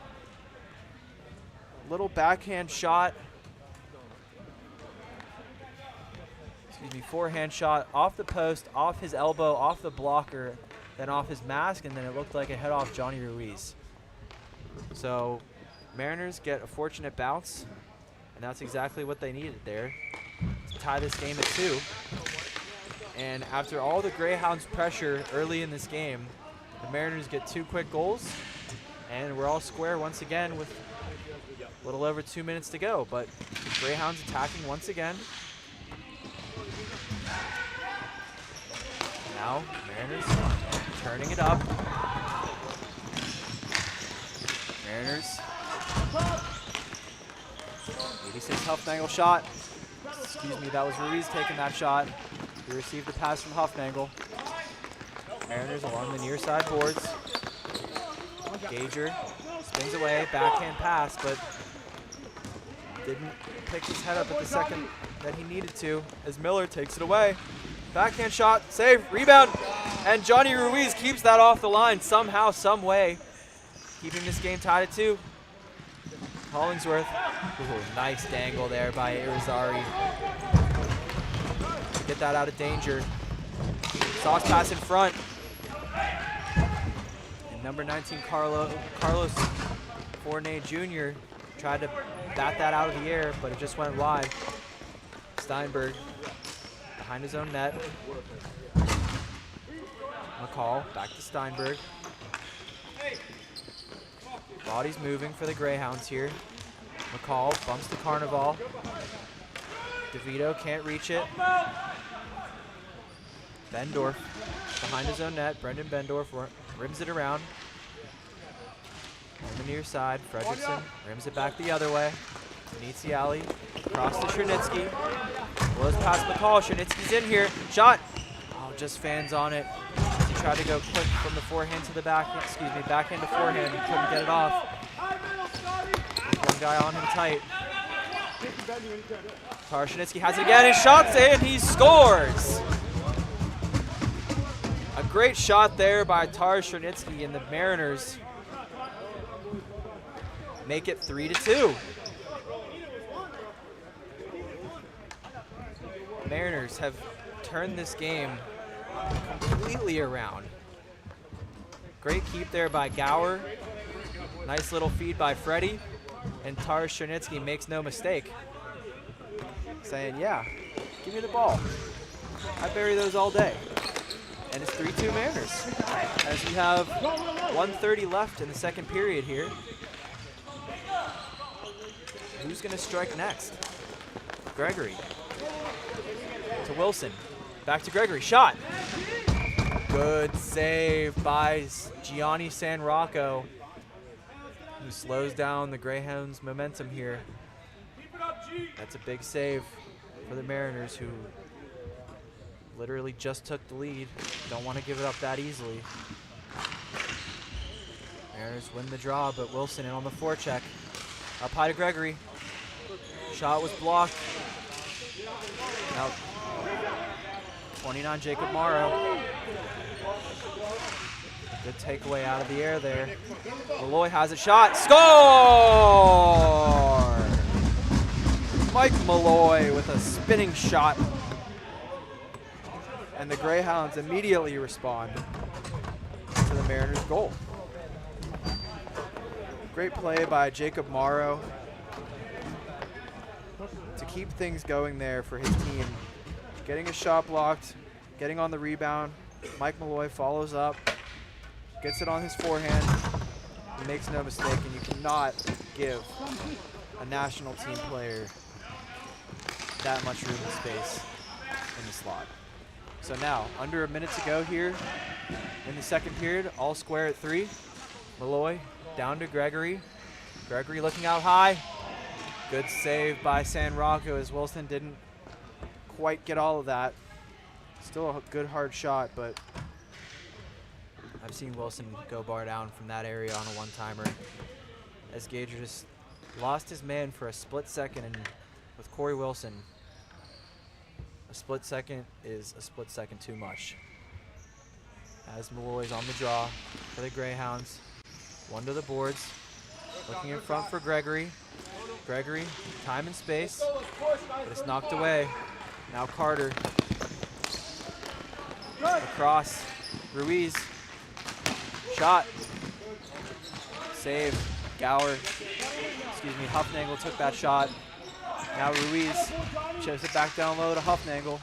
little backhand shot, forehand shot off the post, off his elbow, off the blocker, then off his mask, and then it looked like it hit off Johnny Ruiz. So Mariners get a fortunate bounce, and that's exactly what they needed there to tie this game at 2. And after all the Greyhounds' pressure early in this game, the Mariners get 2 quick goals, and we're all square once again with a little over 2 minutes to go. But Greyhounds attacking once again. Now Mariners turning it up. Mariners. 86 Huffnagel shot. Excuse me, that was Ruiz taking that shot. He received the pass from Huffnagel. Mariners along the near side boards. Gager spins away, backhand pass, but didn't pick his head up at the second that he needed to as Miller takes it away. Backhand shot, save, rebound, and Johnny Ruiz keeps that off the line somehow, some way, keeping this game tied at 2. Hollingsworth, ooh, nice dangle there by Irizarry. Get that out of danger. Sauce pass in front. And number 19, Carlos Fournier Jr. tried to bat that out of the air, but it just went wide. Steinberg behind his own net. McCall back to Steinberg. Body's moving for the Greyhounds here. McCall bumps to Carnival. DeVito can't reach it. Bendorf behind his own net. Brendan Bendorf rims it around. On the near side, Fredrickson rims it back the other way. Veneziali across to Chernitsky. Blows past McCall. Chernitsky's in here. Shot. Oh, just fans on it. He tried to go quick from the forehand to the backhand. Excuse me, backhand to forehand. He couldn't get it off. There's one guy on him tight. Chernitsky has it again. His shot's in. He scores. A great shot there by Taras Chernitsky, and the Mariners make it 3-2. Mariners have turned this game completely around. Great keep there by Gower. Nice little feed by Freddie. And Taras Chernitsky makes no mistake, saying, yeah, Give me the ball. I bury those all day. And it's 3-2 Mariners. As we have 1:30 left in the second period here. Who's going to strike next? Gregory. To Wilson. Back to Gregory. Shot. Good save by Gianni San Rocco, who slows down the Greyhounds' momentum here. That's a big save for the Mariners, who literally just took the lead. Don't want to give it up that easily. Mariners win the draw, but Wilson in on the forecheck. Up high to Gregory. Shot was blocked. Now 29 Jacob Morrow. Good takeaway out of the air there. Malloy has a shot. Score! Mike Malloy with a spinning shot. And the Greyhounds immediately respond to the Mariners' goal. Great play by Jacob Morrow to keep things going there for his team. Getting a shot blocked, getting on the rebound. Mike Malloy follows up, gets it on his forehand. He makes no mistake, and you cannot give a national team player that much room and space in the slot. So now, under a minute to go here in the second period, all square at 3. Malloy down to Gregory. Gregory looking out high. Good save by San Rocco, as Wilson didn't quite get all of that. Still a good hard shot, but I've seen Wilson go bar down from that area on a one-timer, as Gager just lost his man for a split second, and with Corey Wilson, a split second is a split second too much. As Malloy's on the draw for the Greyhounds. One to the boards. Looking in front for Gregory. Gregory, time and space, but it's knocked away. Now Carter. Across, Ruiz. Shot. Save. Gower. Huffnagel took that shot. Now Ruiz chips it back down low to Huffnagel.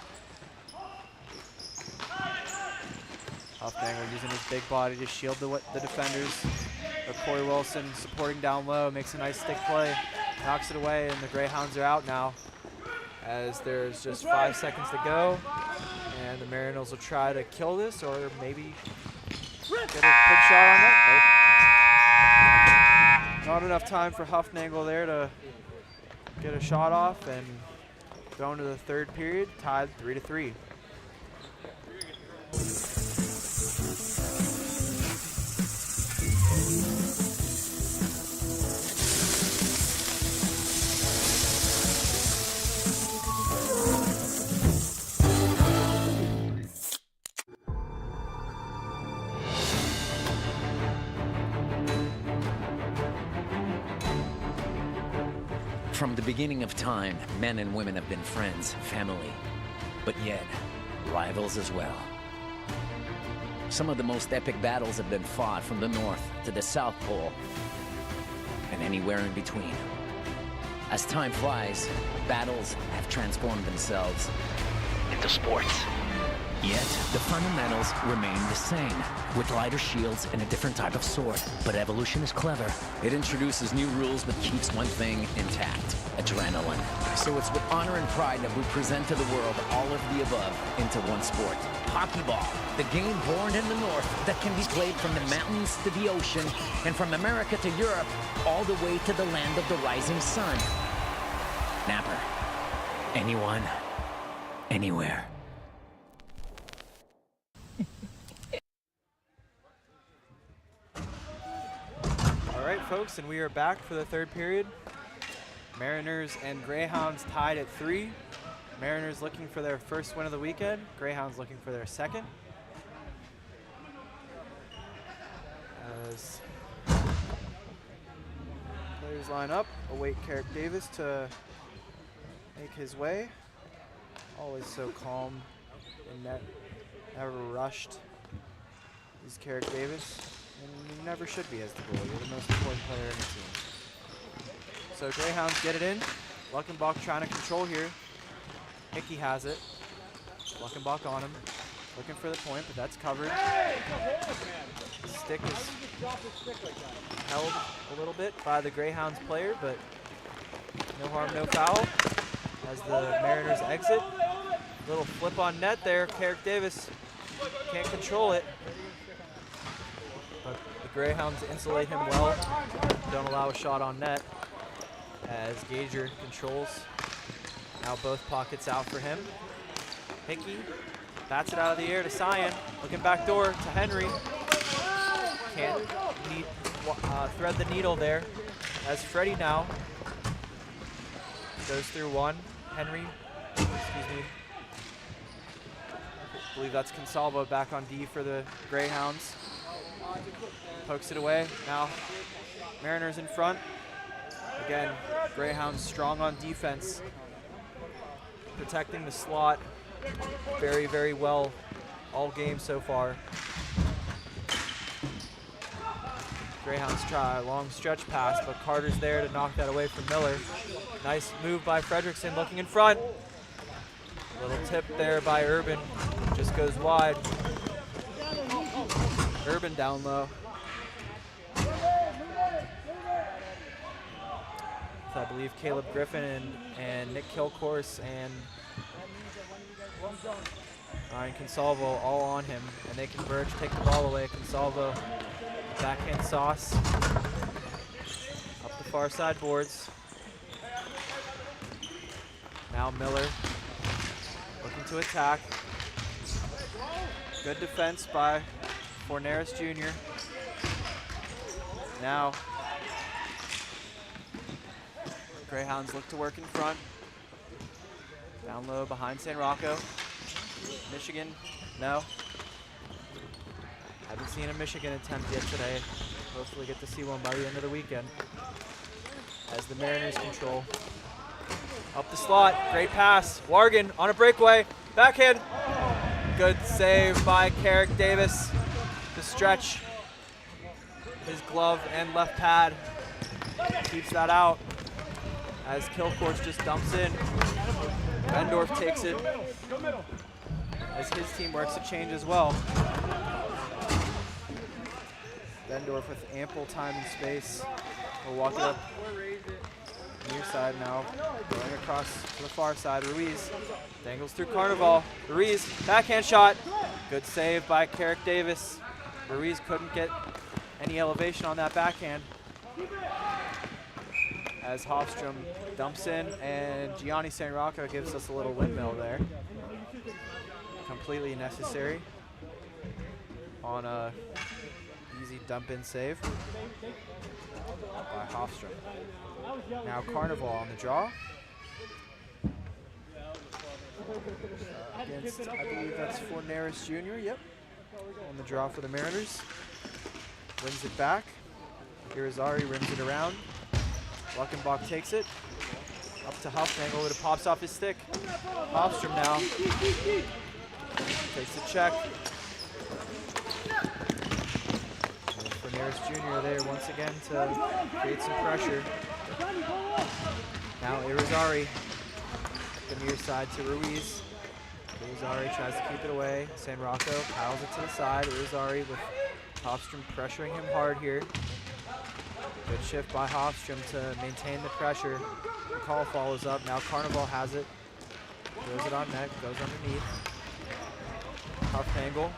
Huffnagel using his big body to shield the defenders. But Corey Wilson supporting down low, makes a nice stick play, knocks it away, and the Greyhounds are out now, as there's just 5 seconds to go. And the Mariners will try to kill this, or maybe get a quick shot on that. Nope. Not enough time for Huffnagel there to get a shot off, and going to the third period, tied 3-3. From the beginning of time, men and women have been friends, family, but yet rivals as well. Some of the most epic battles have been fought from the North to the South Pole and anywhere in between. As time flies, battles have transformed themselves into sports. Yet, the fundamentals remain the same, with lighter shields and a different type of sword. But evolution is clever. It introduces new rules but keeps one thing intact: adrenaline. So it's with honor and pride that we present to the world all of the above into one sport. Hockey ball, the game born in the North that can be played from the mountains to the ocean, and from America to Europe, all the way to the land of the rising sun. Napper. Anyone, anywhere. All right, folks, and we are back for the third period. Mariners and Greyhounds tied at 3. Mariners looking for their first win of the weekend. Greyhounds looking for their second. As players line up, await Carrick Davis to make his way. Always so calm in net, never rushed. He's Carrick Davis, and you never should be as the goalie. You're the most important player in the team. So Greyhounds get it in. Luckenbach trying to control here. Hickey has it. Luckenbach on him. Looking for the point, but that's covered. Stick is held a little bit by the Greyhounds player, but no harm, no foul. As the Mariners exit. Little flip on net there. Carrick Davis can't control it. But the Greyhounds insulate him well. Don't allow a shot on net. As Gager controls. Now both pockets out for him. Hickey bats it out of the air to Cyan. Looking back door to Henry. Can't thread the needle there. As Freddie now goes through one. Henry, excuse me. I believe that's Consalvo back on D for the Greyhounds. Pokes it away. Now Mariners in front. Again, Greyhounds strong on defense. Protecting the slot very, very well all game so far. Greyhounds try a long stretch pass, but Carter's there to knock that away from Miller. Nice move by Fredrickson looking in front. Little tip there by Urban, just goes wide. Urban down low. So I believe Caleb Griffin and Nick Kilcourse and Ryan Consalvo all on him, and they converge, take the ball away. Consalvo, backhand sauce, up the far side boards. Now Miller looking to attack. Good defense by Forneris Jr. Now Greyhounds look to work in front. Down low behind San Rocco. Michigan, no. Haven't seen a Michigan attempt yet today. Hopefully get to see one by the end of the weekend. As the Mariners control. Up the slot, great pass. Wargan on a breakaway, backhand. Good save by Carrick Davis to stretch his glove and left pad. Keeps that out. As Kilcourse just dumps in. Bendorf takes it. As his team works a change as well. Bendorf with ample time and space. We'll walk it up near side now. Going across to the far side. Ruiz dangles through Carnival. Ruiz, backhand shot. Good save by Carrick Davis. Ruiz couldn't get any elevation on that backhand. As Hofstrom dumps in, and Gianni San Rocco gives us a little windmill there. Completely necessary on a easy dump-in save by Hofstrom. Now Carnival on the draw. Against, I believe that's Forneris Jr., yep. On the draw for the Mariners. Wins it back. Irizarry rims it around. Luckenbach takes it. Up to Huffmangle, it pops off his stick. Hofstrom now. Takes the check. And Forneris Jr. there once again to create some pressure. Now Irizarry. The near side to Ruiz. Irizarry tries to keep it away. San Rocco piles it to the side. Irizarry with Hofstrom pressuring him hard here. Good shift by Hofstrom to maintain the pressure. The call follows up. Now Carnival has it. Throws it on net. Goes underneath. Huffmangle.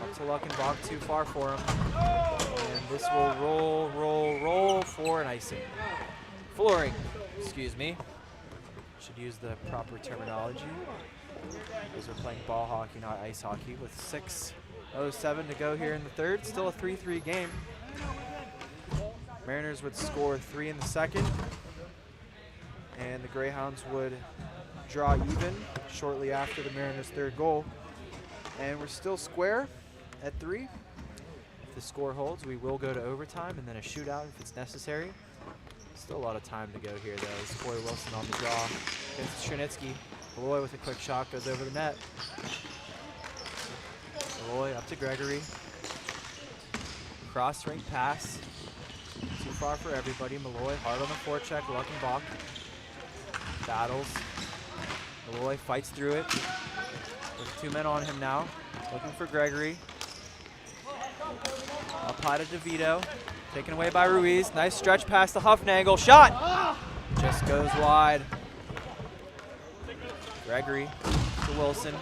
Up to Luckenbach. Too far for him. And this will roll for an icing. Flooring. Excuse me. Should use the proper terminology. Because we're playing ball hockey, not ice hockey. With 6:07 to go here in the third. Still a 3-3 game. Mariners would score 3 in the second, and the Greyhounds would draw even shortly after the Mariners' third goal. And we're still square at 3. If the score holds, we will go to overtime and then a shootout if it's necessary. Still a lot of time to go here, though. It's Corey Wilson on the draw against Chernitsky. Malloy with a quick shot goes over the net. Malloy up to Gregory. Cross-ring pass. Too far for everybody. Malloy hard on the forecheck. Luckenbach battles. Malloy fights through it with 2 men on him now. Looking for Gregory. Up high to DeVito. Taken away by Ruiz. Nice stretch past the Huffnagel. Shot! Just goes wide. Gregory to Wilson.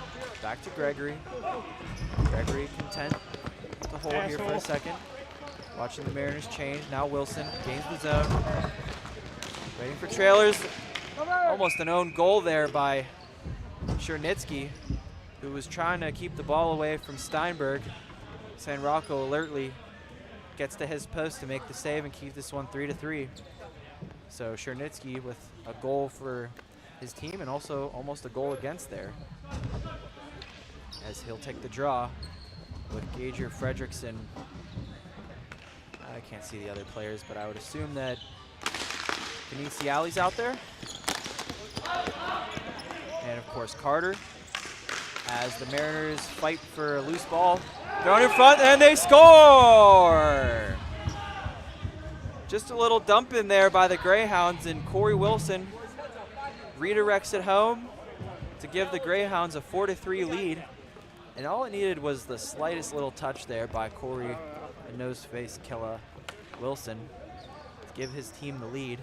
Back to Gregory. Gregory content to hold here for a second. Watching the Mariners change. Now Wilson gains the zone. Waiting for trailers. Almost an own goal there by Chernitsky, who was trying to keep the ball away from Steinberg. San Rocco alertly gets to his post to make the save and keep this one 3-3. So Chernitsky with a goal for his team and also almost a goal against there, as he'll take the draw with Gager, Fredrickson. I can't see the other players, but I would assume that Venetiali's out there. And of course Carter, as the Mariners fight for a loose ball. Thrown in front and they score! Just a little dump in there by the Greyhounds, and Corey Wilson redirects it home to give the Greyhounds a 4-3 lead. And all it needed was the slightest little touch there by Corey and nose-face Kella Wilson to give his team the lead.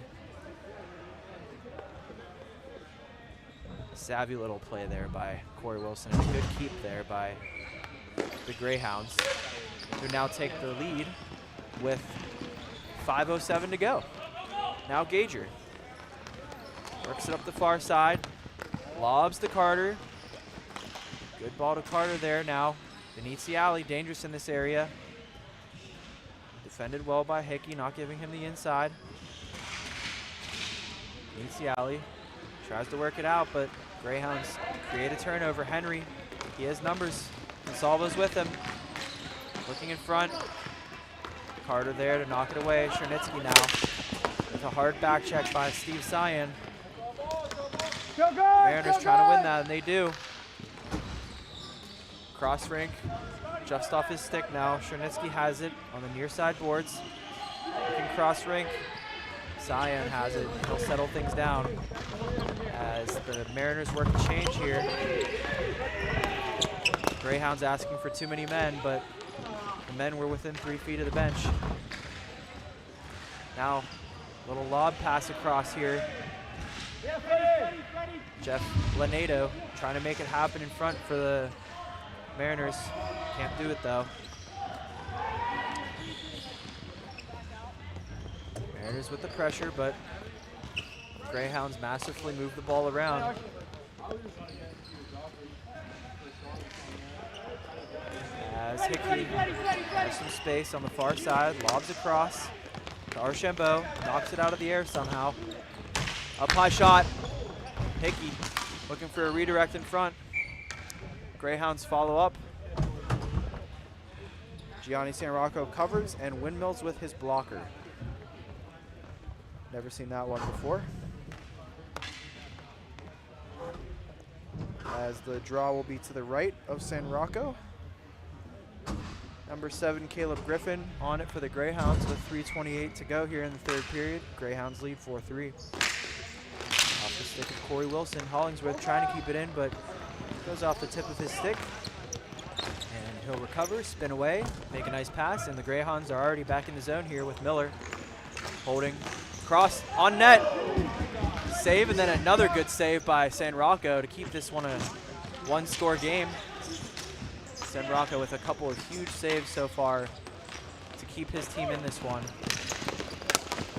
Savvy little play there by Corey Wilson, and a good keep there by the Greyhounds, who now take the lead with 5:07 to go. Now Gager works it up the far side, lobs to Carter. Good ball to Carter there. Now Venetiali, dangerous in this area. Defended well by Hickey, not giving him the inside. Venetiali tries to work it out, but Greyhounds create a turnover. Henry, he has numbers. Consalvo's with him. Looking in front. Carter there to knock it away. Chernitsky now with a hard back check by Steve Cyan. Mariners trying to win that, and they do. Cross rink, just off his stick now. Chernitsky has it on the near side boards. Looking cross rink. Cyan has it. He'll settle things down as the Mariners work a change here. Greyhounds asking for too many men, but the men were within 3 feet of the bench. Now, little lob pass across here. Jeff Lanedo trying to make it happen in front for the Mariners. Can't do it though. Mariners with the pressure, but Greyhounds massively move the ball around. As Hickey has some space on the far side, lobs across to Archambault, knocks it out of the air somehow. Up high shot. Hickey looking for a redirect in front. Greyhounds follow up. Gianni San Rocco covers and windmills with his blocker. Never seen that one before. As the draw will be to the right of San Rocco. Number 7, Caleb Griffin on it for the Greyhounds with 3:28 to go here in the third period. Greyhounds lead 4-3. Off the stick of Corey Wilson. Hollingsworth trying to keep it in, but goes off the tip of his stick. And he'll recover, spin away, make a nice pass, and the Greyhounds are already back in the zone here with Miller holding. Cross on net. Save, and then another good save by San Rocco to keep this one a one-score game. San Rocco with a couple of huge saves so far to keep his team in this one,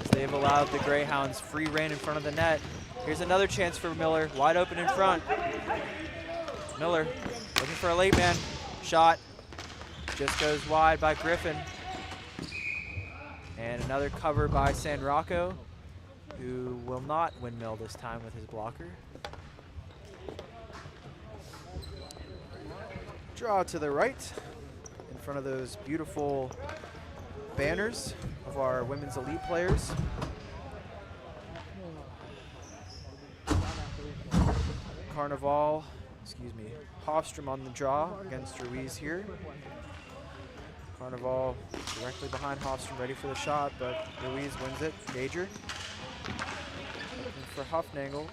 as they've allowed the Greyhounds free reign in front of the net. Here's another chance for Miller, wide open in front. Miller looking for a late man. Shot just goes wide by Griffin. And another cover by San Rocco, who will not windmill this time with his blocker. Draw to the right in front of those beautiful banners of our women's elite players. Carnival, Hofstrom on the draw against Ruiz here. Carnival directly behind Hofstrom, ready for the shot, but Ruiz wins it. Gager looking for Huffnagel.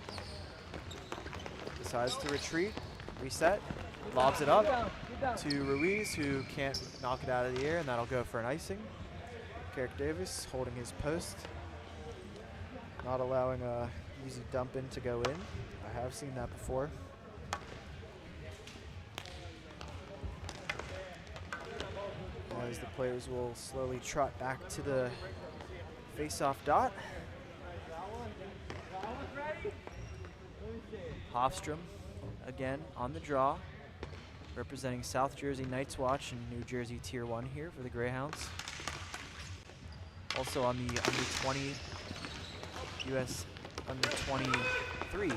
decides to retreat, reset, lobs it up to Ruiz, who can't knock it out of the air, and that'll go for an icing. Carrick Davis holding his post, not allowing a easy dump in to go in. I have seen that before. As the players will slowly trot back to the face-off dot. Hofstrom again on the draw, representing South Jersey Knights Watch and New Jersey Tier 1 here for the Greyhounds. Also on the under-20 U.S. under-23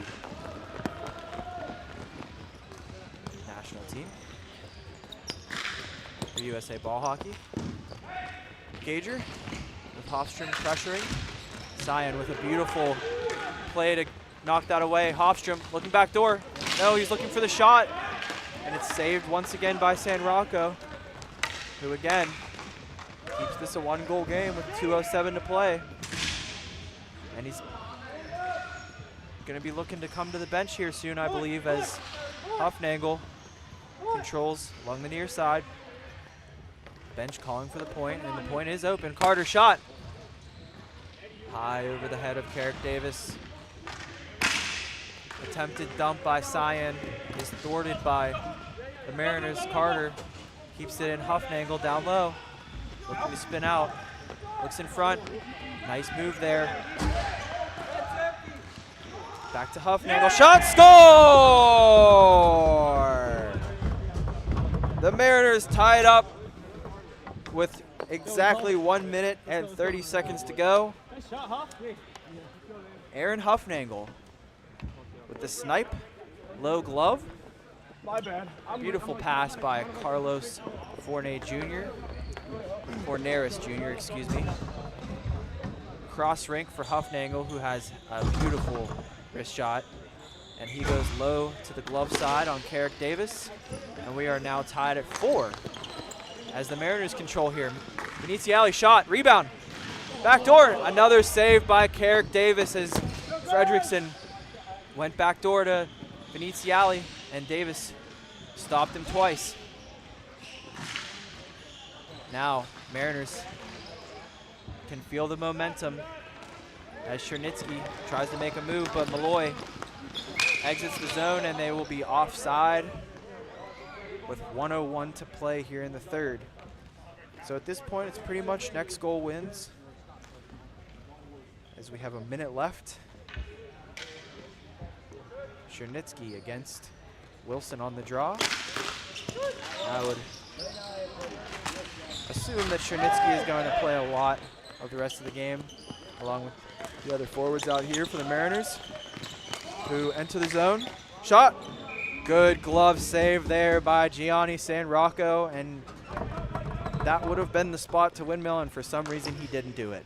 national team for USA Ball Hockey. Gager with Hofstrom pressuring. Cyan with a beautiful play to knock that away. Hofstrom looking back door. No, he's looking for the shot. And it's saved once again by San Rocco, who again keeps this a one-goal game with 2:07 to play. And he's going to be looking to come to the bench here soon, I believe, as Hufnagel controls along the near side. Bench calling for the point, and the point is open. Carter shot. High over the head of Carrick Davis. Attempted dump by Cyan is thwarted by the Mariners. Carter keeps it in. Hufnagel down low. Looking to spin out. Looks in front. Nice move there. Back to Hufnagel. Shot, score! The Mariners tied up with exactly 1 minute and 30 seconds to go. Aaron Hufnagel with the snipe, low glove. My bad. Beautiful pass by Carlos Fornaris Jr., excuse me. Cross rink for Hufnagel, who has a beautiful wrist shot. And he goes low to the glove side on Carrick Davis. And we are now tied at 4 as the Mariners control here. Veneziali shot, rebound, backdoor. Another save by Carrick Davis as Fredrickson went backdoor to Veneziali, and Davis stopped him twice. Now, Mariners can feel the momentum as Chernitsky tries to make a move, but Malloy exits the zone, and they will be offside with 1:01 to play here in the third. So at this point, it's pretty much next goal wins, as we have a minute left. Chernitsky against Wilson on the draw. I would assume that Chernitsky is going to play a lot of the rest of the game, along with the other forwards out here for the Mariners, who enter the zone. Shot. Good glove save there by Gianni San Rocco, and that would have been the spot to windmill, and for some reason he didn't do it.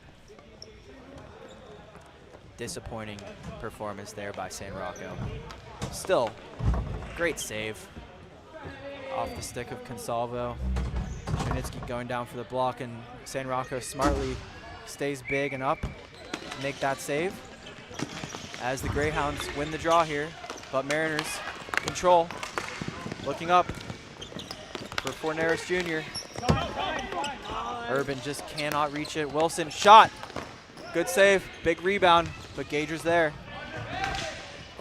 Disappointing performance there by San Rocco. Still, great save off the stick of Consalvo. Chernitsky going down for the block, and San Rocco smartly stays big and up to make that save as the Greyhounds win the draw here. But Mariners control, looking up for Fornaris Jr. Urban just cannot reach it. Wilson shot, good save, big rebound, but Gager's there.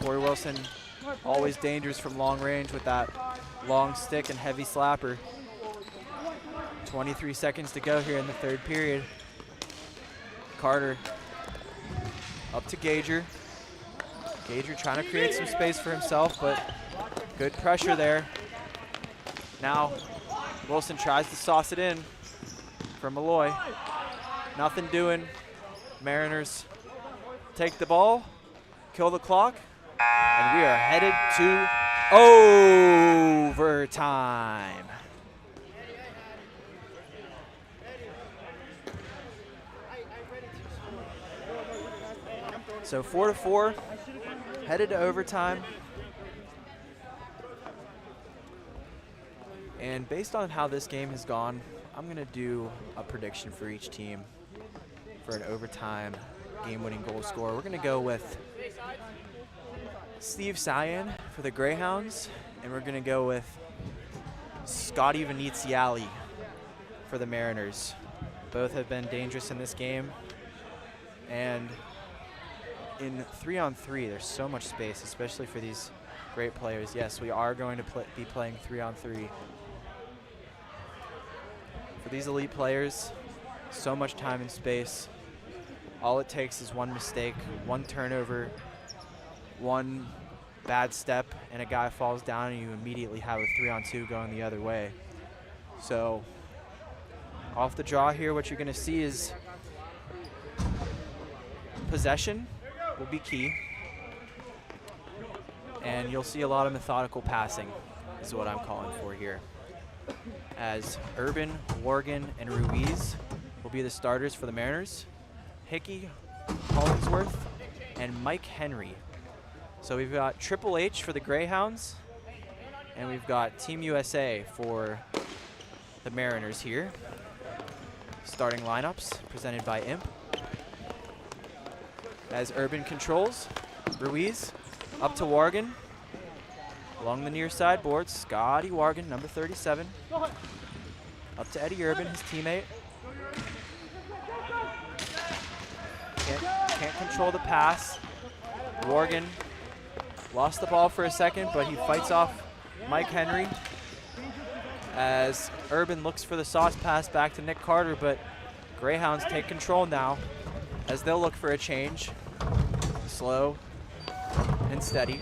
Corey Wilson, always dangerous from long range with that long stick and heavy slapper. 23 seconds to go here in the third period. Carter up to Gager. Gager trying to create some space for himself, but good pressure there. Now Wilson tries to sauce it in for Malloy. Nothing doing. Mariners take the ball, kill the clock, and we are headed to overtime. So 4-4, headed to overtime. And based on how this game has gone, I'm going to do a prediction for each team for an overtime game-winning goal scorer. We're going to go with Steve Cyan for the Greyhounds, and we're going to go with Scotty Viniziali for the Mariners. Both have been dangerous in this game, and in 3-on-3, there's so much space, especially for these great players. Yes, we are going to be playing 3-on-3. For these elite players, so much time and space. All it takes is one mistake, one turnover, one bad step, and a guy falls down and you immediately have a 3-on-2 going the other way. So off the draw here, what you're going to see is possession will be key, and you'll see a lot of methodical passing is what I'm calling for here, as Urban, Worgan, and Ruiz will be the starters for the Mariners. Hickey, Hollingsworth, and Mike Henry. So we've got Triple H for the Greyhounds, and we've got Team USA for the Mariners here. Starting lineups presented by Imp. As Urban controls, Ruiz up to Wargan. Along the near side boards, Scotty Wargan, number 37. Up to Eddie Urban, his teammate. Can't control the pass. Wargan lost the ball for a second, but he fights off Mike Henry as Urban looks for the sauce pass back to Nick Carter, but Greyhounds take control now as they'll look for a change. Slow and steady,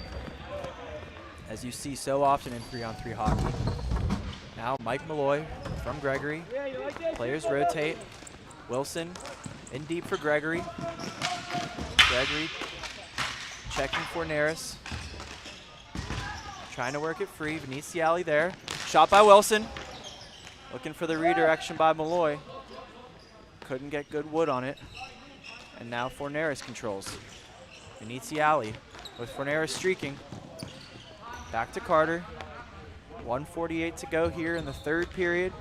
as you see so often in 3-on-3 hockey. Now Mike Malloy from Gregory. Players rotate. Wilson in deep for Gregory. Gregory checking for Neris. Trying to work it free. Viniziali there. Shot by Wilson. Looking for the redirection by Malloy. Couldn't get good wood on it. And now Forneris controls. Viniziali with Forneris streaking. Back to Carter. 1:48 to go here in the fourth period.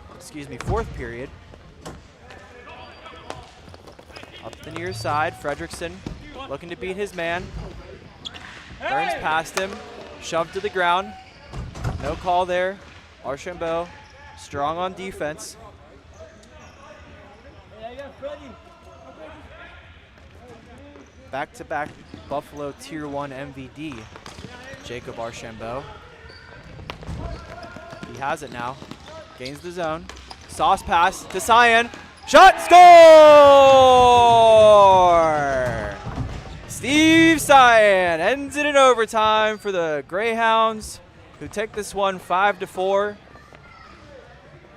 Up the near side, Fredrickson looking to beat his man. Burns past him, shoved to the ground. No call there. Archambault strong on defense. Back-to-back Buffalo Tier 1 MVD, Jacob Archambault. He has it now. Gains the zone. Sauce pass to Cyan. Shot, score! Steve Cyan ends it in overtime for the Greyhounds, who take this one 5-4.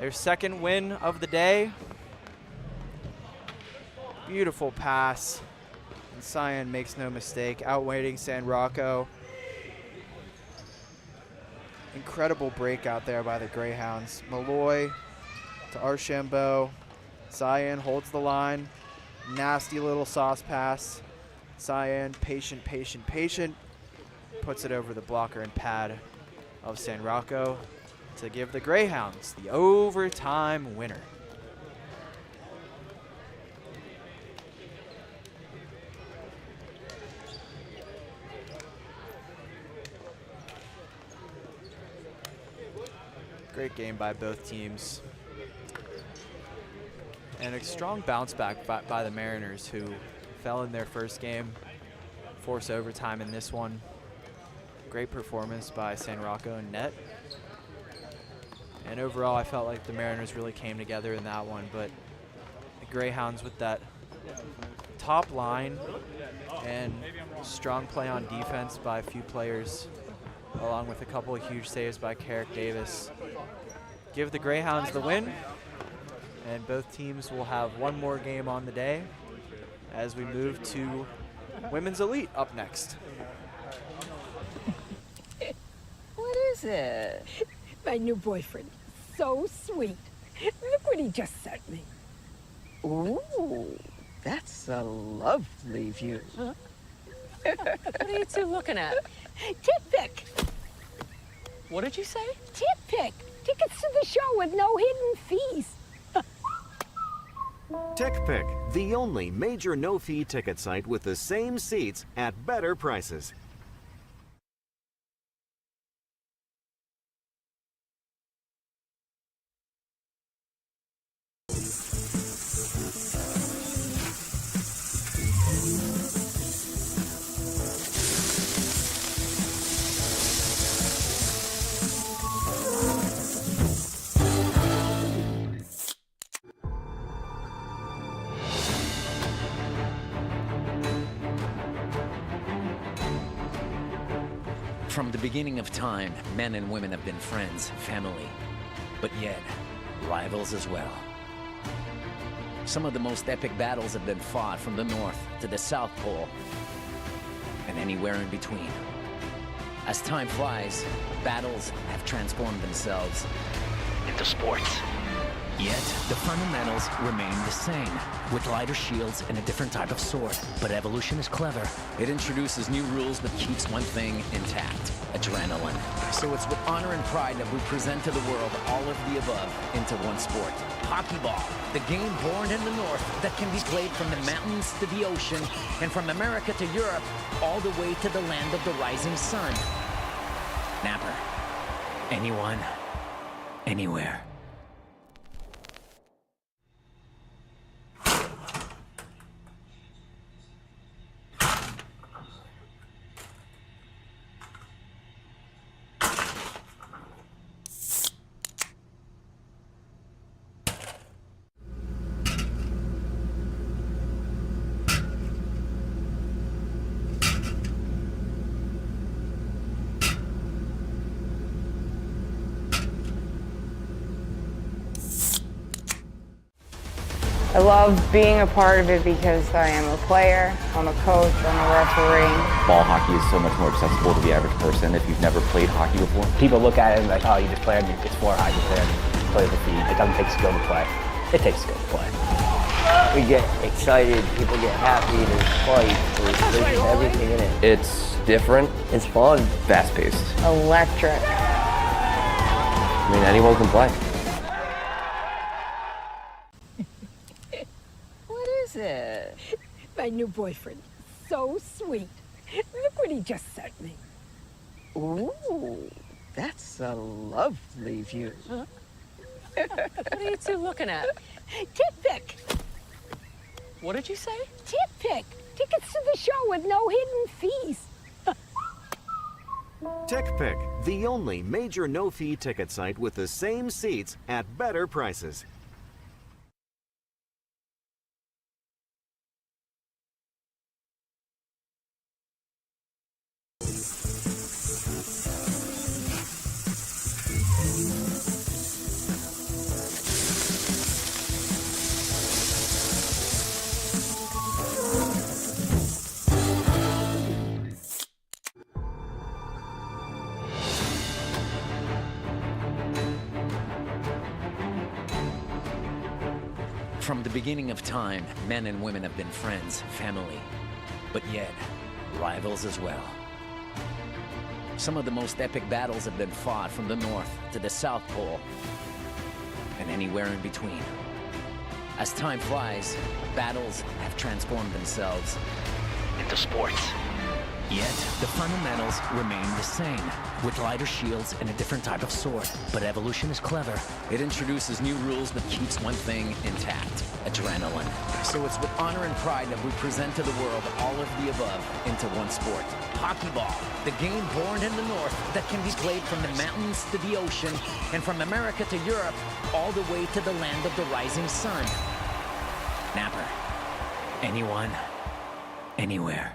Their second win of the day. Beautiful pass. And Cyan makes no mistake, outweighing San Rocco. Incredible breakout there by the Greyhounds. Malloy to Archambault. Cyan holds the line. Nasty little sauce pass. Cyan, patient. Puts it over the blocker and pad of San Rocco to give the Greyhounds the overtime winner. Great game by both teams. And a strong bounce back by the Mariners, who fell in their first game, force overtime in this one. Great performance by San Rocco and net. And overall, I felt like the Mariners really came together in that one, but the Greyhounds with that top line and strong play on defense by a few players, along with a couple of huge saves by Carrick Davis, give the Greyhounds the win. And both teams will have one more game on the day as we move to Women's Elite up next. What is it? My new boyfriend. So sweet. Look what he just sent me. Ooh, that's a lovely view. Huh? What are you two looking at? Tip pick. What did you say? Tip pick. Tickets to the show with no hidden fees. TickPick, the only major no-fee ticket site with the same seats at better prices. From the beginning of time, men and women have been friends, family, but yet rivals as well. Some of the most epic battles have been fought from the North to the South Pole and anywhere in between. As time flies, battles have transformed themselves into sports. Yet, the fundamentals remain the same, with lighter shields and a different type of sword. But evolution is clever. It introduces new rules but keeps one thing intact: adrenaline. So it's with honor and pride that we present to the world all of the above into one sport. Hockey ball, the game born in the North that can be played from the mountains to the ocean, and from America to Europe, all the way to the land of the rising sun. Napper. Anyone, anywhere. I love being a part of it because I am a player, I'm a coach, I'm a referee. Ball hockey is so much more accessible to the average person if you've never played hockey before. People look at it and like, oh, you just played it's floor hockey, play the feed. It doesn't take skill to play. It takes skill to play. We get excited, people get happy, there's fights, there's everything in it. It's different. It's fun. Fast-paced. Electric. I mean, anyone can play. What is it? My new boyfriend. So sweet. Look what he just sent me. Ooh, that's a lovely view. What are you two looking at? Tip pick. What did you say? Tip pick. Tickets to the show with no hidden fees. TickPick, the only major no-fee ticket site with the same seats at better prices. From the beginning of time, men and women have been friends, family, but yet rivals as well. Some of the most epic battles have been fought from the North to the South Pole and anywhere in between. As time flies, battles have transformed themselves into sports. Yet, the fundamentals remain the same, with lighter shields and a different type of sword. But evolution is clever. It introduces new rules but keeps one thing intact: adrenaline. So it's with honor and pride that we present to the world all of the above into one sport. Hockey ball, the game born in the North that can be played from the mountains to the ocean, and from America to Europe, all the way to the land of the rising sun. Napper. Anyone, anywhere.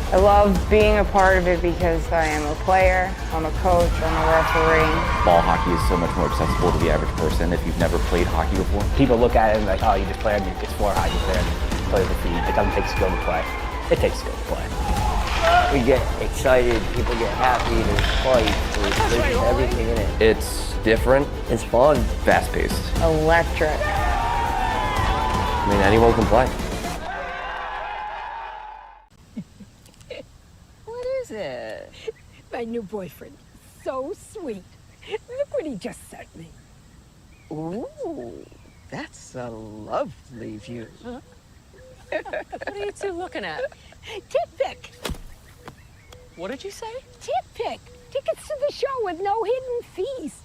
I love being a part of it because I am a player, I'm a coach, I'm a referee. Ball hockey is so much more accessible to the average person if you've never played hockey before. People look at it and like, oh, you just played it's floor hockey, play the feed. It doesn't take skill to play. It takes skill to play. We get excited, people get happy, there's fights, there's everything in it. It's different. It's fun. Fast-paced. Electric. I mean, anyone can play. What is it? My new boyfriend. So sweet. Look what he just sent me. Ooh, that's a lovely view. What are you two looking at? Tip pick. What did you say? Tip pick. Tickets to the show with no hidden fees.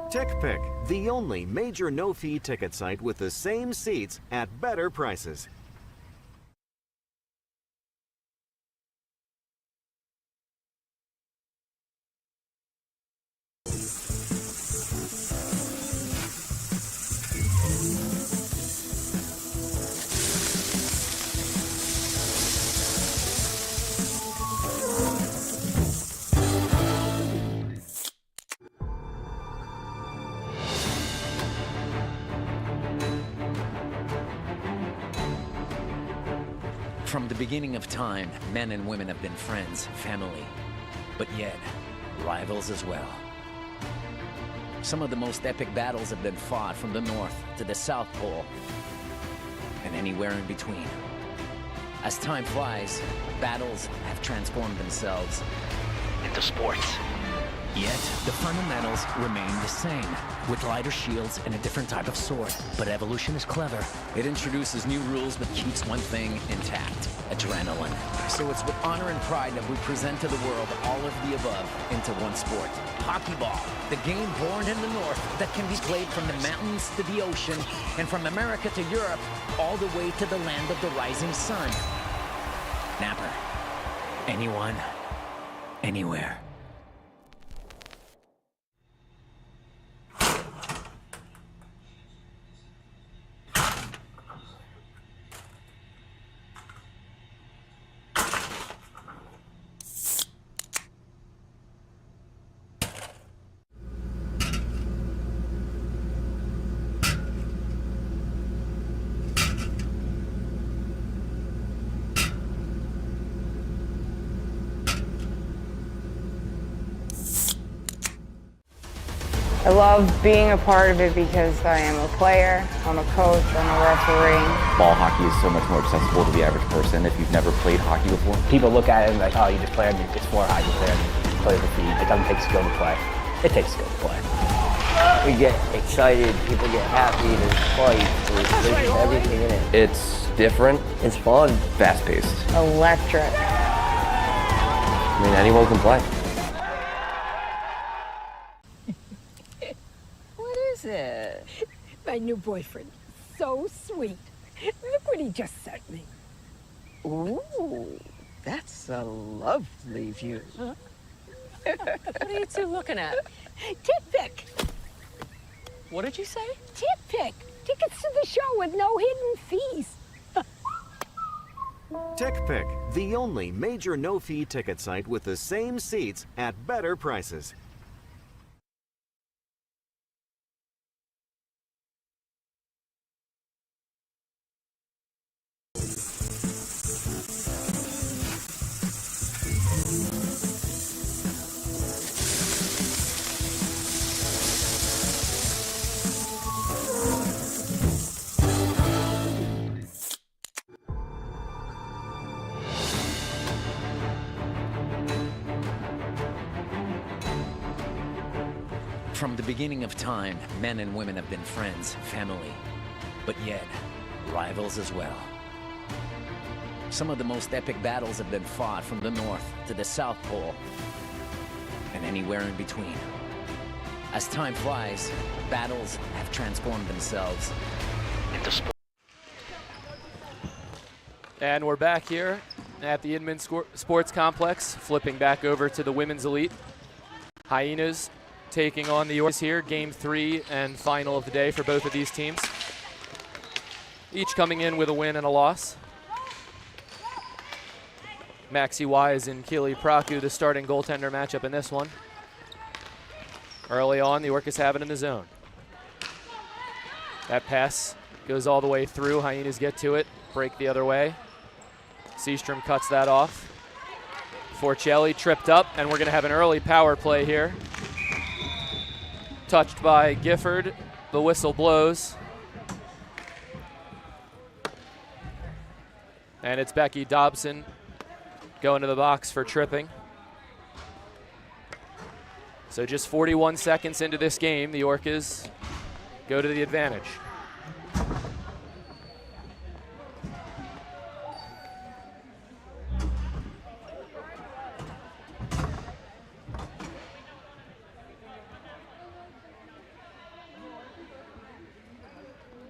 TickPick, the only major no-fee ticket site with the same seats at better prices. From the beginning of time, men and women have been friends, family, but yet rivals as well. Some of the most epic battles have been fought from the North to the South Pole and anywhere in between. As time flies, battles have transformed themselves into sports. Yet, the fundamentals remain the same, with lighter shields and a different type of sword. But evolution is clever. It introduces new rules but keeps one thing intact: adrenaline. So it's with honor and pride that we present to the world all of the above into one sport. Hockey ball, the game born in the North that can be played from the mountains to the ocean, and from America to Europe, all the way to the land of the rising sun. Napper. Anyone, anywhere. I love being a part of it because I am a player, I'm a coach, I'm a referee. Ball hockey is so much more accessible to the average person if you've never played hockey before. People look at it and like, oh, you just play on it's for hockey player and play the feed. It doesn't take skill to play. It takes skill to play. We get excited, people get happy, there's fights, there's everything in it. It's different. It's fun. Fast-paced. Electric. I mean, anyone can play. What is it? My new boyfriend. So sweet. Look what he just sent me. Ooh, that's a lovely view. What are you two looking at? Tip pick. What did you say? Tip pick. Tickets to the show with no hidden fees. TickPick, the only major no-fee ticket site with the same seats at better prices. From the beginning of time, men and women have been friends, family, but yet rivals as well. Some of the most epic battles have been fought from the North to the South Pole and anywhere in between. As time flies, battles have transformed themselves into sport. And we're back here at the Inman Sports Complex, flipping back over to the Women's Elite. Hyenas taking on the Orcas here, game 3 and final of the day for both of these teams. Each coming in with a win and a loss. Maxi Wise and Keely Praku, the starting goaltender matchup in this one. Early on, the Orcas have it in the zone. That pass goes all the way through. Hyenas get to it, break the other way. Seastrom cuts that off. Forcelli tripped up, and we're going to have an early power play here. Touched by Gifford. The whistle blows. And it's Becky Dobson going to the box for tripping. So just 41 seconds into this game, the Orcas go to the advantage.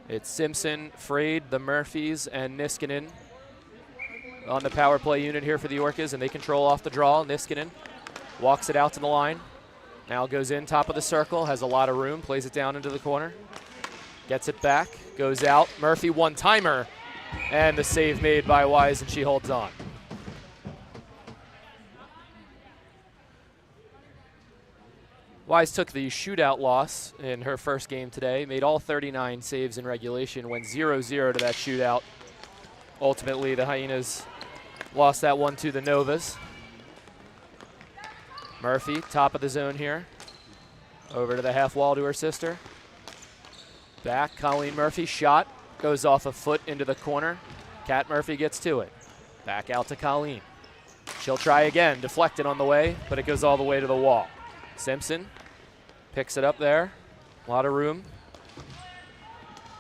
It's Simpson, Frade, the Murphys, and Niskanen on the power play unit here for the Orcas, and they control off the draw. Niskanen walks it out to the line. Now goes in top of the circle, has a lot of room, plays it down into the corner. Gets it back, goes out. Murphy one-timer, and the save made by Wise, and she holds on. Wise took the shootout loss in her first game today, made all 39 saves in regulation, went 0-0 to that shootout. Ultimately, the Hyenas lost that one to the Novas. Murphy, top of the zone here. Over to the half wall to her sister. Back, Colleen Murphy, shot, goes off a foot into the corner. Kat Murphy gets to it. Back out to Colleen. She'll try again, deflected on the way, but it goes all the way to the wall. Simpson picks it up there, a lot of room.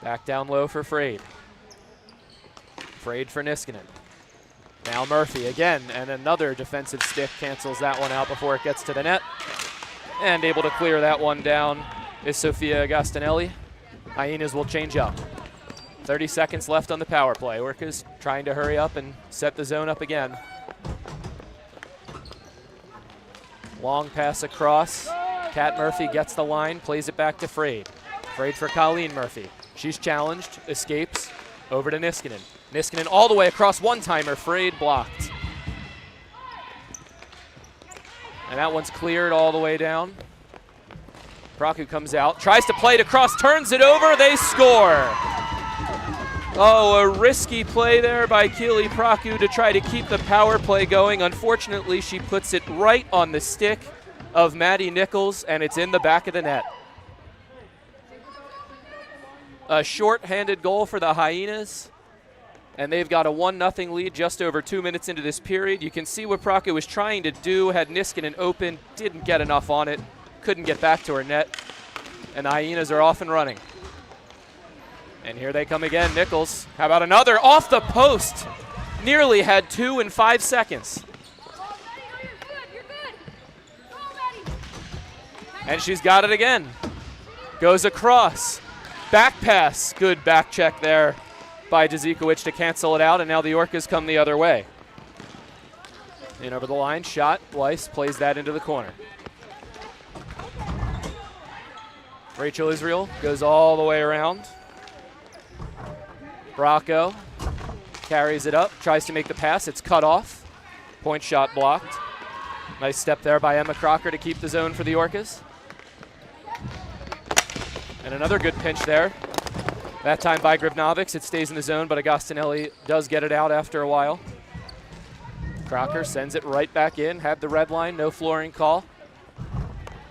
Back down low for Frade. Frade for Niskanen. Now Murphy again, and another defensive stick cancels that one out before it gets to the net. And able to clear that one down is Sophia Agostinelli. Hyenas will change up. 30 seconds left on the power play. Orcas trying to hurry up and set the zone up again. Long pass across. Kat Murphy gets the line, plays it back to Frade. Frade for Colleen Murphy. She's challenged, escapes, over to Niskanen. Niskanen all the way across, one-timer, Frade blocked. And that one's cleared all the way down. Praku comes out, tries to play it across, turns it over, they score! Oh, a risky play there by Keely Praku to try to keep the power play going. Unfortunately, she puts it right on the stick of Maddie Nichols, and it's in the back of the net. A short-handed goal for the Hyenas, and they've got a 1-0 lead just over 2 minutes into this period. You can see what Praku was trying to do, had Niskanen open, didn't get enough on it, couldn't get back to her net, and the Hyenas are off and running. And here they come again, Nichols. How about another off the post? Nearly had 2 in 5 seconds. And she's got it again. Goes across. Back pass. Good back check there by Dzikovic to cancel it out, and now the Orcas come the other way. In over the line, shot. Weiss plays that into the corner. Rachel Israel goes all the way around. Bracco carries it up, tries to make the pass. It's cut off. Point shot blocked. Nice step there by Emma Crocker to keep the zone for the Orcas. And another good pinch there. That time by Grivnovics. It stays in the zone, but Agostinelli does get it out after a while. Crocker sends it right back in. Had the red line, no flooring call.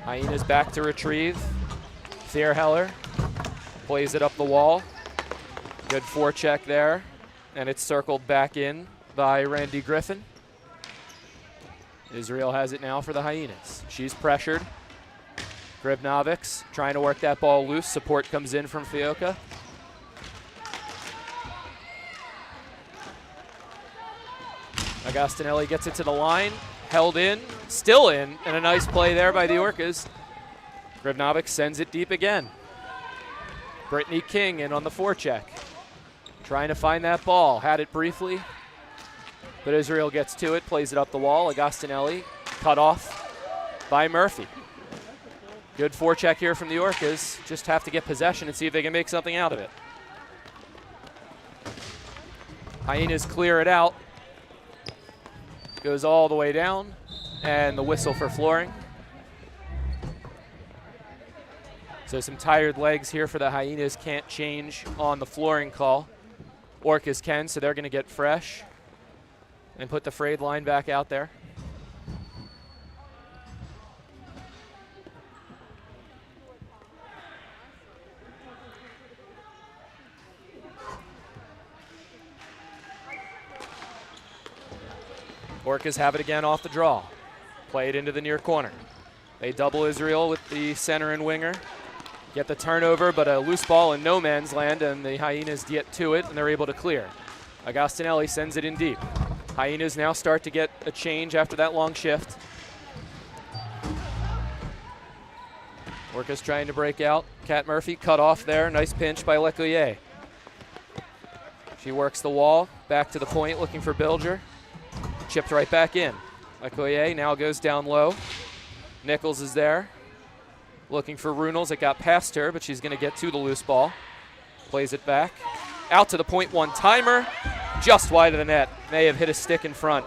Hyenas back to retrieve. Thierheller plays it up the wall. Good forecheck there, and it's circled back in by Randy Griffin. Israel has it now for the Hyenas. She's pressured. Grivnovics trying to work that ball loose. Support comes in from Fioka. Agostinelli gets it to the line, held in, still in, and a nice play there by the Orcas. Grivnovics sends it deep again. Brittany King in on the forecheck. Trying to find that ball, had it briefly, but Israel gets to it, plays it up the wall. Agostinelli cut off by Murphy. Good forecheck here from the Orcas. Just have to get possession and see if they can make something out of it. Hyenas clear it out. Goes all the way down, and the whistle for flooring. So some tired legs here for the Hyenas. Can't change on the flooring call. Orcas can, so they're going to get fresh and put the frayed line back out there. Orcas have it again off the draw. Play it into the near corner. They double Israel with the center and winger. Get the turnover, but a loose ball in no man's land, and the Hyenas get to it, and they're able to clear. Agostinelli sends it in deep. Hyenas now start to get a change after that long shift. Orcas trying to break out. Kat Murphy cut off there. Nice pinch by Lecoyer. She works the wall, back to the point, looking for Bilger. Chipped right back in. Okoye now goes down low. Nichols is there. Looking for Runels. It got past her, but she's going to get to the loose ball. Plays it back. Out to the point, one-timer. Just wide of the net. May have hit a stick in front.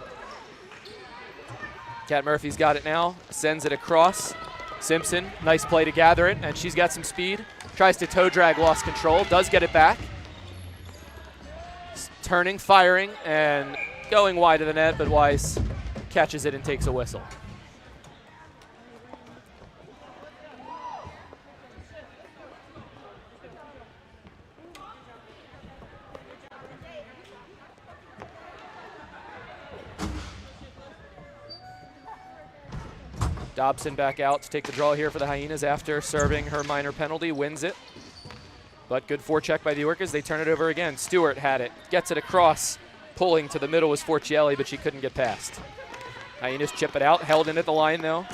Kat Murphy's got it now. Sends it across. Simpson, nice play to gather it, and she's got some speed. Tries to toe drag, lost control. Does get it back. Turning, firing, and going wide of the net, but Weiss catches it and takes a whistle. Dobson back out to take the draw here for the Hyenas after serving her minor penalty, wins it. But good forecheck by the Orcas. They turn it over again. Stewart had it, gets it across. Pulling to the middle was Forcielli, but she couldn't get past. Hyenas chip it out, held in at the line though.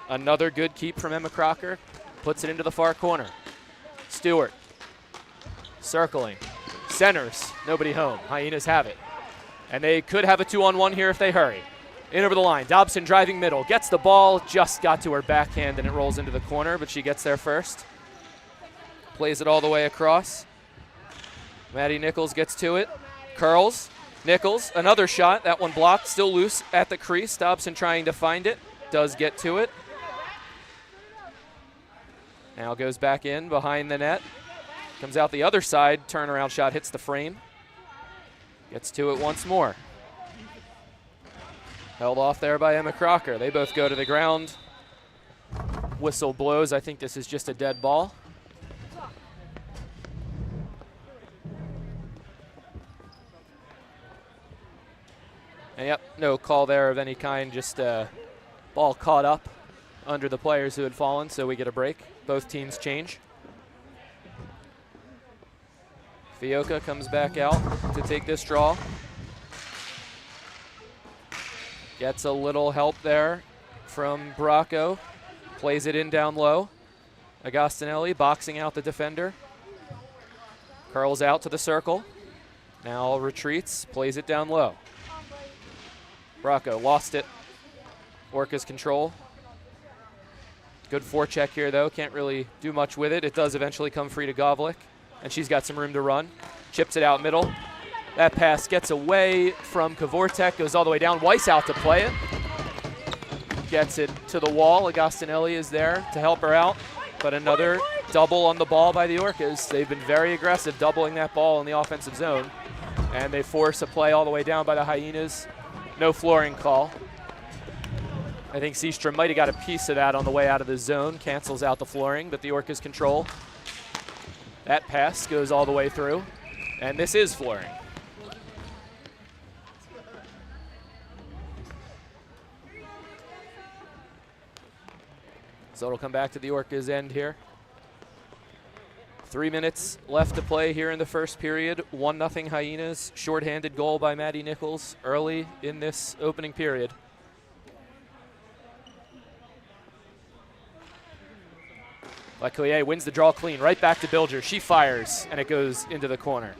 Another good keep from Emma Crocker. Puts it into the far corner. Stewart circling, centers, nobody home. Hyenas have it. And they could have a 2-on-1 here if they hurry. In over the line, Dobson driving middle, gets the ball, just got to her backhand and it rolls into the corner, but she gets there first. Plays it all the way across. Maddie Nichols gets to it, curls. Nichols, another shot, that one blocked, still loose at the crease. Dobson trying to find it, does get to it. Now goes back in behind the net. Comes out the other side, turnaround shot hits the frame. Gets to it once more. Held off there by Emma Crocker. They both go to the ground. Whistle blows. I think this is just a dead ball. And yep, no call there of any kind, just a ball caught up under the players who had fallen, so we get a break. Both teams change. Fioca comes back out to take this draw. Gets a little help there from Bracco. Plays it in down low. Agostinelli boxing out the defender. Curls out to the circle. Now retreats, plays it down low. Bracco lost it. Orcas control. Good forecheck here though, can't really do much with it. It does eventually come free to Govlik, and she's got some room to run. Chips it out middle. That pass gets away from Kavortek, goes all the way down. Weiss out to play it. Gets it to the wall. Agostinelli is there to help her out. But another double on the ball by the Orcas. They've been very aggressive doubling that ball in the offensive zone. And they force a play all the way down by the Hyenas. No flooring call. I think Seastrom might have got a piece of that on the way out of the zone. Cancels out the flooring, but the Orcas control. That pass goes all the way through. And this is flooring. So it'll come back to the Orcas' end here. 3 minutes left to play here in the first period. 1-0 Hyenas. Shorthanded goal by Maddie Nichols early in this opening period. Lacoye wins the draw clean. Right back to Bilger. She fires, and it goes into the corner.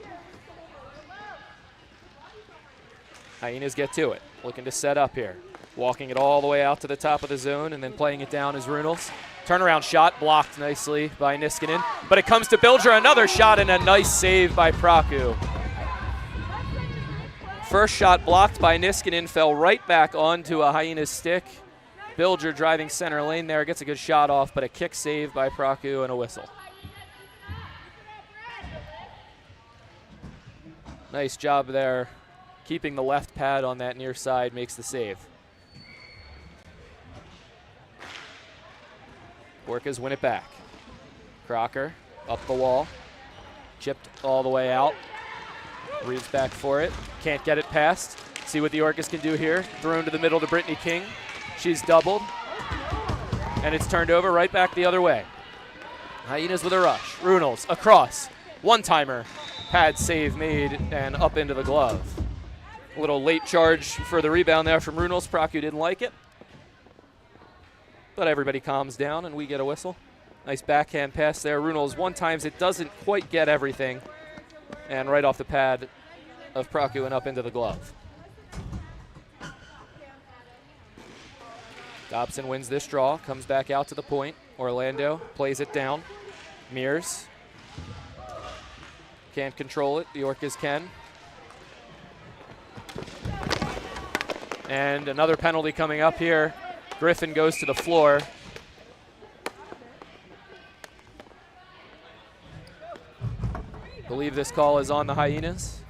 Hyenas get to it. Looking to set up here. Walking it all the way out to the top of the zone and then playing it down as Runels. Turnaround shot blocked nicely by Niskanen, but it comes to Bilger. Another shot and a nice save by Praku. First shot blocked by Niskanen, fell right back onto a Hyenas stick. Bilger driving center lane there, gets a good shot off, but a kick save by Praku and a whistle. Nice job there. Keeping the left pad on that near side makes the save. Orcas win it back. Crocker up the wall. Chipped all the way out. Reeves back for it. Can't get it past. See what the Orcas can do here. Thrown to the middle to Brittany King. She's doubled. And it's turned over right back the other way. Hyenas with a rush. Runels across. One-timer. Pad save made and up into the glove. A little late charge for the rebound there from Runels. Praku didn't like it. But everybody calms down and we get a whistle. Nice backhand pass there. Runels one times it doesn't quite get everything. and right off the pad of Praku and up into the glove. Dobson wins this draw, comes back out to the point. Orlando plays it down. Mears can't control it. The Orcas can. And another penalty coming up here. Griffin goes to the floor. I believe this call is on the Hyenas.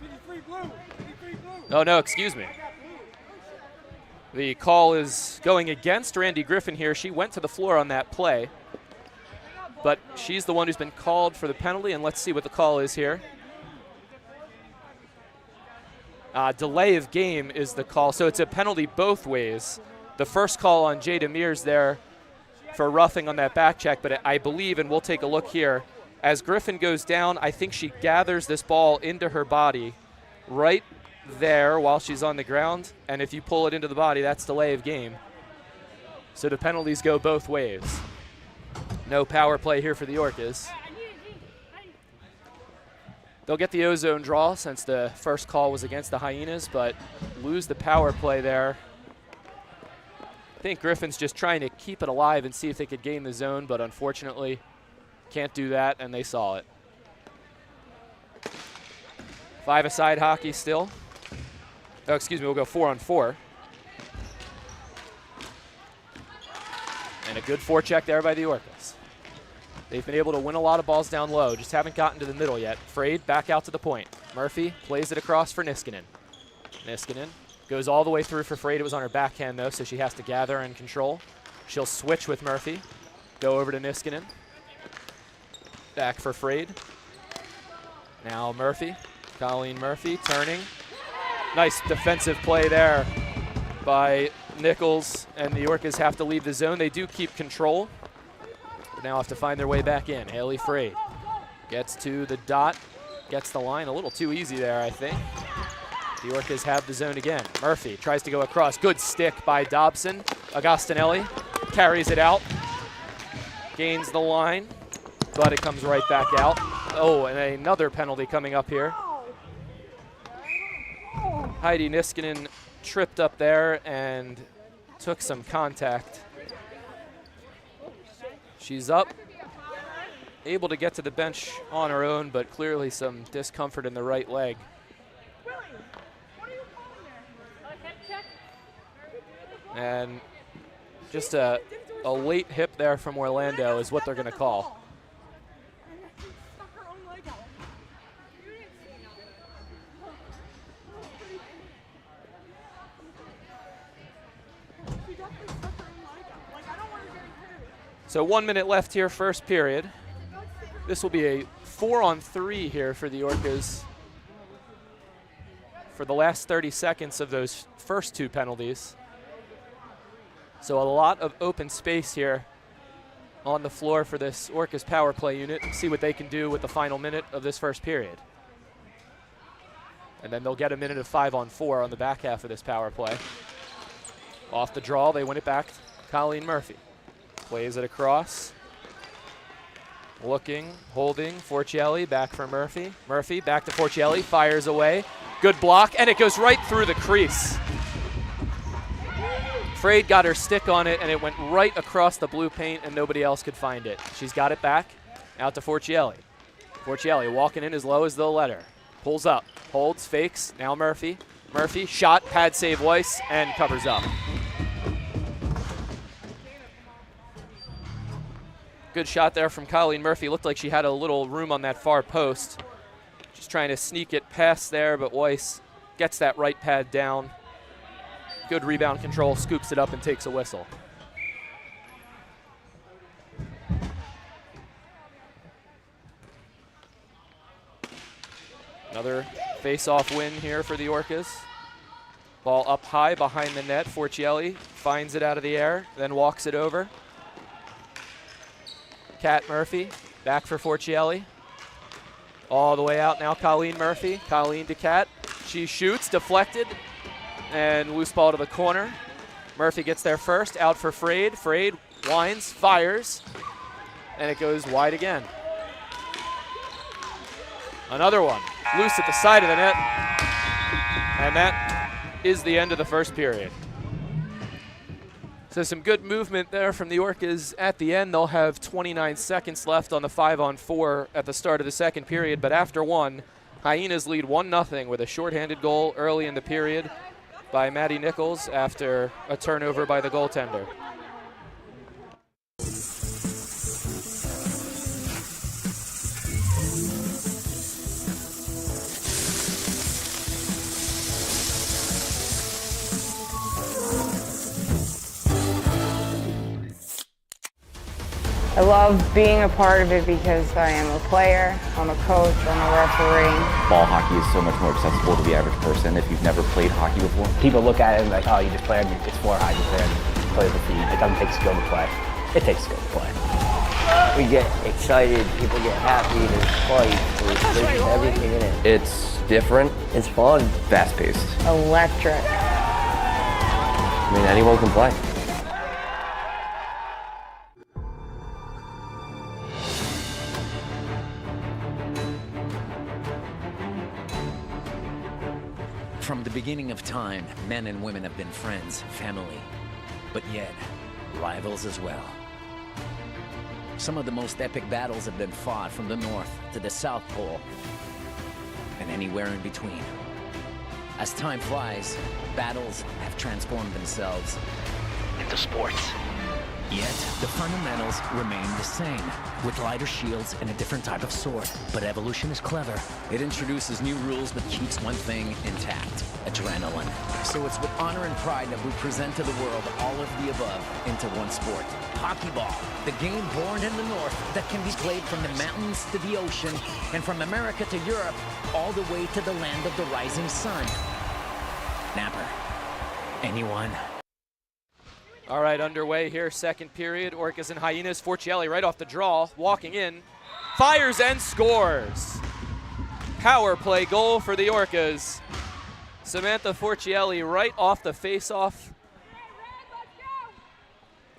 Oh, no, excuse me. The call is going against Randy Griffin here. She went to the floor on that play, but she's the one who's been called for the penalty, and let's see what the call is here. Delay of game is the call, so it's a penalty both ways. The first call on Jada Mears there for roughing on that back check, but I believe, and we'll take a look here, as Griffin goes down, I think she gathers this ball into her body right there while she's on the ground, and if you pull it into the body, that's delay of game. So the penalties go both ways. No power play here for the Orcas. They'll get the ozone draw since the first call was against the Hyenas, but lose the power play there. I think Griffin's just trying to keep it alive and see if they could gain the zone, but unfortunately can't do that, and they saw it. 5-a-side hockey still. Oh, excuse me, we'll go 4-on-4. And a good forecheck there by the Orcas. They've been able to win a lot of balls down low, just haven't gotten to the middle yet. Frade back out to the point. Murphy plays it across for Niskanen. Niskanen goes all the way through for Frade. It was on her backhand, though, so she has to gather and control. She'll switch with Murphy. Go over to Niskanen. Back for Frade. Now Murphy. Colleen Murphy turning. Nice defensive play there by Nichols, and the Orcas have to leave the zone. They do keep control, but now have to find their way back in. Haley Frade gets to the dot, gets the line a little too easy there, I think. The Orcas have the zone again. Murphy tries to go across. Good stick by Dobson. Agostinelli carries it out, gains the line, but it comes right back out. Oh, and another penalty coming up here. Heidi Niskanen tripped up there and took some contact. She's up, able to get to the bench on her own, but clearly some discomfort in the right leg. And just a late hip there from Orlando is what they're going to call. So 1 minute left here, first period. This will be a 4-on-3 here for the Orcas for the last 30 seconds of those first two penalties. So a lot of open space here on the floor for this Orcas power play unit. See what they can do with the final minute of this first period. And then they'll get a minute of 5-on-4 on the back half of this power play. Off the draw, they win it back. Colleen Murphy plays it across. Looking, holding, Forcielli back for Murphy. Murphy back to Forcielli, fires away. Good block, and it goes right through the crease. Frade got her stick on it, and it went right across the blue paint, and nobody else could find it. She's got it back, out to Forcielli. Forcielli walking in as low as they'll let her. Pulls up, holds, fakes, now Murphy. Murphy, shot, pad save Weiss, and covers up. Good shot there from Colleen Murphy. Looked like she had a little room on that far post. Just trying to sneak it past there, but Weiss gets that right pad down. Good rebound control, scoops it up and takes a whistle. Another face-off win here for the Orcas. Ball up high behind the net. Forcielli finds it out of the air, then walks it over. Kat Murphy, back for Forcielli. All the way out now, Colleen Murphy. Colleen to Kat. She shoots, deflected, and loose ball to the corner. Murphy gets there first, out for Frade. Frade winds, fires, and it goes wide again. Another one. loose at the side of the net. And that is the end of the first period. So some good movement there from the Orcas at the end. They'll have 29 seconds left on the 5-on-4 at the start of the second period, but after one, Hyenas lead 1-0 with a shorthanded goal early in the period by Maddie Nichols after a turnover by the goaltender. I love being a part of it because I am a player, I'm a coach, I'm a referee. Ball hockey is so much more accessible to the average person if you've never played hockey before. People look at it and like, oh, you just play it's floor hockey, play the feed. It doesn't take skill to play. It takes skill to play. We get excited, people get happy, there's fight, there's everything in it. It's different. It's fun. Fast-paced. Electric. I mean, anyone can play. From the beginning of time, men and women have been friends, family, but yet rivals as well. Some of the most epic battles have been fought from the North to the South Pole and anywhere in between. As time flies, battles have transformed themselves into sports. Yet, the fundamentals remain the same, with lighter shields and a different type of sword. But evolution is clever. It introduces new rules but keeps one thing intact: adrenaline. So it's with honor and pride that we present to the world all of the above into one sport. Hockey ball, the game born in the North that can be played from the mountains to the ocean and from America to Europe, all the way to the land of the rising sun. Napper, anyone? All right, underway here, second period. Orcas and Hyenas. Forcielli right off the draw, walking in, fires and scores. Power play goal for the Orcas. Samantha Forcielli right off the face-off.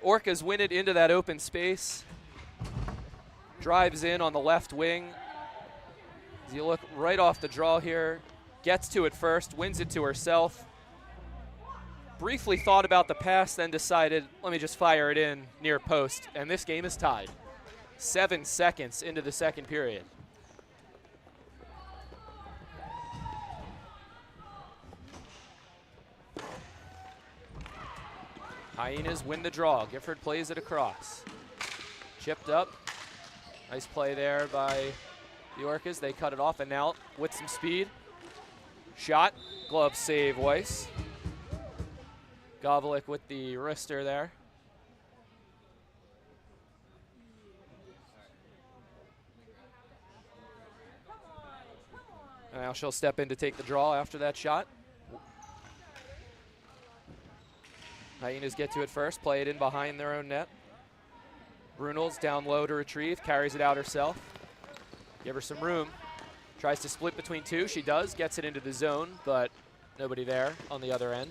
Orcas win it into that open space. Drives in on the left wing. As you look right off the draw here, gets to it first, wins it to herself. Briefly thought about the pass, then decided, let me just fire it in near post. And this game is tied. 7 seconds into the second period. Hyenas win the draw. Gifford plays it across. Chipped up. Nice play there by the Orcas. They cut it off, and now with some speed. Shot, glove save, Weiss. Govalik with the wrister there. And now she'll step in to take the draw after that shot. Hyenas get to it first, play it in behind their own net. Brunels down low to retrieve, carries it out herself. Give her some room. Tries to split between two, she does, gets it into the zone, but nobody there on the other end.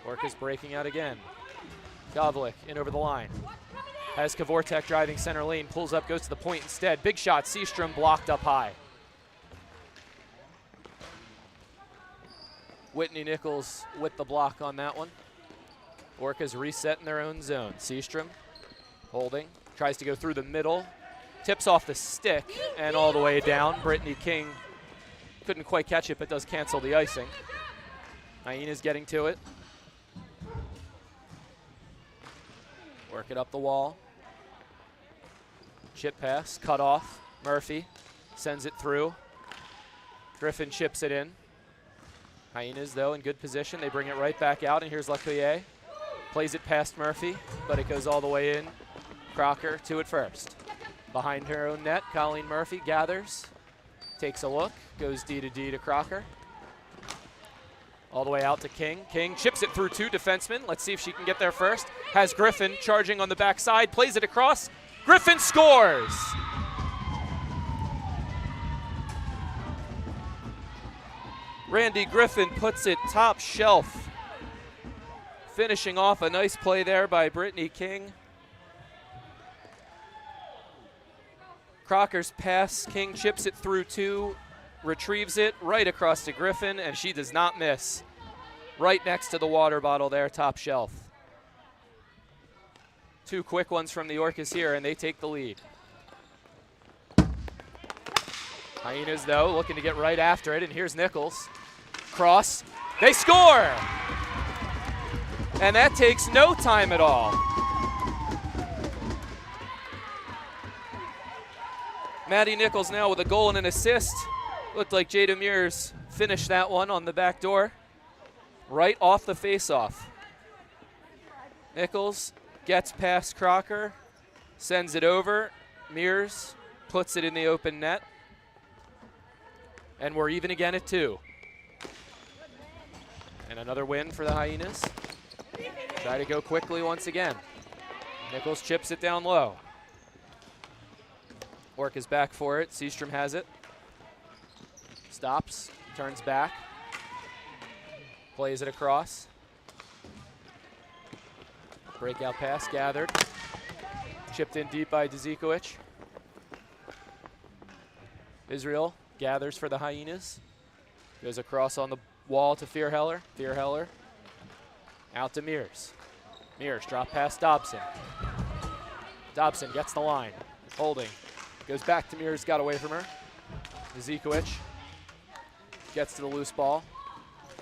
Orcas breaking out again. Govalik in over the line. Has Kavortek driving center lane, pulls up, goes to the point instead. Big shot, Seastrom blocked up high. Whitney Nichols with the block on that one. Orcas reset in their own zone. Seastrom holding, tries to go through the middle. Tips off the stick and all the way down. Brittany King couldn't quite catch it, but does cancel the icing. Hyenas getting to it. Work it up the wall. Chip pass, cut off. Murphy sends it through. Griffin chips it in. Hyenas, though, in good position. They bring it right back out, and here's Lacuillet. Plays it past Murphy, but it goes all the way in. Crocker to it first. Behind her own net, Colleen Murphy gathers, takes a look, goes D to Crocker. All the way out to King. King chips it through two defensemen. Let's see if she can get there first. Has Griffin charging on the backside, plays it across. Griffin scores! Randy Griffin puts it top shelf. Finishing off a nice play there by Brittany King. Crocker's pass. King chips it through 2, retrieves it right across to Griffin, and she does not miss. Right next to the water bottle there, top shelf. 2 quick ones from the Orcas here, and they take the lead. Hyenas, though, looking to get right after it, and here's Nichols. Cross. They score! And that takes no time at all. Maddie Nichols now with a goal and an assist. Looked like Jada Mears finished that one on the back door. Right off the faceoff. Nichols gets past Crocker, sends it over. Mears puts it in the open net. And we're even again at 2. And another win for the Hyenas. Try to go quickly once again. Nichols chips it down low. Orcas back for it. Seastrom has it. Stops, turns back. Plays it across. Breakout pass gathered. Chipped in deep by Dzikovic. Israel gathers for the Hyenas. Goes across on the wall to Fearheller. Fearheller out to Mears. Mears drop past Dobson. Dobson gets the line. Holding. Goes back to Mears, got away from her. Dzikovic gets to the loose ball.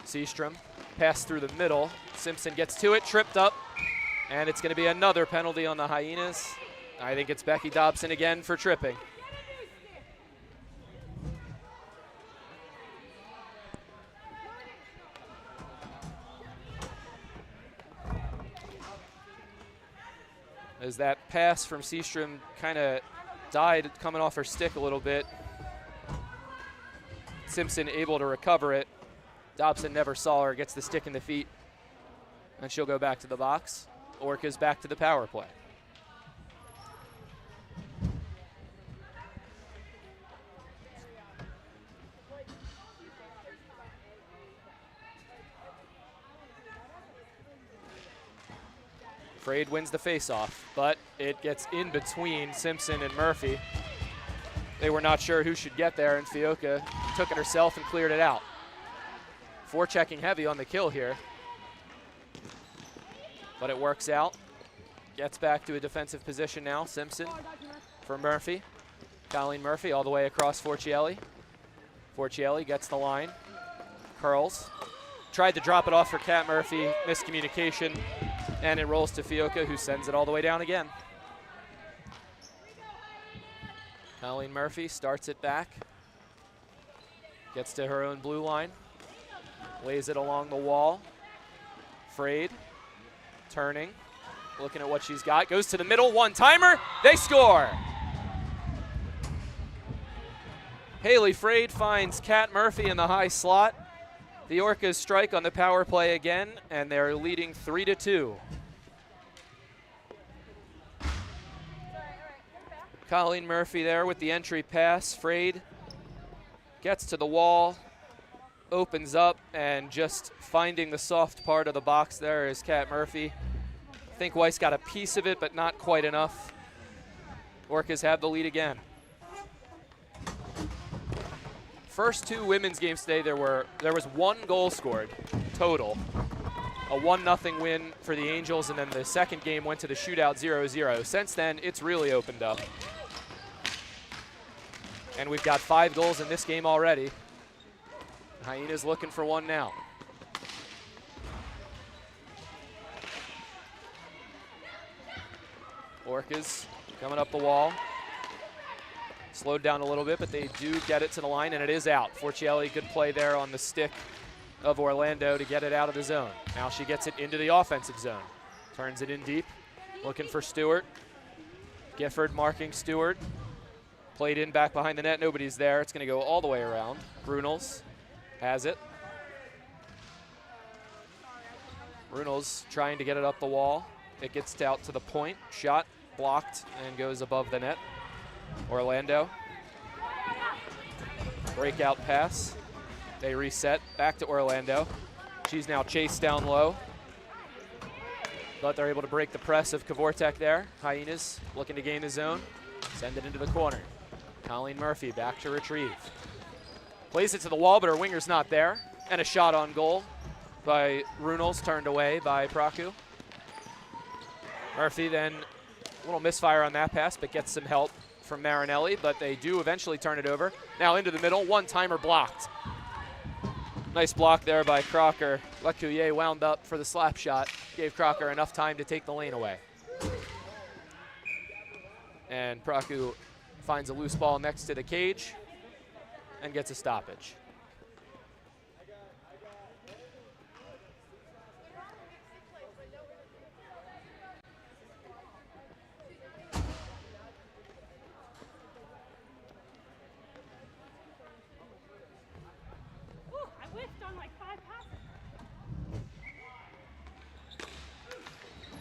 Seastrom pass through the middle. Simpson gets to it, tripped up, and it's going to be another penalty on the Hyenas. I think it's Becky Dobson again for tripping. As that pass from Seastrom kind of died coming off her stick a little bit. Simpson able to recover it. Dobson never saw her, gets the stick in the feet, and she'll go back to the box. Orcas back to the power play. Frade wins the faceoff, but it gets in between Simpson and Murphy. They were not sure who should get there, and Fioca took it herself and cleared it out. Forechecking heavy on the kill here, but it works out. Gets back to a defensive position now. Simpson for Murphy. Colleen Murphy all the way across Forcielli. Forcielli gets the line, curls. Tried to drop it off for Kat Murphy, miscommunication, and it rolls to Fioca, who sends it all the way down again. Colleen Murphy starts it back. Gets to her own blue line. Lays it along the wall. Frade, turning, looking at what she's got. Goes to the middle, one-timer, they score! Haley Frade finds Kat Murphy in the high slot. The Orcas strike on the power play again, and they're leading 3-2. Colleen Murphy there with the entry pass. Frade gets to the wall, opens up, and just finding the soft part of the box there is Kat Murphy. I think Weiss got a piece of it, but not quite enough. Orcas have the lead again. First 2 women's games today, there was 1 goal scored total. A 1-0 win for the Angels, and then the second game went to the shootout 0-0. Since then, it's really opened up. And we've got 5 goals in this game already. Hyenas looking for one now. Orcas coming up the wall. Slowed down a little bit, but they do get it to the line, and it is out. Forcielli, good play there on the stick of Orlando to get it out of the zone. Now she gets it into the offensive zone. Turns it in deep, looking for Stewart. Gifford marking Stewart. Played in back behind the net, nobody's there. It's gonna go all the way around. Brunels has it. Brunels trying to get it up the wall. It gets out to the point. Shot blocked and goes above the net. Orlando. Breakout pass. They reset back to Orlando. She's now chased down low, but they're able to break the press of Kavortek there. Hyenas looking to gain the zone. Send it into the corner. Colleen Murphy back to retrieve. Plays it to the wall, but her winger's not there. And a shot on goal by Runels, turned away by Praku. Murphy then, a little misfire on that pass, but gets some help from Marinelli, but they do eventually turn it over. Now into the middle, one-timer blocked. Nice block there by Crocker. Lecuyer wound up for the slap shot, gave Crocker enough time to take the lane away. And Praku finds a loose ball next to the cage and gets a stoppage.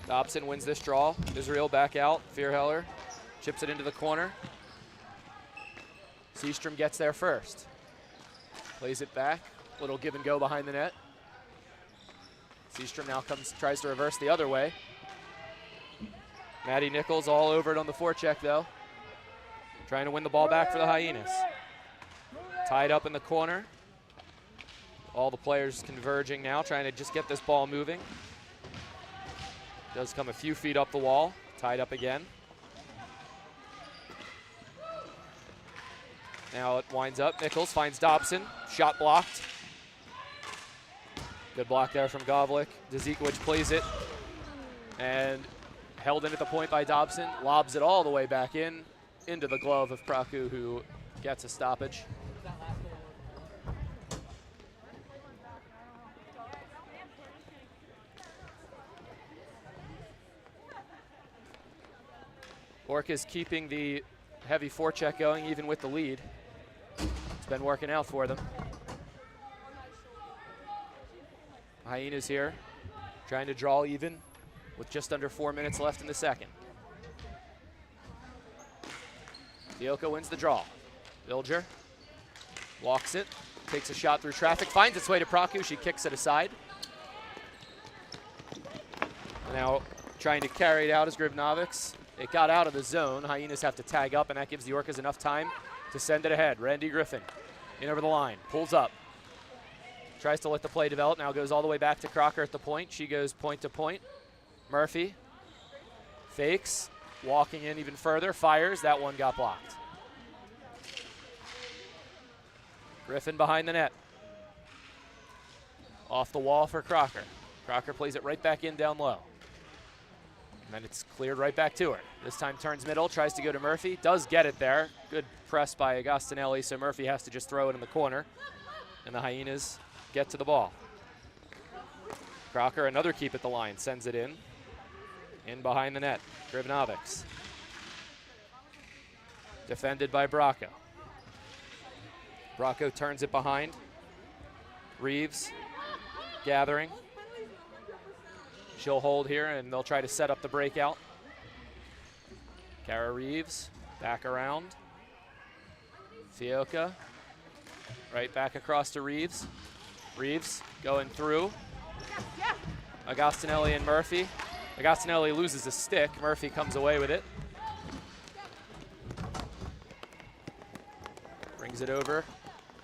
Dobson wins this draw. Israel back out. Vierheller chips it into the corner. Seastrom gets there first. Plays it back. Little give and go behind the net. Seastrom now tries to reverse the other way. Maddie Nichols all over it on the forecheck though. Trying to win the ball back for the Hyenas. Tied up in the corner. All the players converging now, trying to just get this ball moving. Does come a few feet up the wall, tied up again. Now it winds up, Nichols finds Dobson, shot blocked. Good block there from Govlik. Dzikovic plays it and held in at the point by Dobson, lobs it all the way back into the glove of Praku, who gets a stoppage. Orcas keeping the heavy forecheck going even with the lead. It's been working out for them. Hyenas here trying to draw even with just under 4 minutes left in the second. Dioka wins the draw. Bilger walks it, takes a shot through traffic, finds its way to Praku. She kicks it aside. Now trying to carry it out is Grivnovics. It got out of the zone. Hyenas have to tag up, and that gives the Orcas enough time to send it ahead. Randy Griffin in over the line, pulls up. Tries to let the play develop, now goes all the way back to Crocker at the point. She goes point to point. Murphy fakes, walking in even further, fires. That one got blocked. Griffin behind the net. Off the wall for Crocker. Crocker plays it right back in down low. And then it's cleared right back to her. This time turns middle, tries to go to Murphy. Does get it there. Good press by Agostinelli, so Murphy has to just throw it in the corner. And the Hyenas get to the ball. Crocker, another keep at the line, sends it in. In behind the net, Grivnovics. Defended by Bracco. Bracco turns it behind. Reeves gathering. She'll hold here, and they'll try to set up the breakout. Kara Reeves back around. Fioka right back across to Reeves. Reeves going through. Agostinelli and Murphy. Agostinelli loses a stick. Murphy comes away with it. Brings it over.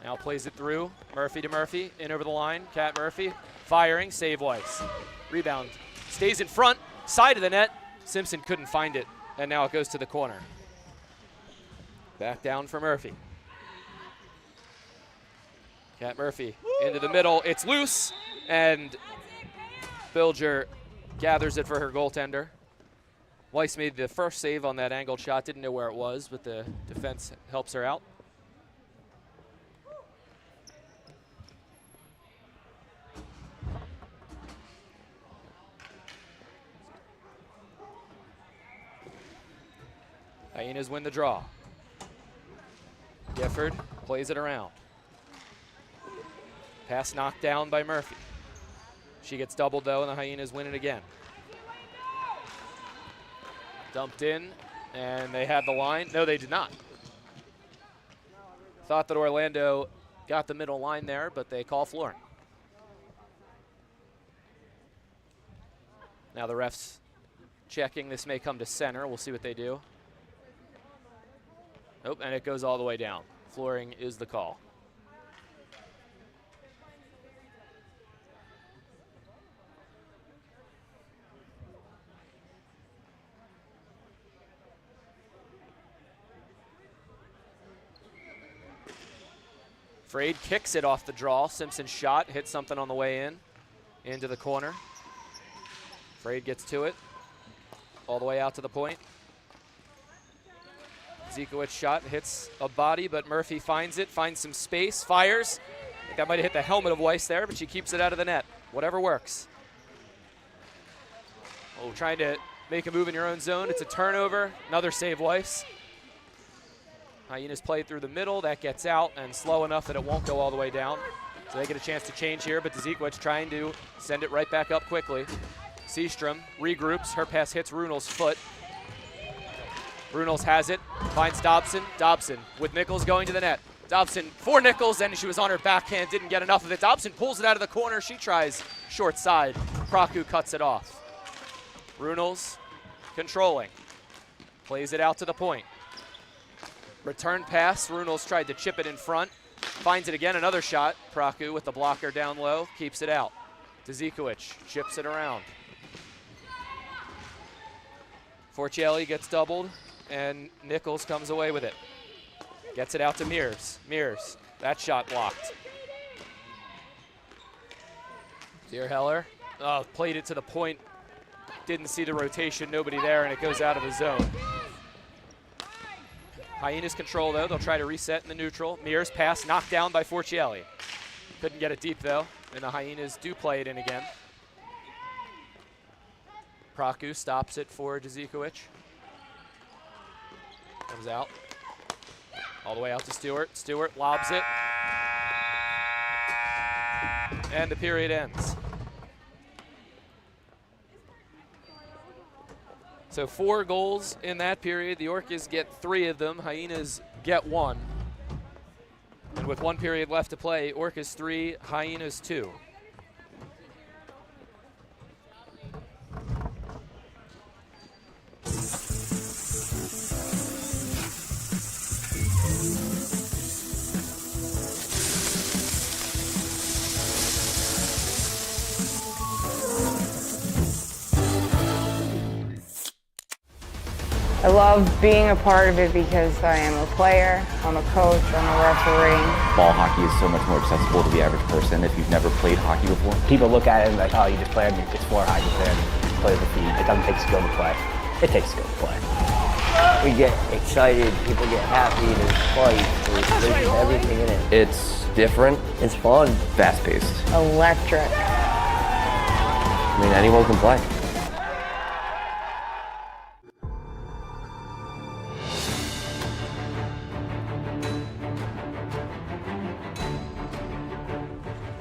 Now plays it through. Murphy to Murphy. In over the line. Kat Murphy firing. Save Weiss. Rebound. Stays in front. Side of the net. Simpson couldn't find it. And now it goes to the corner. Back down for Murphy. Kat Murphy into the middle. It's loose. And Bilger gathers it for her goaltender. Weiss made the first save on that angled shot. Didn't know where it was, but the defense helps her out. Hyenas win the draw. Gifford plays it around. Pass knocked down by Murphy. She gets doubled though, and the Hyenas win it again. Dumped in, and they had the line. No, they did not. Thought that Orlando got the middle line there, but they call flooring. Now the refs checking. This may come to center. We'll see what they do. Nope, and it goes all the way down. Flooring is the call. Frade kicks it off the draw. Simpson's shot hits something on the way in, into the corner. Frade gets to it, all the way out to the point. Zikowicz shot hits a body, but Murphy finds it, finds some space, fires. I think that might have hit the helmet of Weiss there, but she keeps it out of the net. Whatever works. Oh, trying to make a move in your own zone. It's a turnover. Another save, Weiss. Hyenas played through the middle. That gets out and slow enough that it won't go all the way down. So they get a chance to change here, but Zikowicz trying to send it right back up quickly. Seastrom regroups. Her pass hits Runel's foot. Brunels has it, finds Dobson. Dobson with Nichols going to the net. Dobson for Nichols, and she was on her backhand, didn't get enough of it. Dobson pulls it out of the corner. She tries short side. Praku cuts it off. Brunels controlling. Plays it out to the point. Return pass. Runels tried to chip it in front. Finds it again, another shot. Praku with the blocker down low, keeps it out. To Zikowicz, chips it around. Forcielli gets doubled, and Nichols comes away with it. Gets it out to Mears. Mears, that shot blocked. Deerheller, played it to the point. Didn't see the rotation, nobody there, and it goes out of the zone. Hyenas control, though. They'll try to reset in the neutral. Mears pass knocked down by Forcielli. Couldn't get it deep, though, and the Hyenas do play it in again. Praku stops it for Zikowicz. Comes out. All the way out to Stewart. Stewart lobs it. And the period ends. So 4 goals in that period. The Orcas get 3 of them. Hyenas get 1. And with 1 period left to play, Orcas 3, Hyenas 2. I love being a part of it because I am a player, I'm a coach, I'm a referee. Ball hockey is so much more accessible to the average person if you've never played hockey before. People look at it and like, oh, you just played it's floor hockey, play the feet. It doesn't take skill to play. It takes skill to play. We get excited, people get happy, there's fights, there's everything in it. It's different. It's fun. Fast-paced. Electric. I mean, anyone can play.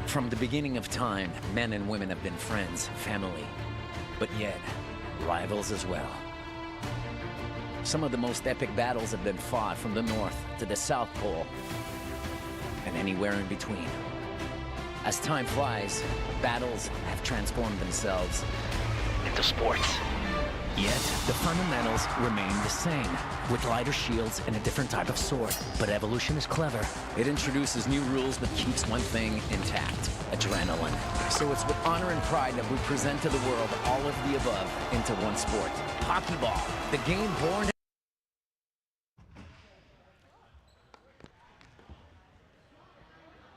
From the beginning of time, men and women have been friends, family, but yet rivals as well. Some of the most epic battles have been fought from the North to the South Pole and anywhere in between. As time flies, battles have transformed themselves into sports. Yet, the fundamentals remain the same, with lighter shields and a different type of sword. But evolution is clever. It introduces new rules but keeps one thing intact: adrenaline. So it's with honor and pride that we present to the world all of the above into one sport. Hockey ball, the game born.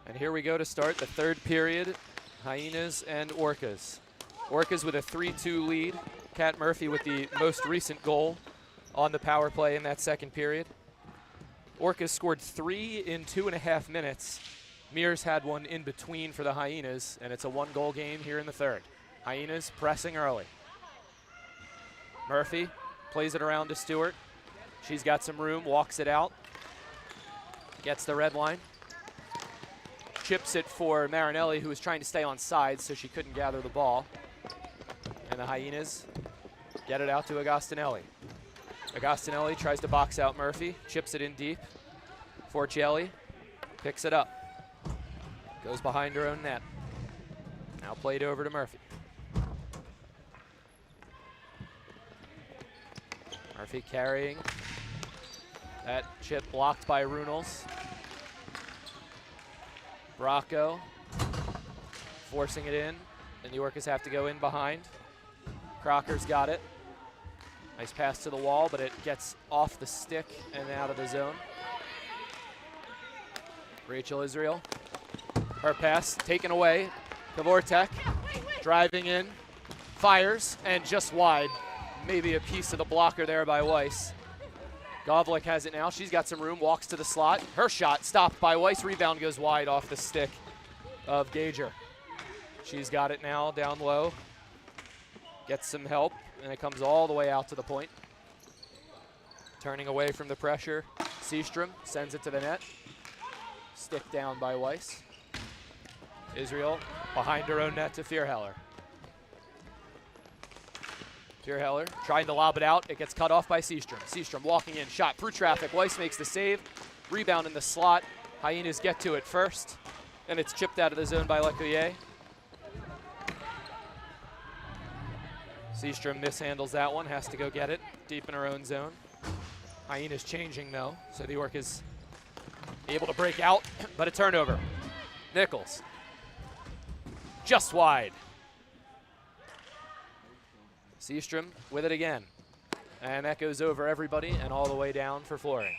And here we go to start the 3rd period. Hyenas and Orcas. Orcas with a 3-2 lead. Kat Murphy with the most recent goal on the power play in that 2nd period. Orcas scored 3 in 2.5 minutes. Mears had one in between for the Hyenas, and it's a 1-goal game here in the 3rd. Hyenas pressing early. Murphy plays it around to Stewart. She's got some room, walks it out. Gets the red line. Chips it for Marinelli, who was trying to stay on side, so she couldn't gather the ball. And the Hyenas get it out to Agostinelli. Agostinelli tries to box out Murphy, chips it in deep. Forcielli picks it up. Goes behind her own net. Now played over to Murphy. Murphy carrying. That chip blocked by Runels. Bracco forcing it in, and the Orcas have to go in behind. Crocker's got it. Nice pass to the wall, but it gets off the stick and out of the zone. Rachel Israel. Her pass taken away. Kavortek driving in, fires, and just wide. Maybe a piece of the blocker there by Weiss. Govlik has it now. She's got some room, walks to the slot. Her shot stopped by Weiss. Rebound goes wide off the stick of Gager. She's got it now down low. Gets some help, and it comes all the way out to the point. Turning away from the pressure. Seastrom sends it to the net. Stick down by Weiss. Israel behind her own net to Vierheller. Vierheller trying to lob it out. It gets cut off by Seastrom. Seastrom walking in, shot through traffic. Weiss makes the save. Rebound in the slot. Hyenas get to it first, and it's chipped out of the zone by Lecuyer. Seastrom mishandles that one, has to go get it deep in her own zone. Hyenas changing though, so the Orcas able to break out, but a turnover. Nichols, just wide. Seastrom with it again, and that goes over everybody and all the way down for flooring.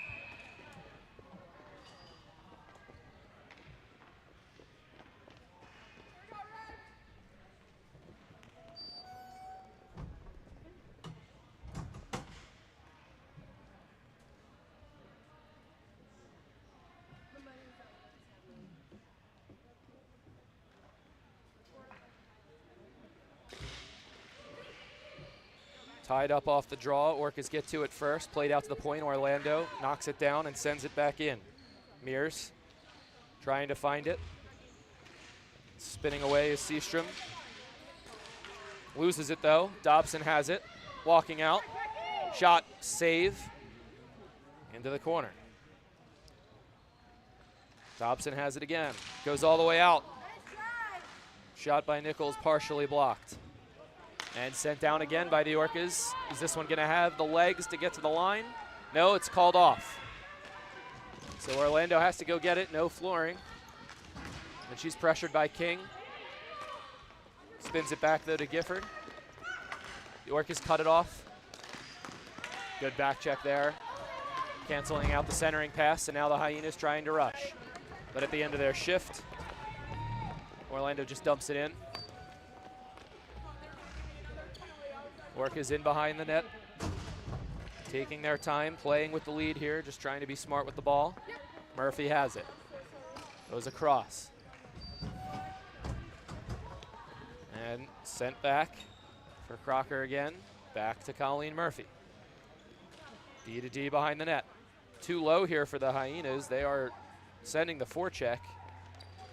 Tied up off the draw. Orcas get to it first. Played out to the point. Orlando knocks it down and sends it back in. Mears trying to find it. Spinning away is Seastrom. Loses it though. Dobson has it. Walking out. Shot, save. Into the corner. Dobson has it again. Goes all the way out. Shot by Nichols, partially blocked. And sent down again by the Orcas. Is this one going to have the legs to get to the line? No, it's called off. So Orlando has to go get it, no flooring. And she's pressured by King. Spins it back though to Gifford. The Orcas cut it off. Good back check there. Canceling out the centering pass, and now the Hyenas trying to rush. But at the end of their shift, Orlando just dumps it in. Orcas in behind the net, taking their time, playing with the lead here, just trying to be smart with the ball. Murphy has it. Goes across. And sent back for Crocker again. Back to Colleen Murphy. D to D behind the net. Too low here for the Hyenas. They are sending the forecheck.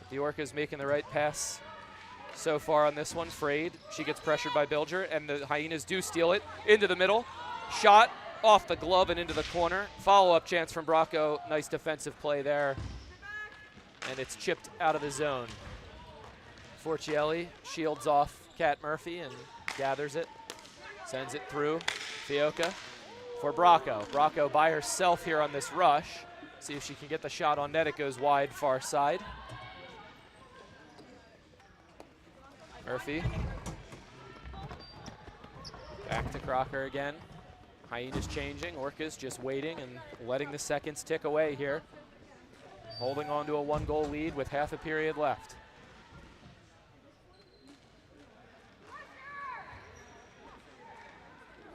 The Orcas making the right pass so far on this one. Frayed, she gets pressured by Bilger, and the Hyenas do steal it into the middle. Shot off the glove and into the corner. Follow-up chance from Bracco. Nice defensive play there. And it's chipped out of the zone. Forcielli shields off Kat Murphy and gathers it. Sends it through. Fioca for Bracco. Bracco by herself here on this rush. See if she can get the shot on net. It goes wide, far side. Murphy. Back to Crocker again. Hyenas changing. Orcas just waiting and letting the seconds tick away here. Holding on to a one-goal lead with half a period left.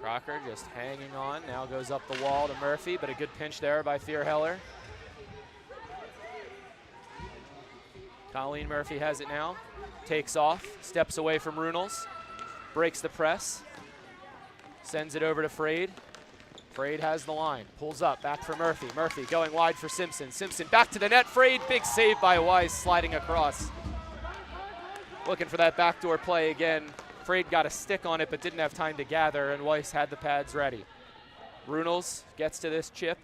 Crocker just hanging on. Now goes up the wall to Murphy, but a good pinch there by Vierheller. Colleen Murphy has it now. Takes off, steps away from Runels, breaks the press, sends it over to Frayed. Frayed has the line, pulls up, back for Murphy. Murphy going wide for Simpson. Simpson back to the net. Frayed, big save by Weiss, sliding across. Looking for that backdoor play again. Frayed got a stick on it, but didn't have time to gather, and Weiss had the pads ready. Runels gets to this chip.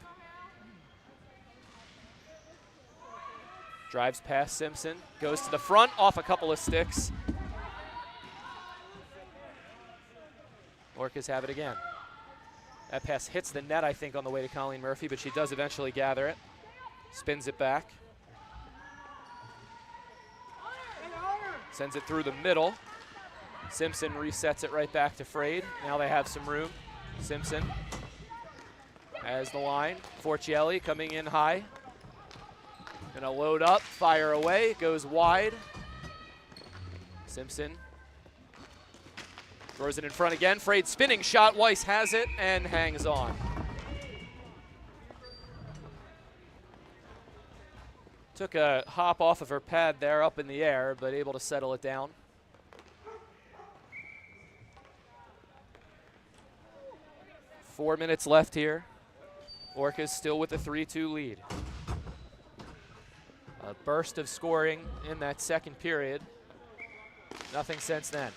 Drives past Simpson, goes to the front, off a couple of sticks. Orcas have it again. That pass hits the net, I think, on the way to Colleen Murphy, but she does eventually gather it. Spins it back. Sends it through the middle. Simpson resets it right back to Frade. Now they have some room. Simpson has the line. Forcielli coming in high. Gonna load up, fire away, goes wide. Simpson throws it in front again. Frade spinning shot. Weiss has it and hangs on. Took a hop off of her pad there up in the air, but able to settle it down. Four minutes left here. Orcas still with the 3-2 lead. A burst of scoring in that second period. Nothing since then.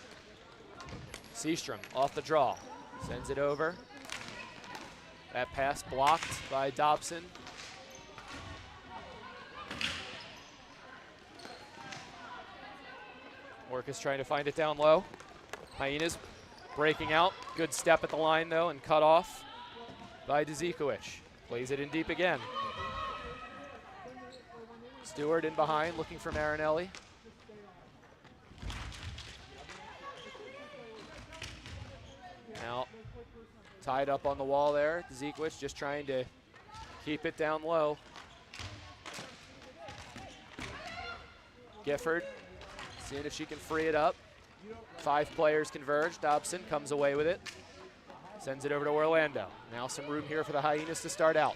Seastrom off the draw. Sends it over. That pass blocked by Dobson. Orcas trying to find it down low. Hyenas breaking out. Good step at the line, though, and cut off by Dzikovic. Plays it in deep again. Stewart in behind, looking for Marinelli. Now, tied up on the wall there. Dzikovic just trying to keep it down low. Gifford, seeing if she can free it up. 5 players converge. Dobson comes away with it. Sends it over to Orlando. Now some room here for the Hyenas to start out.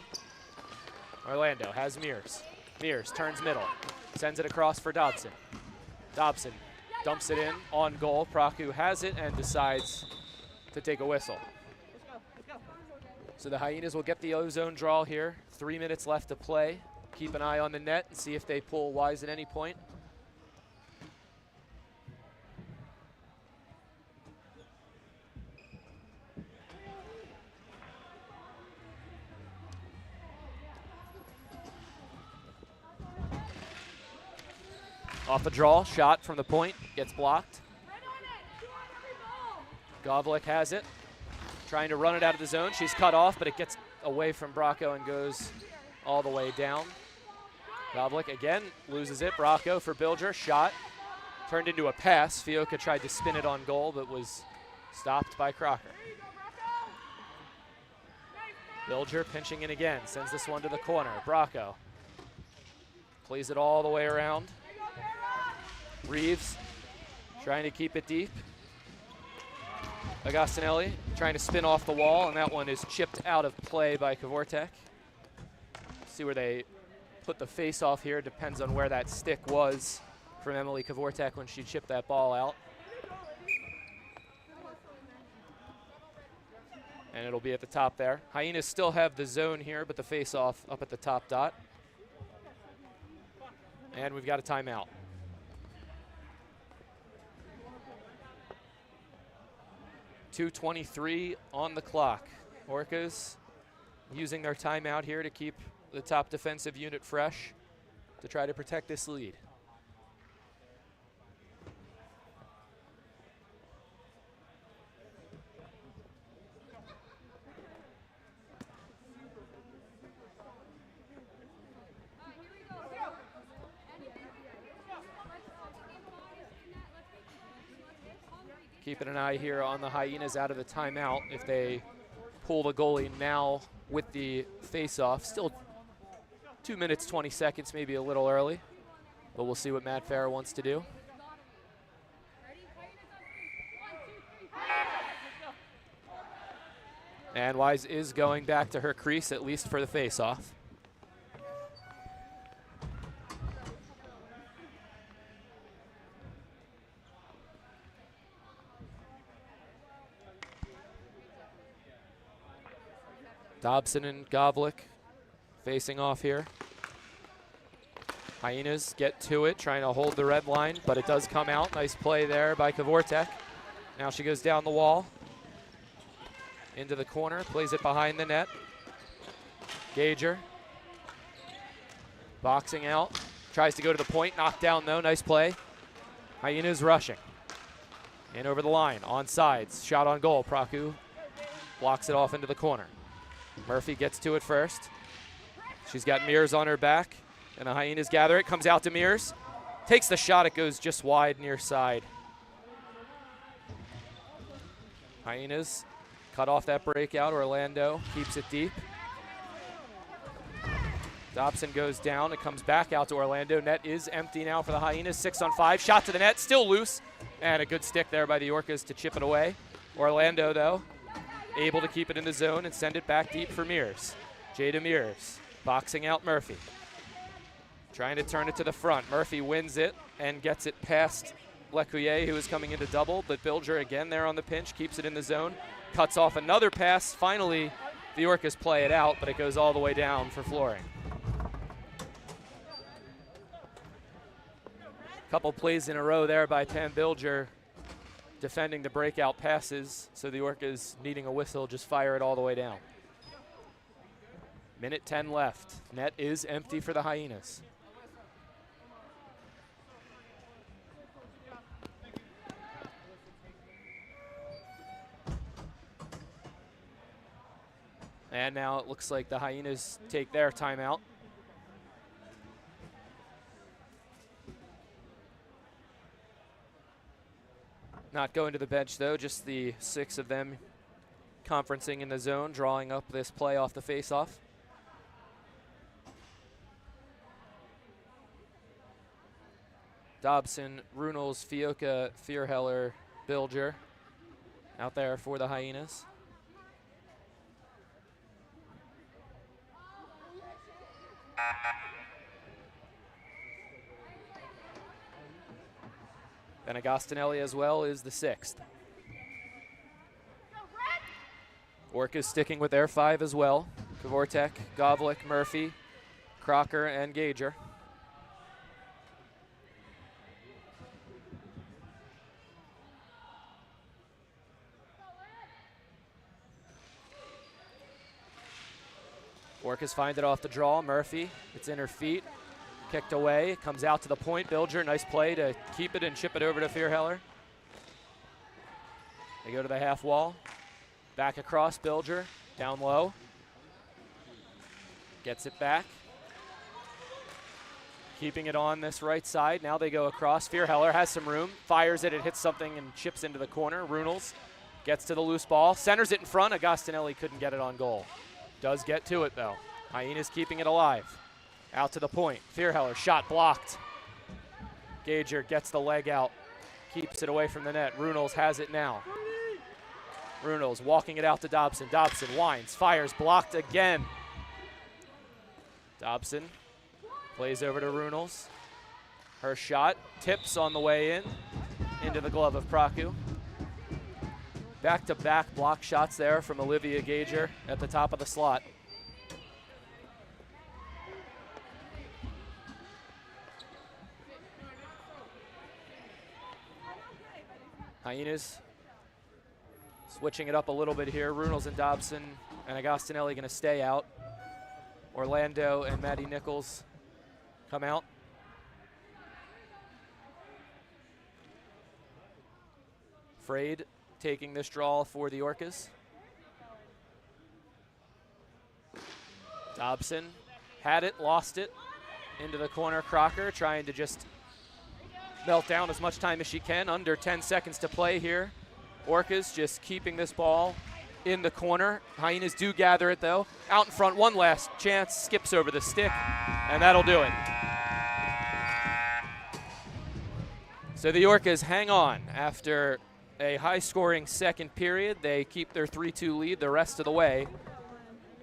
Orlando has Mears. Mears turns middle. Sends it across for Dobson. Dobson dumps it in on goal. Praku has it and decides to take a whistle. So the Hyenas will get the ozone draw here. 3 minutes left to play. Keep an eye on the net and see if they pull Wise at any point. Off the draw, shot from the point, gets blocked. Govlik has it, trying to run it out of the zone. She's cut off, but it gets away from Bracco and goes all the way down. Govlik again loses it. Bracco for Bilger, shot, turned into a pass. Fioca tried to spin it on goal, but was stopped by Crocker. Bilger pinching in again, sends this one to the corner. Bracco plays it all the way around. Reeves trying to keep it deep. Agostinelli trying to spin off the wall, and that one is chipped out of play by Kvortek. See where they put the face off here. Depends on where that stick was from Emily Kvortek when she chipped that ball out. And it'll be at the top there. Hyenas still have the zone here, but the face off up at the top dot. And we've got a timeout. .2:23 on the clock. Orcas using their timeout here to keep the top defensive unit fresh to try to protect this lead. Keeping an eye here on the Hyenas out of the timeout. If they pull the goalie now with the face-off, still 2 minutes, 20 seconds, maybe a little early, but we'll see what Matt Farrer wants to do. And Wise is going back to her crease, at least for the face-off. Dobson and Govlik facing off here. Hyenas get to it, trying to hold the red line, but it does come out. Nice play there by Kvortek. Now she goes down the wall. Into the corner, plays it behind the net. Gager. Boxing out. Tries to go to the point, knocked down though, nice play. Hyenas rushing. And over the line, on sides, shot on goal. Praku blocks it off into the corner. Murphy gets to it first. She's got Mears on her back, and the Hyenas gather it. Comes out to Mears. Takes the shot. It goes just wide near side. Hyenas cut off that breakout. Orlando keeps it deep. Dobson goes down. It comes back out to Orlando. Net is empty now for the Hyenas. 6-on-5. Shot to the net. Still loose. And a good stick there by the Orcas to chip it away. Orlando, though, able to keep it in the zone and send it back deep for Mears. Jada Mears boxing out Murphy. Trying to turn it to the front. Murphy wins it and gets it past Lecuyer, who is coming into double, but Bilger again there on the pinch, keeps it in the zone, cuts off another pass. Finally, the Orcas play it out, but it goes all the way down for Flooring. Couple plays in a row there by Pam Bilger defending the breakout passes, so the Orcas needing a whistle, just fire it all the way down. Minute 10 left. Net is empty for the Hyenas. And now it looks like the Hyenas take their timeout. Not going to the bench, though, just the 6 of them conferencing in the zone, drawing up this play off the face-off. Dobson, Runels, Fiocca, Fearheller, Bilger out there for the Hyenas. And Agostinelli as well is the 6th. Orcas sticking with their 5 as well. Kvortek, Govlik, Murphy, Crocker, and Gager. Orcas find it off the draw. Murphy, it's in her feet. Kicked away, comes out to the point. Bilger, nice play to keep it and chip it over to Fearheller. They go to the half wall. Back across, Bilger, down low. Gets it back. Keeping it on this right side. Now they go across. Fearheller has some room, fires it, it hits something and chips into the corner. Runels gets to the loose ball, centers it in front. Agostinelli couldn't get it on goal. Does get to it, though. Hyenas keeping it alive. Out to the point. Fearheller, shot blocked. Gager gets the leg out. Keeps it away from the net. Runels has it now. Runels walking it out to Dobson. Dobson winds, fires, blocked again. Dobson plays over to Runels. Her shot tips on the way in into the glove of Praku. Back-to-back block shots there from Olivia Gager at the top of the slot. Hyenas switching it up a little bit here. Runels and Dobson and Agostinelli going to stay out. Orlando and Maddie Nichols come out. Frade taking this draw for the Orcas. Dobson had it, lost it. Into the corner, Crocker trying to just melt down as much time as she can. Under 10 seconds to play here. Orcas just keeping this ball in the corner. Hyenas do gather it, though. Out in front, one last chance, skips over the stick, and that'll do it. So the Orcas hang on after a high-scoring second period. They keep their 3-2 lead the rest of the way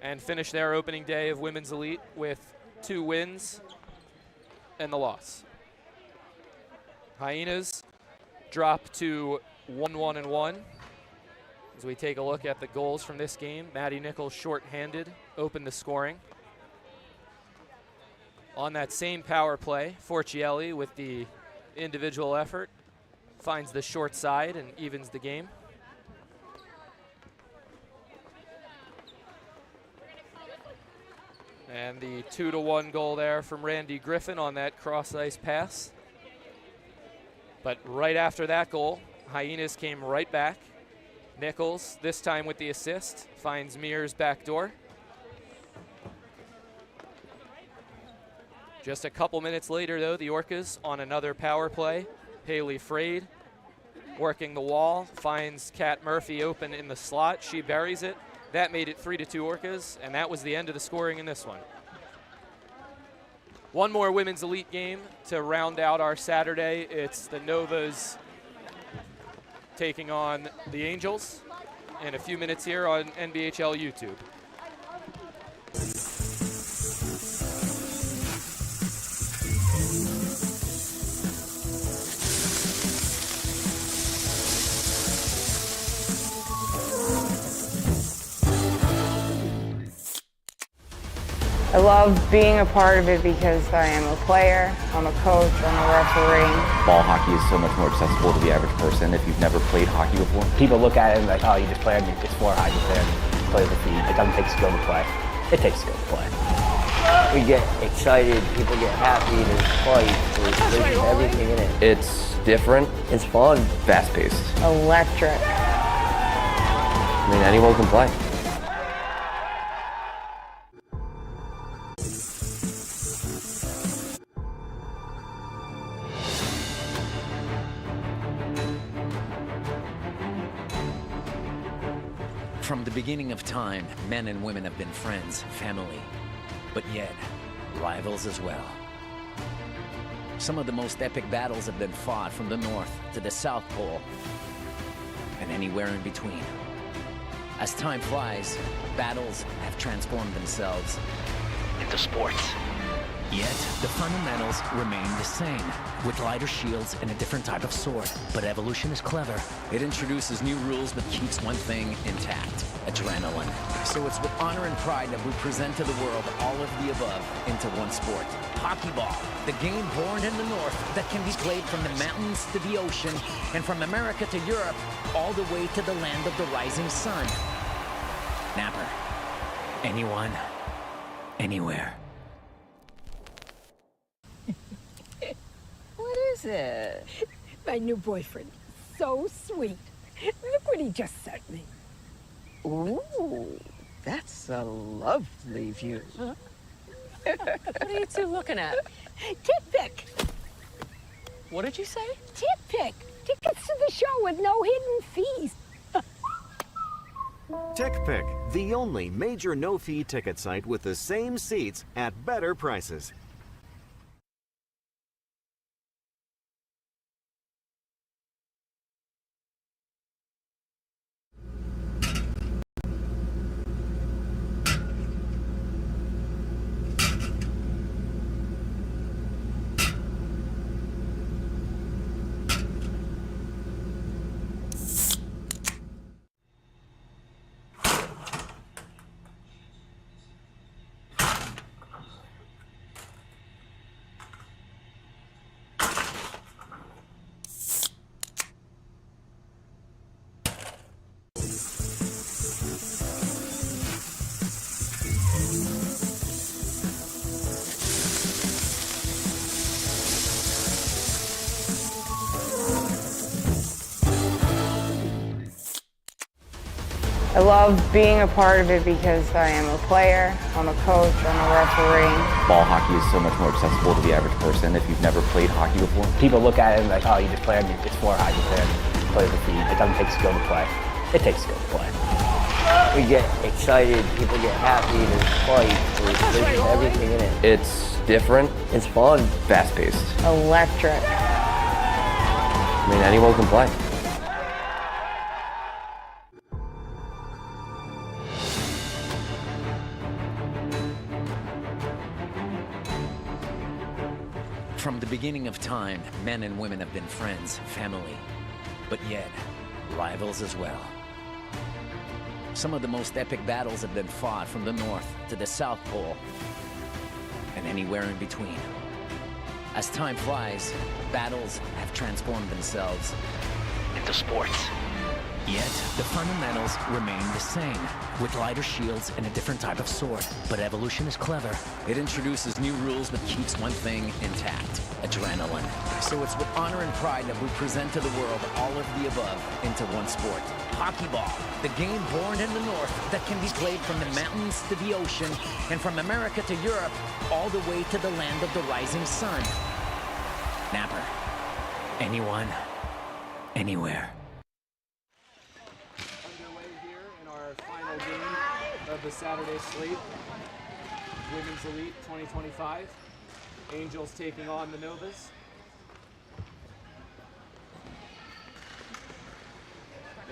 and finish their opening day of Women's Elite with 2 wins and the loss. Hyenas drop to 1-1-1. As we take a look at the goals from this game, Maddie Nichols short-handed opened the scoring. On that same power play, Forcielli with the individual effort finds the short side and evens the game. And the 2-1 goal there from Randy Griffin on that cross-ice pass. But right after that goal, Hyenas came right back. Nichols, this time with the assist, finds Mears back door. Just a couple minutes later, though, the Orcas on another power play. Haley Frade working the wall, finds Kat Murphy open in the slot. She buries it. That made it 3-2 Orcas, and that was the end of the scoring in this one. One more women's elite game to round out our Saturday. It's the Novas taking on the Angels in a few minutes here on NBHL YouTube. I love being a part of it because I am a player, I'm a coach, I'm a referee. Ball hockey is so much more accessible to the average person if you've never played hockey before. People look at it and like, oh, you just played it's floor hockey, play the feed. It doesn't take skill to play. It takes skill to play. We get excited, people get happy, there's fights, there's everything in it. It's different. It's fun. Fast-paced. Electric. I mean, anyone can play. From the beginning of time, men and women have been friends, family, but yet rivals as well. Some of the most epic battles have been fought from the North to the South Pole and anywhere in between. As time flies, battles have transformed themselves into sports. Yet, the fundamentals remain the same, with lighter shields and a different type of sword. But evolution is clever. It introduces new rules but keeps one thing intact: adrenaline. So it's with honor and pride that we present to the world all of the above into one sport. Hockey ball, the game born in the North that can be played from the mountains to the ocean, and from America to Europe, all the way to the land of the rising sun. Napper. Anyone, anywhere. What is it? My new boyfriend. So sweet. Look what he just sent me. Ooh, that's a lovely view. Huh? What are you two looking at? Tip pick. What did you say? Tip pick. Tickets to the show with no hidden fees. TickPick, the only major no-fee ticket site with the same seats at better prices. I love being a part of it because I am a player, I'm a coach, I'm a referee. Ball hockey is so much more accessible to the average person if you've never played hockey before. People look at it and like, oh, you just played it's floor hockey, play the feed. It doesn't take skill to play. It takes skill to play. We get excited, people get happy, there's fights, there's everything in it. It's different. It's fun. Fast-paced. Electric. I mean, anyone can play. From the beginning of time, men and women have been friends, family, but yet rivals as well. Some of the most epic battles have been fought from the North to the South Pole and anywhere in between. As time flies, battles have transformed themselves into sports. Yet, the fundamentals remain the same, with lighter shields and a different type of sword. But evolution is clever. It introduces new rules but keeps one thing intact: adrenaline. So it's with honor and pride that we present to the world all of the above into one sport. Hockey ball, the game born in the north that can be played from the mountains to the ocean, and from America to Europe, all the way to the land of the rising sun. Napper. Anyone, anywhere. Underway here in our final game of the Saturday slate. Women's Elite 2025. Angels taking on the Novas.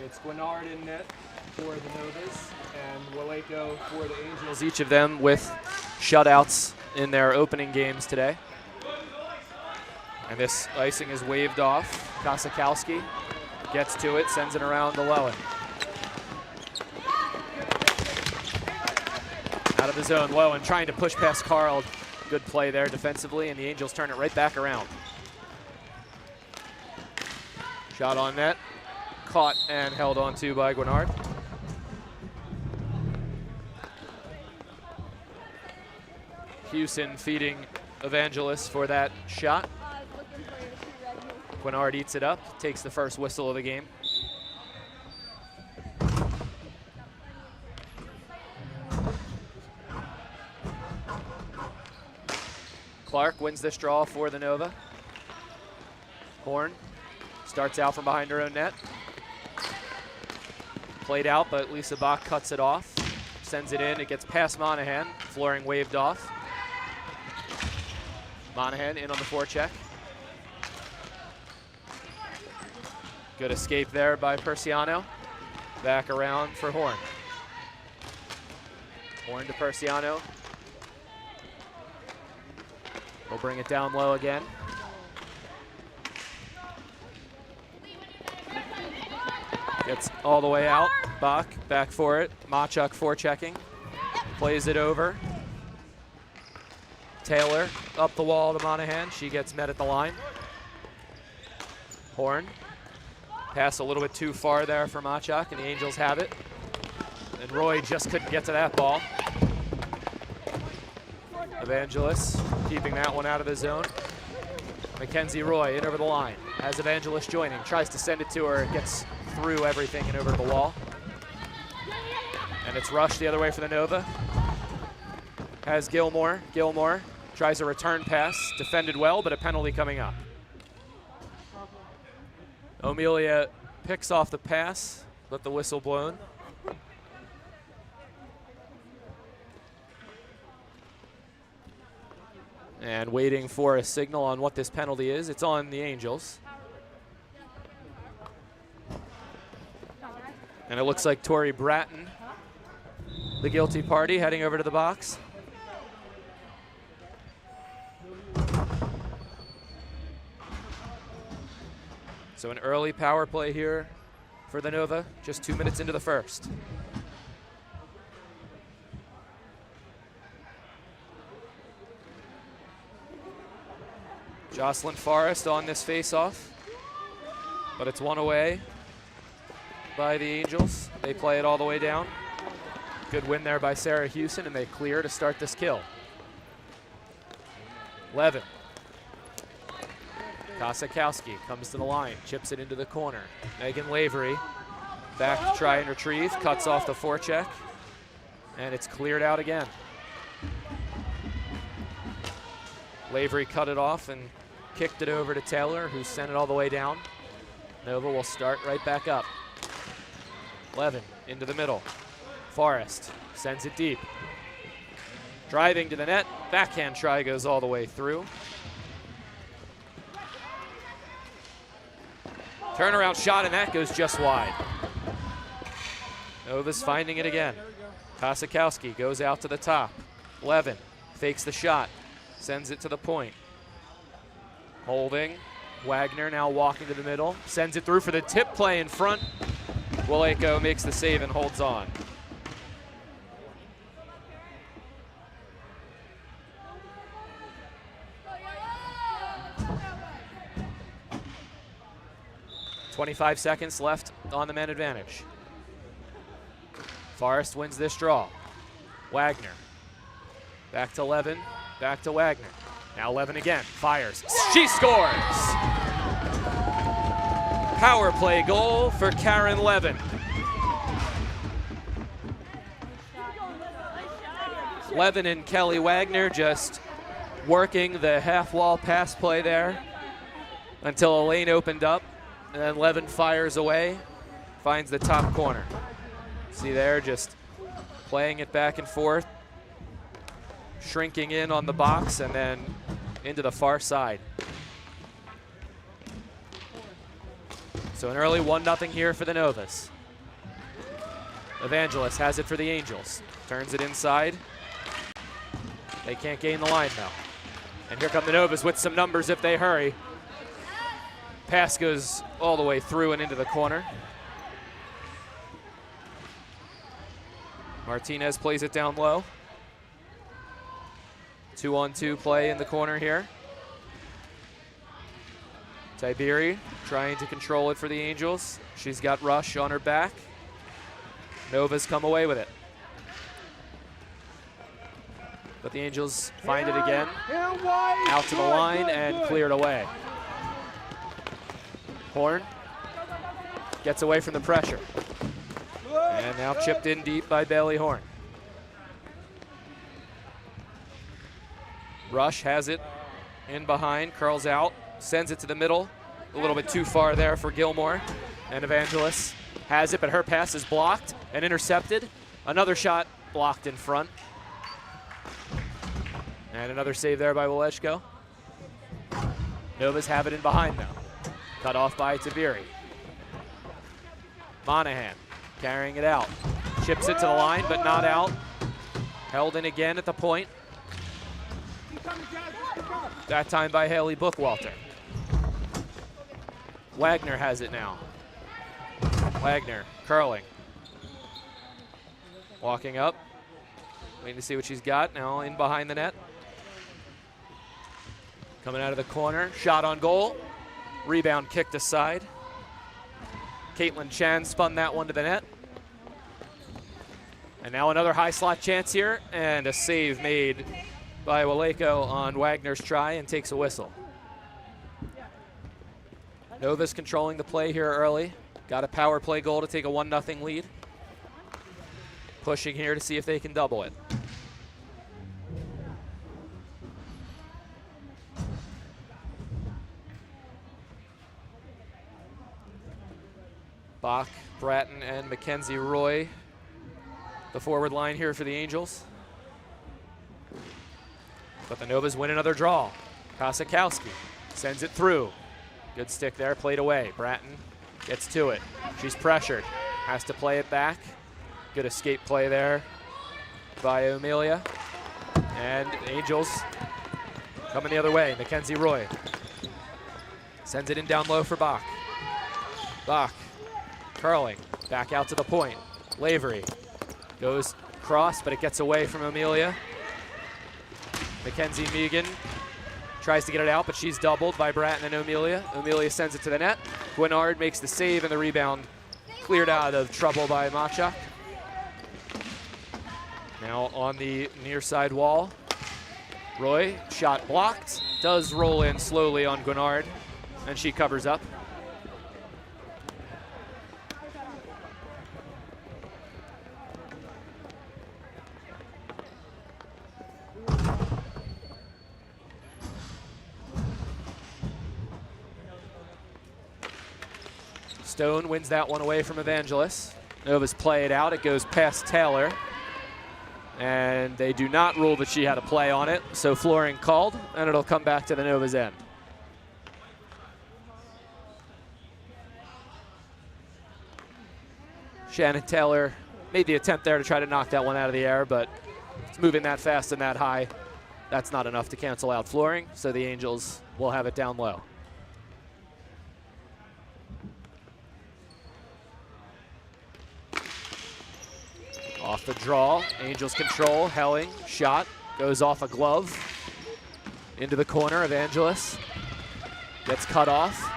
It's Guinard in net for the Novas and Waleko for the Angels. Each of them with shutouts in their opening games today. And this icing is waved off. Kosakowski gets to it, sends it around to Lowen. Out of the zone, Lowen trying to push past Carl. Good play there defensively, and the Angels turn it right back around. Shot on net, caught and held on to by Guinard. Hewson feeding Evangelos for that shot. Guinard eats it up, takes the first whistle of the game. Clark wins this draw for the Nova. Horn starts out from behind her own net. Played out, but Lisa Bach cuts it off. Sends it in, it gets past Monahan. Flooring waved off. Monahan in on the forecheck. Good escape there by Persiano. Back around for Horn. Horn to Persiano. We'll bring it down low again. Gets all the way out. Bach back for it. Machuk forechecking. Plays it over. Taylor up the wall to Monahan. She gets met at the line. Horn. Pass a little bit too far there for Machuk, and the Angels have it. And Roy just couldn't get to that ball. Evangelos keeping that one out of the zone. Mackenzie Roy in over the line. Has Evangelos joining. Tries to send it to her. Gets through everything and over to the wall. And it's rushed the other way for the Nova. Has Gilmore. Gilmore tries a return pass. Defended well, but a penalty coming up. O'Melia picks off the pass, but the whistle blown. And waiting for a signal on what this penalty is. It's on the Angels. And it looks like Tori Bratton, the guilty party, heading over to the box. So an early power play here for the Nova, just 2 minutes into the first. Jocelyn Forrest on this face-off, but it's one away by the Angels. They play it all the way down. Good win there by Sarah Hewson, and they clear to start this kill. Levin. Kosakowski comes to the line, chips it into the corner. Megan Lavery back to try and retrieve, cuts off the forecheck, and it's cleared out again. Lavery cut it off and kicked it over to Taylor, who sent it all the way down. Nova will start right back up. Levin into the middle. Forrest sends it deep. Driving to the net, backhand try goes all the way through. Turnaround shot, and that goes just wide. Nova's finding it again. Kosakowski goes out to the top. Levin fakes the shot, sends it to the point. Holding. Wagner now walking to the middle, sends it through for the tip play in front. Waleko makes the save and holds on. 25 seconds left on the men advantage. Forrest wins this draw. Wagner. Back to Levin, back to Wagner. Now Levin again, fires. She scores! Power play goal for Karen Levin. Levin and Kelly Wagner just working the half-wall pass play there until a lane opened up, and then Levin fires away, finds the top corner. See there, just playing it back and forth, shrinking in on the box, and then into the far side. So an early 1-0 here for the Novas. Evangelos has it for the Angels. Turns it inside. They can't gain the line though. And here come the Novas with some numbers if they hurry. Pass goes all the way through and into the corner. Martinez plays it down low. 2-on-2 play in the corner here. Tiberi trying to control it for the Angels. She's got Rush on her back. Novas come away with it. But the Angels find it again. Out to the line and cleared away. Horn gets away from the pressure. And now chipped in deep by Bailey Horn. Rush has it in behind, curls out, sends it to the middle. A little bit too far there for Gilmore. And Evangelos has it, but her pass is blocked and intercepted. Another shot blocked in front. And another save there by Waleshko. Novas have it in behind now. Cut off by Tiberi. Monahan carrying it out. Chips it to the line, but not out. Held in again at the point. That time by Haley Bookwalter. Wagner has it now. Wagner curling. Walking up. Waiting to see what she's got. Now in behind the net. Coming out of the corner. Shot on goal. Rebound kicked aside. Caitlin Chan spun that one to the net. And now another high slot chance here. And a save made by Waleko on Wagner's try and takes a whistle. Novas controlling the play here early. Got a power play goal to take a 1-0 lead. Pushing here to see if they can double it. Bach, Bratton, and Mackenzie Roy, the forward line here for the Angels. But the Novas win another draw. Kosakowski sends it through. Good stick there, played away. Bratton gets to it. She's pressured, has to play it back. Good escape play there by Amelia. And Angels coming the other way. Mackenzie Roy sends it in down low for Bach. Bach curling, back out to the point. Lavery goes cross, but it gets away from Amelia. Mackenzie Megan tries to get it out, but she's doubled by Bratton and Amelia. Amelia sends it to the net. Guinard makes the save, and the rebound cleared out of trouble by Machak. Now on the near side wall. Roy, shot blocked, does roll in slowly on Guinard, and she covers up. Stone wins that one away from Evangelos. Novas play it out. It goes past Taylor. And they do not rule that she had a play on it. So flooring called, and it'll come back to the Novas end. Shannon Taylor made the attempt there to try to knock that one out of the air, but it's moving that fast and that high. That's not enough to cancel out flooring, so the Angels will have it down low. Off the draw, Angels control, Helling, shot, goes off a glove. Into the corner, Evangelos gets cut off.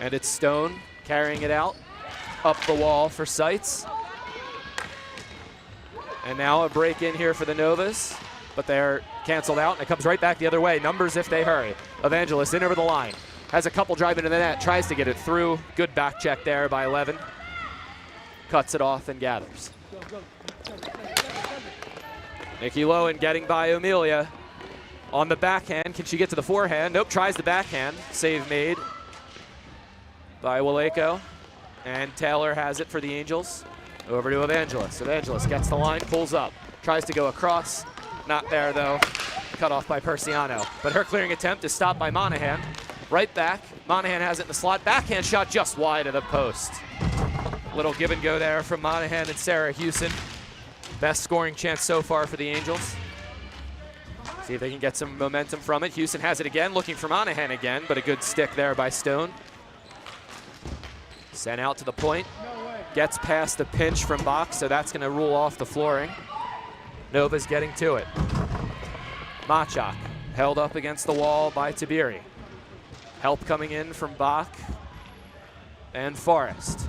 And it's Stone carrying it out up the wall for Seitz. And now a break in here for the Novas, but they're canceled out, and it comes right back the other way. Numbers if they hurry. Evangelos in over the line. Has a couple drive into the net, tries to get it through. Good back check there by 11. Cuts it off and gathers. Nikki Lowen getting by Amelia. On the backhand, can she get to the forehand? Nope, tries the backhand. Save made by Waleko. And Taylor has it for the Angels. Over to Evangelos. Evangelos gets the line, pulls up. Tries to go across. Not there, though. Cut off by Persiano. But her clearing attempt is stopped by Monahan. Right back. Monahan has it in the slot. Backhand shot just wide of the post. Little give and go there from Monahan and Sarah Hewson. Best scoring chance so far for the Angels. See if they can get some momentum from it. Hewson has it again, looking for Monahan again, but a good stick there by Stone. Sent out to the point. Gets past the pinch from Bach, so that's going to rule off the flooring. Nova's getting to it. Machak held up against the wall by Tiberi. Help coming in from Bach and Forrest.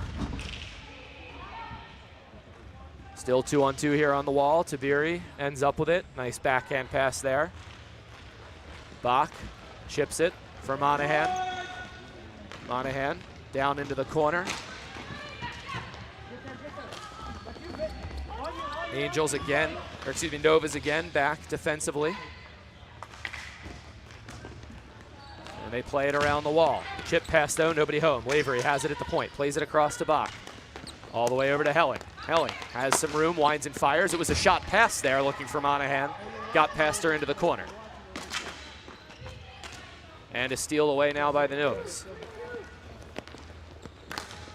Still 2-on-2 here on the wall. Tiberi ends up with it. Nice backhand pass there. Bach chips it for Monahan. Monahan down into the corner. Angels again, or excuse me, Novas again back defensively. And they play it around the wall. Chip pass though, nobody home. Lavery has it at the point, plays it across to Bach. All the way over to Helling. Helling has some room, winds and fires. It was a shot pass there looking for Monahan. Got past her into the corner. And a steal away now by the Novas.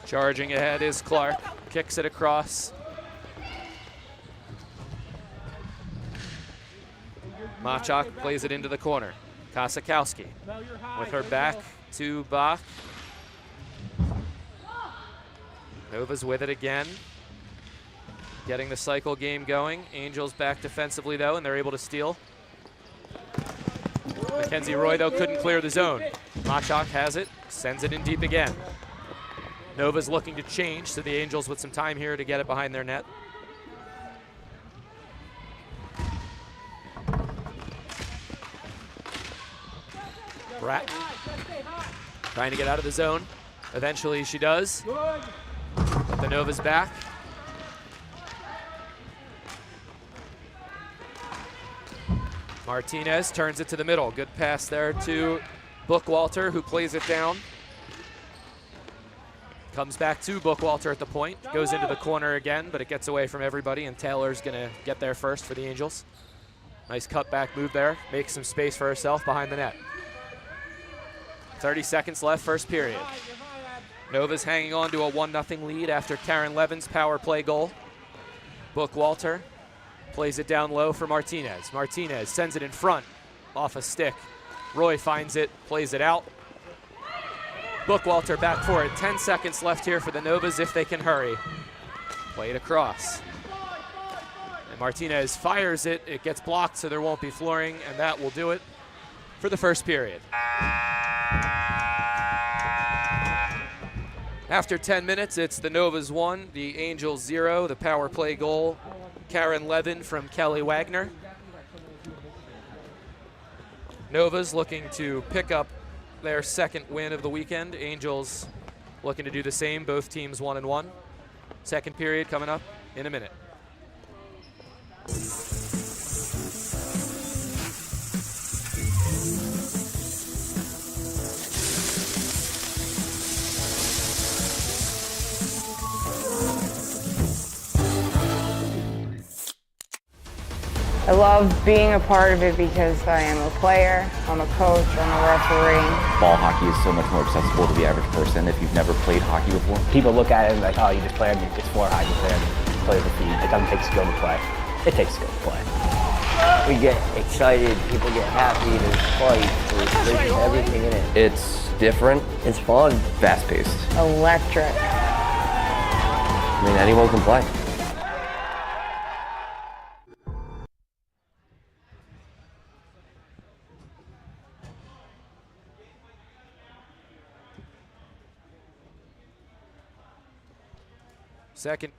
Charging ahead is Clark, kicks it across. Machak plays it into the corner. Kosakowski with her back to Bach. Nova's with it again. Getting the cycle game going. Angels back defensively though, and they're able to steal. Mackenzie Roy though couldn't clear the zone. Machak has it, sends it in deep again. Nova's looking to change, so the Angels with some time here to get it behind their net. Bratton trying to get out of the zone. Eventually she does. But the Nova's back. Martinez turns it to the middle. Good pass there to Bookwalter, who plays it down. Comes back to Bookwalter at the point. Goes into the corner again, but it gets away from everybody, and Taylor's gonna get there first for the Angels. Nice cutback move there. Makes some space for herself behind the net. 30 seconds left, first period. Nova's hanging on to a 1-0 lead after Karen Levin's power play goal. Bookwalter plays it down low for Martinez. Martinez sends it in front, off a stick. Roy finds it, plays it out. Bookwalter back for it. 10 seconds left here for the Novas if they can hurry. Play it across. And Martinez fires it. It gets blocked, so there won't be flooring, and that will do it for the first period. After 10 minutes, it's the Novas 1, the Angels 0, the power play goal. Karen Levin from Kelly Wagner. Novas looking to pick up their second win of the weekend. Angels looking to do the same, both teams 1-1. Second period coming up in a minute. I love being a part of it because I am a player, I'm a coach, I'm a referee. Ball hockey is so much more accessible to the average person if you've never played hockey before. People look at it like, oh, you just play it's floor hockey, play the feet. It doesn't take skill to play. It takes skill to play. We get excited, people get happy, there's fight, there's everything in it. It's different. It's fun. Fast-paced. Electric. I mean, anyone can play. Second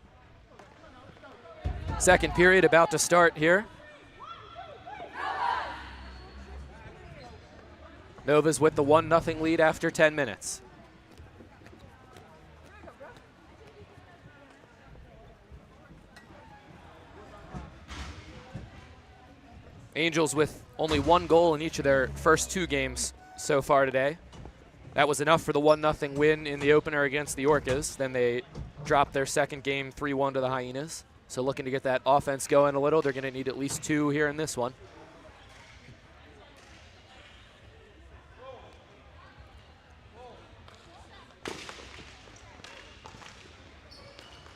period about to start here. Nova's with the 1-0 lead after 10 minutes. Angels with only 1 goal in each of their first 2 games so far today. That was enough for the 1-0 win in the opener against the Orcas. Then they dropped their second game 3-1 to the Hyenas. So looking to get that offense going a little. They're going to need at least 2 here in this one.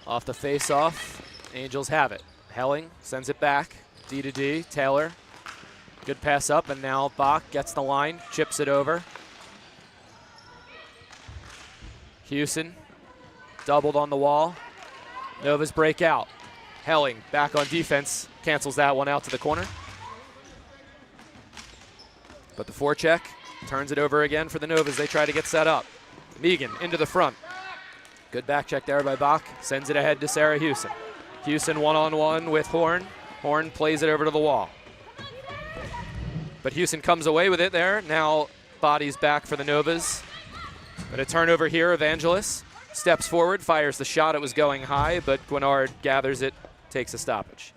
Off the face-off, Angels have it. Helling sends it back, D to D, Taylor. Good pass up, and now Bach gets the line, chips it over. Houston doubled on the wall. Nova's break out. Helling back on defense, cancels that one out to the corner. But the forecheck turns it over again for the Novas. They try to get set up. Megan into the front. Good back check there by Bach. Sends it ahead to Sarah Houston. Houston one-on-one with Horn. Horn plays it over to the wall. But Houston comes away with it there. Now bodies back for the Novas. But a turnover here. Evangelos steps forward, fires the shot. It was going high, but Guinard gathers it, takes a stoppage.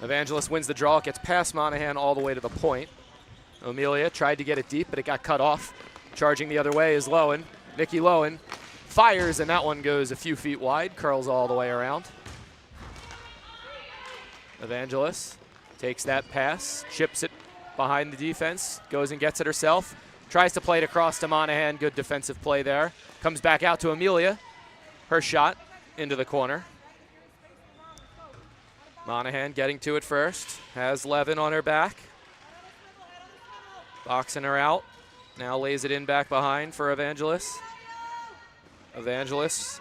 Evangelos wins the draw, gets past Monahan all the way to the point. Amelia tried to get it deep, but it got cut off. Charging the other way is Lowen. Nikki Lowen fires, and that one goes a few feet wide, curls all the way around. Evangelos takes that pass, chips it behind the defense, goes and gets it herself. Tries to play it across to Monahan, good defensive play there. Comes back out to Amelia. Her shot into the corner. Monahan getting to it first, has Levin on her back. Boxing her out, now lays it in back behind for Evangelos. Evangelos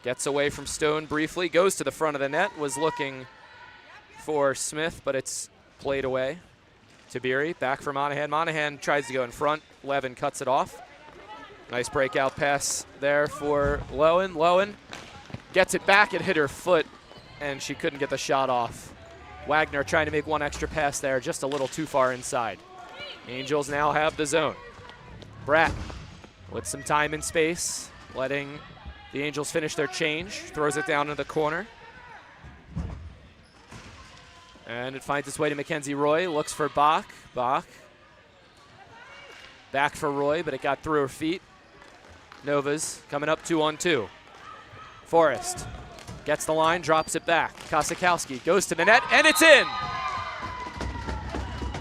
gets away from Stone briefly, goes to the front of the net, was looking for Smith, but it's played away. Tabiri back for Monahan. Monahan tries to go in front, Levin cuts it off. Nice breakout pass there for Lowen. Lowen gets it back, it hit her foot, and she couldn't get the shot off. Wagner trying to make one extra pass there, just a little too far inside. Angels now have the zone. Bratton with some time and space, letting the Angels finish their change, throws it down in the corner. And it finds its way to Mackenzie Roy, looks for Bach. Bach back for Roy, but it got through her feet. Novas coming up 2-on-2. Forrest gets the line, drops it back. Kosakowski goes to the net, and it's in!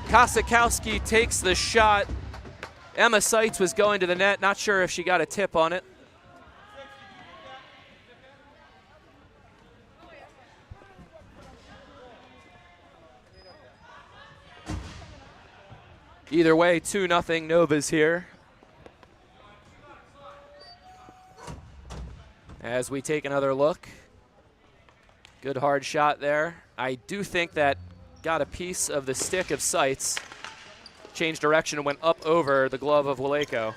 Kosakowski takes the shot. Emma Seitz was going to the net. Not sure if she got a tip on it. Either way, 2-0 Novas here. As we take another look. Good hard shot there. I do think that got a piece of the stick of Seitz, changed direction and went up over the glove of Waleko.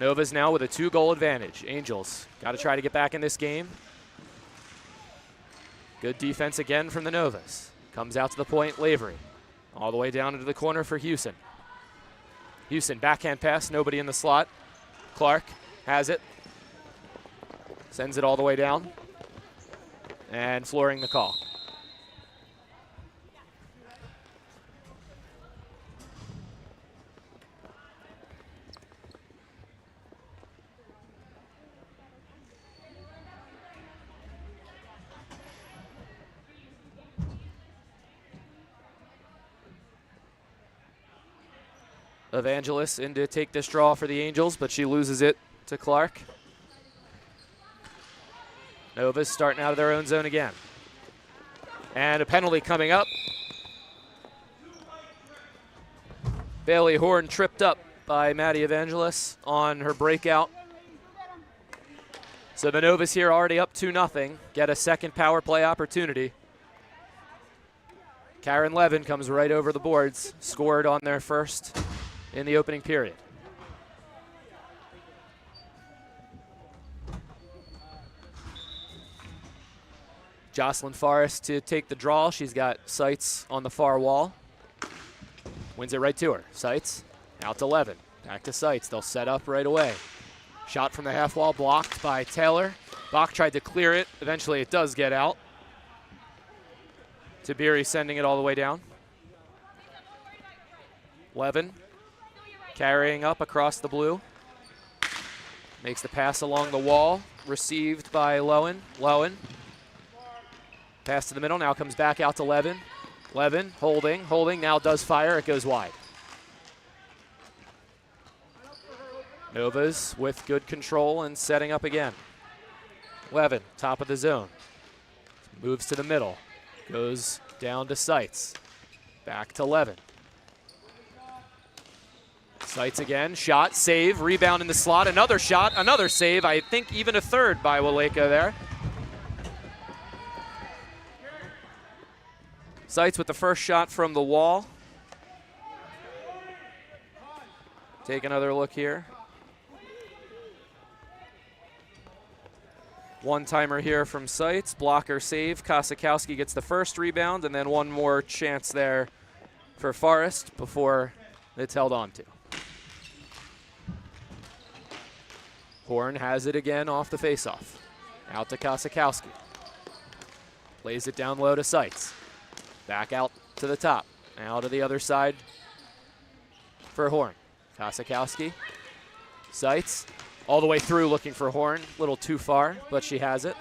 Novas now with a 2-goal advantage. Angels got to try to get back in this game. Good defense again from the Novas. Comes out to the point, Lavery. All the way down into the corner for Houston. Houston, backhand pass, nobody in the slot. Clark has it. Sends it all the way down. And flooring the call. Evangelos in to take this draw for the Angels, but she loses it to Clark. Novas starting out of their own zone again. And a penalty coming up. Bailey Horn tripped up by Maddie Evangelos on her breakout. So the Novas here already up 2-0, get a second power play opportunity. Karen Levin comes right over the boards, scored on their first in the opening period. Jocelyn Forrest to take the draw. She's got sights on the far wall. Wins it right to her. Sights out to Levin. Back to Sights. They'll set up right away. Shot from the half wall blocked by Taylor. Bach tried to clear it. Eventually it does get out. Tabiri sending it all the way down. Levin carrying up across the blue. Makes the pass along the wall. Received by Lowen. Lowen. Pass to the middle, now comes back out to Levin. Levin holding, now does fire, it goes wide. Novas with good control and setting up again. Levin, top of the zone. Moves to the middle, goes down to Sights. Back to Levin. Sights again, shot, save, rebound in the slot, another shot, another save, I think even a third by Waleka there. Sights with the first shot from the wall. Take another look here. One-timer here from Sights. Blocker save. Kosakowski gets the first rebound, and then one more chance there for Forrest before it's held on to. Horn has it again off the faceoff. Out to Kosakowski. Lays it down low to Sights. Back out to the top. Now to the other side for Horn. Kosakowski. Sights. All the way through looking for Horn. A little too far, but she has it.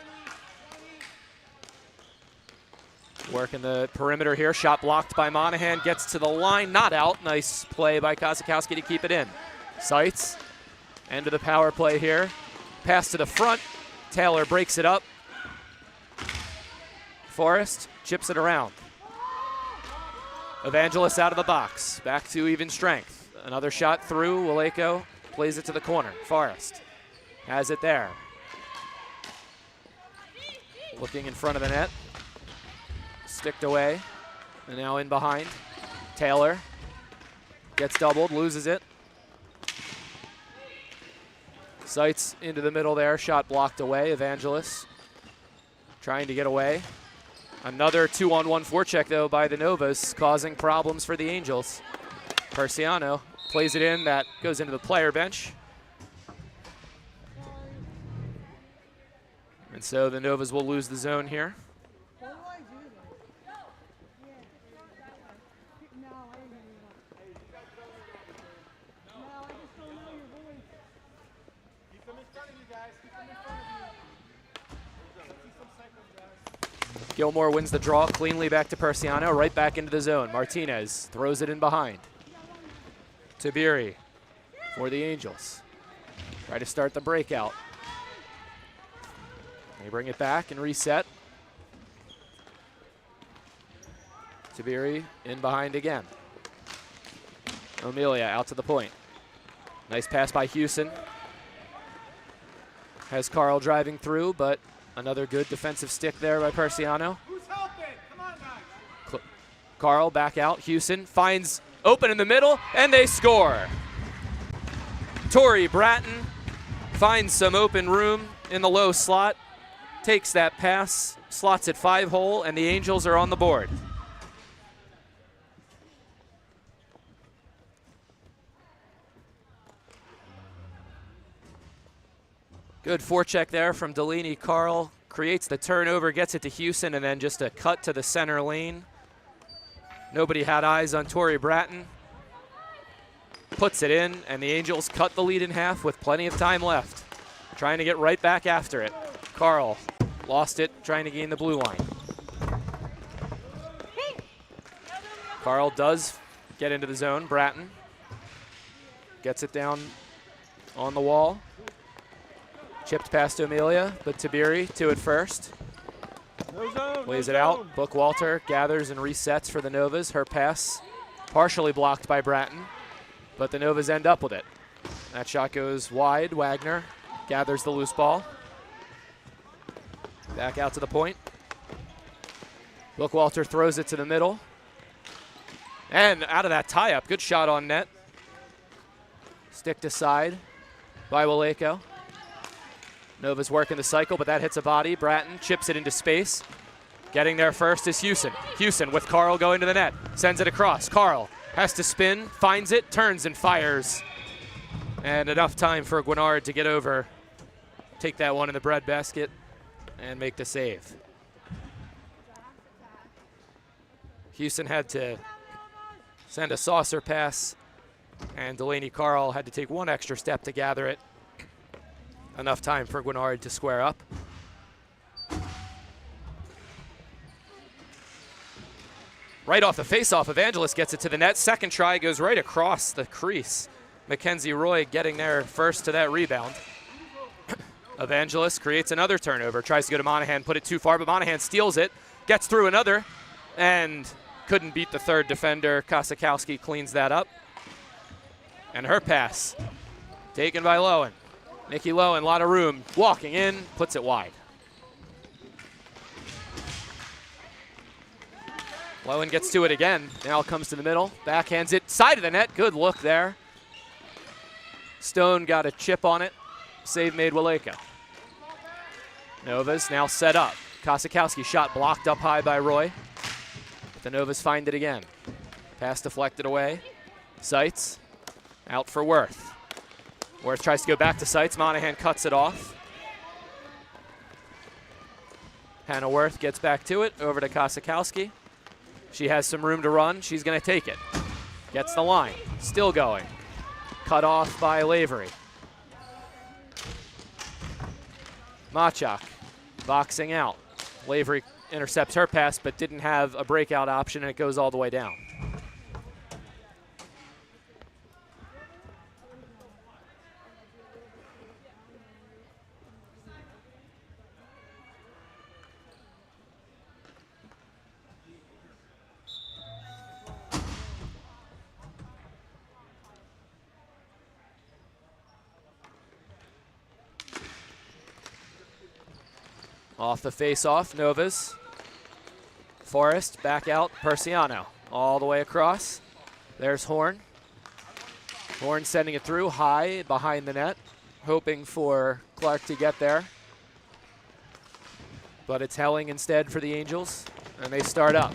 Working the perimeter here. Shot blocked by Monahan. Gets to the line. Not out. Nice play by Kosakowski to keep it in. Sights. End of the power play here. Pass to the front. Taylor breaks it up. Forrest chips it around. Evangelos out of the box. Back to even strength. Another shot through. Waleko plays it to the corner. Forrest has it there. Looking in front of the net. Sticked away. And now in behind. Taylor gets doubled, loses it. Sights into the middle there. Shot blocked away. Evangelos trying to get away. Another 2-on-1 forecheck, though, by the Novas, causing problems for the Angels. Persiano plays it in. That goes into the player bench. And so the Novas will lose the zone here. Gilmore wins the draw cleanly back to Persiano, right back into the zone. Martinez throws it in behind. Tabiri for the Angels. Try to start the breakout. They bring it back and reset. Tabiri in behind again. Amelia out to the point. Nice pass by Houston. Has Carl driving through, but another good defensive stick there by Persiano. Who's helping? Come on, guys. Carl back out. Houston finds open in the middle, and they score. Tori Bratton finds some open room in the low slot, takes that pass, slots it 5-hole, and the Angels are on the board. Good forecheck there from Delaney. Carl creates the turnover, gets it to Houston, and then just a cut to the center lane. Nobody had eyes on Tori Bratton. Puts it in, and the Angels cut the lead in half with plenty of time left. Trying to get right back after it. Carl lost it, trying to gain the blue line. Carl does get into the zone. Bratton gets it down on the wall. Chipped past to Amelia, but Tabiri to it first. Lays it out. Bookwalter gathers and resets for the Novas. Her pass partially blocked by Bratton. but the Novas end up with it. That shot goes wide. Wagner gathers the loose ball. Back out to the point. Bookwalter throws it to the middle. And out of that tie-up, good shot on net. Sticked aside by Waleko. Nova's working the cycle, but that hits a body. Bratton chips it into space. Getting there first is Houston. Houston with Carl going to the net. Sends it across. Carl has to spin, finds it, turns and fires. And enough time for Guinard to get over, take that one in the breadbasket, and make the save. Houston had to send a saucer pass, and Delaney Carl had to take one extra step to gather it. Enough time for Guinard to square up. Right off the faceoff, Evangelos gets it to the net. Second try goes right across the crease. Mackenzie Roy getting there first to that rebound. Evangelos creates another turnover, tries to go to Monahan, put it too far, but Monahan steals it, gets through another, and couldn't beat the third defender. Kosikowski cleans that up. And her pass, taken by Lowen. Nikki Lowen, a lot of room, walking in, puts it wide. Lowen gets to it again, now comes to the middle, backhands it, side of the net, good look there. Stone got a chip on it, save made Waleko. Novas now set up. Kosikowski shot blocked up high by Roy. But the Novas find it again. Pass deflected away. Seitz out for Worth. Worth tries to go back to Seitz. Monahan cuts it off. Hannah Worth gets back to it, over to Kosikowski. She has some room to run. She's going to take it. Gets the line. Still going. Cut off by Lavery. Machak boxing out. Lavery intercepts her pass, but didn't have a breakout option, and it goes all the way down. Off the face-off, Novas. Forrest back out, Persiano. All the way across. There's Horn. Horn sending it through high behind the net, hoping for Clark to get there. But it's Helling instead for the Angels, and they start up.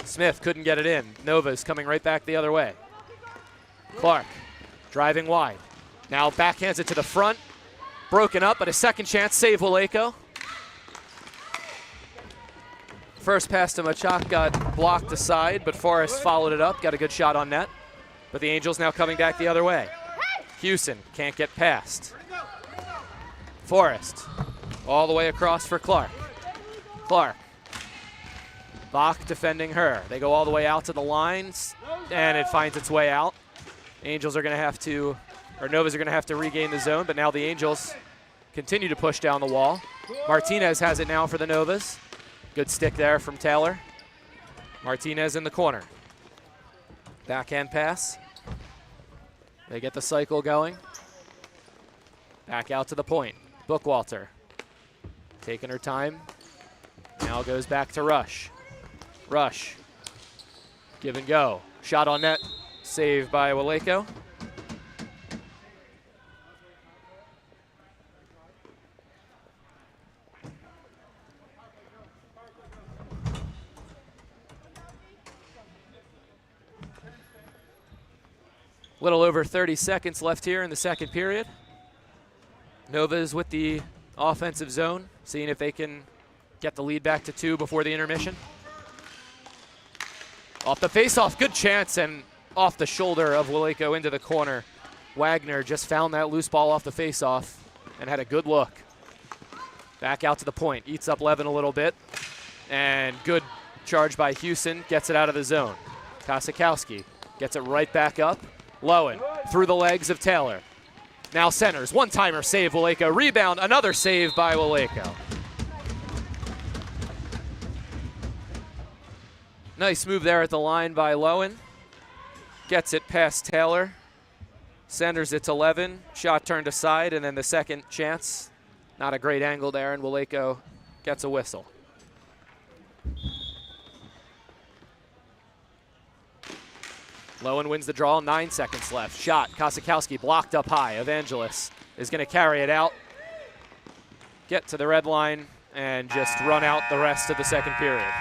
Smith couldn't get it in. Novas coming right back the other way. Clark driving wide. Now backhands it to the front. Broken up, but a second chance, save Waleko. First pass to Machak got blocked aside, but Forrest followed it up, got a good shot on net. But the Angels now coming back the other way. Hewson can't get past. Forrest all the way across for Clark. Clark. Bach defending her. They go all the way out to the lines, and it finds its way out. Angels are going to have to, or Novas are going to have to regain the zone, but now the Angels continue to push down the wall. Martinez has it now for the Novas. Good stick there from Taylor. Martinez in the corner. Backhand pass. They get the cycle going. Back out to the point. Bookwalter taking her time. Now goes back to Rush. Rush. Give and go. Shot on net. Saved by Waleko. Little over 30 seconds left here in the second period. Novas with the offensive zone, seeing if they can get the lead back to 2 before the intermission. Off the faceoff, good chance, and off the shoulder of Waleko into the corner. Wagner just found that loose ball off the faceoff and had a good look. Back out to the point, eats up Levin a little bit, and good charge by Hewson, gets it out of the zone. Kosikowski gets it right back up. Lowen through the legs of Taylor. Now centers, one-timer save Waleko. Rebound, another save by Waleko. Nice move there at the line by Lowen. gets it past Taylor. Centers it to Levin. Shot turned aside, and then the second chance. Not a great angle there, and Waleko gets a whistle. Lowen wins the draw, 9 seconds left. Shot, Kosikowski blocked up high. Evangelos is going to carry it out, get to the red line, and just run out the rest of the second period.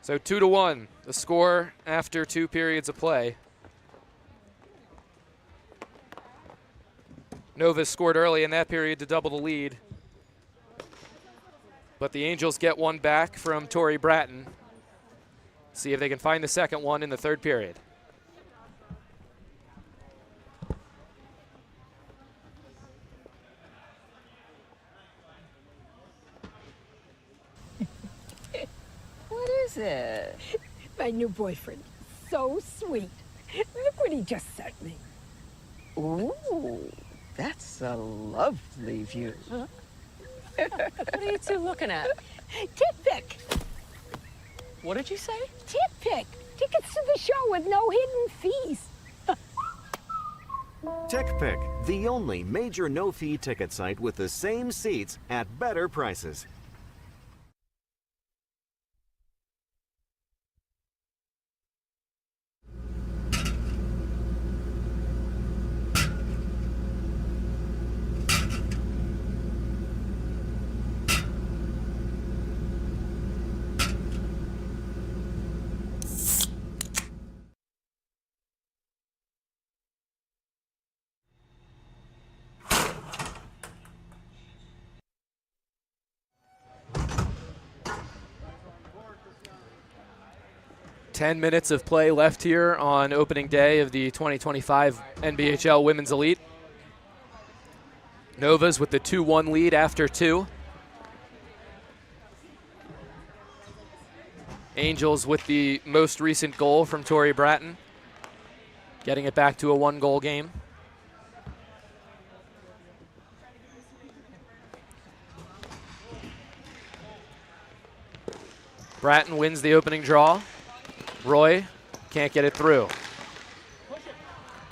So 2-1, the score after 2 periods of play. Novus scored early in that period to double the lead, but the Angels get one back from Tori Bratton. See if they can find the second one in the third period. What is it? My new boyfriend. So sweet. Look what he just sent me. Ooh, that's a lovely view. Huh? What are you two looking at? Tip pick. What did you say? Tip pick. Tickets to the show with no hidden fees. TickPick, the only major no-fee ticket site with the same seats at better prices. Ten minutes of play left here on opening day of the 2025 NBHL Women's Elite. Novas with the 2-1 lead after 2. Angels with the most recent goal from Tori Bratton, getting it back to a 1-goal game. Bratton wins the opening draw. Roy can't get it through.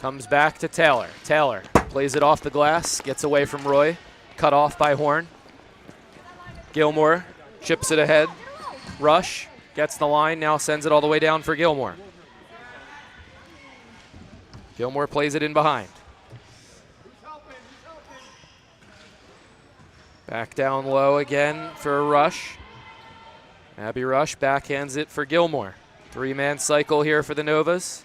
Comes back to Taylor. Taylor plays it off the glass, gets away from Roy. Cut off by Horn. Gilmore chips it ahead. Rush gets the line, now sends it all the way down for Gilmore. Gilmore plays it in behind. Back down low again for Rush. Abby Rush backhands it for Gilmore. 3-man cycle here for the Novas.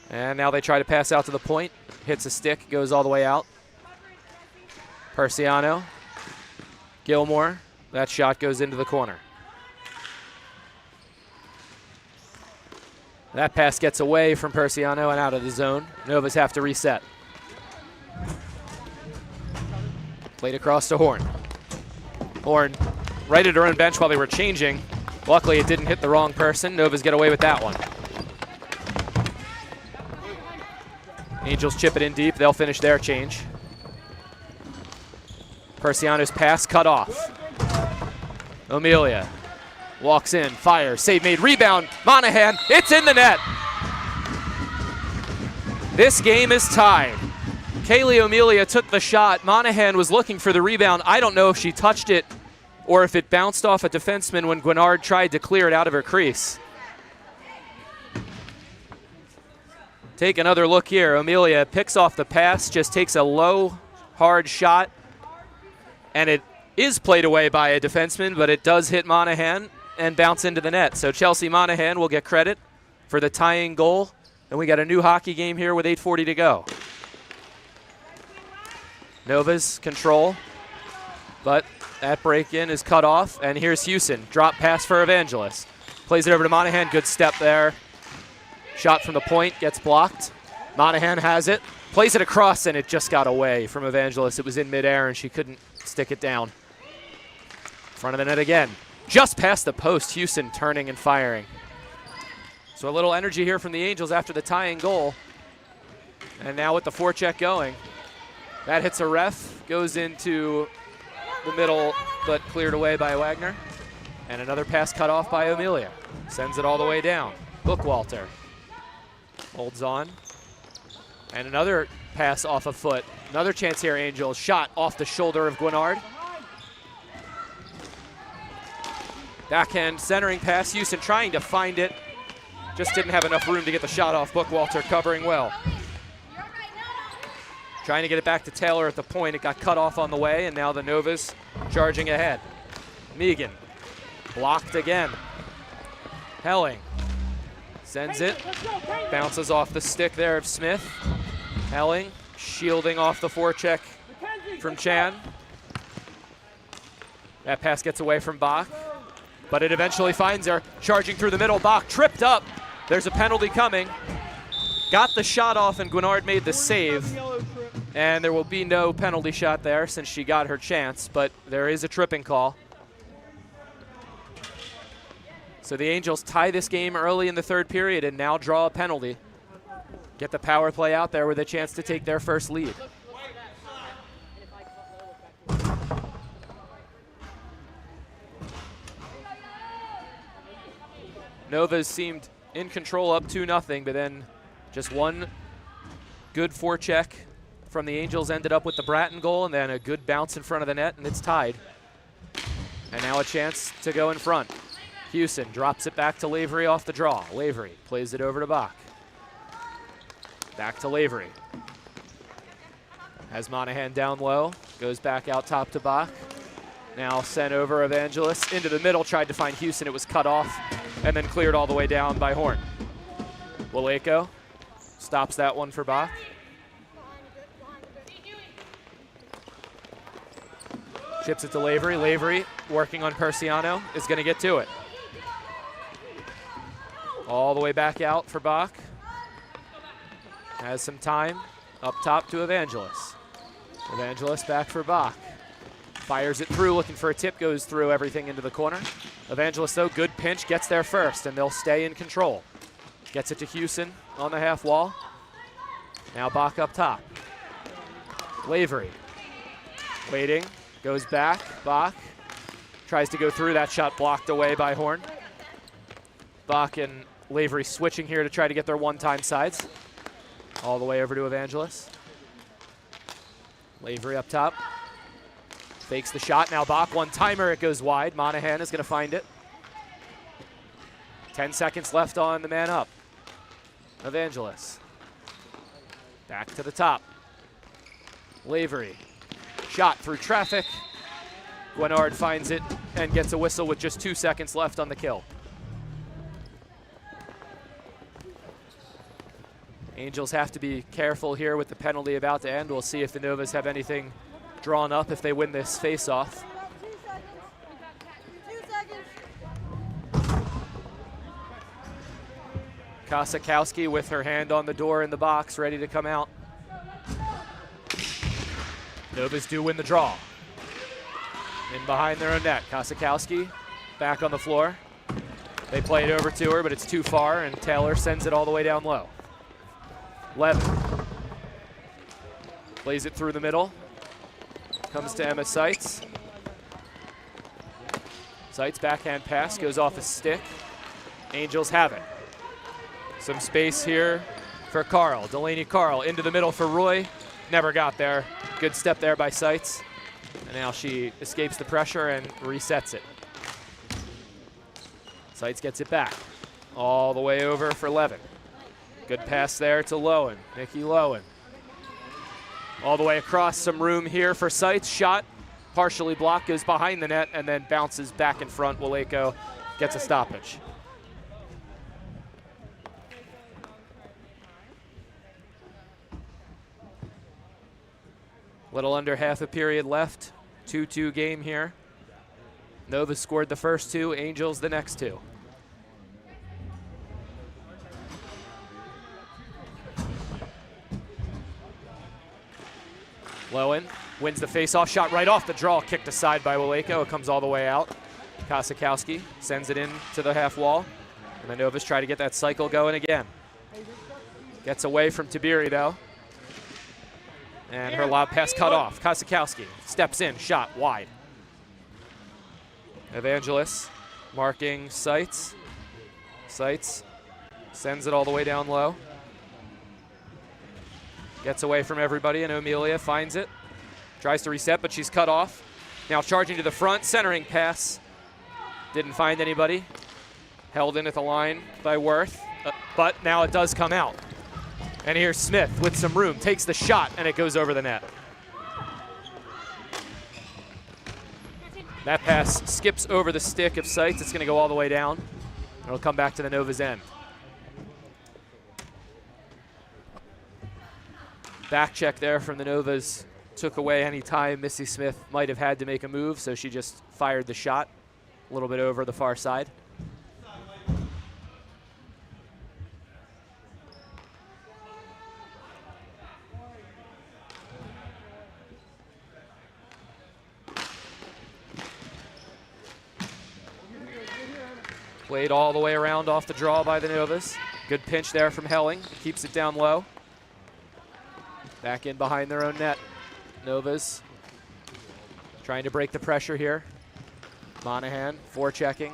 And now they try to pass out to the point. Hits a stick, goes all the way out. Persiano. Gilmore. That shot goes into the corner. That pass gets away from Persiano and out of the zone. Novas have to reset. Played across to Horn. Horn right at her own bench while they were changing. Luckily, it didn't hit the wrong person. Novas get away with that one. Angels chip it in deep. They'll finish their change. Persiano's pass cut off. Amelia walks in, fires, save made, rebound. Monahan, it's in the net. This game is tied. Kaylee Amelia took the shot. Monahan was looking for the rebound. I don't know if she touched it or if it bounced off a defenseman when Guinard tried to clear it out of her crease. Take another look here. Amelia picks off the pass, just takes a low, hard shot, and it is played away by a defenseman, but it does hit Monahan and bounce into the net. So Chelsea Monahan will get credit for the tying goal, and we got a new hockey game here with 8:40 to go. Novas control, but that break-in is cut off, and here's Houston. Drop pass for Evangelos. Plays it over to Monahan, good step there. Shot from the point, gets blocked. Monahan has it, plays it across, and it just got away from Evangelos. It was in midair, and she couldn't stick it down. Front of the net again. Just past the post, Houston turning and firing. So a little energy here from the Angels after the tying goal. And now with the forecheck going. That hits a ref, goes into the middle, but cleared away by Wagner. And another pass cut off by Amelia. Sends it all the way down. Bookwalter holds on. And another pass off a foot. Another chance here, Angels. Shot off the shoulder of Guinard. Backhand centering pass. Houston trying to find it. Just didn't have enough room to get the shot off. Bookwalter covering well. Trying to get it back to Taylor at the point. It got cut off on the way, and now the Novas charging ahead. Megan blocked again. Helling sends it. Bounces off the stick there of Smith. Helling shielding off the forecheck from Chan. That pass gets away from Bach, but it eventually finds her. Charging through the middle. Bach tripped up. There's a penalty coming. Got the shot off, and Guinard made the save. And there will be no penalty shot there since she got her chance, but there is a tripping call. So the Angels tie this game early in the third period and now draw a penalty. Get the power play out there with a chance to take their first lead. Novas seemed in control up 2-0, but then just one good forecheck from the Angels ended up with the Bratton goal, and then a good bounce in front of the net, and it's tied. And now a chance to go in front. Houston drops it back to Lavery off the draw. Lavery plays it over to Bach. Back to Lavery. Has Monahan down low, goes back out top to Bach. Now sent over Evangelist into the middle, tried to find Houston, it was cut off, and then cleared all the way down by Horn. Waleko stops that one for Bach. Chips it to Lavery. Lavery working on Persiano is going to get to it. All the way back out for Bach. Has some time up top to Evangelist. Evangelist back for Bach. Fires it through, looking for a tip, goes through everything into the corner. Evangelist, though, good pinch, gets there first, and they'll stay in control. Gets it to Houston on the half wall. Now Bach up top. Lavery waiting. Goes back, Bach tries to go through, that shot blocked away by Horn. Bach and Lavery switching here to try to get their one-time sides. All the way over to Evangelist. Lavery up top. Fakes the shot, now Bach, one-timer, it goes wide. Monahan is gonna find it. 10 seconds left on the man up. Evangelist. Back to the top. Lavery. Shot through traffic. Guinard finds it and gets a whistle with just 2 seconds left on the kill. Angels have to be careful here with the penalty about to end. We'll see if the Novas have anything drawn up if they win this face-off. Kosakowski with her hand on the door in the box, ready to come out. Novas do win the draw. In behind their own net. Kosakowski back on the floor. They play it over to her, but it's too far, and Taylor sends it all the way down low. Levin plays it through the middle. Comes to Emma Seitz. Seitz backhand pass goes off a stick. Angels have it. Some space here for Carl. Delaney Carl into the middle for Roy. Never got there. Good step there by Seitz. And now she escapes the pressure and resets it. Seitz gets it back. All the way over for Levin. Good pass there to Lowen. Nikki Lowen. All the way across, some room here for Seitz. Shot partially blocked, goes behind the net, and then bounces back in front. Waleko gets a stoppage. Little under half a period left. 2-2 game here. Nova scored the first two, Angels the next two. Lowen wins the faceoff, shot right off the draw, kicked aside by Waleko. It comes all the way out. Kosakowski sends it in to the half wall. And the Novas try to get that cycle going again. Gets away from Tiberi though. And her lob pass cut off. Kosakowski steps in, shot wide. Evangelist Marking Sights. Sights sends it all the way down low. Gets away from everybody, and Amelia finds it. Tries to reset, but she's cut off. Now charging to the front, centering pass. Didn't find anybody. Held in at the line by Worth, but now it does come out. And here's Smith with some room, takes the shot, and it goes over the net. That pass skips over the stick of Sights. It's going to go all the way down. It'll come back to the Nova's end. Back check there from the Novas took away any time Missy Smith might have had to make a move, so she just fired the shot a little bit over the far side. Played all the way around off the draw by the Novas. Good pinch there from Helling. Keeps it down low. Back in behind their own net. Novas trying to break the pressure here. Monahan forechecking.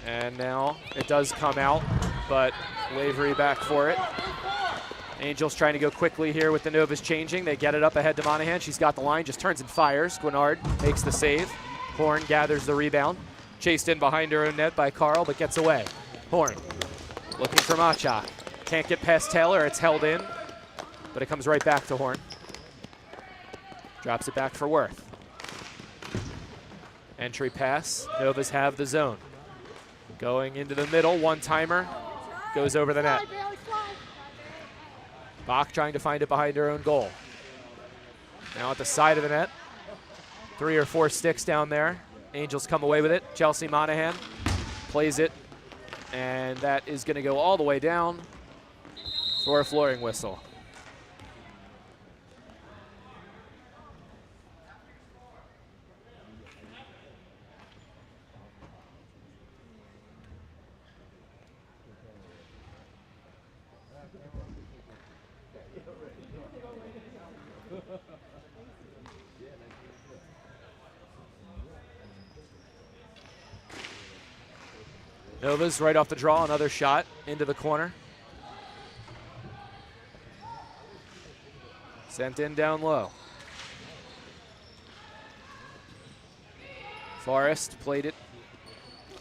And now it does come out, but Lavery back for it. Angels trying to go quickly here with the Novas changing. They get it up ahead to Monahan. She's got the line, just turns and fires. Guinard makes the save. Horn gathers the rebound. Chased in behind her own net by Carl, but gets away. Horn looking for Machak. Can't get past Taylor, it's held in, but it comes right back to Horn. Drops it back for Worth. Entry pass, Novas have the zone. Going into the middle, one-timer, goes over the net. Bach trying to find it behind her own goal. Now at the side of the net. 3 or 4 sticks down there. Angels come away with it. Chelsea Monahan plays it, and that is going to go all the way down for a flooring whistle. Novas right off the draw, another shot into the corner. Sent in down low. Forrest played it,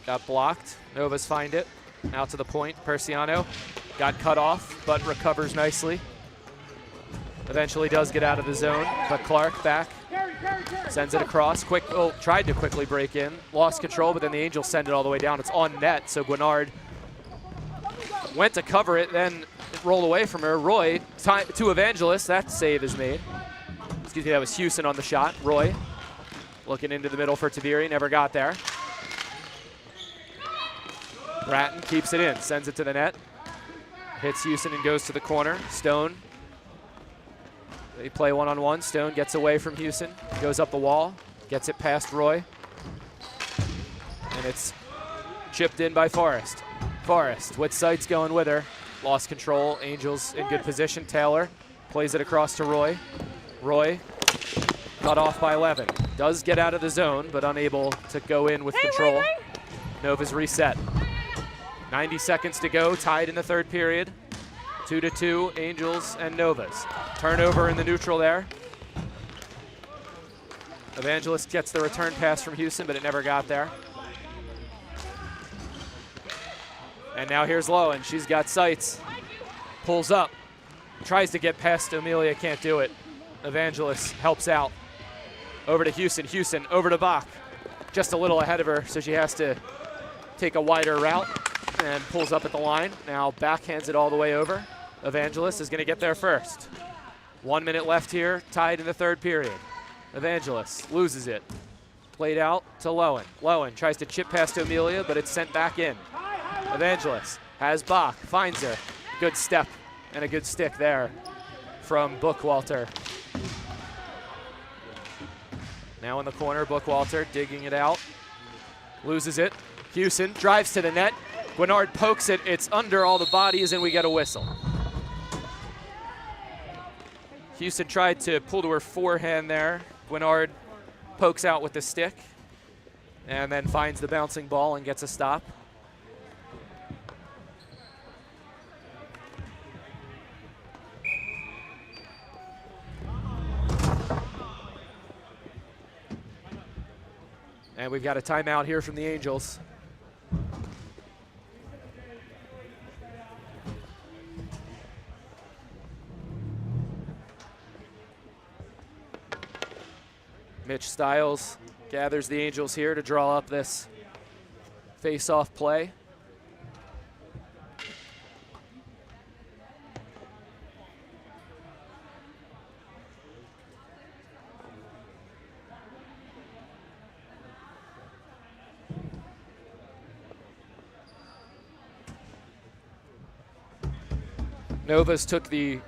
got blocked. Novas find it, out to the point. Persiano got cut off, but recovers nicely. Eventually does get out of the zone, but Clark back. Sends it across, tried to quickly break in, lost control, but then the Angels send it all the way down. It's on net, so Guinard went to cover it, then it rolled away from her. Roy to Evangelist, that save is made. Excuse me, that was Houston on the shot. Roy looking into the middle for Taviri, never got there. Bratton keeps it in, sends it to the net. Hits Houston and goes to the corner. Stone. They play one-on-one. Stone gets away from Houston, goes up the wall, gets it past Roy, and it's chipped in by Forrest. Forrest with Sights going with her. Lost control. Angels in good position. Taylor plays it across to Roy. Roy cut off by 11. Does get out of the zone, but unable to go in with control. Novas reset. 90 seconds to go, tied in the third period. 2-2, Angels and Novas. Turnover in the neutral there. Evangelist gets the return pass from Houston, but it never got there. And now here's Lowen. She's got Sights. Pulls up. Tries to get past Amelia, can't do it. Evangelist helps out. Over to Houston. Houston over to Bach. Just a little ahead of her, so she has to take a wider route and pulls up at the line. Now backhands it all the way over. Evangelist is going to get there first. 1 minute left here, tied in the third period. Evangelist loses it. Played out to Lowen. Lowen tries to chip past Amelia, but it's sent back in. Evangelist has Bach, finds her. Good step and a good stick there from Bookwalter. Now in the corner, Bookwalter digging it out. Loses it. Houston drives to the net. Guinard pokes it. It's under all the bodies, and we get a whistle. Houston tried to pull to her forehand there. Guinard pokes out with the stick. and then finds the bouncing ball and gets a stop. And we've got a timeout here from the Angels. Mitch Stiles gathers the Angels here to draw up this face-off play. Novas took the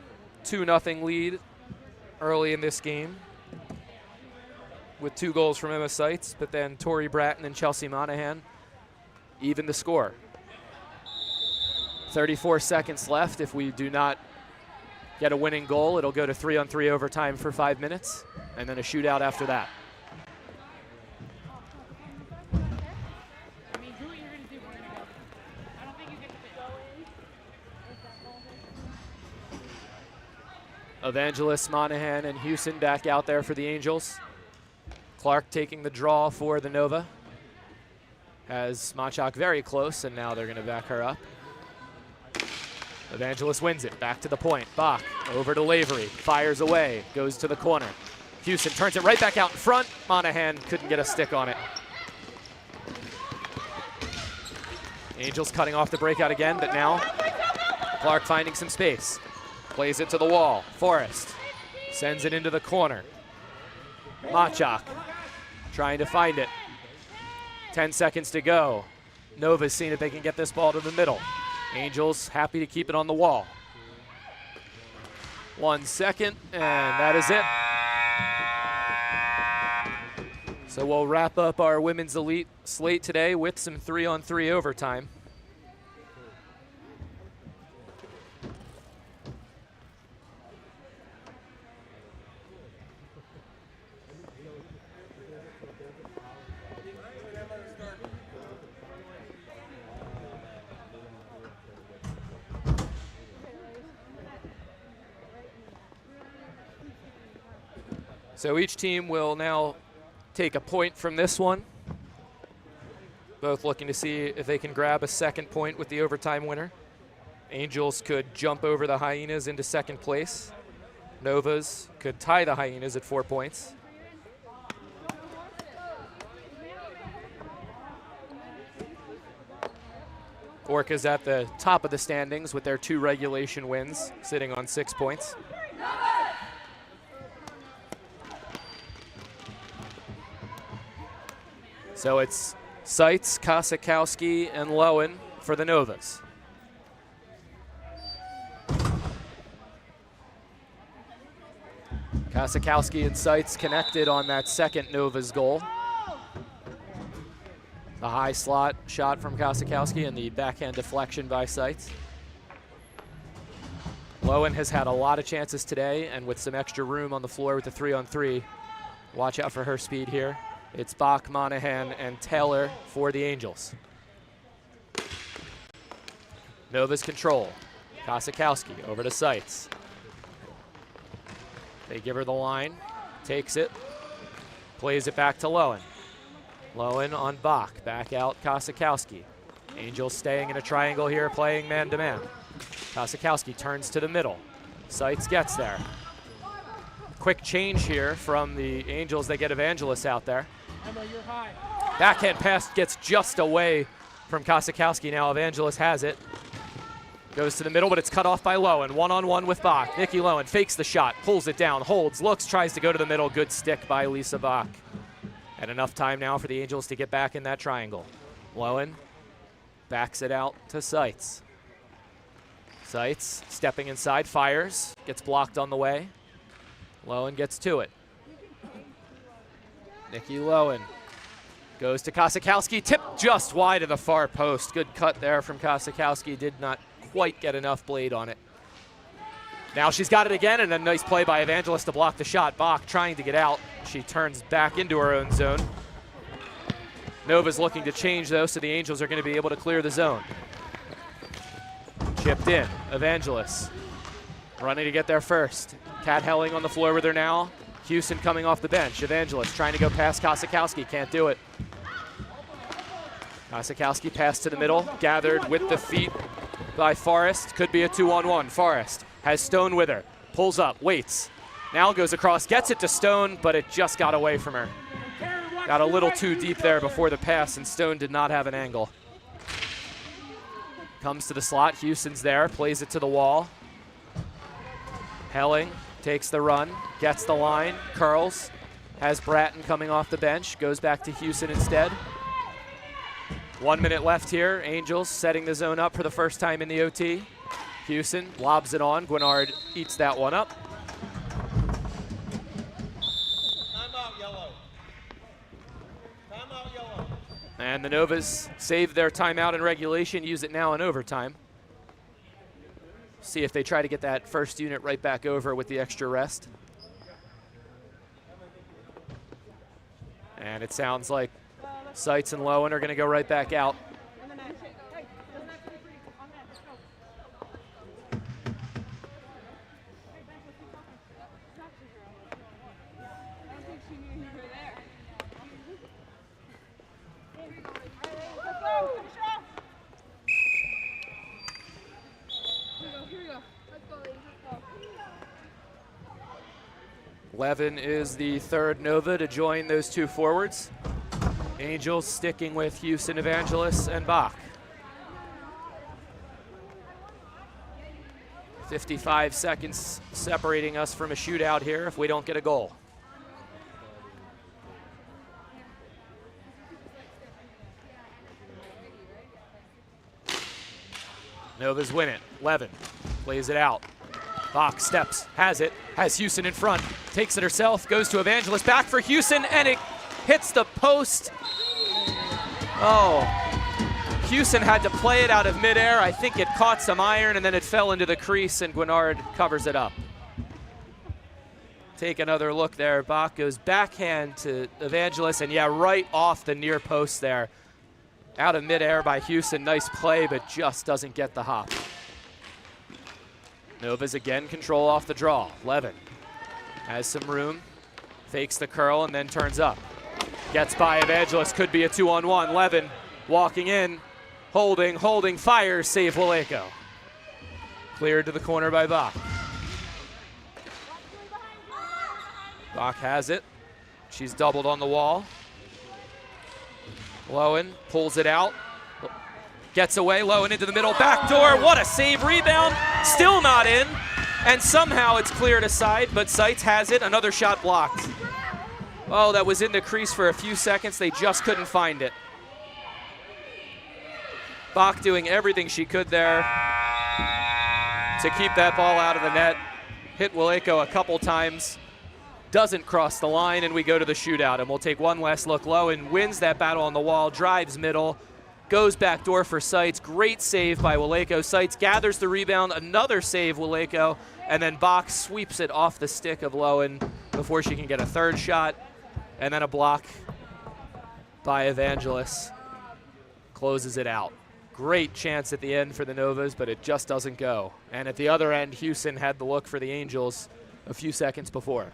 2-0 lead early in this game with 2 goals from Emma Seitz, but then Tori Bratton and Chelsea Monahan evened the score. 34 seconds left. If we do not get a winning goal, it'll go to 3-on-3 overtime for 5 minutes, and then a shootout after that. Evangelist, Monahan, and Houston back out there for the Angels. Clark taking the draw for the Nova. Has Machak very close, and now they're going to back her up. Evangelist wins it, back to the point. Bach over to Lavery, fires away, goes to the corner. Houston turns it right back out in front. Monahan couldn't get a stick on it. Angels cutting off the breakout again, but now Clark finding some space. Plays it to the wall. Forrest sends it into the corner. Machak trying to find it. 10 seconds to go. Nova's seeing if they can get this ball to the middle. Angels happy to keep it on the wall. 1 second, and that is it. So we'll wrap up our Women's Elite slate today with some 3-on-3 overtime. So each team will now take a point from this one. Both looking to see if they can grab a second point with the overtime winner. Angels could jump over the Hyenas into second place. Novas could tie the Hyenas at 4 points. Orcas at the top of the standings with their 2 regulation wins, sitting on 6 points. So it's Seitz, Kosakowski, and Lowen for the Novas. Kosakowski and Seitz connected on that second Novas goal. The high slot shot from Kosakowski and the backhand deflection by Seitz. Lowen has had a lot of chances today, and with some extra room on the floor with the 3-on-3, watch out for her speed here. It's Bach, Monahan, and Taylor for the Angels. Nova's control. Kosakowski over to Seitz. They give her the line, takes it, plays it back to Lowen. Lowen on Bach, back out Kosakowski. Angels staying in a triangle here, playing man-to-man. Kosakowski turns to the middle. Seitz gets there. Quick change here from the Angels. They get Evangelist out there. Backhand pass gets just away from Kosakowski. Now Evangelist has it. Goes to the middle, but it's cut off by Lowen. One-on-one with Bach. Nikki Lowen fakes the shot, pulls it down, holds, looks, tries to go to the middle. Good stick by Lisa Bach. And enough time now for the Angels to get back in that triangle. Lowen backs it out to Seitz. Seitz stepping inside, fires, gets blocked on the way. Lowen gets to it. Nikki Lowen goes to Kosakowski, tipped just wide of the far post. Good cut there from Kosakowski, did not quite get enough blade on it. Now she's got it again, and a nice play by Evangelist to block the shot. Bach trying to get out. She turns back into her own zone. Nova's looking to change, though, so the Angels are going to be able to clear the zone. Chipped in. Evangelos running to get there first. Kat Helling on the floor with her now. Houston coming off the bench. Evangelos trying to go past Kosakowski. Can't do it. Kosakowski pass to the middle. Gathered with the feet by Forrest. Could be a 2-on-1. Forrest has Stone with her. Pulls up. Waits. Now goes across. Gets it to Stone, but it just got away from her. Got a little too deep there before the pass, and Stone did not have an angle. Comes to the slot. Houston's there. Plays it to the wall. Helling takes the run. Gets the line. Curls. Has Bratton coming off the bench. Goes back to Houston instead. 1 minute left here. Angels setting the zone up for the first time in the OT. Houston lobs it on. Gwinnard eats that one up. Timeout, yellow. Timeout, yellow. And the Novas save their timeout in regulation, use it now in overtime. See if they try to get that first unit right back over with the extra rest. And it sounds like Seitz and Lowen are going to go right back out. Levin is the third Nova to join those two forwards. Angels sticking with Houston, Evangelos, and Bach. 55 seconds separating us from a shootout here if we don't get a goal. Novas win it. Levin plays it out. Bach steps, has it, has Houston in front, takes it herself, goes to Evangelos, back for Houston, and it hits the post. Oh, Houston had to play it out of midair. I think it caught some iron, and then it fell into the crease, and Gwinnard covers it up. Take another look there. Bach goes backhand to Evangelos, and yeah, right off the near post there. Out of midair by Houston. Nice play, but just doesn't get the hop. Novas again control off the draw. Levin has some room, fakes the curl, and then turns up. Gets by Evangelos, could be a 2-on-1. Levin walking in, holding, fires, save Waleko. Cleared to the corner by Bach. Bach has it. She's doubled on the wall. Lowen pulls it out. Gets away, Lowen into the middle, backdoor, what a save, rebound, still not in, and somehow it's cleared aside, but Seitz has it, another shot blocked. Oh, that was in the crease for a few seconds, they just couldn't find it. Bach doing everything she could there to keep that ball out of the net. Hit Waleko a couple times, doesn't cross the line, and we go to the shootout, and we'll take one last look. Lowen wins that battle on the wall, drives middle, goes back door for Seitz. Great save by Waleko. Seitz gathers the rebound. Another save, Waleko. And then Bach sweeps it off the stick of Lowen before she can get a third shot. And then a block by Evangelos. Closes it out. Great chance at the end for the Novas, but it just doesn't go. And at the other end, Houston had the look for the Angels a few seconds before.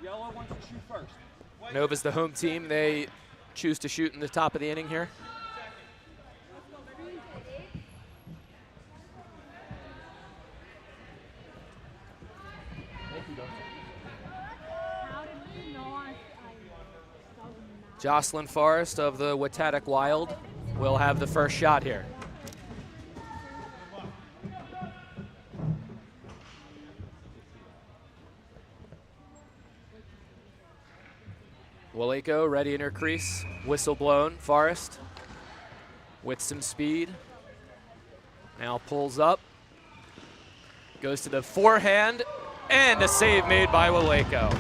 Yellow wants to shoot first. Nova's the home team. They choose to shoot in the top of the inning here. Jocelyn Forrest of the Watatic Wild will have the first shot here. Waleko ready in her crease, whistle blown. Forrest with some speed. Now pulls up, goes to the forehand, and a save made by Waleko.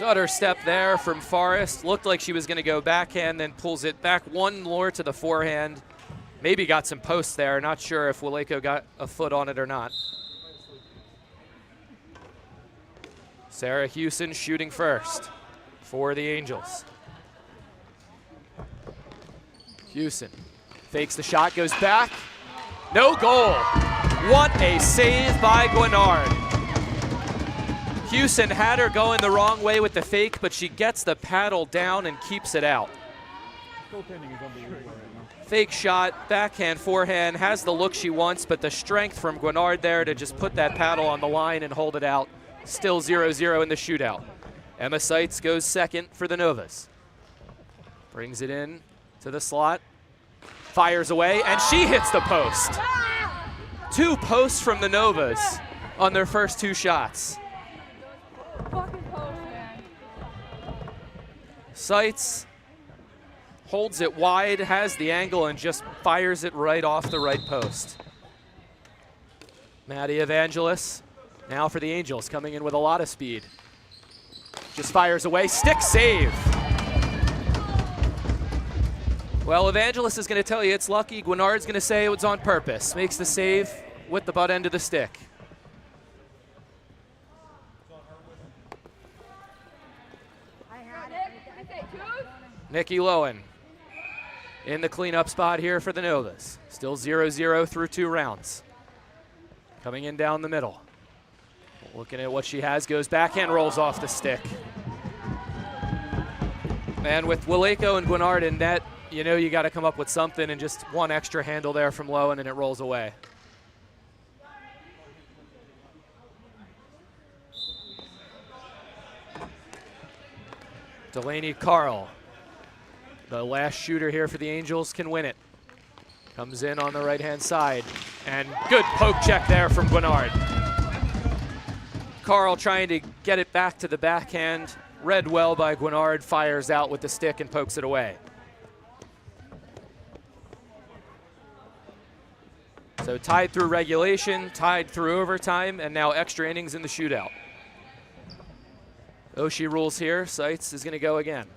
Stutter step there from Forrest. Looked like she was going to go backhand, then pulls it back one more to the forehand. Maybe got some posts there. Not sure if Waleko got a foot on it or not. Sarah Hewson shooting first for the Angels. Hewson fakes the shot, goes back. No goal. What a save by Guinard. Hewson had her going the wrong way with the fake, but she gets the paddle down and keeps it out. Fake shot, backhand, forehand, has the look she wants, but the strength from Guinard there to just put that paddle on the line and hold it out. Still 0-0 in the shootout. Emma Seitz goes second for the Novas. Brings it in to the slot, fires away, and she hits the post. 2 posts from the Novas on their first 2 shots. Seitz holds it wide, has the angle, and just fires it right off the right post. Maddie Evangelos now for the Angels, coming in with a lot of speed. Just fires away, stick save. Well, Evangelos is going to tell you it's lucky. Guinard's going to say it was on purpose. Makes the save with the butt end of the stick. Nikki Lowen in the cleanup spot here for the Novas. Still 0-0 through 2 rounds. Coming in down the middle. Looking at what she has, goes backhand, rolls off the stick. And with Waleko and Guinard in net, you know you got to come up with something, and just one extra handle there from Lowen and it rolls away. Delaney Carl, the last shooter here for the Angels, can win it. Comes in on the right-hand side, and good poke check there from Guinard. Carl trying to get it back to the backhand. Read well by Guinard, fires out with the stick and pokes it away. So tied through regulation, tied through overtime, and now extra innings in the shootout. Oshie rules here. Seitz is going to go again.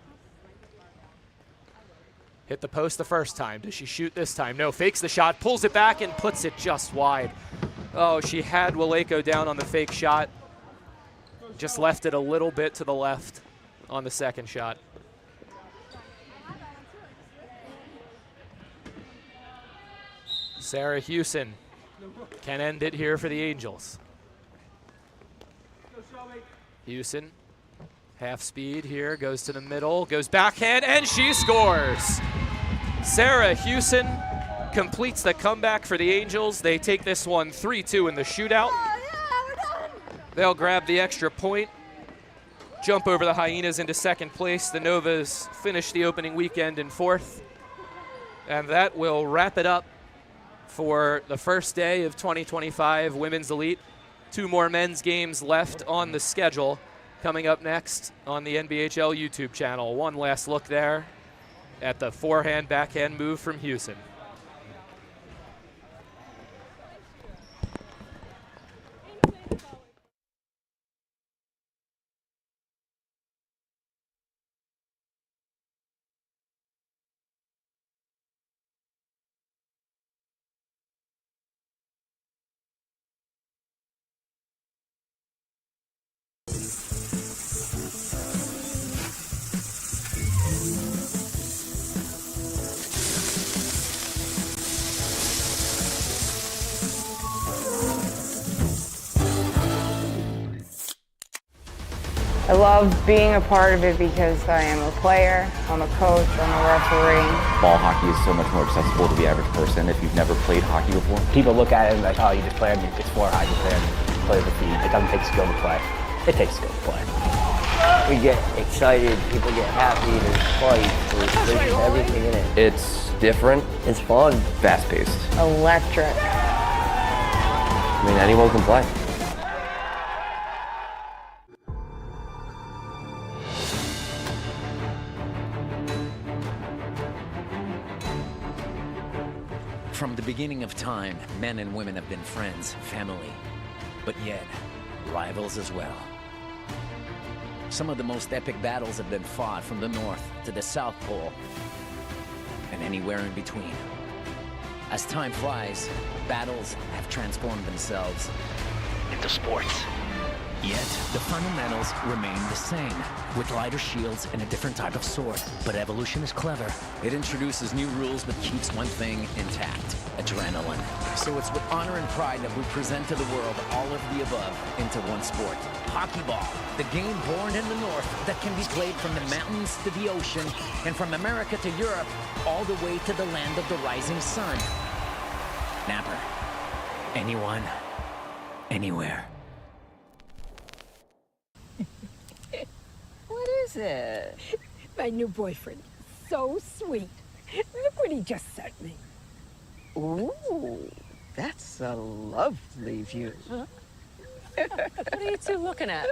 Hit the post the first time. Does she shoot this time? No, fakes the shot, pulls it back, and puts it just wide. Oh, she had Waleko down on the fake shot. Just left it a little bit to the left on the second shot. Sarah Hewson can end it here for the Angels. Hewson, half speed here, goes to the middle, goes backhand, and she scores. Sarah Hewson completes the comeback for the Angels. They take this one 3-2 in the shootout. They'll grab the extra point, jump over the Hyenas into second place. The Novas finish the opening weekend in 4th. And that will wrap it up for the first day of 2025 Women's Elite. 2 more men's games left on the schedule coming up next on the NBHL YouTube channel. One last look there at the forehand backhand move from Hewson. I love being a part of it because I am a player, I'm a coach, I'm a referee. Ball hockey is so much more accessible to the average person if you've never played hockey before. People look at it and like, oh, you just play it's for hockey player, play the feed. It doesn't take skill to play. It takes skill to play. We get excited, people get happy, there's fight, there's everything in it. It's different. It's fun. Fast-paced. Electric. I mean, anyone can play. From the beginning of time, men and women have been friends, family, but yet rivals as well. Some of the most epic battles have been fought from the North to the South Pole and anywhere in between. As time flies, battles have transformed themselves into sports. Yet, the fundamentals remain the same, with lighter shields and a different type of sword. But evolution is clever. It introduces new rules but keeps one thing intact: adrenaline. So it's with honor and pride that we present to the world all of the above into one sport. Hockey ball, the game born in the North that can be played from the mountains to the ocean, and from America to Europe, all the way to the land of the rising sun. Napper. Anyone, anywhere. What is it? My new boyfriend. So sweet. Look what he just sent me. Ooh, that's a lovely view. Huh? What are you two looking at?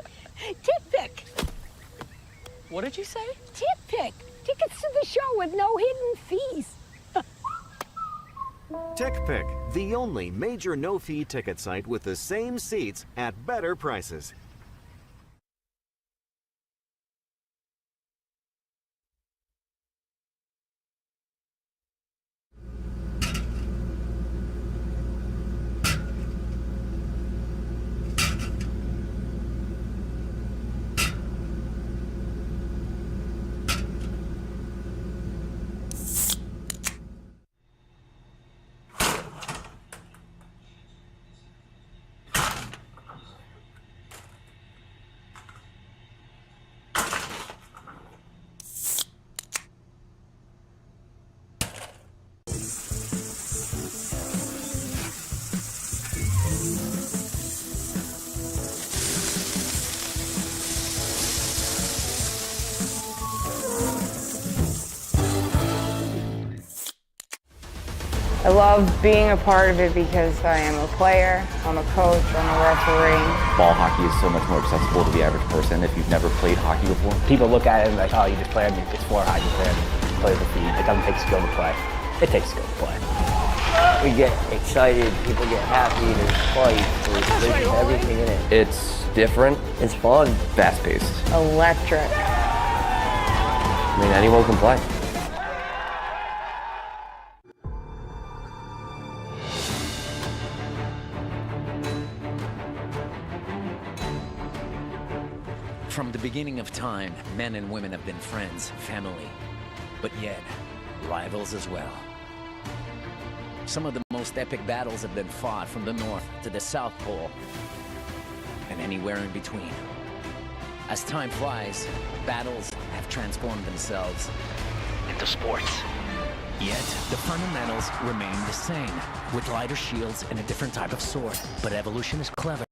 Tip pick. What did you say? Tip pick. Tickets to the show with no hidden fees. TickPick, the only major no-fee ticket site with the same seats at better prices. I love being a part of it because I am a player, I'm a coach, I'm a referee. Ball hockey is so much more accessible to the average person if you've never played hockey before. People look at it and like, oh, you just played it's for hockey player, play the feed. It doesn't take skill to play. It takes skill to play. We get excited, people get happy, there's fights, there's everything in it. It's different. It's fun. Fast-paced. Electric. I mean, anyone can play. From the beginning of time, men and women have been friends, family, but yet rivals as well. Some of the most epic battles have been fought from the North to the South Pole and anywhere in between. As time flies, battles have transformed themselves into sports. Yet, the fundamentals remain the same, with lighter shields and a different type of sword. But evolution is clever.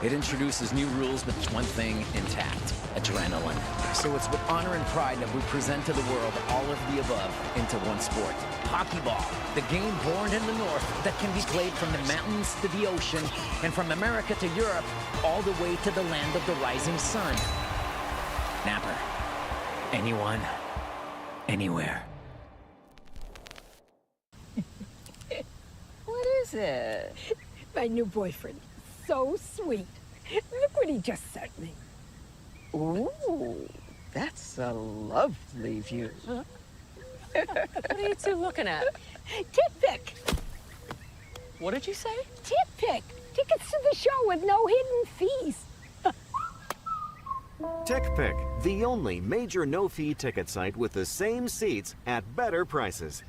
It introduces new rules, but it's one thing intact: adrenaline. So it's with honor and pride that we present to the world all of the above into one sport. Hockey ball, the game born in the North that can be played from the mountains to the ocean, and from America to Europe, all the way to the land of the rising sun. Napper. Anyone, anywhere. What is it? My new boyfriend. So sweet. Look what he just sent me. Ooh, that's a lovely view. Huh? What are you two looking at? Tip pick. What did you say? Tip pick. Tickets to the show with no hidden fees. TickPick, the only major no-fee ticket site with the same seats at better prices.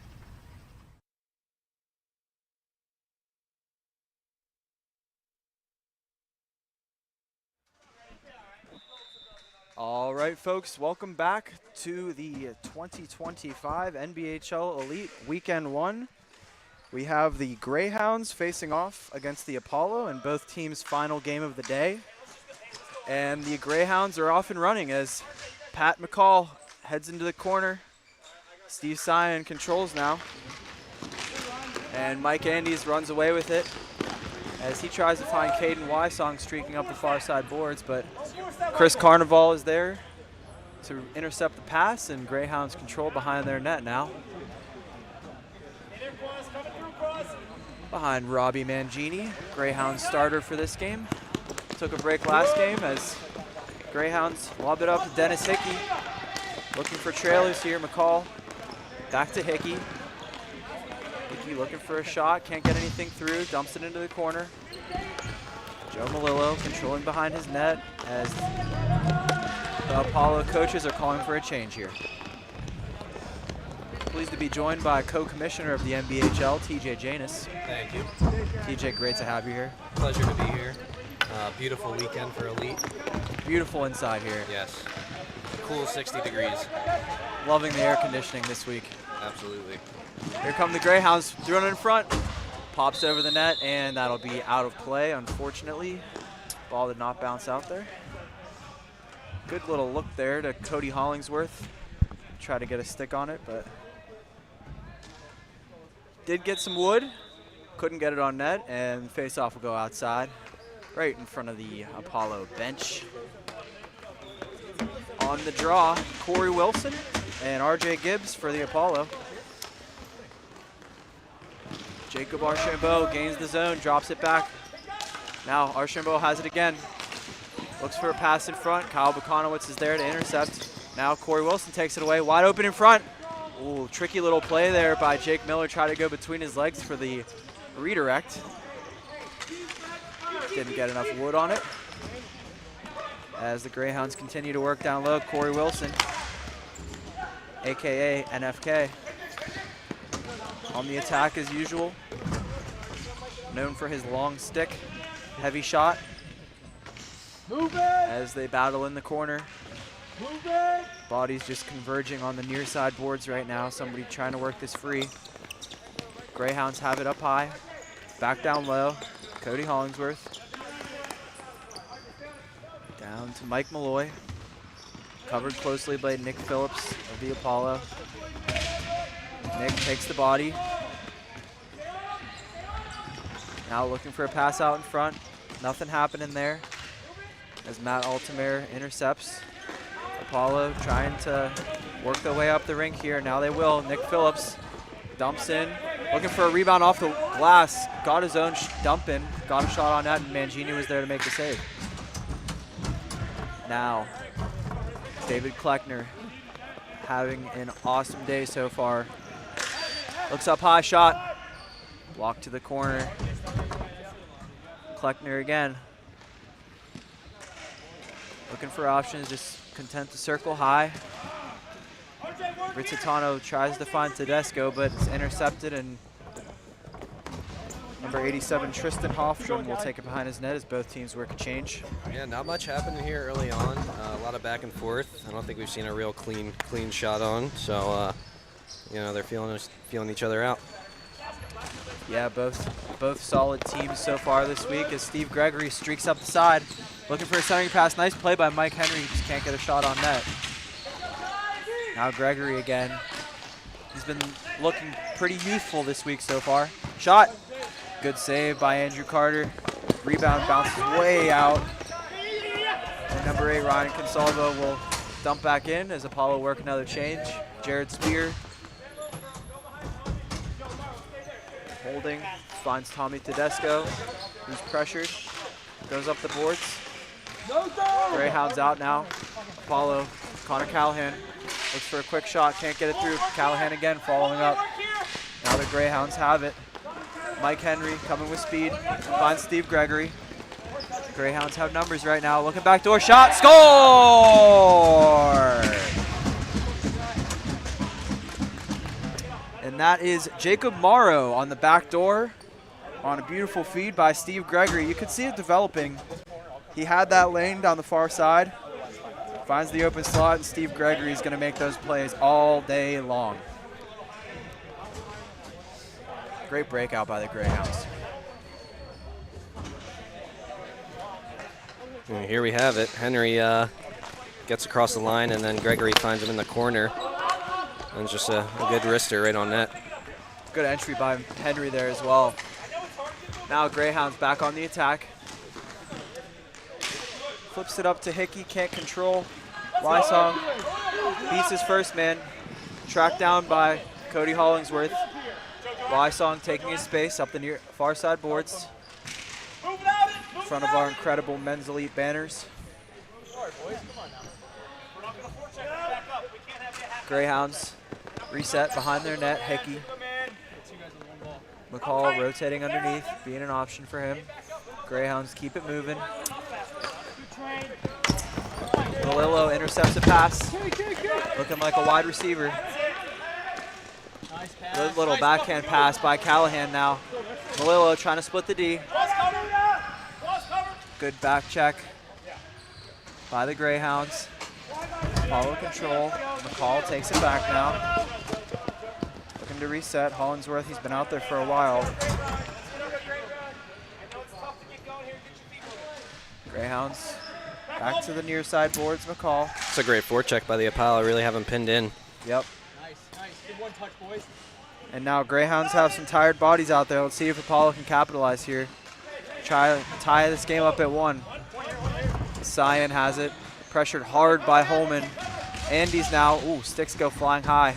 All right, folks, welcome back to the 2025 NBHL Elite Weekend 1. We have the Greyhounds facing off against the Apollo in both teams' final game of the day. And the Greyhounds are off and running as Pat McCall heads into the corner. Steve Sion controls now. And Mike Andes runs away with it as he tries to find Caden Wysong streaking up the far side boards, but Chris Carnival is there to intercept the pass, and Greyhounds control behind their net now. Behind Robbie Mangini, Greyhounds starter for this game. Took a break last game as Greyhounds lob it up to Dennis Hickey. Looking for trailers here, McCall. Back to Hickey. Hickey looking for a shot, can't get anything through, dumps it into the corner. Joe Melillo controlling behind his net as the Apollo coaches are calling for a change here. Pleased to be joined by co-commissioner of the NBHL, TJ Janus. Thank you. TJ, great to have you here. Pleasure to be here. Beautiful weekend for Elite. Beautiful inside here. Yes. Cool 60 degrees. Loving the air conditioning this week. Absolutely. Here come the Greyhounds, thrown in front. Pops over the net, and that'll be out of play, unfortunately. Ball did not bounce out there. Good little look there to Cody Hollingsworth. Try to get a stick on it, but did get some wood. Couldn't get it on net, and face-off will go outside, right in front of the Apollo bench. On the draw, Corey Wilson and RJ Gibbs for the Apollo. Jacob Archambault gains the zone, drops it back. Now Archambault has it again. Looks for a pass in front. Kyle Bukonowitz is there to intercept. Now Corey Wilson takes it away, wide open in front. Ooh, tricky little play there by Jake Miller. Try to go between his legs for the redirect. Didn't get enough wood on it. As the Greyhounds continue to work down low, Corey Wilson, AKA NFK, on the attack as usual. Known for his long stick, heavy shot. As they battle in the corner. Bodies just converging on the near side boards right now. Somebody trying to work this free. Greyhounds have it up high. Back down low. Cody Hollingsworth. Down to Mike Malloy. Covered closely by Nick Phillips of the Apollo. Nick takes the body. Now looking for a pass out in front. Nothing happening there as Matt Altamere intercepts. Apollo trying to work their way up the rink here. Now they will. Nick Phillips dumps in. Looking for a rebound off the glass. Got his own dump in. Got a shot on that, and Mangini was there to make the save. Now, David Kleckner having an awesome day so far. Looks up high, shot. Walk to the corner. Kleckner again. Looking for options, just content to circle high. Rizzitano tries to find Tedesco, but it's intercepted, and number 87, Tristan Hofstrom, will take it behind his net as both teams work a change. Yeah, not much happened here early on. A lot of back and forth. I don't think we've seen a real clean shot on. So, you know, they're feeling each other out. Yeah, both solid teams so far this week as Steve Gregory streaks up the side. Looking for a centering pass. Nice play by Mike Henry. Just can't get a shot on net. Now Gregory again. He's been looking pretty youthful this week so far. Shot. Good save by Andrew Carter. Rebound bounces way out. And number 8, Ryan Consalvo, will dump back in as Apollo work another change. Jared Spear. Holding. Finds Tommy Tedesco, who's pressured. Goes up the boards. Greyhounds out now. Apollo, Connor Callahan looks for a quick shot, can't get it through. Callahan again following up. Now the Greyhounds have it. Mike Henry coming with speed, finds Steve Gregory. Greyhounds have numbers right now. Looking back door, shot, score! And that is Jacob Morrow on the back door on a beautiful feed by Steve Gregory. You could see it developing. He had that lane down the far side, finds the open slot, and Steve Gregory is going to make those plays all day long. Great breakout by the Greyhounds. And here we have it. Henry gets across the line, and then Gregory finds him in the corner. And just a good wrister right on net. Good entry by Henry there as well. Now Greyhounds back on the attack. Flips it up to Hickey, can't control. Wysong beats his first man. Tracked down by Cody Hollingsworth. Wysong taking his space up the near far side boards. In front of our incredible men's elite banners. Greyhounds reset behind their net. Hickey. McCall rotating underneath, being an option for him. Greyhounds keep it moving. Melillo intercepts a pass. Looking like a wide receiver. Good little backhand pass by Callahan now. Melillo trying to split the D. Good back check by the Greyhounds. Follow control. McCall takes it back now. Looking to reset. Hollingsworth, he's been out there for a while. Greyhounds back to the near side boards. McCall. It's a great forecheck by the Apollo. Really have him pinned in. Yep. Nice. Good one touch, boys. And now Greyhounds have some tired bodies out there. Let's see if Apollo can capitalize here. Try to tie this game up at 1. Cyan has it. Pressured hard by Holman. Andy's now. Ooh, sticks go flying high.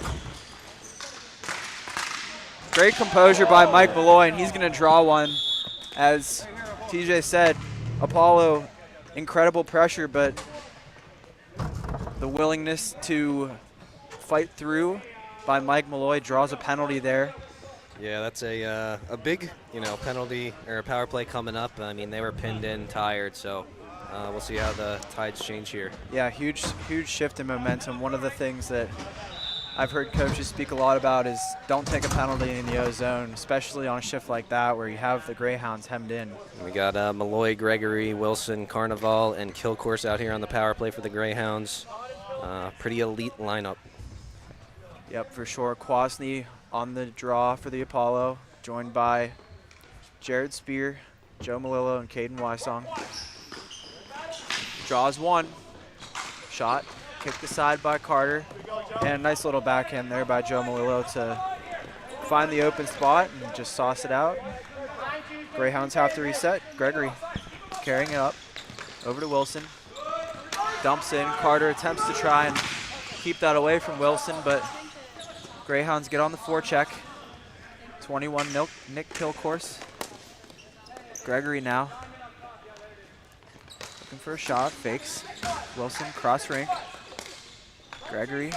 Great composure by Mike Malloy, and he's going to draw one. As TJ said, Apollo, incredible pressure, but the willingness to fight through by Mike Malloy draws a penalty there. Yeah, that's a big, penalty or a power play coming up. I mean, they were pinned in, tired, so we'll see how the tides change here. Yeah, huge shift in momentum. One of the things that I've heard coaches speak a lot about is don't take a penalty in the O zone, especially on a shift like that where you have the Greyhounds hemmed in. We got Malloy, Gregory, Wilson, Carnival, and Kilcourse out here on the power play for the Greyhounds. Pretty elite lineup. Yep, for sure. Kwasny on the draw for the Apollo, joined by Jared Spear, Joe Melillo, and Caden Wysong. Draws one. Shot, kicked aside by Carter, and a nice little backhand there by Joe Melillo to find the open spot and just sauce it out. Greyhounds have to reset. Gregory carrying it up over to Wilson. Dumps in. Carter attempts to try and keep that away from Wilson, but Greyhounds get on the forecheck. 21 Nick Kilcourse. Gregory now. Looking for a shot, fakes. Wilson, cross rink. Gregory.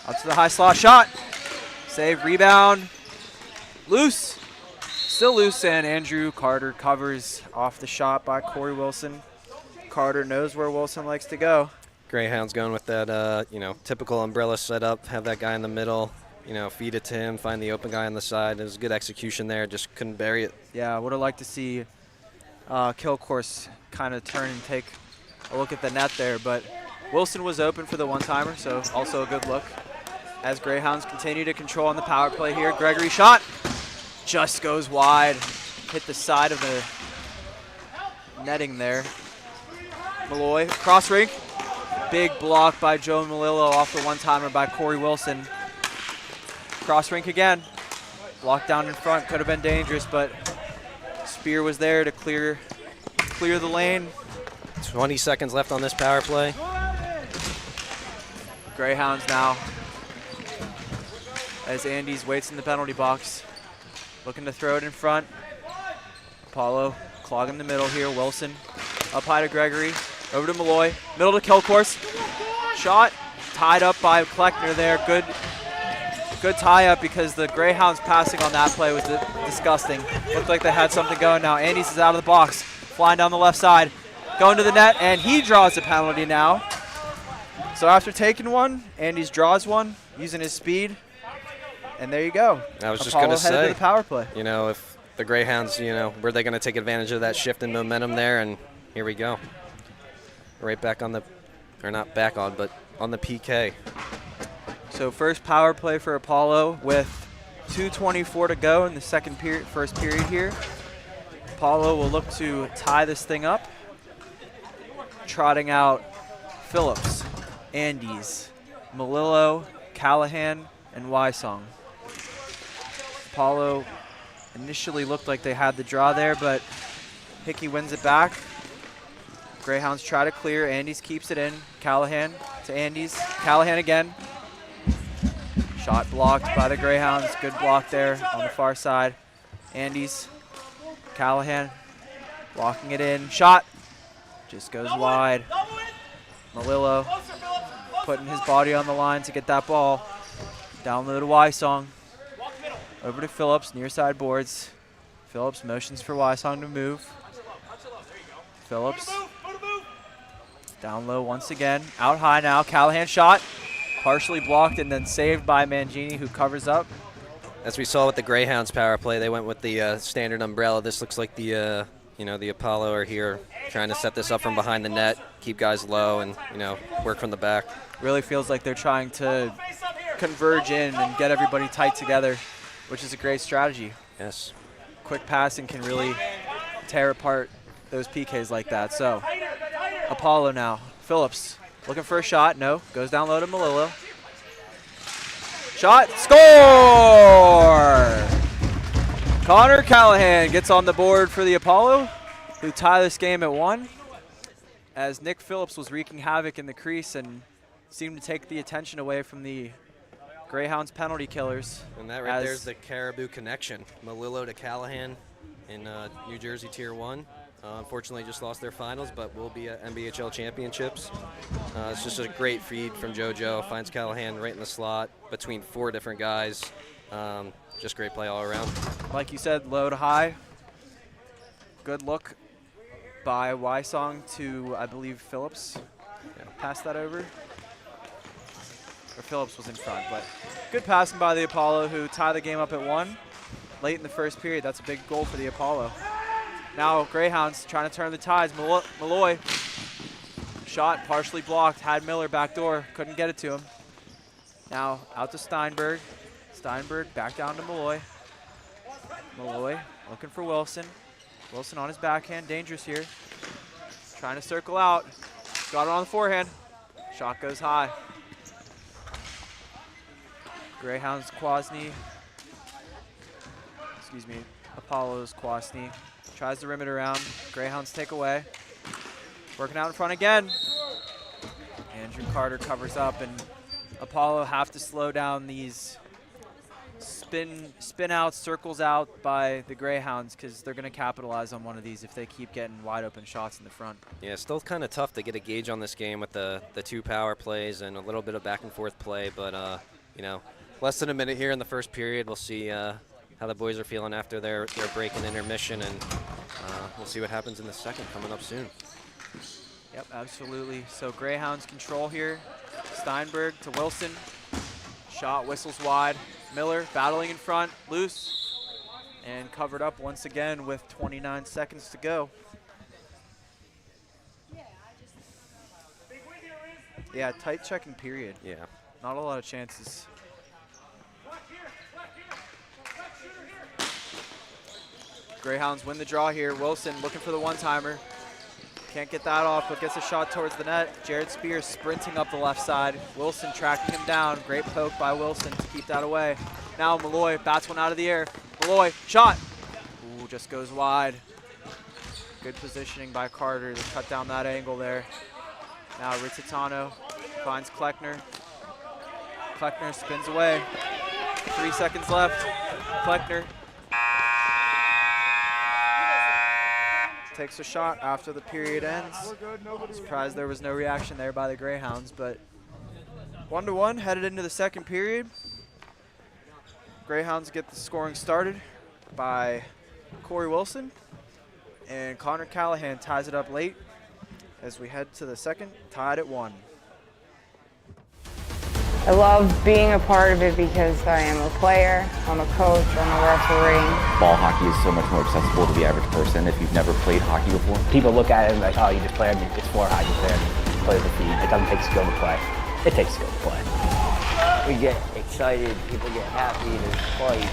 Up to the high slot, shot. Save, rebound. Loose. Still loose, and Andrew Carter covers off the shot by Corey Wilson. Carter knows where Wilson likes to go. Greyhounds going with that, typical umbrella setup, have that guy in the middle, feed it to him, find the open guy on the side. It was good execution there, just couldn't bury it. Yeah, I would have liked to see Kilcourse kind of turn and take a look at the net there, but Wilson was open for the one-timer, so also a good look. As Greyhounds continue to control on the power play here, Gregory shot just goes wide, hit the side of the netting there. Malloy, cross rink. Big block by Joe Melillo off the one-timer by Corey Wilson. Cross rink again. Blocked down in front, could have been dangerous, but Spear was there to clear the lane. 20 seconds left on this power play. Greyhounds now, as Andes waits in the penalty box, looking to throw it in front. Apollo clogging the middle here. Wilson up high to Gregory. Over to Malloy, middle to Kilcourse. Shot, tied up by Kleckner there. Good tie up because the Greyhounds passing on that play was disgusting. Looked like they had something going now. Andes is out of the box, flying down the left side, going to the net, and he draws a penalty now. So after taking one, Andes draws one, using his speed, and there you go. I was just going to say, to the power play. If the Greyhounds, were they going to take advantage of that shift in momentum there, and here we go. Right back on the, or not back on, but on the PK. So first power play for Apollo with 2:24 to go in the first period here. Apollo will look to tie this thing up. Trotting out Phillips, Andes, Melillo, Callahan, and Wysong. Apollo initially looked like they had the draw there, but Hickey wins it back. Greyhounds try to clear. Andes keeps it in. Callahan to Andes. Callahan again. Shot blocked by the Greyhounds. Good block there on the far side. Andes. Callahan blocking it in. Shot. Just goes wide. Malillo putting his body on the line to get that ball. Down low to Wysong. Over to Phillips, near side boards. Phillips motions for Wysong to move. Phillips down low once again. Out high now. Callahan shot. Partially blocked and then saved by Mangini, who covers up. As we saw with the Greyhounds power play, they went with the standard umbrella. This looks like the the Apollo are here trying to set this up from behind the net, keep guys low, and work from the back. Really feels like they're trying to converge in and get everybody tight together, which is a great strategy. Yes. Quick passing can really tear apart those PKs like that. So Apollo now. Phillips looking for a shot. No. Goes down low to Malillo. Shot. Score! Connor Callahan gets on the board for the Apollo, who tie this game at 1, as Nick Phillips was wreaking havoc in the crease and seemed to take the attention away from the Greyhounds penalty killers. And that right there's the Caribou connection. Malillo to Callahan in New Jersey Tier 1. Unfortunately, just lost their finals, but will be at NBHL Championships. It's just a great feed from JoJo. Finds Callahan right in the slot between 4 different guys. Just great play all around. Like you said, low to high. Good look by Wysong to, I believe, Phillips. Yeah. Pass that over. Or Phillips was in front, but good passing by the Apollo, who tie the game up at 1. Late in the first period, that's a big goal for the Apollo. Now Greyhounds trying to turn the tides. Malloy, shot partially blocked, had Miller backdoor, couldn't get it to him. Now out to Steinberg. Steinberg back down to Malloy. Malloy looking for Wilson. Wilson on his backhand, dangerous here. Trying to circle out. Got it on the forehand. Shot goes high. Greyhounds Kwasny. Excuse me, Apollo's Kwasny. Tries to rim it around. Greyhounds take away. Working out in front again. Andrew Carter covers up, and Apollo have to slow down these spin out, circles out by the Greyhounds, because they're going to capitalize on one of these if they keep getting wide open shots in the front. Yeah, still kind of tough to get a gauge on this game with the 2 power plays and a little bit of back and forth play, but less than a minute here in the first period. We'll see how the boys are feeling after their break and intermission, and we'll see what happens in the second coming up soon. Yep, absolutely. So Greyhounds control here. Steinberg to Wilson. Shot whistles wide. Miller battling in front, loose, and covered up once again with 29 seconds to go. Yeah, tight checking period. Yeah. Not a lot of chances. Greyhounds win the draw here. Wilson looking for the one-timer. Can't get that off, but gets a shot towards the net. Jared Spears sprinting up the left side. Wilson tracking him down. Great poke by Wilson to keep that away. Now Malloy bats one out of the air. Malloy, shot. Ooh, just goes wide. Good positioning by Carter to cut down that angle there. Now Rizzitano finds Kleckner. Kleckner spins away. 3 seconds left. Kleckner takes a shot after the period ends. Surprised there was no reaction there by the Greyhounds, but 1-1 headed into the second period. Greyhounds get the scoring started by Corey Wilson, and Connor Callahan ties it up late as we head to the second, tied at 1. I love being a part of it because I am a player, I'm a coach, I'm a referee. Ball hockey is so much more accessible to the average person if you've never played hockey before. People look at it and like, oh, you just played, it's floor hockey player, play the feed. It doesn't take skill to play. It takes skill to play. We get excited, people get happy, there's fights,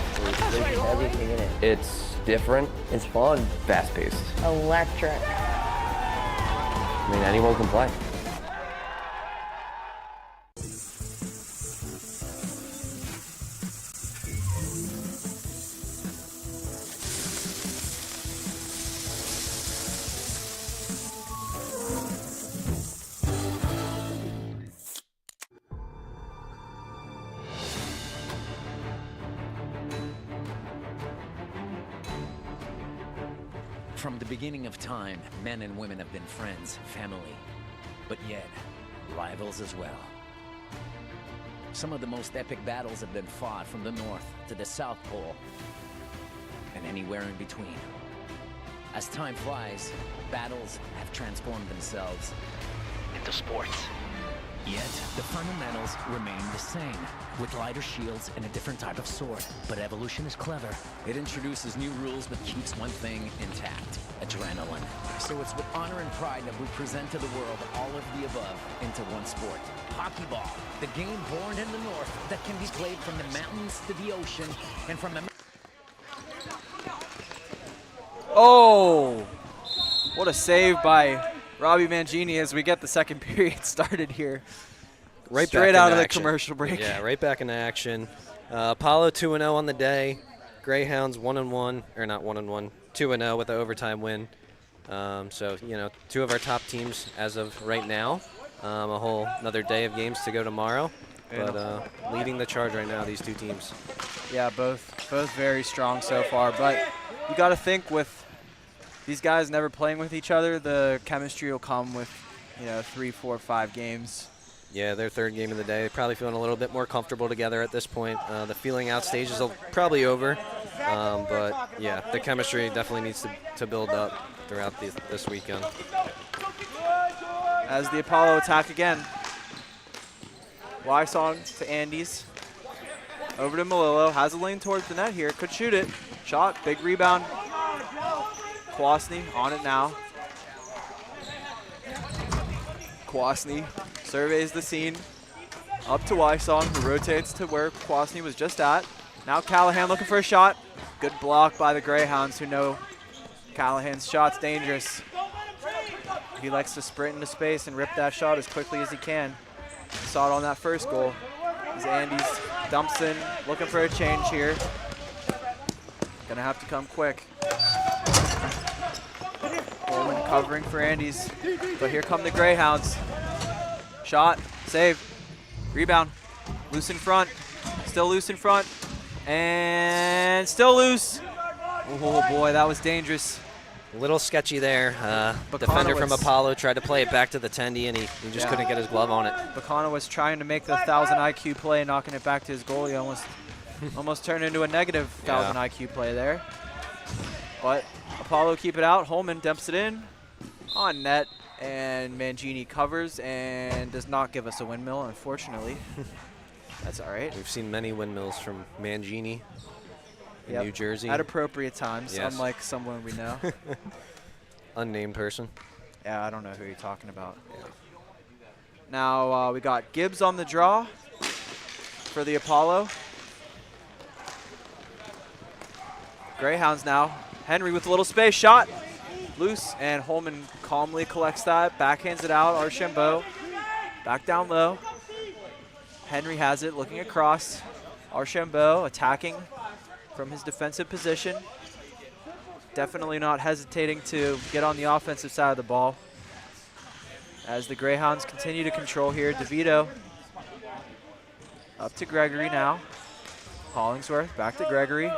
there's everything in it. It's different. It's fun. Fast-paced. Electric. I mean, anyone can play. From the beginning of time, men and women have been friends, family. But yet, rivals as well. Some of the most epic battles have been fought from the North to the South Pole and anywhere in between. As time flies, battles have transformed themselves into sports. Yet, the fundamentals remain the same, with lighter shields and a different type of sword. But evolution is clever. It introduces new rules but keeps one thing intact: adrenaline. So it's with honor and pride that we present to the world all of the above into one sport. Hockey ball, the game born in the North that can be played from the mountains to the ocean and from the... Oh! What a save by Robbie Mangini as we get the second period started here. Right Straight back out into of the action. commercial break. Yeah, right back into action. Apollo 2-0 on the day. Greyhounds 1-1, or not 1-1, 2-0 with the overtime win. So, you know, two of our top teams as of right now. A whole another day of games to go tomorrow. But leading the charge right now, these two teams. Yeah, both very strong so far. But you got to think with these guys never playing with each other, the chemistry will come with, 3, 4, 5 games. Yeah, their third game of the day. Probably feeling a little bit more comfortable together at this point. The feeling out stages are probably over. But, yeah, the chemistry definitely needs to build up throughout this weekend. As the Apollo attack again. Y-Song to Andes. Over to Melillo. Has a lane towards the net here. Could shoot it. Shot. Big rebound. Kwasny on it now. Kwasny surveys the scene. Up to Y-Song, who rotates to where Kwasny was just at. Now Callahan looking for a shot. Good block by the Greyhounds, who know Callahan's shot's dangerous. He likes to sprint into space and rip that shot as quickly as he can. Saw it on that first goal. As Andes dumps in, looking for a change here. Gonna have to come quick. Coleman covering for Andes, but here come the Greyhounds. Shot, save, rebound, loose in front, still loose in front, and still loose. Oh boy, that was dangerous. A little sketchy there. Defender from Apollo tried to play it back to the tendy, and he just couldn't get his glove on it. Bacana was trying to make the 1,000 IQ play, knocking it back to his goalie. Almost turned into a negative 1,000 IQ play there. But Apollo keep it out. Holman dumps it in on net, and Mangini covers and does not give us a windmill, unfortunately. That's all right. We've seen many windmills from Mangini in New Jersey. At appropriate times, yes. unlike someone we know. Unnamed person. Yeah, I don't know who you're talking about. Yeah. Now we got Gibbs on the draw for the Apollo. Greyhounds now. Henry with a little space, shot. Loose, and Holman calmly collects that, backhands it out. Archambault back down low. Henry has it, looking across. Archambault attacking from his defensive position. Definitely not hesitating to get on the offensive side of the ball. As the Greyhounds continue to control here, DeVito up to Gregory now. Hollingsworth back to Gregory.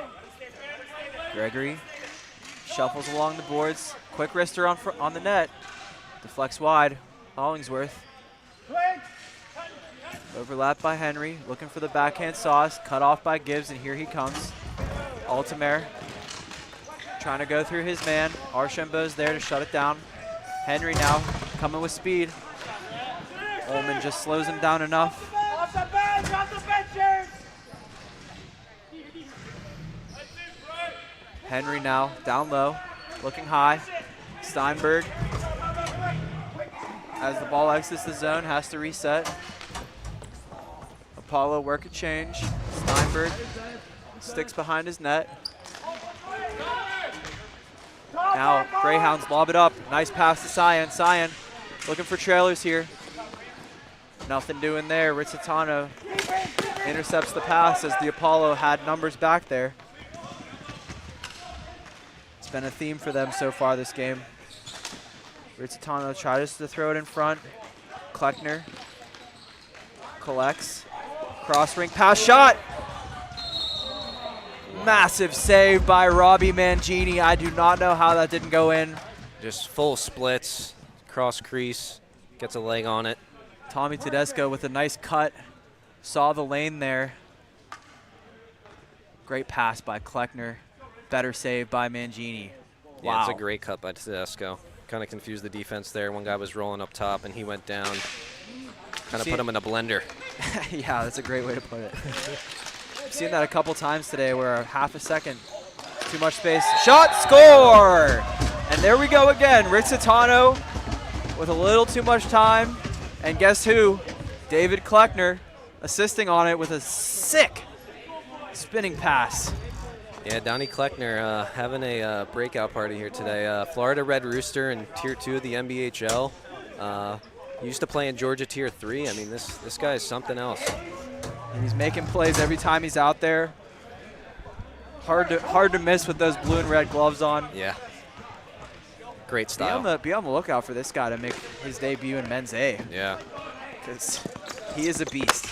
Gregory shuffles along the boards. Quick wrister on the net. Deflects wide. Hollingsworth. Overlapped by Henry. Looking for the backhand sauce. Cut off by Gibbs, and here he comes. Altamare trying to go through his man. Archambault's there to shut it down. Henry now coming with speed. Ullman just slows him down enough. Off the bench, off the bench! Henry now down low, looking high. Steinberg, as the ball exits the zone, has to reset. Apollo work a change. Steinberg sticks behind his net. Now Greyhounds lob it up. Nice pass to Cyan. Cyan looking for trailers here. Nothing doing there. Rizzitano intercepts the pass as the Apollo had numbers back there. It's been a theme for them so far this game. Rizzitano tries to throw it in front. Kleckner collects. Cross ring pass shot. Massive save by Robbie Mangini. I do not know how that didn't go in. Just full splits, cross crease, gets a leg on it, Tommy Tedesco with a nice cut. Saw the lane there. Great pass by Kleckner. Better save by Mangini. Yeah, Wow. it's a great cut by Tedesco. Kind of confused the defense there. One guy was rolling up top, and he went down. Kind of put him in a blender. Yeah, that's a great way to put it. I've seen that a couple times today where a half a second, too much space. Shot, score! And there we go again. Rick Citano with a little too much time. And guess who? David Kleckner assisting on it with a sick spinning pass. Yeah, Donnie Kleckner having a breakout party here today. Florida Red Rooster in Tier 2 of the NBHL. Used to play in Georgia Tier 3. I mean, this guy is something else. He's making plays every time he's out there. Hard to miss with those blue and red gloves on. Yeah. Great style. Be on the lookout for this guy to make his debut in Men's A. Yeah. Because he is a beast.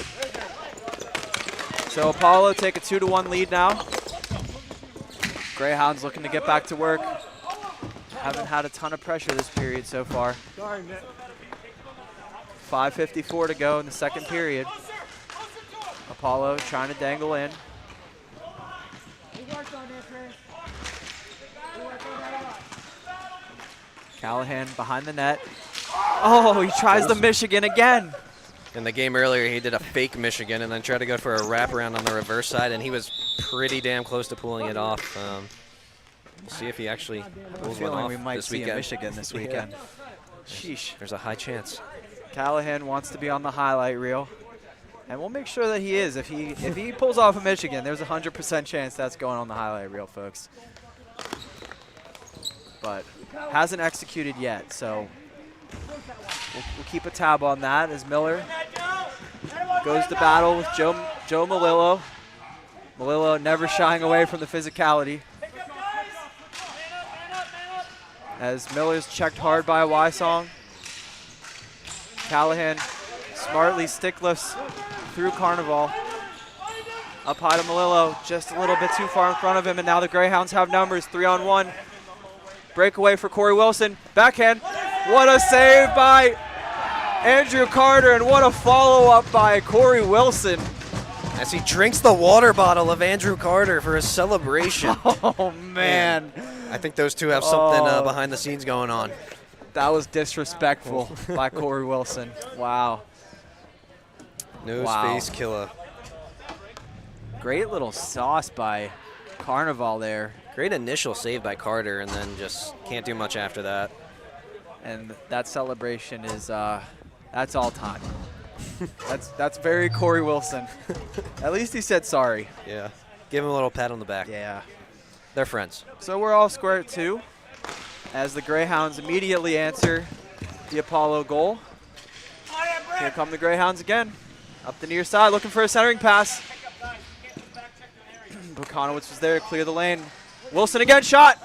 So Apollo take a 2-1 lead now. Greyhounds looking to get back to work. Haven't had a ton of pressure this period so far. 5:54 to go in the second period. Apollo trying to dangle in. Callahan behind the net. Oh, he tries the Michigan again. In the game earlier, he did a fake Michigan and then tried to go for a wraparound on the reverse side, and he was pretty damn close to pulling it off. We'll see if he actually pulls one off we might this see weekend. a Michigan this weekend. Sheesh. There's a high chance. Callahan wants to be on the highlight reel, and we'll make sure that he is. If he pulls off a Michigan, there's a 100% chance that's going on the highlight reel, folks. But hasn't executed yet, so we'll keep a tab on that as Miller goes to battle with Joe Malillo. Malillo never shying away from the physicality. As Miller's checked hard by Wysong. Callahan smartly stick lifts through Carnival. Up high to Malillo, just a little bit too far in front of him, and now the Greyhounds have numbers, 3-on-1. Breakaway for Corey Wilson, backhand. What a save by Andrew Carter, and what a follow-up by Corey Wilson. As he drinks the water bottle of Andrew Carter for his celebration. Oh, man. I think those two have something behind the scenes going on. That was disrespectful by Corey Wilson. Wow. Nose face killer. Great little sauce by Carnival there. Great initial save by Carter, and then just can't do much after that. And that celebration is, that's all time. that's very Corey Wilson. At least he said sorry. Yeah. Give him a little pat on the back. Yeah. They're friends. So we're all square at 2 as the Greyhounds immediately answer the Apollo goal. Here come the Greyhounds again. Up the near side, looking for a centering pass. Bukanowicz was there to clear the lane. Wilson again, shot.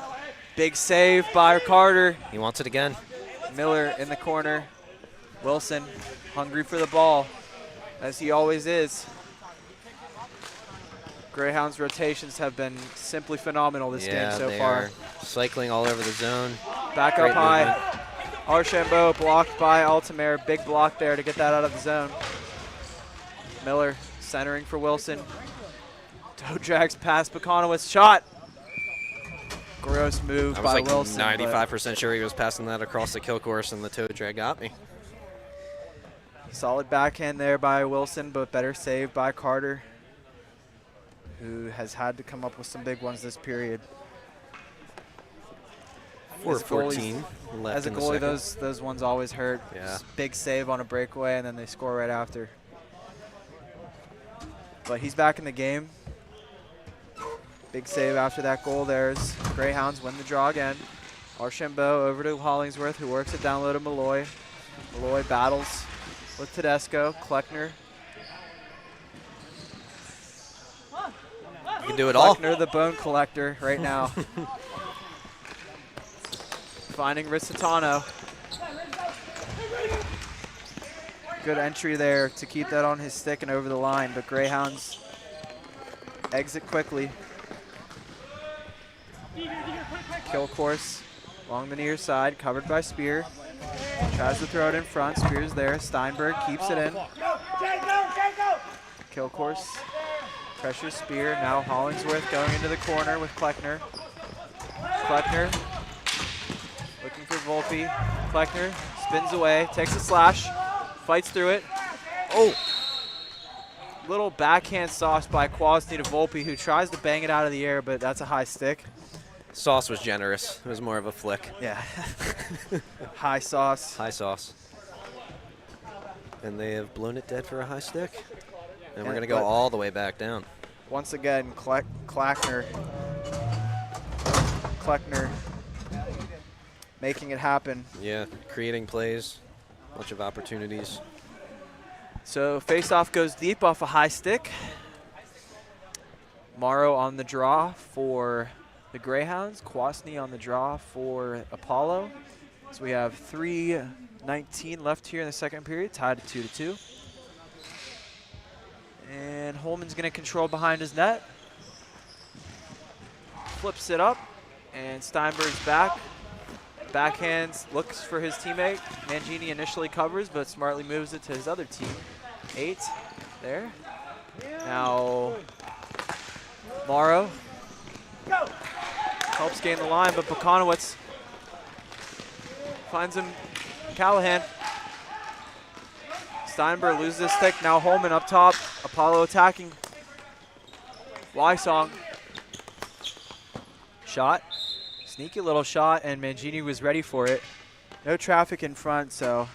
Big save by Carter. He wants it again. Miller in the corner. Wilson hungry for the ball, as he always is. Greyhounds' rotations have been simply phenomenal this game so far. Cycling all over the zone. Back up high. Archambault blocked by Altamare. Big block there to get that out of the zone. Miller centering for Wilson. Toe drags past Bukanowicz. Shot. Gross move by Wilson. I was like 95% sure he was passing that across the kill course, and the toe drag got me. Solid backhand there by Wilson, but better save by Carter, who has had to come up with some big ones this period. 4:14 left. As a goalie, those ones always hurt. Yeah. Just big save on a breakaway, and then they score right after. But he's back in the game. Big save after that goal. There's Greyhounds win the draw again. Archambault over to Hollingsworth, who works it down low to Malloy. Malloy battles with Tedesco. Kleckner. You can do it all. Kleckner, the bone collector, right now. Finding Risitano. Good entry there to keep that on his stick and over the line, but Greyhounds exit quickly. Kill course along the near side, covered by Spear. Tries to throw it in front. Spears there. Steinberg keeps it in. Kill course. Pressure Spear. Now Hollingsworth going into the corner with Kleckner. Kleckner looking for Volpe. Kleckner spins away, takes a slash, fights through it. Oh! Little backhand sauce by Kwasny to Volpe, who tries to bang it out of the air, but that's a high stick. Sauce was generous. It was more of a flick. Yeah. High sauce. High sauce. And they have blown it dead for a high stick. And we're going to go all the way back down. Once again, Kleckner making it happen. Yeah, creating plays, bunch of opportunities. So face-off goes deep off a high stick. Morrow on the draw for the Greyhounds. Kwasny on the draw for Apollo. So we have 3:19 left here in the second period, tied at 2-2. And Holman's going to control behind his net. Flips it up, and Steinberg's back. Backhands, looks for his teammate. Mangini initially covers, but smartly moves it to his other team. 8 there. Now Morrow helps gain the line, but Bukanowicz finds him. Callahan. Steinberg loses his stick. Now Holman up top. Apollo attacking. Wysong. Shot. Sneaky little shot, and Mangini was ready for it. No traffic in front, so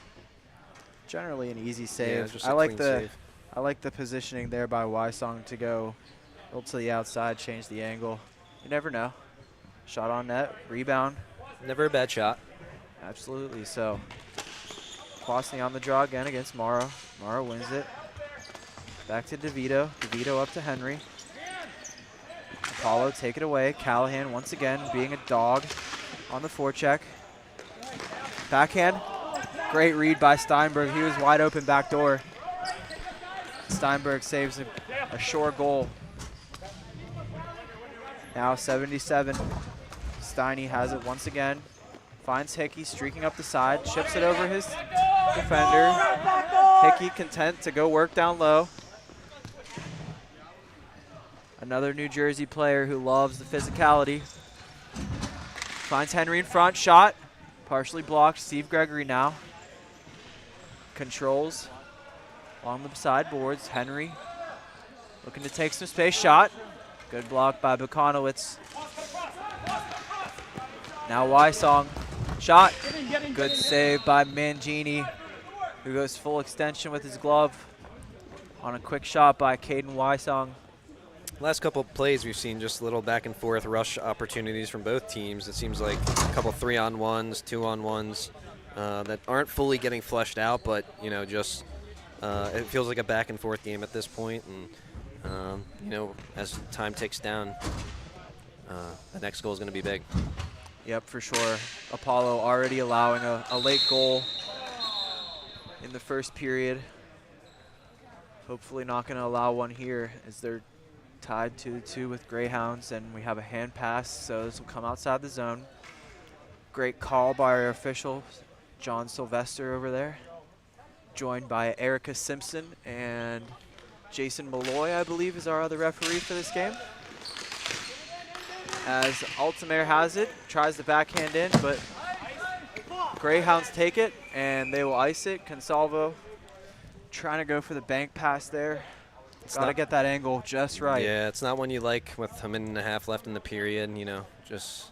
generally an easy save. Yeah, just a clean save. I like the positioning there by Wysong to go a little to the outside, change the angle. You never know. Shot on net, rebound. Never a bad shot. Absolutely. So Kwasny on the draw again against Morrow. Morrow wins it. Back to DeVito. DeVito up to Henry. Apollo take it away. Callahan once again being a dog on the forecheck. Backhand. Great read by Steinberg. He was wide open back door. Steinberg saves a short goal. Now 77. Steiny has it once again. Finds Hickey streaking up the side. Chips it over his defender. Hickey content to go work down low. Another New Jersey player who loves the physicality. Finds Henry in front. Shot. Partially blocked. Steve Gregory now. Controls along the sideboards. Henry looking to take some space. Shot. Good block by Bukanowicz. Now Wysong. Shot. Good save by Mangini, who goes full extension with his glove on a quick shot by Caden Wysong. Last couple plays, we've seen just little back and forth rush opportunities from both teams. It seems like a couple 3-on-1s, 2-on-1s that aren't fully getting fleshed out, but you know, just it feels like a back and forth game at this point. And you know, as time ticks down, the next goal is going to be big. Yep, for sure. Apollo already allowing a late goal in the first period. Hopefully not going to allow one here as they're tied 2-2 with Greyhounds, and we have a hand pass, so this will come outside the zone. Great call by our official, John Sylvester over there, joined by Erica Simpson and Jason Malloy, I believe, is our other referee for this game. As Altamare has it, tries the backhand in, but Greyhounds take it, and they will ice it. Consalvo trying to go for the bank pass there. Got to get that angle just right. Yeah, it's not one you like with a minute and a half left in the period. You know, just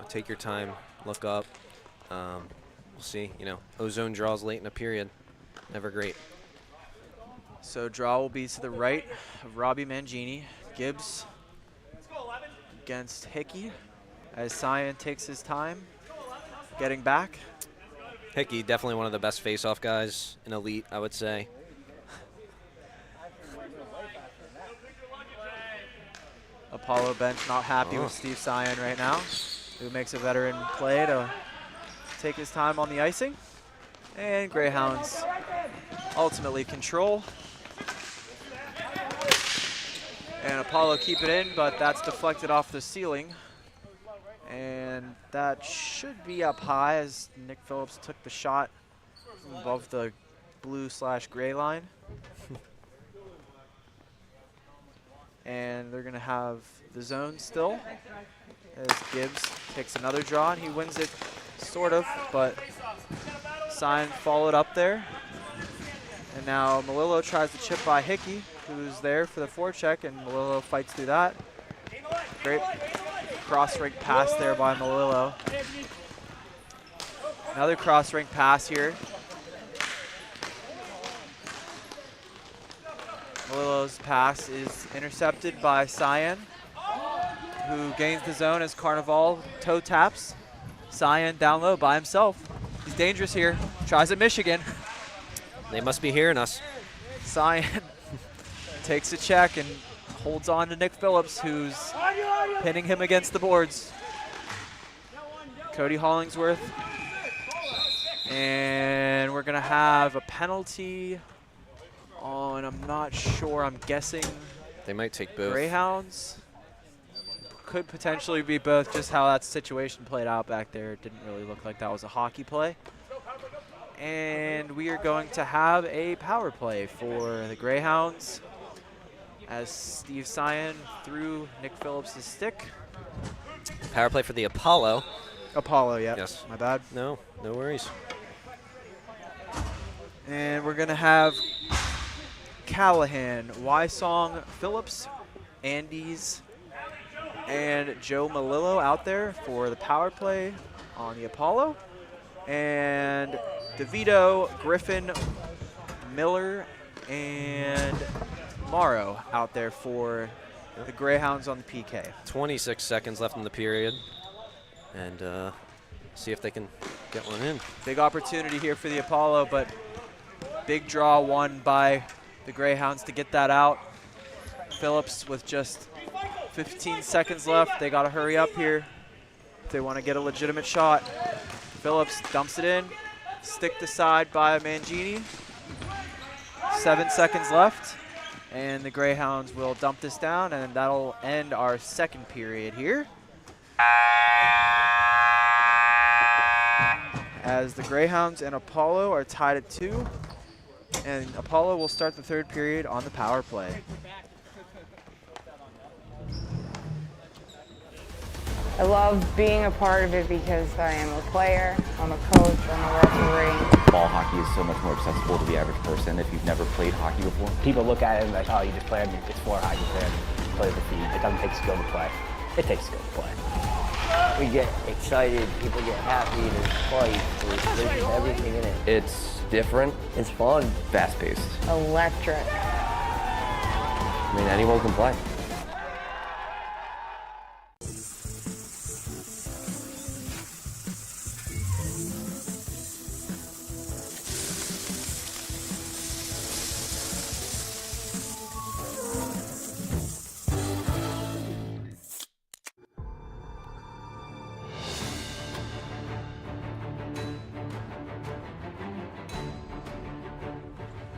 take your time, look up. We'll see. You know, ozone draws late in the period, never great. So draw will be to the right of Robbie Mangini. Gibbs against Hickey as Cyan takes his time getting back. Hickey, definitely one of the best face-off guys in Elite, I would say. Apollo bench not happy with Steve Cyan right now, who makes a veteran play to take his time on the icing. And Greyhounds ultimately control. And Apollo keep it in, but that's deflected off the ceiling. And that should be up high as Nick Phillips took the shot above the blue/gray line. And they're going to have the zone still as Gibbs takes another draw, and he wins it sort of, but Sign followed up there. And now Melillo tries to chip by Hickey, who's there for the forecheck, and Melillo fights through that. Great cross-rink pass there by Melillo. Another cross-rink pass here. Melillo's pass is intercepted by Cyan, who gains the zone as Carnival toe taps. Cyan down low by himself. He's dangerous here. Tries at Michigan. They must be hearing us. Cyan takes a check and holds on to Nick Phillips, who's pinning him against the boards. Cody Hollingsworth. And we're going to have a penalty on, I'm not sure, I'm guessing. They might take both. Greyhounds. Could potentially be both, just how that situation played out back there. It didn't really look like that was a hockey play. And we are going to have a power play for the Greyhounds as Steve Cyan threw Nick Phillips' stick. Power play for the Apollo. Apollo, yeah. Yes. My bad. No worries. And we're going to have Callahan, Wysong, Phillips, Andes, and Joe Melillo out there for the power play on the Apollo. And DeVito, Griffin, Miller, and Morrow out there for the Greyhounds on the PK. 26 seconds left in the period. And see if they can get one in. Big opportunity here for the Apollo, but big draw won by the Greyhounds to get that out. Phillips with just 15 seconds left. They got to hurry up here if they want to get a legitimate shot. Phillips dumps it in. Stick to side by Mangini. 7 seconds left. And the Greyhounds will dump this down, and that'll end our second period here. As the Greyhounds and Apollo are tied at 2. And Apollo will start the third period on the power play. I love being a part of it because I am a player, I'm a coach, I'm a referee. Ball hockey is so much more accessible to the average person if you've never played hockey before. People look at it and like, oh, you just played it's floor hockey player, play the feed. It doesn't take skill to play. It takes skill to play. We get excited, people get happy, there's fight, there's everything in it. It's different. It's fun. Fast-paced. Electric. I mean, anyone can play.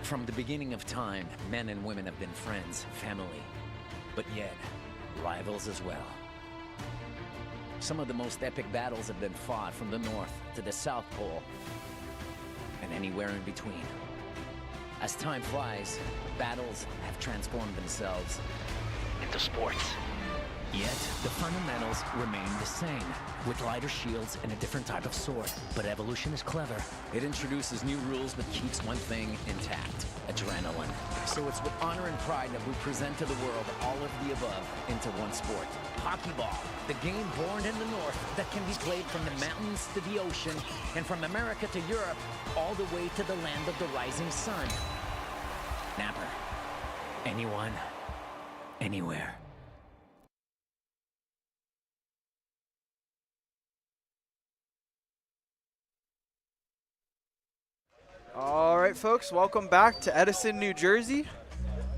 From the beginning of time, men and women have been friends, family, but yet rivals as well. Some of the most epic battles have been fought from the North to the South Pole and anywhere in between. As time flies, battles have transformed themselves into sports. Yet, the fundamentals remain the same, with lighter shields and a different type of sword. But evolution is clever. It introduces new rules but keeps one thing intact: adrenaline. So it's with honor and pride that we present to the world all of the above into one sport. Hockey ball, the game born in the North that can be played from the mountains to the ocean, and from America to Europe, all the way to the land of the rising sun. Napper. Anyone, anywhere. All right, folks, welcome back to Edison, New Jersey.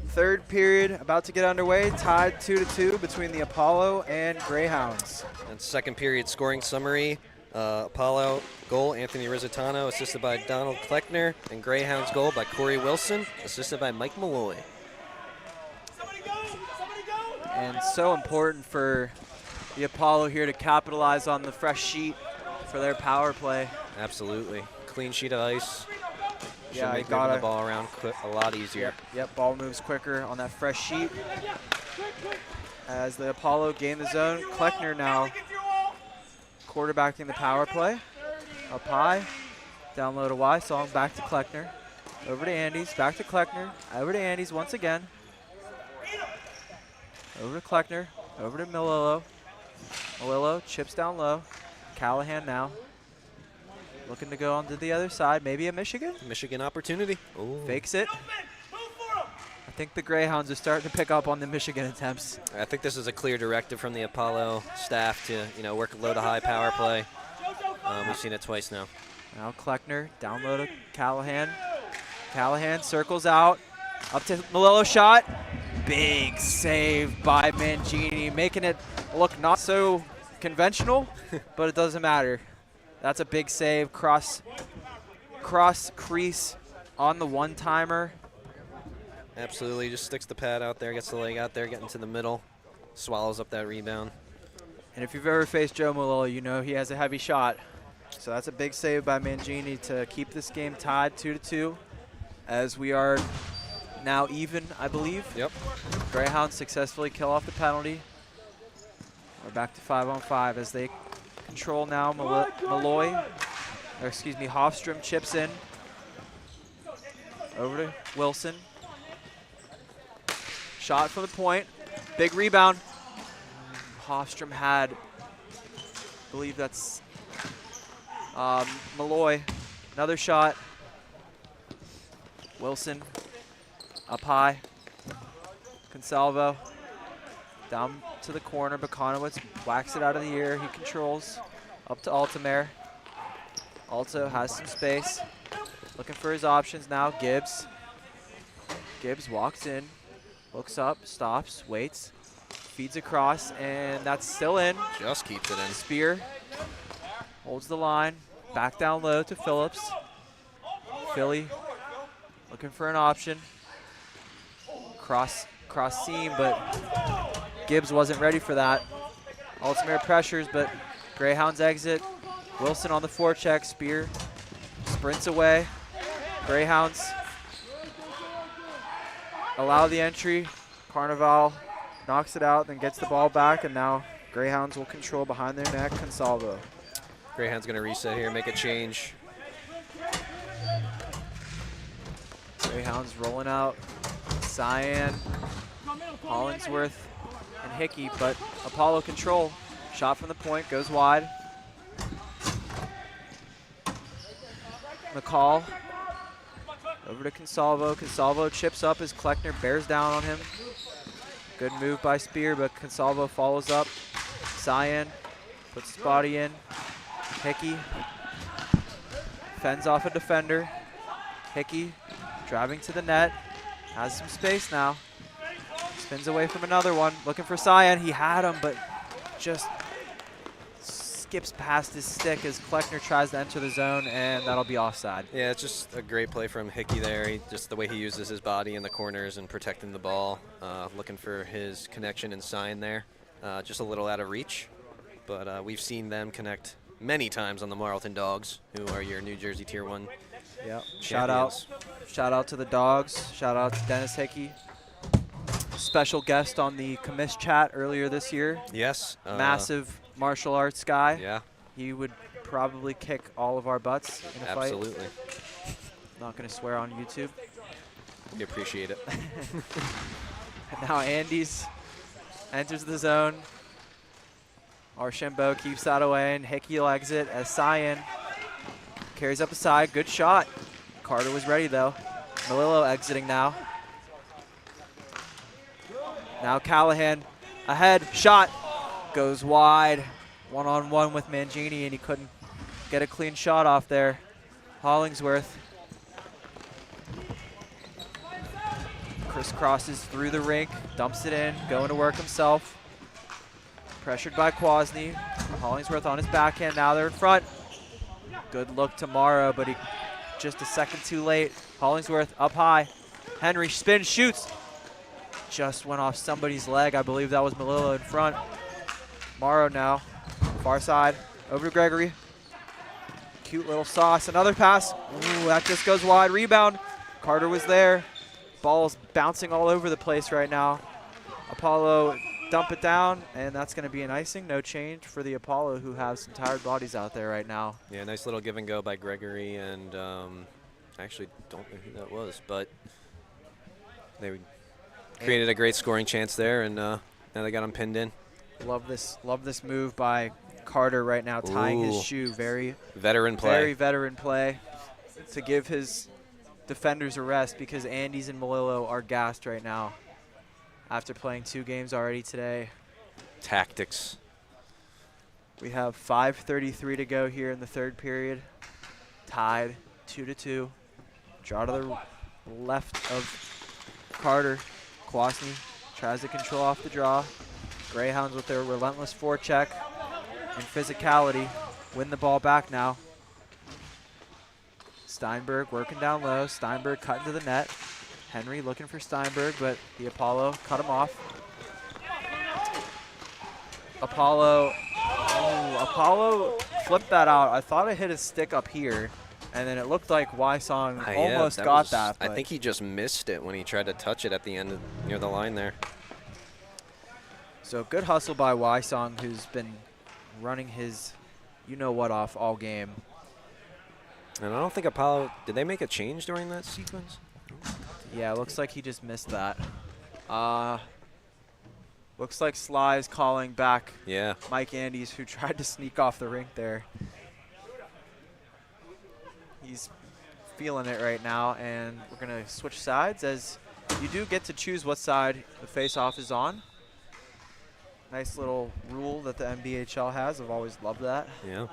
Third period about to get underway, tied 2-2 between the Apollo and Greyhounds. And second period scoring summary. Apollo goal, Anthony Rizzitano, assisted by Donald Kleckner, and Greyhounds goal by Corey Wilson, assisted by Mike Malloy. And so important for the Apollo here to capitalize on the fresh sheet for their power play. Absolutely. Clean sheet of ice. Should Yeah, make moving the ball around a lot easier. Yep, ball moves quicker on that fresh sheet. As the Apollo gain the zone, Kleckner now quarterbacking the power play. Up high, down low to Wysong, back to Kleckner. Over to Andes, back to Kleckner, over to Andes once again. Over to Kleckner, over to Melillo. Melillo chips down low. Callahan now. Looking to go on to the other side, maybe a Michigan? Michigan opportunity. Ooh. Fakes it. I think the Greyhounds are starting to pick up on the Michigan attempts. I think this is a clear directive from the Apollo staff to, work low to high power play. We've seen it twice now. Now Kleckner, down low to Callahan. Callahan circles out, up to Melillo shot. Big save by Mangini, making it look not so conventional, but it doesn't matter. That's a big save, cross crease on the one-timer. Absolutely, just sticks the pad out there, gets the leg out there, getting to the middle, swallows up that rebound. And if you've ever faced Joe Melillo, you know he has a heavy shot. So that's a big save by Mangini to keep this game tied 2-2, as we are now even, I believe. Yep. Greyhounds successfully kill off the penalty. We're back to 5-on-5 as they control now. Hofstrom chips in. Over to Wilson. Shot from the point. Big rebound. Hofstrom had, I believe that's Malloy. Another shot. Wilson up high. Consalvo down to the corner. Bekonowitz whacks it out of the air. He controls up to Altamare. Alto has some space. Looking for his options now. Gibbs. Gibbs walks in, looks up, stops, waits, feeds across, and that's still in. Just keeps it in. Spear holds the line. Back down low to Phillips. Philly looking for an option. Cross seam, but Gibbs wasn't ready for that. Altamare pressures, but Greyhounds exit. Wilson on the forecheck. Spear sprints away. Greyhounds allow the entry. Carnival knocks it out, then gets the ball back, and now Greyhounds will control behind their neck. Consalvo. Greyhounds going to reset here, make a change. Greyhounds rolling out. Cyan, Hollingsworth, and Hickey, but Apollo control. Shot from the point, goes wide. McCall over to Consalvo. Consalvo chips up as Kleckner bears down on him. Good move by Spear, but Consalvo follows up. Cyan puts his body in. Hickey fends off a defender. Hickey driving to the net. Has some space now. Spins away from another one. Looking for Cyan. He had him, but just skips past his stick as Kleckner tries to enter the zone, and that'll be offside. Yeah, it's just a great play from Hickey there. Just the way he uses his body in the corners and protecting the ball. Looking for his connection and sign there. Just a little out of reach, but we've seen them connect many times on the Marlton Dogs, who are your New Jersey Tier 1 Yep. champions. Shout out to the Dogs. Shout out to Dennis Hickey. Special guest on the Comets chat earlier this year. Yes. Massive martial arts guy. Yeah. He would probably kick all of our butts in a fight. Absolutely. Not going to swear on YouTube. We appreciate it. And now Andes enters the zone. Archambault keeps that away, and Hickey will exit as Cyan carries up the side. Good shot. Carter was ready, though. Melillo exiting now. Now Callahan ahead. Shot goes wide. One-on-one with Mangini, and he couldn't get a clean shot off there. Hollingsworth crisscrosses through the rink, dumps it in, going to work himself. Pressured by Kwasny. Hollingsworth on his backhand. Now they're in front. Good look to Morrow, but he just a second too late. Hollingsworth up high. Henry spins, shoots. Just went off somebody's leg. I believe that was Melillo in front. Morrow now, far side, over to Gregory. Cute little sauce, another pass. Ooh, that just goes wide, rebound. Carter was there. Ball's bouncing all over the place right now. Apollo dump it down, and that's going to be an icing. No change for the Apollo, who have some tired bodies out there right now. Yeah, nice little give and go by Gregory, and I actually don't know who that was, but they created a great scoring chance there, and now they got him pinned in. Love this move by Carter right now, tying his shoe. Very veteran play. Very veteran play to give his defenders a rest, because Andes and Melillo are gassed right now after playing 2 games already today. Tactics. We have 5:33 to go here in the 3rd period. Tied 2-2. Draw to the left of Carter. Kwasny tries to control off the draw. Greyhounds with their relentless forecheck and physicality win the ball back now. Steinberg working down low. Steinberg cutting to the net. Henry looking for Steinberg, but the Apollo cut him off. Apollo flipped that out. I thought it hit his stick up here, and then it looked like Wysong almost got that. I think he just missed it when he tried to touch it at the end near the line there. So good hustle by Wysong, who's been running his you-know-what off all game. And I don't think Apollo, did they make a change during that sequence? Yeah, it looks like he just missed that. Looks like Sly is calling back Mike Andes, who tried to sneak off the rink there. He's feeling it right now, and we're going to switch sides, as you do get to choose what side the face-off is on. Nice little rule that the NBHL has. I've always loved that. Yeah.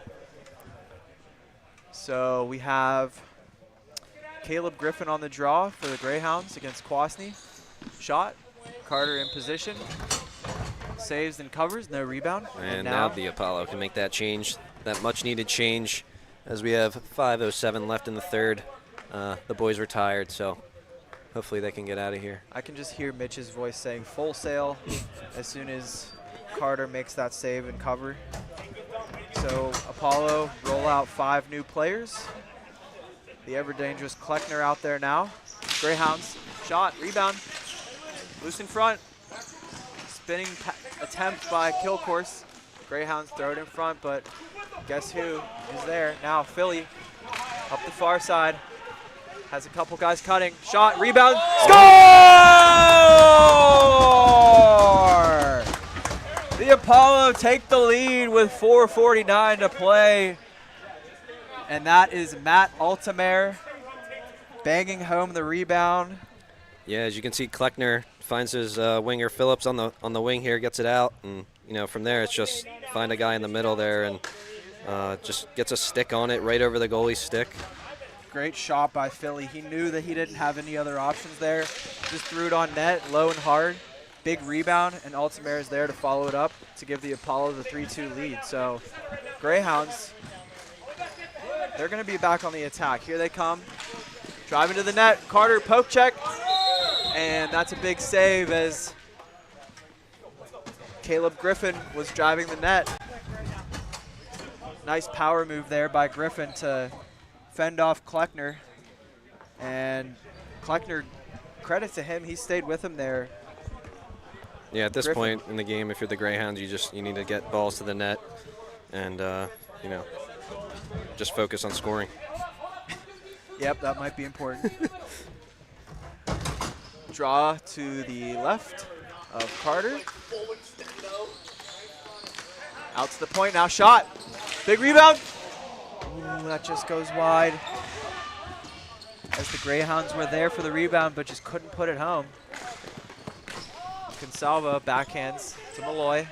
So we have Caleb Griffin on the draw for the Greyhounds against Kwasny. Shot. Carter in position. Saves and covers. No rebound. And now the Apollo can make that change, that much-needed change, as we have 5:07 left in the 3rd. The boys were tired, so hopefully they can get out of here. I can just hear Mitch's voice saying full sail as soon as Carter makes that save and cover. So Apollo roll out 5 new players. The ever-dangerous Kleckner out there now. Greyhounds, shot, rebound, loose in front. Spinning attempt by Kilcourse. Greyhounds throw it in front, but guess who is there? Now Philly up the far side. Has a couple guys cutting. Shot, rebound, score! The Apollo take the lead with 4:49 to play. And that is Matt Altamare banging home the rebound. Yeah, as you can see, Kleckner finds his winger Phillips on the wing here, gets it out, and from there it's just find a guy in the middle there and just gets a stick on it right over the goalie's stick. Great shot by Philly. He knew that he didn't have any other options there. Just threw it on net, low and hard. Big rebound, and Altamare is there to follow it up to give the Apollo the 3-2 lead. So Greyhounds, they're going to be back on the attack. Here they come. Driving to the net. Carter, poke check. And that's a big save as Caleb Griffin was driving the net. Nice power move there by Griffin to fend off Kleckner. And Kleckner, credit to him, he stayed with him there. Yeah, at this point in the game, if you're the Greyhounds, you need to get balls to the net and, just focus on scoring. Yep, that might be important. Draw to the left of Carter. Out to the point, now shot. Big rebound. Ooh, that just goes wide. As the Greyhounds were there for the rebound, but just couldn't put it home. Consalvo backhands to Malloy.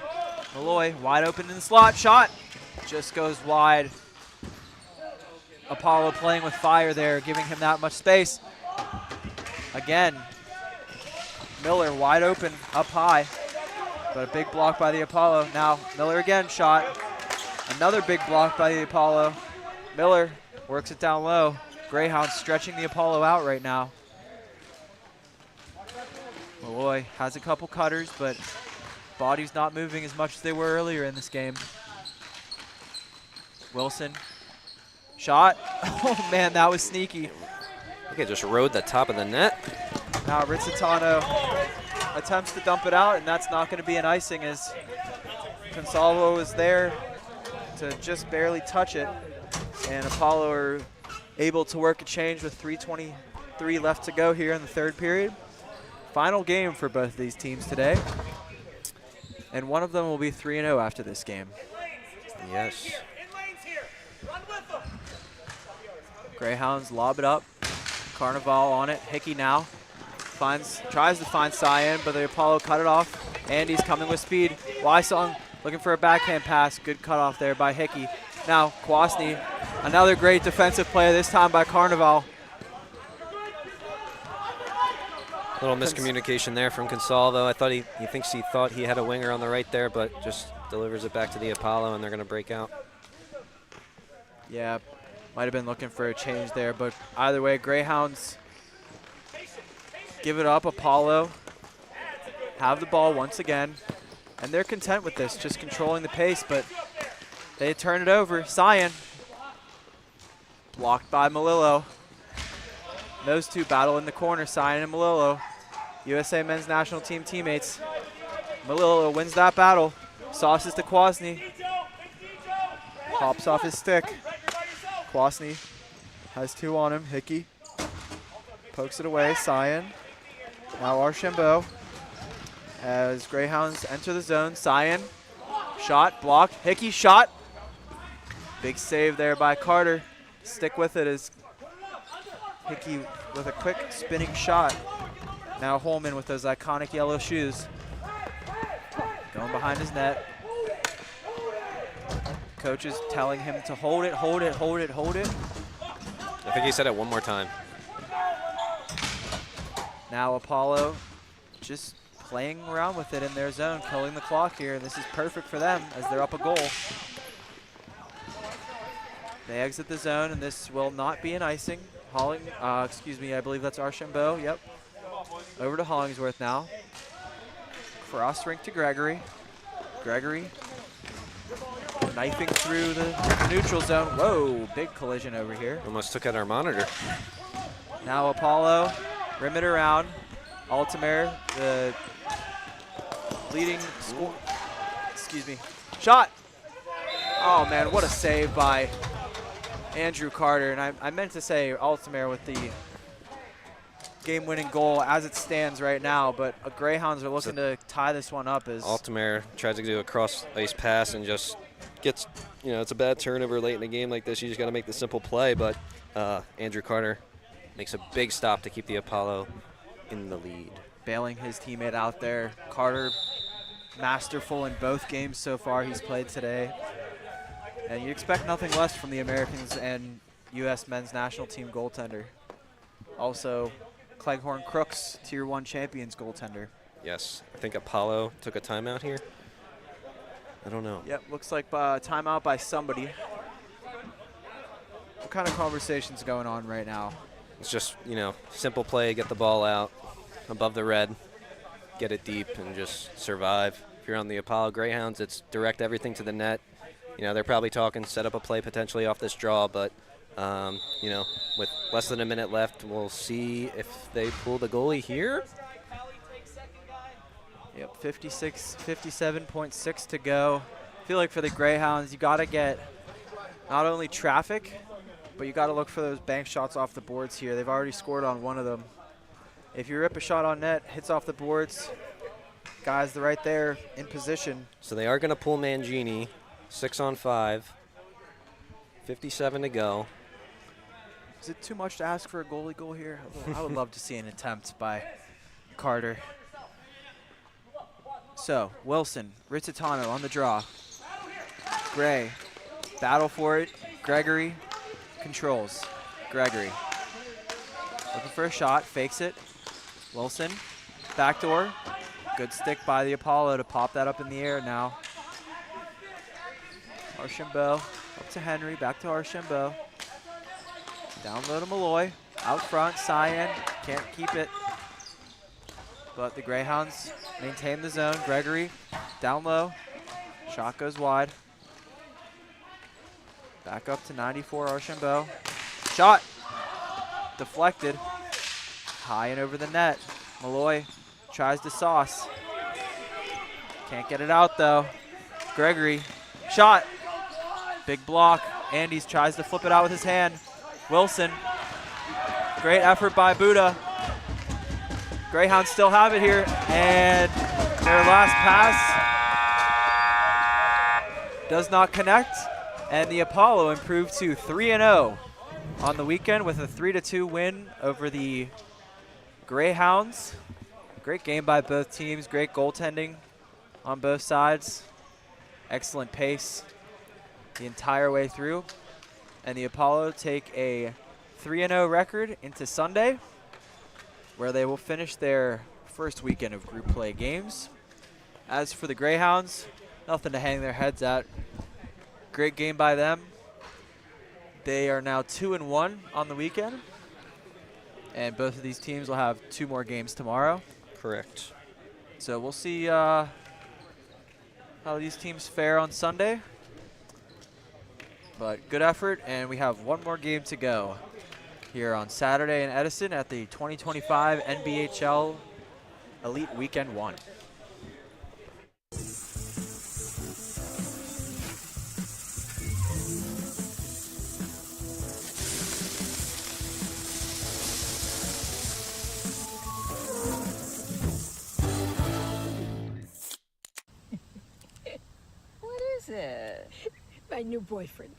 Malloy wide open in the slot, shot. Just goes wide. Apollo playing with fire there, giving him that much space. Again, Miller wide open, up high, but a big block by the Apollo. Now Miller again, shot. Another big block by the Apollo. Miller works it down low. Greyhounds stretching the Apollo out right now. Malloy has a couple cutters, but Bodies not moving as much as they were earlier in this game. Wilson. Shot. Oh, man, that was sneaky. I think it just rode the top of the net. Now Rizzitano attempts to dump it out, and that's not going to be an icing as Consalvo is there to just barely touch it. And Apollo are able to work a change with 3:23 left to go here in the third period. Final game for both of these teams today. And one of them will be 3-0 after this game. Yes. Greyhounds lob it up. Carnival on it. Hickey now tries to find Cyan, but the Apollo cut it off. Andy's coming with speed. Wysong looking for a backhand pass. Good cutoff there by Hickey. Now Kwasny, another great defensive play, this time by Carnival. Little miscommunication there from Consalvo. I thought he thought he had a winger on the right there, but just delivers it back to the Apollo, and they're going to break out. Yeah, might have been looking for a change there, but either way, Greyhounds give it up. Apollo have the ball once again, and they're content with this, just controlling the pace, but they turn it over. Cyan blocked by Melillo. Those two battle in the corner, Cyan and Melillo. USA men's national team teammates. Melillo wins that battle. Sauces to Kwasny. Pops off his stick. Kwasny has two on him. Hickey pokes it away. Cyan. Now Archambault as Greyhounds enter the zone. Cyan. Shot blocked. Hickey shot. Big save there by Carter. Stick with it as Hickey with a quick spinning shot. Now Holman with those iconic yellow shoes. Going behind his net. Coach is telling him to hold it, hold it, hold it, hold it. I think he said it one more time. Now Apollo just playing around with it in their zone, killing the clock here. This is perfect for them as they're up a goal. They exit the zone, and this will not be an icing. I believe that's Archambault. Yep. Over to Hollingsworth now. Cross rink to Gregory. Gregory knifing through the neutral zone. Whoa, big collision over here. Almost took out our monitor. Now Apollo, rim it around. Altamare, the leading score. Shot. Oh man, what a save by Andrew Carter. And I meant to say Altamare with the game-winning goal as it stands right now, but Greyhounds are looking to tie this one up. As Altamare tries to do a cross-ice pass and just gets, it's a bad turnover late in a game like this. You just got to make the simple play, but Andrew Carter makes a big stop to keep the Apollo in the lead. Bailing his teammate out there. Carter, masterful in both games so far he's played today. And you expect nothing less from the Americans and U.S. men's national team goaltender. Also, Cleghorn Crooks, Tier 1 champions goaltender. Yes, I think Apollo took a timeout here. I don't know. Yep, looks like timeout by somebody. What kind of conversation's going on right now? It's just, simple play, get the ball out above the red, get it deep, and just survive. If you're on the Apollo Greyhounds, it's direct everything to the net. They're probably talking set up a play potentially off this draw, but, with less than a minute left, we'll see if they pull the goalie here. Yep, 57.6 to go. I feel like for the Greyhounds, you got to get not only traffic, but you got to look for those bank shots off the boards here. They've already scored on one of them. If you rip a shot on net, hits off the boards, guys, they're right there in position. So they are going to pull Mangini, 6-on-5, 57 to go. Is it too much to ask for a goalie goal here? I would love to see an attempt by Carter. So, Wilson, Rizzitano on the draw. Gray, battle for it. Gregory controls. Gregory looking for a shot, fakes it. Wilson, backdoor. Good stick by the Apollo to pop that up in the air now. Archambault up to Henry, back to Archambault. Down low to Malloy, out front, Cyan, can't keep it. but the Greyhounds maintain the zone. Gregory down low. Shot goes wide. Back up to 94, Archambault. Shot deflected. High and over the net. Malloy tries to sauce. Can't get it out though. Gregory, shot. Big block. Andes tries to flip it out with his hand. Wilson, great effort by Buddha. Greyhounds still have it here, and their last pass does not connect, and the Apollo improved to 3-0 on the weekend with a 3-2 win over the Greyhounds. Great game by both teams, great goaltending on both sides. Excellent pace the entire way through. And the Apollo take a 3-0 record into Sunday, where they will finish their first weekend of group play games. As for the Greyhounds, nothing to hang their heads at. Great game by them. They are now 2-1 on the weekend. And both of these teams will have 2 more games tomorrow. Correct. So we'll see how these teams fare on Sunday. But good effort, and we have 1 more game to go here on Saturday in Edison at the 2025 NBHL Elite Weekend 1. What is it? My new boyfriend.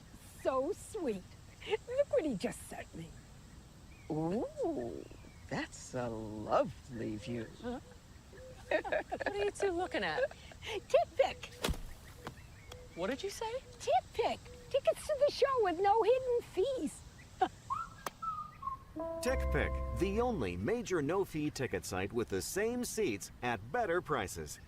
So sweet. Look what he just sent me. Ooh, that's a lovely view. Huh? What are you two looking at? Tip pick. What did you say? Tip pick. Tickets to the show with no hidden fees. Tick Pick, the only major no-fee ticket site with the same seats at better prices.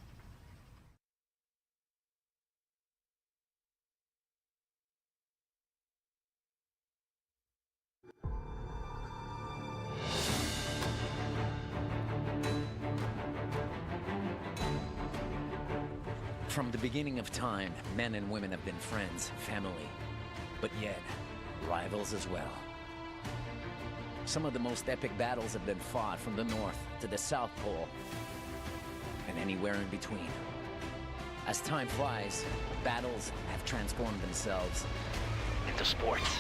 From the beginning of time, men and women have been friends, family, but yet rivals as well. Some of the most epic battles have been fought from the North to the South Pole and anywhere in between. As time flies, battles have transformed themselves into sports.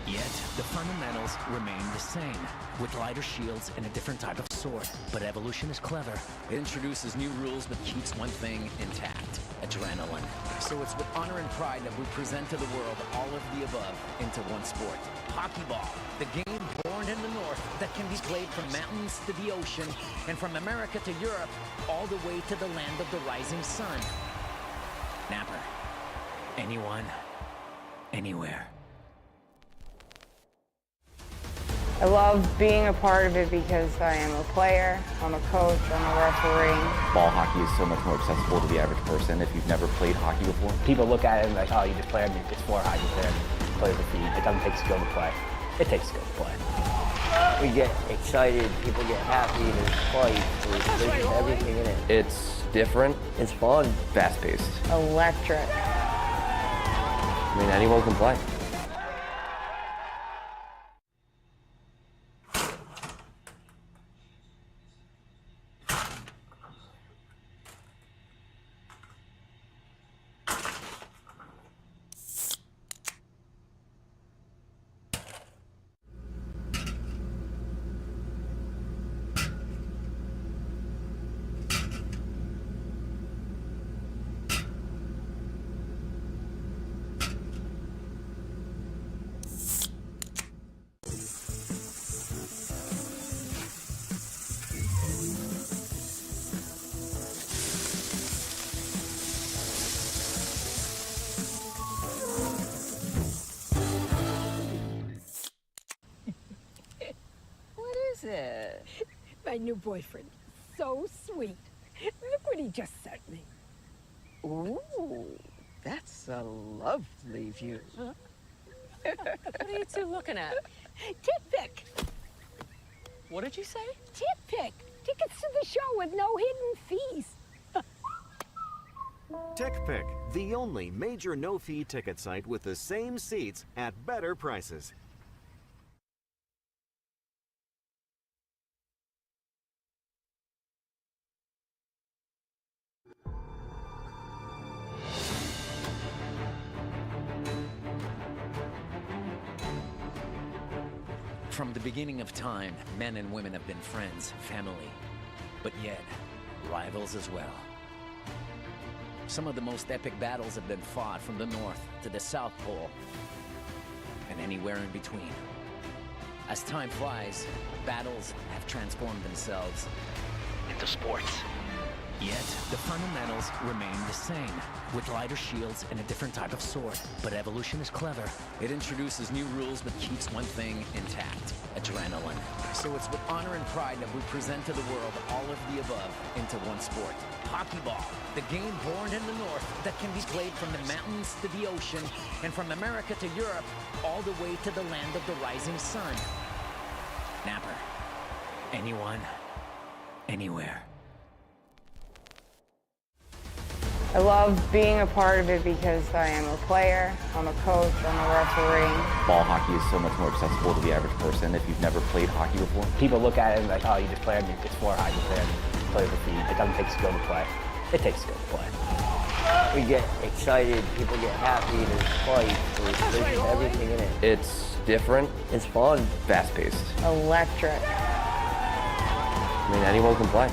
Yet, the fundamentals remain the same, with lighter shields and a different type of sword. But evolution is clever. It introduces new rules but keeps one thing intact: adrenaline. So it's with honor and pride that we present to the world all of the above into one sport: hockey ball. The game born in the North that can be played from mountains to the ocean, and from America to Europe, all the way to the land of the rising sun. Napper. Anyone, anywhere. I love being a part of it because I am a player, I'm a coach, I'm a referee. Ball hockey is so much more accessible to the average person if you've never played hockey before. People look at it and like, oh, you just played it's floor hockey player, plays the feed. It doesn't take skill to play. It takes skill to play. We get excited, people get happy, there's fights, there's everything in it. It's different. It's fun. Fast-paced. Electric. I mean, anyone can play. It? My new boyfriend. So sweet. Look what he just sent me. Ooh, that's a lovely view. Huh? What are you two looking at? Tip pick. What did you say? Tip pick. Tickets to the show with no hidden fees. TickPick, the only major no-fee ticket site with the same seats at better prices. From the beginning of time, men and women have been friends, family, but yet rivals as well. Some of the most epic battles have been fought from the North to the South Pole and anywhere in between. As time flies, battles have transformed themselves into sports. Yet, the fundamentals remain the same, with lighter shields and a different type of sword. But evolution is clever. It introduces new rules but keeps one thing intact: adrenaline. So it's with honor and pride that we present to the world all of the above into one sport. Hockey ball, the game born in the North that can be played from the mountains to the ocean, and from America to Europe, all the way to the land of the rising sun. Napper. Anyone, anywhere. I love being a part of it because I am a player, I'm a coach, I'm a referee. Ball hockey is so much more accessible to the average person if you've never played hockey before. People look at it and like, oh, you just played it's floor hockey, play with feet. It doesn't take skill to play. It takes skill to play. We get excited, people get happy, there's fight, there's everything in it. It's different. It's fun. Fast-paced. Electric. I mean, anyone can play.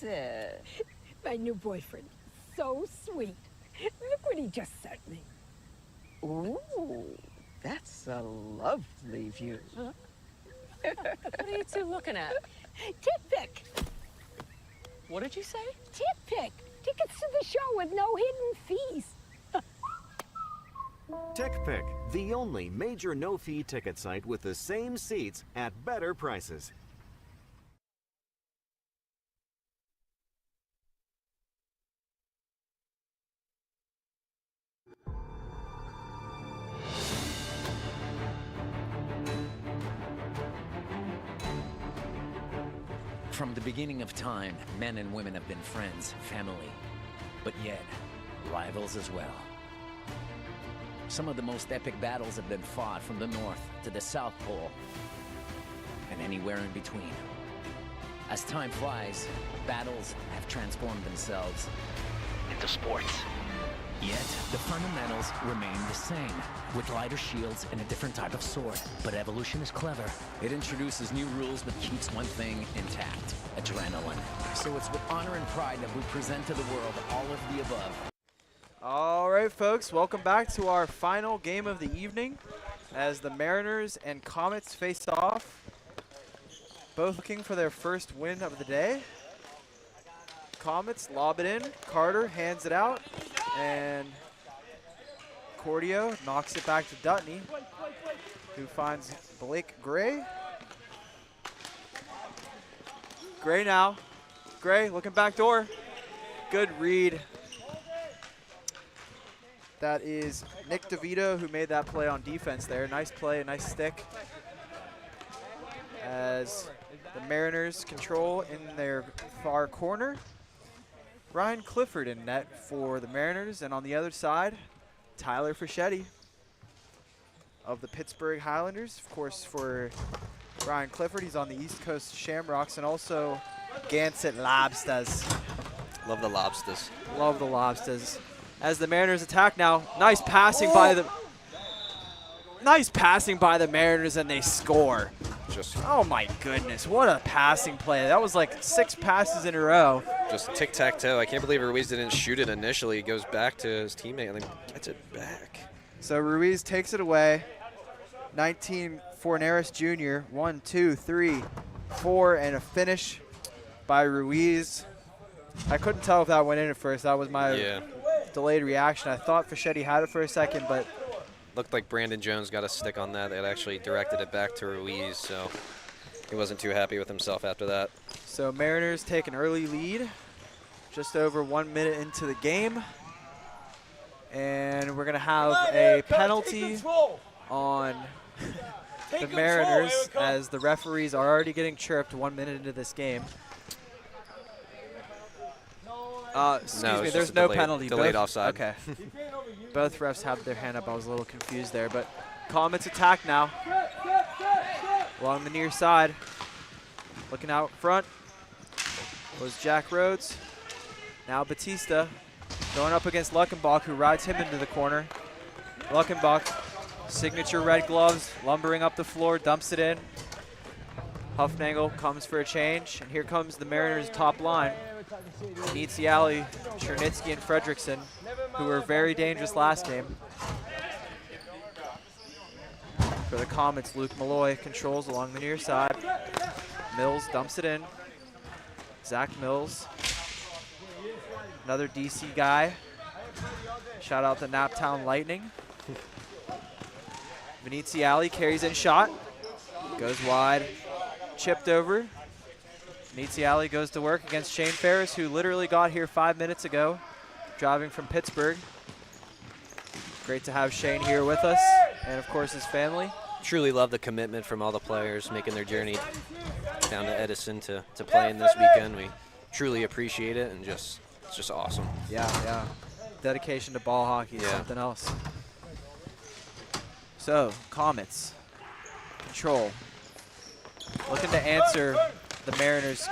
It? My new boyfriend. So sweet. Look what he just sent me. Ooh, that's a lovely view. Huh? What are you two looking at? TickPick. What did you say? TickPick. Tickets to the show with no hidden fees. TickPick, the only major no-fee ticket site with the same seats at better prices. From the beginning of time, men and women have been friends, family, but yet rivals as well. Some of the most epic battles have been fought from the North to the South Pole and anywhere in between. As time flies, battles have transformed themselves into sports. Yet, the fundamentals remain the same, with lighter shields and a different type of sword. But evolution is clever. It introduces new rules but keeps one thing intact: adrenaline. So it's with honor and pride that we present to the world all of the above. All right, folks, welcome back to our final game of the evening as the Mariners and Comets face off, both looking for their first win of the day. Comets lob it in, Carter hands it out, and Cordio knocks it back to Dutney, who finds Blake Gray. Gray now. Gray looking back door. Good read. That is Nick DeVito who made that play on defense there. Nice play, nice stick. As the Mariners control in their far corner. Ryan Clifford in net for the Mariners, and on the other side, Tyler Fischetti of the Pittsburgh Highlanders. Of course, for Ryan Clifford, he's on the East Coast Shamrocks, and also Gansett Lobsters. Love the Lobsters. Love the Lobsters. As the Mariners attack now, nice passing by the... Nice passing by the Mariners, and they score. Just oh my goodness, what a passing play. That was like 6 passes in a row. Just tic-tac-toe. I can't believe Ruiz didn't shoot it initially. He goes back to his teammate and then gets it back. So Ruiz takes it away. 19 Forneris Jr. 1, 2, 3, 4, and a finish by Ruiz. I couldn't tell if that went in at first. That was my delayed reaction. I thought Fischetti had it for a second, but looked like Brandon Jones got a stick on that. They had actually directed it back to Ruiz, so he wasn't too happy with himself after that. So Mariners take an early lead, just over 1 minute into the game. And we're going to have a penalty on the Mariners as the referees are already getting chirped 1 minute into this game. Excuse me, there's no penalty. Delayed offside. Okay. Both refs have their hand up. I was a little confused there, but Comets attack now. Along the near side. Looking out front was Jack Rhodes. Now Batista going up against Luckenbach, who rides him into the corner. Luckenbach, signature red gloves, lumbering up the floor, dumps it in. Huffnagel comes for a change, and here comes the Mariners' top line. Niziali, Chernitsky, and Fredrickson, who were very dangerous last game. For the Comets, Luke Malloy controls along the near side. Mills dumps it in. Zach Mills, another DC guy. Shout out to Naptown Lightning. Viniziali carries in shot. Goes wide. Chipped over. Viniziali goes to work against Shane Ferris, who literally got here 5 minutes ago, driving from Pittsburgh. Great to have Shane here with us, and of course his family. Truly love the commitment from all the players making their journey down to Edison to play in this weekend. We truly appreciate it, and it's just awesome. Yeah. Dedication to ball hockey is something else. So, Comets, control. Looking to answer the Mariners'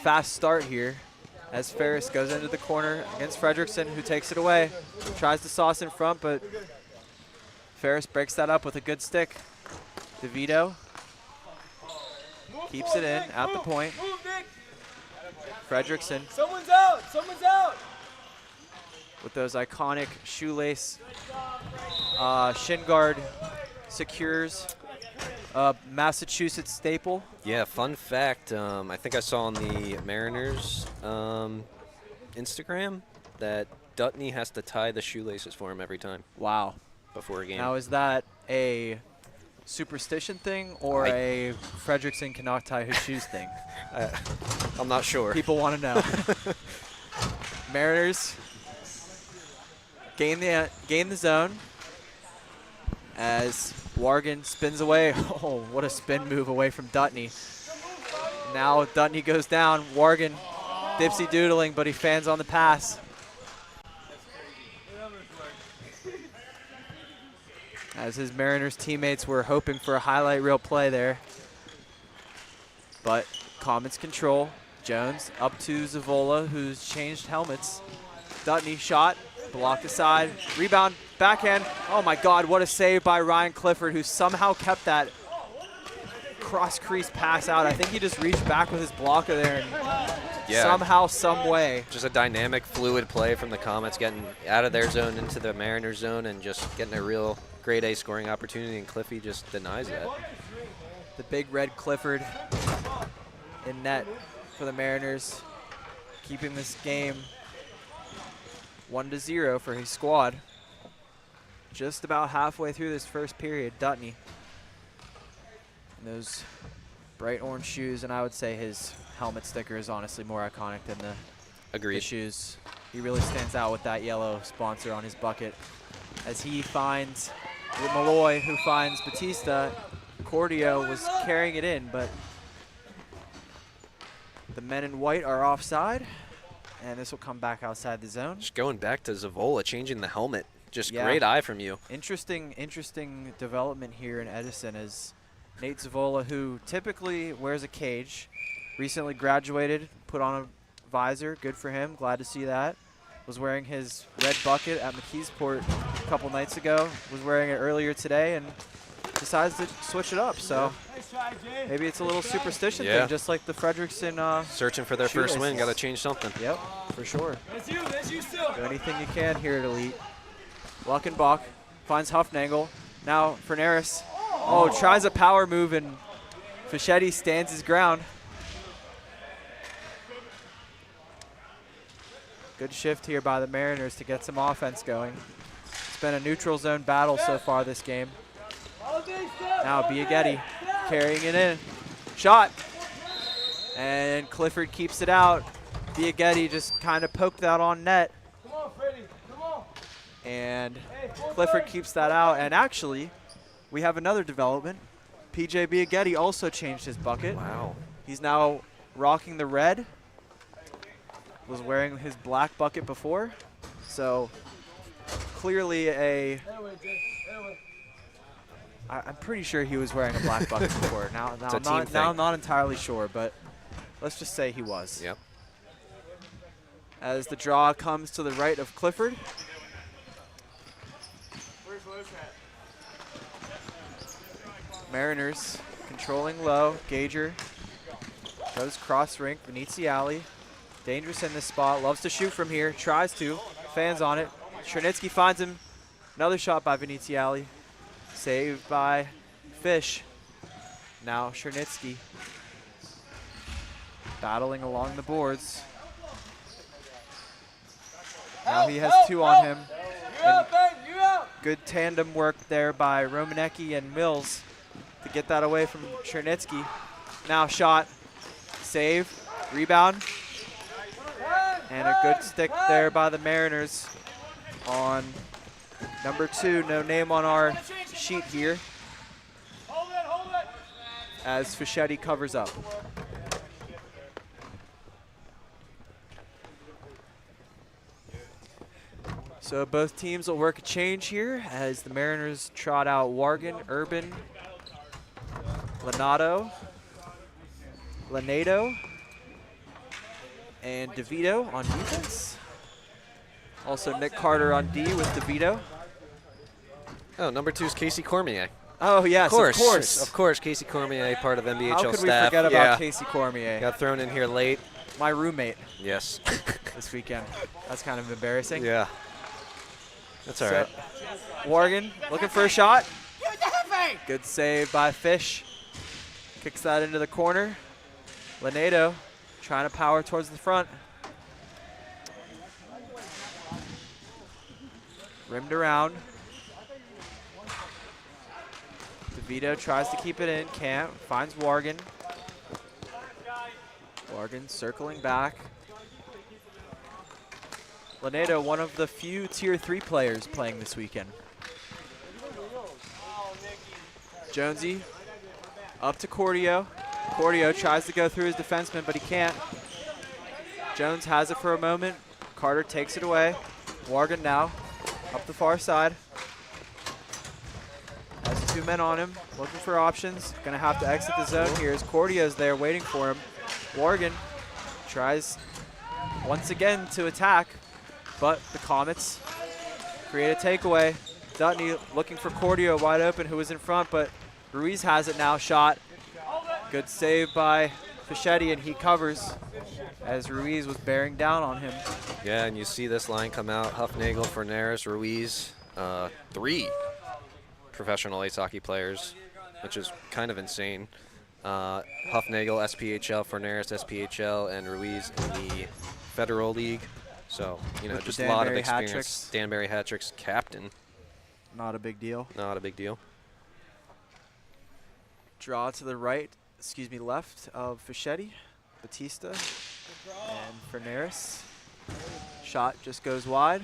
fast start here as Ferris goes into the corner against Fredrickson, who takes it away. Tries to sauce in front, but Ferris breaks that up with a good stick. DeVito keeps it in at the point. Fredrickson. Someone's out! Someone's out! With those iconic shoelace shin guard secures. Massachusetts staple. Yeah, fun fact, I think I saw on the Mariners Instagram that Dutney has to tie the shoelaces for him every time. Wow. Before a game. Now, is that a superstition thing or a Fredrickson cannot tie his shoes thing? I'm not sure. People want to know. Mariners gain the zone as Wargan spins away. Oh, what a spin move away from Dutney. Now Dutney goes down. Wargan dipsy doodling, but he fans on the pass. As his Mariners teammates were hoping for a highlight reel play there. But Comets control. Jones up to Zavola, who's changed helmets. Dutney shot, blocked aside, rebound, backhand. Oh my God, what a save by Ryan Clifford, who somehow kept that cross-crease pass out. I think he just reached back with his blocker there and somehow, some way. Just a dynamic, fluid play from the Comets, getting out of their zone into the Mariners zone and just getting a real grade A scoring opportunity, and Cliffy just denies that. The big red Clifford in net for the Mariners, keeping this game 1-0 for his squad. Just about halfway through this first period, Dutney. And those bright orange shoes, and I would say his helmet sticker is honestly more iconic than the shoes. He really stands out with that yellow sponsor on his bucket. As he finds Malloy, who finds Batista. Cordio was carrying it in, but the men in white are offside, and this will come back outside the zone. Just going back to Zavola, changing the helmet. Just great eye from you. Interesting development here in Edison is Nate Zavola, who typically wears a cage, recently graduated, put on a visor. Good for him. Glad to see that. Was wearing his red bucket at McKeesport a couple nights ago, was wearing it earlier today, and decides to switch it up. So maybe it's a little superstition thing, just like the Frederickson. Searching for their first win, got to change something. Yep, for sure. That's you still. Do anything you can here at Elite. Luckenbach finds Huffnagel. Now Fernaris. Oh, tries a power move, and Fischetti stands his ground. Good shift here by the Mariners to get some offense going. It's been a neutral zone battle so far this game. Now Biaghetti carrying it in. Shot. And Clifford keeps it out. Biaghetti just kind of poked that on net. Come on, Freddie. Come on. And Clifford keeps that out. And actually, we have another development. PJ Biaghetti also changed his bucket. Wow. He's now rocking the red. Was wearing his black bucket before. So clearly I'm pretty sure he was wearing a black bucket before. Now I'm not entirely sure, but let's just say he was. Yep. As the draw comes to the right of Clifford. Mariners controlling low. Gager goes cross rink. Veneziali. Dangerous in this spot. Loves to shoot from here. Tries to. Fans on it. Chernitsky finds him. Another shot by Veneziali. Saved by Fish. Now Chernitsky battling along the boards. Now he has two on him. Good tandem work there by Romanecki and Mills to get that away from Chernitsky. Now shot. Save. Rebound. And a good stick there by the Mariners on number 2. No name on our sheet here. As Fischetti covers up. So both teams will work a change here as the Mariners trot out Wargan, Urban, Lenato, and DeVito on defense. Also Nick Carter on D with DeVito. Oh, number 2 is Casey Cormier. Oh, yes, of course. Of course, Casey Cormier, part of NBHL staff. How could we forget about Casey Cormier? Got thrown in here late. My roommate. Yes. This weekend. That's kind of embarrassing. Yeah. That's all right. Wargan looking for a shot. Good save by Fish. Kicks that into the corner. Lenato trying to power towards the front. Rimmed around. DeVito tries to keep it in, can't. Finds Wargan. Wargan circling back. Lenato, one of the few Tier 3 players playing this weekend. Jonesy up to Cordio. Cordio tries to go through his defenseman, but he can't. Jones has it for a moment. Carter takes it away. Wargan now up the far side. Has 2 men on him, looking for options. Gonna have to exit the zone here as Cordio's there waiting for him. Wargan tries once again to attack, but the Comets create a takeaway. Dutney looking for Cordio wide open, who was in front, but Ruiz has it now. Shot. Good save by Fischetti, and he covers as Ruiz was bearing down on him. Yeah, and you see this line come out. Huffnagel, Fernaris, Ruiz, 3 professional ice hockey players, which is kind of insane. Huffnagel, SPHL, Fernaris, SPHL, and Ruiz in the Federal League. So, you know, just a lot of experience. Danbury hat-tricks captain. Not a big deal. Not a big deal. Draw to the right, left of Fischetti, Batista, and Fernaris. Shot just goes wide.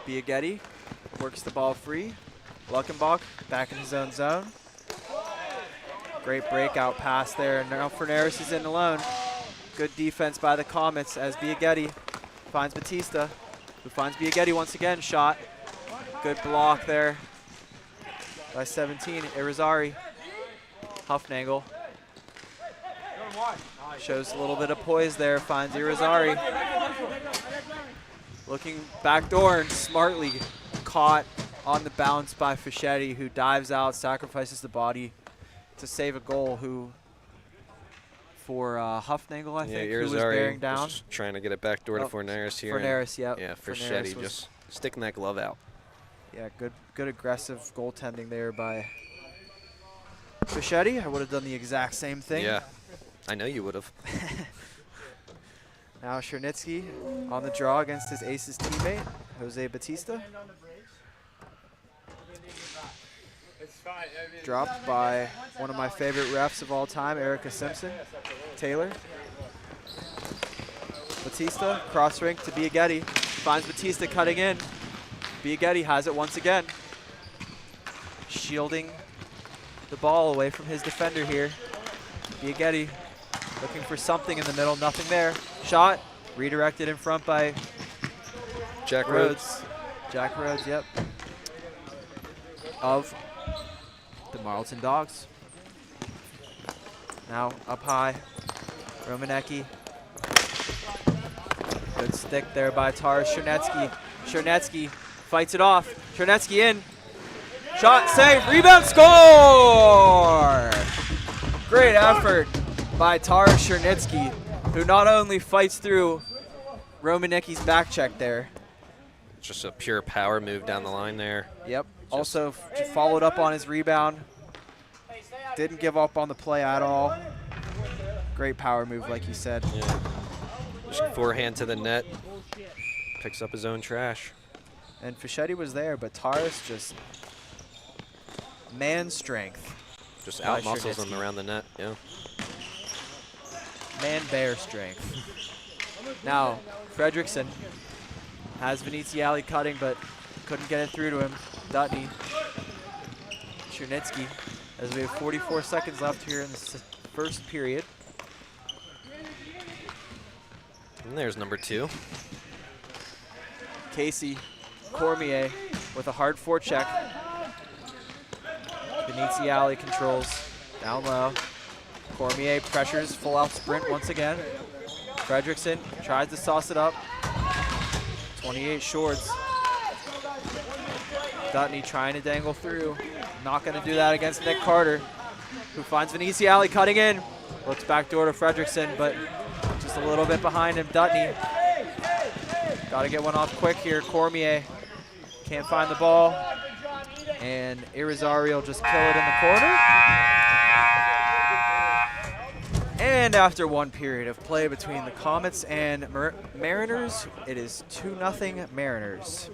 Biaghetti works the ball free. Luckenbach back in his own zone. Great breakout pass there. Now Fernaris is in alone. Good defense by the Comets as Biaghetti finds Batista, who finds Biaghetti once again. Shot. Good block there by 17. Irizarry. Huffnagel shows a little bit of poise there. Finds Irizarry. Looking backdoor and smartly caught on the bounce by Fischetti, who dives out, sacrifices the body to save a goal. Who for Huffnagel, I think, who was bearing down. Just trying to get it back door to Fornaris here. Fornaris, yep. Yeah, Fischetti just sticking that glove out. Yeah, good aggressive goaltending there by Fischetti. I would have done the exact same thing. Yeah, I know you would have. Now Chernitsky on the draw against his aces teammate, Jose Batista. Dropped by one of my favorite refs of all time, Erica Simpson, Taylor. Batista, cross rink to Biaghetti. Finds Batista cutting in. Biaghetti has it once again. Shielding the ball away from his defender here. Biaghetti looking for something in the middle, nothing there. Shot, redirected in front by Jack Rhodes. Jack Rhodes, yep. Of the Marlton Dogs. Now up high, Romanecki. Good stick there by Taras Chernetsky. Chernetsky fights it off. Chernetsky in. Shot, save, rebound, score! Great effort by Taras Chernetsky, who not only fights through Romanecki's back check there. Just a pure power move down the line there. Yep. Also followed up on his rebound. Didn't give up on the play at all. Great power move, like you said. Yeah. Just forehand to the net. Picks up his own trash. And Fischetti was there, but Taras just man strength. Just out muscles him around the net. Yeah. Man bear strength. Now Fredrickson has Veneziali cutting, but couldn't get it through to him. Dutney, Chernitsky, as we have 44 seconds left here in the first period. And there's number 2. Casey Cormier with a hard forecheck. Veneziali controls down low. Cormier pressures full out sprint once again. Fredrickson tries to sauce it up. 28 shorts. Dutney trying to dangle through. Not going to do that against Nick Carter, who finds Veneziali cutting in. Looks back door to Fredrickson, but just a little bit behind him. Dutney. Got to get one off quick here. Cormier can't find the ball. And Irizarry just kill it in the corner. And after one period of play between the Comets and Mariners, it is 2-0 Mariners.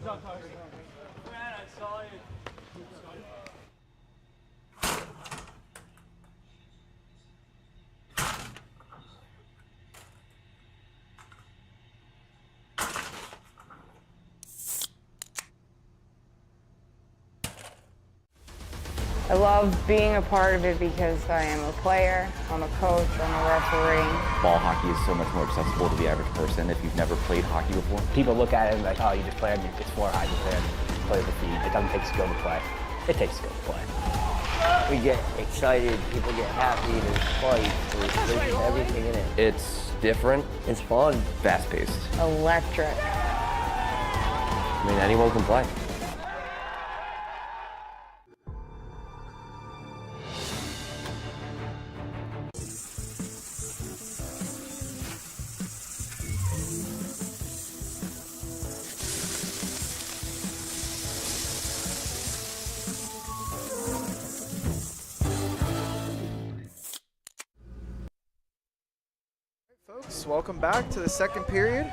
I love being a part of it because I am a player, I'm a coach, I'm a referee. Ball hockey is so much more accessible to the average person if you've never played hockey before. People look at it and like, oh, you just played, it's floor hockey, play the feed. It doesn't take skill to play. It takes skill to play. We get excited, people get happy, there's fight, there's everything in it. It's different. It's fun. Fast-paced. Electric. I mean, anyone can play. Welcome back to the second period.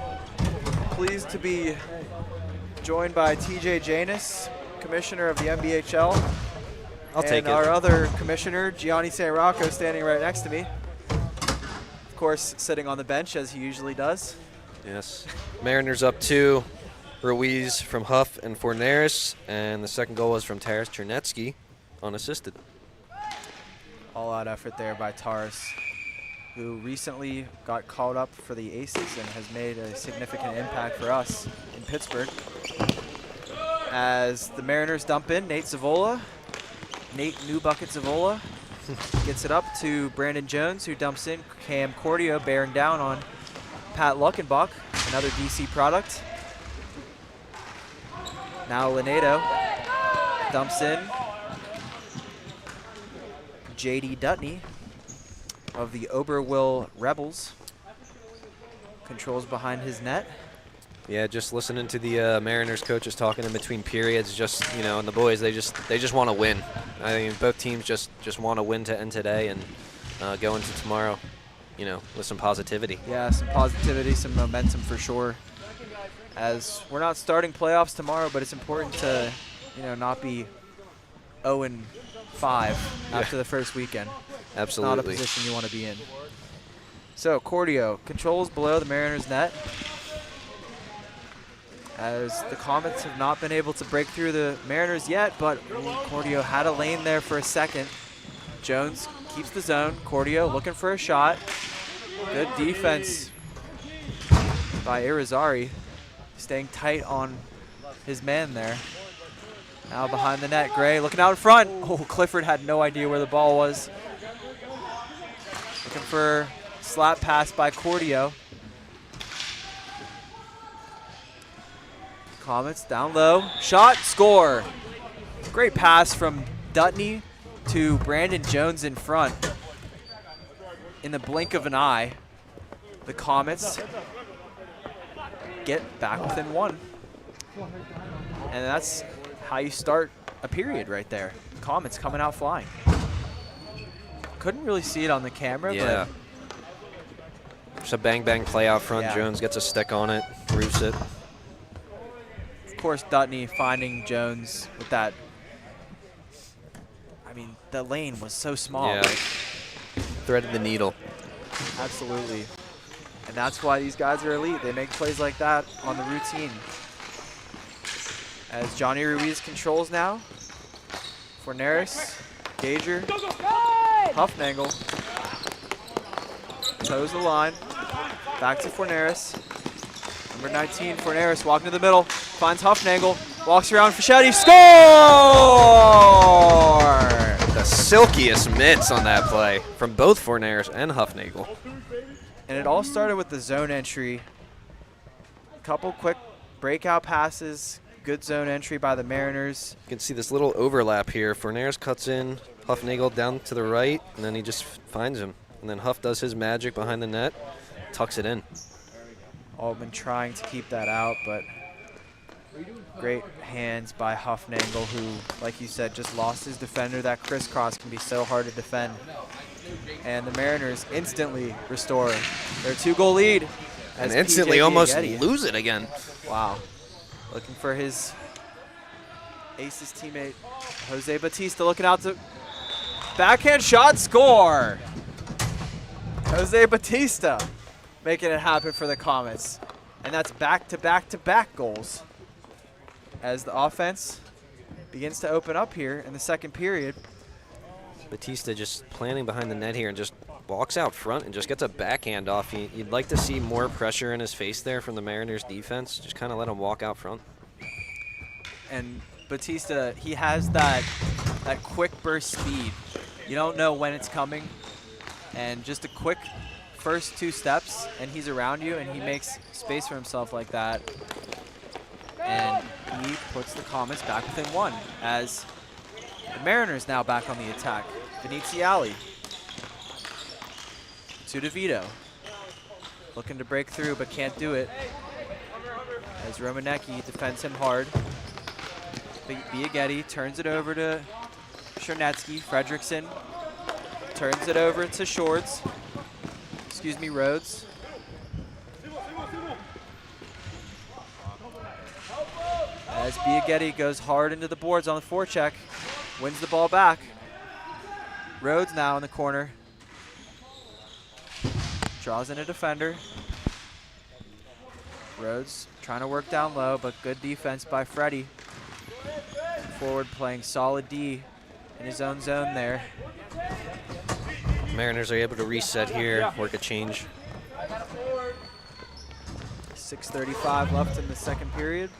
Pleased to be joined by TJ Janus, commissioner of the NBHL. I'll take it. And our other commissioner, Gianni San Rocco, standing right next to me. Of course, sitting on the bench as he usually does. Yes. Mariners up 2. Ruiz from Huff and Fornaris. And the second goal was from Taras Chernetsky, unassisted. All-out effort there by Taras, who recently got called up for the Aces and has made a significant impact for us in Pittsburgh. As the Mariners dump in, Nate New Bucket Zavola gets it up to Brandon Jones, who dumps in Cam Cordio, bearing down on Pat Luckenbach, another DC product. Now Linedo dumps in. J.D. Dutney of the Oberwill Rebels controls behind his net. Yeah, just listening to the Mariners coaches talking in between periods, just, you know, and the boys, they just want to win. I mean, both teams just want to win to end today and go into tomorrow, you know, with some positivity. Yeah, some positivity, some momentum for sure. As we're not starting playoffs tomorrow, but it's important to, you know, not be 0-5 after the first weekend. Absolutely. It's not a position you want to be in. So Cordio controls below the Mariners' net. As the Comets have not been able to break through the Mariners yet, but Cordio had a lane there for a second. Jones keeps the zone. Cordio looking for a shot. Good defense by Irizarry, staying tight on his man there. Now behind the net, Gray looking out in front. Oh, Clifford had no idea where the ball was. Looking for slap pass by Cordio. Comets down low, shot, score. Great pass from Dutney to Brandon Jones in front. In the blink of an eye, the Comets get back within one. And that's how you start a period right there. Comets coming out flying. Couldn't really see it on the camera, yeah. But just a bang play out front. Yeah. Jones gets a stick on it, roofs it. Of course, Dutney finding Jones with that. I mean, the lane was so small. Yeah, like, threaded the needle. Absolutely. And that's why these guys are elite. They make plays like that on the routine. As Johnny Ruiz controls now. Forneris, Gager, Huffnagel. Toes the line. Back to Forneris. Number 19, Forneris walking to the middle. Finds Huffnagel. Walks around Fischetti. Score! The silkiest mitts on that play from both Forneris and Huffnagel. And it all started with the zone entry. Couple quick breakout passes. Good zone entry by the Mariners. You can see this little overlap here. Forneris cuts in, Huffnagel down to the right, and then he just finds him. And then Huff does his magic behind the net, tucks it in. All been trying to keep that out, but great hands by Huffnagel, who, like you said, just lost his defender. That crisscross can be so hard to defend. And the Mariners instantly restore their 2-goal lead. And instantly almost lose it again. Wow. Looking for his Aces teammate, Jose Batista, looking out to backhand shot, score. Jose Batista making it happen for the Comets. And that's back-to-back-to-back goals as the offense begins to open up here in the second period. Batista just planning behind the net here and just walks out front and just gets a backhand off. You'd like to see more pressure in his face there from the Mariners defense. Just kind of let him walk out front. And Batista, he has that quick burst speed. You don't know when it's coming. And just a quick first 2 steps, and he's around you, and he makes space for himself like that. And he puts the Comets back within 1 as the Mariners now back on the attack. Veneziali to DeVito. Looking to break through, but can't do it. As Romanecki defends him hard. Biaghetti turns it over to Chernetsky. Fredrickson turns it over to Shorts. Excuse me, Rhodes. As Biaghetti goes hard into the boards on the forecheck, wins the ball back. Rhodes now in the corner. Draws in a defender. Rhodes trying to work down low, but good defense by Freddie. Forward playing solid D in his own zone there. Mariners are able to reset here, work a change. 6:35 left in the second period.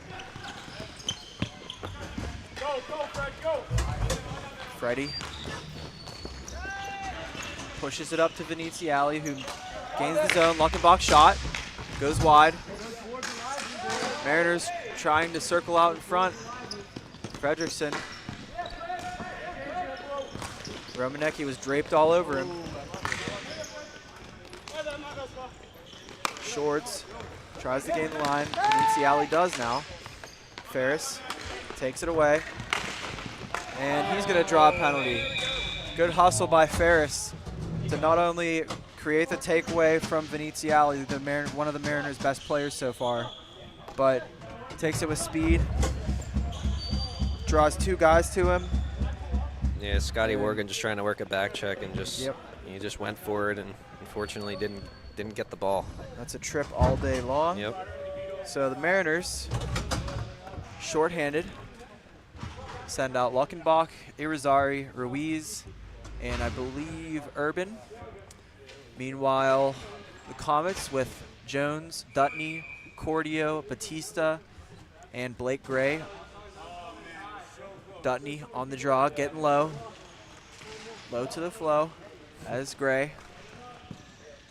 Freddie pushes it up to Veneziali, who gains the zone. Luckenbach shot, goes wide. Mariners trying to circle out in front. Fredrickson. Romanecki was draped all over him. Shorts tries to gain the line. Veneziale does now. Ferris takes it away. And he's going to draw a penalty. Good hustle by Ferris to not only create the takeaway from Veneziale, one of the Mariners' best players so far, but takes it with speed, draws 2 guys to him. Yeah, Scotty Morgan just trying to work a back check and just Yep. he just went for it and unfortunately didn't get the ball. That's a trip all day long. Yep. So the Mariners, shorthanded, send out Luckenbach, Irizarry, Ruiz, and I believe Urban. Meanwhile, the Comets with Jones, Dutney, Cordio, Batista, and Blake Gray. Dutney on the draw, getting low. Low to the flow as Gray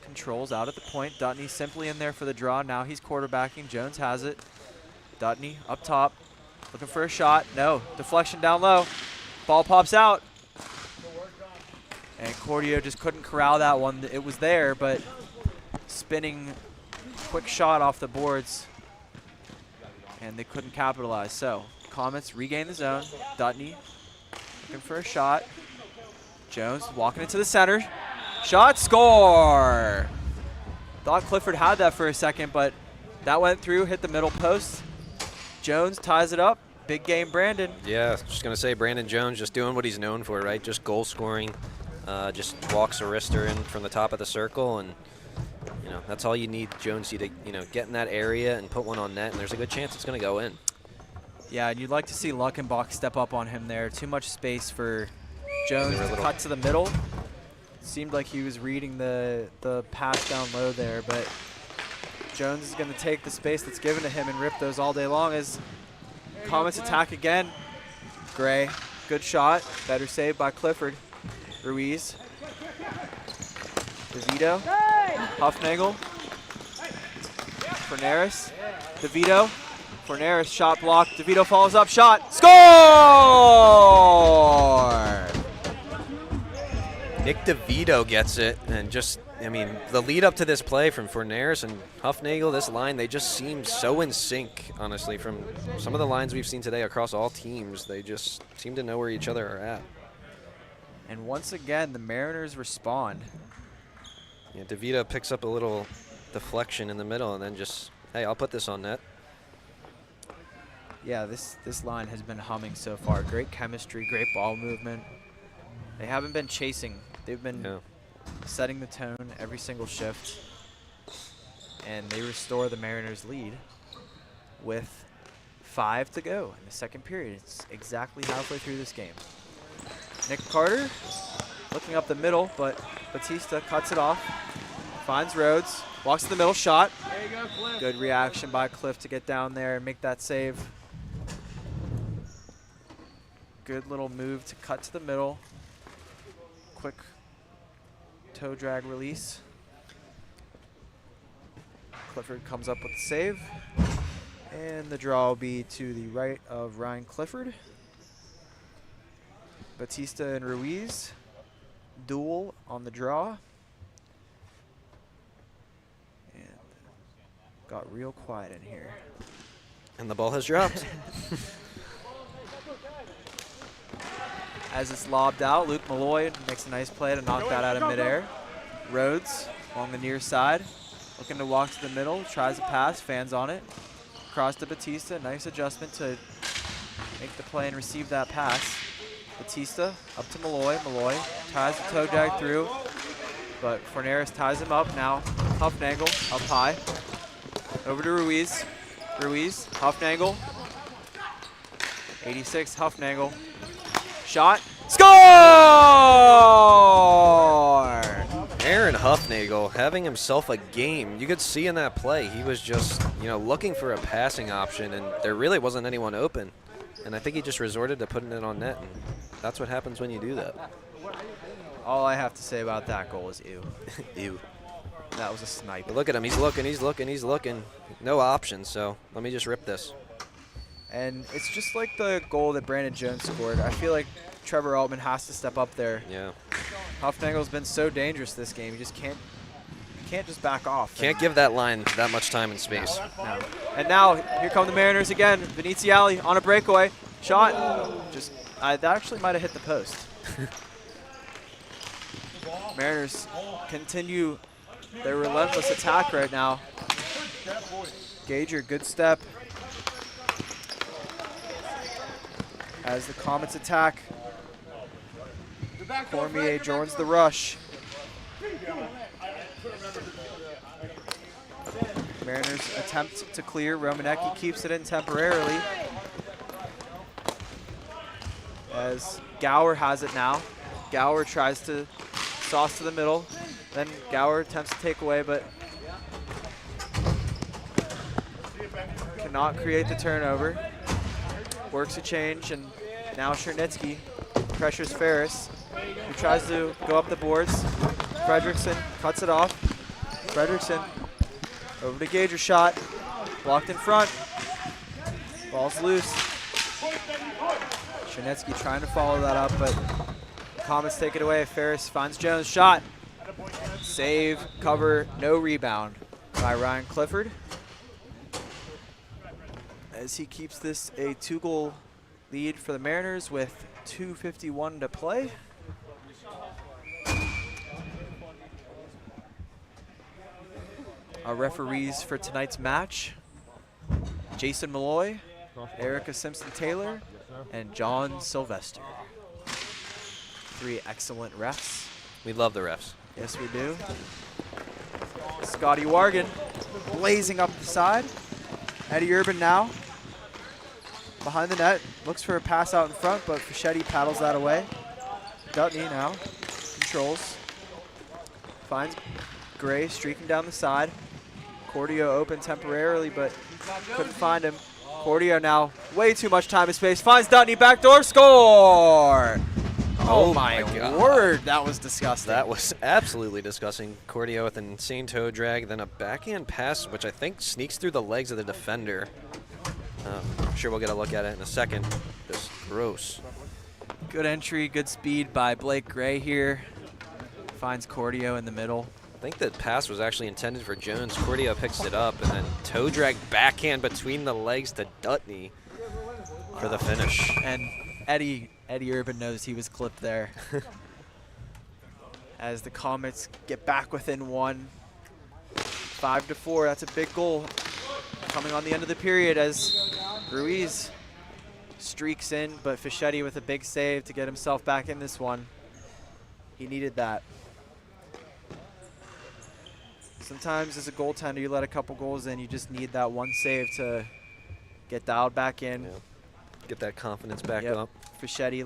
controls out at the point. Dutney simply in there for the draw. Now he's quarterbacking. Jones has it. Dutney up top, looking for a shot. No, deflection down low. Ball pops out. And Cordio just couldn't corral that one. It was there, but spinning quick shot off the boards, and they couldn't capitalize. So Comets regain the zone. Dutney looking for a shot. Jones walking into the center. Shot, score! Thought Clifford had that for a second, but that went through, hit the middle post. Jones ties it up. Big game, Brandon. Yeah, just going to say Brandon Jones just doing what he's known for, right? Just goal scoring. Just walks a wrister in from the top of the circle, and that's all you need Jonesy to get in that area and put one on net, and there's a good chance it's going to go in. Yeah, and you'd like to see Luckenbach step up on him there. Too much space for Jones to cut to the middle. Seemed like he was reading the pass down low there, but Jones is going to take the space that's given to him and rip those all day long as Comets attack again. Gray, good shot. Better save by Clifford. Ruiz. DeVito. Huffnagel. Forneris. DeVito. Forneris, shot blocked. DeVito follows up, shot. Score! Nick DeVito gets it, and just, the lead up to this play from Forneris and Huffnagel, this line, they just seem so in sync, honestly, from some of the lines we've seen today across all teams. They just seem to know where each other are at. And once again, the Mariners respond. Yeah, DeVito picks up a little deflection in the middle and then just, hey, I'll put this on net. Yeah, this line has been humming so far. Great chemistry, great ball movement. They haven't been chasing. They've been setting the tone every single shift. And they restore the Mariners' lead with 5 to go in the second period. It's exactly halfway through this game. Nick Carter looking up the middle, but Batista cuts it off. Finds Rhodes, walks to the middle, shot. There you go, Cliff. Good reaction by Cliff to get down there and make that save. Good little move to cut to the middle. Quick toe drag release. Clifford comes up with the save. And the draw will be to the right of Ryan Clifford. Batista and Ruiz duel on the draw. And got real quiet in here. And the ball has dropped. As it's lobbed out, Luke Malloy makes a nice play to knock that out of midair. Rhodes along the near side, looking to walk to the middle, tries a pass, fans on it. Cross to Batista, nice adjustment to make the play and receive that pass. Batista up to Malloy. Malloy ties the toe drag through, but Forneris ties him up now. Huffnagel up high. Over to Ruiz. Ruiz, Huffnagel. 86, Huffnagel. Shot. Score! Aaron Huffnagel having himself a game. You could see in that play, he was just, looking for a passing option, and there really wasn't anyone open. And I think he just resorted to putting it on net, and that's what happens when you do that. All I have to say about that goal is ew. Ew. That was a snipe. But look at him. He's looking, he's looking, he's looking. No options, so let me just rip this. And it's just like the goal that Brandon Jones scored. I feel like Trevor Altman has to step up there. Yeah. Huffnagel's been so dangerous this game. You just can't just back off. Can't give that line that much time and space. No. And now, here come the Mariners again. Veneziali on a breakaway. Shot. That actually might have hit the post. Mariners continue their relentless attack right now. Gager, good step. As the Comets attack, Cormier joins the rush. Mariners attempt to clear. Romanecki keeps it in temporarily. As Gower has it now. Gower tries to sauce to the middle. Then Gower attempts to take away, but cannot create the turnover. Works a change, and now Chernitsky pressures Ferris, who tries to go up the boards. Fredrickson cuts it off. Fredrickson over to Gager, shot. Blocked in front. Ball's loose. Chernitsky trying to follow that up, but Comets take it away. Ferris finds Jones, shot. Save, cover, no rebound by Ryan Clifford. As he keeps this a 2-goal lead for the Mariners with 2:51 to play. Our referees for tonight's match: Jason Malloy, Erica Simpson-Taylor, and John Sylvester. 3 excellent refs. We love the refs. Yes, we do. Scotty Wargan blazing up the side. Eddie Urban now behind the net, looks for a pass out in front, but Fischetti paddles that away. Dutney now controls, finds Gray streaking down the side. Cordio open temporarily, but couldn't find him. Cordio now, way too much time and space, finds Dutney, backdoor, score! Oh my God. word, that was disgusting. That was absolutely disgusting. Cordio with an insane toe drag, then a backhand pass, which I think sneaks through the legs of the defender. I'm sure we'll get a look at it in a second. Just gross. Good entry, good speed by Blake Gray here. Finds Cordio in the middle. I think the pass was actually intended for Jones. Cordio picks it up and then toe drag backhand between the legs to Dutney for the finish. And Eddie Urban knows he was clipped there. As the Comets get back within 1. 5-4, that's a big goal. Coming on the end of the period as Ruiz streaks in, but Fischetti with a big save to get himself back in this one. He needed that. Sometimes as a goaltender, you let a couple goals in, you just need that one save to get dialed back in. Yeah. Get that confidence back up. Fischetti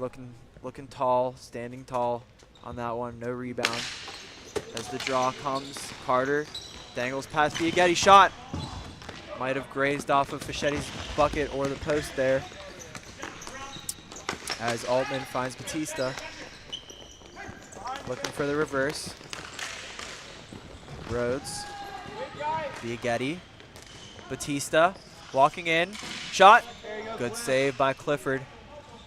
looking tall, standing tall on that one, no rebound. As the draw comes, Carter dangles past Biaghetti, shot. Might have grazed off of Fischetti's bucket or the post there. As Altman finds Batista. Looking for the reverse. Rhodes. Biaghetti. Batista walking in. Shot. Good save by Clifford.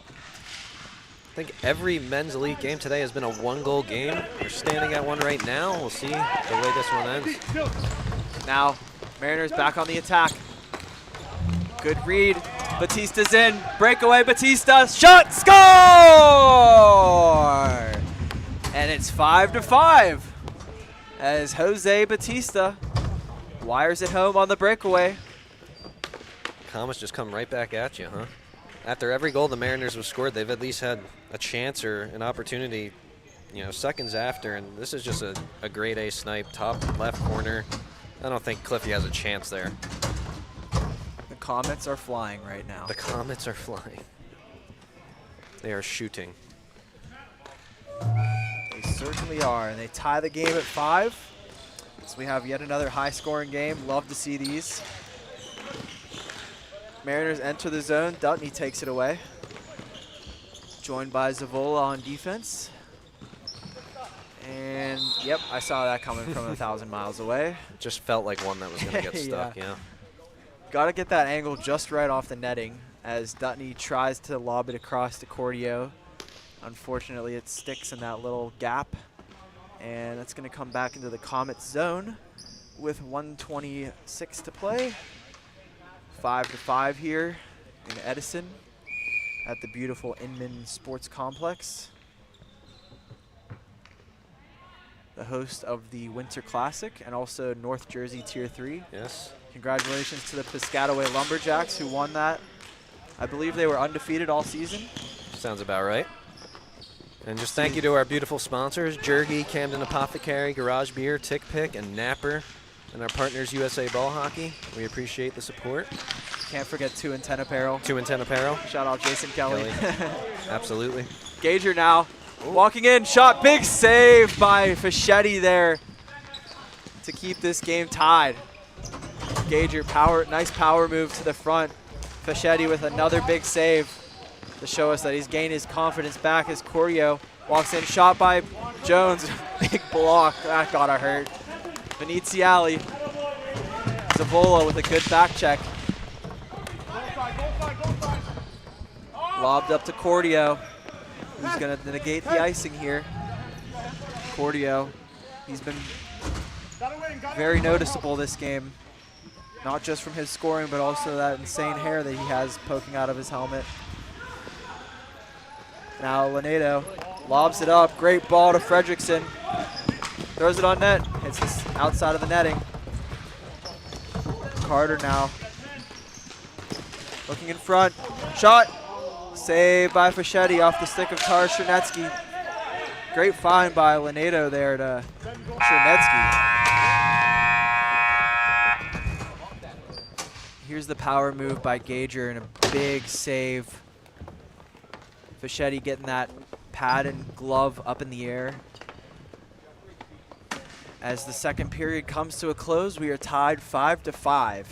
I think every men's elite game today has been a 1-goal game. We're standing at one right now. We'll see the way this one ends. Now, Mariners back on the attack. Good read. Batista's in. Breakaway, Batista. Shot, score! And it's 5-5 as Jose Batista wires it home on the breakaway. Comets just come right back at you, huh? After every goal the Mariners have scored, they've at least had a chance or an opportunity, seconds after, and this is just a grade A snipe, top left corner. I don't think Cliffy has a chance there. The Comets are flying right now. The Comets are flying. They are shooting. They certainly are, and they tie the game at 5. So we have yet another high-scoring game. Love to see these. Mariners enter the zone. Dutney takes it away. Joined by Zavola on defense. And, yep, I saw that coming from 1,000 miles away. It just felt like one that was going to get stuck, yeah. Got to get that angle just right off the netting as Dutney tries to lob it across to Cordio. Unfortunately, it sticks in that little gap. And it's going to come back into the Comets zone with 1:26 to play. 5-5 here in Edison at the beautiful Inman Sports Complex, the host of the Winter Classic and also North Jersey Tier 3. Yes. Congratulations to the Piscataway Lumberjacks who won that. I believe they were undefeated all season. Sounds about right. And just thank you to our beautiful sponsors, Jergy, Camden Apothecary, Garage Beer, Tick Pick, and Napper, and our partners, USA Ball Hockey. We appreciate the support. Can't forget 2 and 10 Apparel. 2 and 10 Apparel. Shout out Jason Kelly. Absolutely. Gager now. Walking in, shot, big save by Fischetti there to keep this game tied. Gager, nice power move to the front. Fischetti with another big save to show us that he's gained his confidence back as Cordio walks in, shot by Jones. Big block, that gotta hurt. Veneziali. Zavola with a good back check. Lobbed up to Cordio, who's going to negate the icing here. Cordio, he's been very noticeable this game, not just from his scoring, but also that insane hair that he has poking out of his helmet. Now Lanedo lobs it up, great ball to Fredrickson. Throws it on net, hits this outside of the netting. Carter now, looking in front, shot. Saved by Fischetti off the stick of Tar Chernetsky. Great find by Lanedo there to Chernetsky. Here's the power move by Gager and a big save. Fischetti getting that pad and glove up in the air. As the second period comes to a close, we are tied 5-5,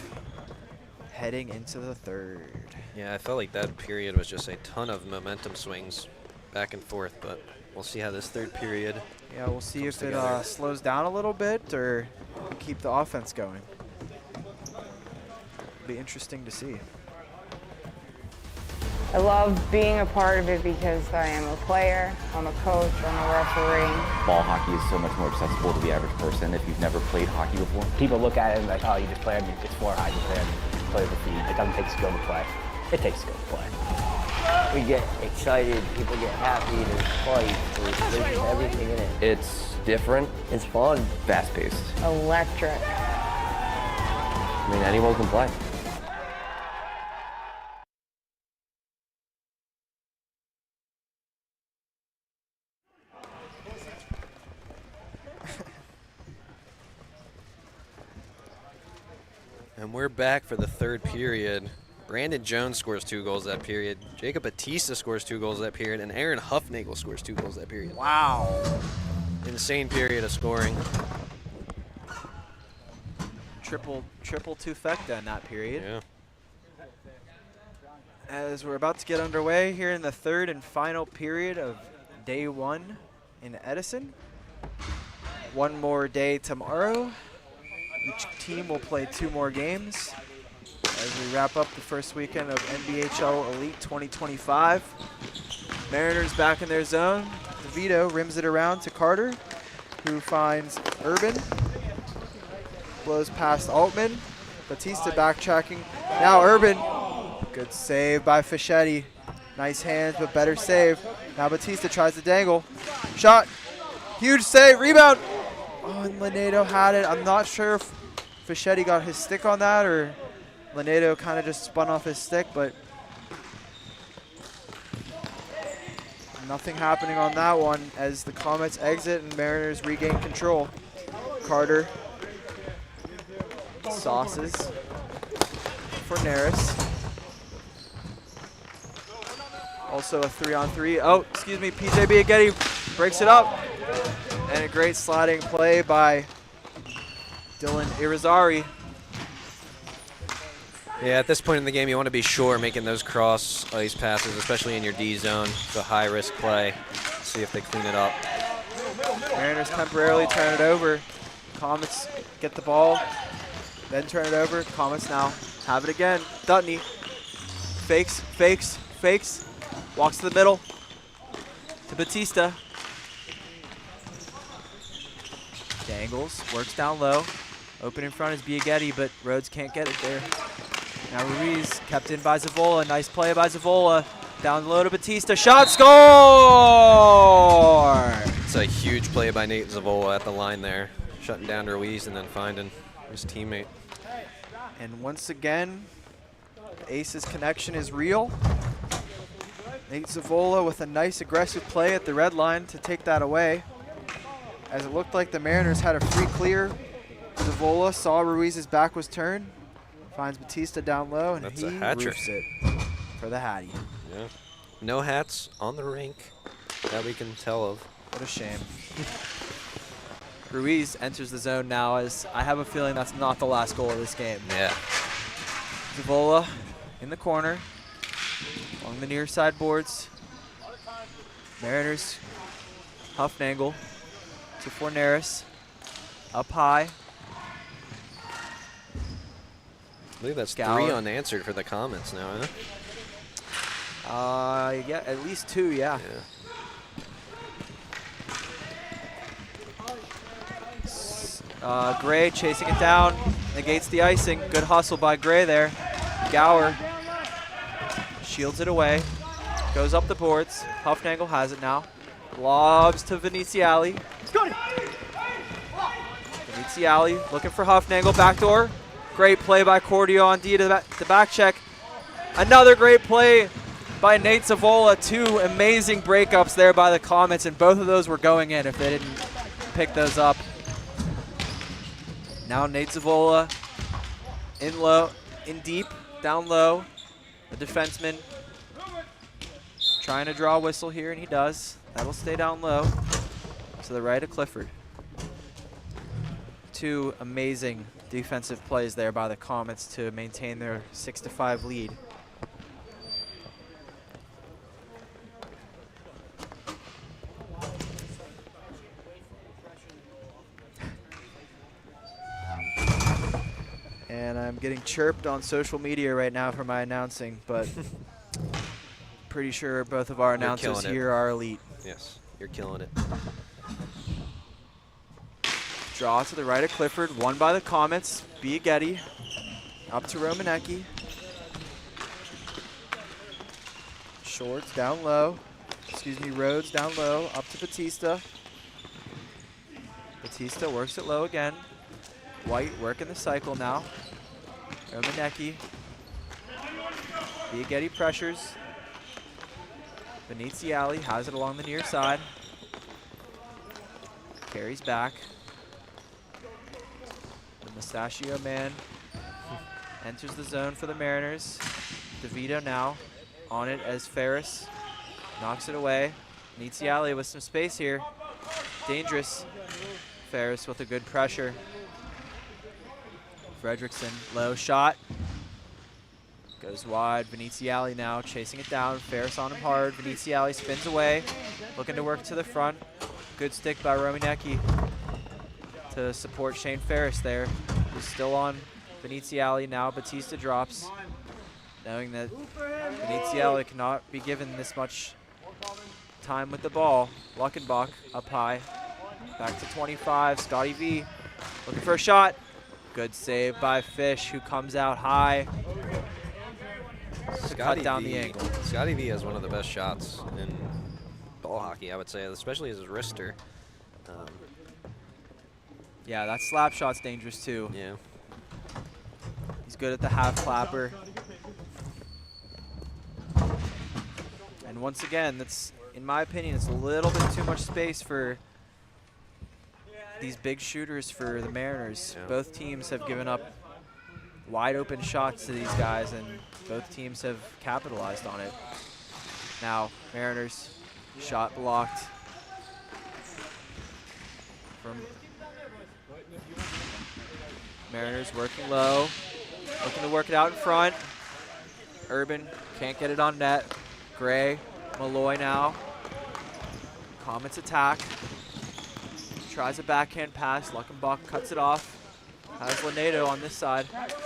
heading into the third. Yeah, I felt like that period was just a ton of momentum swings back and forth, but we'll see how this third period Yeah, we'll see if it slows down a little bit or keep the offense going. It'll be interesting to see. I love being a part of it because I am a player, I'm a coach, I'm a referee. Ball hockey is so much more accessible to the average person if you've never played hockey before. People look at it and like, oh, you just play, it's floor hockey, play the feed. It doesn't take skill to play. It takes skill to play. We get excited, people get happy, there's fight, there's everything in it. It's different. It's fun. Fast-paced. Electric. I mean, anyone can play. And we're back for the third period. Brandon Jones scores 2 goals that period. Jacob Batista scores 2 goals that period. And Aaron Huffnagel scores 2 goals that period. Wow. Insane period of scoring. Triple trifecta in that period. Yeah. As we're about to get underway here in the third and final period of day 1 in Edison. One more day tomorrow. Each team will play 2 more games as we wrap up the first weekend of NBHL Elite 2025. Mariners back in their zone. DeVito rims it around to Carter, who finds Urban. Blows past Altman. Batista backtracking. Now Urban. Good save by Fischetti. Nice hands, but better save. Now Batista tries to dangle. Shot. Huge save. Rebound. Oh, and Lanedo had it. I'm not sure if Fischetti got his stick on that or Lanedo kind of just spun off his stick, but nothing happening on that one as the Comets exit and Mariners regain control. Carter sauces for Neris. Also a 3-on-3. Oh, excuse me, PJ Biaghetti breaks it up. And a great sliding play by Dylan Irizarry. Yeah, at this point in the game, you want to be sure making those cross ice passes, especially in your D zone. It's a high-risk play. See if they clean it up. Mariners temporarily turn it over. Comets get the ball, then turn it over. Comets now have it again. Dutney fakes, fakes, fakes, walks to the middle to Batista. Dangles, works down low. Open in front is Biaghetti, but Rhodes can't get it there. Now Ruiz kept in by Zavola. Nice play by Zavola. Down low to Batista. Shot, score! It's a huge play by Nate Zavola at the line there, shutting down Ruiz and then finding his teammate. And once again, the Aces connection is real. Nate Zavola with a nice aggressive play at the red line to take that away. As it looked like the Mariners had a free clear. Zavola saw Ruiz's back was turned, finds Batista down low, and That's he a hat trick roofs it for the Hattie. Yeah. No hats on the rink that we can tell of. What a shame. Ruiz enters the zone now, as I have a feeling that's not the last goal of this game. Yeah. Zavola in the corner, along the near side boards. Mariners, Huffnagel to Forneris, up high. I believe that's Gower. 3 unanswered for the Comets now, huh? Yeah, at least 2, yeah. Gray chasing it down, negates the icing. Good hustle by Gray there. Gower shields it away, goes up the boards. Huffnagel has it now. Lobs to Veneziali. Veneziali looking for Huffnagel, backdoor. Great play by Cordio on D to the back check. Another great play by Nate Zavola. 2 amazing breakups there by the Comets, and both of those were going in if they didn't pick those up. Now Nate Zavola in low, in deep, down low. The defenseman trying to draw a whistle here, and he does. That'll stay down low to the right of Clifford. 2 amazing defensive plays there by the Comets to maintain their 6-5 lead. And I'm getting chirped on social media right now for my announcing, but pretty sure both of our announcers here are elite. Yes, you're killing it. Draw to the right of Clifford, won by the Comets. Biaghetti up to Romanecki. Shorts down low. Rhodes down low, up to Batista. Batista works it low again. White working the cycle now. Romanecki. Biaghetti pressures. Veneziali has it along the near side. Carries back. The Mustachio man enters the zone for the Mariners. DeVito now on it as Ferris knocks it away. Veneziali with some space here. Dangerous. Ferris with a good pressure. Fredrickson, low shot. Goes wide. Veneziali now chasing it down. Ferris on him hard. Veneziali spins away. Looking to work to the front. Good stick by Romanecki to support Shane Ferris there. Who's still on Veneziali now. Batista drops. Knowing that Veneziali cannot be given this much time with the ball. Luckenbach up high. Back to 25. Scotty V looking for a shot. Good save by Fish, who comes out high to cut down the angle. Scotty V has one of the best shots in ball hockey, I would say, especially as his wrister. Yeah, that slap shot's dangerous too. Yeah. He's good at the half clapper. And once again, that's, in my opinion, it's a little bit too much space for these big shooters for the Mariners. Yeah. Both teams have given up wide open shots to these guys, and both teams have capitalized on it. Now, Mariners shot blocked from Mariners working low, looking to work it out in front. Urban can't get it on net. Gray, Malloy now. Comets attack. tries a backhand pass. Luckenbach cuts it off. Has Lanedo on this side. Have it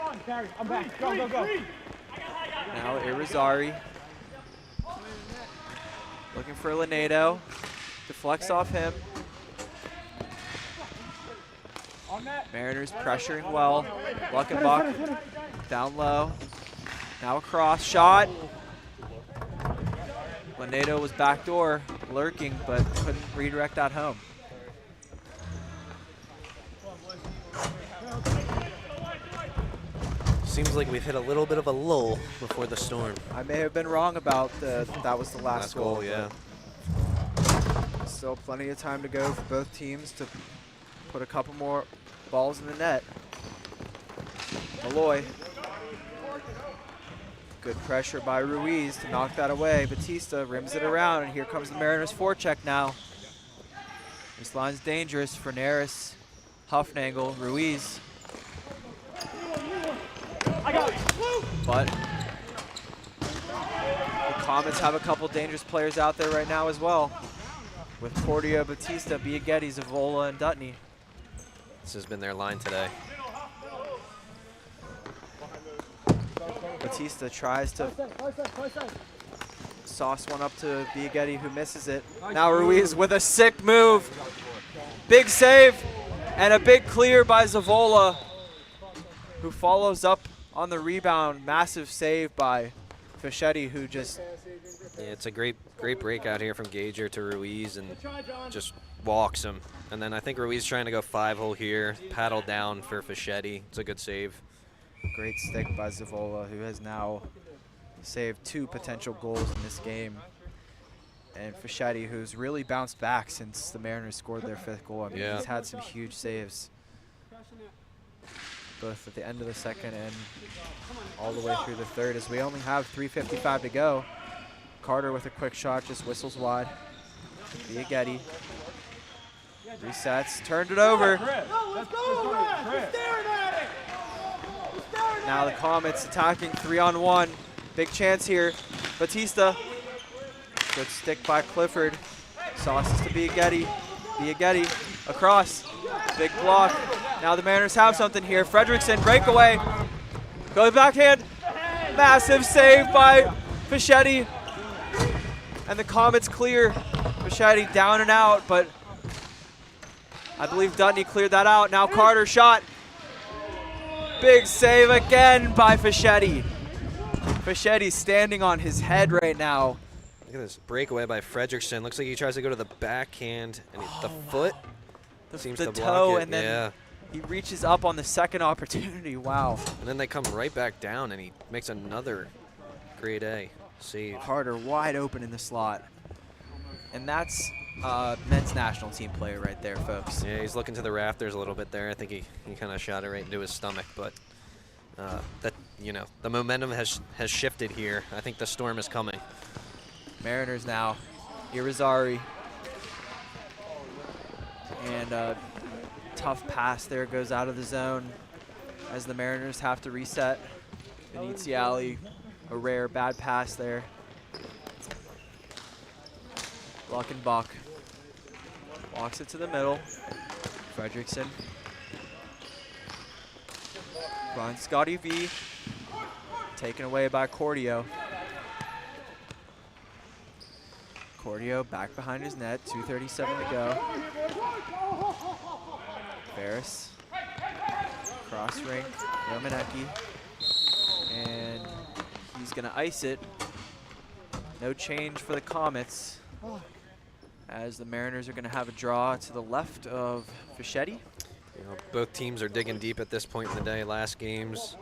run, Carrie. I'm back. Go, go, go. Now Irizarry. Looking for Lanedo. Deflects off him. Mariners pressuring well. Luckenbach down low. Now a cross shot. Lanedo was backdoor lurking, but couldn't redirect that home. Seems like we've hit a little bit of a lull before the storm. I may have been wrong about that was the last goal. Yeah. Still plenty of time to go for both teams to put a couple more balls in the net. Malloy. Good pressure by Ruiz to knock that away. Batista rims it around, and here comes the Mariners forecheck now. This line's dangerous for Neris, Huffnagel, Ruiz. But the Comets have a couple dangerous players out there right now as well, with Cordio, Batista, Biaghetti, Zavola, and Dutney. This has been their line today. Batista tries to sauce one up to Biaghetti, who misses it. Now Ruiz with a sick move. Big save and a big clear by Zavola, who follows up on the rebound. Massive save by Fischetti, who just... Yeah, it's a great break out here from Gager to Ruiz and just walks him. And then I think Ruiz trying to go 5-hole here, paddle down for Fischetti. It's a good save. Great stick by Zavola, who has now saved 2 potential goals in this game. And Fischetti, who's really bounced back since the Mariners scored their 5th goal. I mean, he's had some huge saves, both at the end of the second and all the way through the third, as we only have 3:55 to go. Carter with a quick shot, just whistles wide. Biaghetti resets, turned it over. Now the Comets attacking 3-on-1. Big chance here. Batista. Good stick by Clifford. Sauces to Biaghetti. Biaghetti across. Big block. Now the Mariners have something here. Fredrickson, breakaway. Goes backhand. Massive save by Fischetti. And the Comets clear. Fischetti down and out, but I believe Dutney cleared that out. Now Carter shot. Big save again by Fischetti. Fischetti standing on his head right now. Look at this breakaway by Fredrickson. Looks like he tries to go to the backhand, and the foot seems to block toe, it. and then he reaches up on the second opportunity. Wow. And then they come right back down, and he makes another grade A save. Carter wide open in the slot. And that's men's national team player right there, folks. Yeah, he's looking to the rafters a little bit there. I think he kind of shot it right into his stomach, but that, you know, the momentum has shifted here. I think the storm is coming. Mariners now. Irizarry. And a tough pass there, goes out of the zone as the Mariners have to reset. Veneziali, a rare bad pass there. Luckenbach walks it to the middle. Fredrickson. Finds Scotty V. Taken away by Cordio. Cordio back behind his net, 2:37 to go. Ferris. Cross ring, Romanecki. And he's gonna ice it. No change for the Comets, as the Mariners are gonna have a draw to the left of Fischetti. You know, both teams are digging deep at this point in the day. Last games,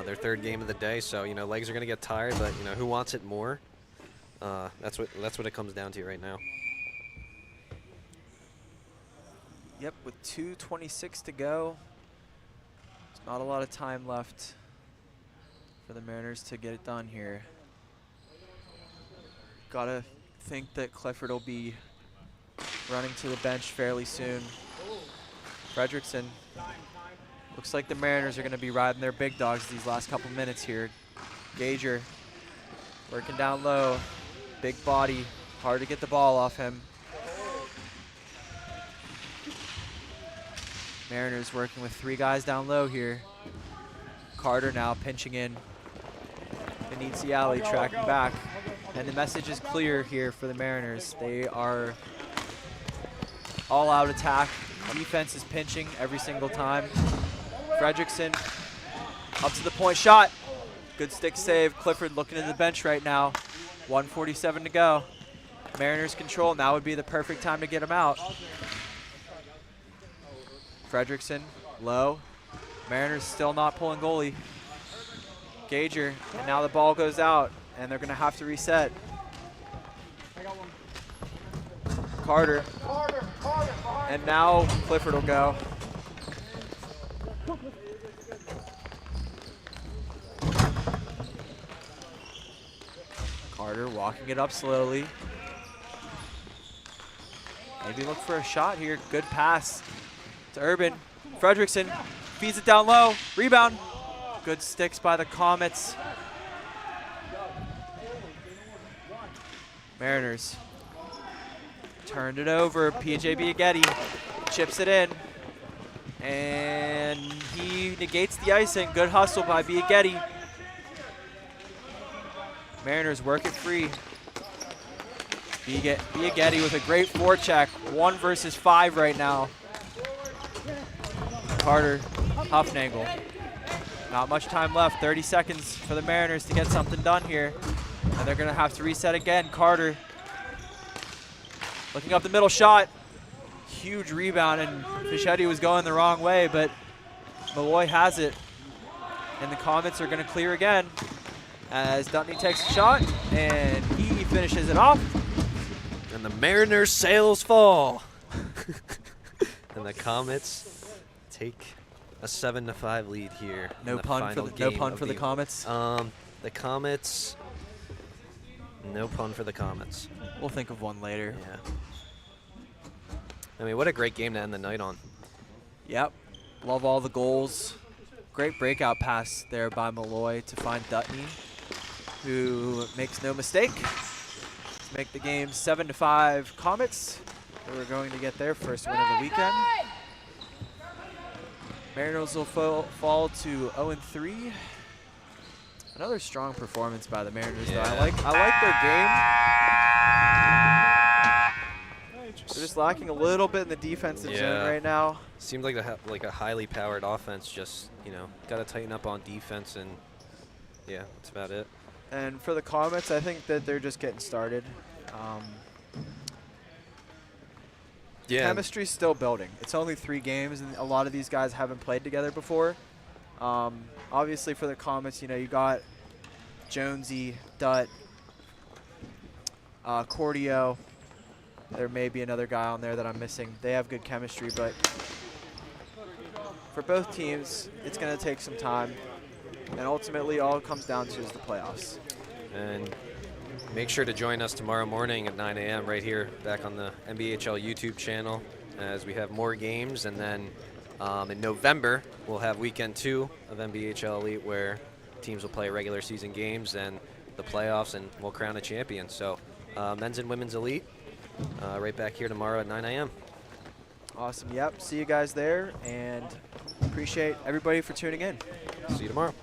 their 3rd game of the day, so you know legs are gonna get tired, but you know who wants it more? That's what it comes down to right now. Yep, with 2:26 to go, there's not a lot of time left for the Mariners to get it done here. Gotta think that Clifford will be running to the bench fairly soon. Fredrickson. Looks like the Mariners are gonna be riding their big dogs these last couple minutes here. Gager working down low. Big body, hard to get the ball off him. Mariners working with 3 guys down low here. Carter now pinching in. Veneziali tracking back. And the message is clear here for the Mariners. They are all out attack. Defense is pinching every single time. Fredrickson up to the point shot. Good stick save. Clifford looking at the bench right now. 1:47 to go. Mariners control. Now would be the perfect time to get him out. Fredrickson low. Mariners still not pulling goalie. Gager, and now the ball goes out, and they're going to have to reset. Carter, and now Clifford will go. Carter walking it up slowly. Maybe look for a shot here. Good pass to Urban. Fredrickson feeds it down low. Rebound. Good sticks by the Comets. Mariners turned it over. PJ Biaghetti chips it in. And he negates the icing. Good hustle by Biaghetti. Mariners work it free. Biaghetti with a great forecheck. 1 versus 5 right now. Carter, Huffnagel. Not much time left, 30 seconds for the Mariners to get something done here. And they're gonna have to reset again. Carter looking up the middle shot. Huge rebound, and Fischetti was going the wrong way, but Malloy has it. And the Comets are gonna clear again as Dutney takes a shot, and he finishes it off. And the Mariners' sails fall. And the Comets take a 7-5 lead here. No pun for the Comets. The Comets. No pun for the Comets. We'll think of one later. Yeah. I mean, what a great game to end the night on. Yep. Love all the goals. Great breakout pass there by Malloy to find Dutney, who makes no mistake to make the game 7-5 Comets, who are going to get their first win of the weekend. Mariners will fall to 0-3. Another strong performance by the Mariners, though. I like their game. They're just lacking a little bit in the defensive zone right now. Seemed like a highly powered offense. Just got to tighten up on defense, and yeah, that's about it. And for the Comets, I think that they're just getting started. Chemistry's still building. It's only 3 games, and a lot of these guys haven't played together before. Obviously, for the Comets, you got Jonesy, Dutt, Cordio. There may be another guy on there that I'm missing. They have good chemistry, but for both teams, it's going to take some time. And ultimately, all it comes down to is the playoffs. And make sure to join us tomorrow morning at 9 a.m. right here back on the NBHL YouTube channel as we have more games. And then in November, we'll have weekend 2 of NBHL Elite where teams will play regular season games and the playoffs, and we'll crown a champion. So men's and women's Elite right back here tomorrow at 9 a.m. Awesome. Yep. See you guys there, and appreciate everybody for tuning in. See you tomorrow.